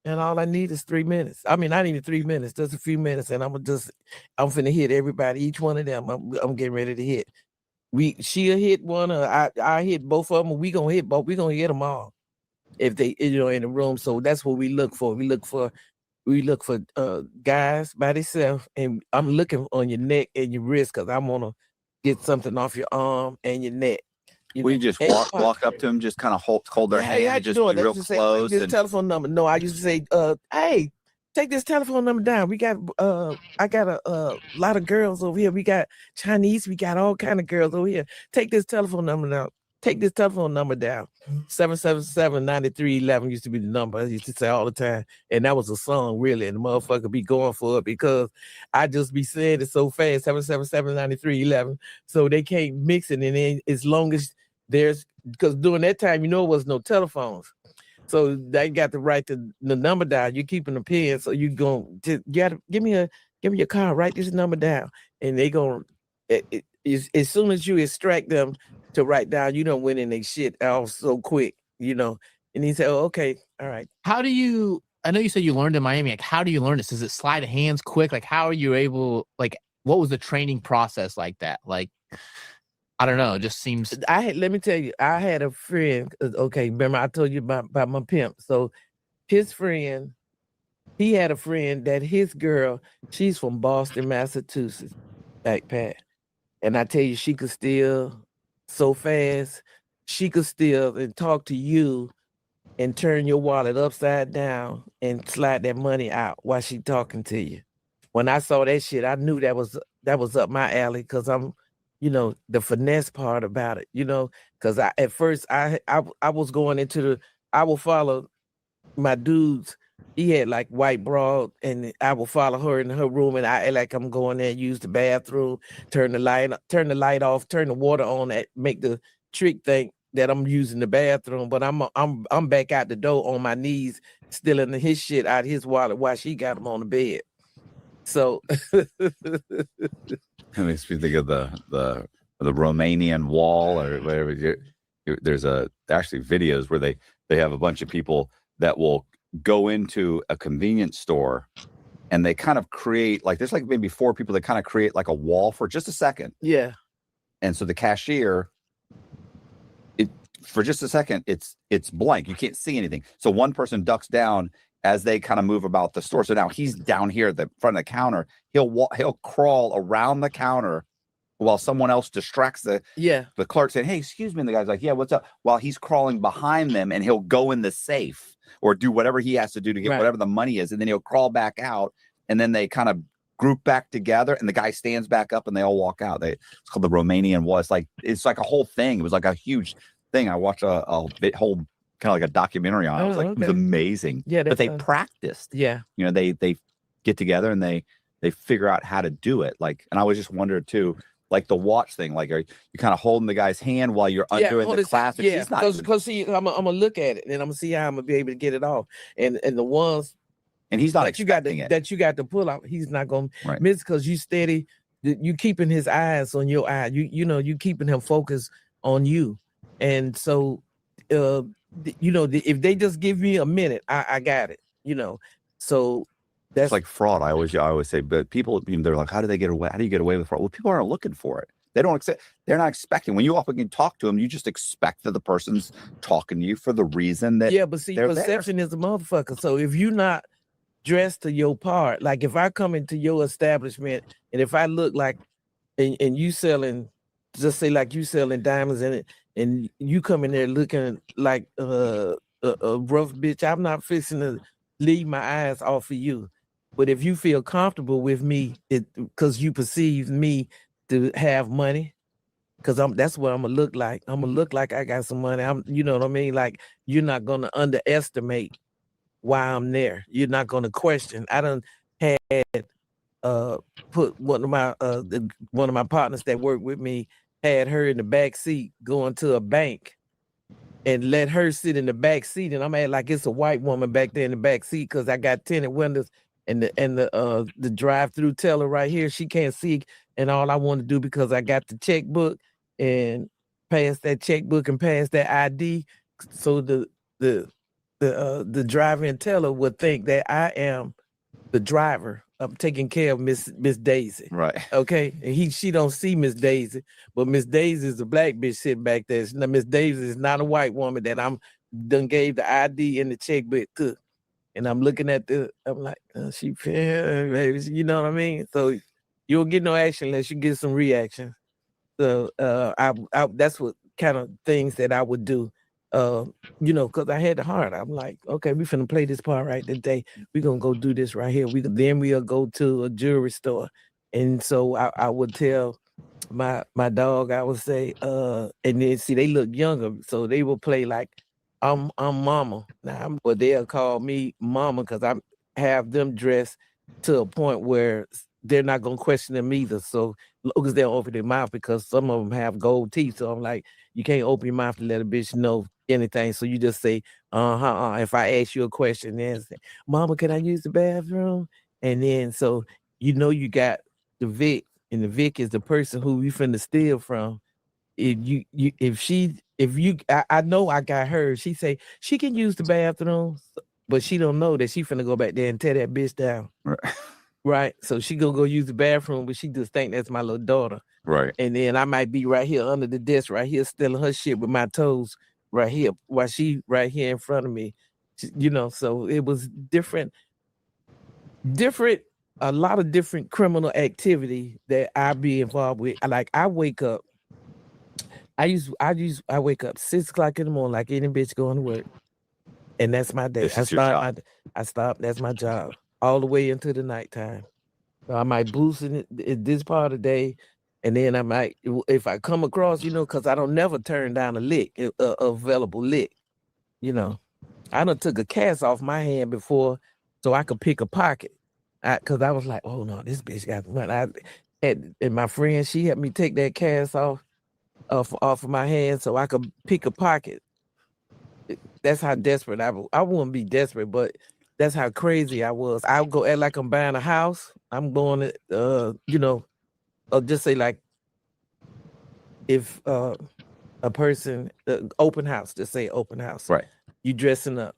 And all I need is 3 minutes. I mean, not even 3 minutes, just a few minutes. And I'm finna hit everybody, each one of them. I'm getting ready to hit. She'll hit one, or I hit both of them. We gonna hit both. We gonna hit them all if they, in the room. So that's what we look for. We look for guys by themselves, and I'm looking on your neck and your wrist, because I want to get something off your arm and your neck. We just walk up to them, just kind of hold their hand, just be real close. This telephone number. No, I used to say, hey, take this telephone number down. We got I got a lot of girls over here. We got Chinese, we got all kind of girls over here. Take this telephone number down. Take this telephone number down. 777-9311 used to be the number I used to say all the time. And that was a song, really. And the motherfucker be going for it, because I just be saying it so fast, 777-9311. So they can't mix it. And then as long as because during that time, it was no telephones. So they got to write the number down. You're keeping a pen. So you gotta give me a card, write this number down. And they gonna, as soon as you extract them to write down, you don't win in their shit off so quick, and he said, oh, okay, all right. How do you, I know you said you learned in Miami, like, how do you learn this? Does it slide of hands quick? Like, how are you able, like, what was the training process like that? Like, I don't know. It just seems. Let me tell you, I had a friend. Okay, remember I told you about my pimp. So his friend, he had a friend that his girl, she's from Boston, Massachusetts, back Pat. And I tell you, she could steal so fast. She could steal and talk to you and turn your wallet upside down and slide that money out while she talking to you. When I saw that shit, I knew that was up my alley, because I'm, the finesse part about it, because at first I was going into I will follow my dudes. He had like white broad, and I will follow her in her room, and I act like I'm going there, use the bathroom, turn the light off, turn the water on, make the trick think that I'm using the bathroom, but I'm back out the door on my knees, stealing his shit out of his wallet while she got him on the bed. So it makes me think of the the Romanian wall or whatever. There's actually videos where they have a bunch of people that will go into a convenience store and they kind of create like there's like maybe 4 people that kind of create like a wall for just a second. Yeah. And so the cashier, for just a second, it's blank. You can't see anything. So one person ducks down as they kind of move about the store. So now he's down here at the front of the counter. He'll crawl around the counter while someone else distracts the clerk saying, "Hey, excuse me." And the guy's like, "Yeah, what's up?" While he's crawling behind them, and he'll go in the safe or do whatever he has to do to get whatever the money is, and then he'll crawl back out, and then they kind of group back together, and the guy stands back up, and they all walk out. It's called the Romanian wall. It's like a whole thing. It was like a huge thing. I watched a whole kind of like a documentary on it. It was like it was amazing. Yeah, but they practiced. Yeah, you know, they get together and they figure out how to do it. Like, and I was just wondering too. Like the watch thing, like are you kind of holding the guy's hand while you're undoing the clasp? Yeah, because see, I'm gonna look at it and I'm gonna see how I'm gonna be able to get it off. And the ones, and he's not expecting it. That you got to pull out, he's not gonna miss because you steady. You keeping his eyes on your eye. You keeping him focused on you. And so, if they just give me a minute, I got it. So. That's like fraud. I always say, but people, they're like, how do they get away? How do you get away with fraud? Well, people aren't looking for it. They don't accept. They're not expecting. When you often can talk to them, you just expect that the person's talking to you for the reason that. Yeah, but see, perception is a motherfucker. So if you're not dressed to your part, like if I come into your establishment and if I look like, and you selling, just say like you selling diamonds in it, and you come in there looking like a rough bitch, I'm not fixing to leave my eyes off of you. But if you feel comfortable with me, because you perceive me to have money, because that's what I'm gonna look like. I'm gonna look like I got some money. You know what I mean? Like you're not gonna underestimate why I'm there. You're not gonna question. I done had put one of my partners that worked with me had her in the back seat going to a bank. And let her sit in the back seat, and I'm at like it's a white woman back there in the back seat because I got tinted windows and the drive-through teller right here. She can't see, and all I want to do because I got the checkbook and pass that checkbook and pass that ID, so the driver-in teller would think that I am the driver. I'm taking care of Miss Daisy. Right. Okay. And she don't see Miss Daisy, but Miss Daisy is a black bitch sitting back there. Miss Daisy is not a white woman that I'm done gave the ID and the checkbook to. And I'm looking at I'm like, she baby, you know what I mean? So you don't get no action unless you get some reaction. So I that's what kind of things that I would do. Because I had the heart. I'm like, okay, we finna play this part right today. We're gonna go do this right here. Then we'll go to a jewelry store. And so I would tell my dog, I would say, and then see they look younger, so they will play like I'm mama. Now but they'll call me mama because I have them dressed to a point where they're not gonna question them either. So long as they don't open their mouth, because some of them have gold teeth. So I'm like, you can't open your mouth to let a bitch know anything. So you just say, if I ask you a question, then say, Mama, can I use the bathroom? And then so you got the Vic, and the Vic is the person who you finna steal from. I know I got her. She say she can use the bathroom, but she don't know that she finna go back there and tear that bitch down. Right. So she gonna go use the bathroom, but she just think that's my little daughter. Right. And then I might be right here under the desk, right here, stealing her shit with my toes right here, while she right here in front of me. So it was different, a lot of different criminal activity that I be involved with. Like I wake up, I wake up 6 o'clock in the morning, like any bitch going to work. And that's my day. That's my job all the way into the nighttime. So I might boost in this part of the day, and then I might, if I come across, because I don't never turn down a lick, available lick. I done took a cast off my hand before, so I could pick a pocket. Because I was like, oh no, this bitch got money. And my friend, she helped me take that cast off of my hand so I could pick a pocket. That's how desperate I wouldn't be desperate, but that's how crazy I was. I would go act like I'm buying a house. I'm going to, or just say like if a person open house, just say open house, right? You dressing up,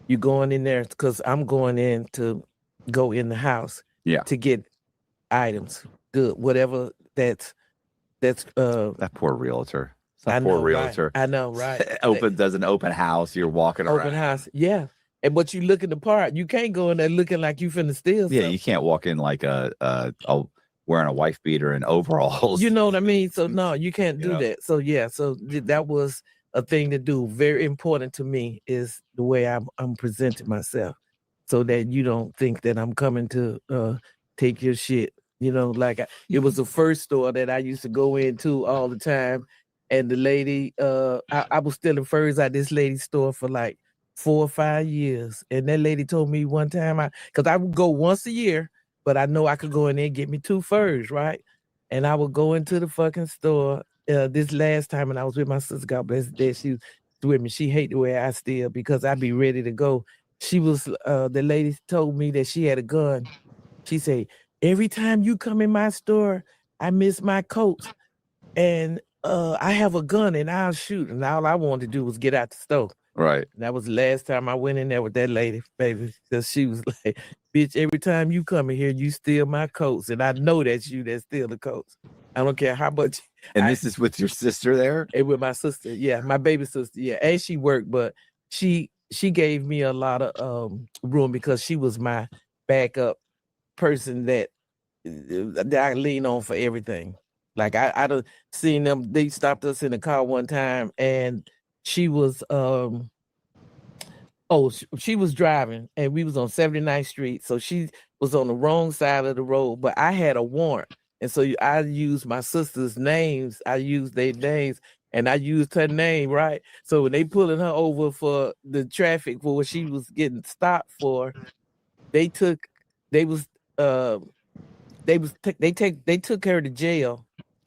you going in there because I'm going in to go in the house, to get items, good, whatever that's that poor realtor. I Poor know, realtor. Right? I know, right? Does an open house. You're walking around. Open house, yeah. And but you looking the part. You can't go in there looking like you finna steal. Yeah, something. you can't walk in like a wearing a wife beater and overalls. You know what I mean? So no, you can't do that. So yeah, so that was a thing to do. Very important to me is the way I'm presenting myself, so that you don't think that I'm coming to take your shit. Like it was the first store that I used to go into all the time, and the lady, I was stealing furs at this lady's store for like 4 or 5 years, and that lady told me one time, because I would go once a year, but I know I could go in there and get me 2 furs, right? And I would go into the fucking store. This last time, and I was with my sister, God bless her dead, she was with me. She hate the way I steal because I'd be ready to go. She was, the lady told me that she had a gun. She said, every time you come in my store, I miss my coats. And I have a gun and I'll shoot. And all I wanted to do was get out the store. Right. And that was the last time I went in there with that lady, baby. Because she was like, bitch, every time you come in here, you steal my coats. And I know that's you that steal the coats. I don't care how much. And this is with your sister there? And with my sister, yeah. My baby sister, yeah. And she worked, but she gave me a lot of room because she was my backup person that I lean on for everything. Like I done seen them, they stopped us in the car one time and she was she was driving and we was on 79th Street. So she was on the wrong side of the road, but I had a warrant. And so I used my sister's names. I used their names and I used her name, right? So when they pulling her over for the traffic for what she was getting stopped for, they took her to jail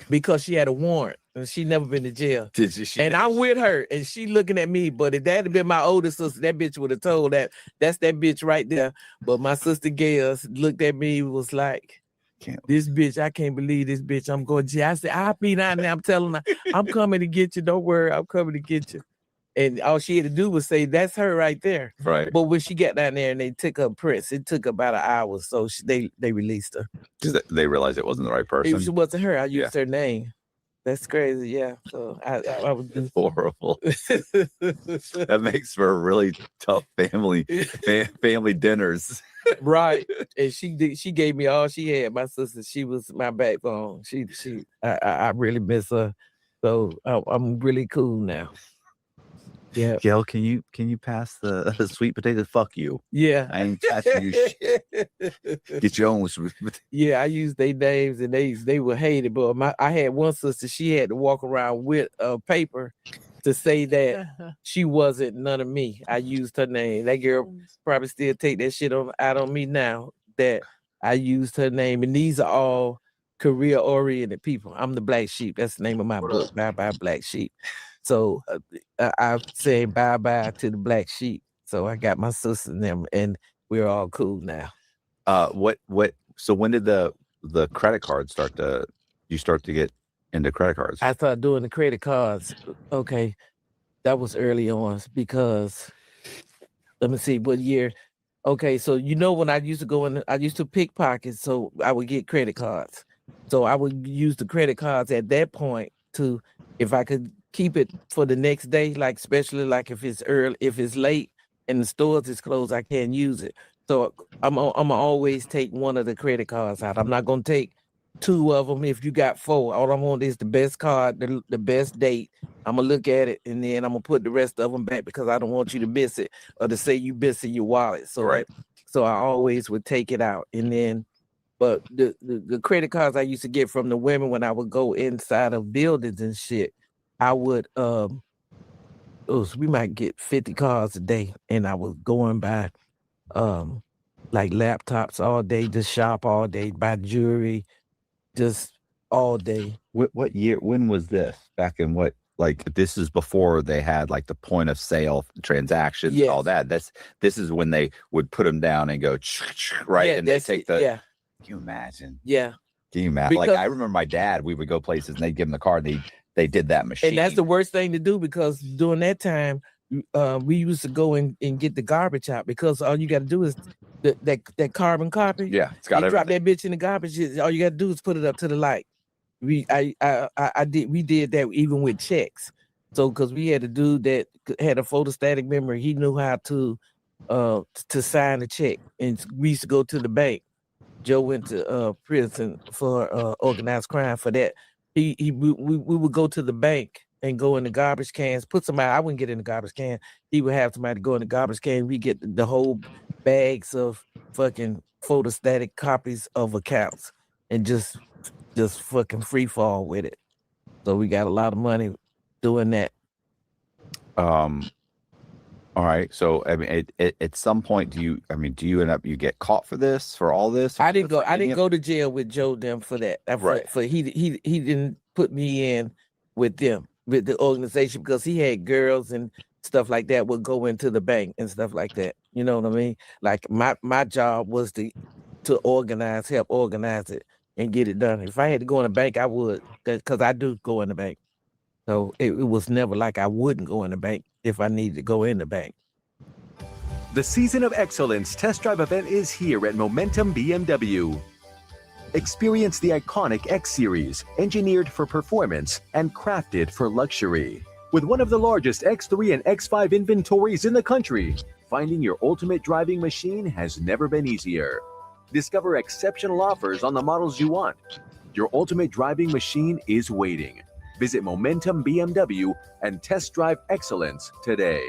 because she had a warrant and she never been to jail. And I'm with her and she looking at me, but if that had been my older sister, that bitch would have told that's that bitch right there. But my sister Gail looked at me, was like, this bitch, I can't believe this bitch. I'm going to jail. I said, I'll be down there. I'm telling her, I'm coming to get you. Don't worry, I'm coming to get you. And all she had to do was say, that's her right there. Right. But when she got down there and they took her prints, it took about an hour. So they released her. They realized it wasn't the right person. It wasn't her. I used her name. That's crazy. Yeah. So I was just horrible. That makes for a really tough family dinners. Right. And she gave me all she had. My sister, she was my backbone. I really miss her. So I'm really cool now. Yeah. Gail, can you pass the sweet potato? Fuck you. Yeah. I ain't passing you shit. Get your own sweet potato. Yeah, I used their names and they were hated. But I had one sister, she had to walk around with a paper to say that she wasn't none of me. I used her name. That girl probably still take that shit out on me now that I used her name. And these are all career-oriented people. I'm the Black Sheep. That's the name of my book, Bye Bye Black Sheep. So I'm saying bye-bye to the Black Sheep. So I got my sister and them, and we're all cool now. So when did the credit card start to get into credit cards? I started doing the credit cards. Okay. That was early on because let me see what year. Okay, so when I used to go in, I used to pickpocket, so I would get credit cards. So I would use the credit cards at that point to, if I could keep it for the next day, like especially like if it's early, if it's late and the stores is closed, I can't use it. So I'm always take one of the credit cards out. I'm not gonna take 2 of them. If you got 4, all I want is the best card, the best date. I'm gonna look at it and then I'm gonna put the rest of them back because I don't want you to miss it or to say you missing your wallet. So right. So I always would take it out and then. But the credit cards I used to get from the women when I would go inside of buildings and shit, I would we might get 50 cards a day, and I was going by like laptops all day, just shop all day, buy jewelry, just all day. What year? When was this? Back in what? Like this is before they had like the point of sale transactions, all that. This is when they would put them down and go right, and they take the. Yeah. Can you imagine? Yeah. Can you imagine? Like, I remember my dad, we would go places and they'd give him the card and they did that machine. And that's the worst thing to do, because during that time, we used to go and get the garbage out, because all you got to do is that carbon copy. Yeah, it's got you everything. drop that bitch in the garbage. All you got to do is put it up to the light. We did that even with checks. So because we had a dude that had a photostatic memory, he knew how to sign a check, and we used to go to the bank. Joe went to prison for organized crime for that. We would go to the bank and go in the garbage cans, put somebody. I wouldn't get in the garbage can. He would have somebody go in the garbage can. We get the whole bags of fucking photostatic copies of accounts and just fucking free fall with it. So we got a lot of money doing that. All right. So I mean, at some point, do you end up get caught for all this? I didn't go to jail with Joe them for that. Right. He didn't put me in with them, with the organization, because he had girls and stuff like that would go into the bank and stuff like that. You know what I mean? Like my job was to help organize it and get it done. If I had to go in the bank, I would, because I do go in the bank. So it was never like I wouldn't go in the bank if I needed to go in the bank. The Season of Excellence test drive event is here at Momentum BMW. Experience the iconic X Series, engineered for performance and crafted for luxury. With one of the largest X3 and X5 inventories in the country, finding your ultimate driving machine has never been easier. Discover exceptional offers on the models you want. Your ultimate driving machine is waiting. Visit Momentum BMW and test drive excellence today.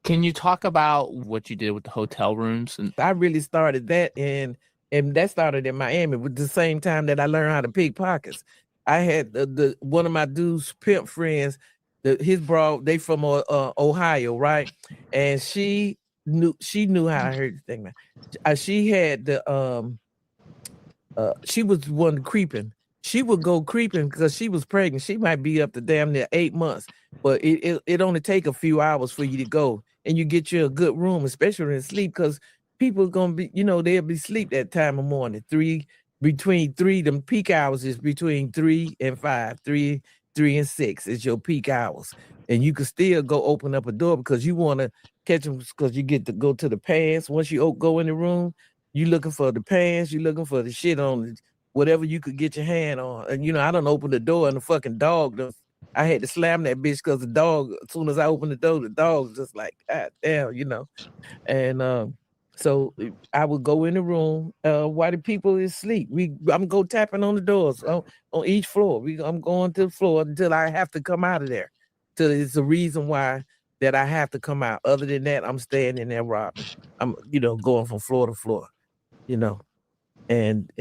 Can you talk about what you did with the hotel rooms? And I really started that, and that started in Miami with the same time that I learned how to pickpockets. I had the one of my dude's pimp friends, his bro, they from Ohio, right? And she knew how I heard the thing, man. She had she was one creeping. She would go creeping because she was pregnant. She might be up to damn near 8 months, but it only take a few hours for you to go, and you get you a good room, especially in sleep, because people gonna be, they'll be asleep that time of morning. Between 3, them peak hours is between 3 and 5. 3 and 6 is your peak hours, and you can still go open up a door because you want to catch them, because you get to go to the pants. Once you go in the room, you looking for the pants, you looking for the shit on whatever you could get your hand on. And I don't open the door and the fucking dog I had to slam that bitch because the dog, as soon as I opened the door, the dog was just like, God damn, And so I would go in the room while the people is asleep. I'm go tapping on the doors on each floor. I'm going to the floor until I have to come out of there. Till it's a reason why that I have to come out. Other than that, I'm staying in there robbing. I'm going from floor to floor, and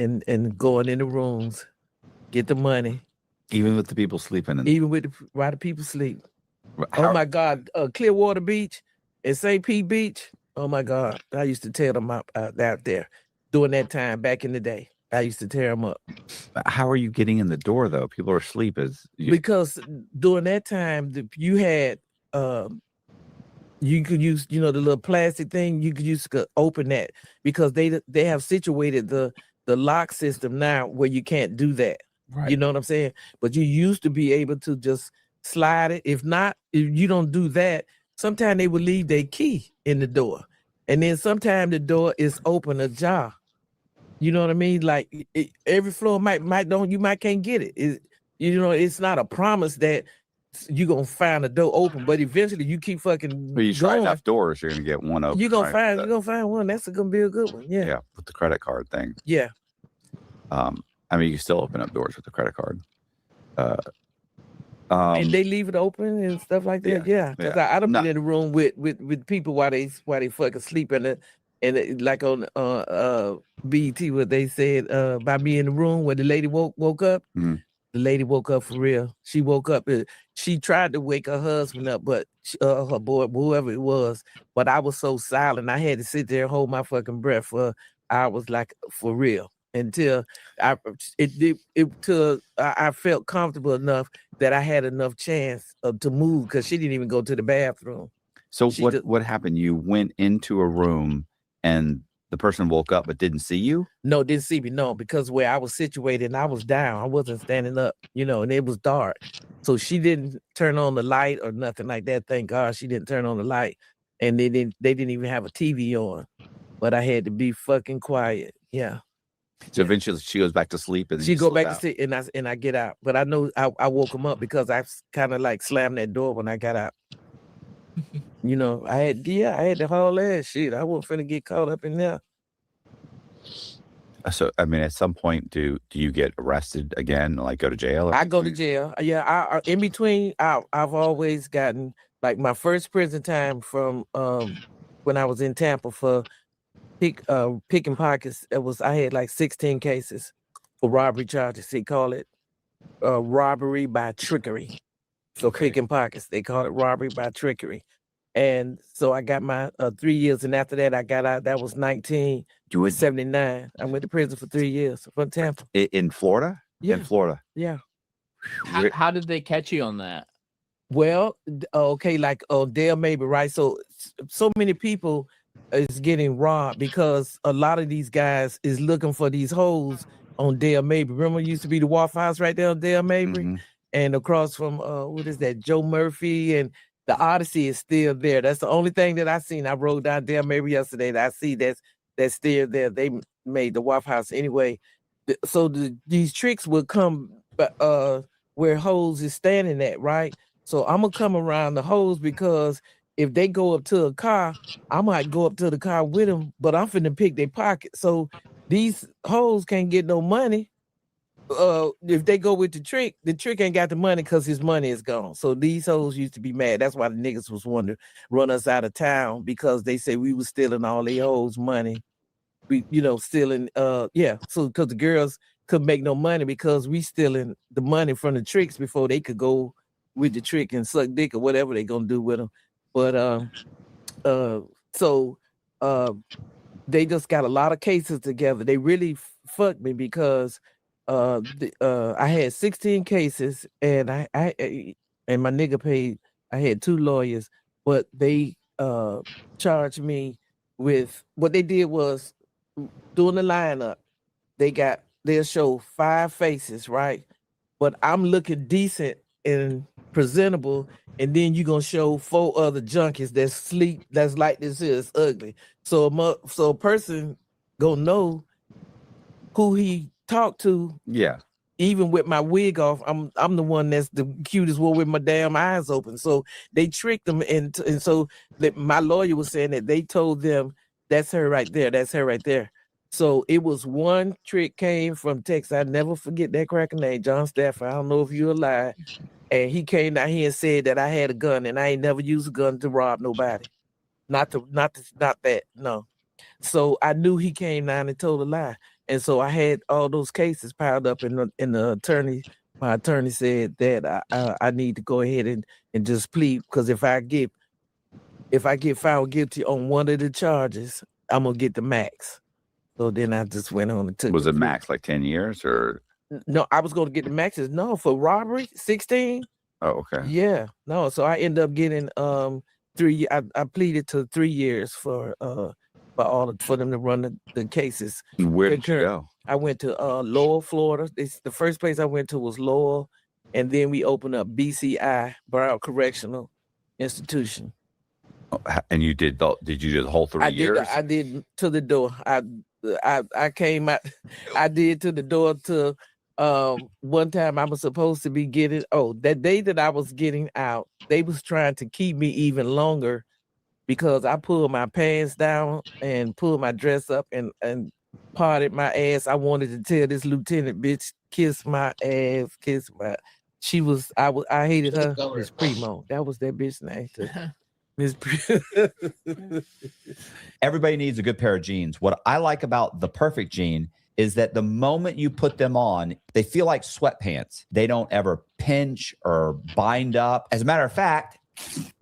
going in the rooms, get the money. Even with the people sleeping. Even with while the people sleep. Oh my God, Clearwater Beach and St. Pete Beach. Oh my God, I used to tear them up out there during that time back in the day. I used to tear them up. How are you getting in the door though? People are asleep. Because during that time you had you could use the little plastic thing. You could use to open that, because they have situated the lock system now where you can't do that. Right. You know what I'm saying? But you used to be able to just slide it. If you don't do that, sometimes they would leave their key in the door, and then sometimes the door is open ajar. You know what I mean? Like every floor might can't get it. It's not a promise that you're gonna find a door open, but eventually you keep fucking. But you try enough doors, you're gonna get one open. You're gonna find one. That's gonna be a good one. Yeah. Yeah, with the credit card thing. Yeah. I mean, you can still open up doors with the credit card. And they leave it open and stuff like that. Yeah. Because I don't be in the room with people while they fucking sleep and like on BET, what they said about me in the room where the lady woke up. Mm-hmm. The lady woke up for real. She woke up. She tried to wake her husband up, but her boy, whoever it was. But I was so silent. I had to sit there and hold my fucking breath for hours, like for real, until I felt comfortable enough that I had enough chance to move, because she didn't even go to the bathroom. So what happened? You went into a room and the person woke up but didn't see you? No, didn't see me. No, because where I was situated, and I was down. I wasn't standing up, and it was dark. So she didn't turn on the light or nothing like that. Thank God she didn't turn on the light. And they didn't even have a TV on. But I had to be fucking quiet. Yeah. So eventually she goes back to sleep and she go back to sleep, and I get out. But I know I woke him up because I kind of like slammed that door when I got out. I had to haul that shit. I wasn't finna get caught up in there. So I mean, at some point, do you get arrested again, like go to jail? I go to jail. Yeah, I in between, I've always gotten, like, my first prison time from when I was in Tampa for picking pockets. I had like 16 cases for robbery charges. They call it robbery by trickery. So picking pockets, they call it robbery by trickery. And so I got my 3 years, and after that I got out. That was 1979. I went to prison for 3 years from Tampa. In Florida? Yeah. In Florida. Yeah. How did they catch you on that? Well, okay, like Dale Mabry, right? So many people is getting robbed because a lot of these guys is looking for these holes on Dale Mabry. Remember, it used to be the Waffle House right there on Dale Mabry? Mm-hmm. And across from what is that, Joe Murphy, and the Odyssey is still there. That's the only thing that I seen. I rode down Dale Mabry yesterday that I see that's still there. They made the Waffle House anyway. So these tricks would come where holes is standing at, right? So I'm gonna come around the holes, because if they go up to a car, I might go up to the car with them, but I'm finna pick their pocket. So these hoes can't get no money. If they go with the trick ain't got the money because his money is gone. So these hoes used to be mad. That's why the niggas was wanting to run us out of town, because they said we was stealing all the hoes' money. We, stealing, So because the girls couldn't make no money because we stealing the money from the tricks before they could go with the trick and suck dick or whatever they gonna do with them. But they just got a lot of cases together. They really fucked me because I had 16 cases, and I and my nigga paid. I had 2 lawyers, but they charged me with, what they did was, doing the lineup. They'll show 5 faces, right? But I'm looking decent and presentable, and then you're gonna show 4 other junkies that's sleep, that's like this is ugly. So a person gonna know who he talked to. Yeah. Even with my wig off, I'm the one that's the cutest one with my damn eyes open. So they tricked them, and so my lawyer was saying that they told them, that's her right there, that's her right there. So it was one trick came from Texas. I never forget that cracker name, John Stafford. I don't know if you're alive. And he came down here and said that I had a gun, and I ain't never used a gun to rob nobody. Not that, no. So I knew he came down and told a lie. And so I had all those cases piled up, in my attorney said that I need to go ahead and just plead, because if I get found guilty on one of the charges, I'm gonna get the max. So then I just went on and took. Was it max like 10 years or? No, I was going to get the maxes. No, for robbery, 16. Oh, okay. Yeah, no. So I ended up getting 3. I pleaded to 3 years for them to run the cases. Where did you go? I went to Lowell, Florida. The first place I went to was Lowell, and then we opened up BCI, Broward Correctional Institution. And you did you do the whole 3 years? I did to the door. I came out. I did to the door to one time I was supposed to be getting. Oh, that day that I was getting out, they was trying to keep me even longer because I pulled my pants down and pulled my dress up and parted my ass. I wanted to tell this lieutenant bitch, kiss my ass, kiss my. She was. I hated her. Miss Primo. That was that bitch name. Miss Everybody needs a good pair of jeans. What I like about the perfect jean is that the moment you put them on, they feel like sweatpants. They don't ever pinch or bind up. As a matter of fact,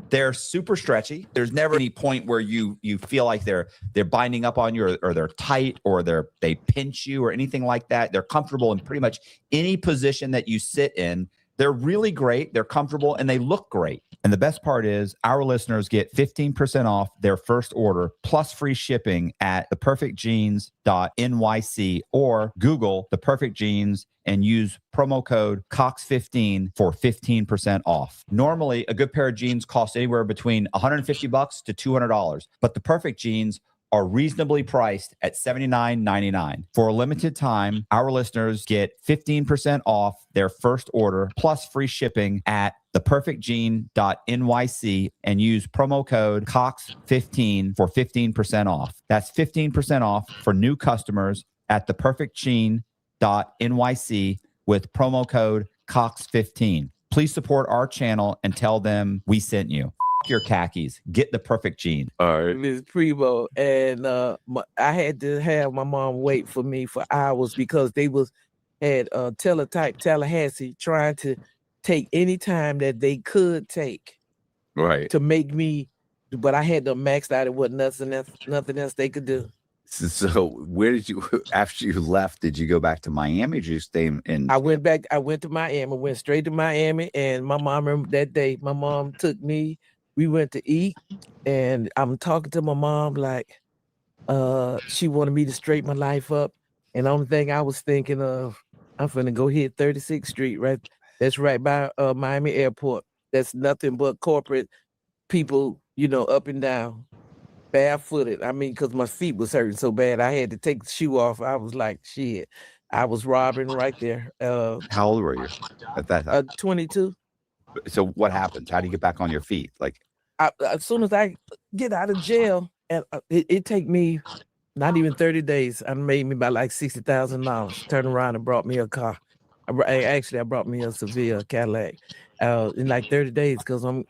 they're super stretchy. There's never any point where you feel like they're binding up on you or they're tight or they pinch you or anything like that. They're comfortable in pretty much any position that you sit in. They're really great. They're comfortable and they look great. And the best part is our listeners get 15% off their first order plus free shipping at theperfectjeans.nyc or Google The Perfect Jeans and use promo code COX15 for 15% off. Normally, a good pair of jeans costs anywhere between $150 to $200, but The Perfect Jeans are reasonably priced at $79.99. For a limited time, our listeners get 15% off their first order plus free shipping at theperfectjean.nyc and use promo code COX15 for 15% off. That's 15% off for new customers at theperfectjean.nyc with promo code COX15. Please support our channel and tell them we sent you. Your khakis, get The Perfect Jean. All right, Miss Primo, and I had to have my mom wait for me for hours because they had teletype Tallahassee trying to take any time that they could take, right, to make me. But I had them maxed out. It wasn't nothing else they could do. So where did you, after you left, did you go back to Miami? Or did you stay in? I went back. I went to Miami. Went straight to Miami, and my mom remember that day. My mom took me. We went to eat, and I'm talking to my mom like she wanted me to straighten my life up. And the only thing I was thinking of, I'm finna go hit 36th Street, right? That's right by Miami Airport. That's nothing but corporate people, up and down, barefooted. I mean, because my feet was hurting so bad, I had to take the shoe off. I was like, shit. I was robbing right there. How old were you at that time? 22. So what happens? How do you get back on your feet? Like, as soon as I get out of jail, and it take me not even 30 days. I made me about like $60,000. Turned around and brought me a car. I brought me a Seville Cadillac in like 30 days because I'm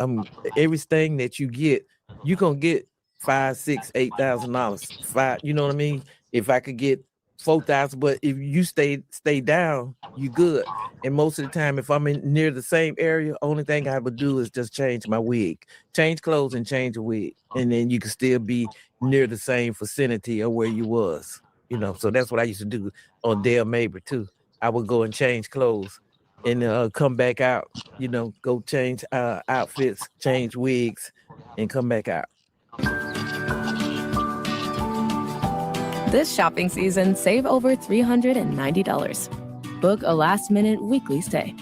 everything that you get, you gonna get $5,000, $6,000, $8,000. You know what I mean? If I could get 4,000, but if you stay down, you good. And most of the time, if I'm in near the same area, only thing I would do is just change my wig, change clothes and change a wig, and then you can still be near the same vicinity of where you was. So that's what I used to do on Dale Mabry too. I would go and change clothes and come back out. Go change outfits, change wigs, and come back out. This shopping season, save over $390. Book a last-minute weekly stay.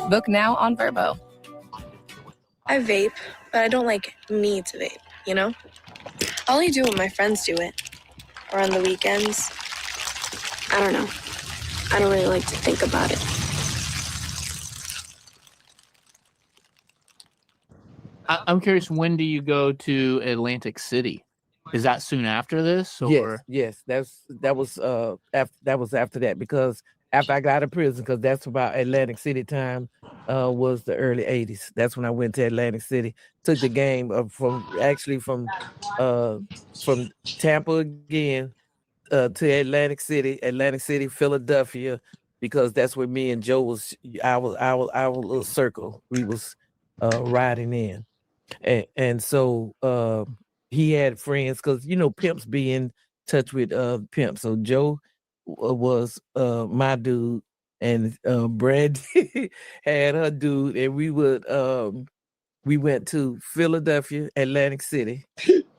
Book now on Vrbo. I vape, but I don't need to vape, I only do when my friends do it. Or on the weekends. I don't know. I don't really like to think about it. I'm curious, when do you go to Atlantic City? Is that soon after this? Or? Yes. That was after that, because after I got out of prison, because that's about Atlantic City time, was the early 80s. That's when I went to Atlantic City. Took the game from Tampa again to Atlantic City, Philadelphia, because that's where me and Joe was. Our little circle we was riding in. And so he had friends, because pimps be in touch with pimps. So Joe was my dude, and Brandy had her dude, and we went to Philadelphia, Atlantic City.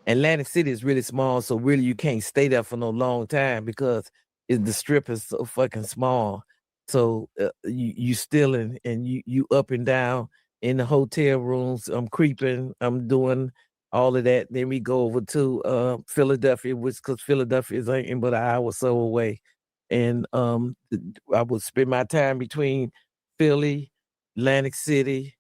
Atlantic City is really small, so really you can't stay there for no long time because the strip is so fucking small. So you still and you up and down in the hotel rooms. I'm creeping. I'm doing all of that. Then we go over to Philadelphia, because Philadelphia is ain't but an hour or so away. And I would spend my time between Philly, Atlantic City.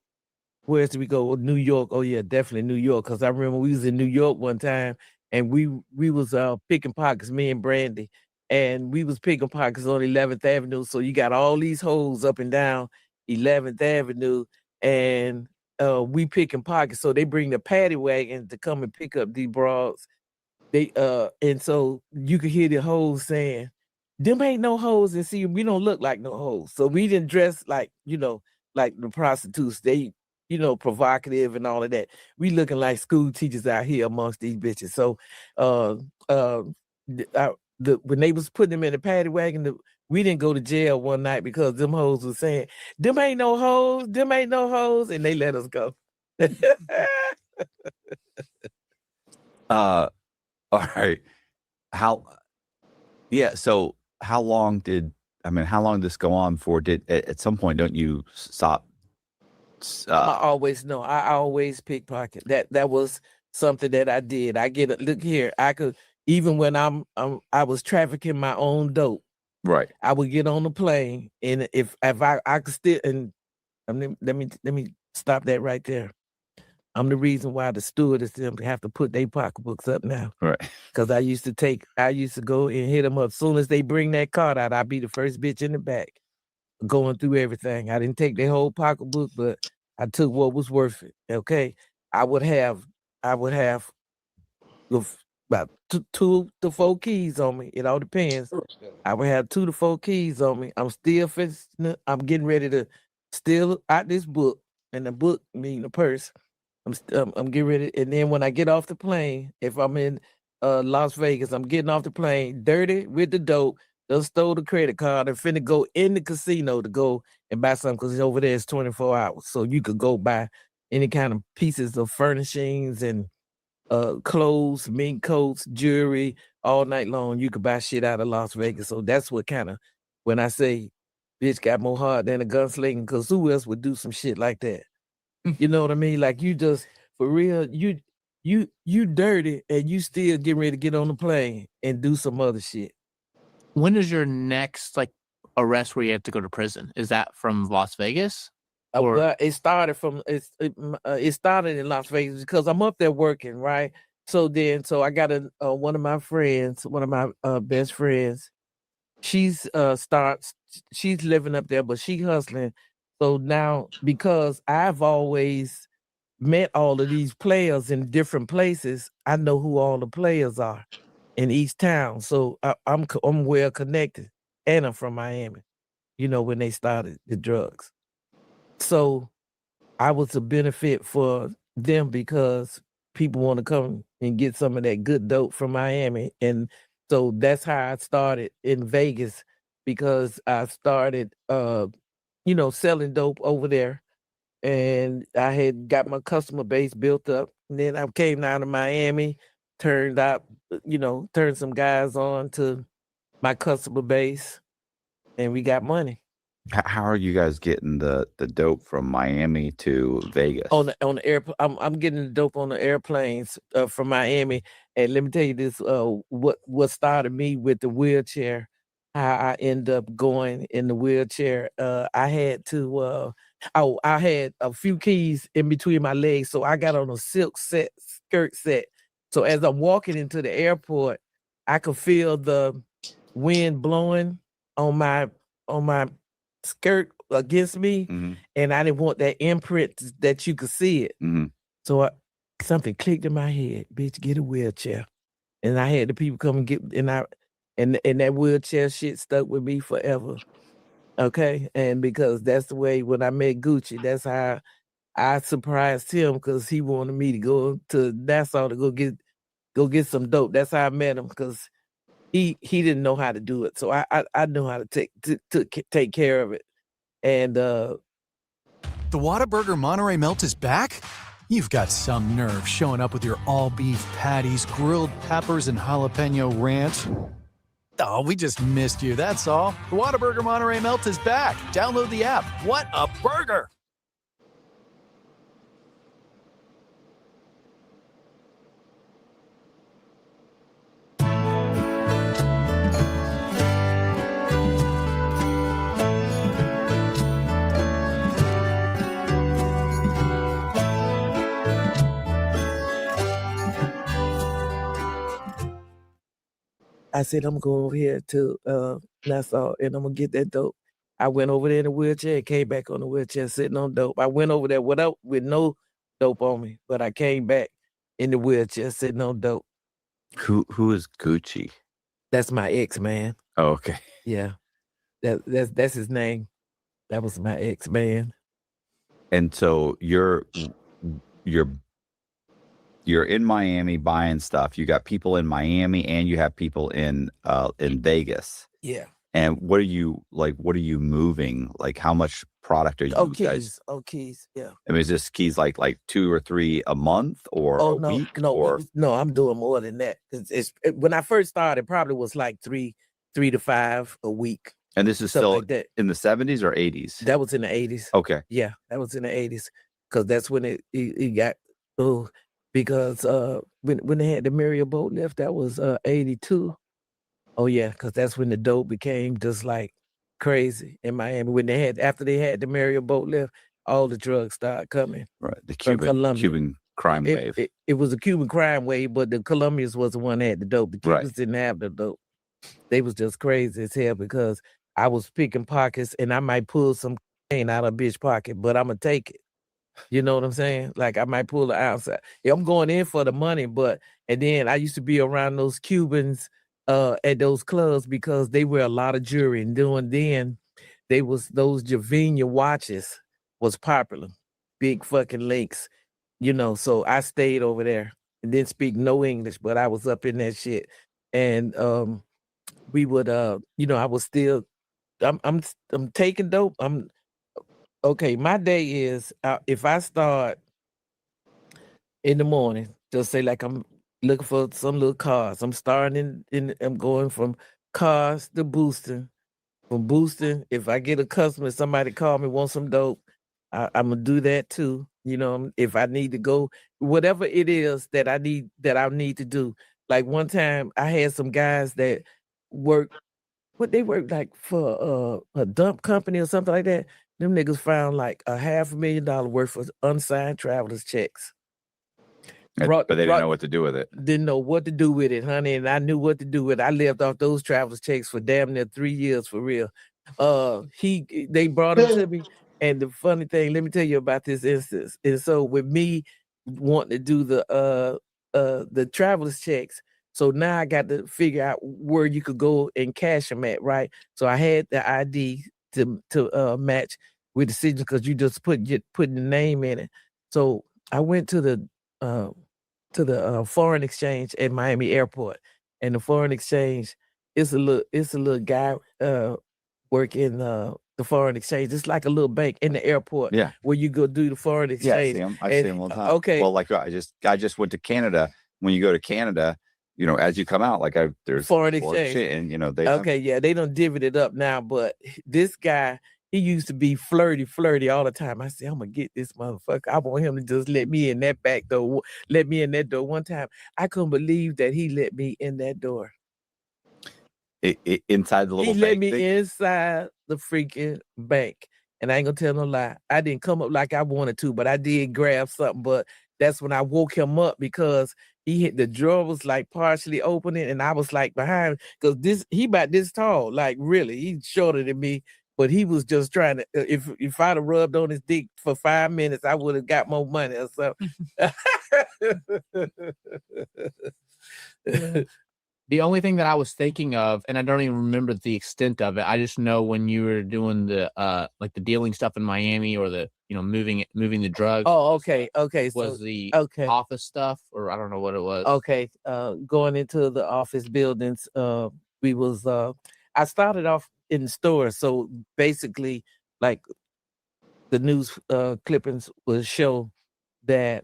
Where else did we go? New York. Oh yeah, definitely New York. Because I remember we was in New York one time, and we was picking pockets, me and Brandy, and we was picking pockets on 11th Avenue. So you got all these holes up and down 11th Avenue, and we picking pockets. So they bring the paddy wagon to come and pick up these broads, They and so you could hear the hoes saying, "Them ain't no hoes," and see, we don't look like no hoes. So we didn't dress like, like the prostitutes. They, provocative and all of that. We looking like school teachers out here amongst these bitches. So when they was putting them in the paddy wagon, we didn't go to jail one night because them hoes was saying, "Them ain't no hoes, them ain't no hoes," and they let us go. All right. So how long did this go on for? At some point, don't you stop? I always pickpocket. That was something that I did. Look here, I could, even when I was trafficking my own dope. Right. I would get on the plane, and if I could still, and let me stop that right there. I'm the reason why the stewardess them have to put their pocketbooks up now. Right. Because I used to go and hit them up. As soon as they bring that card out, I'd be the first bitch in the back, going through everything. I didn't take their whole pocketbook, but I took what was worth it. Okay. I would have about 2 to 4 keys on me. It all depends. I would have 2 to 4 keys on me. I'm getting ready to steal out this book, and the book mean the purse. I'm getting ready, and then when I get off the plane, if I'm in Las Vegas, I'm getting off the plane dirty with the dope. They'll stole the credit card and finna go in the casino to go and buy something because over there it's 24 hours, so you could go buy any kind of pieces of furnishings and clothes, mink coats, jewelry, all night long. You could buy shit out of Las Vegas. So that's what kind of, when I say bitch got more heart than a gunslinger, because who else would do some shit like that? You know what I mean? Like, you just, for real, you dirty and you still getting ready to get on the plane and do some other shit. When is your next arrest where you have to go to prison? Is that from Las Vegas? Well, it started it started in Las Vegas because I'm up there working, right? So I got one of my friends, one of my best friends. She's living up there, but she hustling. So now, because I've always met all of these players in different places, I know who all the players are in each town. So I'm well connected, and I'm from Miami. When they started the drugs. So I was a benefit for them because people want to come and get some of that good dope from Miami. And so that's how I started in Vegas, because I started, selling dope over there. And I had got my customer base built up. And then I came down to Miami, turned some guys on to my customer base, and we got money. How are you guys getting the dope from Miami to Vegas? On the airplane, I'm getting the dope on the airplanes from Miami. And let me tell you this: what started me with the wheelchair, how I end up going in the wheelchair. I had a few keys in between my legs, so I got on a silk skirt set. So as I'm walking into the airport, I could feel the wind blowing on my skirt against me, and I didn't want that imprint that you could see it. So something clicked in my head, bitch, get a wheelchair. And I had the people come and get, and that wheelchair shit stuck with me forever. Okay. And because that's the way, when I met Gucci, that's how I surprised him, because he wanted me to go to Nassau to go get some dope. That's how I met him, because he didn't know how to do it. So I know how to take care of it. And the Whataburger Monterey Melt is back? You've got some nerve showing up with your all-beef patties, grilled peppers, and jalapeno ranch. Oh, we just missed you, that's all. The Whataburger Monterey Melt is back. Download the app. What a burger! I said, I'm going over here to Nassau, and I'm going to get that dope. I went over there in a wheelchair and came back on the wheelchair sitting on dope. I went over there with no dope on me, but I came back in the wheelchair sitting on dope. Who is Gucci? That's my ex, man. Oh, okay. Yeah. That's his name. That was my ex, man. And so you're in Miami buying stuff. You got people in Miami and you have people in Vegas. Yeah. And what are you moving? Like how much product are you guys? Keys. Yeah. I mean, is this keys like 2 or 3 a month or a week? No, I'm doing more than that. When I first started, it probably was like 3 to 5 a week. And this is still like in the 70s or 80s? That was in the 80s. Okay. Yeah, that was in the 80s. Because that's when it got because when they had the Mario boat lift, that was 82. Oh yeah, because that's when the dope became just like crazy in Miami. After they had the Mario boat lift, all the drugs started coming. Right. The Cuban crime wave. It was a Cuban crime wave, but the Colombians was the one that had the dope. The Cubans didn't have the dope. They was just crazy as hell because I was picking pockets and I might pull some cane out of a bitch pocket, but I'm gonna take it. You know what I'm saying? Like I might pull it outside. Yeah, I'm going in for the money, and then I used to be around those Cubans at those clubs because they wear a lot of jewelry, and then they was those Javinia watches was popular, big fucking links, so I stayed over there and didn't speak no English, but I was up in that shit. And we would I was still I'm taking dope. Okay, my day is if I start in the morning, just say like I'm looking for some little cars. I'm starting I'm going from cars to boosting. From boosting, if I get a customer, somebody call me, want some dope, I'm gonna do that too. If I need to go, whatever it is that I need to do. Like one time I had some guys that they work like for a dump company or something like that. Them niggas found like $500,000 worth of unsigned travelers checks. But they didn't know what to do with it. Didn't know what to do with it, honey, and I knew what to do with it. I lived off those travelers checks for damn near 3 years for real. They brought him to me, and the funny thing, let me tell you about this instance. And so with me wanting to do the travelers checks, so now I got to figure out where you could go and cash them at, right? So I had the ID to match with the signature because you just putting the name in it. So I went to the foreign exchange at Miami Airport, and the foreign exchange is a little guy working the foreign exchange. It's like a little bank in the airport, where you go do the foreign exchange. Yeah, I see them all the time. Okay, well, like I just went to Canada. When you go to Canada, as you come out, there's foreign exchange, and they they don't divvy it up now, but this guy. He used to be flirty all the time. I said, I'm going to get this motherfucker. I want him to just let me in that back door. Let me in that door. One time, I couldn't believe that he let me in that door. Inside the little bank? He let me inside the freaking bank. And I ain't going to tell no lie. I didn't come up like I wanted to, but I did grab something. But that's when I woke him up because the drawer was like partially opening and I was like behind. Because he about this tall. Like really, he's shorter than me. But he was just trying to. If I'd have rubbed on his dick for 5 minutes, I would have got more money or something. The only thing that I was thinking of, and I don't even remember the extent of it. I just know when you were doing the like the dealing stuff in Miami or the moving the drugs. Oh, okay. Was the office stuff, or I don't know what it was. Okay, going into the office buildings, I started off in the store, so basically, like the news clippings will show that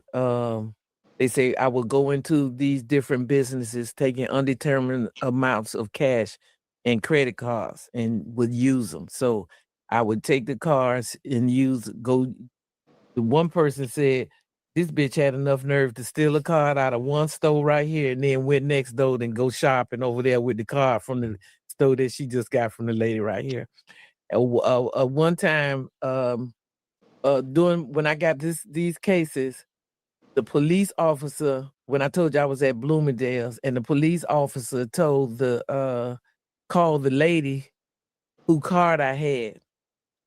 they say I will go into these different businesses taking undetermined amounts of cash and credit cards and would use them. So I would take the cards and the one person said this bitch had enough nerve to steal a card out of one store right here and then went next door and go shopping over there with the card from the store that she just got from the lady right here. One time when I got these cases, the police officer, when I told you I was at Bloomingdale's, and the police officer called the lady who card I had.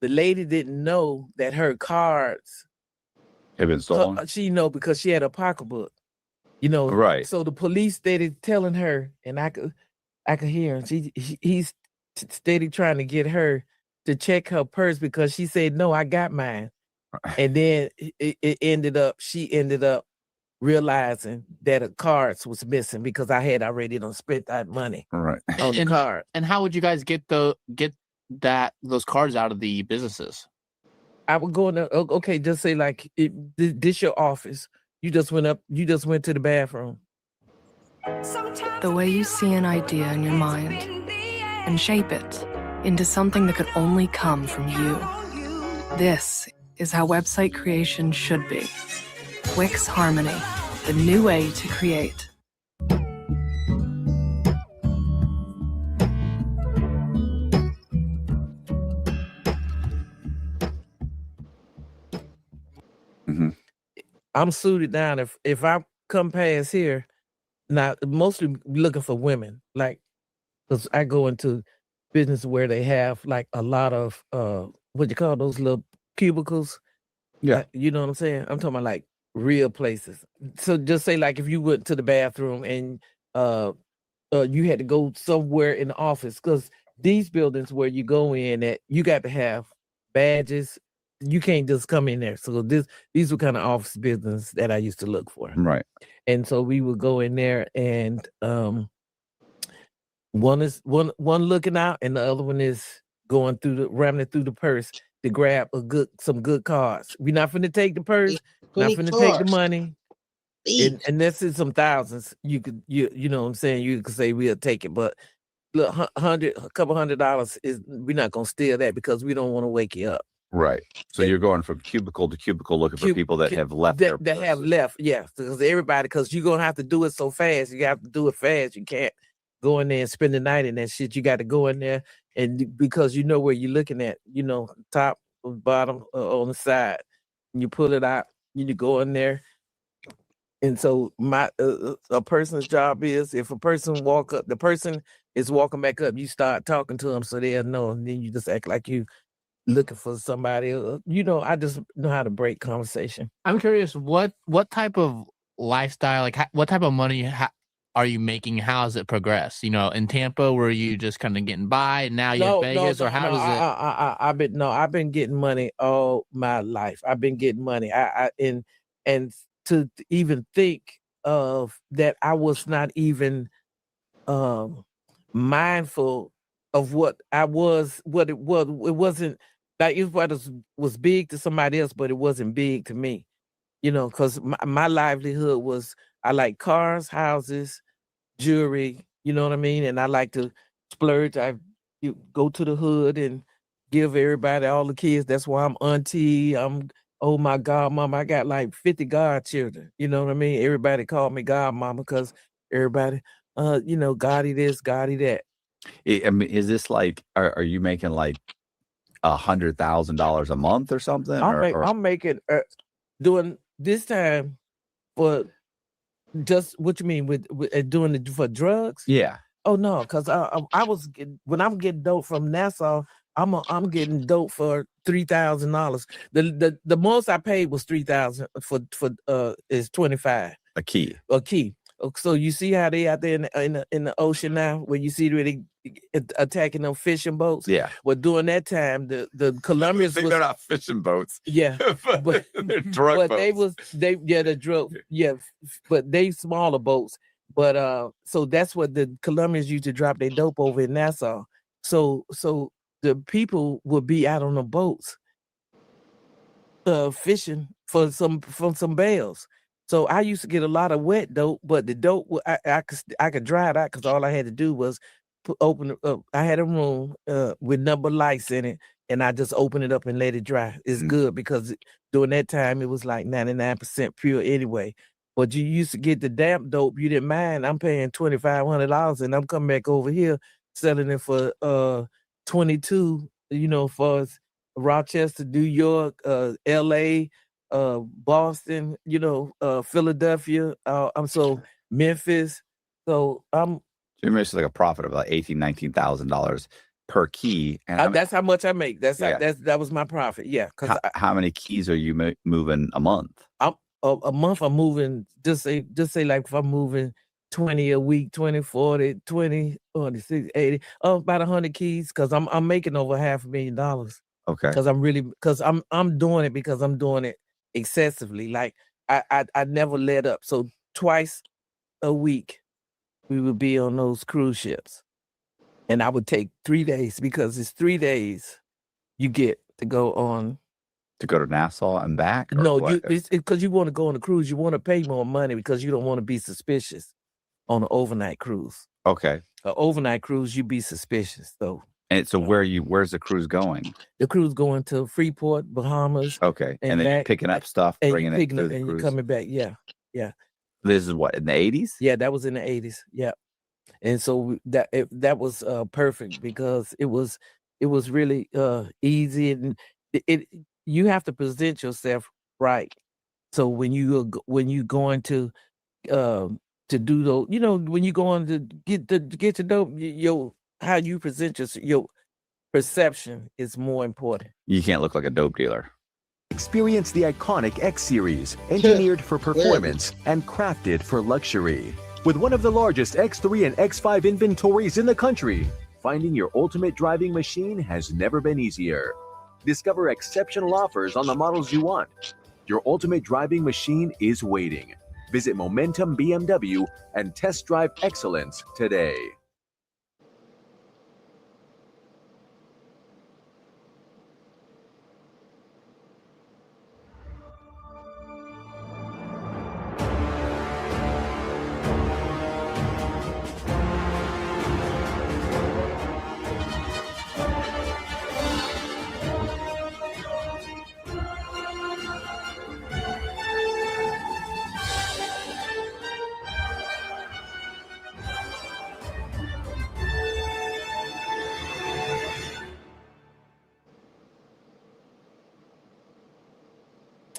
The lady didn't know that her cards had been stolen. She know because she had a pocketbook. You know, Right. so the police steady telling her, and I could hear him. He's steady trying to get her to check her purse because she said, "No, I got mine." And then it ended up, she ended up realizing that a cards was missing because I had already done spent that money Right. on the card. And how would you guys get those cards out of the businesses? I would go in there, okay, just say like, this your office. You just went to the bathroom. The way you see an idea in your mind and shape it into something that could only come from you. This is how website creation should be. Wix Harmony, the new way to create. I'm suited down. If I come past here, now mostly looking for women, like, because I go into business where they have like a lot of what you call those little cubicles. Yeah. You know what I'm saying? I'm talking about like real places. So just say like if you went to the bathroom and you had to go somewhere in the office, because these buildings where you go in at, you got to have badges. You can't just come in there. So these were kind of office business that I used to look for. Right. And so we would go in there, and one looking out, and the other one is going through ramming through the purse to grab some good cards. We're not finna take the purse, not finna take the money. And this is some thousands. You know what I'm saying? You could say we'll take it, but look, a couple $100 is, we're not gonna steal that because we don't want to wake you up. Right. So you're going from cubicle to cubicle looking for people that have left that have left, yeah. Because because you're gonna have to do it so fast. You have to do it fast. You can't go in there and spend the night in that shit. You got to go in there, and because you know where you're looking at, top, bottom, on the side, and you pull it out. You go in there. And so a person's job is, if a person walk up, the person is walking back up, you start talking to them so they'll know, and then you just act like you looking for somebody. I just know how to break conversation. I'm curious, what type of lifestyle, like what type of money are you making? How has it progressed? In Tampa, were you just kind of getting by, and now you're in Vegas, or how does it? I've been getting money all my life. I've been getting money. And to even think of that, I was not even mindful of what it was. It wasn't like it was big to somebody else, but it wasn't big to me. Because my livelihood was, I like cars, houses, jewelry. You know what I mean? And I like to splurge. You go to the hood and give everybody, all the kids. That's why I'm auntie. Oh my God, mama, I got like 50 godchildren. You know what I mean? Everybody called me godmama because everybody, Gotti this, Gotti that. I mean, is this like, are you making like $100,000 a month or something? I'm making doing this time for just what you mean with doing it for drugs? Yeah. Oh no, because I was when I'm getting dope from Nassau, I'm getting dope for $3,000. The most I paid was $3,000 for is $25 a key. So you see how they out there in the ocean now, where you see really attacking them fishing boats. Yeah. Well, during that time, the Colombians they're not fishing boats. Yeah, but they're drug boats. The drug, yeah, but they smaller boats. But so that's what the Colombians used to drop their dope over in Nassau. So the people would be out on the boats, fishing from some bales. So I used to get a lot of wet dope, but the dope I could dry it out because all I had to do was open it up. I had a room with number lights in it, and I just open it up and let it dry. It's good because during that time it was like 99% pure anyway. But you used to get the damp dope, you didn't mind. I'm paying $2,500, and I'm coming back over here selling it for $22. For Rochester, New York, L.A., Boston, Philadelphia, Memphis. So you make like a profit of like $18,000-$19,000 per key, and that's how much I make. That was my profit. Yeah, because how many keys are you moving a month? a month I'm moving, just say like if I'm moving 20 a week, 20, 40, 20, 46, 80, about 100 keys, because I'm making over $500,000. Okay. Because I'm doing it because I'm doing it excessively. Like I never let up. So twice a week we would be on those cruise ships. And I would take 3 days, because it's 3 days you get to go on. To go to Nassau and back? No, because you want to go on a cruise, you want to pay more money because you don't want to be suspicious on an overnight cruise. Okay. An overnight cruise, you be suspicious. And so where's the cruise going? The cruise going to Freeport, Bahamas. Okay. And then you're picking up stuff, bringing it through the cruise. You're coming back. Yeah. Yeah. This is what, in the 80s? Yeah, that was in the 80s. Yeah. And so that was perfect, because it was really easy, and you have to present yourself right. So when you going to do those, when you going to get to know how you present your perception is more important. You can't look like a dope dealer. Experience the iconic X Series, engineered for performance and crafted for luxury. With one of the largest X3 and X5 inventories in the country, finding your ultimate driving machine has never been easier. Discover exceptional offers on the models you want. Your ultimate driving machine is waiting. Visit Momentum BMW and test drive excellence today.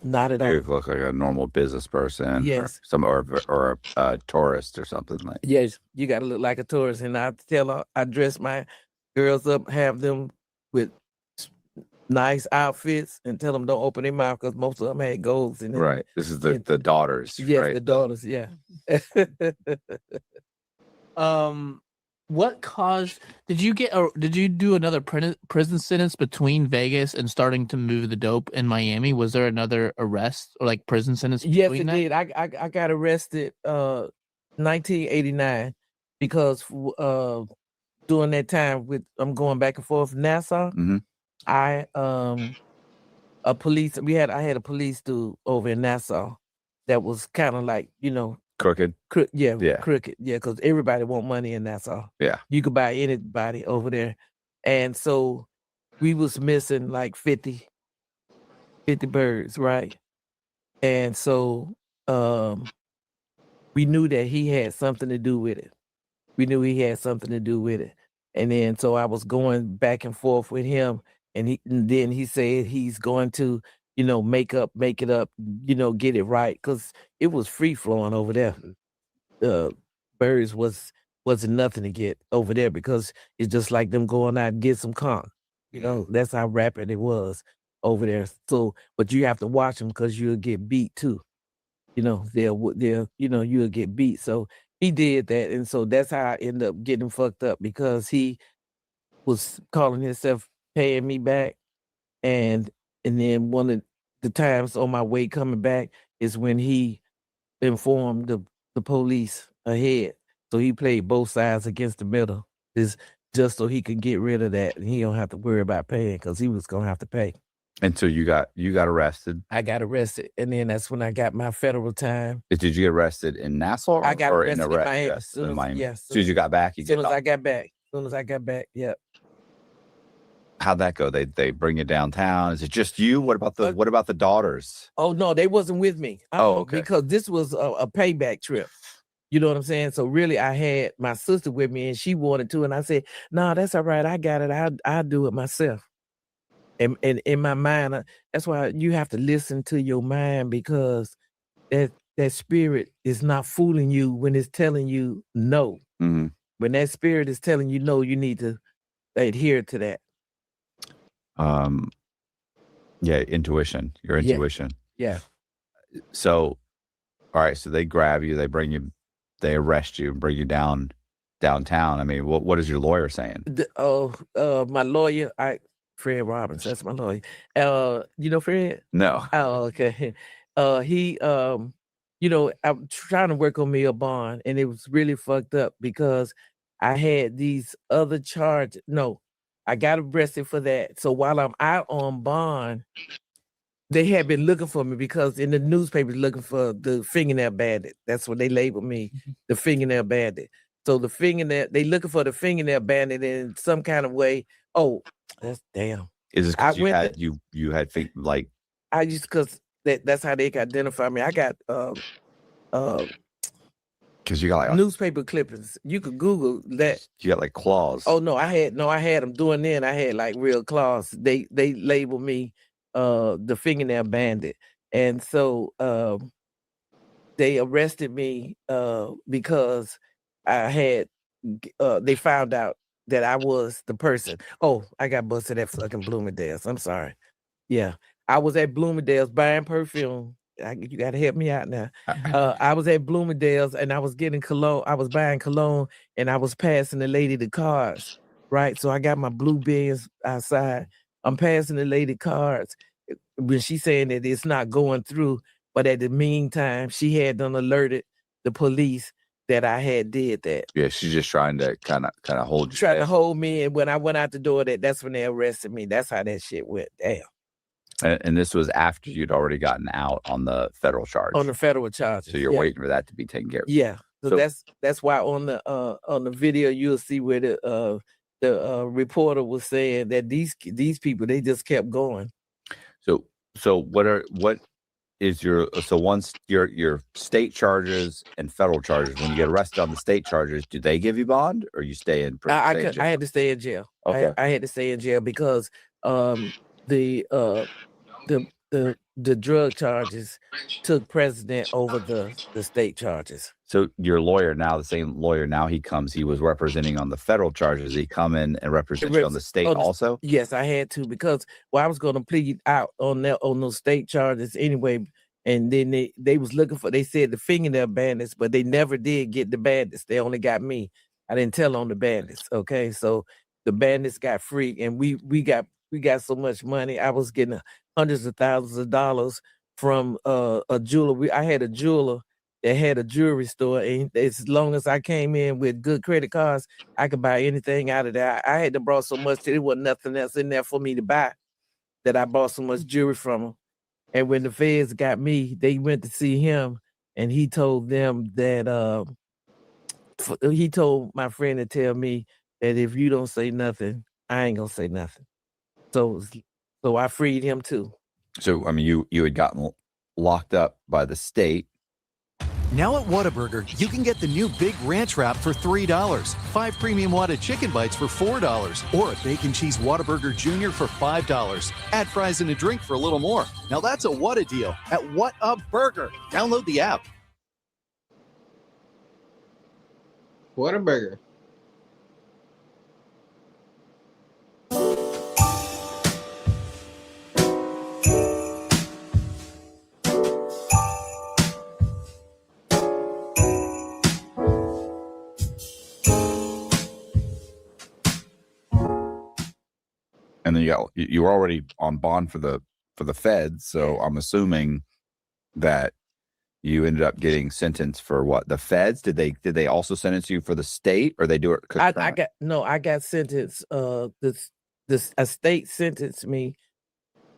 Not at all. You look like a normal business person. Yes. Or a tourist or something like. Yes, you got to look like a tourist. And I dress my girls up, have them with nice outfits, and tell them don't open their mouth, because most of them had golds in it. Right. This is the daughters. Yes, right? the daughters. Yeah. What caused? Did you do another prison sentence between Vegas and starting to move the dope in Miami? Was there another arrest or like prison sentence? Yes, it did. I got arrested 1989, because during that time I'm going back and forth Nassau. Mm-hmm. I had a police dude over in Nassau that was kind of like, Crooked. crooked, because everybody want money in Nassau. Yeah. You could buy anybody over there. And so we was missing like 50 birds, right? And so we knew that he had something to do with it. And then so I was going back and forth with him, and then he said he's going to, make it up, get it right, because it was free flowing over there. Birds wasn't nothing to get over there, because it's just like them going out and get some conch. That's how rapid it was over there. So, but you have to watch them, because you'll get beat too. You'll get beat. So he did that, and so that's how I ended up getting fucked up, because he was calling himself paying me back, and then one of the times on my way coming back is when he informed the police ahead. So he played both sides against the middle, is just so he could get rid of that, and he don't have to worry about paying, because he was gonna have to pay. And so you got arrested. I got arrested, and then that's when I got my federal time. Did you get arrested in Nassau? I got or arrested in Miami. Yes, As soon in Miami. as As you got back, as soon as I got back, yeah. How'd that go? They bring you downtown. Is it just you? What about the daughters? Oh no, they wasn't with me. Okay. Because this was a payback trip. You know what I'm saying? So really, I had my sister with me, and she wanted to, and I said, "No, that's all right. I got it. I'll do it myself." And in my mind, that's why you have to listen to your mind, because that spirit is not fooling you when it's telling you no. Mm-hmm. When that spirit is telling you no, you need to adhere to that. Yeah, intuition. Your intuition. Yeah. So, all right. So they grab you, they arrest you and bring you downtown. I mean, what is your lawyer saying? My lawyer, Fred Robbins, that's my lawyer. You know Fred? No. Oh, okay. He, I'm trying to work on me a bond, and it was really fucked up because I had these other charges. No, I got arrested for that. So while I'm out on bond, they had been looking for me because in the newspapers looking for the fingernail bandit. That's what they labeled me, the fingernail bandit. So the fingernail, they looking for the fingernail bandit in some kind of way. Oh, that's damn. Is this because you had like? I used because that's how they can identify me. I got because you got like newspaper clippings. You could Google that. You got like claws. Oh no, I had them doing then. I had like real claws. They labeled me the fingernail bandit, and so they arrested me because I had they found out that I was the person. Oh, I got busted at fucking Bloomingdale's. I'm sorry. Yeah, I was at Bloomingdale's buying perfume. You got to help me out now. I was at Bloomingdale's and I was getting cologne. I was buying cologne and I was passing the lady the cards, right? So I got my blue Benz outside. I'm passing the lady cards when she's saying that it's not going through. But at the meantime, she had done alerted the police that I had did that. Yeah, she's just trying to kind of hold you. Trying to hold me, and when I went out the door, that's when they arrested me. That's how that shit went. Damn. And this was after you'd already gotten out on the federal charge. On the federal charges. So you're waiting for that to be taken care of. Yeah. So that's why on the video you'll see where the reporter was saying that these people, they just kept going. So what is once your state charges and federal charges, when you get arrested on the state charges, do they give you bond or you stay in prison? I had to stay in jail. Okay. I had to stay in jail because the drug charges took precedent over the state charges. So your lawyer now, the same lawyer now, he was representing on the federal charges. He come in and represent you on the state also? Yes, I had to because I was going to plead out on those state charges anyway. And then they was looking for, they said the fingernail bandits, but they never did get the bandits. They only got me. I didn't tell on the bandits. Okay, so the bandits got free, and we got so much money. I was getting hundreds of thousands of dollars from a jeweler. I had a jeweler that had a jewelry store, and as long as I came in with good credit cards, I could buy anything out of there. I had to brought so much that there wasn't nothing else in there for me to buy, that I bought so much jewelry from him. And when the feds got me, they went to see him, and he told them that he told my friend to tell me that if you don't say nothing, I ain't gonna say nothing. So I freed him too. So I mean, you had gotten locked up by the state. Now at Whataburger, you can get the new Big Ranch Wrap for $3, 5 premium Whata chicken bites for $4, or a bacon cheese Whataburger Junior for $5. Add fries and a drink for a little more. Now that's a Whata deal at Whataburger. Download the app. Whataburger. And then you were already on bond for the feds, so I'm assuming that you ended up getting sentenced for what? The feds? Did they also sentence you for the state, or they do it? I got sentenced. A state sentenced me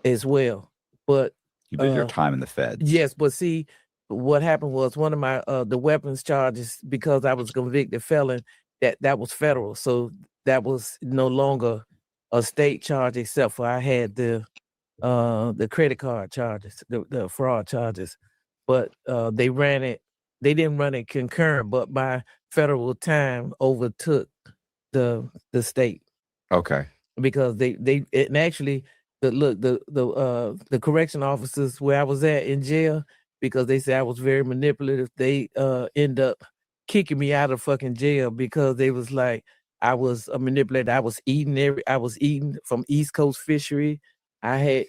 as well, but you did your time in the feds. Yes, but see, what happened was one of my the weapons charges, because I was a convicted felon, that was federal, so that was no longer a state charge, except for I had the credit card charges, the fraud charges. But they didn't run it concurrent, but my federal time overtook the state. Okay. Because and actually the correction officers where I was at in jail, because they said I was very manipulative, they end up kicking me out of fucking jail because they was like, I was a manipulator. I was eating from East Coast Fishery. I had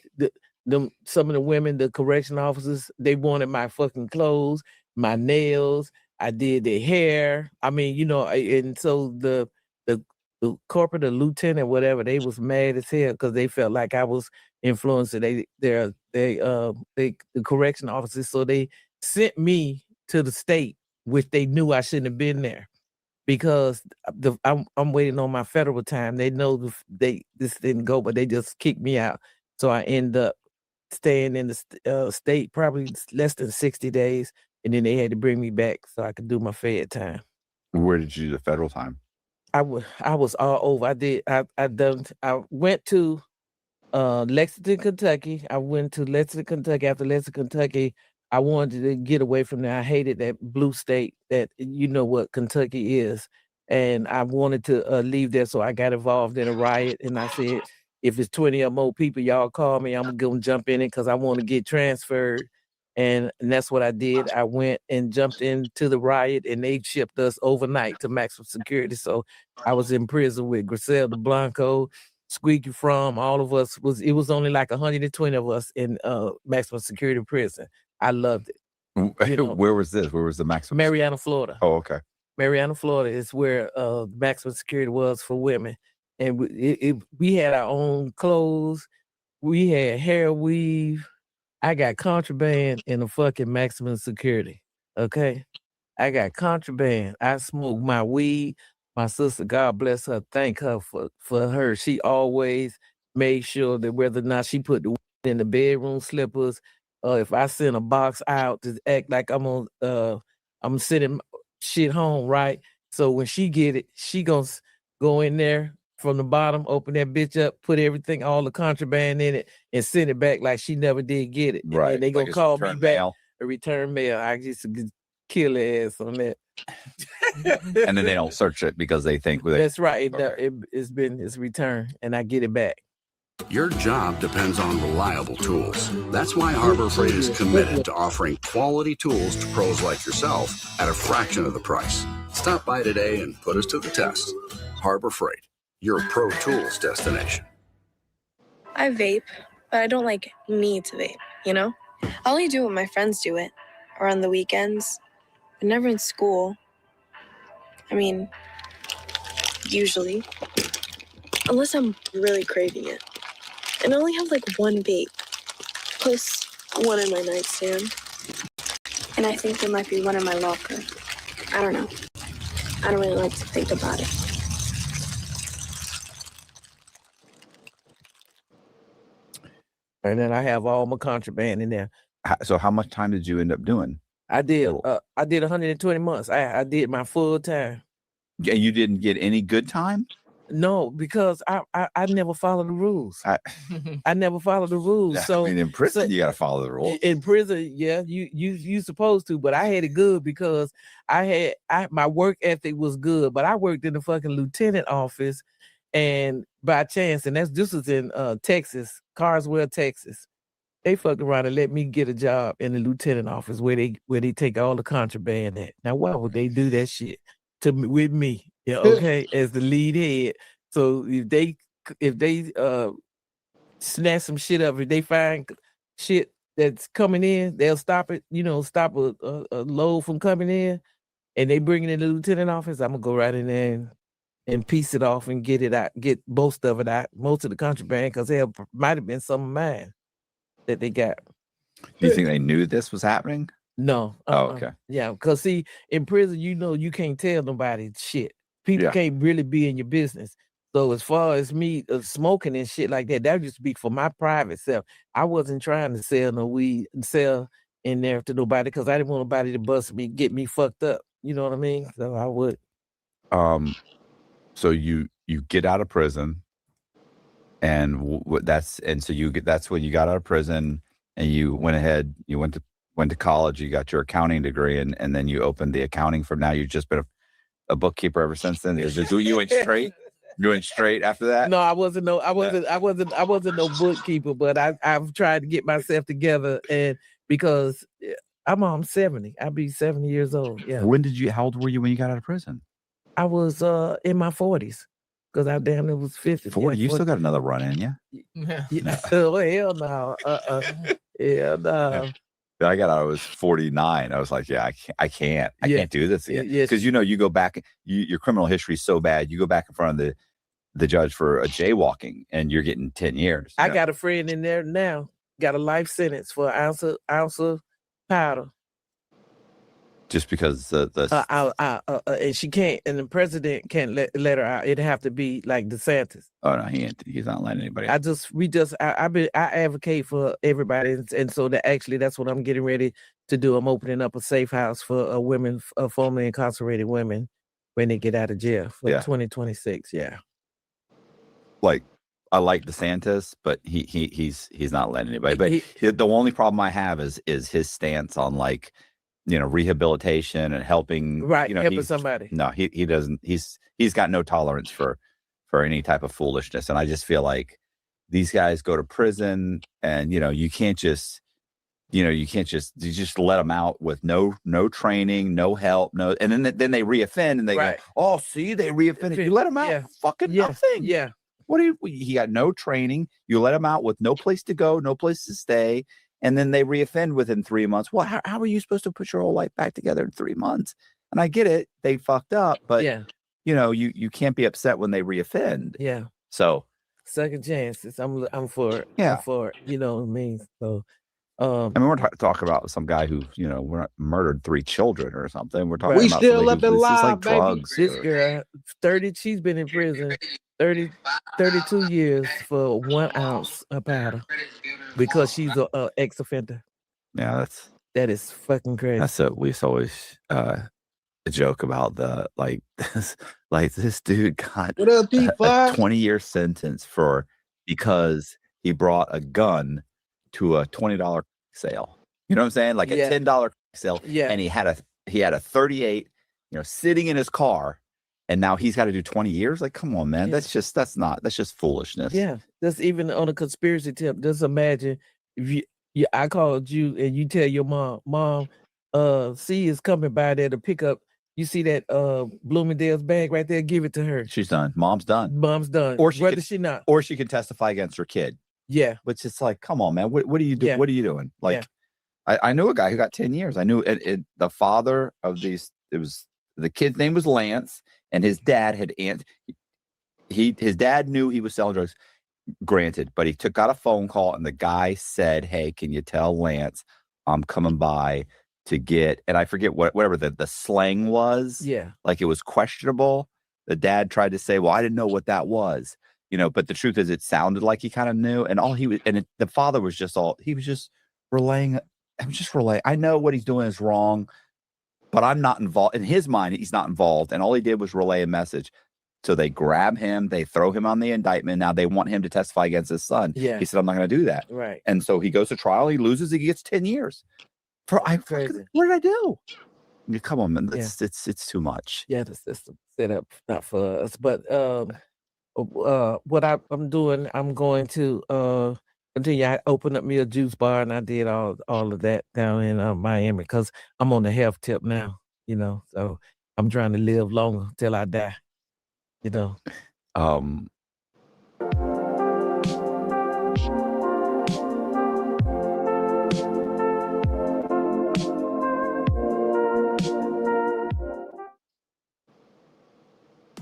some of the women, the correction officers, they wanted my fucking clothes, my nails. I did their hair. I mean, and so the corporate, the lieutenant, whatever, they was mad as hell because they felt like I was influencing the correction officers. So they sent me to the state, which they knew I shouldn't have been there because I'm waiting on my federal time. They know this didn't go, but they just kicked me out. So I end up staying in the state probably less than 60 days, and then they had to bring me back so I could do my Fed time. Where did you do the federal time? I was all over. I went to Lexington, Kentucky. I went to Lexington, Kentucky. After Lexington, Kentucky, I wanted to get away from there. I hated that blue state that what Kentucky is. And I wanted to leave there. So I got involved in a riot. And I said, if it's 20 or more people, y'all call me. I'm going to jump in it because I want to get transferred. And that's what I did. I went and jumped into the riot, and they shipped us overnight to maximum security. So I was in prison with Griselda Blanco, Squeaky From, all of us. It was only like 120 of us in maximum security prison. I loved it. Where was this? Where was the maximum? Mariana, Florida. Oh, okay. Mariana, Florida is where maximum security was for women. And we had our own clothes. We had hair weave. I got contraband in the fucking maximum security. Okay. I got contraband. I smoked my weed. My sister, God bless her, thank her for her. She always made sure that whether or not she put the weed in the bedroom slippers, if I send a box out to act like I'm sending shit home, right? So when she get it, she gonna go in there from the bottom, open that bitch up, put everything, all the contraband in it, and send it back like she never did get it. Right. And they gonna call me back a return mail. I just kill their ass on that. And then they don't search it because they think that's right. It's returned, and I get it back. Your job depends on reliable tools. That's why Harbor Freight is committed to offering quality tools to pros like yourself at a fraction of the price. Stop by today and put us to the test. Harbor Freight, your pro tools destination. I vape, but I don't need to vape, I'll only do it when my friends do it, or on the weekends, but never in school. I mean, usually. Unless I'm really craving it. And I only have one vape, plus one in my nightstand. And I think there might be one in my locker. I don't know. I don't really like to think about it. And then I have all my contraband in there. So how much time did you end up doing? I did 120 months. I did my full time. And you didn't get any good time? No, because I never follow the rules. I never follow the rules. So in prison, you got to follow the rules. In prison, yeah, you supposed to. But I had it good because my work ethic was good. But I worked in the fucking lieutenant office, and by chance, and this was in Texas, Carswell, Texas. They fucked around and let me get a job in the lieutenant office where they take all the contraband at. Now, why would they do that shit with me? Yeah, okay, as the lead head. So if they snatch some shit up, if they find shit that's coming in, they'll stop it. Stop a load from coming in, and they bring it in the lieutenant office. I'm gonna go right in there and piece it off and get it out, get most of it out, most of the contraband, because there might have been some of mine that they got. Do you think they knew this was happening? No. Oh, okay. Yeah, because see, in prison, you can't tell nobody shit. People can't really be in your business. So as far as me smoking and shit like that would just be for my private self. I wasn't trying to sell no weed and sell in there to nobody because I didn't want nobody to bust me, get me fucked up. You know what I mean? So I would. So you get out of prison, and that's when you got out of prison, and you went ahead. You went to college. You got your accounting degree, and then you opened the accounting firm. Now you've just been a bookkeeper ever since then. You went straight. You went straight after that? No, I wasn't no bookkeeper, but I've tried to get myself together, and because I'm 70, I'll be 70 years old. Yeah. How old were you when you got out of prison? I was in my 40s. because I damn it was 50. 40. You still got another run in, yeah? Yeah. Oh, hell no. Hell no. I got out. I was 49. I was like, yeah, I can't do this again. Yes. Because you go back, your criminal history is so bad. You go back in front of the judge for a jaywalking, and you're getting 10 years. I got a friend in there now. Got a life sentence for an ounce of powder. Just because and she can't, and the president can't let her out. It'd have to be like DeSantis. Oh no, he's not letting anybody out. I advocate for everybody, and so that's what I'm getting ready to do. I'm opening up a safe house for women, formerly incarcerated women, when they get out of jail for 2026. Yeah. Like, I like DeSantis, but he's not letting anybody. But the only problem I have is his stance on, like, rehabilitation and helping. Right, helping somebody. No, he doesn't. He's got no tolerance for any type of foolishness, and I just feel like these guys go to prison, and you can't just let them out with no training, no help, and then they reoffend, and they go, oh, see, they reoffended. You let them out, fucking nothing. Yeah. He got no training. You let him out with no place to go, no place to stay, and then they reoffend within 3 months. Well, how are you supposed to put your whole life back together in 3 months? And I get it, they fucked up, but you can't be upset when they reoffend. Yeah. So second chances. I'm for it. Yeah. I'm for it. You know what I mean? So I mean, we're talking about some guy who, murdered 3 children or something. We're talking we about still somebody up and this is live, like baby. drugs. This girl, 30. She's been in prison 32 years for 1 ounce of powder because she's a ex-offender. Yeah, that is fucking crazy. That's what we always a joke about this dude got What up, a D5? 20-year sentence because he brought a gun to a $20 sale. You know what I'm saying? Like a $10 sale. Yeah. And he had a 38, sitting in his car, and now he's got to do 20 years. Like, come on, man. That's just foolishness. Yeah. That's even on a conspiracy tip. Just imagine if I called you and you tell your mom, C is coming by there to pick up. You see that Bloomingdale's bag right there? Give it to her. She's done. Mom's done. Mom's done. Or she she not. Or she can testify against her kid. Yeah. Which is like, come on, man. What are you doing? Yeah. What are you doing? Like, I knew a guy who got 10 years. I knew the father of these. The kid's name was Lance, and his dad had his dad knew he was selling drugs. Granted, but he got a phone call, and the guy said, "Hey, can you tell Lance I'm coming by to get," and I forget whatever the slang was. Yeah. Like, it was questionable. The dad tried to say, "Well, I didn't know what that was." But the truth is, it sounded like he kind of knew, and the father was just relaying. I'm just relaying. I know what he's doing is wrong, but I'm not involved. In his mind, he's not involved, and all he did was relay a message. So they grab him, they throw him on the indictment. Now they want him to testify against his son. Yeah. He said, "I'm not going to do that." Right. And so he goes to trial. He loses. He gets 10 years. What did I do? I mean, come on, man. It's too much. Yeah, the system set up not for us. But what I'm doing, I'm going to continue. I opened up me a juice bar, and I did all of that down in Miami because I'm on the health tip now. So I'm trying to live longer till I die.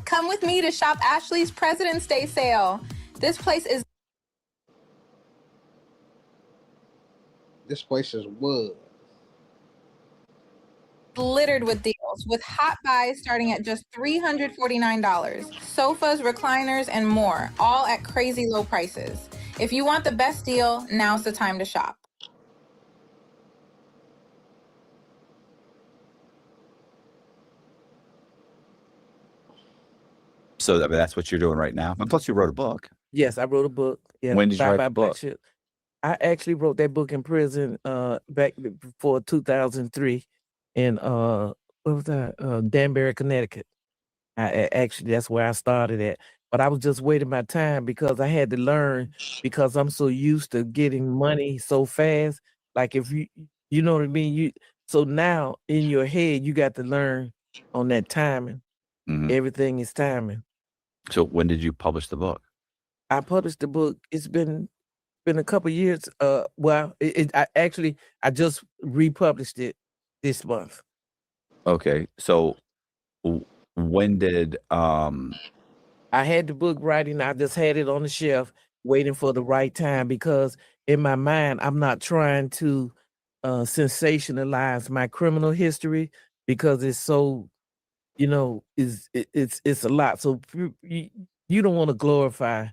Come with me to shop Ashley's President's Day sale. This place is wood. littered with deals, with hot buys starting at just $349. Sofas, recliners, and more, all at crazy low prices. If you want the best deal, now's the time to shop. So that's what you're doing right now. And plus, you wrote a book. Yes, I wrote a book. Yeah. When did you write the book? I actually wrote that book in prison back before 2003 in what was that? Danbury, Connecticut. Actually, that's where I started at. But I was just waiting my time because I had to learn, because I'm so used to getting money so fast. Like, if you know what I mean? So now in your head, you got to learn on that timing. Mhm. Everything is timing. So when did you publish the book? I published the book. It's been a couple years. Well, I just republished it this month. Okay, so when did I had the book writing. I just had it on the shelf, waiting for the right time, because in my mind, I'm not trying to sensationalize my criminal history, because it's so, it's a lot. So you don't want to glorify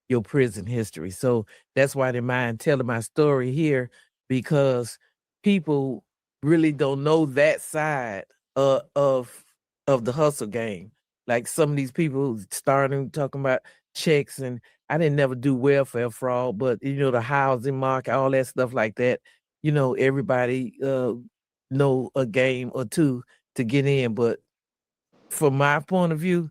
your prison history. So that's why I didn't mind telling my story here, because people really don't know that side of the hustle game. Like some of these people starting talking about checks, and I didn't never do welfare fraud, but the housing market, all that stuff like that. Everybody know a game or two to get in, but from my point of view,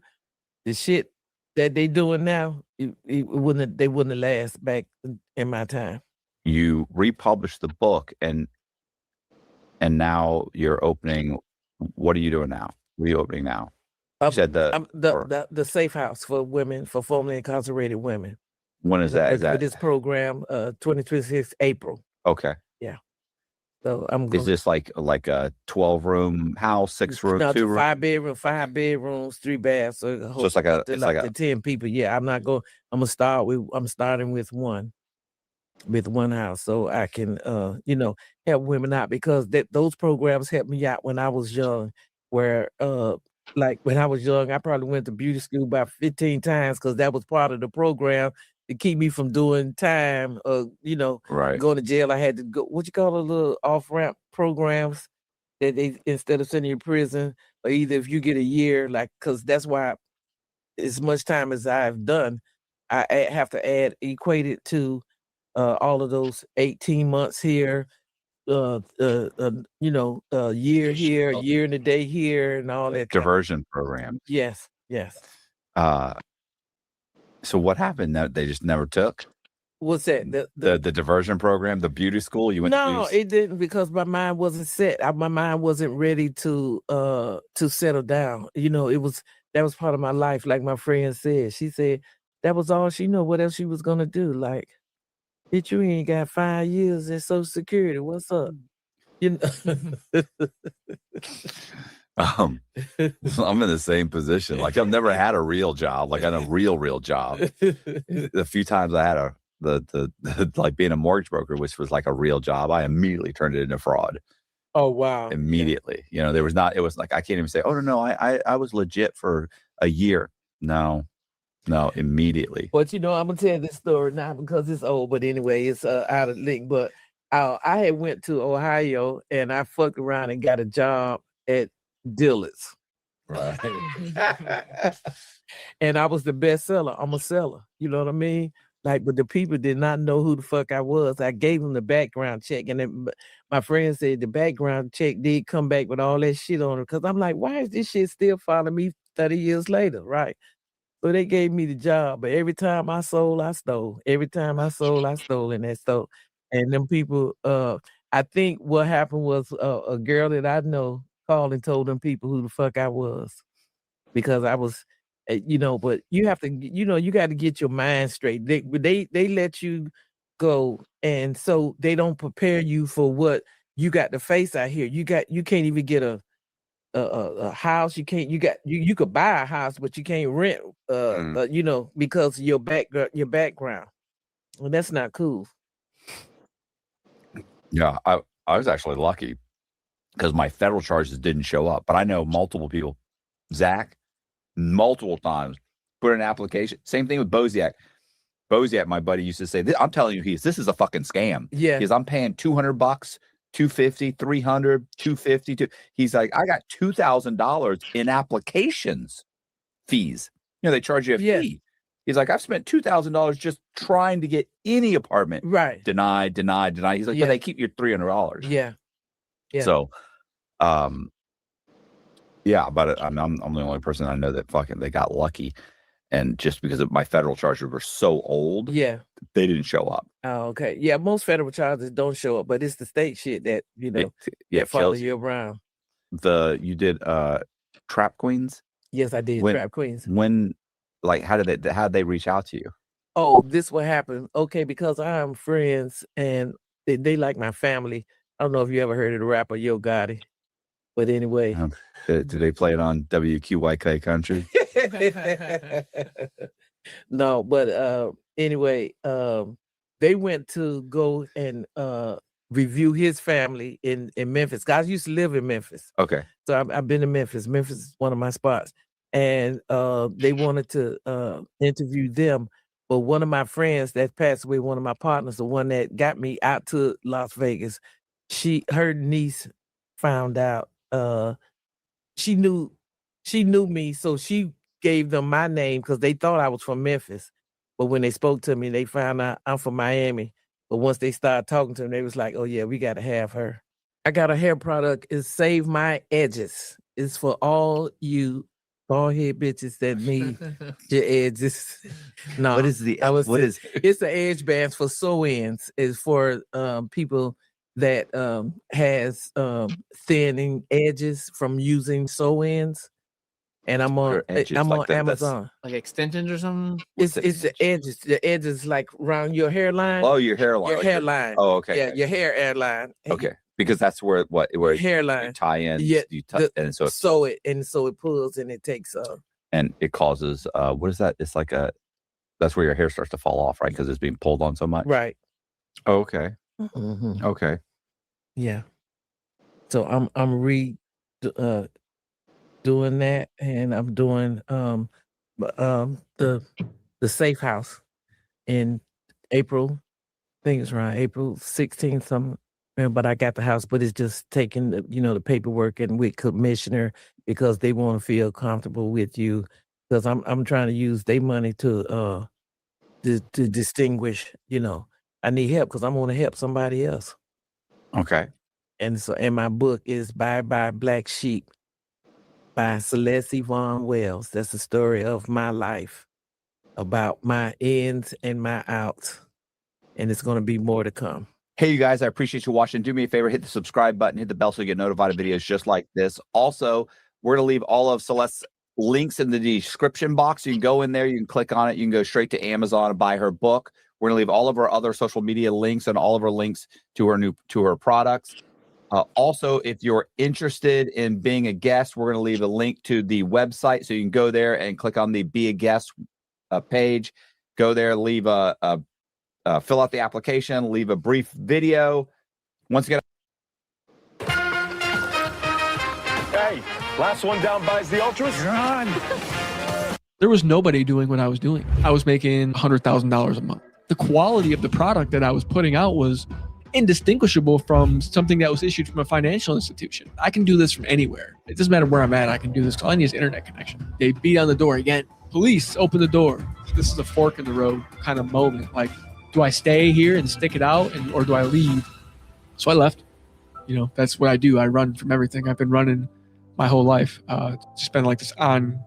the shit that they doing now, they wouldn't have last back in my time. you republished the book and now you're opening? What are you doing now? What are you opening now? You said the safe house for women, for formerly incarcerated women. When is that? Is For that this program, 2026 April. okay? Yeah. So I'm Is going. this like a 12-room house, 6-room, No, 2 room? 5 bedrooms, 3 baths. So it's like a 10 people. Yeah, I'm starting with one house, so I can help women out, because those programs helped me out when I was young, where like when I was young, I probably went to beauty school about 15 times, because that was part of the program to keep me from doing time, right. going to jail. I had to go, what you call a little off-ramp programs that they, instead of sending you to prison, or either if you get a year, like, because that's why as much time as I've done, I have to equate it to all of those 18 months here, year here, a year and a day here, and all that. Diversion program. Yes. So what happened? That they just never took? What's that? The diversion program, the beauty school? You went No, to it didn't, because my mind wasn't set. My mind wasn't ready to settle down. That was part of my life. Like my friend said, she said that was all she knew. What else she was gonna do? Like, bitch, you ain't got 5 years in Social Security. What's up? I'm in the same position. Like, I've never had a real job, like a real job. The few times I had the like being a mortgage broker, which was like a real job, I immediately turned it into fraud. Oh wow! Immediately, it was like, I can't even say, oh no, I was legit for a year. No, immediately. But I'm gonna tell this story now because it's old. But anyway, it's out of link. But I had went to Ohio and I fucked around and got a job at Dillard's. Right. And I was the best seller. I'm a seller. You know what I mean? Like, but the people did not know who the fuck I was. I gave them the background check, and then my friend said the background check did come back with all that shit on it. Because I'm like, why is this shit still following me 30 years later, right? So they gave me the job, but every time I sold, I stole. Every time I sold, I stole in that store. And them people, I think what happened was a girl that I know called and told them people who the fuck I was, because I was. But you have to, you got to get your mind straight. They let you go, and so they don't prepare you for what you got to face out here. You can't even get a house. You could buy a house, but you can't rent. Because of your background. Well, that's not cool. Yeah, I was actually lucky because my federal charges didn't show up, but I know multiple people, Zach, multiple times put an application. Same thing with Boziak. My buddy used to say, I'm telling you, this is a fucking scam. Yeah. Because I'm paying $200, $250, $300, $250. He's like, I got $2,000 in applications fees. They charge you a fee. He's like, I've spent $2,000 just trying to get any apartment. Right. Denied. He's like, but they keep your $300. Yeah. So, yeah, but I'm the only person I know that fucking they got lucky, and just because of my federal charges were so old, they didn't show up. Oh, okay. Yeah, most federal charges don't show up, but it's the state shit that that follow you around. You did Trap Queens? Yes, I did. Trap Queens. When like how did they reach out to you? Oh, this what happened. Okay, because I'm friends and they like my family. I don't know if you ever heard of the rapper Yo Gotti, but anyway. Do they play it on WQYK Country? No, but anyway, they went to go and review his family in Memphis. Guys used to live in Memphis. Okay. So I've been to Memphis. Memphis is one of my spots. And they wanted to interview them. But one of my friends that passed away, one of my partners, the one that got me out to Las Vegas, her niece found out. She knew me, so she gave them my name because they thought I was from Memphis. But when they spoke to me, they found out I'm from Miami. But once they started talking to them, they was like, "Oh yeah, we got to have her." I got a hair product. It's Save My Edges. It's for all you bald head bitches that need your edges. No, What is it's the edge bands for sew-ins. It's for people that has thinning edges from using sew-ins. And I'm on Amazon. Like extensions or something? It's the edges. The edges like around your hairline. Oh, your hairline. Your hairline. Oh, okay. Yeah, your hair airline. Okay. Because that's where hairline you tie in. Yeah, and so sew it, and so it pulls and it takes and it causes what is that? It's like that's where your hair starts to fall off, right? Because it's being pulled on so much. Right. Oh, okay. Mm-hmm. Okay. Yeah. So I'm doing that, and I'm doing the safe house in April. I think it's around April 16th, something. But I got the house, but it's just taking the paperwork and with commissioner because they want to feel comfortable with you. Because I'm trying to use their money to distinguish. I need help because I want to help somebody else. Okay. And my book is Bye Bye Black Sheep by Celeste Yvonne Wells. That's the story of my life, about my ins and my outs, and it's going to be more to come. Hey, you guys, I appreciate you watching. Do me a favor, hit the subscribe button, hit the bell so you get notified of videos just like this. Also, we're going to leave all of Celeste's links in the description box. You can go in there, you can click on it, you can go straight to Amazon and buy her book. We're going to leave all of our other social media links and all of our links to her products. Also, if you're interested in being a guest, we're going to leave a link to the website so you can go there and click on the Be a Guest page. Go there, leave fill out the application, leave a brief video. Once again, hey, last one down buys the Ultras. You're on. There was nobody doing what I was doing. I was making $100,000 a month. The quality of the product that I was putting out was indistinguishable from something that was issued from a financial institution. I can do this from anywhere. It doesn't matter where I'm at. I can do this. All I need is internet connection. They beat on the door again. Police, open the door. This is a fork in the road kind of moment. Like, do I stay here and stick it out, or do I leave? So I left. That's what I do. I run from everything. I've been running my whole life. Just been like this on.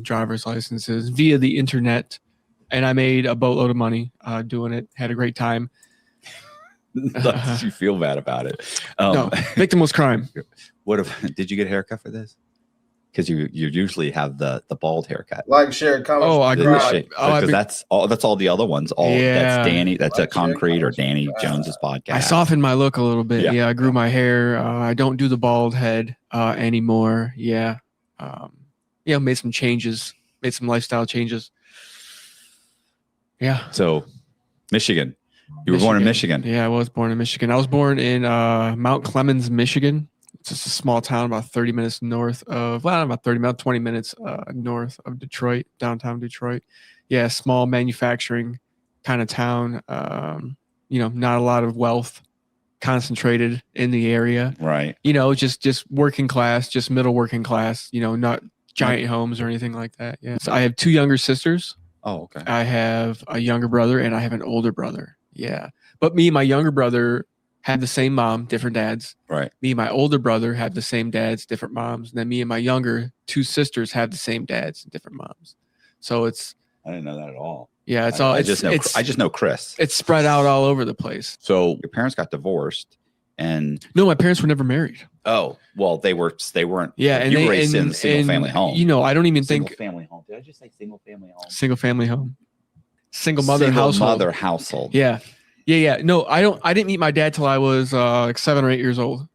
Driver's licenses via the internet, and I made a boatload of money doing it. Had a great time. You feel bad about it. No, victimless crime. Did you get a haircut for this? Because you usually have the bald haircut. Like, share, comment. Oh, I grew that's all the other ones. That's Danny. That's a Concrete or Danny Jones's podcast. I softened my look a little bit. Yeah, I grew my hair. I don't do the bald head anymore. Yeah. Made some changes, made some lifestyle changes. Yeah. So, Michigan. You were born in Michigan. Yeah, I was born in Michigan. I was born in Mount Clemens, Michigan. It's just a small town about 30 minutes north of, about 20 minutes north of Detroit, downtown Detroit. Yeah, small manufacturing kind of town. Not a lot of wealth concentrated in the area. Right. Just working class, just middle working class, not giant homes or anything like that. Yeah. So I have two younger sisters. Oh, okay. I have a younger brother and I have an older brother. Yeah. But me and my younger brother, had the same mom, different dads. Right. Me and my older brother had the same dads, different moms. And then me and my younger 2 sisters have the same dads and different moms. So it's I didn't know that at all. Yeah, it's all. I just know Chris. It's spread out all over the place. So your parents got divorced, and no, my parents were never married. Oh, well, they weren't. Yeah, like, and you they were raised in a and single family home. You know, I don't even think family home. Did I just say single family home? Single family home. Single mother household. Yeah. No, I didn't meet my dad till I was like 7 or 8 years old.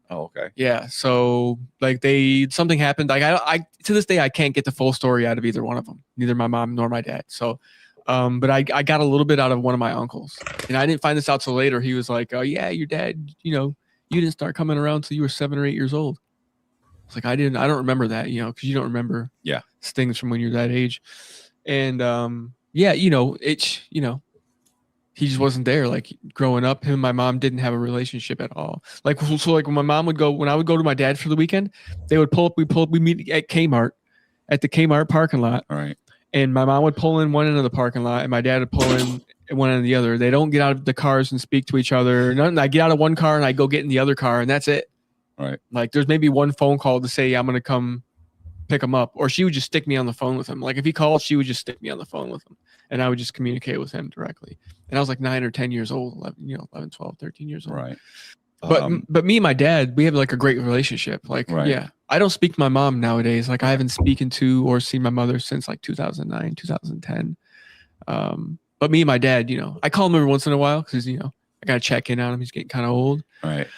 Oh, okay. Yeah. So like something happened. Like I to this day I can't get the full story out of either one of them, neither my mom nor my dad. So, but I got a little bit out of one of my uncles, and I didn't find this out till later. He was like, "Oh yeah, your dad, you didn't start coming around till you were 7 or 8 years old." It's like I don't remember that, because you don't remember things from when you're that age, and he just wasn't there. Like growing up, him and my mom didn't have a relationship at all. Like when my mom would go, when I would go to my dad for the weekend, they would pull up. We meet at Kmart, at the Kmart parking lot. All right. And my mom would pull in one end of the parking lot, and my dad would pull in one end of the other. They don't get out of the cars and speak to each other. Nothing. I get out of one car and I go get in the other car, and that's it. All right. Like there's maybe one phone call to say I'm gonna come pick him up, or she would just stick me on the phone with him. Like if he called, she would just stick me on the phone with him, and I would just communicate with him directly. And I was like 9 or 10 years old, 11, 12, 13 years old. Right. But me and my dad, we have like a great relationship. Like, yeah, I don't speak to my mom nowadays. Like I haven't spoken to or seen my mother since like 2009, 2010. But me and my dad, I call him every once in a while because, I got to check in on him. He's getting kind of old. Right.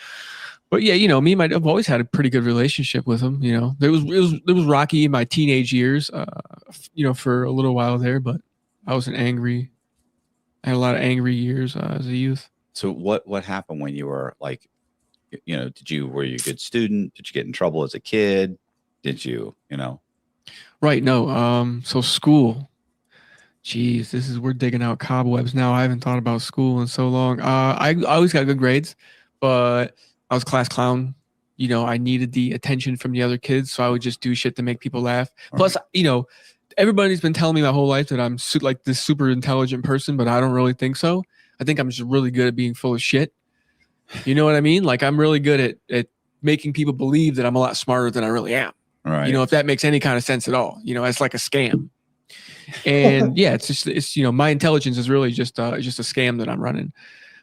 But yeah, me and my dad have always had a pretty good relationship with him. It was rocky in my teenage years, for a little while there, but I wasn't angry. I had a lot of angry years as a youth. So what happened when you were like, were you a good student? Did you get in trouble as a kid? Did you, Right. No. So school, geez, we're digging out cobwebs now. I haven't thought about school in so long. I always got good grades, but I was class clown. I needed the attention from the other kids. So I would just do shit to make people laugh. Plus, everybody's been telling me my whole life that I'm like this super intelligent person, but I don't really think so. I think I'm just really good at being full of shit. You know what I mean? Like I'm really good at making people believe that I'm a lot smarter than I really am. Right. If that makes any kind of sense at all, it's like a scam. And yeah, it's my intelligence is really just a scam that I'm running.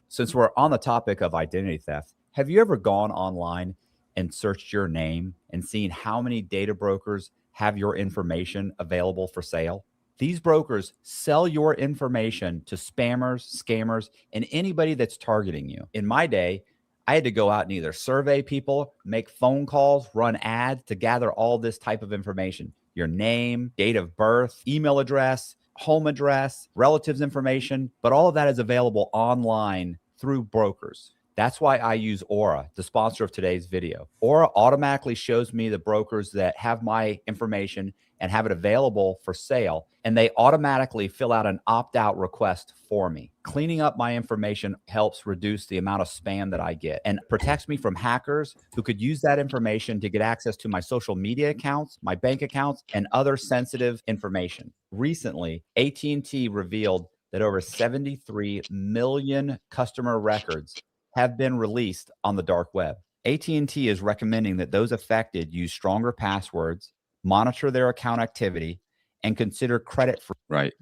Since we're on the topic of identity theft, have you ever gone online and searched your name and seen how many data brokers have your information available for sale? These brokers sell your information to spammers, scammers, and anybody that's targeting you. In my day, I had to go out and either survey people, make phone calls, run ads to gather all this type of information. Your name, date of birth, email address, home address, relatives information, but all of that is available online through brokers. That's why I use Aura, the sponsor of today's video. Aura automatically shows me the brokers that have my information and have it available for sale, and they automatically fill out an opt-out request for me. Cleaning up my information helps reduce the amount of spam that I get and protects me from hackers who could use that information to get access to my social media accounts, my bank accounts, and other sensitive information. Recently, AT&T revealed that over 73 million customer records have been released on the dark web. AT&T is recommending that those affected use stronger passwords, monitor their account activity, and consider credit for. Right.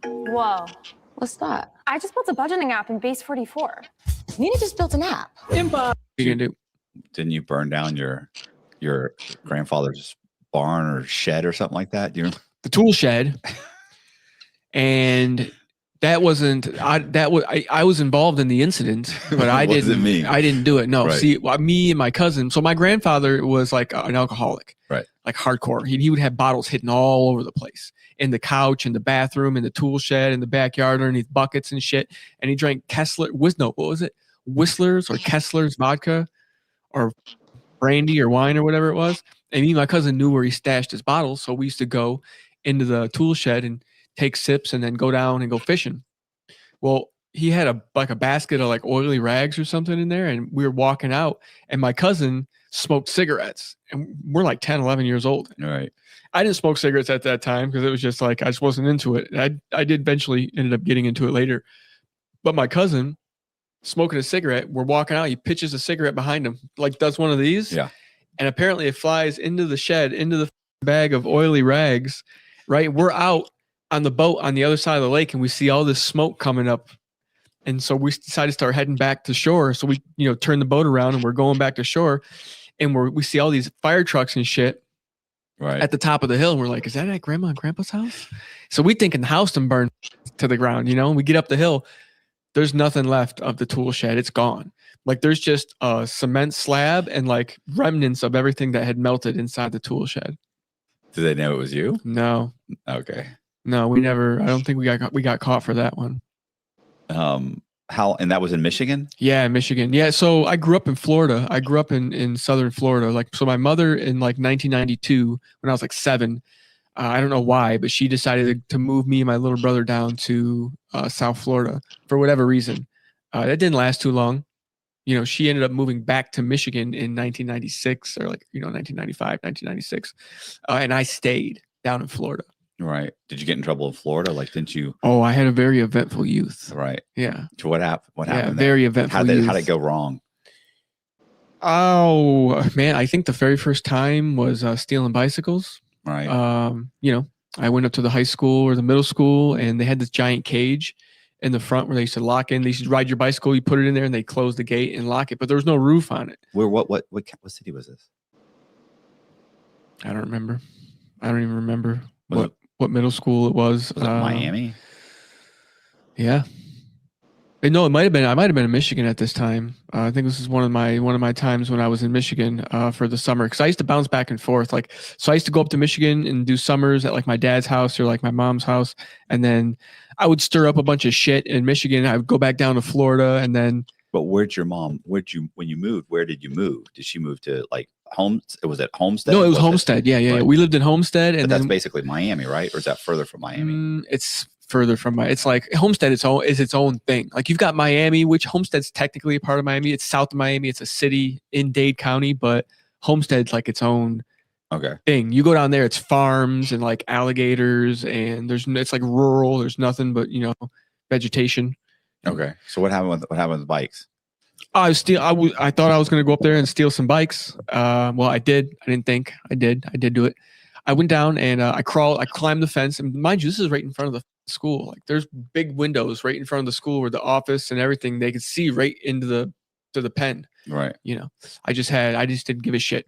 Whoa. What's that? I just built a budgeting app in Base 44. Nina just built an app. What are you gonna do? Didn't you burn down your grandfather's barn or shed or something like that? The tool shed. And that wasn't I was involved in the incident, but I didn't do it. No, right. See, me and my cousin. So my grandfather was like an alcoholic, right? Like hardcore. He would have bottles hidden all over the place, in the couch, in the bathroom, in the tool shed, in the backyard, underneath buckets and shit. And he drank what was it? Whistler's or Kessler's vodka, or brandy or wine or whatever it was. And me and my cousin knew where he stashed his bottles, so we used to go into the tool shed and take sips and then go down and go fishing. Well, he had a basket of like oily rags or something in there, and we were walking out, and my cousin smoked cigarettes, and we're like 10, 11 years old. All right. I didn't smoke cigarettes at that time because it was just like I just wasn't into it. I did eventually ended up getting into it later. But my cousin, smoking a cigarette. We're walking out. He pitches a cigarette behind him, like does one of these. Yeah. And apparently it flies into the shed, into the bag of oily rags, right? We're out on the boat on the other side of the lake and we see all this smoke coming up. And so we decided to start heading back to shore. So we, turn the boat around and we're going back to shore and we see all these fire trucks and shit at the top of the hill. And we're like, is that at Grandma and Grandpa's house? So we thinking the house done burned to the ground, and we get up the hill. There's nothing left of the tool shed. It's gone. Like there's just a cement slab and like remnants of everything that had melted inside the tool shed. Did they know it was you? No. Okay. No, we never. I don't think we got caught for that one. And that was in Michigan? Yeah, in Michigan. Yeah. So I grew up in Florida. I grew up in southern Florida. So my mother in 1992, when I was 7, I don't know why, but she decided to move me and my little brother down to South Florida for whatever reason. That didn't last too long. She ended up moving back to Michigan in 1996 or 1995, 1996. And I stayed down in Florida. Right. Did you get in trouble in Florida? Didn't you? Oh, I had a very eventful youth. Right. Yeah. So what happened? What happened? Very eventful youth. How'd it go wrong? Oh, man. I think the very first time was stealing bicycles. Right. I went up to the high school or the middle school and they had this giant cage in the front where they used to lock in. They used to ride your bicycle, you put it in there and they close the gate and lock it, but there was no roof on it. What city was this? I don't remember. I don't even remember what middle school it was. Miami? Yeah. No, it might have been. I might have been in Michigan at this time. I think this is one of my times when I was in Michigan for the summer, because I used to bounce back and forth. So I used to go up to Michigan and do summers at my dad's house or my mom's house, and then I would stir up a bunch of shit in Michigan. I would go back down to Florida, and then. But when you moved? Where did you move? Did she move to home? Was it Homestead? No, it was Homestead. Yeah. We lived in Homestead, and that's basically Miami, right? Or is that further from Miami? It's further from Miami. It's Homestead is its own thing. You've got Miami, which Homestead's technically a part of Miami. It's south of Miami. It's a city in Dade County, but Homestead's its own thing. You go down there, it's farms and alligators, and it's rural. There's nothing but vegetation. Okay. So what happened with the bikes? I thought I was going to go up there and steal some bikes. Well, I did. I didn't think I did. I did do it. I went down and I climbed the fence, and mind you, this is right in front of the school. There's big windows right in front of the school where the office and everything, they could see right into the pen. Right. I just didn't give a shit,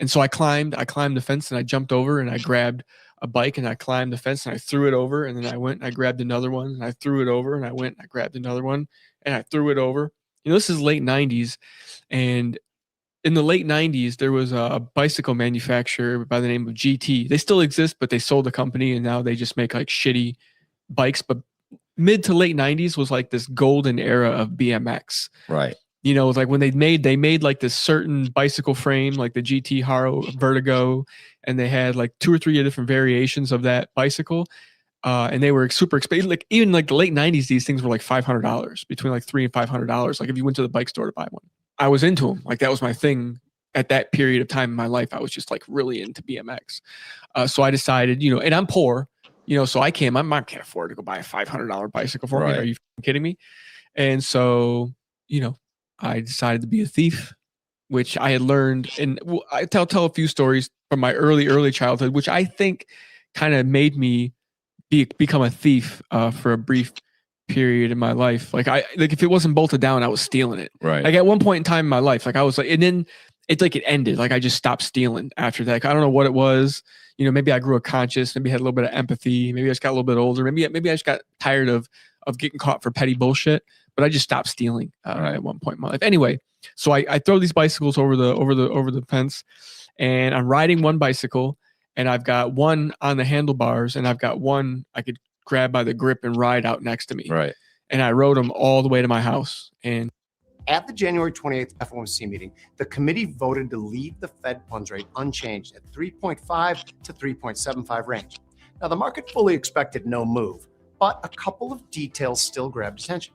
And so I climbed the fence and I jumped over and I grabbed a bike and I climbed the fence and I threw it over, and then I went and I grabbed another one and I threw it over, and I went and I grabbed another one and I threw it over. This is late 90s, and in the late 90s, there was a bicycle manufacturer by the name of GT. They still exist, but they sold the company and now they just make shitty bikes. But mid to late 90s was this golden era of BMX. Right. When they made this certain bicycle frame, the GT Haro Vertigo, and they had 2 or 3 different variations of that bicycle. And they were super expensive. Even the late 90s, these things were $500, between $300 and $500. If you went to the bike store to buy one, I was into them. That was my thing at that period of time in my life. I was just really into BMX. So I decided, and I'm poor, so my mom can't afford to go buy a $500 bicycle for me. Are you kidding me? And so, I decided to be a thief, which I had learned. And I tell a few stories from my early childhood, which I think kind of made me become a thief for a brief period in my life. If it wasn't bolted down, I was stealing it. Right. At one point in time in my life, I was and then it ended. I just stopped stealing after that. I don't know what it was. Maybe I grew a conscience, maybe had a little bit of empathy. Maybe I just got a little bit older. Maybe I just got tired of getting caught for petty bullshit, but I just stopped stealing at one point in my life. Anyway, so I throw these bicycles over the fence, and I'm riding one bicycle, and I've got one on the handlebars, and I've got one I could grab by the grip and ride out next to me. Right. And I rode them all the way to my house. And at the January 28th FOMC meeting, the committee voted to leave the Fed funds rate unchanged at 3.5 to 3.75 range. Now, the market fully expected no move, but a couple of details still grabbed attention.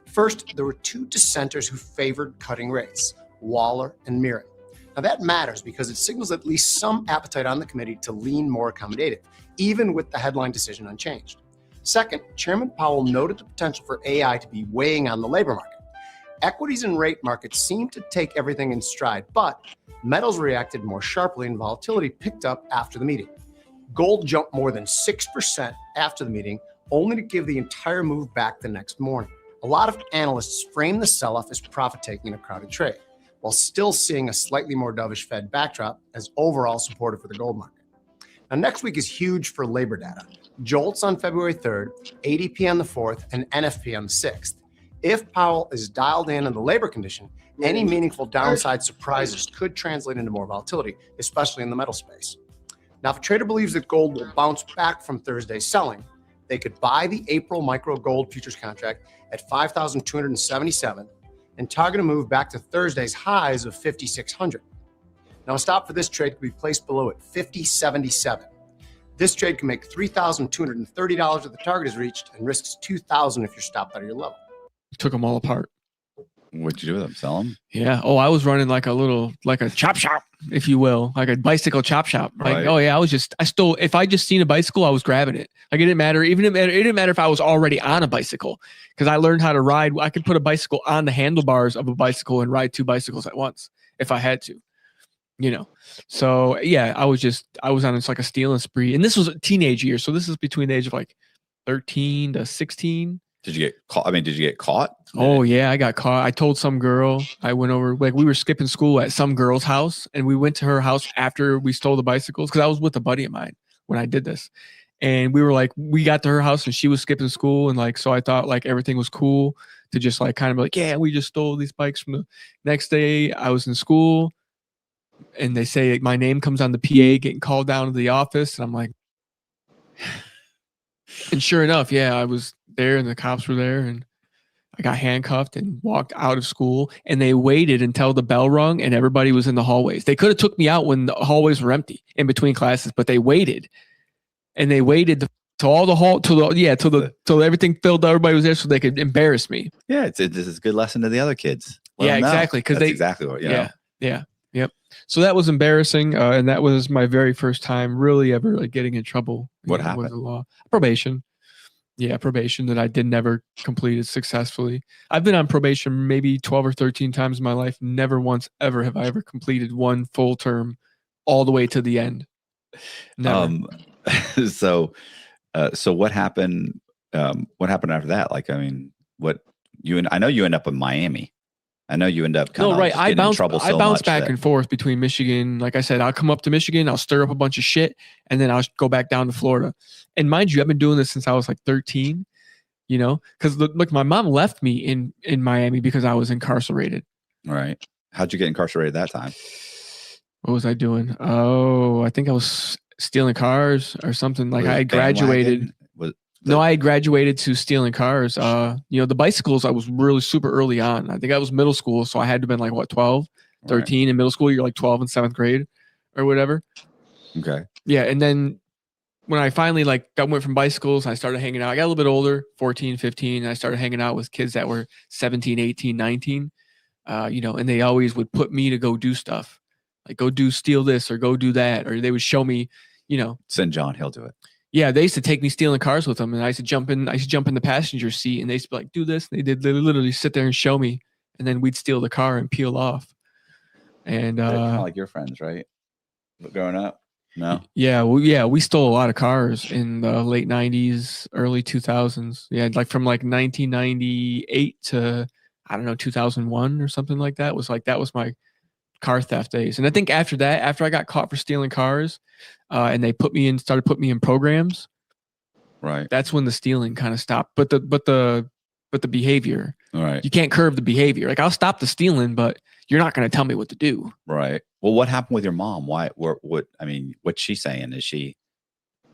First, there were 2 dissenters who favored cutting rates, Waller and Mirren. Now that matters because it signals at least some appetite on the committee to lean more accommodative, even with the headline decision unchanged. Second, Chairman Powell noted the potential for AI to be weighing on the labor market. Equities and rate markets seemed to take everything in stride, but metals reacted more sharply and volatility picked up after the meeting. Gold jumped more than 6% after the meeting, only to give the entire move back the next morning. A lot of analysts frame the sell-off as profit-taking in a crowded trade, while still seeing a slightly more dovish Fed backdrop as overall supportive for the gold market. Now, next week is huge for labor data. JOLTS on February 3rd, ADP on the 4th, and NFP on the 6th. If Powell is dialed in on the labor condition, any meaningful downside surprises could translate into more volatility, especially in the metal space. Now, if a trader believes that gold will bounce back from Thursday's selling, they could buy the April micro gold futures contract at 5,277 and target a move back to Thursday's highs of 5,600. Now, a stop for this trade could be placed below at 5,077. This trade can make $3,230 if the target is reached and risks $2,000 if you're stopped out of your level. Took them all apart. What'd you do with them? Sell them? Yeah. Oh, I was running like a chop shop, if you will, like a bicycle chop shop. Like, Right. oh yeah, I stole. If I just seen a bicycle, I was grabbing it. Like it didn't matter. It didn't matter if I was already on a bicycle, because I learned how to ride. I could put a bicycle on the handlebars of a bicycle and ride two bicycles at once if I had to. So yeah, I was on like a stealing spree, and this was a teenage year. So this is between the age of like 13 to 16. Did you get caught? I mean, did you get caught? Oh yeah, I got caught. I told some girl. I went over, like we were skipping school at some girl's house, and we went to her house after we stole the bicycles, because I was with a buddy of mine when I did this. And we got to her house and she was skipping school, and like, so I thought like everything was cool to just like kind of like, yeah, we just stole these bikes from the next day. I was in school, and they say my name comes on the PA getting called down to the office, and I'm like, and sure enough, yeah, I was there and the cops were there, and I got handcuffed and walked out of school, and they waited until the bell rung and everybody was in the hallways. They could have took me out when the hallways were empty in between classes, but they waited, and they waited till everything filled. Everybody was there so they could embarrass me. Yeah, this is a good lesson to the other kids. Let Yeah, them know. exactly. Because That's exactly what Yep. So that was embarrassing, and that was my very first time really ever like getting in trouble. What With happened? the law? Probation. Yeah, probation that I did never completed successfully. I've been on probation maybe 12 or 13 times in my life. Never once ever have I ever completed one full term all the way to the end. Never. So what happened? What happened after that? Like, I mean, I know you end up in Miami. I know you end up kind of I bounced much back that- and forth between Michigan. Like I said, I'll come up to Michigan, I'll stir up a bunch of shit, and then I'll go back down to Florida. And mind you, I've been doing this since I was like 13, because look, my mom left me in Miami because I was incarcerated. Right. How'd you get incarcerated that time? What was I doing? Oh, I think I was stealing cars or something. Like Was I it had graduated. bandwagon? No, I had graduated to stealing cars. The bicycles, I was really super early on. I think I was middle school, so I had to have been like, what, 12, 13. In middle school, you're like 12 in 7th grade or whatever. Okay. Yeah, and then when I finally went from bicycles, I started hanging out. I got a little bit older, 14, 15, and I started hanging out with kids that were 17, 18, 19, and they always would put me to go do stuff. Like, steal this or go do that. Or they would show me, Send John, he'll do it. Yeah, they used to take me stealing cars with them, and I used to jump in the passenger seat, and they used to be like, do this. And they literally sit there and show me, and then we'd steal the car and peel off. And Kind of like your friends, right? Growing up? No. Yeah, we stole a lot of cars in the late 90s, early 2000s. Yeah, like from like 1998 to 2001 or something like that. That was my car theft days. And I think after that, after I got caught for stealing cars, and they started putting me in programs. Right. That's when the stealing kind of stopped. But the behavior. Right. You can't curb the behavior. Like, I'll stop the stealing, but you're not going to tell me what to do. Right. Well, what happened with your mom? What's she saying? Is she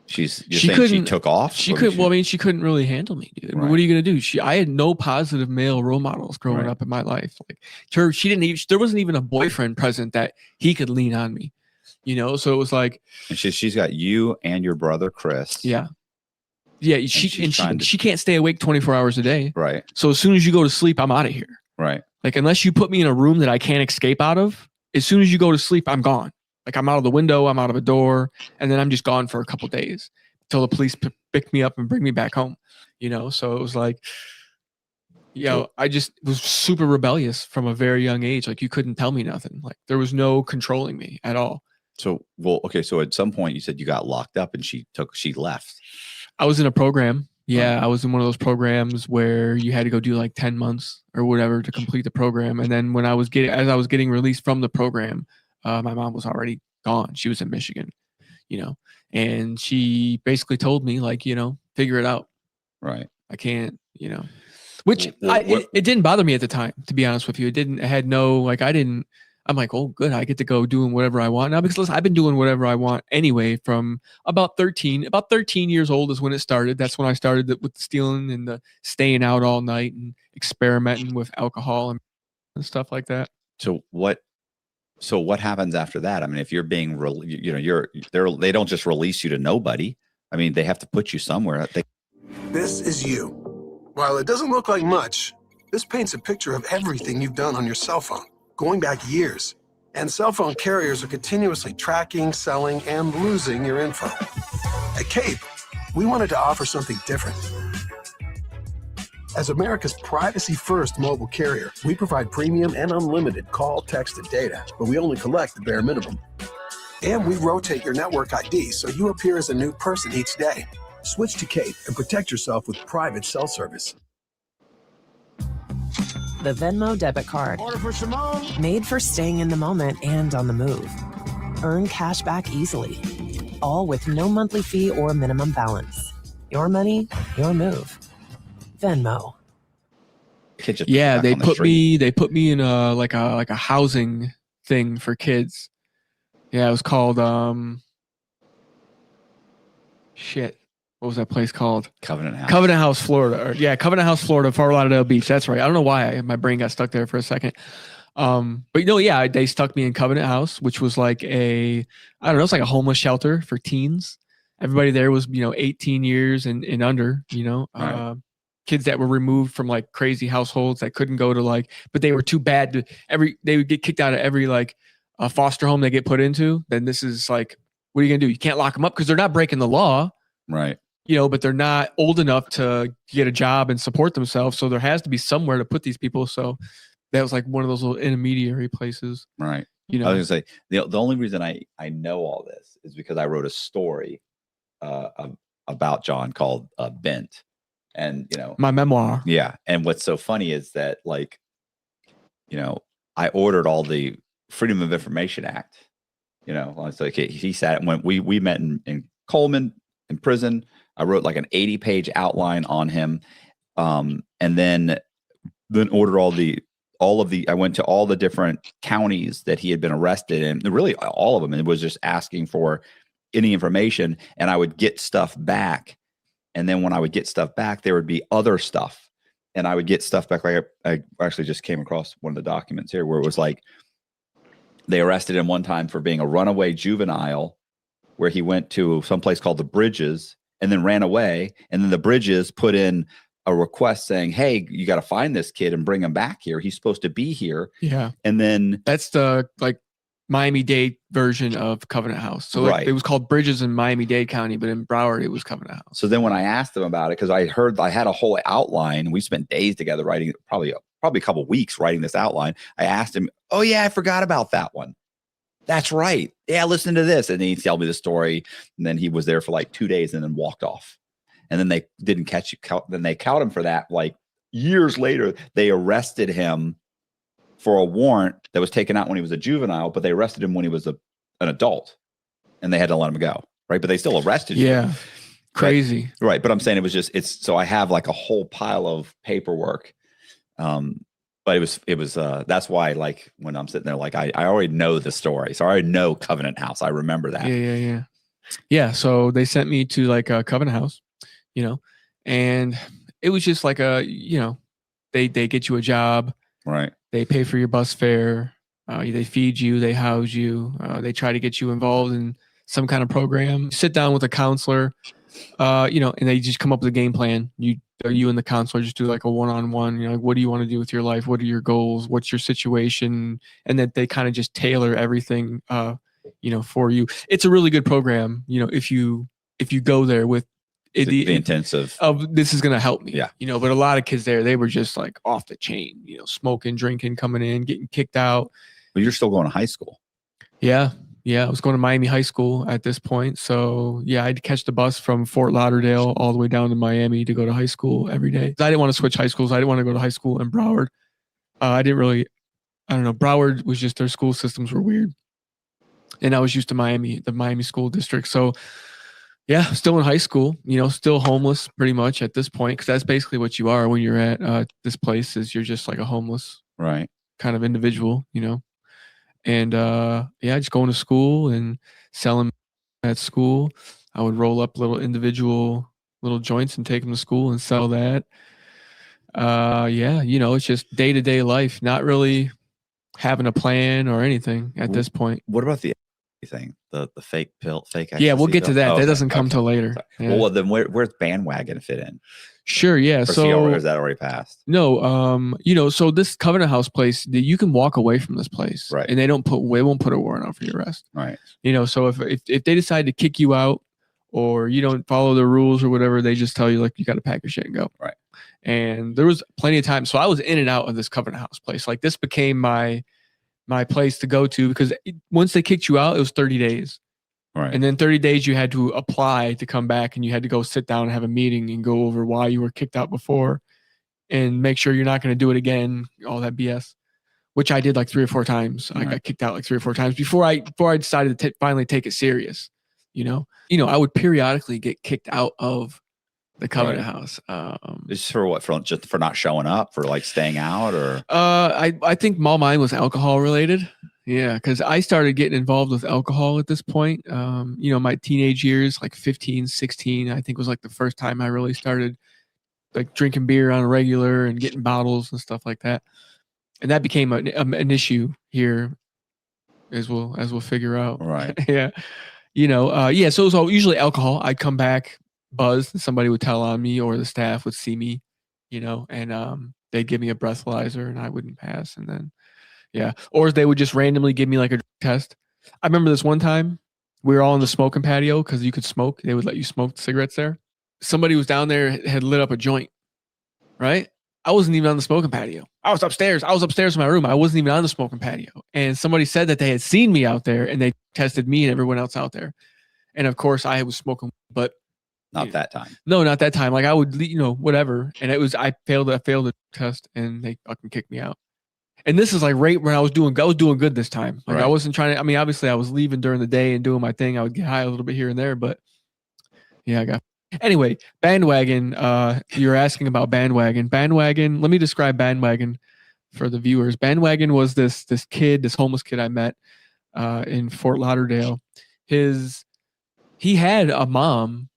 took off? She couldn't really handle me, dude. Right. What are you going to do? I had no positive male role models growing up in my life. Like, there wasn't even a boyfriend present that he could lean on me, so it was like, and she's got you and your brother, Chris. Yeah. Yeah. She can't stay awake 24 hours a day. Right. So as soon as you go to sleep, I'm out of here. Right. Like, unless you put me in a room that I can't escape out of, as soon as you go to sleep, I'm gone. Like, I'm out of the window, I'm out of a door, and then I'm just gone for a couple days until the police pick me up and bring me back home, So it was like, I just was super rebellious from a very young age. Like, you couldn't tell me nothing. Like, there was no controlling me at all. So, okay. So at some point you said you got locked up and she left. I was in a program. Yeah. I was in one of those programs where you had to go do like 10 months or whatever to complete the program. And then as I was getting released from the program, my mom was already gone. She was in Michigan, and she basically told me, like, figure it out. Right. I can't, which it didn't bother me at the time, to be honest with you. I'm like, oh, good. I get to go doing whatever I want now, because listen, I've been doing whatever I want anyway from about 13 years old is when it started. That's when I started with the stealing and the staying out all night and experimenting with alcohol and stuff like that. So what happens after that? I mean, if you're being, they don't just release you to nobody. I mean, they have to put you somewhere. This is you. While it doesn't look like much, this paints a picture of everything you've done on your cell phone, going back years. And cell phone carriers are continuously tracking, selling, and losing your info. At Cape, we wanted to offer something different. As America's privacy-first mobile carrier, we provide premium and unlimited call, text, and data, but we only collect the bare minimum. And we rotate your network ID so you appear as a new person each day. Switch to Cape and protect yourself with private cell service. The Venmo debit card. Order for Simone. Made for staying in the moment and on the move. Earn cash back easily. All with no monthly fee or minimum balance. Your money, your move. Venmo. Yeah, they put me in a housing thing for kids. Yeah, it was called what was that place called? Covenant House. Covenant House, Florida. Covenant House, Florida, Fort Lauderdale Beach. That's right. I don't know why my brain got stuck there for a second. But they stuck me in Covenant House, which was like it's like a homeless shelter for teens. Everybody there was, 18 years and under, Right. Kids that were removed from like crazy households that couldn't go to but they were too bad they would get kicked out of every foster home they get put into. Then this is like, what are you gonna do? You can't lock them up because they're not breaking the law. Right. But they're not old enough to get a job and support themselves. So there has to be somewhere to put these people. So that was like one of those little intermediary places. Right. I was gonna say the only reason I know all this is because I wrote a story about John called Bent, and my memoir. Yeah, and what's so funny is that I ordered all the Freedom of Information Act. It's like he sat when we met in Coleman in prison. I wrote like an 80-page outline on him, and then ordered I went to all the different counties that he had been arrested in, really all of them, and it was just asking for any information, and I would get stuff back. And then when I would get stuff back, there would be other stuff, and I would get stuff back. Like I actually just came across one of the documents here where it was like they arrested him one time for being a runaway juvenile, where he went to some place called the Bridges and then ran away. And then the Bridges put in a request saying, hey, you got to find this kid and bring him back here. He's supposed to be here. Yeah. And then that's the Miami-Dade version of Covenant House. So right. It was called Bridges in Miami-Dade County, but in Broward, it was Covenant House. So then when I asked them about it, because I had a whole outline, we spent days together writing, probably a couple weeks writing this outline. I asked him, oh yeah, I forgot about that one. That's right. Yeah, listen to this. And then he told me the story. And then he was there for like 2 days and then walked off. And then they didn't catch you. Then they caught him for that. Like years later, they arrested him for a warrant that was taken out when he was a juvenile, but they arrested him when he was an adult, and they had to let him go. Right. But they still arrested him. Yeah. Crazy. Right. But I'm saying so I have like a whole pile of paperwork. But it was that's why, like, when I'm sitting there, like I already know the story. So I already know Covenant House. I remember that. Yeah. So they sent me to like a Covenant House, and it was just like they get you a job. Right. They pay for your bus fare. They feed you, they house you. They try to get you involved in some kind of program. Sit down with a counselor, and they just come up with a game plan. You and the counselor just do like a one-on-one, like, what do you want to do with your life? What are your goals? What's your situation? And that they kind of just tailor everything, for you. It's a really good program, if you go there with the intensive of this is going to help me. Yeah. You know, but a lot of kids there, they were just like off the chain, you know, smoking, drinking, coming in, getting kicked out. But you're still going to high school. Yeah. Yeah. I was going to Miami High School at this point. So yeah, I'd catch the bus from Fort Lauderdale all the way down to Miami to go to high school every day. I didn't want to switch high schools. I didn't want to go to high school in Broward. I don't know. Broward was just, their school systems were weird. And I was used to the Miami school district. So yeah, still in high school, you know, still homeless pretty much at this point. Cause that's basically what you are when you're at this place, is you're just like a homeless kind of individual, you know? And just going to school and selling at school. I would roll up little joints and take them to school and sell that. You know, it's just day-to-day life, not really having a plan or anything at this point. What about the thing, the fake fake? Yeah, we'll get to that. That doesn't come till later. Yeah. Well, then where's bandwagon fit in? Sure, yeah. Or is that already passed? No, you know, so this Covenant House place, you can walk away from this place, right? And they won't put a warrant out for your arrest, right? You know, so if they decide to kick you out, or you don't follow the rules or whatever, they just tell you like you got to pack your shit and go, right? And there was plenty of time, so I was in and out of this Covenant House place. Like this became my place to go to, because once they kicked you out, it was 30 days. Right. And then 30 days you had to apply to come back, and you had to go sit down and have a meeting and go over why you were kicked out before and make sure you're not going to do it again, all that BS, which I did like 3 or 4 times. I got kicked out like 3 or 4 times before I decided to finally take it serious. You know, I would periodically get kicked out of the Covenant House. Just for what? Just for not showing up, for like staying out, or? I think all mine was alcohol related. Yeah, because I started getting involved with alcohol at this point. You know, my teenage years, like 15, 16, I think was like the first time I really started like drinking beer on a regular and getting bottles and stuff like that. And that became an issue here, as we'll figure out. Right. Yeah. You know, so it was all usually alcohol. I'd come back buzzed, and somebody would tell on me, or the staff would see me, you know, and they'd give me a breathalyzer and I wouldn't pass. And then, yeah. Or they would just randomly give me like a test. I remember this one time we were all in the smoking patio because you could smoke. They would let you smoke cigarettes there. Somebody was down there, had lit up a joint, right? I wasn't even on the smoking patio. I was upstairs in my room. I wasn't even on the smoking patio. And somebody said that they had seen me out there, and they tested me and everyone else out there. And of course I was smoking, but not that time. No, not that time. Like I would, you know, whatever. And I failed the test, and they fucking kicked me out. And this is like right when I was doing good this time. Like I wasn't trying to, I mean, obviously I was leaving during the day and doing my thing. I would get high a little bit here and there, but yeah, anyway, bandwagon. You're asking about bandwagon. Bandwagon. Let me describe bandwagon for the viewers. Bandwagon was this homeless kid I met in Fort Lauderdale. He had a mom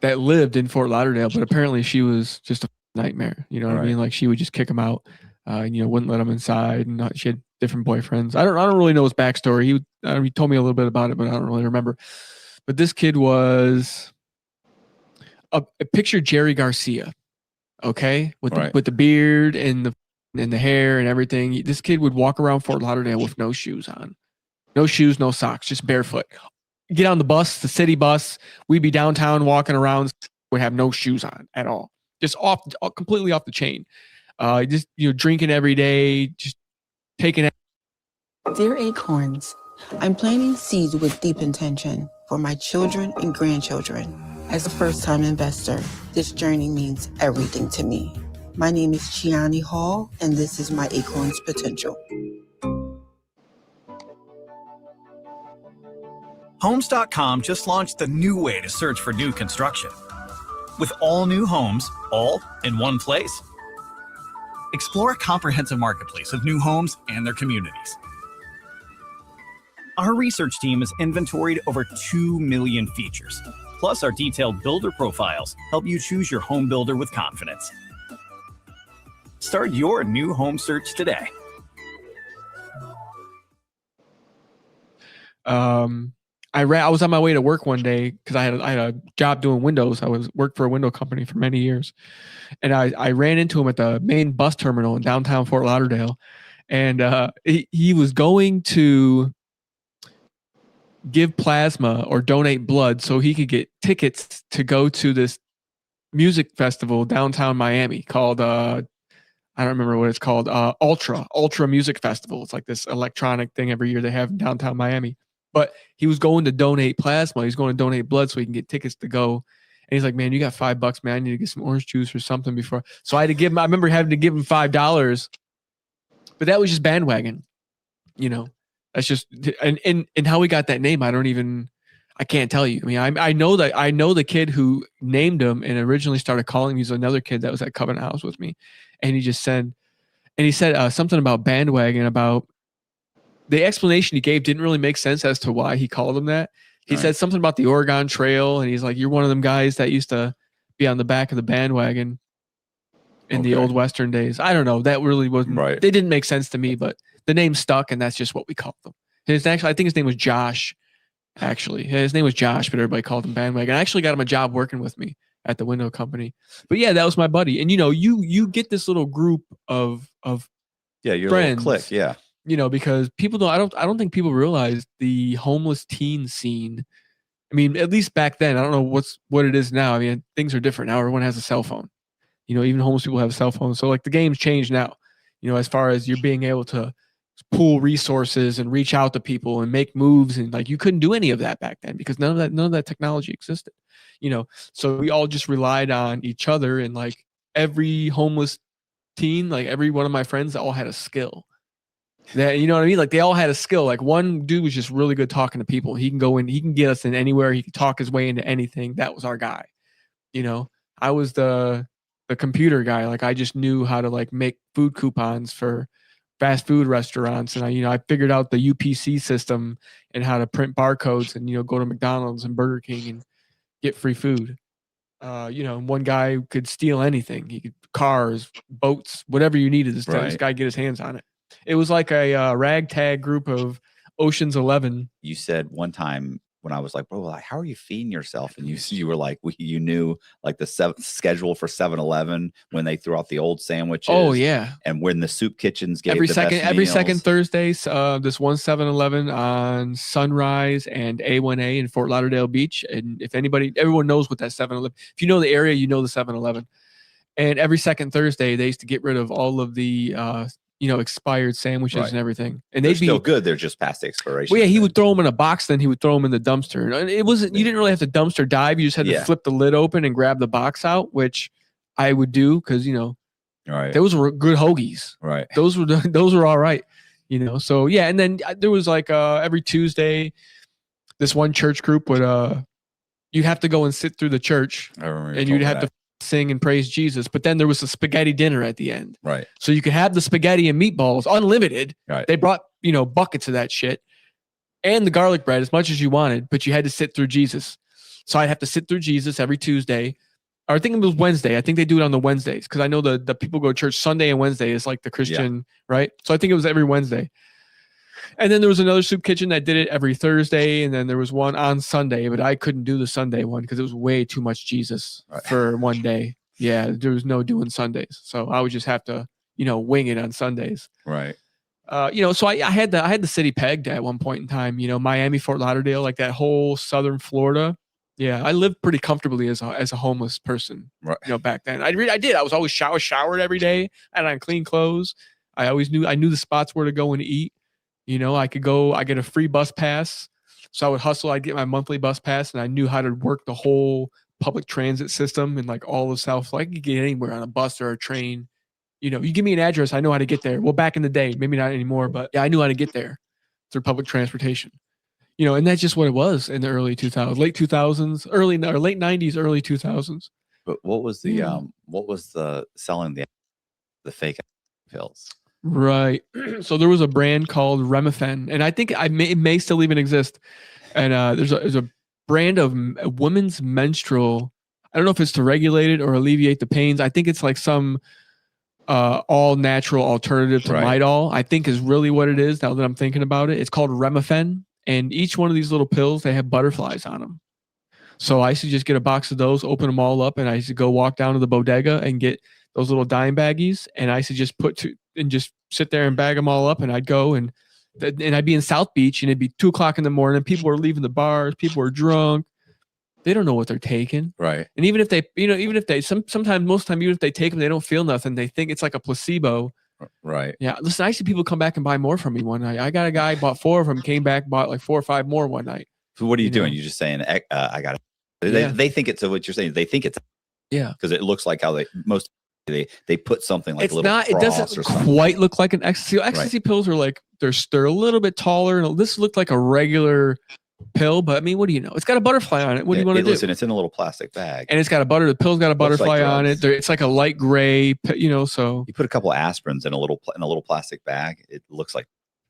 that lived in Fort Lauderdale, but apparently she was just a nightmare. You know what I mean? Like she would just kick him out. You know, wouldn't let him inside, and she had different boyfriends. I don't really know his backstory. He told me a little bit about it, but I don't really remember. But this kid was a picture Jerry Garcia, okay, with the beard and the hair and everything. This kid would walk around Fort Lauderdale with no shoes on, no shoes, no socks, just barefoot. Get on the bus, the city bus. We'd be downtown walking around. Would have no shoes on at all, just completely off the chain. Just, you know, drinking every day, just taking it. Dear Acorns, I'm planting seeds with deep intention for my children and grandchildren. As a first-time investor, this journey means everything to me. My name is Chiani Hall, and this is my Acorns Potential. Homes.com just launched a new way to search for new construction. With all new homes, all in one place. Explore a comprehensive marketplace of new homes and their communities. Our research team has inventoried over 2 million features. Plus, our detailed builder profiles help you choose your home builder with confidence. Start your new home search today. I was on my way to work one day because I had a job doing windows. I worked for a window company for many years, and I ran into him at the main bus terminal in downtown Fort Lauderdale, and he was going to give plasma or donate blood so he could get tickets to go to this music festival downtown Miami called I don't remember what it's called, Ultra Music Festival. It's like this electronic thing every year they have in downtown Miami. But he was going to donate plasma. He's going to donate blood so he can get tickets to go. And he's like, man, you got $5, man. I need to get some orange juice or something before. So I had to give him, I remember having to give him $5, but that was just bandwagon, you know. That's just, and how we got that name, I can't tell you. I mean, I know the kid who named him and originally started calling me. He's another kid that was at Covenant House with me. And he said something about bandwagon, about the explanation he gave didn't really make sense as to why he called him that. He said something about the Oregon Trail, and he's like, you're one of them guys that used to be on the back of the bandwagon in the old Western days. I don't know. That really wasn't right. They didn't make sense to me, but the name stuck, and that's just what we called them. I think his name was Josh. Actually, his name was Josh, but everybody called him Bandwagon. I actually got him a job working with me at the window company. But yeah, that was my buddy. And you get this little group of your friends, little clique, because people don't. I don't think people realize the homeless teen scene. I mean, at least back then, I don't know what it is now. I mean, things are different now. Everyone has a cell phone. Even homeless people have a cell phone. So like the game's changed now. As far as you're being able to pool resources and reach out to people and make moves, and like you couldn't do any of that back then because none of that technology existed. So we all just relied on each other, and like every homeless teen, like every one of my friends, all had a skill. That you know what I mean? Like they all had a skill. Like one dude was just really good talking to people. He can go in, he can get us in anywhere, he can talk his way into anything. That was our guy. I was the computer guy. Like I just knew how to like make food coupons for fast food restaurants, and I figured out the UPC system and how to print barcodes and go to McDonald's and Burger King and get free food. One guy could steal anything. He could cars, boats, whatever you needed. This guy get his hands on it. It was like a ragtag group of Ocean's 11. You said one time when I was like, bro, like, how are you feeding yourself? And you were like, you knew like the schedule for 7-Eleven when they threw out the old sandwiches. Oh yeah. And when the soup kitchens gave every the second best meals. Thursday, this one 7-Eleven on Sunrise and A1A in Fort Lauderdale Beach. And if everyone knows what that 7-Eleven, if you know the area, you know the 7-Eleven. And every second Thursday, they used to get rid of all of the expired sandwiches and everything. And they're still good. They're just past the expiration. Well, yeah, he would throw them in a box, then he would throw them in the dumpster. And it wasn't, you didn't really have to dumpster dive. You just had to flip the lid open and grab the box out, which I would do because, those were good hoagies. Right. Those were all right. So yeah. And then there was like every Tuesday, this one church group would, you'd have to go and sit through the church and you'd have to sing and praise Jesus, but then there was a spaghetti dinner at the end. Right. So you could have the spaghetti and meatballs unlimited. Right. They brought, buckets of that shit and the garlic bread as much as you wanted, but you had to sit through Jesus. So I'd have to sit through Jesus every Tuesday. Or I think it was Wednesday. I think they do it on the Wednesdays because I know the people go to church Sunday and Wednesday is like the Christian, right? So I think it was every Wednesday. And then there was another soup kitchen that did it every Thursday. And then there was one on Sunday, but I couldn't do the Sunday one because it was way too much Jesus for one day. Yeah, there was no doing Sundays. So I would just have to, wing it on Sundays. Right. So I had the city pegged at one point in time, Miami, Fort Lauderdale, like that whole southern Florida. Yeah, I lived pretty comfortably as a homeless person, back then. I did. I was always showered every day. I had on clean clothes. I knew the spots where to go and eat. I get a free bus pass. So I would hustle. I'd get my monthly bus pass and I knew how to work the whole public transit system and like all of South. I could get anywhere on a bus or a train. You give me an address, I know how to get there. Well, back in the day, maybe not anymore, but yeah, I knew how to get there through public transportation. And that's just what it was in the early 2000s, late 2000s, late 90s, early 2000s. But what was the selling the fake pills? Right. So there was a brand called Remifen, and I think it may still even exist. And there's a brand of a women's menstrual. I don't know if it's to regulate it or alleviate the pains. I think it's like some all natural alternative to Midol. I think is really what it is. Now that I'm thinking about it, it's called Remifen, and each one of these little pills, they have butterflies on them. So I used to just get a box of those, open them all up, and I used to go walk down to the bodega and get those little dime baggies, and I used to just just sit there and bag them all up, and I'd go and and I'd be in South Beach and it'd be 2:00 in the morning. People were leaving the bars. People were drunk. They don't know what they're taking. Right. And even if they, sometimes, most of the time, even if they take them, they don't feel nothing. They think it's like a placebo. Right. Yeah. Listen, I see people come back and buy more from me one night. I got a guy, bought 4 of them, came back, bought like 4 or 5 more one night. So what are you doing? You're just saying, I got it. They think it's, so what you're saying, they think it's, because it looks like how they put something like It's a little not, it cross doesn't or something. quite look like an ecstasy. Ecstasy pills are like, they're a little bit taller. And this looked like a regular pill, but I mean, what do you know? It's got a butterfly on it. What do you want to do? Listen, it's in a little plastic bag. And it's got the pill's got a butterfly on it. It's like a light gray, so. You put a couple aspirins in a little plastic bag. It looks like.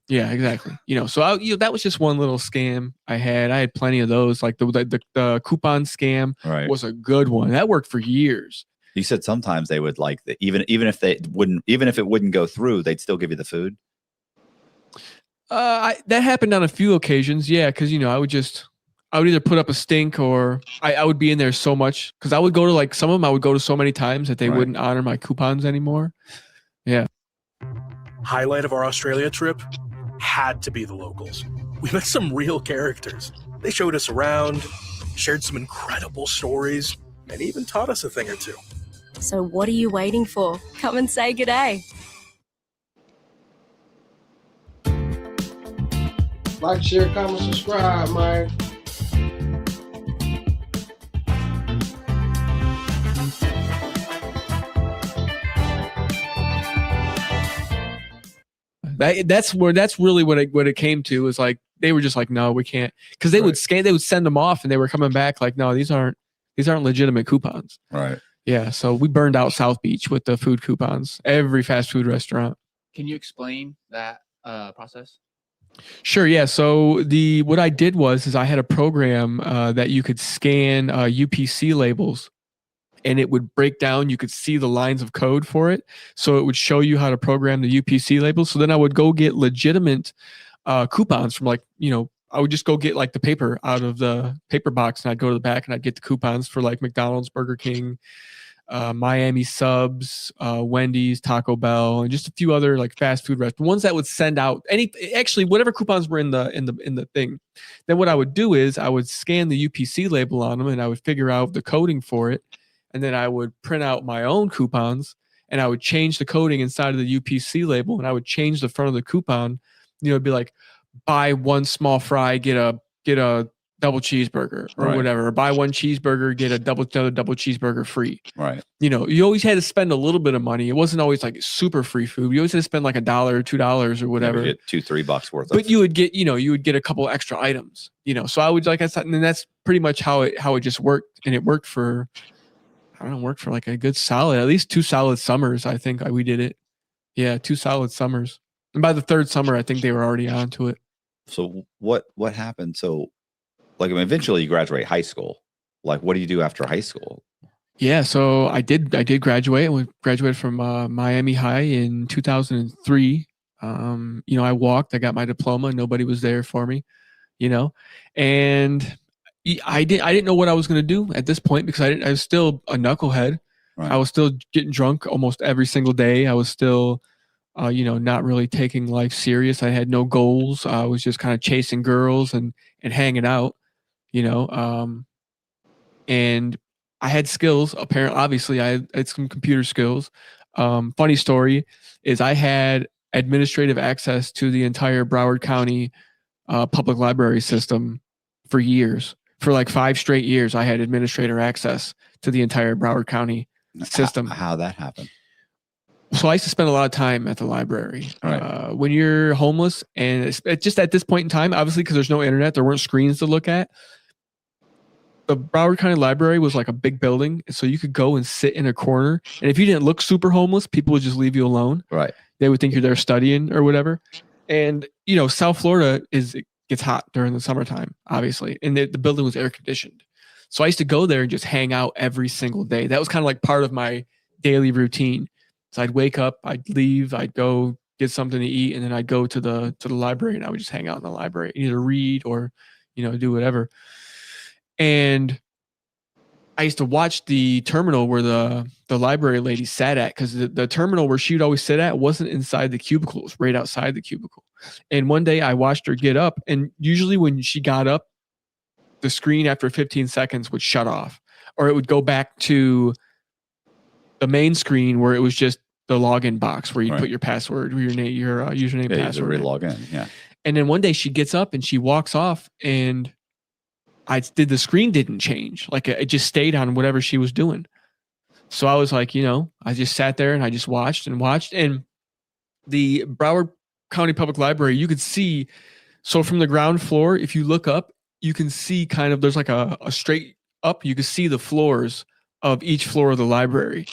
Yeah, exactly. So that was just one little scam I had. I had plenty of those. Like the coupon scam was a good one. That worked for years. You said sometimes they would like even if it wouldn't go through, they'd still give you the food. That happened on a few occasions. Yeah, because I would either put up a stink or I would be in there so much because I would go to some of them I would go to so many times that they wouldn't honor my coupons anymore. Yeah. Highlight of our Australia trip had to be the locals. We met some real characters. They showed us around, shared some incredible stories, and even taught us a thing or two. So what are you waiting for? Come and say g'day. Like, share, comment, subscribe, man. That's really what it came to, is like they were just like, no, we can't, because they would send them off and they were coming back like, no, these aren't legitimate coupons. Right. Yeah. So we burned out South Beach with the food coupons. Every fast food restaurant. Can you explain that process? Sure. Yeah. So what I did was I had a program that you could scan UPC labels, and it would break down. You could see the lines of code for it, so it would show you how to program the UPC labels. So then I would go get legitimate coupons from I would just go get like the paper out of the paper box, and I'd go to the back and I'd get the coupons for like McDonald's, Burger King, Miami Subs, Wendy's, Taco Bell, and just a few other like fast food restaurants. Ones that would send out whatever coupons were in the thing. Then what I would do is I would scan the UPC label on them, and I would figure out the coding for it, and then I would print out my own coupons, and I would change the coding inside of the UPC label, and I would change the front of the coupon. It'd be like, buy 1 small fry, get a double cheeseburger or whatever, or buy 1 cheeseburger, get another double cheeseburger free. Right. You always had to spend a little bit of money. It wasn't always like super free food. You always had to spend like $1 or $2 or whatever. You get $2-3 worth. But you would get a couple extra items. So I would, like I said, and that's pretty much how it just worked, and it worked for. I don't know, worked for like a good solid, at least 2 solid summers. I think we did it. Yeah, 2 solid summers. And by the 3rd summer, I think they were already onto it. So what happened? So eventually you graduate high school. Like, what do you do after high school? Yeah, so I did graduate. I graduated from Miami High in 2003. I walked. I got my diploma. Nobody was there for me, and I didn't know what I was going to do at this point, because I was still a knucklehead. Right. I was still getting drunk almost every single day. I was still, not really taking life serious. I had no goals. I was just kind of chasing girls and hanging out, and I had skills. Apparently, obviously, I had some computer skills. Funny story is I had administrative access to the entire Broward County public library system for years. For like 5 straight years, I had administrator access to the entire Broward County system. How that happened? So I used to spend a lot of time at the library. Right. When you're homeless, and it's just at this point in time, obviously, because there's no internet, there weren't screens to look at. The Broward County Library was like a big building, so you could go and sit in a corner. And if you didn't look super homeless, people would just leave you alone. Right. They would think you're there studying or whatever. And South Florida gets hot during the summertime, obviously, and the building was air conditioned. So I used to go there and just hang out every single day. That was kind of like part of my daily routine. So I'd wake up, I'd leave, I'd go get something to eat, and then I'd go to the library, and I would just hang out in the library, either read or do whatever. And I used to watch the terminal where the library lady sat at, because the terminal where she'd always sit at wasn't inside the cubicle, it was right outside the cubicle. And one day I watched her get up, and usually when she got up, the screen after 15 seconds would shut off, or it would go back to the main screen where it was just the login box where you put your password, your name, your username, password. Re-log in. Yeah. And then one day she gets up and she walks off, and the screen didn't change. Like it just stayed on whatever she was doing. So I was like, I just sat there and I just watched. And the Broward County Public Library, you could see, so from the ground floor, if you look up, you can see kind of, there's like a straight up, you can see the floors of each floor of the library.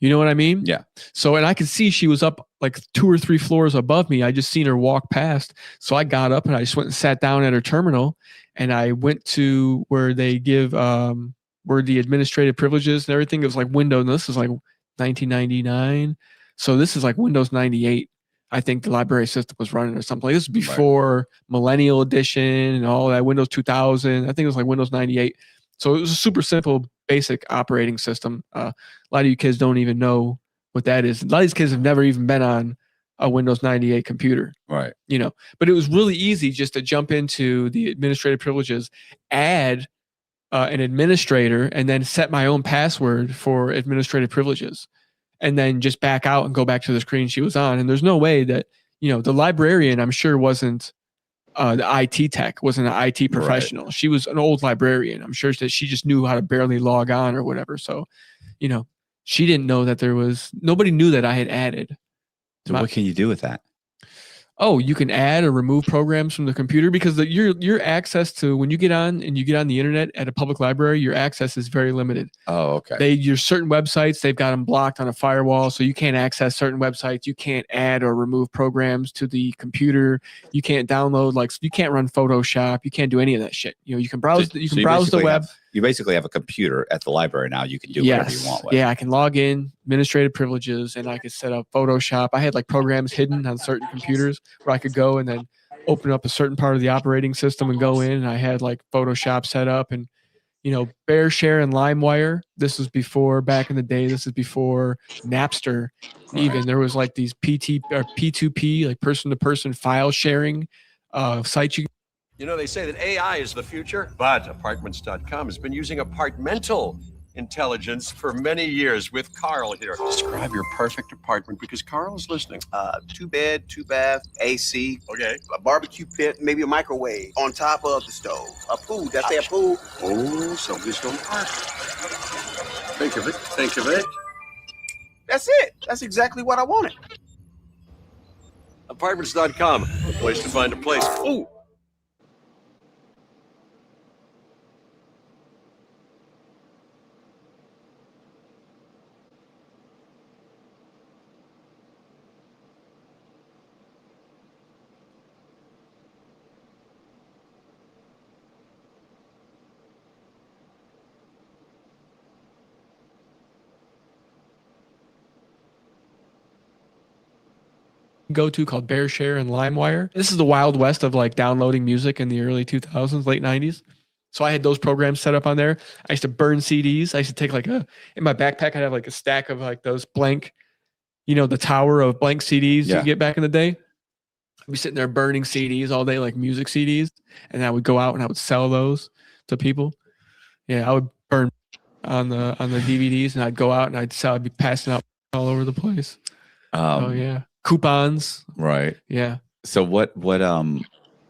You know what I mean? Yeah. So, and I could see she was up like 2 or 3 floors above me. I just seen her walk past. So I got up and I just went and sat down at her terminal, and I went to where they give, where the administrative privileges and everything. It was like Windows. And this is like 1999. So this is like Windows 98. I think the library system was running or something. This is before Millennial Edition and all that, Windows 2000. I think it was like Windows 98. So it was a super simple, basic operating system. A lot of you kids don't even know what that is. A lot of these kids have never even been on a Windows 98 computer. Right. But it was really easy just to jump into the administrative privileges, add an administrator, and then set my own password for administrative privileges, and then just back out and go back to the screen she was on. And there's no way that, the librarian, I'm sure, wasn't the IT tech, wasn't an IT professional. Right. She was an old librarian. I'm sure that she just knew how to barely log on or whatever. So, she didn't know that nobody knew that I had added. So what can you do with that? Oh, you can add or remove programs from the computer, because your access to, when you get on the internet at a public library, your access is very limited. Oh, okay. Your certain websites, they've got them blocked on a firewall, so you can't access certain websites. You can't add or remove programs to the computer. You can't download, you can't run Photoshop. You can't do any of that shit. You can browse. You can browse the web. You basically have a computer at the library now. You can do whatever you want with. Yeah, I can log in, administrative privileges, and I could set up Photoshop. I had programs hidden on certain computers where I could go and then open up a certain part of the operating system and go in, and I had Photoshop set up, and Bear Share and LimeWire. This was back in the day. This is before Napster. Even there was these PT or P2P, person-to-person file sharing sites. They say that AI is the future, but Apartments.com has been using apartmental intelligence for many years with Carl here. Describe your perfect apartment, because Carl is listening. 2-bed, 2-bath, AC. Okay. A barbecue pit, maybe a microwave on top of the stove. A pool. Did I say a pool? Oh, somebody's going to park. Think of it. That's it. That's exactly what I wanted. Apartments.com, a place to find a place. Ooh. Go to called Bear Share and LimeWire. This is the Wild West of downloading music in the early 2000s, late 90s. So I had those programs set up on there. I used to burn CDs. I used to take in my backpack, I'd have a stack of those blank, the tower of blank CDs you get back in the day. I'd be sitting there burning CDs all day, music CDs. And I would go out and I would sell those to people. Yeah, I would burn on the DVDs, and I'd go out and I'd be passing out all over the place. Oh yeah. Coupons. Right. Yeah. So what because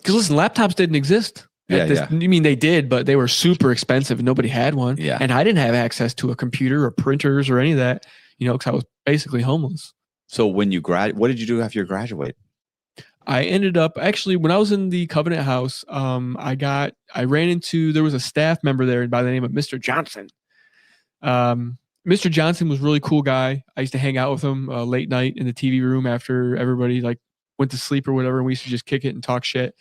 listen, laptops didn't exist. You mean they did, but they were super expensive and nobody had one. Yeah. And I didn't have access to a computer or printers or any of that, because I was basically homeless. So when you what did you do after you graduated? I ended up actually, when I was in the Covenant House, I ran into, there was a staff member there by the name of Mr. Johnson. Mr. Johnson was a really cool guy. I used to hang out with him late night in the TV room after everybody went to sleep or whatever. And we used to just kick it and talk shit.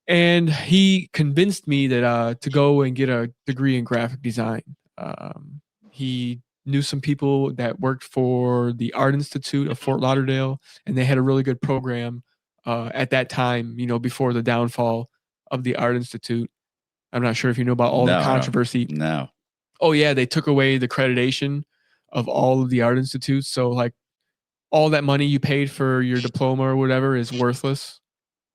And he convinced me that to go and get a degree in graphic design. He knew some people that worked for the Art Institute of Fort Lauderdale, and they had a really good program at that time, before the downfall of the Art Institute. I'm not sure if you know about all the controversy. No. Oh yeah, they took away the accreditation of all of the art institutes. So like all that money you paid for your diploma or whatever is worthless.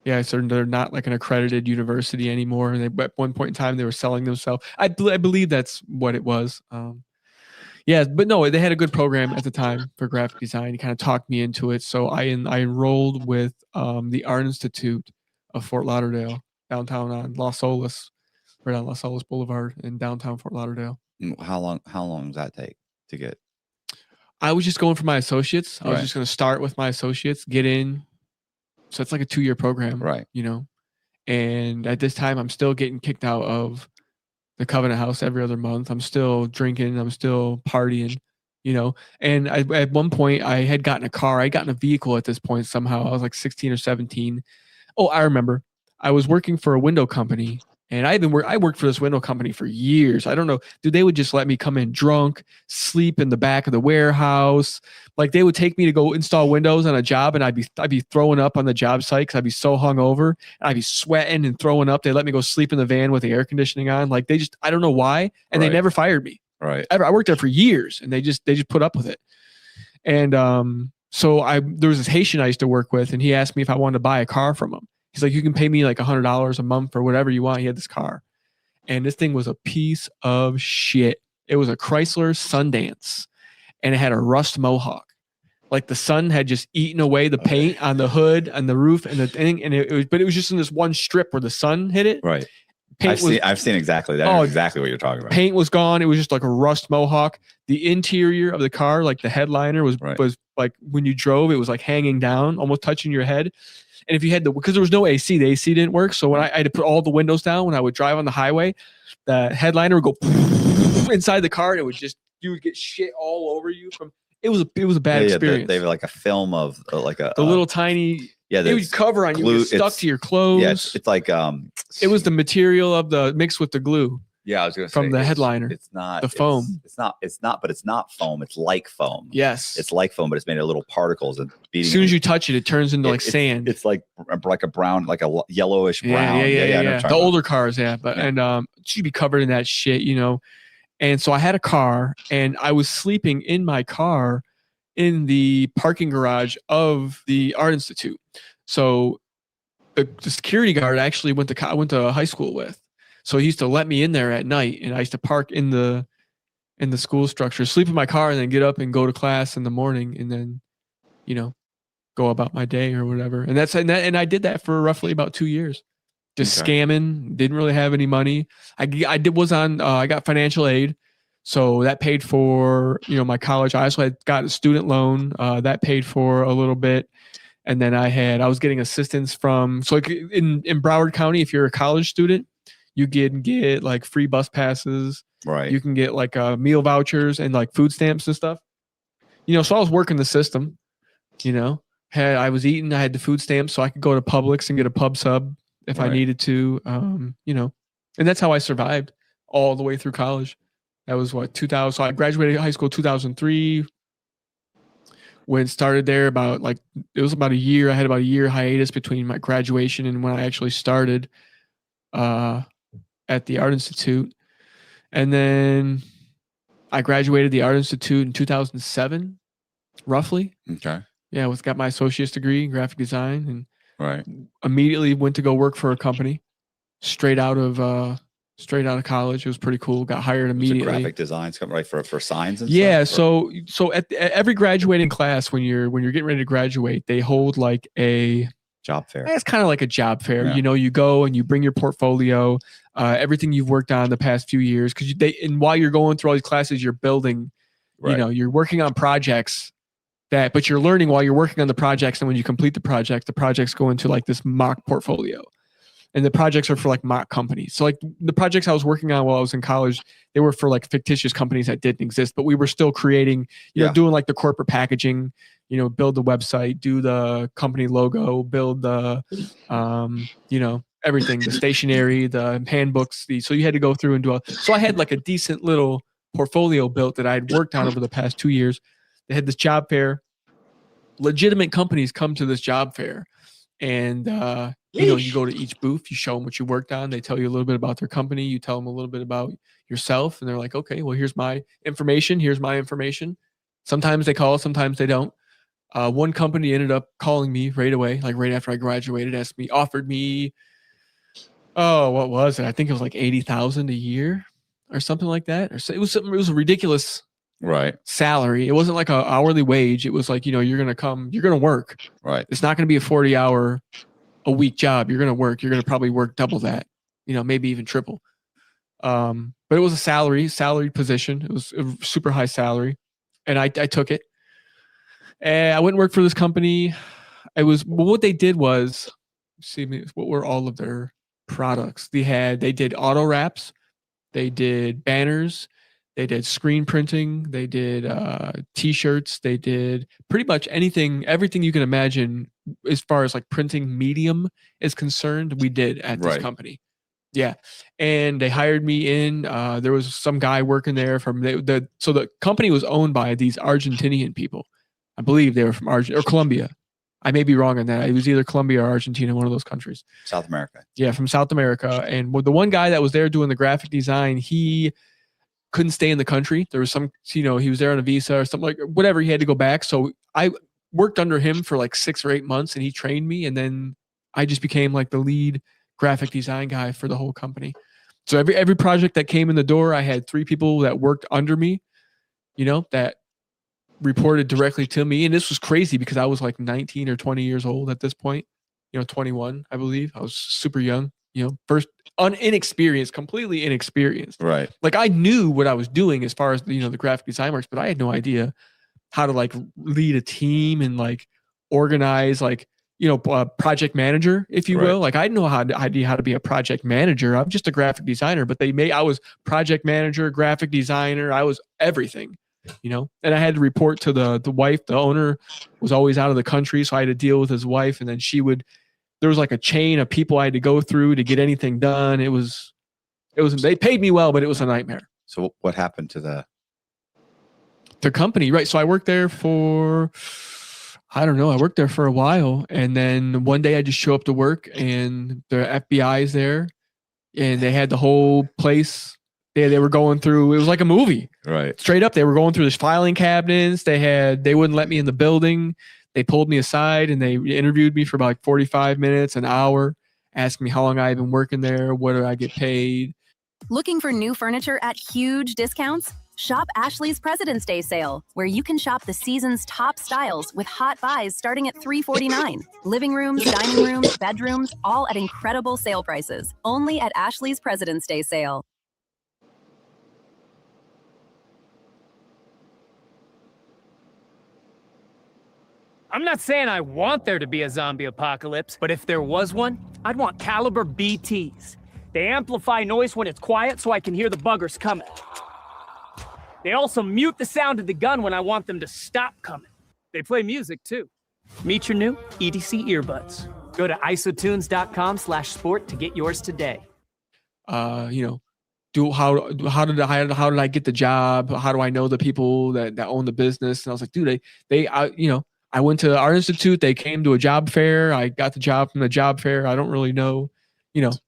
Yeah, so they're not like an accredited university anymore. And they, at one point in time, they were selling themselves. I believe that's what it was. Yeah, but no, they had a good program at the time for graphic design. He kind of talked me into it. So I enrolled with the Art Institute of Fort Lauderdale, downtown on Los Olas, right on Los Olas Boulevard in downtown Fort Lauderdale. How long does that take to get? I was just going for my associates. I was Right. just going to start with my associates, get in. So it's like a 2-year program, right? You know, and at this time, I'm still getting kicked out of the Covenant House every other month. I'm still drinking. I'm still partying, you know. And at one point, I had gotten a car. I had gotten a vehicle at this point somehow. I was like 16 or 17. Oh, I remember. I was working for a window company, and I worked for this window company for years. I don't know, dude. They would just let me come in drunk, sleep in the back of the warehouse. Like they would take me to go install windows on a job, and I'd be throwing up on the job site because I'd be so hungover, and I'd be sweating and throwing up. They let me go sleep in the van with the air conditioning on. Like I don't know why, and they Right. never fired me. Right. Ever. I worked there for years, and they just put up with it. And so there was this Haitian I used to work with, and he asked me if I wanted to buy a car from him. He's like, you can pay me like $100 a month or whatever you want. He had this car, and this thing was a piece of shit. It was a Chrysler Sundance, and it had a rust mohawk. Like the sun had just eaten away the paint on the hood and the roof and the thing, and but it was just in this one strip where the sun hit it. Right. Paint I've seen exactly that. Oh, Exactly what you're talking about. Paint was gone. It was just like a rust mohawk. The interior of the car, like the headliner, was like when you drove, it was like hanging down, almost touching your head. And if you had because there was no AC, the AC didn't work. So when I had to put all the windows down when I would drive on the highway, the headliner would go inside the car, and you would get shit all over you from. It was a bad experience. They have like a film of the little tiny. Yeah, it would cover on you, stuck to your clothes. Yeah, it's like it was the material of the mixed with the glue. Yeah, I was going to say from the headliner. It's not the foam. It's not, but it's not foam. It's like foam. Yes, it's like foam, but it's made of little particles. And as soon as you touch it, it turns into like sand. It's like a brown, like a yellowish brown. Yeah. The older cars, but and she'd be covered in that shit, you know. And so I had a car, and I was sleeping in my car in the parking garage of the Art Institute. So the security guard actually went to high school with. So he used to let me in there at night, and I used to park in the school structure, sleep in my car, and then get up and go to class in the morning, and then, you know, go about my day or whatever. And I did that for roughly about 2 years, just scamming. Didn't really have any money. I got financial aid, so that paid for my college. I also got a student loan that paid for a little bit. And then I was getting assistance from, so like in Broward County, if you're a college student, you can get like free bus passes. Right. You can get like meal vouchers and like food stamps and stuff. So I was working the system, I was eating, I had the food stamps, so I could go to Publix and get a pub sub if I needed to, and that's how I survived all the way through college. That was 2000. So I graduated high school 2003. When it started there, it was about a year. I had about a year hiatus between my graduation and when I actually started at the Art Institute. And then I graduated the Art Institute in 2007, roughly. Okay. Yeah, got my associate's degree in graphic design, and immediately went to go work for a company straight out of college. It was pretty cool. Got hired immediately. Graphic designs come right for signs and stuff. So So at every graduating class, when you're getting ready to graduate, they hold like a job fair. It's kind of like a job fair. Yeah. You go and you bring your portfolio, everything you've worked on the past few years, because and while you're going through all these classes, you're building. Right. You're working on projects but you're learning while you're working on the projects, and when you complete the projects go into like this mock portfolio. And the projects are for like mock companies. So like the projects I was working on while I was in college, they were for like fictitious companies that didn't exist, but we were still creating, doing like the corporate packaging, build the website, do the company logo, build the, everything, the stationery, the handbooks. So you had to go through and so I had like a decent little portfolio built that I'd worked on over the past 2 years. They had this job fair. Legitimate companies come to this job fair. And you go to each booth, you show them what you worked on. They tell you a little bit about their company. You tell them a little bit about yourself, and they're like, okay, well, here's my information. Here's my information. Sometimes they call, sometimes they don't. One company ended up calling me right away, like right after I graduated, offered me, what was it? I think it was like $80,000 a year or something like that. It was a ridiculous salary. It wasn't like an hourly wage. It was like, you're going to work. Right. It's not going to be a 40-hour a week job. You're going to work. You're going to probably work double that, maybe even triple. But it was a salaried position. It was a super high salary, and I took it. And I went and worked for this company. What they did was, what were all of their products? They did auto wraps, they did banners, they did screen printing, they did t-shirts, they did pretty much everything you can imagine as far as like printing medium is concerned, we did at this company. Yeah. And they hired me in. There was some guy working there so the company was owned by these Argentinian people. I believe they were from Argentina or Colombia. I may be wrong on that. It was either Colombia or Argentina, one of those countries. South America. Yeah, from South America. And the one guy that was there doing the graphic design, he couldn't stay in the country. There was some, he was there on a visa or something, like whatever. He had to go back. So I worked under him for like 6 or 8 months, and he trained me. And then I just became like the lead graphic design guy for the whole company. So every project that came in the door, I had 3 people that worked under me, that reported directly to me. And this was crazy because I was like 19 or 20 years old at this point, 21, I believe. I was super young, inexperienced, completely inexperienced. Right. Like I knew what I was doing as far as, the graphic design works, but I had no idea how to like lead a team and like organize, like, project manager, if you will. Like I didn't know how to be a project manager. I'm just a graphic designer, but I was project manager, graphic designer. I was everything. And I had to report to the wife. The owner was always out of the country, so I had to deal with his wife, and then there was like a chain of people I had to go through to get anything done. They paid me well, but it was a nightmare. So what happened to the company? Right. So I worked there for, I don't know, I worked there for a while, and then one day I just show up to work and the FBI is there, and they had the whole place. They were going through, it was like a movie. Right. Straight up, they were going through the filing cabinets. They wouldn't let me in the building. They pulled me aside and they interviewed me for about 45 minutes, an hour, asking me how long I had been working there, what do I get paid. Looking for new furniture at huge discounts? Shop Ashley's President's Day sale, where you can shop the season's top styles with hot buys starting at $349. Living rooms, dining rooms, bedrooms, all at incredible sale prices. Only at Ashley's President's Day sale. I'm not saying I want there to be a zombie apocalypse, but if there was one, I'd want caliber BTs. They amplify noise when it's quiet so I can hear the buggers coming. They also mute the sound of the gun when I want them to stop coming. They play music too. Meet your new EDC earbuds. Go to isotunes.com/sport to get yours today. How did I get the job? How do I know the people that own the business? And I was like, dude, I went to our institute. They came to a job fair. I got the job from the job fair. I don't really know,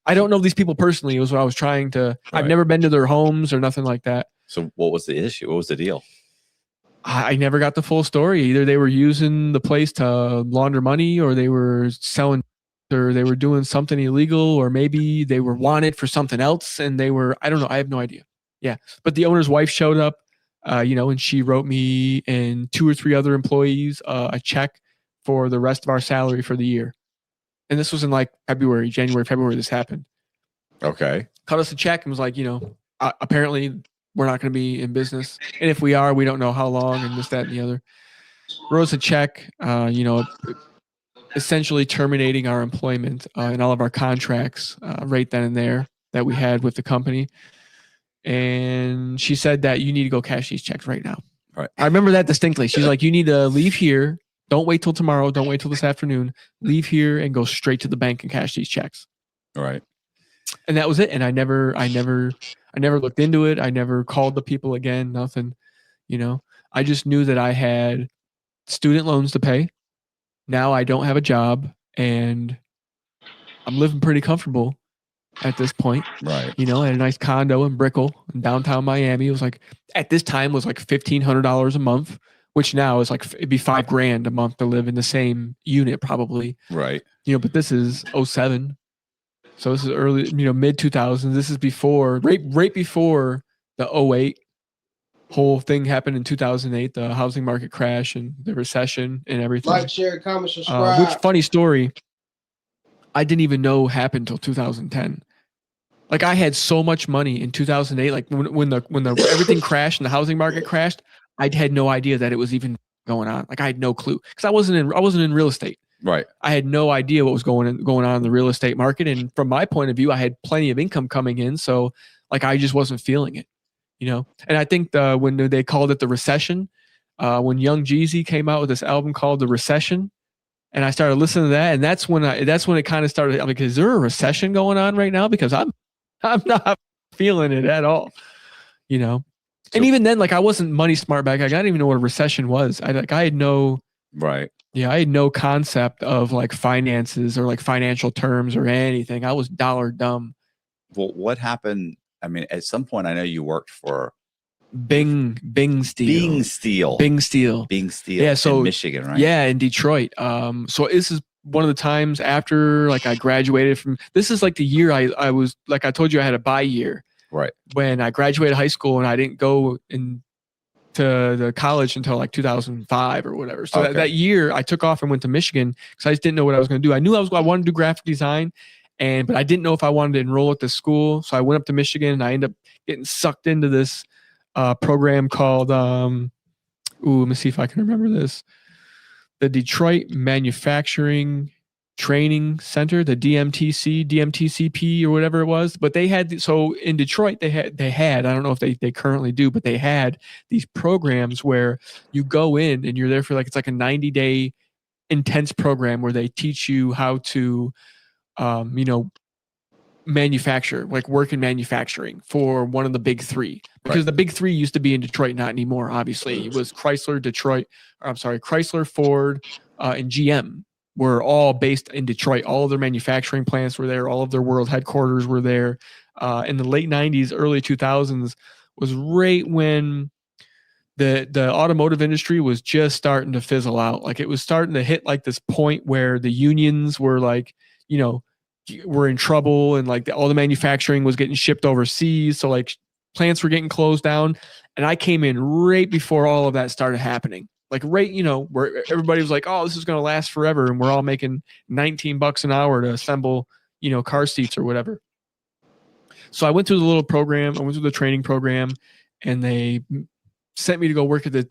I don't know these people personally. It was what I was trying to, I've never been to their homes or nothing like that. So what was the issue? What was the deal? I never got the full story. Either they were using the place to launder money, or they were selling, or they were doing something illegal, or maybe they were wanted for something else. And I don't know. I have no idea. Yeah. But the owner's wife showed up. And she wrote me and 2 or 3 other employees a check for the rest of our salary for the year. And this was in like January, February, this happened. Okay. Cut us a check and was like, apparently we're not going to be in business. And if we are, we don't know how long, and this, that, and the other. Wrote us a check, essentially terminating our employment and all of our contracts right then and there that we had with the company. And she said that you need to go cash these checks right now. Right. I remember that distinctly. She's like, you need to leave here. Don't wait till tomorrow. Don't wait till this afternoon. Leave here and go straight to the bank and cash these checks. All right. And that was it. And I never looked into it. I never called the people again. Nothing. I just knew that I had student loans to pay. Now I don't have a job. and I'm living pretty comfortable at this point. Right. You know, I had a nice condo in Brickell in downtown Miami. It was like, at this time was like $1,500 a month, which now is like, it'd be $5,000 a month to live in the same unit probably. Right. You know, but this is 07. So this is early, you know, mid 2000s. This is before, right before the 08 whole thing happened in 2008, the housing market crash and the recession and everything. Like, share, comment, subscribe. Which, funny story, I didn't even know happened until 2010. Like, I had so much money in 2008. Like when the everything crashed and the housing market crashed, I had no idea that it was even going on. Like, I had no clue because I wasn't in real estate. Right. I had no idea what was going on in the real estate market. And from my point of view, I had plenty of income coming in. So like, I just wasn't feeling it, you know? And I think when they called it the recession, when Young Jeezy came out with this album called The Recession, and I started listening to that, and that's when it kind of started. I'm like, is there a recession going on right now? Because I'm not feeling it at all, you know? And even then, like, I wasn't money smart back. I didn't even know what a recession was. I had no, right. Yeah, I had no concept of like finances or like financial terms or anything. I was dollar dumb. Well, what happened? I mean, at some point, I know you worked for Bing Steel. Yeah, so in Michigan, right? Yeah, in Detroit. So this is one of the times after like I graduated from. This is like the year I was, like I told you, I had a bye year. Right. When I graduated high school, and I didn't go into the college until like 2005 or whatever. So that year I took off and went to Michigan because I just didn't know what I was going to do. I knew I wanted to do graphic design, but I didn't know if I wanted to enroll at the school. So I went up to Michigan, and I ended up getting sucked into this program called, let me see if I can remember this. The Detroit Manufacturing Training Center, the DMTCP or whatever it was. But they had, so in Detroit, they had, I don't know if they currently do, but they had these programs where you go in and you're there for like, it's like a 90-day intense program where they teach you how to, you know, manufacture, like work in manufacturing for one of the big three, because the big three used to be in Detroit, not anymore. Obviously, it was Chrysler, Ford, and GM were all based in Detroit. All of their manufacturing plants were there. All of their world headquarters were there. In the late 90s, early 2000s was right when the automotive industry was just starting to fizzle out. Like, it was starting to hit like this point where the unions were like, you know, were in trouble, and like all the manufacturing was getting shipped overseas. So like plants were getting closed down. And I came in right before all of that started happening. Like, right, you know, where everybody was like, oh, this is going to last forever. And we're all making $19 an hour to assemble, you know, car seats or whatever. So I went through the little program. I went through the training program, and they sent me to go work at the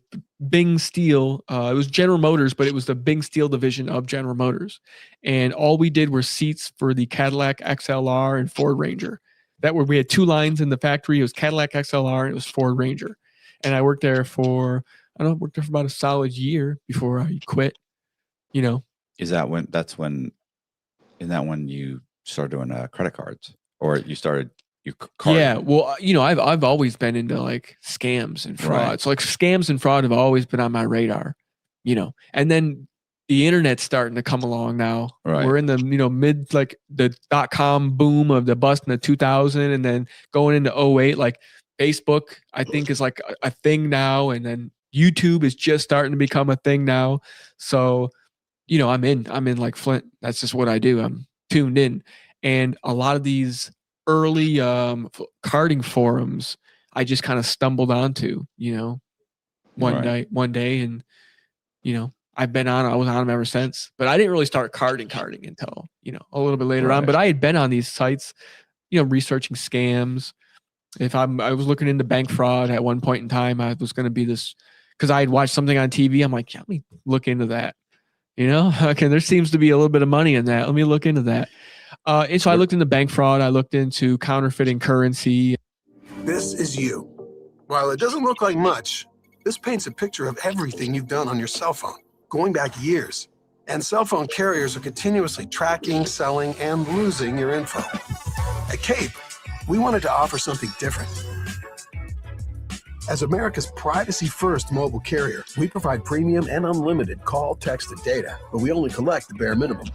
Bing Steel. It was General Motors, but it was the Bing Steel division of General Motors. And all we did were seats for the Cadillac XLR and Ford Ranger. We had two lines in the factory. It was Cadillac XLR and it was Ford Ranger. And I worked there for about a solid year before I quit, you know. Isn't that when you started doing credit cards, or you started Yeah, well, you know, I've always been into like scams and fraud. Right. So like scams and fraud have always been on my radar, you know. And then the internet's starting to come along now. Right. We're in the, you know, mid, like the .com boom of the bust in the 2000, and then going into 08, like Facebook, I think, is like a thing now, and then YouTube is just starting to become a thing now. So, you know, I'm in like Flint. That's just what I do. I'm tuned in, and a lot of these early carding forums I just kind of stumbled onto, you know, one day, and you know, I was on them ever since. But I didn't really start carding until, you know, a little bit later on. But I had been on these sites, you know, researching scams. I was looking into bank fraud at one point in time. I was going to be this, because I had watched something on TV. I'm like, yeah, let me look into that. You know, okay, there seems to be a little bit of money in that. Let me look into that. And so I looked into bank fraud. I looked into counterfeiting currency. This is you. While it doesn't look like much, this paints a picture of everything you've done on your cell phone, going back years. And cell phone carriers are continuously tracking, selling, and losing your info. At Cape, we wanted to offer something different. As America's privacy-first mobile carrier, we provide premium and unlimited call, text, and data, but we only collect the bare minimum.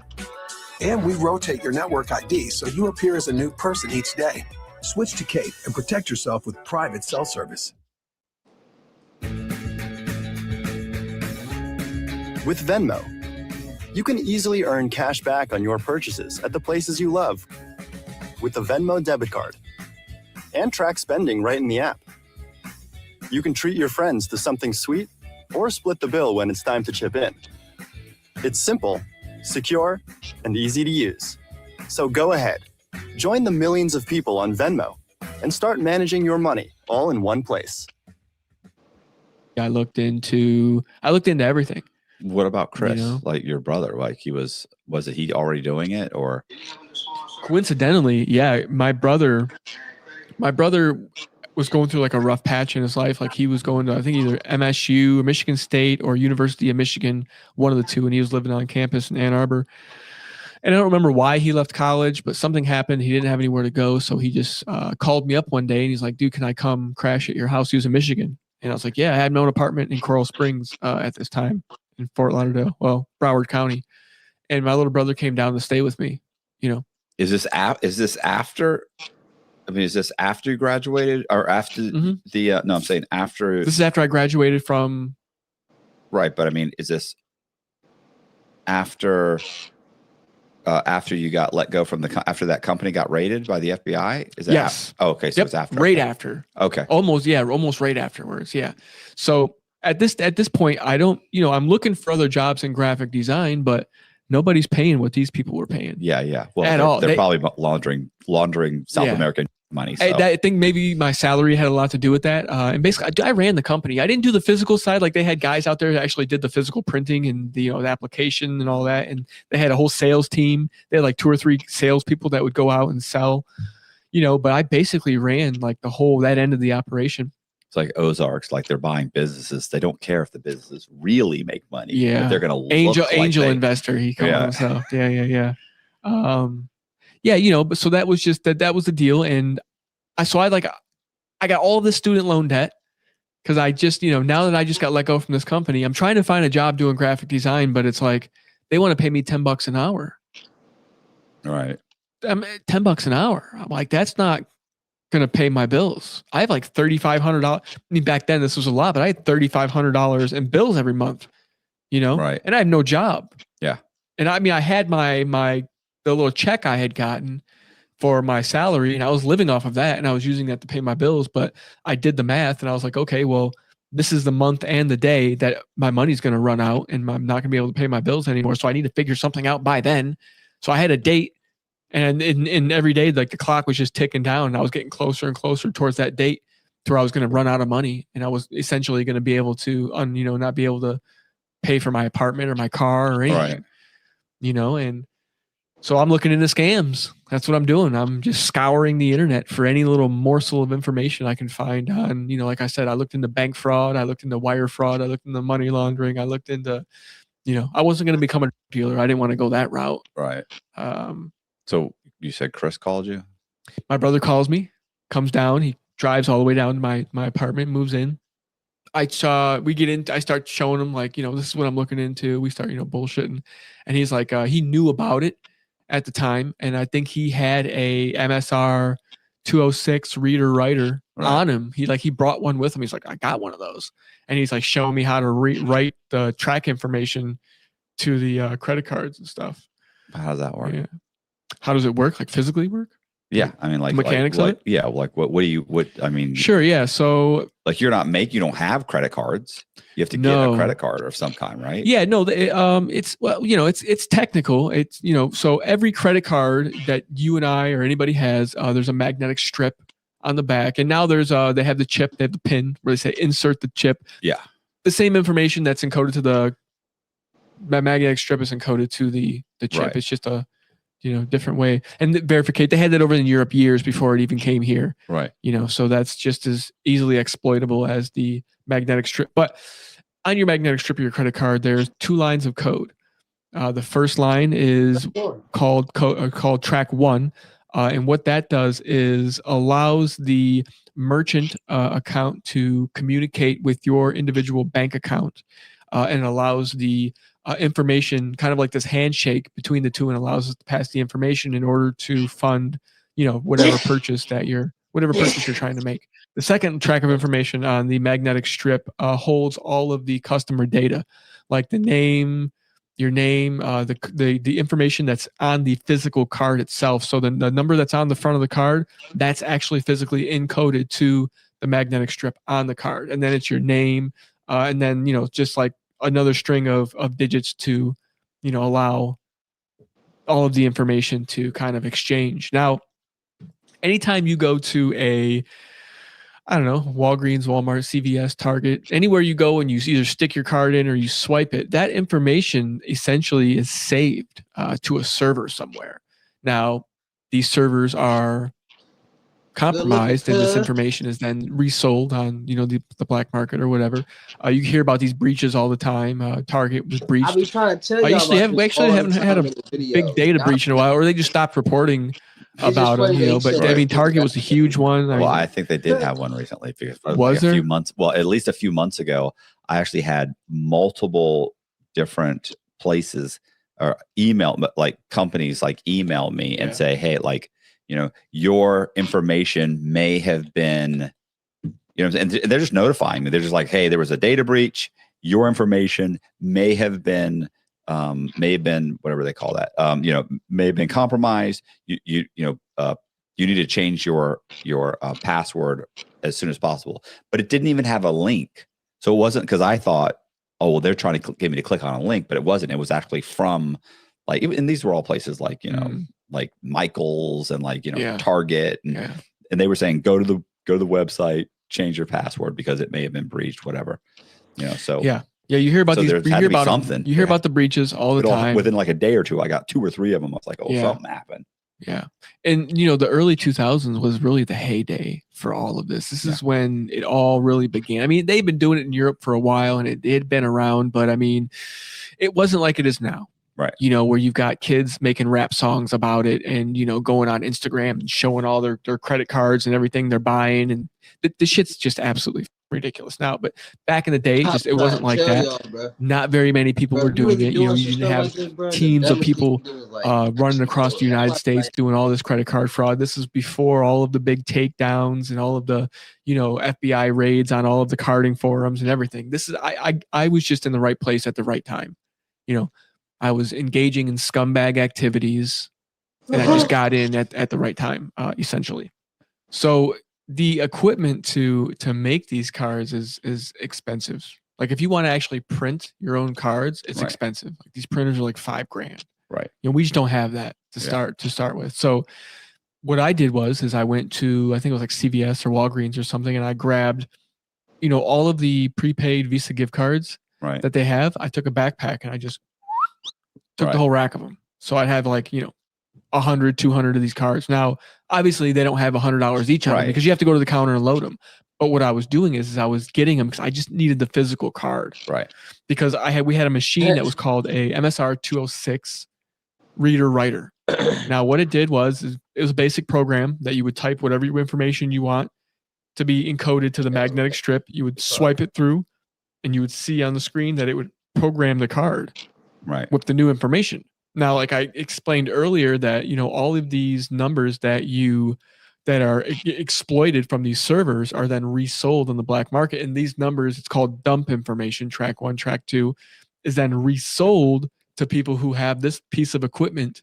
And we rotate your network ID so you appear as a new person each day. Switch to Cape and protect yourself with private cell service. With Venmo, you can easily earn cash back on your purchases at the places you love with the Venmo debit card and track spending right in the app. You can treat your friends to something sweet or split the bill when it's time to chip in. It's simple, secure, and easy to use. So go ahead, join the millions of people on Venmo and start managing your money all in one place. I looked into everything. What about Chris? You know? Like your brother? Like was it he already doing it, or? Coincidentally, yeah, my brother was going through like a rough patch in his life. Like he was going to, I think, either MSU, Michigan State, or University of Michigan, one of the two, and he was living on campus in Ann Arbor. And I don't remember why he left college, but something happened. He didn't have anywhere to go, so he just called me up one day, and he's like, "Dude, can I come crash at your house?" He was in Michigan, and I was like, "Yeah." I had my own apartment in Coral Springs at this time in Fort Lauderdale, well, Broward County, and my little brother came down to stay with me. You know, is this after? I mean, is this after you graduated or after the? No, I'm saying after. This is after I graduated from. Right, but I mean, is this after? After you got let go from after that company got raided by the FBI? Is that yes? Okay, so it's after. Right after. Okay. Almost right afterwards. Yeah. So at this point, I don't. I'm looking for other jobs in graphic design, but nobody's paying what these people were paying. Yeah. Well, they're probably laundering South American money. So. I think maybe my salary had a lot to do with that. And basically, I ran the company. I didn't do the physical side. Like they had guys out there that actually did the physical printing and the application and all that. And they had a whole sales team. They had like 2 or 3 salespeople that would go out and sell. But I basically ran like that end of the operation. It's like Ozarks, like they're buying businesses. They don't care if the businesses really make money. Yeah, they're going to angel investor. He called himself. Yeah. But so that was just that was the deal. And I got all of this student loan debt because I just, now that I just got let go from this company, I'm trying to find a job doing graphic design, but it's like, they want to pay me $10 an hour. All right. $10 an hour. I'm like, that's not going to pay my bills. I have like $3,500. I mean, back then this was a lot, but I had $3,500 in bills every month, Right. And I have no job. Yeah. And I mean, I had the little check I had gotten for my salary, and I was living off of that, and I was using that to pay my bills. But I did the math, and I was like, okay, well, this is the month and the day that my money's going to run out, and I'm not going to be able to pay my bills anymore. So I need to figure something out by then. So I had a date, and in every day, like the clock was just ticking down, and I was getting closer and closer towards that date to where I was going to run out of money, and I was essentially going to be able to, not be able to pay for my apartment or my car or anything, and so I'm looking into scams. That's what I'm doing. I'm just scouring the internet for any little morsel of information I can find on, like I said, I looked into bank fraud. I looked into wire fraud. I looked into money laundering. I looked into, I wasn't going to become a dealer. I didn't want to go that route. Right. So you said Chris called you? My brother calls me, comes down. He drives all the way down to my apartment, moves in. I start showing him like, this is what I'm looking into. We start, bullshitting. And he's like, he knew about it at the time. And I think he had a MSR 206 reader writer on him. He brought one with him. He's like, I got one of those. And he's like showing me how to write the track information to the credit cards and stuff. How does that work? Yeah. How does it work? Like physically work? Yeah. I mean, like mechanics of it? Yeah. Like I mean, sure. Yeah. So like you don't have credit cards. You have to get a credit card of some kind, right? Yeah, no, it's technical. It's, so every credit card that you and I or anybody has, there's a magnetic strip on the back. And now there's, they have the chip, they have the pin where they say insert the chip. Yeah. The same information that's encoded to the magnetic strip is encoded to the chip. Right. It's just a, different way. And verificate, they had that over in Europe years before it even came here. Right. So that's just as easily exploitable as the magnetic strip. But on your magnetic strip of your credit card, there's 2 lines of code. The first line is called track 1. And what that does is allows the merchant account to communicate with your individual bank account and allows the information, kind of like this handshake between the two, and allows us to pass the information in order to fund, whatever purchase you're trying to make. The second track of information on the magnetic strip holds all of the customer data, like the name, your name, the information that's on the physical card itself. So the number that's on the front of the card, that's actually physically encoded to the magnetic strip on the card. And then it's your name, and then, just like another string of digits to, allow all of the information to kind of exchange. Now, anytime you go to Walgreens, Walmart, CVS, Target, anywhere you go and you either stick your card in or you swipe it, that information essentially is saved to a server somewhere. Now, these servers are compromised, and this information is then resold on the black market or whatever. You hear about these breaches all the time. Target was breached. I be trying to tell you. We actually haven't had a big data breach in a while, or they just stopped reporting about them. But I mean, Target was a huge one. I think they did have one recently. Because was there? A few months? Well, at least a few months ago, I actually had multiple different places or companies email me and say, hey, your information may have been, and they're just notifying me. They're just like, hey, there was a data breach. Your information may have been whatever they call that, may have been compromised. You need to change your password as soon as possible. But it didn't even have a link. So it wasn't, because I thought, oh, well, they're trying to get me to click on a link, but it wasn't. It was actually from and these were all places like Michael's and Target, and they were saying, go to the website, change your password because it may have been breached, whatever. So yeah, you hear about these. You hear about something. You hear about the breaches all the time. Within like a day or two, I got 2 or 3 of them. I was like, something happened. Yeah. And, the early 2000s was really the heyday for all of this. This is when it all really began. I mean, they've been doing it in Europe for a while, and it had been around, but I mean, it wasn't like it is now. Right. Where you've got kids making rap songs about it and, going on Instagram and showing all their credit cards and everything they're buying. And the shit's just absolutely ridiculous now. But back in the day, it wasn't like that. Not very many people were doing it. You didn't have teams of people running across the United States doing all this credit card fraud. This is before all of the big takedowns and all of the, FBI raids on all of the carding forums and everything. This is, I was just in the right place at the right time. I was engaging in scumbag activities, and I just got in at the right time, essentially. So the equipment to make these cards is expensive. Like if you want to actually print your own cards, it's expensive. Like these printers are like $5,000. Right. We just don't have that to start with. So what I did was I went to, I think it was like CVS or Walgreens or something, and I grabbed, all of the prepaid Visa gift cards that they have. I took a backpack and I just took the whole rack of them. So I'd have 100, 200 of these cards. Now, obviously they don't have $100 each on them because you have to go to the counter and load them. But what I was doing is I was getting them because I just needed the physical card. Right. Because we had a machine that was called a MSR 206 reader writer. Now, what it did was it was a basic program that you would type whatever information you want to be encoded to the magnetic strip. You would swipe it through, and you would see on the screen that it would program the card. Right. With the new information. Now, like I explained earlier that, all of these numbers that are exploited from these servers are then resold on the black market. And these numbers, it's called dump information, track 1, track 2, is then resold to people who have this piece of equipment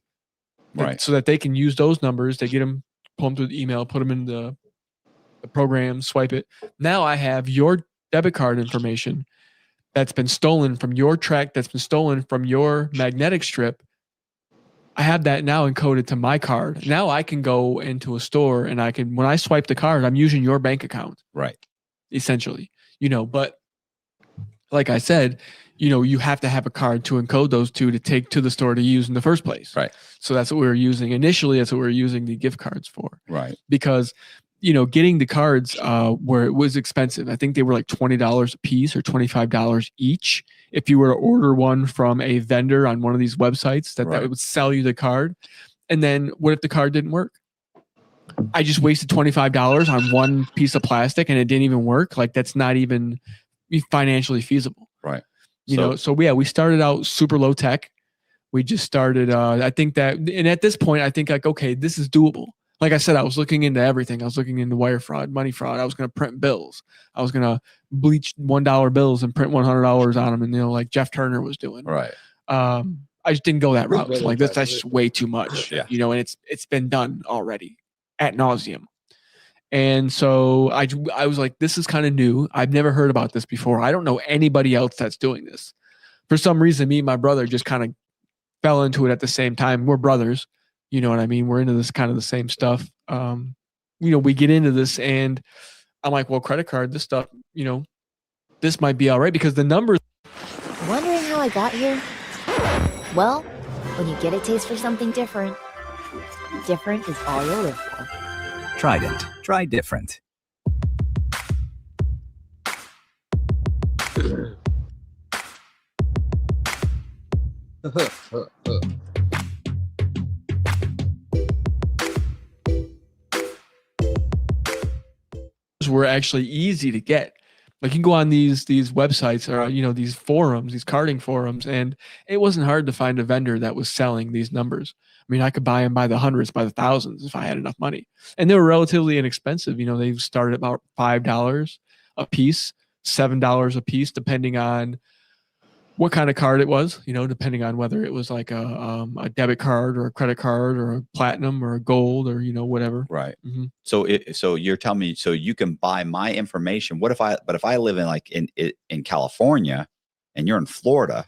so that they can use those numbers. They get them, pull them through the email, put them in the program, swipe it. Now I have your debit card information that's been stolen from your track, that's been stolen from your magnetic strip. I have that now encoded to my card. Now I can go into a store and when I swipe the card, I'm using your bank account. Right. Essentially, but like I said, you have to have a card to encode those two to take to the store to use in the first place. Right. So that's what we were using. Initially, that's what we were using the gift cards for. Right. Because getting the cards where it was expensive. I think they were like $20 a piece or $25 each. If you were to order one from a vendor on one of these websites that would sell you the card. And then what if the card didn't work? I just wasted $25 on one piece of plastic and it didn't even work. Like that's not even financially feasible. Right. You know, so we started out super low tech. We just started, I think that, and at this point, I think like, okay, this is doable. Like I said, I was looking into everything. I was looking into wire fraud, money fraud. I was going to print bills. I was going to bleach $1 bills and print $100 on them. And, you know, like Jeff Turner was doing. Right. I just didn't go that route. Really Like that's just way too much, you know, and it's been done already ad nauseum. And so I was like, this is kind of new. I've never heard about this before. I don't know anybody else that's doing this. For some reason, me and my brother just kind of fell into it at the same time. We're brothers. You know what I mean? We're into this kind of the same stuff. You know, we get into this and I'm like, well, credit card, this stuff, you know, this might be all right because the numbers. Wondering how I got here? Well, when you get a taste for something different, different is all you'll live for. Trident. Try different. Were actually easy to get. Like you can go on these websites or, you know, these forums, these carding forums, and it wasn't hard to find a vendor that was selling these numbers. I mean, I could buy them by the hundreds, by the thousands if I had enough money. And they were relatively inexpensive. You know, they started about $5 a piece, $7 a piece, depending on what kind of card it was, you know, depending on whether it was like a debit card or a credit card or a platinum or a gold or, you know, whatever. Right. Mm-hmm. So you're telling me, so you can buy my information. But if I live in like in California and you're in Florida.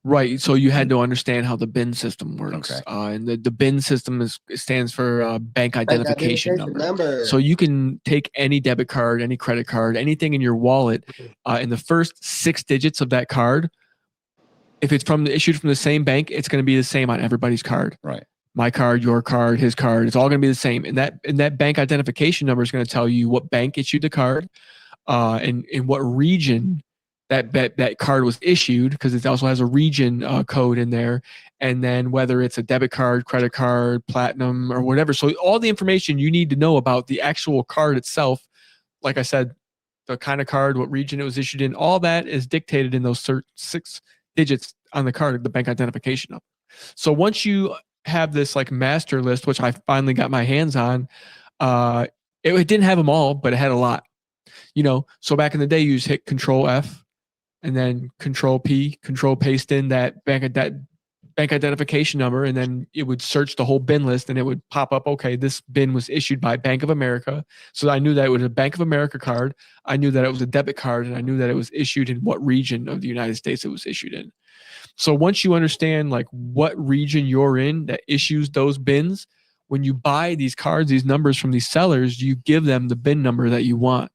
Right. So you had to understand how the BIN system works. Okay. And the BIN system stands for bank identification number. So you can take any debit card, any credit card, anything in your wallet, in the first 6 digits of that card. If it's issued from the same bank, it's going to be the same on everybody's card. Right. My card, your card, his card. It's all going to be the same. And that bank identification number is going to tell you what bank issued the card, and in what region that card was issued, because it also has a region code in there, and then whether it's a debit card, credit card, platinum, or whatever. So all the information you need to know about the actual card itself, like I said, the kind of card, what region it was issued in, all that is dictated in those 6 digits on the card, the bank identification number. So once you have this like master list, which I finally got my hands on, it didn't have them all, but it had a lot. You know, so back in the day, you just hit Control F. And then Control P, Control paste in that bank identification number, and then it would search the whole bin list, and it would pop up, okay, this bin was issued by Bank of America. So I knew that it was a Bank of America card. I knew that it was a debit card, and I knew that it was issued in what region of the United States it was issued in. So once you understand like what region you're in that issues those bins, when you buy these cards, these numbers from these sellers, you give them the bin number that you want.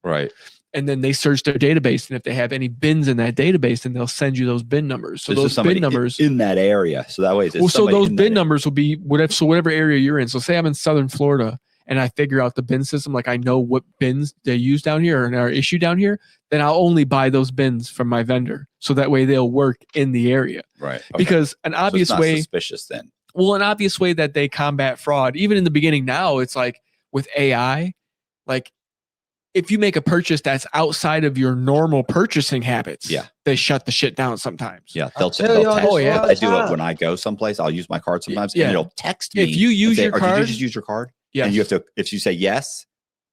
Right. And then they search their database, and if they have any bins in that database, then they'll send you those bin numbers. So those bin numbers in that area. So that way, so those bin numbers will be whatever area you're in. So say I'm in Southern Florida, and I figure out the bin system, like I know what bins they use down here and are issued down here, then I'll only buy those bins from my vendor. So that way they'll work in the area. Right. Okay. Because an obvious so it's not way, suspicious then. Well, an obvious way that they combat fraud, even in the beginning now, it's like with AI, like if you make a purchase that's outside of your normal purchasing habits, they shut the shit down sometimes. Yeah, they'll text. I do it when I go someplace. I'll use my card sometimes, and it'll text me. If you use your card, did you just use your card? Yeah, and you have to. If you say yes,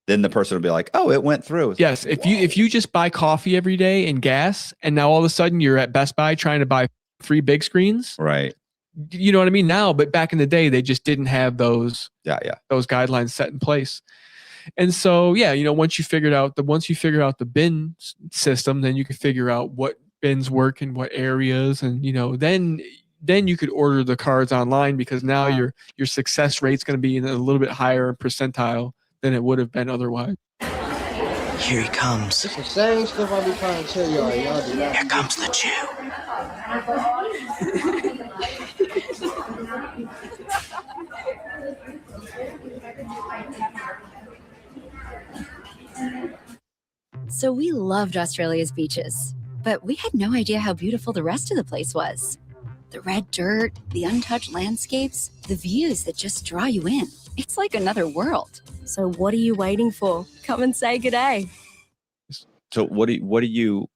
then the person will be like, "Oh, it went through." Yes. If you just buy coffee every day and gas, and now all of a sudden you're at Best Buy trying to buy 3 big screens, right? You know what I mean? Now, but back in the day, they just didn't have those. Those guidelines set in place. And so, you know, once you figure out the bin system, then you can figure out what bins work in what areas, and you know, then you could order the cards online, because now your success rate's going to be in a little bit higher percentile than it would have been otherwise. Here he comes. It's the same stuff I be trying to tell y'all. Y'all do not. Here comes the Jew. So we loved Australia's beaches, but we had no idea how beautiful the rest of the place was. The red dirt, the untouched landscapes, the views that just draw you in. It's like another world. So what are you waiting for? Come and say g'day. So what do you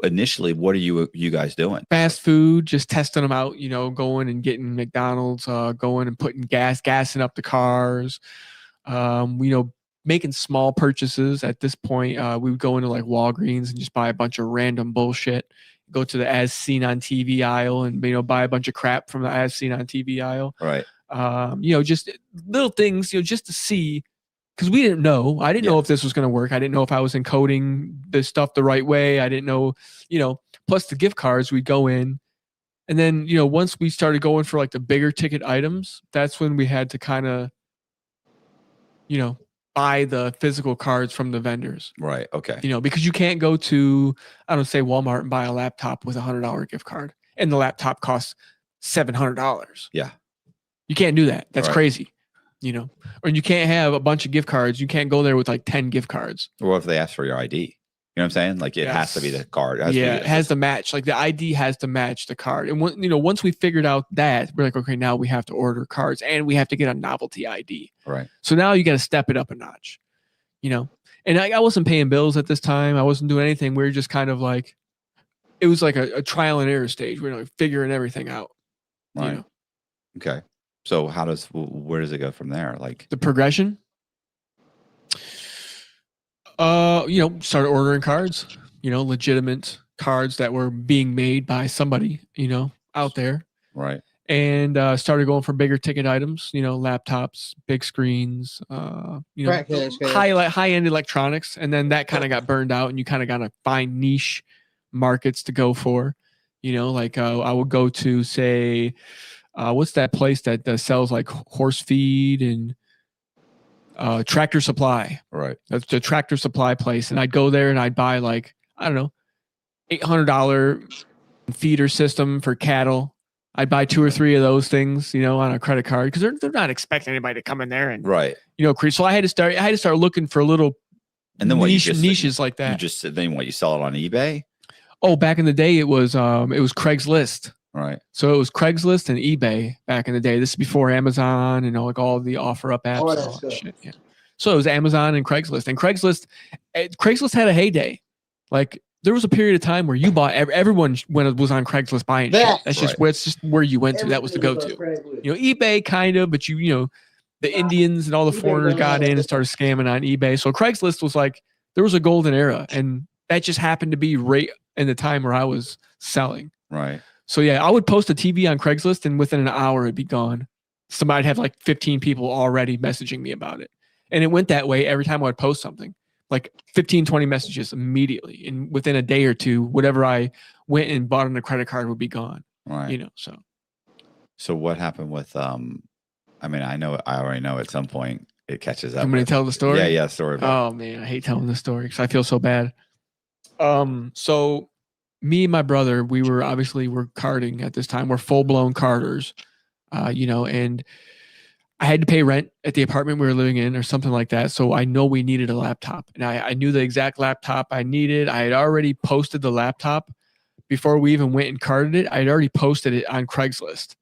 initially, what are you guys doing? Fast food, just testing them out, going and getting McDonald's, going and putting gassing up the cars, making small purchases. At this point, we would go into like Walgreens and just buy a bunch of random bullshit, go to the as seen on TV aisle and, buy a bunch of crap from the as seen on TV aisle. Right. Just little things, just to see, because we didn't know. I didn't know if this was going to work. I didn't know if I was encoding this stuff the right way. I didn't know, plus the gift cards, we'd go in. And then, once we started going for like the bigger ticket items, that's when we had to kind of, buy the physical cards from the vendors. Right. Okay. Because you can't go to, I don't say Walmart and buy a laptop with $100 gift card and the laptop costs $700. Yeah. You can't do that. That's Right. crazy. Or you can't have a bunch of gift cards. You can't go there with like 10 gift cards. Or what if they ask for your ID? You know what I'm saying? Like it has to be the card. It has to match. Like the ID has to match the card. And once we figured out that, we're like, okay, now we have to order cards and we have to get a novelty ID. Right. So now you got to step it up a notch. And I wasn't paying bills at this time. I wasn't doing anything. We were just kind of like, it was like a trial and error stage. We were like figuring everything out. Right. Okay. So where does it go from there? Like the progression? Started ordering cards, legitimate cards that were being made by somebody, out there. Right. And started going for bigger ticket items, laptops, big screens, high-end electronics. And then that kind of got burned out and you kind of got to find niche markets to go for, I would go to say, what's that place that sells like horse feed and Tractor Supply? Right. That's the Tractor Supply place. And I'd go there and I'd buy like, I don't know, $800 feeder system for cattle. I'd buy 2 or 3 of those things, on a credit card because they're not expecting anybody to come in there and create. So I had to start looking for little niches like that. You sell it on eBay? Oh, back in the day it was Craigslist. Right. So it was Craigslist and eBay back in the day. This is before Amazon and like all the offer up apps. Oh, and all that shit. Yeah. So it was Amazon and Craigslist. And Craigslist had a heyday. Like there was a period of time where you bought everyone when it was on Craigslist buying shit. That's just where you went to. That was the go-to. eBay kind of, but the Indians and all the foreigners got in and started scamming on eBay. So Craigslist was like there was a golden era, and that just happened to be right in the time where I was selling. Right. So yeah, I would post a TV on Craigslist and within an hour it'd be gone. Somebody'd have like 15 people already messaging me about it. And it went that way every time I would post something. Like 15, 20 messages immediately. And within a day or two, whatever I went and bought on a credit card would be gone. Right. So what happened with I already know at some point it catches up. I'm gonna tell the story? Yeah, story. Oh man, I hate telling the story because I feel so bad. So me and my brother, we're carding at this time. We're full-blown carders, and I had to pay rent at the apartment we were living in or something like that. So I know we needed a laptop. And I knew the exact laptop I needed. I had already posted the laptop before we even went and carded it. I had already posted it on Craigslist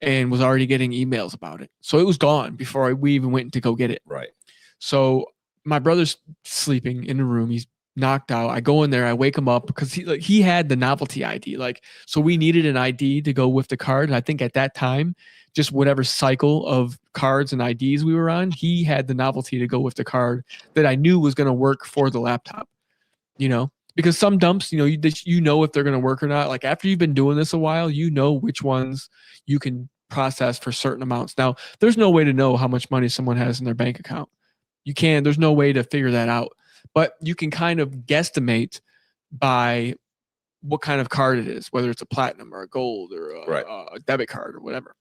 and was already getting emails about it. So it was gone before we even went to go get it. Right. So my brother's sleeping in the room. He's knocked out. I go in there, I wake him up because he had the novelty ID. So we needed an ID to go with the card. And I think at that time, just whatever cycle of cards and IDs we were on, he had the novelty to go with the card that I knew was going to work for the laptop, because some dumps, you know if they're going to work or not. Like after you've been doing this a while, which ones you can process for certain amounts. Now, there's no way to know how much money someone has in their bank account. There's no way to figure that out. But you can kind of guesstimate by what kind of card it is, whether it's a platinum or a gold or a debit card or whatever.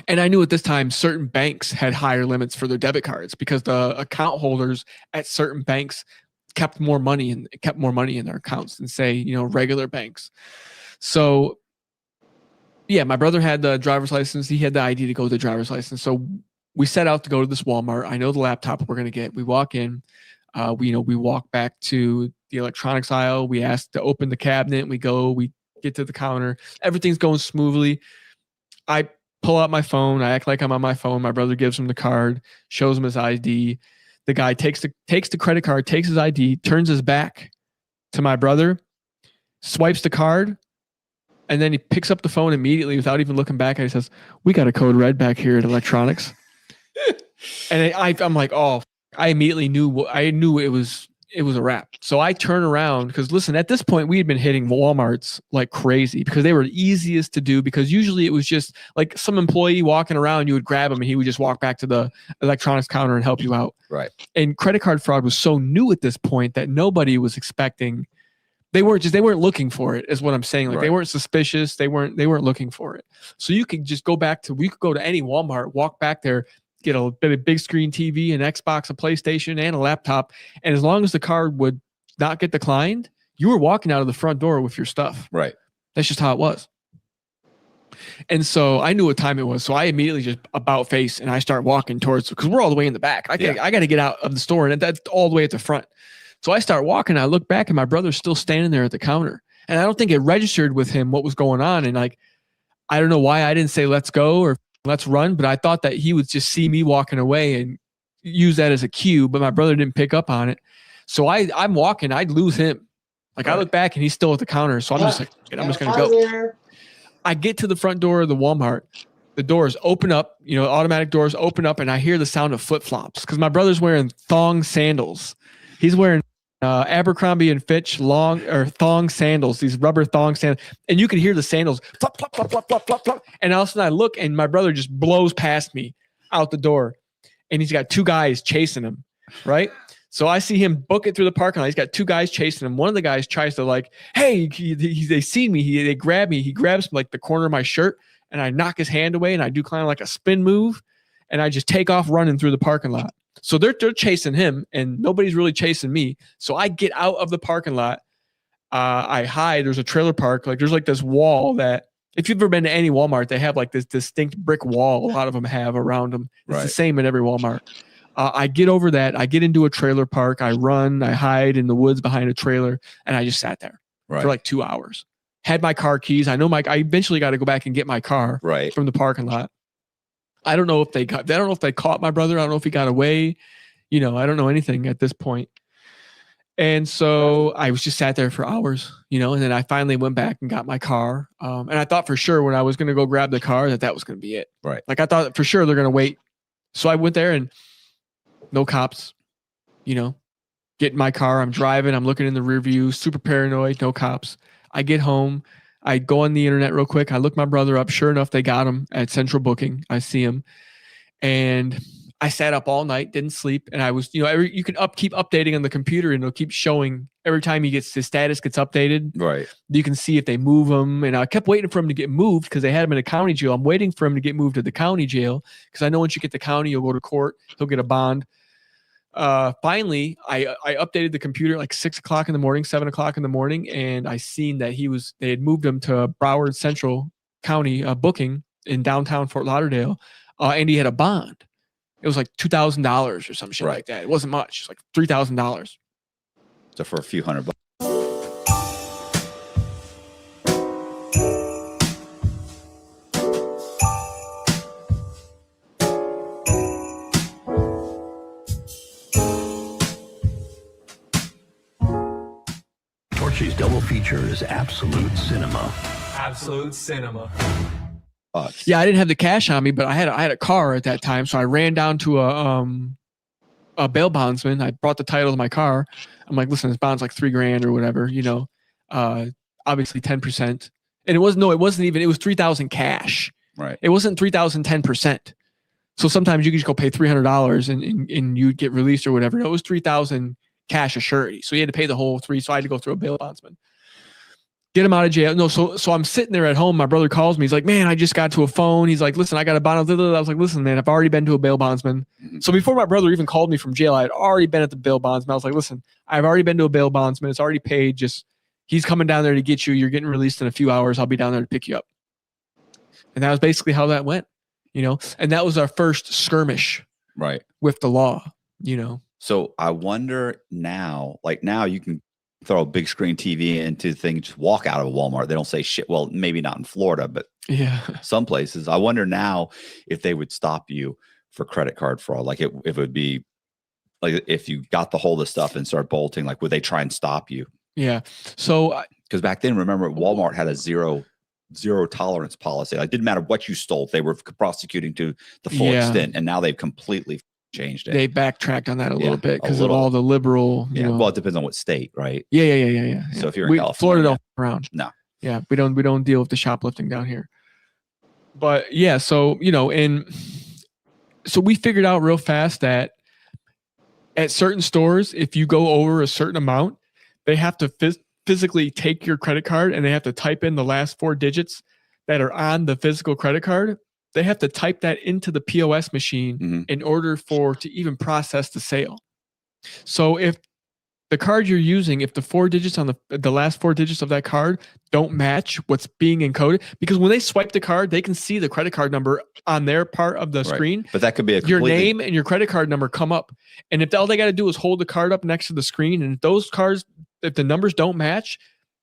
And I knew at this time certain banks had higher limits for their debit cards because the account holders at certain banks kept more money in their accounts than say, regular banks. So yeah, my brother had the driver's license. He had the ID to go with the driver's license. So we set out to go to this Walmart. I know the laptop we're going to get. We walk in. We walk back to the electronics aisle. We ask to open the cabinet. We get to the counter. Everything's going smoothly. I pull out my phone. I act like I'm on my phone. My brother gives him the card, shows him his ID. The guy takes the credit card, takes his ID, turns his back to my brother, swipes the card, and then he picks up the phone immediately without even looking back. And he says, "We got a code red back here at electronics." And I'm like, oh, I immediately knew. I knew it was a wrap. So I turn around because listen, at this point we had been hitting Walmarts like crazy because they were the easiest to do. Because usually it was just like some employee walking around, you would grab him and he would just walk back to the electronics counter and help you out. Right. And credit card fraud was so new at this point that nobody was expecting. They weren't looking for it, is what I'm saying. Like, they weren't suspicious. They weren't looking for it. So you could just we could go to any Walmart, walk back there, get a big screen TV, an Xbox, a PlayStation, and a laptop. And as long as the card would not get declined, you were walking out of the front door with your stuff. Right. That's just how it was. And so I knew what time it was. So I immediately just about face and I start walking towards, because we're all the way in the back. I got to get out of the store, and that's all the way at the front. So I start walking. I look back, and my brother's still standing there at the counter. And I don't think it registered with him what was going on. And like, I don't know why I didn't say let's go or let's run, but I thought that he would just see me walking away and use that as a cue. But my brother didn't pick up on it. So I'm walking. I'd lose him. Like, I look back and he's still at the counter. So I'm just like, I'm just going to go. I get to the front door of the Walmart. The doors open up, automatic doors open up, and I hear the sound of flip-flops because my brother's wearing thong sandals. He's wearing Abercrombie and Fitch thong sandals, these rubber thong sandals, and you can hear the sandals flop, flop, flop, flop, flop, flop, flop. And all of a sudden I look, and my brother just blows past me out the door, and he's got two guys chasing him, right? So I see him book it through the parking lot. He's got two guys chasing him. One of the guys tries to like, hey, they see me. They grab me. He grabs like the corner of my shirt, and I knock his hand away, and I do kind of like a spin move, and I just take off running through the parking lot. So they're chasing him, and nobody's really chasing me. So I get out of the parking lot. I hide. There's a trailer park. Like, there's like this wall that, if you've ever been to any Walmart, they have like this distinct brick wall. A lot of them have around them. It's the same in every Walmart. I get over that. I get into a trailer park. I run. I hide in the woods behind a trailer, and I just sat there for like 2 hours. Had my car keys. I eventually got to go back and get my car from the parking lot. I don't know if they caught my brother. I don't know if he got away. I don't know anything at this point. And so I was just sat there for hours, and then I finally went back and got my car. And I thought for sure when I was going to go grab the car that was going to be it. Right. Like, I thought for sure they're going to wait. So I went there and no cops, get in my car. I'm driving. I'm looking in the rear view, super paranoid, no cops. I get home. I go on the internet real quick. I look my brother up. Sure enough, they got him at Central Booking. I see him. And I sat up all night, didn't sleep. And I was, you can keep updating on the computer, and it'll keep showing every time his status gets updated. Right. You can see if they move him. And I kept waiting for him to get moved because they had him in a county jail. I'm waiting for him to get moved to the county jail because I know once you get to county, you'll go to court. He'll get a bond. Finally, I updated the computer like 6 o'clock in the morning, 7 o'clock in the morning, and I seen that they had moved him to Broward Central County Booking in downtown Fort Lauderdale, and he had a bond. It was like $2,000 or some shit like that. It wasn't much. It's like $3,000. So for a few $100. Torchy's double feature is Absolute Cinema. Absolute Cinema. Yeah, I didn't have the cash on me, but I had a car at that time, so I ran down to a bail bondsman. I brought the title of my car. I'm like, listen, this bond's like $3,000 or whatever, obviously 10%. And it was 3,000 cash. Right. It wasn't 3,000 10%. So sometimes you could just go pay $300 and you'd get released or whatever. No, it was 3,000 cash assurity. So you had to pay the whole $3,000. So I had to go through a bail bondsman. Get him out of jail. No, so I'm sitting there at home. My brother calls me. He's like, man, I just got to a phone. He's like, listen, I got a bond. I was like, listen, man, I've already been to a bail bondsman. So before my brother even called me from jail, I had already been at the bail bondsman. I was like, listen, I've already been to a bail bondsman. It's already paid. Just, he's coming down there to get you. You're getting released in a few hours. I'll be down there to pick you up. And that was basically how that went, and that was our first skirmish with the law, So I wonder now, now you can throw a big screen TV into the thing, just walk out of a Walmart. They don't say shit. Well, maybe not in Florida, but some places. I wonder now if they would stop you for credit card fraud. Like if it would be like if you got the hold of stuff and start bolting, like would they try and stop you? Yeah. So Because back then, remember, Walmart had a zero tolerance policy. It didn't matter what you stole; they were prosecuting to the full extent, and now they've completely changed it. They backtracked on that a little bit because of all the liberal. You know, well, it depends on what state, right? Yeah. So if you're in California, Florida don't around. No. Yeah, we don't deal with the shoplifting down here. But yeah, so and so we figured out real fast that at certain stores, if you go over a certain amount, they have to physically take your credit card and they have to type in the last 4 digits that are on the physical credit card. They have to type that into the POS machine in order to even process the sale. So if the card you're using, if the 4 digits on the last 4 digits of that card don't match what's being encoded, because when they swipe the card, they can see the credit card number on their part of the screen. But that could be your name and your credit card number come up. And if all they got to do is hold the card up next to the screen, and if the numbers don't match,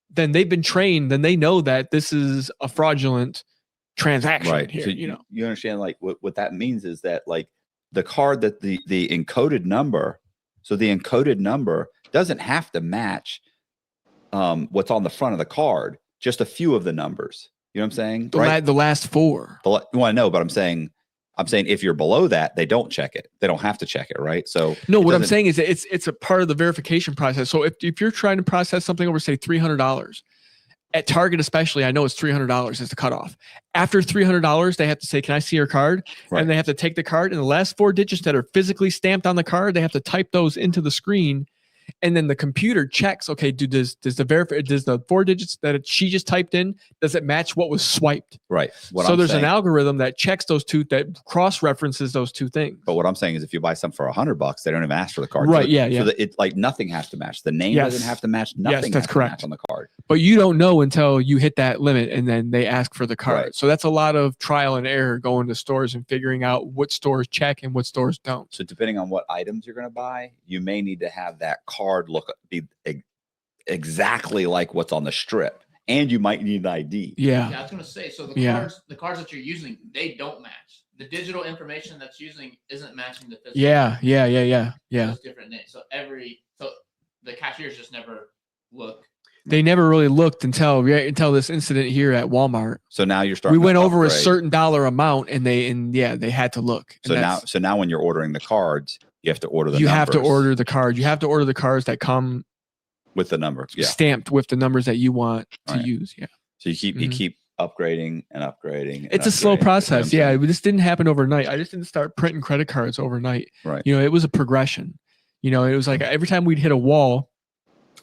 then they've been trained, then they know that this is a fraudulent transaction here. So you understand, like what that means is that like the card that the encoded number, so the encoded number doesn't have to match what's on the front of the card, just a few of the numbers. You know what I'm saying? The last 4. Well, I know, but I'm saying if you're below that, they don't check it. They don't have to check it, right? So no, what I'm saying is that it's a part of the verification process. So if you're trying to process something over, say, $300, at Target especially, I know it's $300 is the cutoff. After $300, they have to say, "Can I see your card?" Right. And they have to take the card, and the last 4 digits that are physically stamped on the card, they have to type those into the screen. And then the computer checks, okay, does the 4 digits that she just typed in, does it match what was swiped? Right. So there's an algorithm that checks those two, that cross-references those two things. But what I'm saying is if you buy something for $100, they don't even ask for the card. Right, So that it, like, nothing has to match. The name doesn't have to match. Nothing that's has to correct. match on the card. But you don't know until you hit that limit, and then they ask for the card. Right. So that's a lot of trial and error going to stores and figuring out what stores check and what stores don't. So depending on what items you're going to buy, you may need to have that card be exactly like what's on the strip, and you might need an ID. Yeah, I was going to say, so the cards that you're using, they don't match. The digital information that's using isn't matching the physical. Yeah. Those different names. So the cashiers just never look. They never really looked until this incident here at Walmart. So now you're starting. We went over a certain dollar amount, and they had to look. So now when you're ordering the cards, you have to order the. You numbers have to order the card. You have to order the cards that come with the numbers, stamped with the numbers that you want to use. Yeah. So you keep upgrading and upgrading. It's a slow process. Yeah, this didn't happen overnight. I just didn't start printing credit cards overnight. Right. It was a progression. It was like every time we'd hit a wall,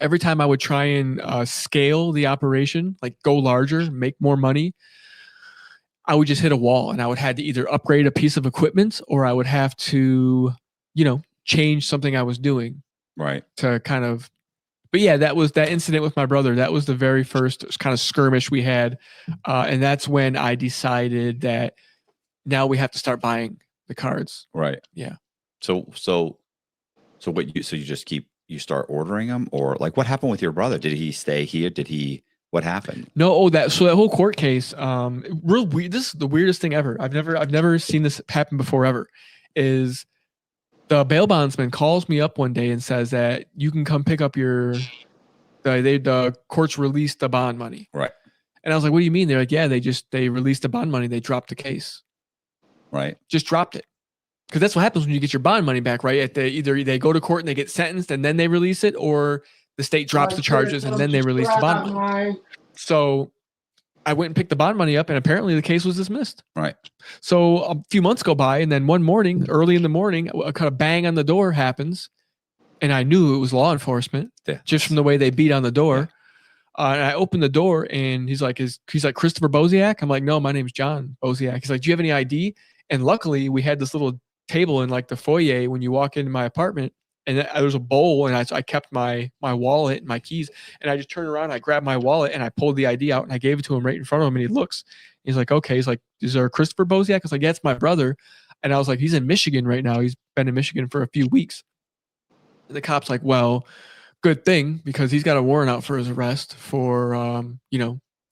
every time I would try and scale the operation, like go larger, make more money, I would just hit a wall, and I would have to either upgrade a piece of equipment or I would have to, change something I was doing. Right. To kind of, but yeah, that was that incident with my brother. That was the very first kind of skirmish we had. And that's when I decided that now we have to start buying the cards. Right. Yeah. So you start ordering them, or like what happened with your brother? Did he stay here? What happened? No. That whole court case, real weird. This is the weirdest thing ever. I've never seen this happen before ever. Is the bail bondsman calls me up one day and says that you can come pick up the courts released the bond money. Right. And I was like, what do you mean? They're like, yeah, they released the bond money. They dropped the case. Right. Just dropped it. Because that's what happens when you get your bond money back, right? Either they go to court and they get sentenced and then they release it, or the state drops the charges and then they release the bond money. So I went and picked the bond money up, and apparently the case was dismissed. Right. So a few months go by, and then one morning, early in the morning, a kind of bang on the door happens, and I knew it was law enforcement just from the way they beat on the door. And I opened the door, and he's like, Christopher Boziak? I'm like, no, my name's John Boziak. He's like, do you have any ID? And luckily, we had this little table in like the foyer when you walk into my apartment, and there was a bowl, and I kept my wallet and my keys, and I just turned around, I grabbed my wallet, and I pulled the ID out, and I gave it to him right in front of him, and he looks, he's like, okay. He's like, is there a Christopher Boziak? I was like, yeah, it's my brother. And I was like, he's in Michigan right now. He's been in Michigan for a few weeks. And the cop's like, well, good thing, because he's got a warrant out for his arrest for,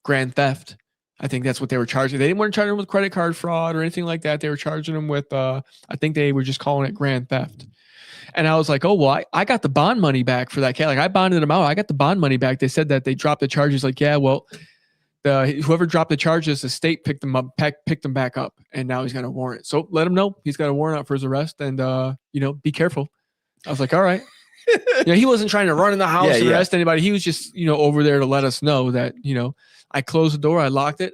grand theft. I think that's what they were charging. They didn't want to charge him with credit card fraud or anything like that. They were charging him with, I think they were just calling it grand theft. And I was like, oh, well, I got the bond money back for that cat. Like I bonded them out. I got the bond money back. They said that they dropped the charges. Like, yeah, well, whoever dropped the charges, the state picked them up, picked them back up. And now he's got a warrant. So let him know he's got a warrant out for his arrest and, be careful. I was like, all right. He wasn't trying to run in the house and arrest anybody. He was just, over there to let us know that, I closed the door. I locked it.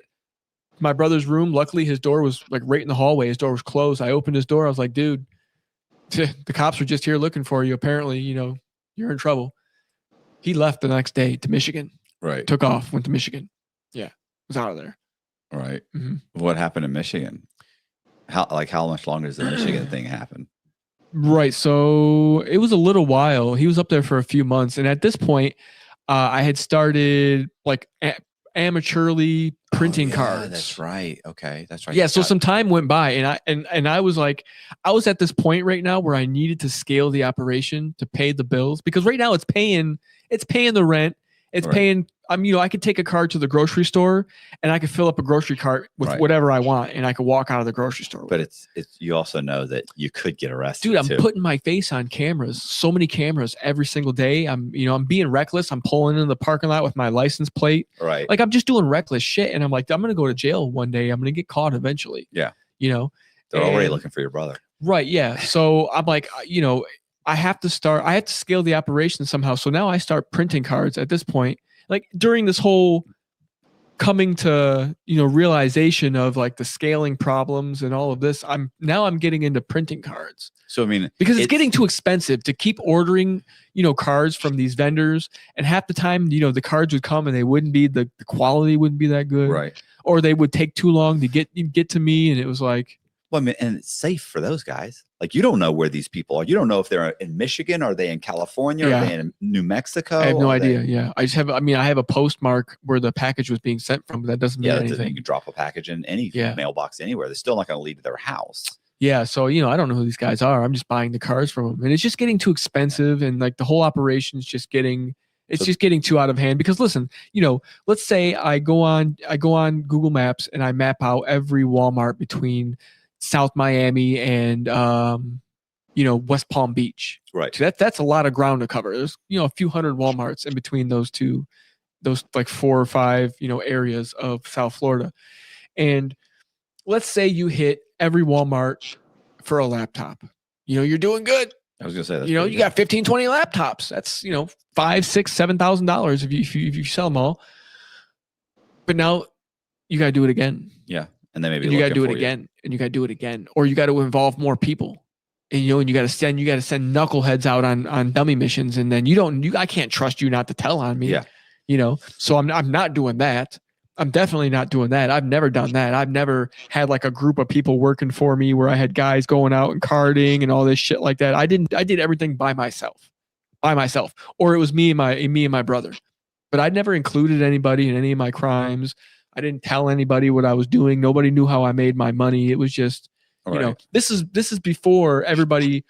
My brother's room. Luckily, his door was like right in the hallway. His door was closed. I opened his door. I was like, dude, the cops were just here looking for you. Apparently, you're in trouble. He left the next day to Michigan. Right. Took off, went to Michigan. Yeah. Was out of there. All right. Mm-hmm. What happened in Michigan? How much longer does the Michigan thing happen? Right. So it was a little while. He was up there for a few months. And at this point, I had started like amateurly printing cards. That's right. Okay. That's right. Yeah. So some time went by and I was like, I was at this point right now where I needed to scale the operation to pay the bills because right now it's paying the rent. It's paying. I could take a card to the grocery store and I could fill up a grocery cart with whatever I want and I could walk out of the grocery store. But it's you also know that you could get arrested. Dude, I'm putting my face on cameras, so many cameras every single day. I'm being reckless. I'm pulling in the parking lot with my license plate. Right. Like I'm just doing reckless shit. And I'm like, I'm going to go to jail one day. I'm going to get caught eventually. Yeah. They're already looking for your brother. Right. Yeah. So I'm like, I have to scale the operation somehow. So now I start printing cards at this point. Like during this whole coming to, realization of like the scaling problems and all of this, I'm getting into printing cards. So, I mean, because it's getting too expensive to keep ordering, cards from these vendors. And half the time, the cards would come and they wouldn't be, the quality wouldn't be that good. Right. Or they would take too long to get to me. And it was like, well, I mean, and it's safe for those guys. Like you don't know where these people are. You don't know if they're in Michigan, are they in California, are they in New Mexico? I have no idea. Yeah. I have a postmark where the package was being sent from, but that doesn't mean anything. You can drop a package in any mailbox anywhere. They're still not going to lead to their house. Yeah. So, I don't know who these guys are. I'm just buying the cards from them. And it's just getting too expensive. And like the whole operation's just getting too out of hand because listen, let's say I go on Google Maps and I map out every Walmart between South Miami and West Palm Beach. Right. So that's a lot of ground to cover. There's a few hundred Walmarts in between those like 4 or 5 areas of South Florida. And let's say you hit every Walmart for a laptop. You're doing good. I was gonna say that. You got 15, 20 laptops. That's $5,000, $6,000, $7,000 if you sell them all. But now you gotta do it again. Yeah. And then maybe you got to do it again, and you got to do it again, or you got to involve more people, and and you got to send knuckleheads out on dummy missions, and then I can't trust you not to tell on me. Yeah. So I'm not doing that. I'm definitely not doing that. I've never done that. I've never had like a group of people working for me where I had guys going out and carding and all this shit like that. I did everything by myself, or it was me and my brother, but I never included anybody in any of my crimes. I didn't tell anybody what I was doing. Nobody knew how I made my money. It was just, this is before everybody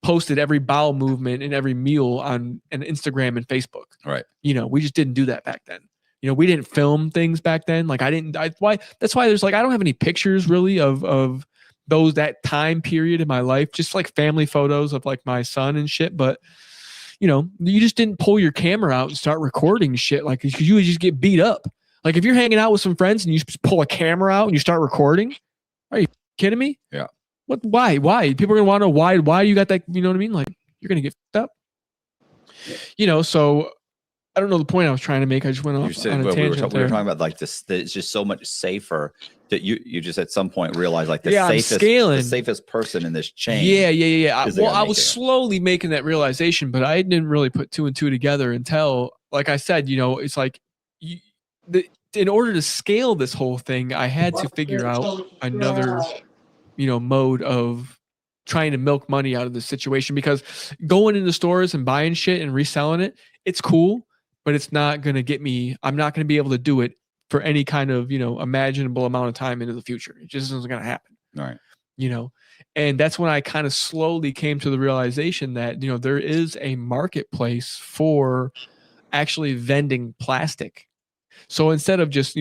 posted every bowel movement and every meal on an Instagram and Facebook. Right. We just didn't do that back then. We didn't film things back then. Like that's why there's like, I don't have any pictures really of that time period in my life, just like family photos of like my son and shit. But you just didn't pull your camera out and start recording shit. Like you would just get beat up. Like if you're hanging out with some friends and you just pull a camera out and you start recording, are you kidding me? Yeah. What? Why? People are gonna want to know why you got that? You know what I mean? Like you're gonna get fucked up. So I don't know the point I was trying to make. I just went off on a tangent. We were talking about like this. It's just so much safer that you just at some point realize like the safest person in this chain. Yeah. I was slowly making that realization, but I didn't really put 2 and 2 together until, like I said, it's like. In order to scale this whole thing, I had to figure out another, mode of trying to milk money out of the situation, because going into stores and buying shit and reselling it, it's cool, but it's not going to get me. I'm not going to be able to do it for any kind of, imaginable amount of time into the future. It just isn't going to happen. All right. And that's when I kind of slowly came to the realization that, there is a marketplace for actually vending plastic. So instead of just,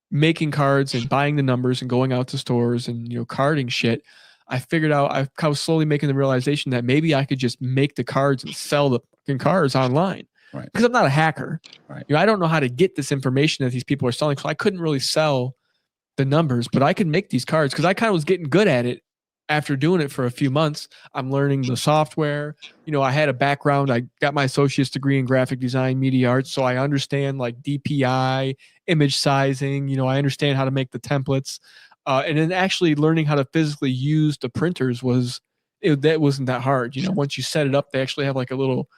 making cards and buying the numbers and going out to stores and, carding shit, I figured out I was slowly making the realization that maybe I could just make the cards and sell the fucking cards online. Right. Because I'm not a hacker. Right. I don't know how to get this information that these people are selling. So I couldn't really sell the numbers, but I could make these cards because I kind of was getting good at it after doing it for a few months. I'm learning the software. I had a background. I got my associate's degree in graphic design, media arts. So I understand like DPI, image sizing. I understand how to make the templates. And then actually learning how to physically use the printers that wasn't that hard. Once you set it up, they actually have like a little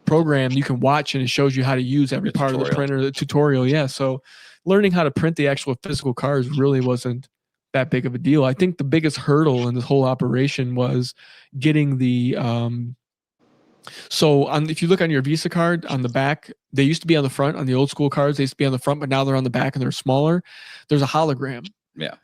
program you can watch and it shows you how to use every part of the printer, the tutorial. Yeah. So learning how to print the actual physical cards really wasn't that big of a deal. I think the biggest hurdle in this whole operation was getting the if you look on your Visa card on the back, they used to be on the front. On the old school cards, they used to be on the front, but now they're on the back and they're smaller. There's a hologram. Yeah.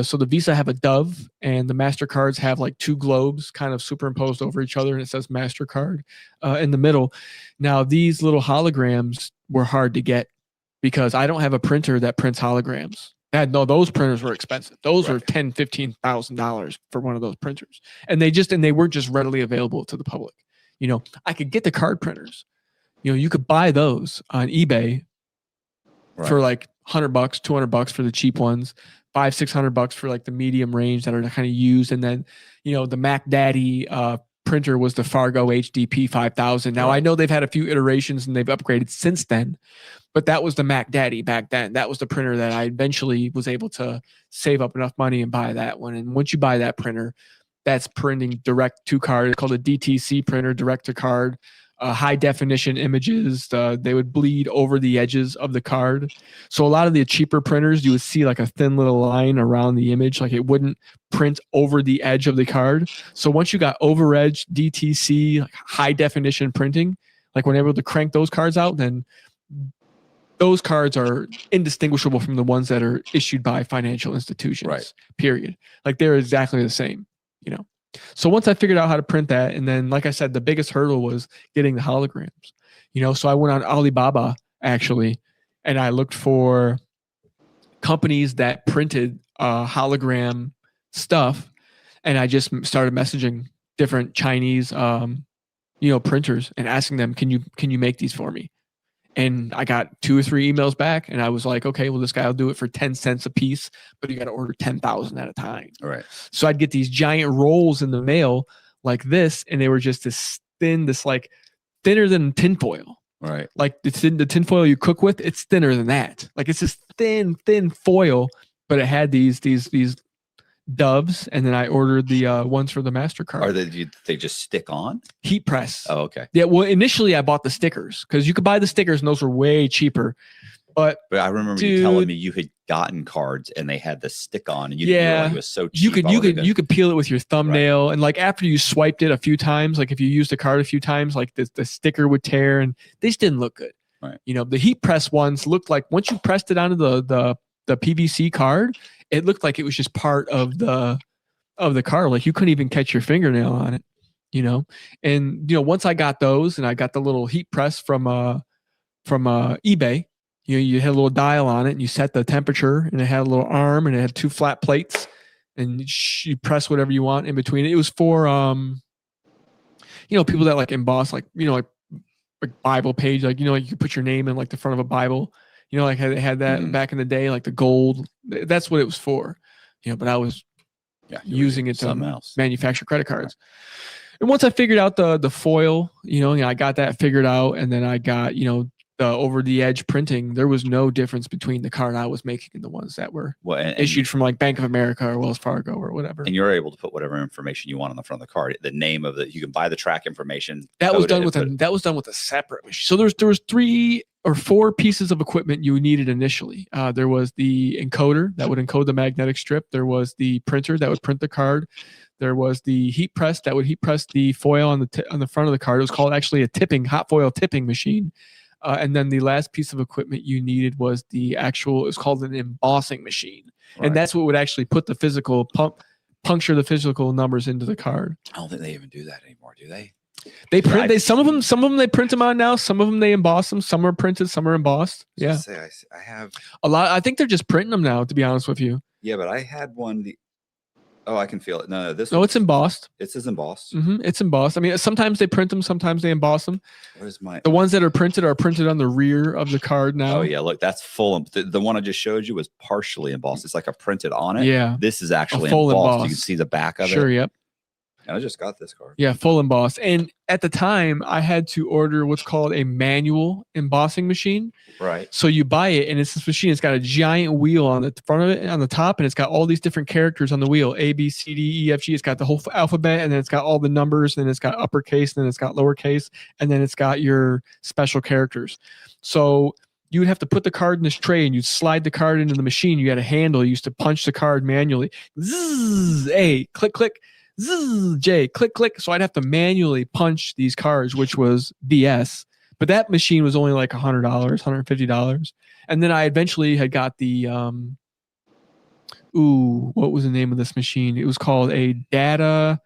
So the Visa have a dove and the MasterCards have like two globes kind of superimposed over each other, and it says MasterCard in the middle. Now these little holograms were hard to get because I don't have a printer that prints holograms. Those printers were expensive. Those were $10,000-$15,000 for one of those printers, and they weren't just readily available to the public. I could get the card printers. You could buy those on eBay for like $100, $200 for the cheap ones. $500-$600 for like the medium range that are kind of used, and then the Mac Daddy printer was the Fargo HDP 5000. Now I know they've had a few iterations and they've upgraded since then, but that was the Mac Daddy back then. That was the printer that I eventually was able to save up enough money and buy that one. And once you buy that printer, that's printing direct to card. It's called a DTC printer, direct to card. High definition images, they would bleed over the edges of the card. So a lot of the cheaper printers, you would see like a thin little line around the image, like it wouldn't print over the edge of the card. So once you got over edge DTC, like high definition printing, like when able to crank those cards out, then those cards are indistinguishable from the ones that are issued by financial institutions. Period. Like they're exactly the same. So once I figured out how to print that, and then, like I said, the biggest hurdle was getting the holograms, so I went on Alibaba actually, and I looked for companies that printed hologram stuff. And I just started messaging different Chinese, printers and asking them, can you make these for me? And I got 2 or 3 emails back, and I was like, okay, well, this guy will do it for 10 cents a piece, but you got to order 10,000 at a time. All right. So I'd get these giant rolls in the mail like this, and they were just this thin, like thinner than tinfoil. Right. Like the tinfoil you cook with, it's thinner than that. Like it's this thin foil, but it had these doves, and then I ordered the ones for the MasterCard. Are they just stick on? Heat press. Oh, okay. Yeah, well, initially I bought the stickers because you could buy the stickers and those were way cheaper. But I remember you telling me you had gotten cards and they had the stick on, and you didn't realize it was so cheap. You could peel it with your thumbnail, and like after you swiped it a few times, like if you used the card a few times, like the sticker would tear, and they just didn't look good. Right. The heat press ones looked like once you pressed it onto the PVC card, it looked like it was just part of the card. Like you couldn't even catch your fingernail on it, And once I got those, and I got the little heat press from eBay, you had a little dial on it, and you set the temperature, and it had a little arm, and it had 2 flat plates, and you press whatever you want in between. It was for people that like emboss, like like Bible page, like like you put your name in like the front of a Bible. Like they had that back in the day, like the gold. That's what it was for, but I was using it to manufacture credit cards. And once I figured out the foil, I got that figured out, and then I got, the over the edge printing. There was no difference between the card I was making and the ones that were issued from like Bank of America or Wells Fargo or whatever. And you're able to put whatever information you want on the front of the card. The name of you can buy the track information. That was done with a separate machine. So there was 3 or 4 pieces of equipment you needed initially. There was the encoder that would encode the magnetic strip. There was the printer that would print the card. There was the heat press that would heat press the foil on the front of the card. It was called actually a hot foil tipping machine. And then the last piece of equipment you needed was it's called an embossing machine. Right. And that's what would actually put the physical puncture the physical numbers into the card. I don't think they even do that anymore, do they? They print. Some of them they print them on now. Some of them they emboss them. Some are printed. Some are embossed. Yeah. I have a lot. I think they're just printing them now. To be honest with you. Yeah, but I had one. Oh, I can feel it. No, this. No, it's embossed. It's embossed. It's embossed. I mean, sometimes they print them, sometimes they emboss them. Where's my? The ones that are printed on the rear of the card now. Oh yeah, look, that's full. The one I just showed you was partially embossed. It's like a printed on it. Yeah. This is actually full embossed. embossed. You can see the back of it. Sure. Yep. And I just got this card. Yeah, full embossed. And at the time, I had to order what's called a manual embossing machine. Right. So you buy it, and it's this machine. It's got a giant wheel on the front of it, on the top, and it's got all these different characters on the wheel: A, B, C, D, E, F, G. It's got the whole alphabet, and then it's got all the numbers, and then it's got uppercase, and then it's got lowercase, and then it's got your special characters. So you would have to put the card in this tray, and you'd slide the card into the machine. You had a handle. You used to punch the card manually. Zzz, A, click, click. Zzz, J, click, click. So I'd have to manually punch these cards, which was BS. But that machine was only like $100, $150. And then I eventually had got the, what was the name of this machine? It was called a data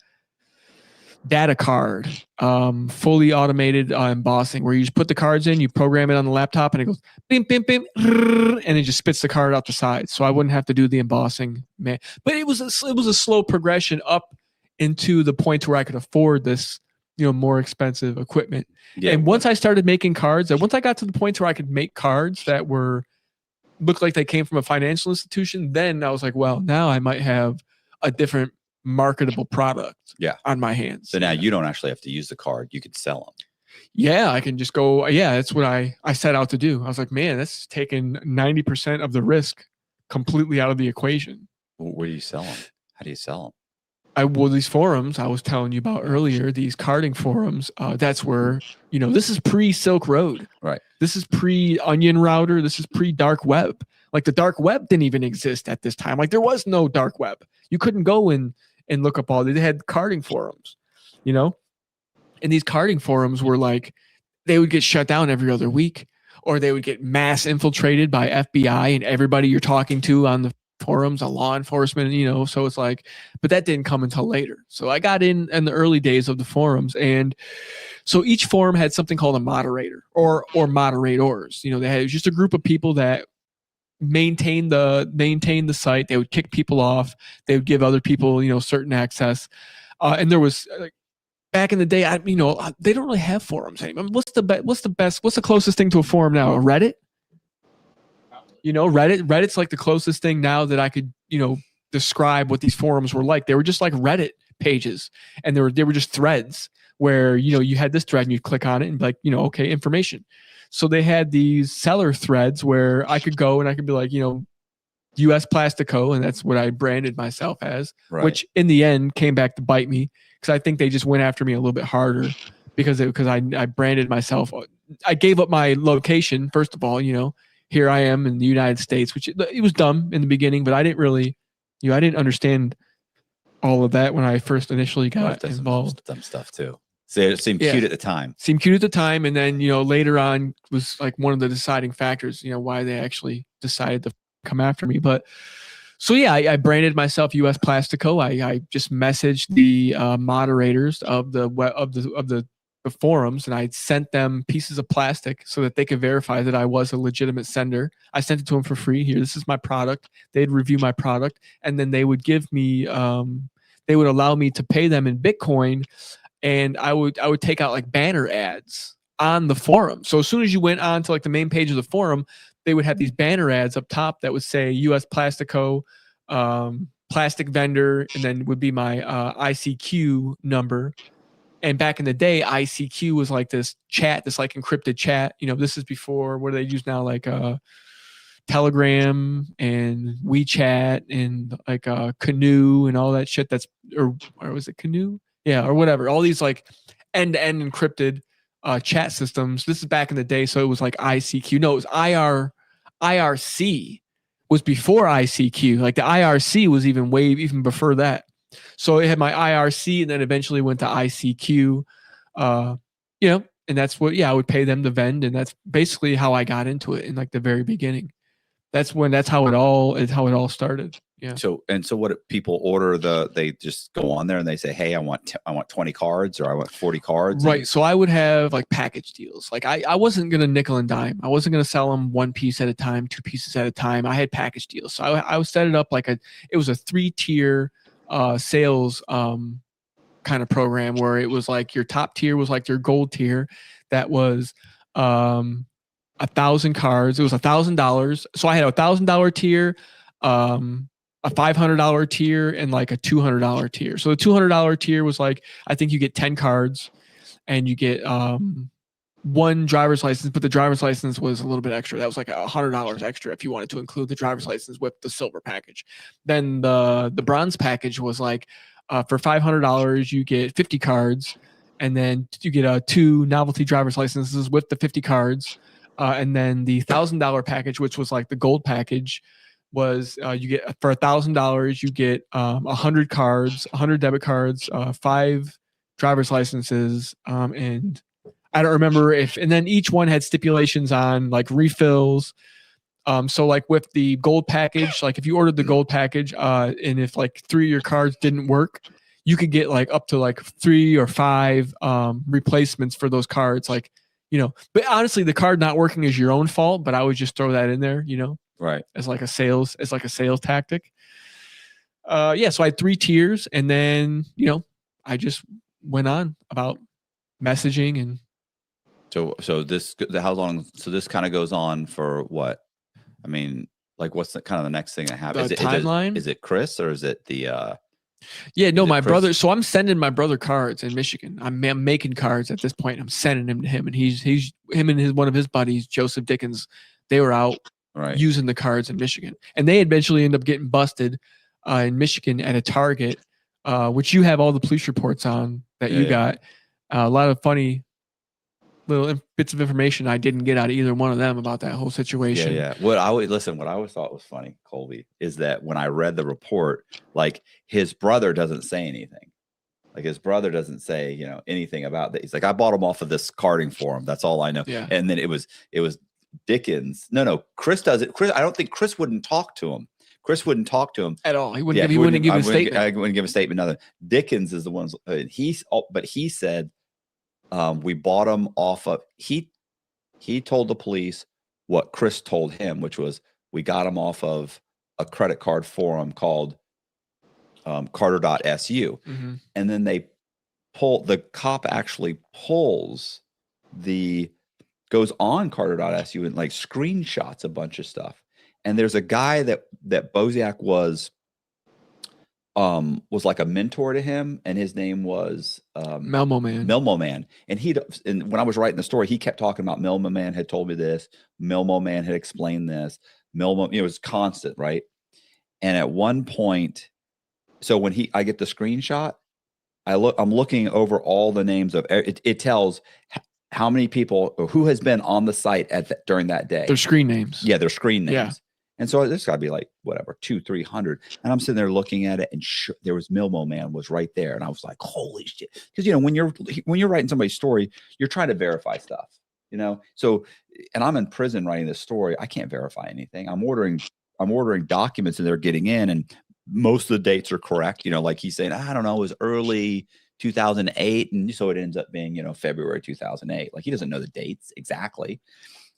card, fully automated embossing, where you just put the cards in, you program it on the laptop, and it goes bim, bim, bim, and it just spits the card out the side. So I wouldn't have to do the embossing, man. But it was a slow progression up into the point where I could afford this, more expensive equipment. Yeah. And once I started making cards, and once I got to the point where I could make cards that looked like they came from a financial institution, then I was like, well, now I might have a different marketable product on my hands. So now you don't actually have to use the card. You could sell them. Yeah, I can just go. Yeah, that's what I set out to do. I was like, man, that's taking 90% of the risk completely out of the equation. Well, where do you sell them? How do you sell them? These forums I was telling you about earlier, these carding forums, that's where, this is pre-Silk Road. Right. This is pre-Onion Router. This is pre-Dark Web. Like the Dark Web didn't even exist at this time. Like there was no Dark Web. You couldn't go and look up they had carding forums, and these carding forums were like, they would get shut down every other week, or they would get mass infiltrated by FBI and everybody you're talking to on the forums, on law enforcement, so it's like, but that didn't come until later. So I got in the early days of the forums, and so each forum had something called a moderator or moderators. They had just a group of people that maintained the site. They would kick people off. They would give other people, certain access. And there was back in the day, they don't really have forums anymore. What's the closest thing to a forum now? A Reddit? Reddit's like the closest thing now that I could, describe what these forums were like. They were just like Reddit pages, and they were just threads where, you had this thread and you'd click on it and be like, okay, information. So they had these seller threads where I could go and I could be like, US Plastico, and that's what I branded myself as, which in the end came back to bite me, because I think they just went after me a little bit harder because I branded myself. I gave up my location, first of all, here I am in the United States, which it was dumb in the beginning, but I didn't really, I didn't understand all of that when I first initially got involved. Dumb stuff too. So it seemed cute at the time. Seemed cute at the time, and then later on was like one of the deciding factors, why they actually decided to come after me. But so yeah, I branded myself US Plastico. I just messaged the moderators of the forums, and I sent them pieces of plastic so that they could verify that I was a legitimate sender. I sent it to them for free. Here, this is my product. They'd review my product, and then they would give me, they would allow me to pay them in Bitcoin, and I would take out like banner ads on the forum. So as soon as you went on to like the main page of the forum, they would have these banner ads up top that would say US Plastico, plastic vendor, and then would be my ICQ number. And back in the day, ICQ was like this chat, this like encrypted chat. This is before, what do they use now? Like Telegram and WeChat and like Canoe and all that shit. Or was it Canoe? Yeah, or whatever. All these like end-to-end encrypted chat systems. This is back in the day, so it was like ICQ. No, it was IRC was before ICQ. Like the IRC was even before that. So it had my IRC, and then eventually went to ICQ, and that's what, I would pay them to vend. And that's basically how I got into it in like the very beginning. That's how it all started. Yeah. So what people order, they just go on there and they say, hey, I want 20 cards, or I want 40 cards. Right. So I would have like package deals. Like I wasn't going to nickel and dime. I wasn't going to sell them one piece at a time, two pieces at a time. I had package deals. So I would set it up like it was a 3-tier sales kind of program where it was like your top tier was like your gold tier. That was 1,000 cards. It was $1,000. So I had a $1,000 tier, a $500 tier, and like a $200 tier. So the $200 tier was like, I think you get 10 cards and you get one driver's license, but the driver's license was a little bit extra. That was like $100 extra if you wanted to include the driver's license with the silver package. Then the bronze package was like, for $500 you get 50 cards, and then you get 2 novelty driver's licenses with the 50 cards. And then the $1,000 package, which was like the gold package, was you get for $1,000 you get 100 cards, 100 debit cards, 5 driver's licenses, and I don't remember and then each one had stipulations on like refills. So like with the gold package, like if you ordered the gold package, and if like 3 of your cards didn't work, you could get like up to like 3 or 5 replacements for those cards. Like, but honestly, the card not working is your own fault, but I would just throw that in there, right. As like a sales tactic. Yeah. So I had 3 tiers, and then, I just went on about messaging. And so this, how long, so this kind of goes on for what? I mean, like what's the kind of the next thing that happens? Timeline? Is it Chris or is it the, yeah, no, my brother. So I'm sending my brother cards in Michigan. I'm making cards at this point. I'm sending them to him, and he's him and one of his buddies, Joseph Dickens. They were out using the cards in Michigan, and they eventually end up getting busted in Michigan at a Target, which you have all the police reports on that you got. A lot of funny little bits of information I didn't get out of either one of them about that whole situation. Yeah. What I always thought was funny, Colby, is that when I read the report, like his brother doesn't say anything. Like his brother doesn't say, anything about that. He's like, I bought him off of this carding forum. That's all I know. Yeah. And then it was Dickens. No, Chris does it. Chris, I don't think Chris wouldn't talk to him. Chris wouldn't talk to him at all. He wouldn't give a statement. I wouldn't give a statement. Nothing. Dickens is the ones. But he said, we bought him off of. He told the police what Chris told him, which was we got him off of a credit card forum called Carter.su, and then the cop actually goes on Carter.su and like screenshots a bunch of stuff. And there's a guy that Boziak was like a mentor to him, and his name was Melmo Man. Melmo Man. And when I was writing the story, he kept talking about Melmo Man had told me this, Melmo Man had explained this. Melmo, it was constant, right? And at one point, so when I get the screenshot, I'm looking over all the names of it tells how many people or who has been on the site during that day. Their screen names. Yeah, their screen names. Yeah. And so this got to be like whatever 200-300, and I'm sitting there looking at it, and there was Milmo Man was right there, and I was like, holy shit! Because when you're writing somebody's story, you're trying to verify stuff, So, and I'm in prison writing this story, I can't verify anything. I'm ordering documents, and they're getting in, and most of the dates are correct. Like he's saying, I don't know, it was early 2008, and so it ends up being February 2008. Like he doesn't know the dates exactly.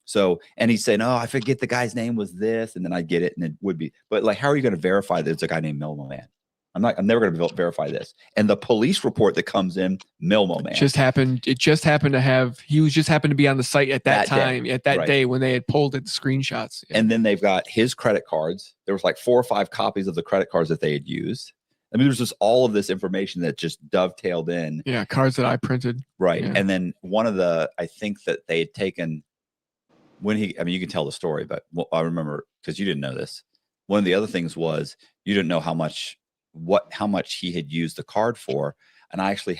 So, and he's saying, oh, I forget the guy's name was this, and then I get it, and it would be. But like, how are you going to verify that it's a guy named Milmo Man? I'm never going to verify this. And the police report that comes in, Milmo Man. It just happened to be on the site at that time, day when they had pulled the screenshots. Yeah. And then they've got his credit cards. There was like 4 or 5 copies of the credit cards that they had used. I mean, there's just all of this information that just dovetailed in. Yeah, cards that I printed. Right. Yeah. And then I think that they had taken you can tell the story, but I remember, because you didn't know this. One of the other things was you didn't know how much he had used the card for. And I actually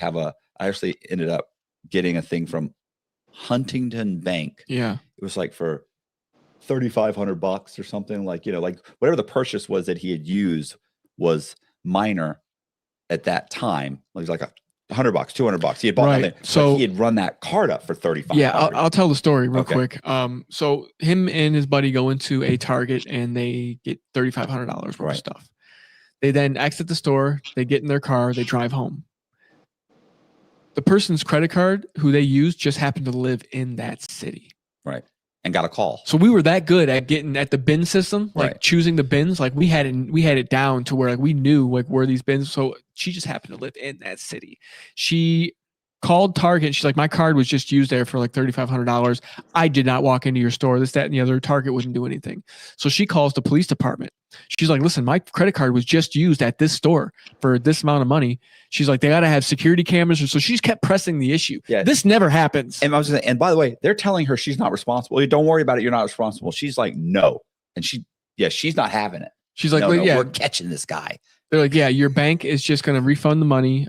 ended up getting a thing from Huntington Bank. Yeah. It was like for $3,500 or something, like whatever the purchase was that he had used was minor at that time. It was like $100, $200. He had bought nothing. So he had run that card up for $35. Yeah, I'll tell the story real quick. So him and his buddy go into a Target, and they get $3,500 worth of stuff. They then exit the store. They get in their car. They drive home. The person's credit card who they used just happened to live in that city. Right. and got a call. So we were that good at getting at the bin system, like choosing the bins. Like we had it down to where like we knew like where these bins. So she just happened to live in that city. She called Target. She's like, my card was just used there for like $3,500. I did not walk into your store. This, that, and the other. Target wouldn't do anything. So she calls the police department. She's like, listen, my credit card was just used at this store for this amount of money. She's like, they got to have security cameras. So she's kept pressing the issue. Yeah. This never happens. And I was gonna, and by the way, they're telling her she's not responsible. Don't worry about it. You're not responsible. She's like, no. And she's not having it. She's like, no, well, no, yeah, we're catching this guy. They're like, yeah, your bank is just going to refund the money.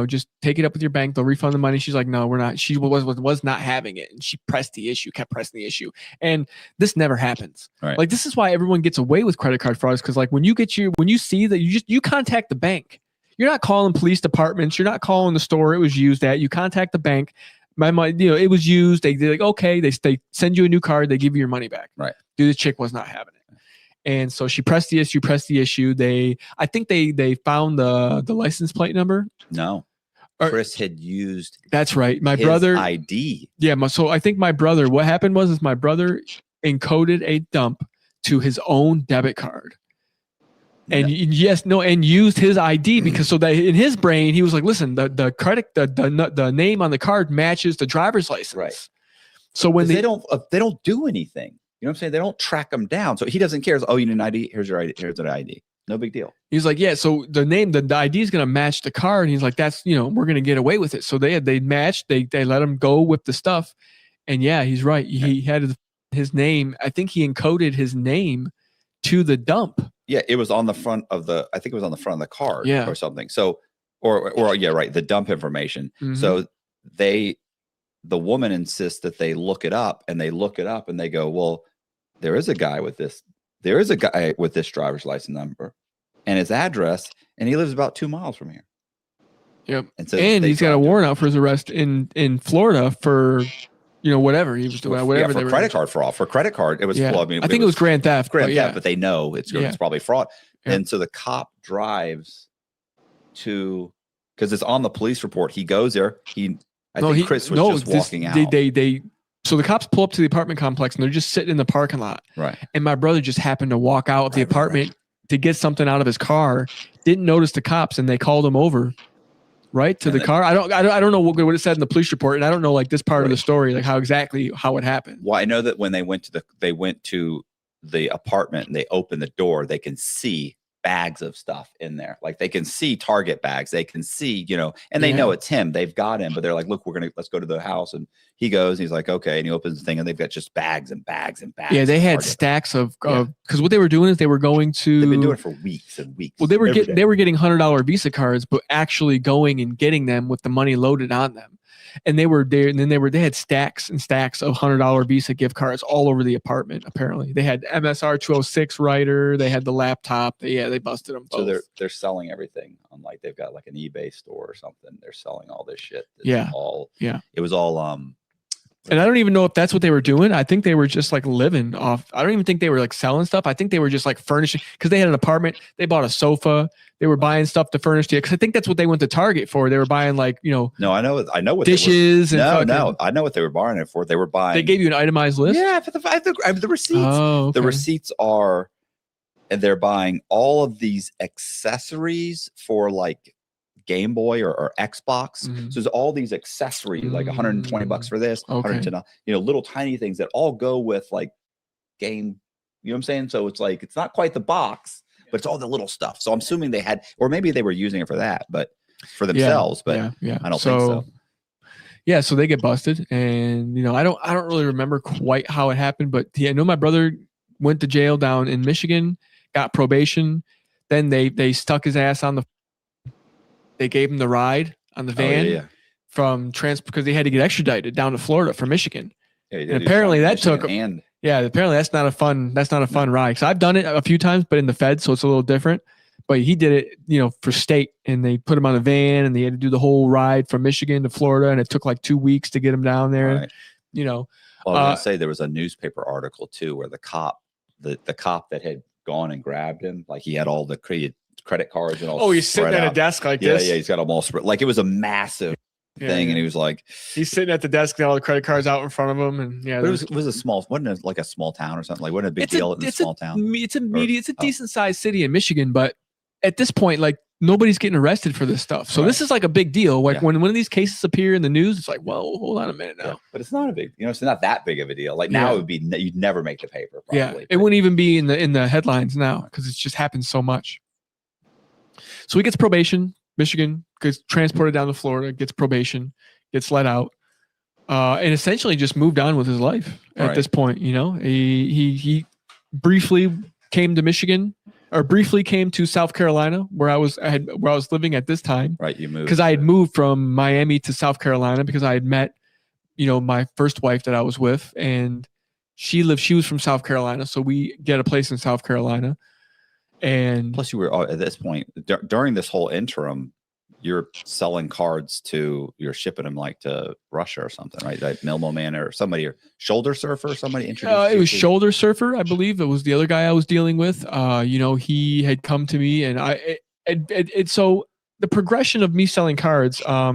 Just take it up with your bank. They'll refund the money. She's like, no, we're not. She was not having it. And she kept pressing the issue. And this never happens. Right. Like, this is why everyone gets away with credit card frauds. Cause like when you see that you contact the bank, you're not calling police departments. You're not calling the store it was used at. You contact the bank. My money, it was used. They're like, okay, they send you a new card. They give you your money back. Right. Dude, this chick was not having it. And so she pressed the issue. I think they found the license plate number. No. Chris had used. That's right. My his brother ID. Yeah. So I think my brother, what happened was my brother encoded a dump to his own debit card. And and used his ID because so that in his brain, he was like, listen, the name on the card matches the driver's license. Right. So when they don't do anything. You know what I'm saying? They don't track them down. So he doesn't care. Oh, you need an ID? Here's your ID. Here's an ID. No big deal. He's like, yeah. So the ID is going to match the card. And he's like, that's, we're going to get away with it. So they matched, they let him go with the stuff. And yeah, he's right. He had his name. I think he encoded his name to the dump. Yeah. It was on the front of the card or something. So, or yeah, right. The dump information. Mm-hmm. So the woman insists that they look it up, and they look it up and they go, well, there is a guy with this driver's license number and his address, and he lives about 2 miles from here. Yep. And so he's got a warrant out for his arrest in Florida for, whatever he was doing, whatever for credit card fraud. For credit card, it was. Yeah. Well, I mean, I think it was grand theft. But they know it's probably fraud. Yeah. And so the cop drives to, because it's on the police report. He goes there. I think Chris was just walking out. So the cops pull up to the apartment complex and they're just sitting in the parking lot. Right. And my brother just happened to walk out of the apartment to get something out of his car. Didn't notice the cops, and they called him over. Right to the car. I don't know what it said in the police report, and I don't know like this part of the story, like how it happened. Well, I know that when they went to the apartment and they opened the door, they can see bags of stuff in there. Like they can see Target bags. They can see, and they know it's him. They've got him, but they're like, look, let's go to the house. And he goes, and he's like, okay. And he opens the thing, and they've got just bags and bags and bags. Yeah, they had stacks of, because what they were doing is they were going to. They've been doing it for weeks and weeks. Well, they were getting $100 Visa cards, but actually going and getting them with the money loaded on them. And they were there, and then they had stacks and stacks of $100 Visa gift cards all over the apartment. Apparently, they had MSR 206 writer. They had the laptop. They busted them both. So they're selling everything on, like, they've got like an eBay store or something. They're selling all this shit. It was all and I don't even know if that's what they were doing. I think they were just like living off. I don't even think they were like selling stuff. I think they were just like furnishing, because they had an apartment. They bought a sofa. They were buying stuff to furnish to it, because I think that's what they went to Target for. They were buying like, No, I know what dishes. I know what they were buying it for. They were buying. They gave you an itemized list. Yeah, I have the receipts. Oh, okay. The receipts are, and they're buying all of these accessories for like Game Boy or Xbox. Mm-hmm. So there's all these accessories, like $120 for this, $110, little tiny things that all go with like game. You know what I'm saying? So it's like, it's not quite the box, but it's all the little stuff. So I'm assuming they had, or maybe they were using it for that, but for themselves. But I don't think so. Yeah, so they get busted, and I don't really remember quite how it happened, but I know my brother went to jail down in Michigan, got probation, then they stuck his ass on the. They gave him the ride on the van from because they had to get extradited down to Florida from Michigan. Yeah, and apparently that took. Apparently that's not a fun ride. So I've done it a few times, but in the Fed, so it's a little different. But he did it, for state, and they put him on a van, and they had to do the whole ride from Michigan to Florida, and it took like 2 weeks to get him down there. Right. Well, I was gonna say there was a newspaper article too where the cop that had gone and grabbed him, like he had all the credit cards and all. Oh, he's sitting at a desk like this. Yeah, he's got them all spread. Like it was a massive thing, and he was like, he's sitting at the desk with all the credit cards out in front of him, and but it was a small, wasn't it like a small town or something? Like, wasn't it a big deal in a small town? It's a decent sized city in Michigan, but at this point, like nobody's getting arrested for this stuff. So this is like a big deal. Like when one of these cases appear in the news, it's like, whoa, hold on a minute now. Yeah, but it's not a big, it's not that big of a deal. Like now it would be, you'd never make the paper. Probably, it wouldn't even be in the headlines now because it's just happened so much. So he gets probation. Michigan gets transported down to Florida, gets probation, gets let out, and essentially just moved on with his life at this point. He briefly came to Michigan, or briefly came to South Carolina, where I was living at this time. Right, you moved because I had moved from Miami to South Carolina because I had met, my first wife that I was with, and she was from South Carolina, so we get a place in South Carolina. And plus, you were at this point during this whole interim, you're selling cards you're shipping them like to Russia or something, right? Like Milmo Man or somebody, or Shoulder Surfer, somebody introduced. It was Shoulder Surfer, I believe. It was the other guy I was dealing with. He had come to me, and so the progression of me selling cards, I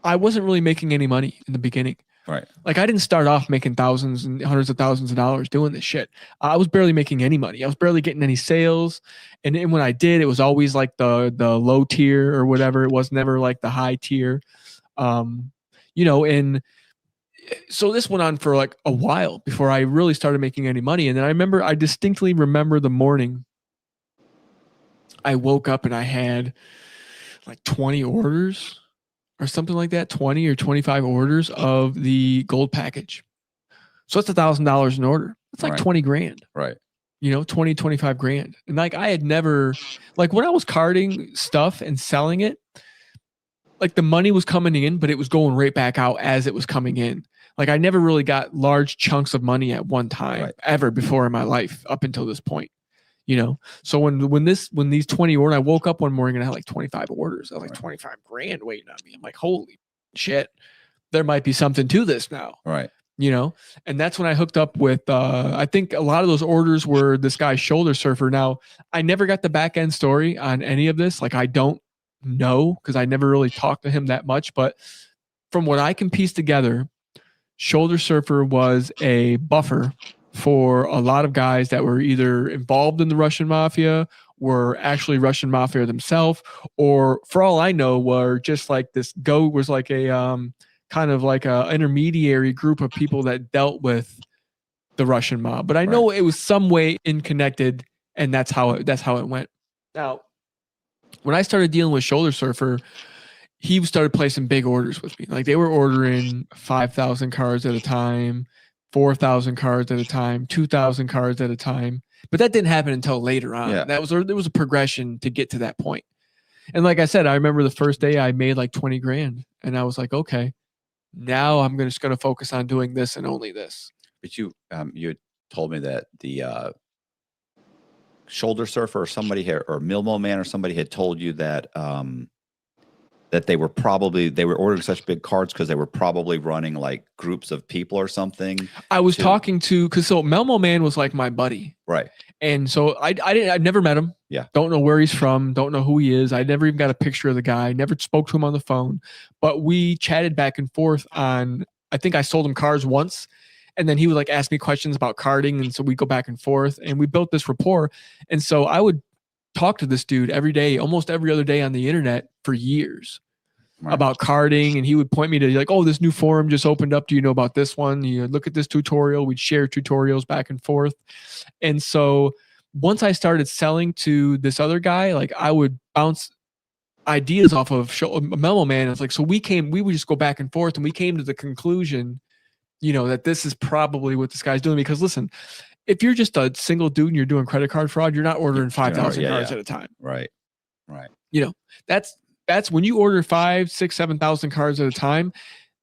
wasn't really making any money in the beginning. Right. Like I didn't start off making thousands and hundreds of thousands of dollars doing this shit. I was barely making any money. I was barely getting any sales. And then when I did, it was always like the low tier or whatever. It was never like the high tier. And so this went on for like a while before I really started making any money. And then I distinctly remember the morning I woke up and I had like 20 orders or something like that, 20 or 25 orders of the gold package. So that's $1,000 an order. It's like 20 grand. Right. 20, 25 grand. And like I had never, like when I was carding stuff and selling it, like the money was coming in, but it was going right back out as it was coming in. Like I never really got large chunks of money at one time ever before in my life up until this point. So when these 20 orders, I woke up one morning and I had like 25 orders. I was like 25 grand waiting on me. I'm like, holy shit, there might be something to this now. Right. And that's when I hooked up with, I think a lot of those orders were this guy Shoulder Surfer. Now I never got the back end story on any of this. Like I don't know, because I never really talked to him that much, but from what I can piece together, Shoulder Surfer was a buffer for a lot of guys that were either involved in the Russian mafia, were actually Russian mafia themselves, or for all I know, were just like was like a kind of like a intermediary group of people that dealt with the Russian mob. But I know it was some way connected, and that's how it went. Now, when I started dealing with Shoulder Surfer, he started placing big orders with me. Like they were ordering 5,000 cards at a time, 4,000 cards at a time, 2,000 cards at a time. But that didn't happen until later on. Yeah. There was a progression to get to that point. And like I said, I remember the first day I made like 20 grand, and I was like, okay, now I'm just going to focus on doing this and only this. But you had told me that the Shoulder Surfer or somebody here, or Milmo Man or somebody had told you that that they were ordering such big cards because they were probably running like groups of people or something. I was talking to, so Melmo Man was like my buddy. Right. And so I'd never met him. Yeah. Don't know where he's from. Don't know who he is. I never even got a picture of the guy. Never spoke to him on the phone, but we chatted back and forth on, I think I sold him cards once, and then he would like ask me questions about carding. And so we go back and forth, and we built this rapport. And so I would talk to this dude every day, almost every other day on the internet for years about carding. And he would point me to like, oh, this new forum just opened up. Do you know about this one? You look at this tutorial. We'd share tutorials back and forth. And so once I started selling to this other guy, like I would bounce ideas off of Melmo Man. It's like, so we would just go back and forth, and we came to the conclusion, that this is probably what this guy's doing. Because listen, if you're just a single dude and you're doing credit card fraud, you're not ordering 5,000 cards at a time. Right. Right. That's when you order 5,000, 6,000, 7,000 cards at a time,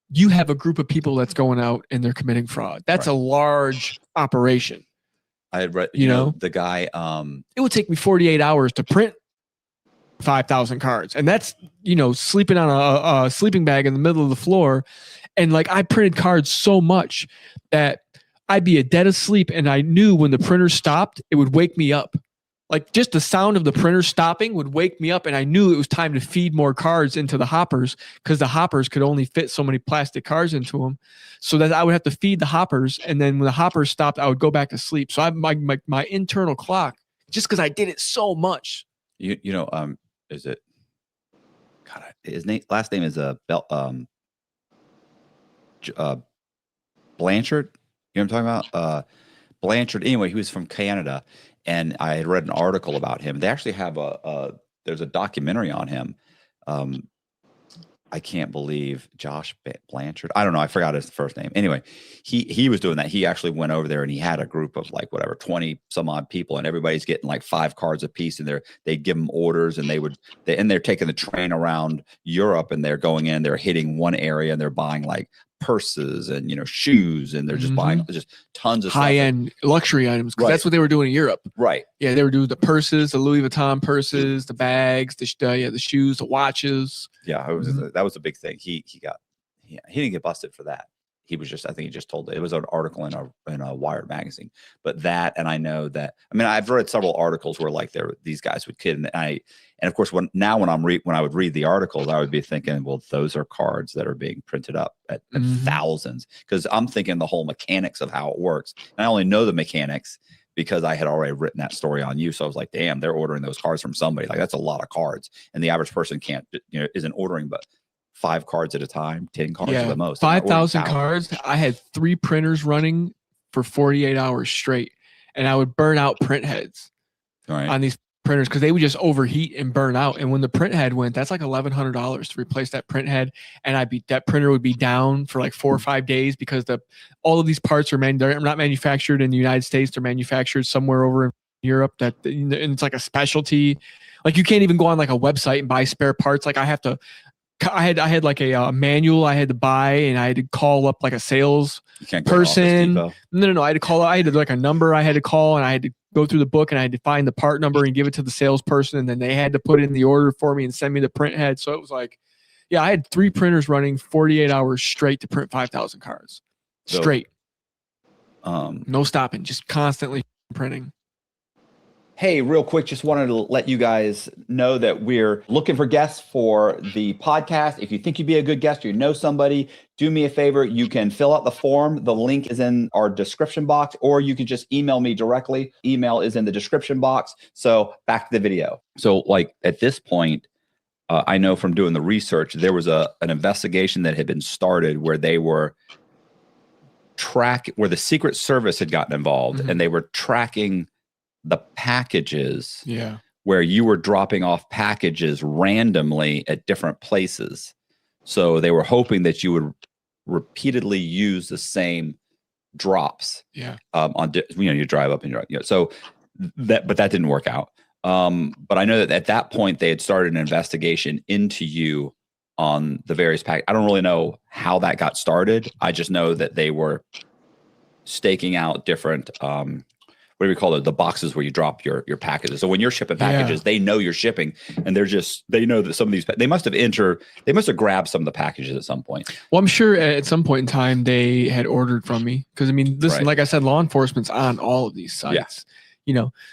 you have a group of people that's going out and they're committing fraud. That's a large operation. I had read, the guy, it would take me 48 hours to print 5,000 cards. And that's, sleeping on a sleeping bag in the middle of the floor. And like, I printed cards so much that I'd be dead asleep, and I knew when the printer stopped, it would wake me up Like just the sound of the printer stopping would wake me up, and I knew it was time to feed more cards into the hoppers because the hoppers could only fit so many plastic cards into them. So that I would have to feed the hoppers, and then when the hoppers stopped, I would go back to sleep. So my internal clock, just because I did it so much. Is it? God, his last name is Blanchard. You know what I'm talking about? Blanchard. Anyway, he was from Canada. And I had read an article about him. They actually have there's a documentary on him. I can't believe Josh Blanchard. I don't know. I forgot his first name. Anyway, he was doing that. He actually went over there and he had a group of like 20 some odd people, and everybody's getting like 5 cards a piece, and they'd give them orders, and they're taking the train around Europe, and they're going in, they're hitting one area, and they're buying like purses and shoes, and they're just buying just tons of high-end luxury items, because that's what they were doing in Europe. Right. Yeah, they were doing the purses, the Louis Vuitton purses, the bags, the shoes, the watches. Yeah, that was a big thing. He didn't get busted for that. He was just, I think he just told it was an article in a Wired magazine. But that, and I know that, I mean, I've read several articles where like these guys would kid, and of course when I would read the articles, I would be thinking, well, those are cards that are being printed up at thousands, because I'm thinking the whole mechanics of how it works. And I only know the mechanics because I had already written that story on you. So I was like, damn, they're ordering those cards from somebody. Like that's a lot of cards, and the average person isn't ordering but 5 cards at a time, 10 cards at the most. 5,000 cards. I had 3 printers running for 48 hours straight, and I would burn out print heads on these printers because they would just overheat and burn out. And when the print head went, that's like $1,100 to replace that print head, and that printer would be down for like 4 or 5 days because all of these parts they're not manufactured in the United States. They're manufactured somewhere over in Europe, and it's like a specialty. Like you can't even go on like a website and buy spare parts. Like I had like a manual I had to buy, and I had to call up like a sales person. No. I had like a number I had to call, and I had to go through the book, and I had to find the part number and give it to the salesperson. And then they had to put in the order for me and send me the print head. So it was like, yeah, I had 3 printers running 48 hours straight to print 5,000 cards straight. No stopping, just constantly printing. Hey, real quick, just wanted to let you guys know that we're looking for guests for the podcast. If you think you'd be a good guest or you know somebody, do me a favor. You can fill out the form. The link is in our description box, or you can just email me directly. Email is in the description box. So back to the video. So like at this point, I know from doing the research, there was an investigation that had been started where they were where the Secret Service had gotten involved, and they were tracking the packages where you were dropping off packages randomly at different places. So they were hoping that you would repeatedly use the same drops. Yeah. You drive up and but that didn't work out. But I know that at that point they had started an investigation into you on the various I don't really know how that got started. I just know that they were staking out different what do we call it? The boxes where you drop your packages. So when you're shipping packages, they know you're shipping, and they know that some of these they must have grabbed some of the packages at some point. Well, I'm sure at some point in time they had ordered from me, because I mean, listen, like I said, law enforcement's on all of these sites.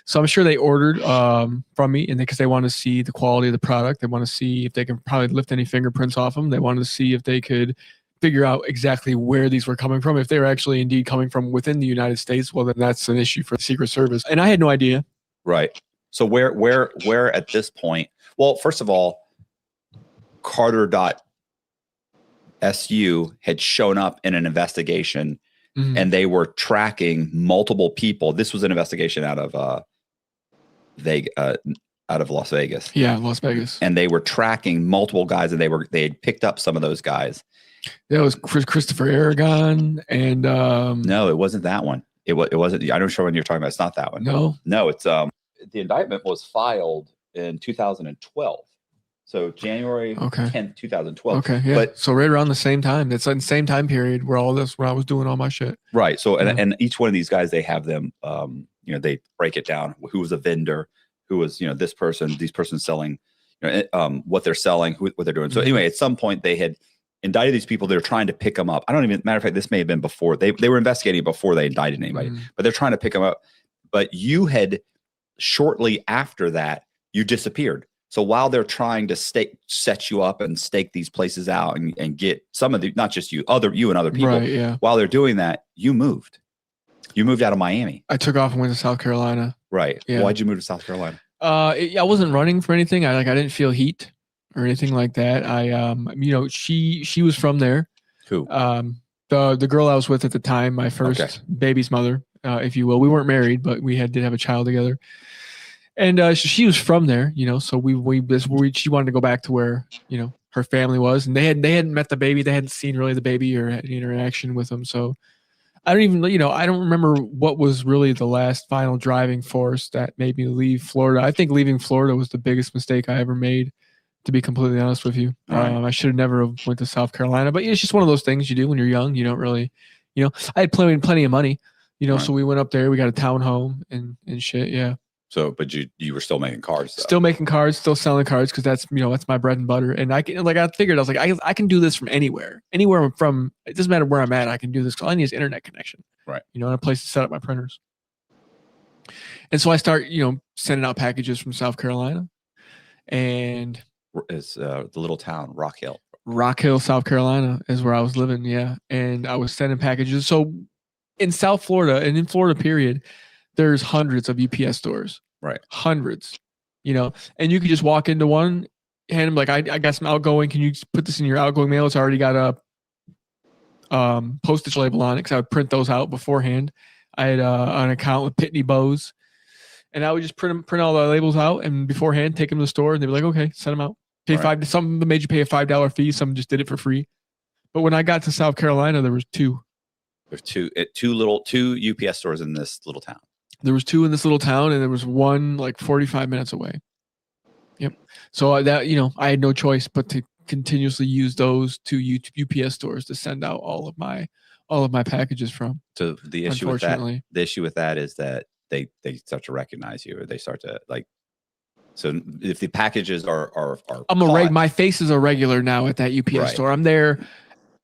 So I'm sure they ordered from me, and because they want to see the quality of the product, they want to see if they can probably lift any fingerprints off them. They wanted to see if they could figure out exactly where these were coming from. If they were actually indeed coming from within the United States, well, then that's an issue for the Secret Service. And I had no idea. Right. So where at this point, well, first of all, Carter.su had shown up in an investigation, and they were tracking multiple people. This was an investigation out of Las Vegas. Yeah, Las Vegas. And they were tracking multiple guys, and they had picked up some of those guys. That was Christopher Aragon, and no, it wasn't that one. It wasn't. I'm not sure when you're talking about. It's not that one. No, it's the indictment was filed in 2012. So January 10th, 2012. Okay, yeah. But so right around the same time. It's in the same time period where I was doing all my shit. Right. So and each one of these guys, they have them. They break it down. Who was a vendor? Who was this person? These persons selling. What they're selling. What they're doing. So anyway, at some point they had indicted these people. They're trying to pick them up. Matter of fact, this may have been before they were investigating before they indicted anybody, but they're trying to pick them up. But you had shortly after that, you disappeared. So while they're trying to set you up and stake these places out and get some of the, not just you and other people, Right, yeah. while they're doing that, you moved. You moved out of Miami. I took off and went to South Carolina. Right. Yeah. Why'd you move to South Carolina? I wasn't running for anything. I didn't feel heat or anything like that. She was from there. Who? The girl I was with at the time, my first baby's mother, if you will. We weren't married, but we did have a child together. And she was from there, so she wanted to go back to where, her family was, and they hadn't met the baby. They hadn't seen really the baby or had any interaction with them. So I don't even, I don't remember what was really the last final driving force that made me leave Florida. I think leaving Florida was the biggest mistake I ever made, to be completely honest with you. Right. I should have never went to South Carolina, but it's just one of those things you do when you're young. You don't really, I had plenty of money, Right. so we went up there, we got a townhome and shit. Yeah. So, but you were still making cards, though. Still making cards, still selling cards, because that's that's my bread and butter. And I figured, I was like, I can do this from anywhere I'm from. It doesn't matter where I'm at. I can do this. All I need is internet connection, right? And a place to set up my printers. And so I start, sending out packages from South Carolina, and it's the little town Rock Hill, South Carolina is where I was living. Yeah, and I was sending packages. So in South Florida and in Florida, period, there's hundreds of UPS stores. Right. Hundreds, and you could just walk into one, hand them like, I got some outgoing. Can you put this in your outgoing mail? It's already got a postage label on it, because I would print those out beforehand. I had an account with Pitney Bowes, and I would just print all the labels out and beforehand take them to the store, and they'd be like, okay, send them out. Pay $5. Some of them made you pay a $5 fee. Some just did it for free. But when I got to South Carolina, there was two. There's two UPS stores in this little town. There was two in this little town, and there was one like 45 minutes away. Yep. So I had no choice but to continuously use those two UPS stores to send out all of my packages from. So the issue with that is that they start to recognize you, or they start to like. So if the packages are my face is a regular now at that UPS store. I'm there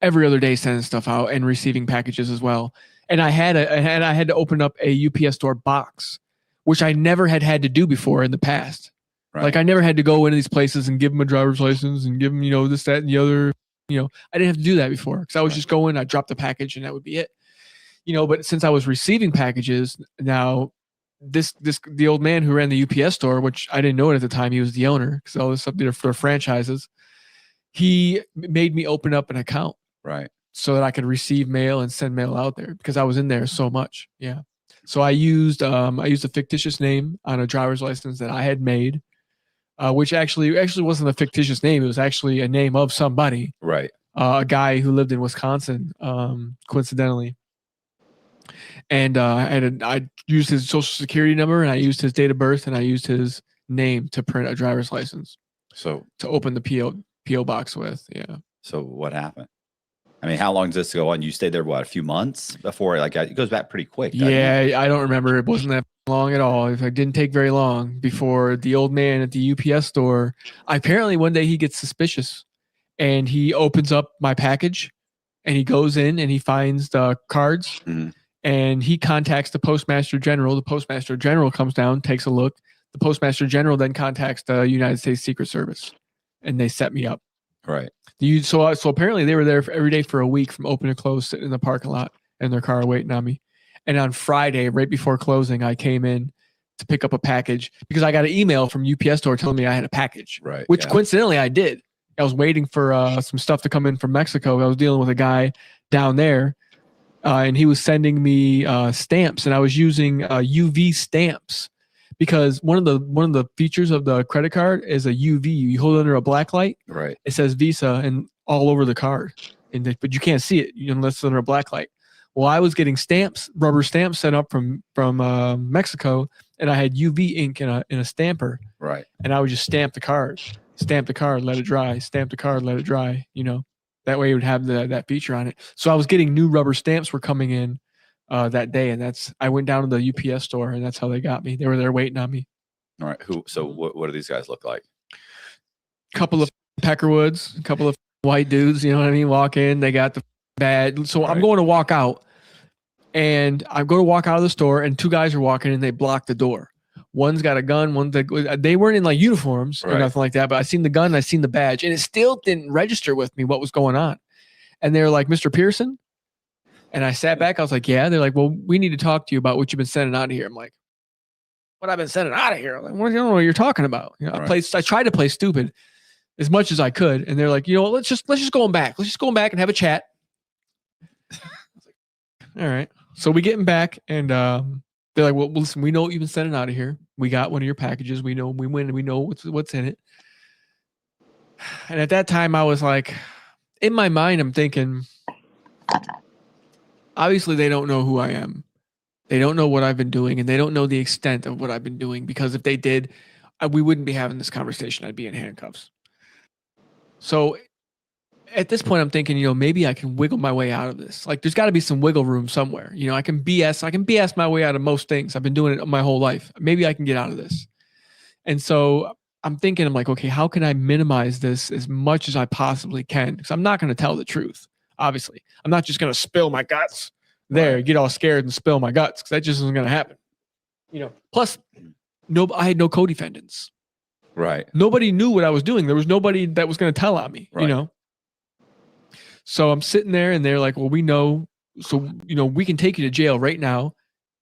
every other day sending stuff out and receiving packages as well. And I had to open up a UPS store box, which I never had to do before in the past. Right. Like I never had to go into these places and give them a driver's license and give them, this, that, and the other. I didn't have to do that before, because I was just go in, I dropped the package, and that would be it. But since I was receiving packages now, the old man who ran the UPS store, which I didn't know it at the time, he was the owner, because all this stuff for franchises. He made me open up an account, right, so that I could receive mail and send mail out there, because I was in there so much. Yeah. So I used a fictitious name on a driver's license that I had made, which actually wasn't a fictitious name. It was actually a name of somebody, right? A guy who lived in Wisconsin, coincidentally. And I used his social security number, and I used his date of birth, and I used his name to print a driver's license. So to open the PO box with. Yeah. So what happened? I mean, how long does this go on? You stayed there, a few months before? It goes back pretty quick. Yeah, I don't remember. It wasn't that long at all. It didn't take very long before the old man at the UPS store, apparently one day he gets suspicious, and he opens up my package, and he goes in and he finds the cards, and he contacts the Postmaster General. The Postmaster General comes down, takes a look. The Postmaster General then contacts the United States Secret Service, and they set me up. Right. So apparently they were there every day for a week from open to close, sitting in the parking lot in their car waiting on me. And on Friday, right before closing, I came in to pick up a package, because I got an email from UPS store telling me I had a package, right? Which coincidentally I did. I was waiting for some stuff to come in from Mexico. I was dealing with a guy down there, and he was sending me stamps, and I was using UV stamps, because one of the features of the credit card is a UV. You hold it under a black light, right? It says Visa and all over the card, but you can't see it unless it's under a black light. Well, I was getting stamps, rubber stamps sent up from Mexico, and I had UV ink in a stamper, right? And I would just stamp the card, let it dry, stamp the card, let it dry. That way it would have that feature on it. So I was getting new rubber stamps were coming in that day, and I went down to the UPS store, and that's how they got me. They were there waiting on me. All right. So what do these guys look like? A couple of Peckerwoods, a couple of white dudes. You know what I mean? Walk in, they got the bad. So I'm going to walk out, and I'm going to walk out of the store, and two guys are walking, and they block the door. One's got a gun. They weren't in like uniforms or nothing like that, but I seen the gun, I seen the badge, and it still didn't register with me what was going on. And they were like, Mr. Pearson? And I sat back. I was like, yeah. They're like, well, we need to talk to you about what you've been sending out of here. I'm like, what I've been sending out of here? I'm like, I don't know what you're talking about. You know, I tried to play stupid as much as I could. And they're like, you know, let's just go back. Let's just go back and have a chat. I was like, all right. So we get him back and they're like, well, listen, we know what you've been sending out of here. We got one of your packages. We know we know what's in it. And at that time I was like, in my mind, I'm thinking, obviously they don't know who I am. They don't know what I've been doing, and they don't know the extent of what I've been doing, because if they did, we wouldn't be having this conversation. I'd be in handcuffs. So at this point, I'm thinking, you know, maybe I can wiggle my way out of this. Like, there's got to be some wiggle room somewhere. You know, I can BS my way out of most things. I've been doing it my whole life. Maybe I can get out of this. And so I'm thinking, I'm like, okay, how can I minimize this as much as I possibly can? Because I'm not going to tell the truth. Obviously, I'm not just going to spill my guts there, get all scared and spill my guts, because that just isn't going to happen. You know, plus, I had no co-defendants. Right. Nobody knew what I was doing. There was nobody that was going to tell on me, you know? So I'm sitting there and they're like, well, we know, so, you know, we can take you to jail right now.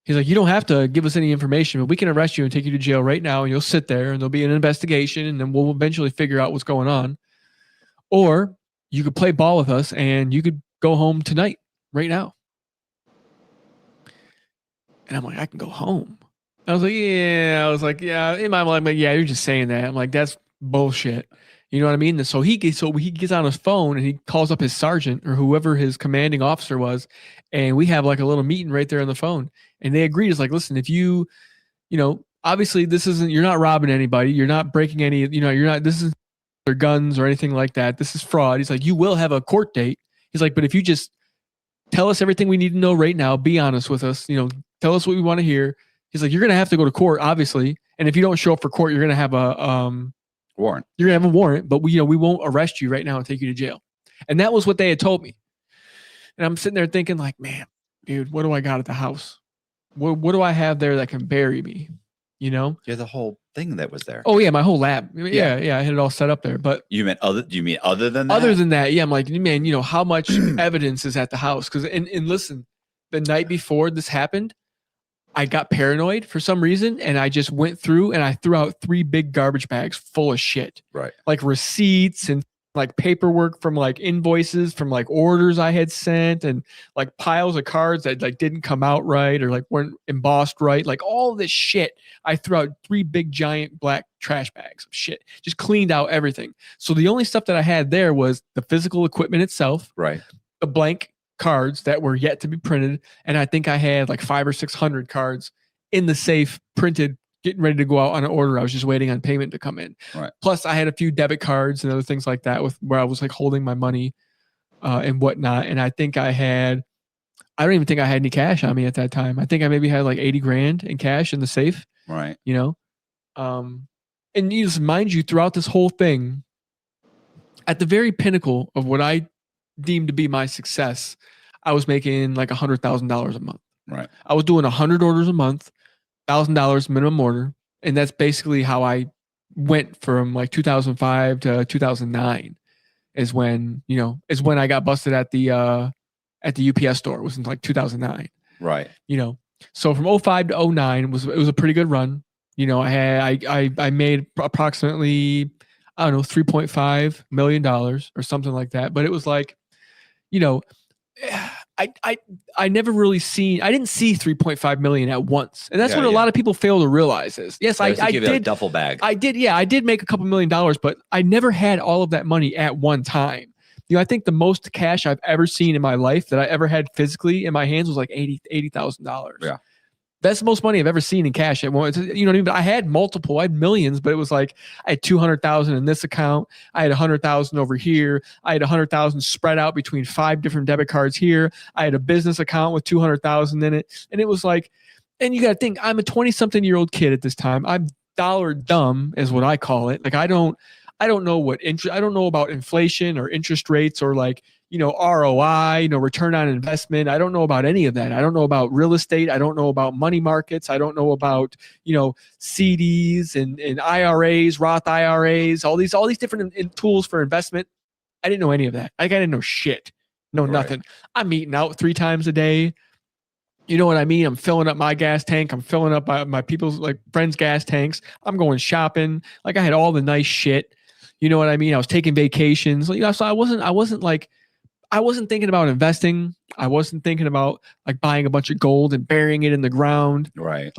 He's like, you don't have to give us any information, but we can arrest you and take you to jail right now. And you'll sit there and there'll be an investigation and then we'll eventually figure out what's going on. Or you could play ball with us and you could go home tonight, right now. And I'm like, I can go home. I was like, yeah. In my mind, I'm like, yeah, you're just saying that. I'm like, that's bullshit. You know what I mean? And so he gets on his phone and he calls up his sergeant or whoever his commanding officer was. And we have like a little meeting right there on the phone. And they agreed. It's like, listen, if you know, obviously you're not robbing anybody. You're not breaking any, you know, this isn't their guns or anything like that. This is fraud. He's like, you will have a court date. He's like, but if you just tell us everything we need to know right now, be honest with us, you know, tell us what we want to hear. He's like, you're going to have to go to court, obviously. And if you don't show up for court, you're going to have a warrant. You're going to have a warrant, but we won't arrest you right now and take you to jail. And that was what they had told me. And I'm sitting there thinking like, man, dude, what do I got at the house? What do I have there that can bury me? You know? Yeah, the whole thing that was there. Oh yeah, my whole lab. Yeah, I had it all set up there. But do you mean other than that? Other than that, yeah, I'm like, man, you know, how much evidence is at the house? Because and listen, the night before this happened, I got paranoid for some reason, and I just went through and I threw out 3 big garbage bags full of shit. Right. Like receipts and like paperwork from like invoices from like orders I had sent, and like piles of cards that like didn't come out right or like weren't embossed right. Like all this shit. I threw out 3 big giant black trash bags of shit. Just cleaned out everything. So the only stuff that I had there was the physical equipment itself. Right. The blank cards that were yet to be printed. And I think I had like 500 or 600 cards in the safe printed, getting ready to go out on an order. I was just waiting on payment to come in. Right. Plus I had a few debit cards and other things like that with where I was like holding my money and whatnot. And I think I don't even think I had any cash on me at that time. I think I maybe had like 80 grand in cash in the safe. Right. You know? And you just mind you, throughout this whole thing, at the very pinnacle of what I deemed to be my success, I was making like $100,000 a month. Right. I was doing 100 orders a month, $1,000 minimum order. And that's basically how I went from like 2005 to 2009 is when I got busted at the UPS store. It was in like 2009. Right. You know, so from 05 to 09 it was a pretty good run. You know, I made approximately, I don't know, $3.5 million or something like that. But it was like, you know, I never really I didn't see 3.5 million at once. And that's what a lot of people fail to realize is, yes, I give you did a duffel bag. I did make a couple $1 million, but I never had all of that money at one time. You know, I think the most cash I've ever seen in my life that I ever had physically in my hands was like $80,000. Yeah. That's the most money I've ever seen in cash at once. You know what I mean? But I had millions, but it was like I had 200,000 in this account. I had 100,000 over here. I had 100,000 spread out between 5 different debit cards here. I had a business account with 200,000 in it. And it was like, and you got to think, I'm a 20-something-year-old kid at this time. I'm dollar dumb is what I call it. Like I don't know what interest, I don't know about inflation or interest rates or like, ROI, return on investment. I don't know about any of that. I don't know about real estate. I don't know about money markets. I don't know about, CDs and IRAs, Roth IRAs, all these different tools for investment. I didn't know any of that. I didn't know shit. Nothing. I'm eating out 3 times a day. You know what I mean? I'm filling up my gas tank. I'm filling up my people's friends' gas tanks. I'm going shopping. I had all the nice shit. You know what I mean? I was taking vacations. So I wasn't thinking about investing. I wasn't thinking about buying a bunch of gold and burying it in the ground. Right.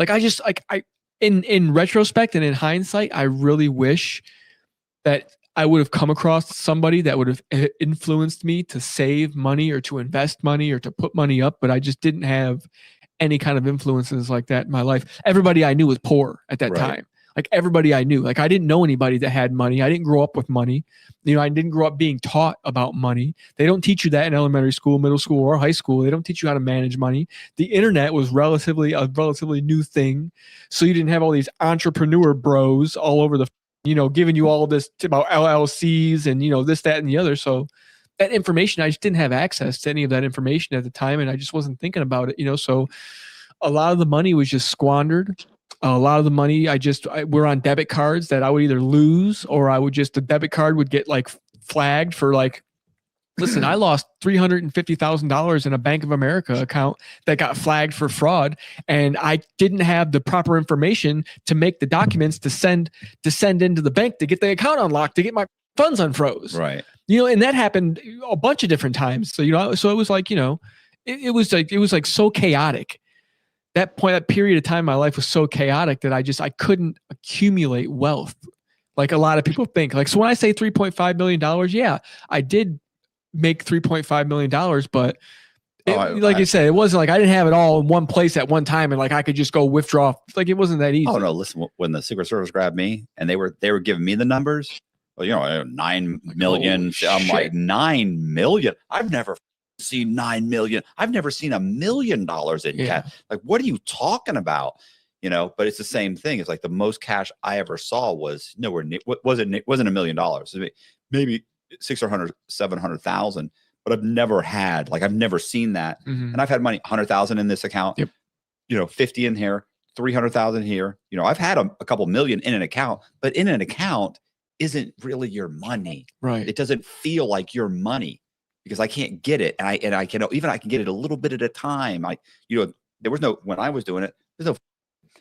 In retrospect and in hindsight, I really wish that I would have come across somebody that would have influenced me to save money or to invest money or to put money up, but I just didn't have any kind of influences like that in my life. Everybody I knew was poor at that time. Everybody I knew. I didn't know anybody that had money. I didn't grow up with money. I didn't grow up being taught about money. They don't teach you that in elementary school, middle school, or high school. They don't teach you how to manage money. The internet was a relatively new thing. So you didn't have all these entrepreneur bros all over the giving you all this about LLCs and, this, that, and the other. So that information, I just didn't have access to any of that information at the time. And I just wasn't thinking about it, so a lot of the money was just squandered. A lot of the money we're on debit cards that I would either lose or the debit card would get flagged for listen, I lost $350,000 in a Bank of America account that got flagged for fraud, and I didn't have the proper information to make the documents to send into the bank to get the account unlocked, to get my funds unfroze. Right. And that happened a bunch of different times. So, so it was it was so chaotic. That period of time in my life was so chaotic that I couldn't accumulate wealth like a lot of people think. So when I say $3.5 million, yeah, I did make $3.5 million, but you said, it wasn't I didn't have it all in one place at one time and I could just go withdraw. It wasn't that easy. Oh no, listen, when the Secret Service grabbed me and they were giving me the numbers, 9 million. I'm like, 9 million. I've never seen 9 million. I've never seen $1 million in cash. What are you talking about? But it's the same thing. It's the most cash I ever saw was nowhere near, wasn't $1 million. Maybe 600, 700,000, but I've never had, I've never seen that. Mm-hmm. And I've had money, 100,000 in this account, 50 in here, 300,000 here. I've had a couple million in an account, but in an account isn't really your money. Right. It doesn't feel like your money because I can't get it. And I can get it a little bit at a time. There was no, when I was doing it,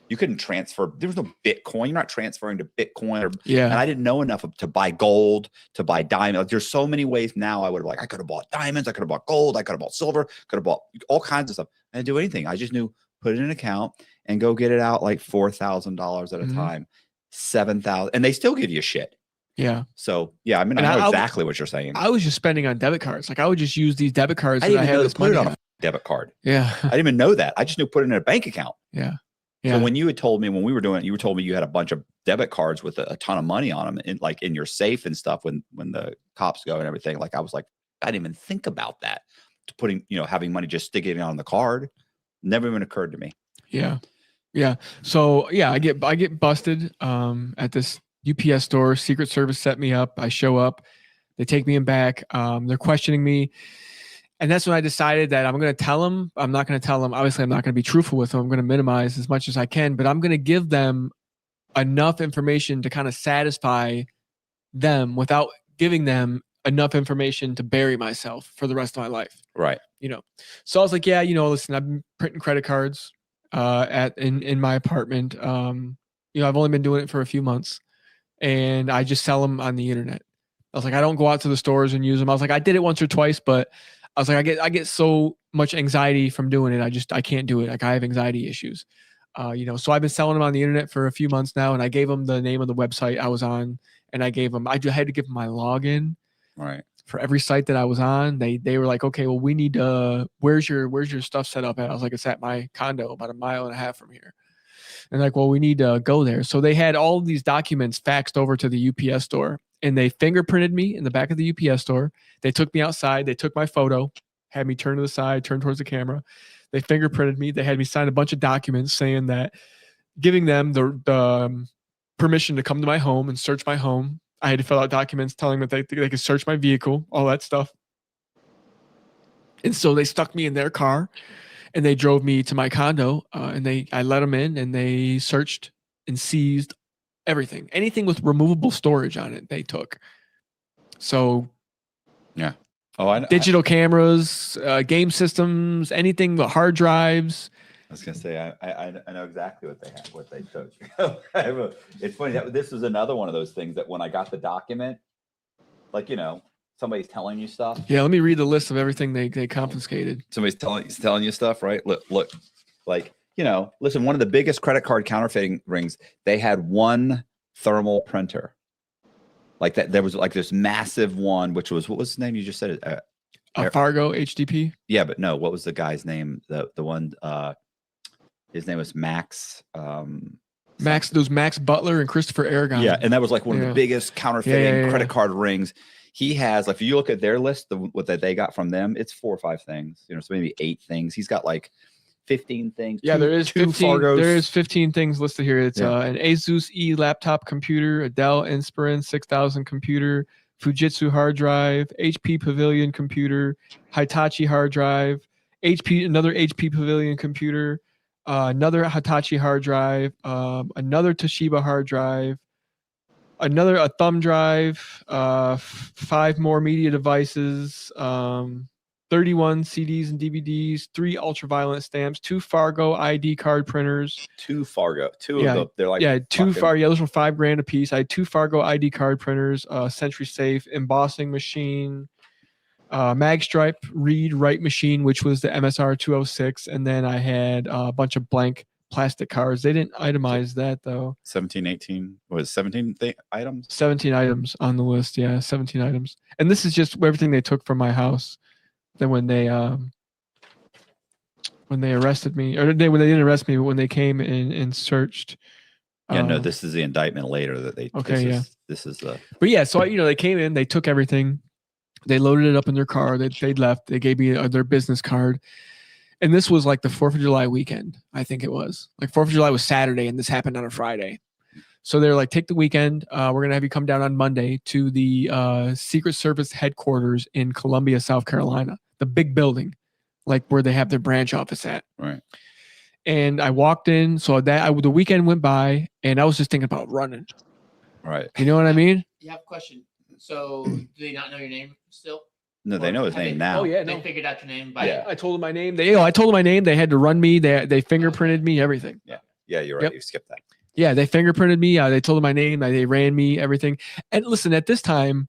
you couldn't transfer. There was no Bitcoin. You're not transferring to Bitcoin. And I didn't know enough to buy gold, to buy diamonds. There's so many ways now I would have I could have bought diamonds. I could have bought gold. I could have bought silver. Could have bought all kinds of stuff. I didn't do anything. I just knew, put it in an account and go get it out $4,000 at a time, 7,000. And they still give you shit. Yeah. So yeah, I know exactly what you're saying. I was just spending on debit cards. I would just use these debit cards. I didn't even know to put it on a debit card. Yeah. I didn't even know that. I just knew put it in a bank account. Yeah. So when you had told me, when we were doing it, you told me you had a bunch of debit cards with a ton of money on them in your safe and stuff when the cops go and everything. I was I didn't even think about that. To putting, having money just sticking it on the card. Never even occurred to me. Yeah. Yeah. So yeah, I get busted at this UPS store. Secret Service set me up. I show up. They take me in back. They're questioning me. And that's when I decided that I'm going to tell them. I'm not going to tell them. Obviously, I'm not going to be truthful with them. I'm going to minimize as much as I can, but I'm going to give them enough information to kind of satisfy them without giving them enough information to bury myself for the rest of my life. Right. So I was like, yeah, listen, I've been printing credit cards in my apartment. I've only been doing it for a few months and I just sell them on the internet. I was like, I don't go out to the stores and use them. I was like, I did it once or twice, but I was like, I get so much anxiety from doing it. I can't do it. I have anxiety issues. So I've been selling them on the internet for a few months now, and I gave them the name of the website I was on, and I had to give them my login. Right. For every site that I was on. They were like, okay, well, we need where's your stuff set up at? I was like, it's at my condo about 1.5 miles from here. And like, well, we need to go there. So they had all of these documents faxed over to the UPS store, and they fingerprinted me in the back of the UPS store. They took me outside. They took my photo, had me turn to the side, turn towards the camera. They fingerprinted me. They had me sign a bunch of documents saying that, giving them the permission to come to my home and search my home. I had to fill out documents telling them that they could search my vehicle, all that stuff. And so they stuck me in their car and they drove me to my condo and I let them in and they searched and seized everything. Anything with removable storage on it, they took. So yeah. Oh, I know. Digital cameras, game systems, anything but hard drives. I was gonna say I know exactly what they had, what they took. It's funny that this was another one of those things that when I got the document, like somebody's telling you stuff. Yeah, let me read the list of everything they confiscated. Somebody's telling you stuff, right? Look, like listen. One of the biggest credit card counterfeiting rings. They had one thermal printer. Like that, there was like this massive one, which was what was his name? You just said it. Fargo HDP. Yeah, but no. What was the guy's name? The one. His name was Max. Max. Those Max Butler and Christopher Aragon. Yeah, and that was like one of the biggest counterfeiting credit card rings. He has, like, if you look at their list, what that they got from them, it's 4 or 5 things. So maybe 8 things. He's got like 15 things. Yeah, there is 15. Fargos. There is 15 things listed here. It's an Asus E laptop computer, a Dell Inspiron 6000 computer, Fujitsu hard drive, HP Pavilion computer, Hitachi hard drive, another HP Pavilion computer, another Hitachi hard drive, another Toshiba hard drive, a thumb drive, 5 more media devices, 31 CDs and DVDs, 3 ultraviolet stamps, 2 Fargo ID card printers. 2 Fargo. They're like 2 Fargo. Yeah, those were $5,000 a piece. I had 2 Fargo ID card printers, Century Safe, embossing machine, Magstripe read write machine, which was the MSR 206, and then I had a bunch of blank plastic cards. They didn't itemize that though. 17, 18, was 17 items? 17 items on the list. Yeah, 17 items. And this is just everything they took from my house. Then when they arrested me, or when they didn't arrest me, but when they came in and searched. Yeah, no, this is the indictment later that they. Okay, this is the. But yeah, so they came in, they took everything, they loaded it up in their car, they left, they gave me their business card. And this was like the 4th of July weekend, I think it was. Like 4th of July was Saturday, and this happened on a Friday. So they're like, take the weekend. We're going to have you come down on Monday to the Secret Service headquarters in Columbia, South Carolina, the big building, like where they have their branch office at. Right. And I walked in. So the weekend went by, and I was just thinking about running. Right. You know what I mean? You have a question. So do they not know your name still? No, they know his name now. Oh yeah, They figured out your name by. Yeah, I told them my name. I told them my name. They had to run me. They fingerprinted me. Everything. Yeah, you're right. Yep. You skipped that. Yeah, they fingerprinted me. They told them my name. They ran me. Everything. And listen, at this time,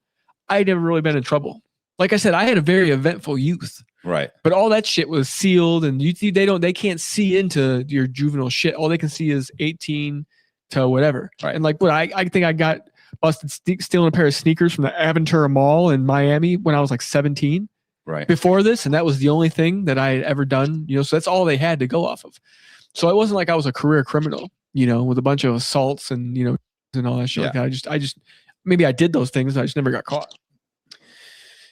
I'd never really been in trouble. Like I said, I had a very eventful youth. Right. But all that shit was sealed, and they can't see into your juvenile shit. All they can see is 18 to whatever. Right. And like, I think I got busted stealing a pair of sneakers from the Aventura Mall in Miami when I was like 17. Right. Before this, and that was the only thing that I had ever done, so that's all they had to go off of. So it wasn't like I was a career criminal, with a bunch of assaults and, and all that shit. Yeah. Like that. I just maybe I did those things. I just never got caught.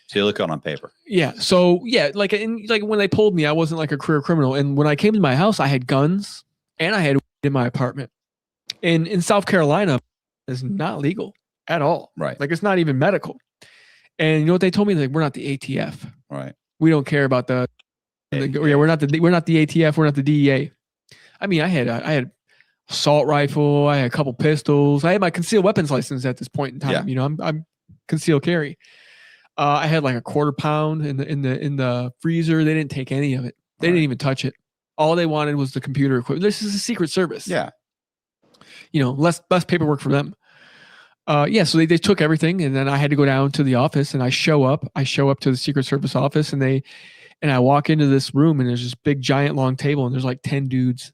So you look on paper. Yeah. So yeah, like when they pulled me, I wasn't like a career criminal. And when I came to my house, I had guns and I had weed in my apartment. And in South Carolina, it's not legal at all. Right. Like it's not even medical. And you know what they told me? Like, we're not the ATF. Right. We don't care about we're not the ATF. We're not the DEA. I mean, I had assault rifle. I had a couple pistols. I had my concealed weapons license at this point in time. Yeah. I'm concealed carry. I had like a quarter pound in the freezer. They didn't take any of it. They didn't even touch it. All they wanted was the computer equipment. This is a Secret Service. Yeah. Less paperwork for them. So they took everything, and then I had to go down to the office, and I show up to the Secret Service office, and I walk into this room, and there's this big giant long table, and there's like 10 dudes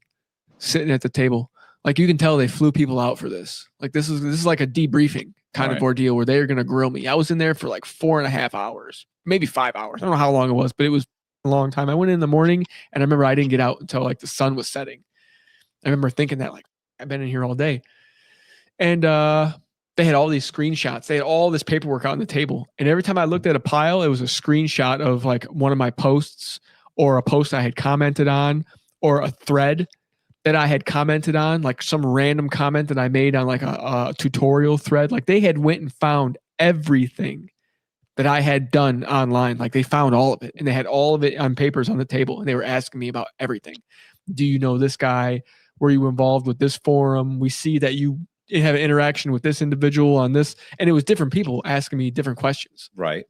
sitting at the table. Like you can tell they flew people out for this. Like this is like a debriefing kind of ordeal where they're going to grill me. I was in there for like 4.5 hours, maybe 5 hours. I don't know how long it was, but it was a long time. I went in the morning, and I remember I didn't get out until like the sun was setting. I remember thinking that like I've been in here all day. And they had all these screenshots. They had all this paperwork out on the table. And every time I looked at a pile, it was a screenshot of like one of my posts or a post I had commented on or a thread that I had commented on, like some random comment that I made on like a tutorial thread. Like they had went and found everything that I had done online. Like they found all of it and they had all of it on papers on the table and they were asking me about everything. Do you know this guy? Were you involved with this forum? We see that you have an interaction with this individual on this. And it was different people asking me different questions. Right.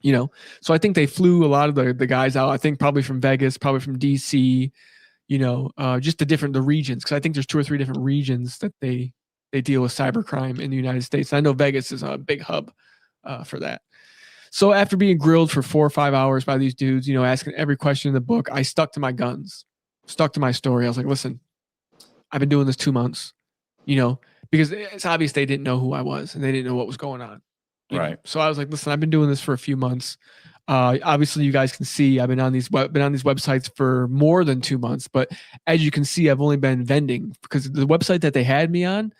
You know, so I think they flew a lot of the guys out. I think probably from Vegas, probably from DC, you know, just the regions. Cause I think there's 2 or 3 different regions that they deal with cybercrime in the United States. I know Vegas is a big hub for that. So after being grilled for 4 or 5 hours by these dudes, you know, asking every question in the book, I stuck to my guns, stuck to my story. I was like, listen, I've been doing this 2 months, you know, because it's obvious they didn't know who I was and they didn't know what was going on. Right. So I was like, listen, I've been doing this for a few months. Obviously you guys can see I've been on these websites for more than 2 months, but as you can see, I've only been vending because the website that they had me on,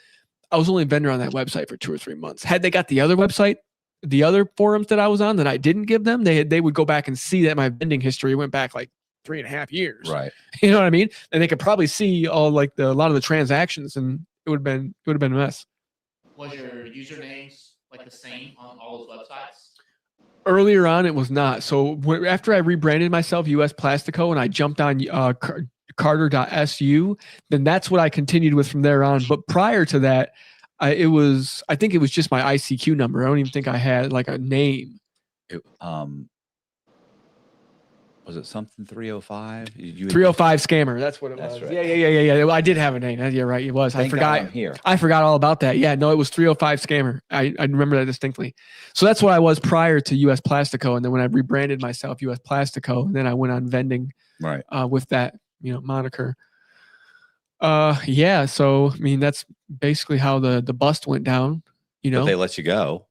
I was only a vendor on that website for 2 or 3 months. Had they got the other website, the other forums that I was on that I didn't give them, they would go back and see that my vending history went back like 3.5 years. Right. You know what I mean? And they could probably see all like a lot of the transactions, and it would have been a mess. Was your usernames like the same on all those websites? Earlier on, it was not. So after I rebranded myself US Plastico and I jumped on Carter.su, then that's what I continued with from there on. But prior to that, I think it was just my ICQ number. I don't even think I had like a name. Was it something 305? 305 scammer. That's what it was. Right. Yeah. I did have a name. You're right. It was. Thank I forgot. God I'm here. I forgot all about that. Yeah, no, it was 305 scammer. I remember that distinctly. So that's what I was prior to US Plastico. And then when I rebranded myself US Plastico, and then I went on vending right with that, you know, moniker. Yeah. So I mean, that's basically how the bust went down. You know, but they let you go.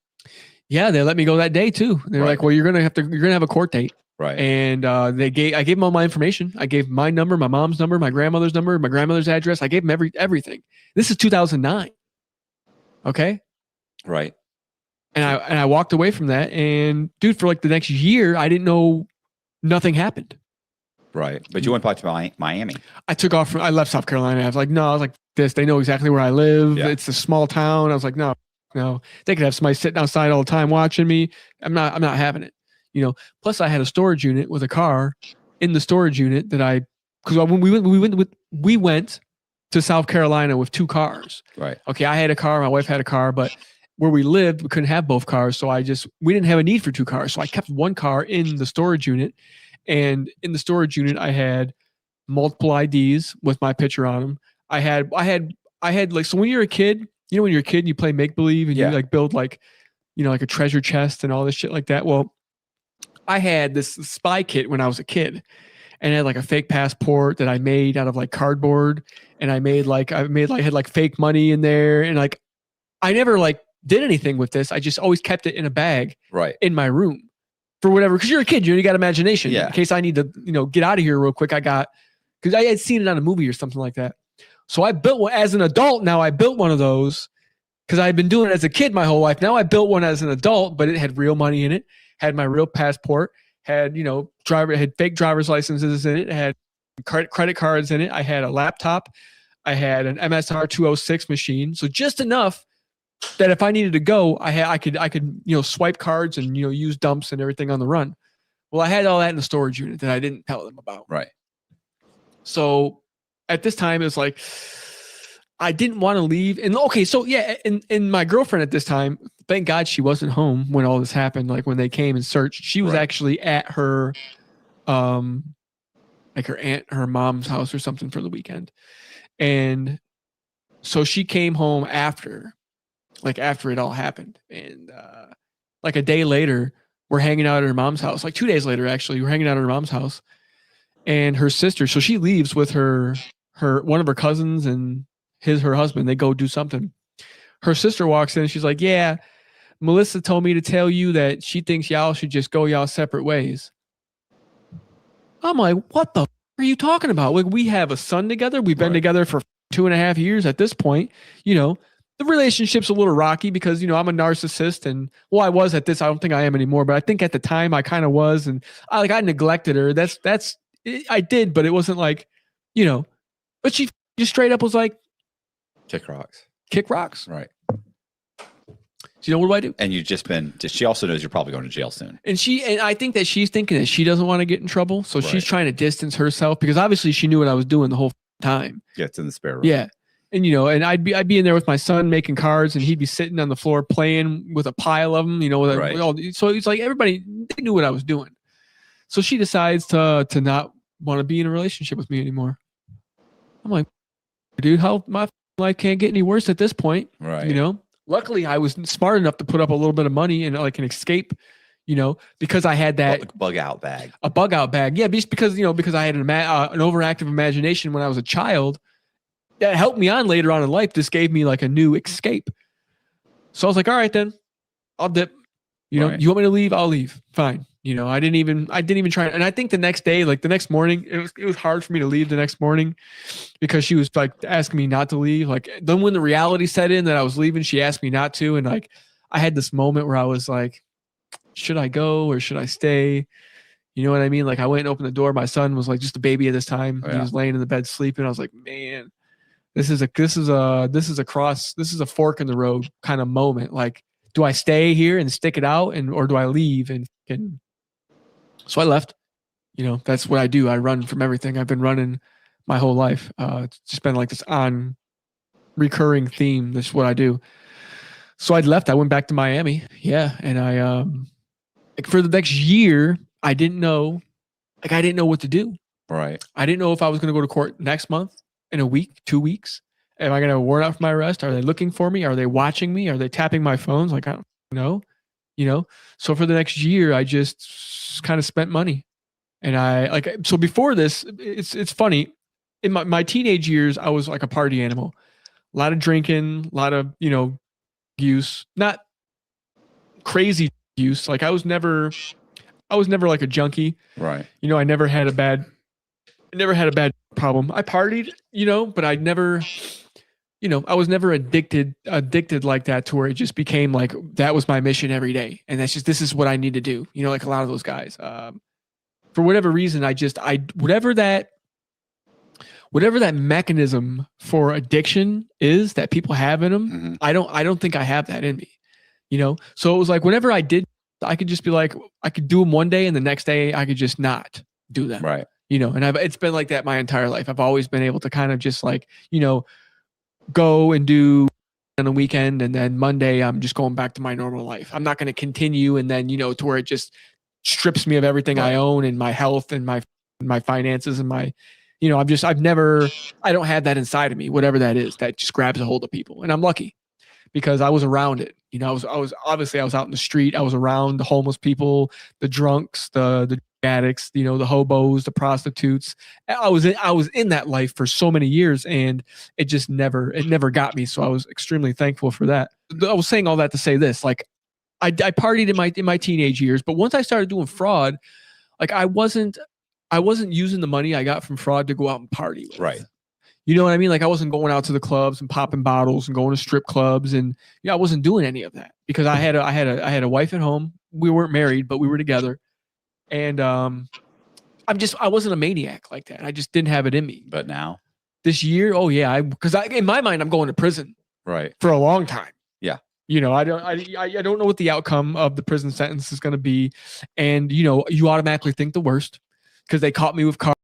Yeah, they let me go that day too. They're like, well, you're gonna have a court date. Right. And I gave them all my information. I gave my number, my mom's number, my grandmother's number, my grandmother's address. I gave them everything. This is 2009. Okay. Right. And I walked away from that. And dude, for like the next year, I didn't know nothing happened. Right. But you went back to Miami. I took off I left South Carolina. I was like, this. They know exactly where I live. Yeah. It's a small town. I was like, no. They could have somebody sitting outside all the time watching me. I'm not having it. You know, plus I had a storage unit with a car in the storage unit that because when we went to South Carolina with 2 cars. Right. Okay. I had a car. My wife had a car, but where we lived, we couldn't have both cars. So we didn't have a need for 2 cars. So I kept 1 car in the storage unit, and in the storage unit, I had multiple IDs with my picture on them. I had like, so when you're a kid, you know, when you're a kid and you play make believe and you like build like, you know, like a treasure chest and all this shit like that. Well, I had this spy kit when I was a kid, and I had like a fake passport that I made out of like cardboard, and I had like fake money in there, and like I never like did anything with this. I just always kept it in a bag in my room for whatever, because you're a kid, you got imagination. Yeah. In case I need to, you know, get out of here real quick. Because I had seen it on a movie or something like that. So I built one as an adult. Now I built one of those because I had been doing it as a kid my whole life. Now I built one as an adult, but it had real money in it. Had my real passport, had, you know, had fake driver's licenses in it, had credit cards in it. I had a laptop. I had an MSR 206 machine. So just enough that if I needed to go, I could, you know, swipe cards and, you know, use dumps and everything on the run. Well, I had all that in the storage unit that I didn't tell them about. Right. So at this time, it was like, I didn't want to leave. And okay, so yeah, and my girlfriend at this time, thank God she wasn't home when all this happened. Like when they came and searched, she was actually at her, like her mom's house or something for the weekend. And so she came home after it all happened. And like a day later, we're hanging out at her mom's house. Like 2 days later, actually, we're hanging out at her mom's house. And her sister, so she leaves with her one of her cousins and her husband. They go do something. Her sister walks in and she's like, yeah, Melissa told me to tell you that she thinks y'all should just go y'all separate ways. I'm like, what the are you talking about? Like, we have a son together. We've been together for 2.5 years at this point. You know, the relationship's a little rocky because, you know, I'm a narcissist, and well, I was at this. I don't think I am anymore, but I think at the time I kind of was. And I neglected her. I did, but it wasn't like, you know, but she just straight up was like, kick rocks. Kick rocks. Right. So, what do I do? And you've just been. She also knows you're probably going to jail soon. And I think that she's thinking that she doesn't want to get in trouble, so she's trying to distance herself because obviously she knew what I was doing the whole time. Yeah, it's in the spare room. Yeah, and and I'd be in there with my son making cards, and he'd be sitting on the floor playing with a pile of them. So it's like everybody they knew what I was doing. So she decides to not want to be in a relationship with me anymore. I'm like, dude, how my life can't get any worse at this point, right? Luckily, I was smart enough to put up a little bit of money and like an escape, because I had that like bug out bag. A bug out bag, yeah, just because I had an overactive imagination when I was a child. That helped me on later on in life. This gave me like a new escape. So I was like, all right, then I'll dip. You want me to leave? I'll leave. Fine. I didn't even try. And I think the next day, like the next morning, it was hard for me to leave the next morning because she was like asking me not to leave. Like then when the reality set in that I was leaving, she asked me not to. And like, I had this moment where I was like, should I go or should I stay? You know what I mean? Like I went and opened the door. My son was like just a baby at this time. He was laying in the bed sleeping. I was like, man, this is a fork in the road kind of moment. Like, do I stay here and stick it out or do I leave? And so I left. That's what I do. I run from everything. I've been running my whole life. It's just been like this on recurring theme. This is what I do. So I left. I went back to Miami. Yeah. And I, for the next year, I didn't know what to do. Right. I didn't know if I was going to go to court next month, in a week, 2 weeks. Am I going to have a warrant out for my arrest? Are they looking for me? Are they watching me? Are they tapping my phones? Like, I don't know. So for the next year, I just kind of spent money. And so before this, it's funny. In my teenage years, I was like a party animal, a lot of drinking, a lot of, use, not crazy use. Like I was never like a junkie. Right. I never had a bad problem. I partied, but I never, I was never addicted like that to where it just became like, that was my mission every day. And this is what I need to do. Like a lot of those guys, for whatever reason, whatever that mechanism for addiction is that people have in them, I don't think I have that in me, So it was like, whenever I did, I could just be like, I could do them one day and the next day I could just not do them. Right. And it's been like that my entire life. I've always been able to kind of just like, go and do on the weekend. And then Monday, I'm just going back to my normal life. I'm not going to continue. And then, to where it just strips me of everything I own and my health and my finances and my, I don't have that inside of me, whatever that is, that just grabs a hold of people. And I'm lucky because I was around it. I was out in the street. I was around the homeless people, the drunks, the addicts, the hobos, the prostitutes. I was in that life for so many years, and it never got me. So I was extremely thankful for that. I was saying all that to say this, like I partied in my teenage years, but once I started doing fraud, like I wasn't using the money I got from fraud to go out and party with. Right. You know what I mean? Like I wasn't going out to the clubs and popping bottles and going to strip clubs, and I wasn't doing any of that because I had a wife at home. We weren't married, but we were together. And I wasn't a maniac like that. I just didn't have it in me. But now, this year, oh yeah, because in my mind, I'm going to prison. Right. For a long time. Yeah. I don't know what the outcome of the prison sentence is going to be, and you automatically think the worst because they caught me with cars.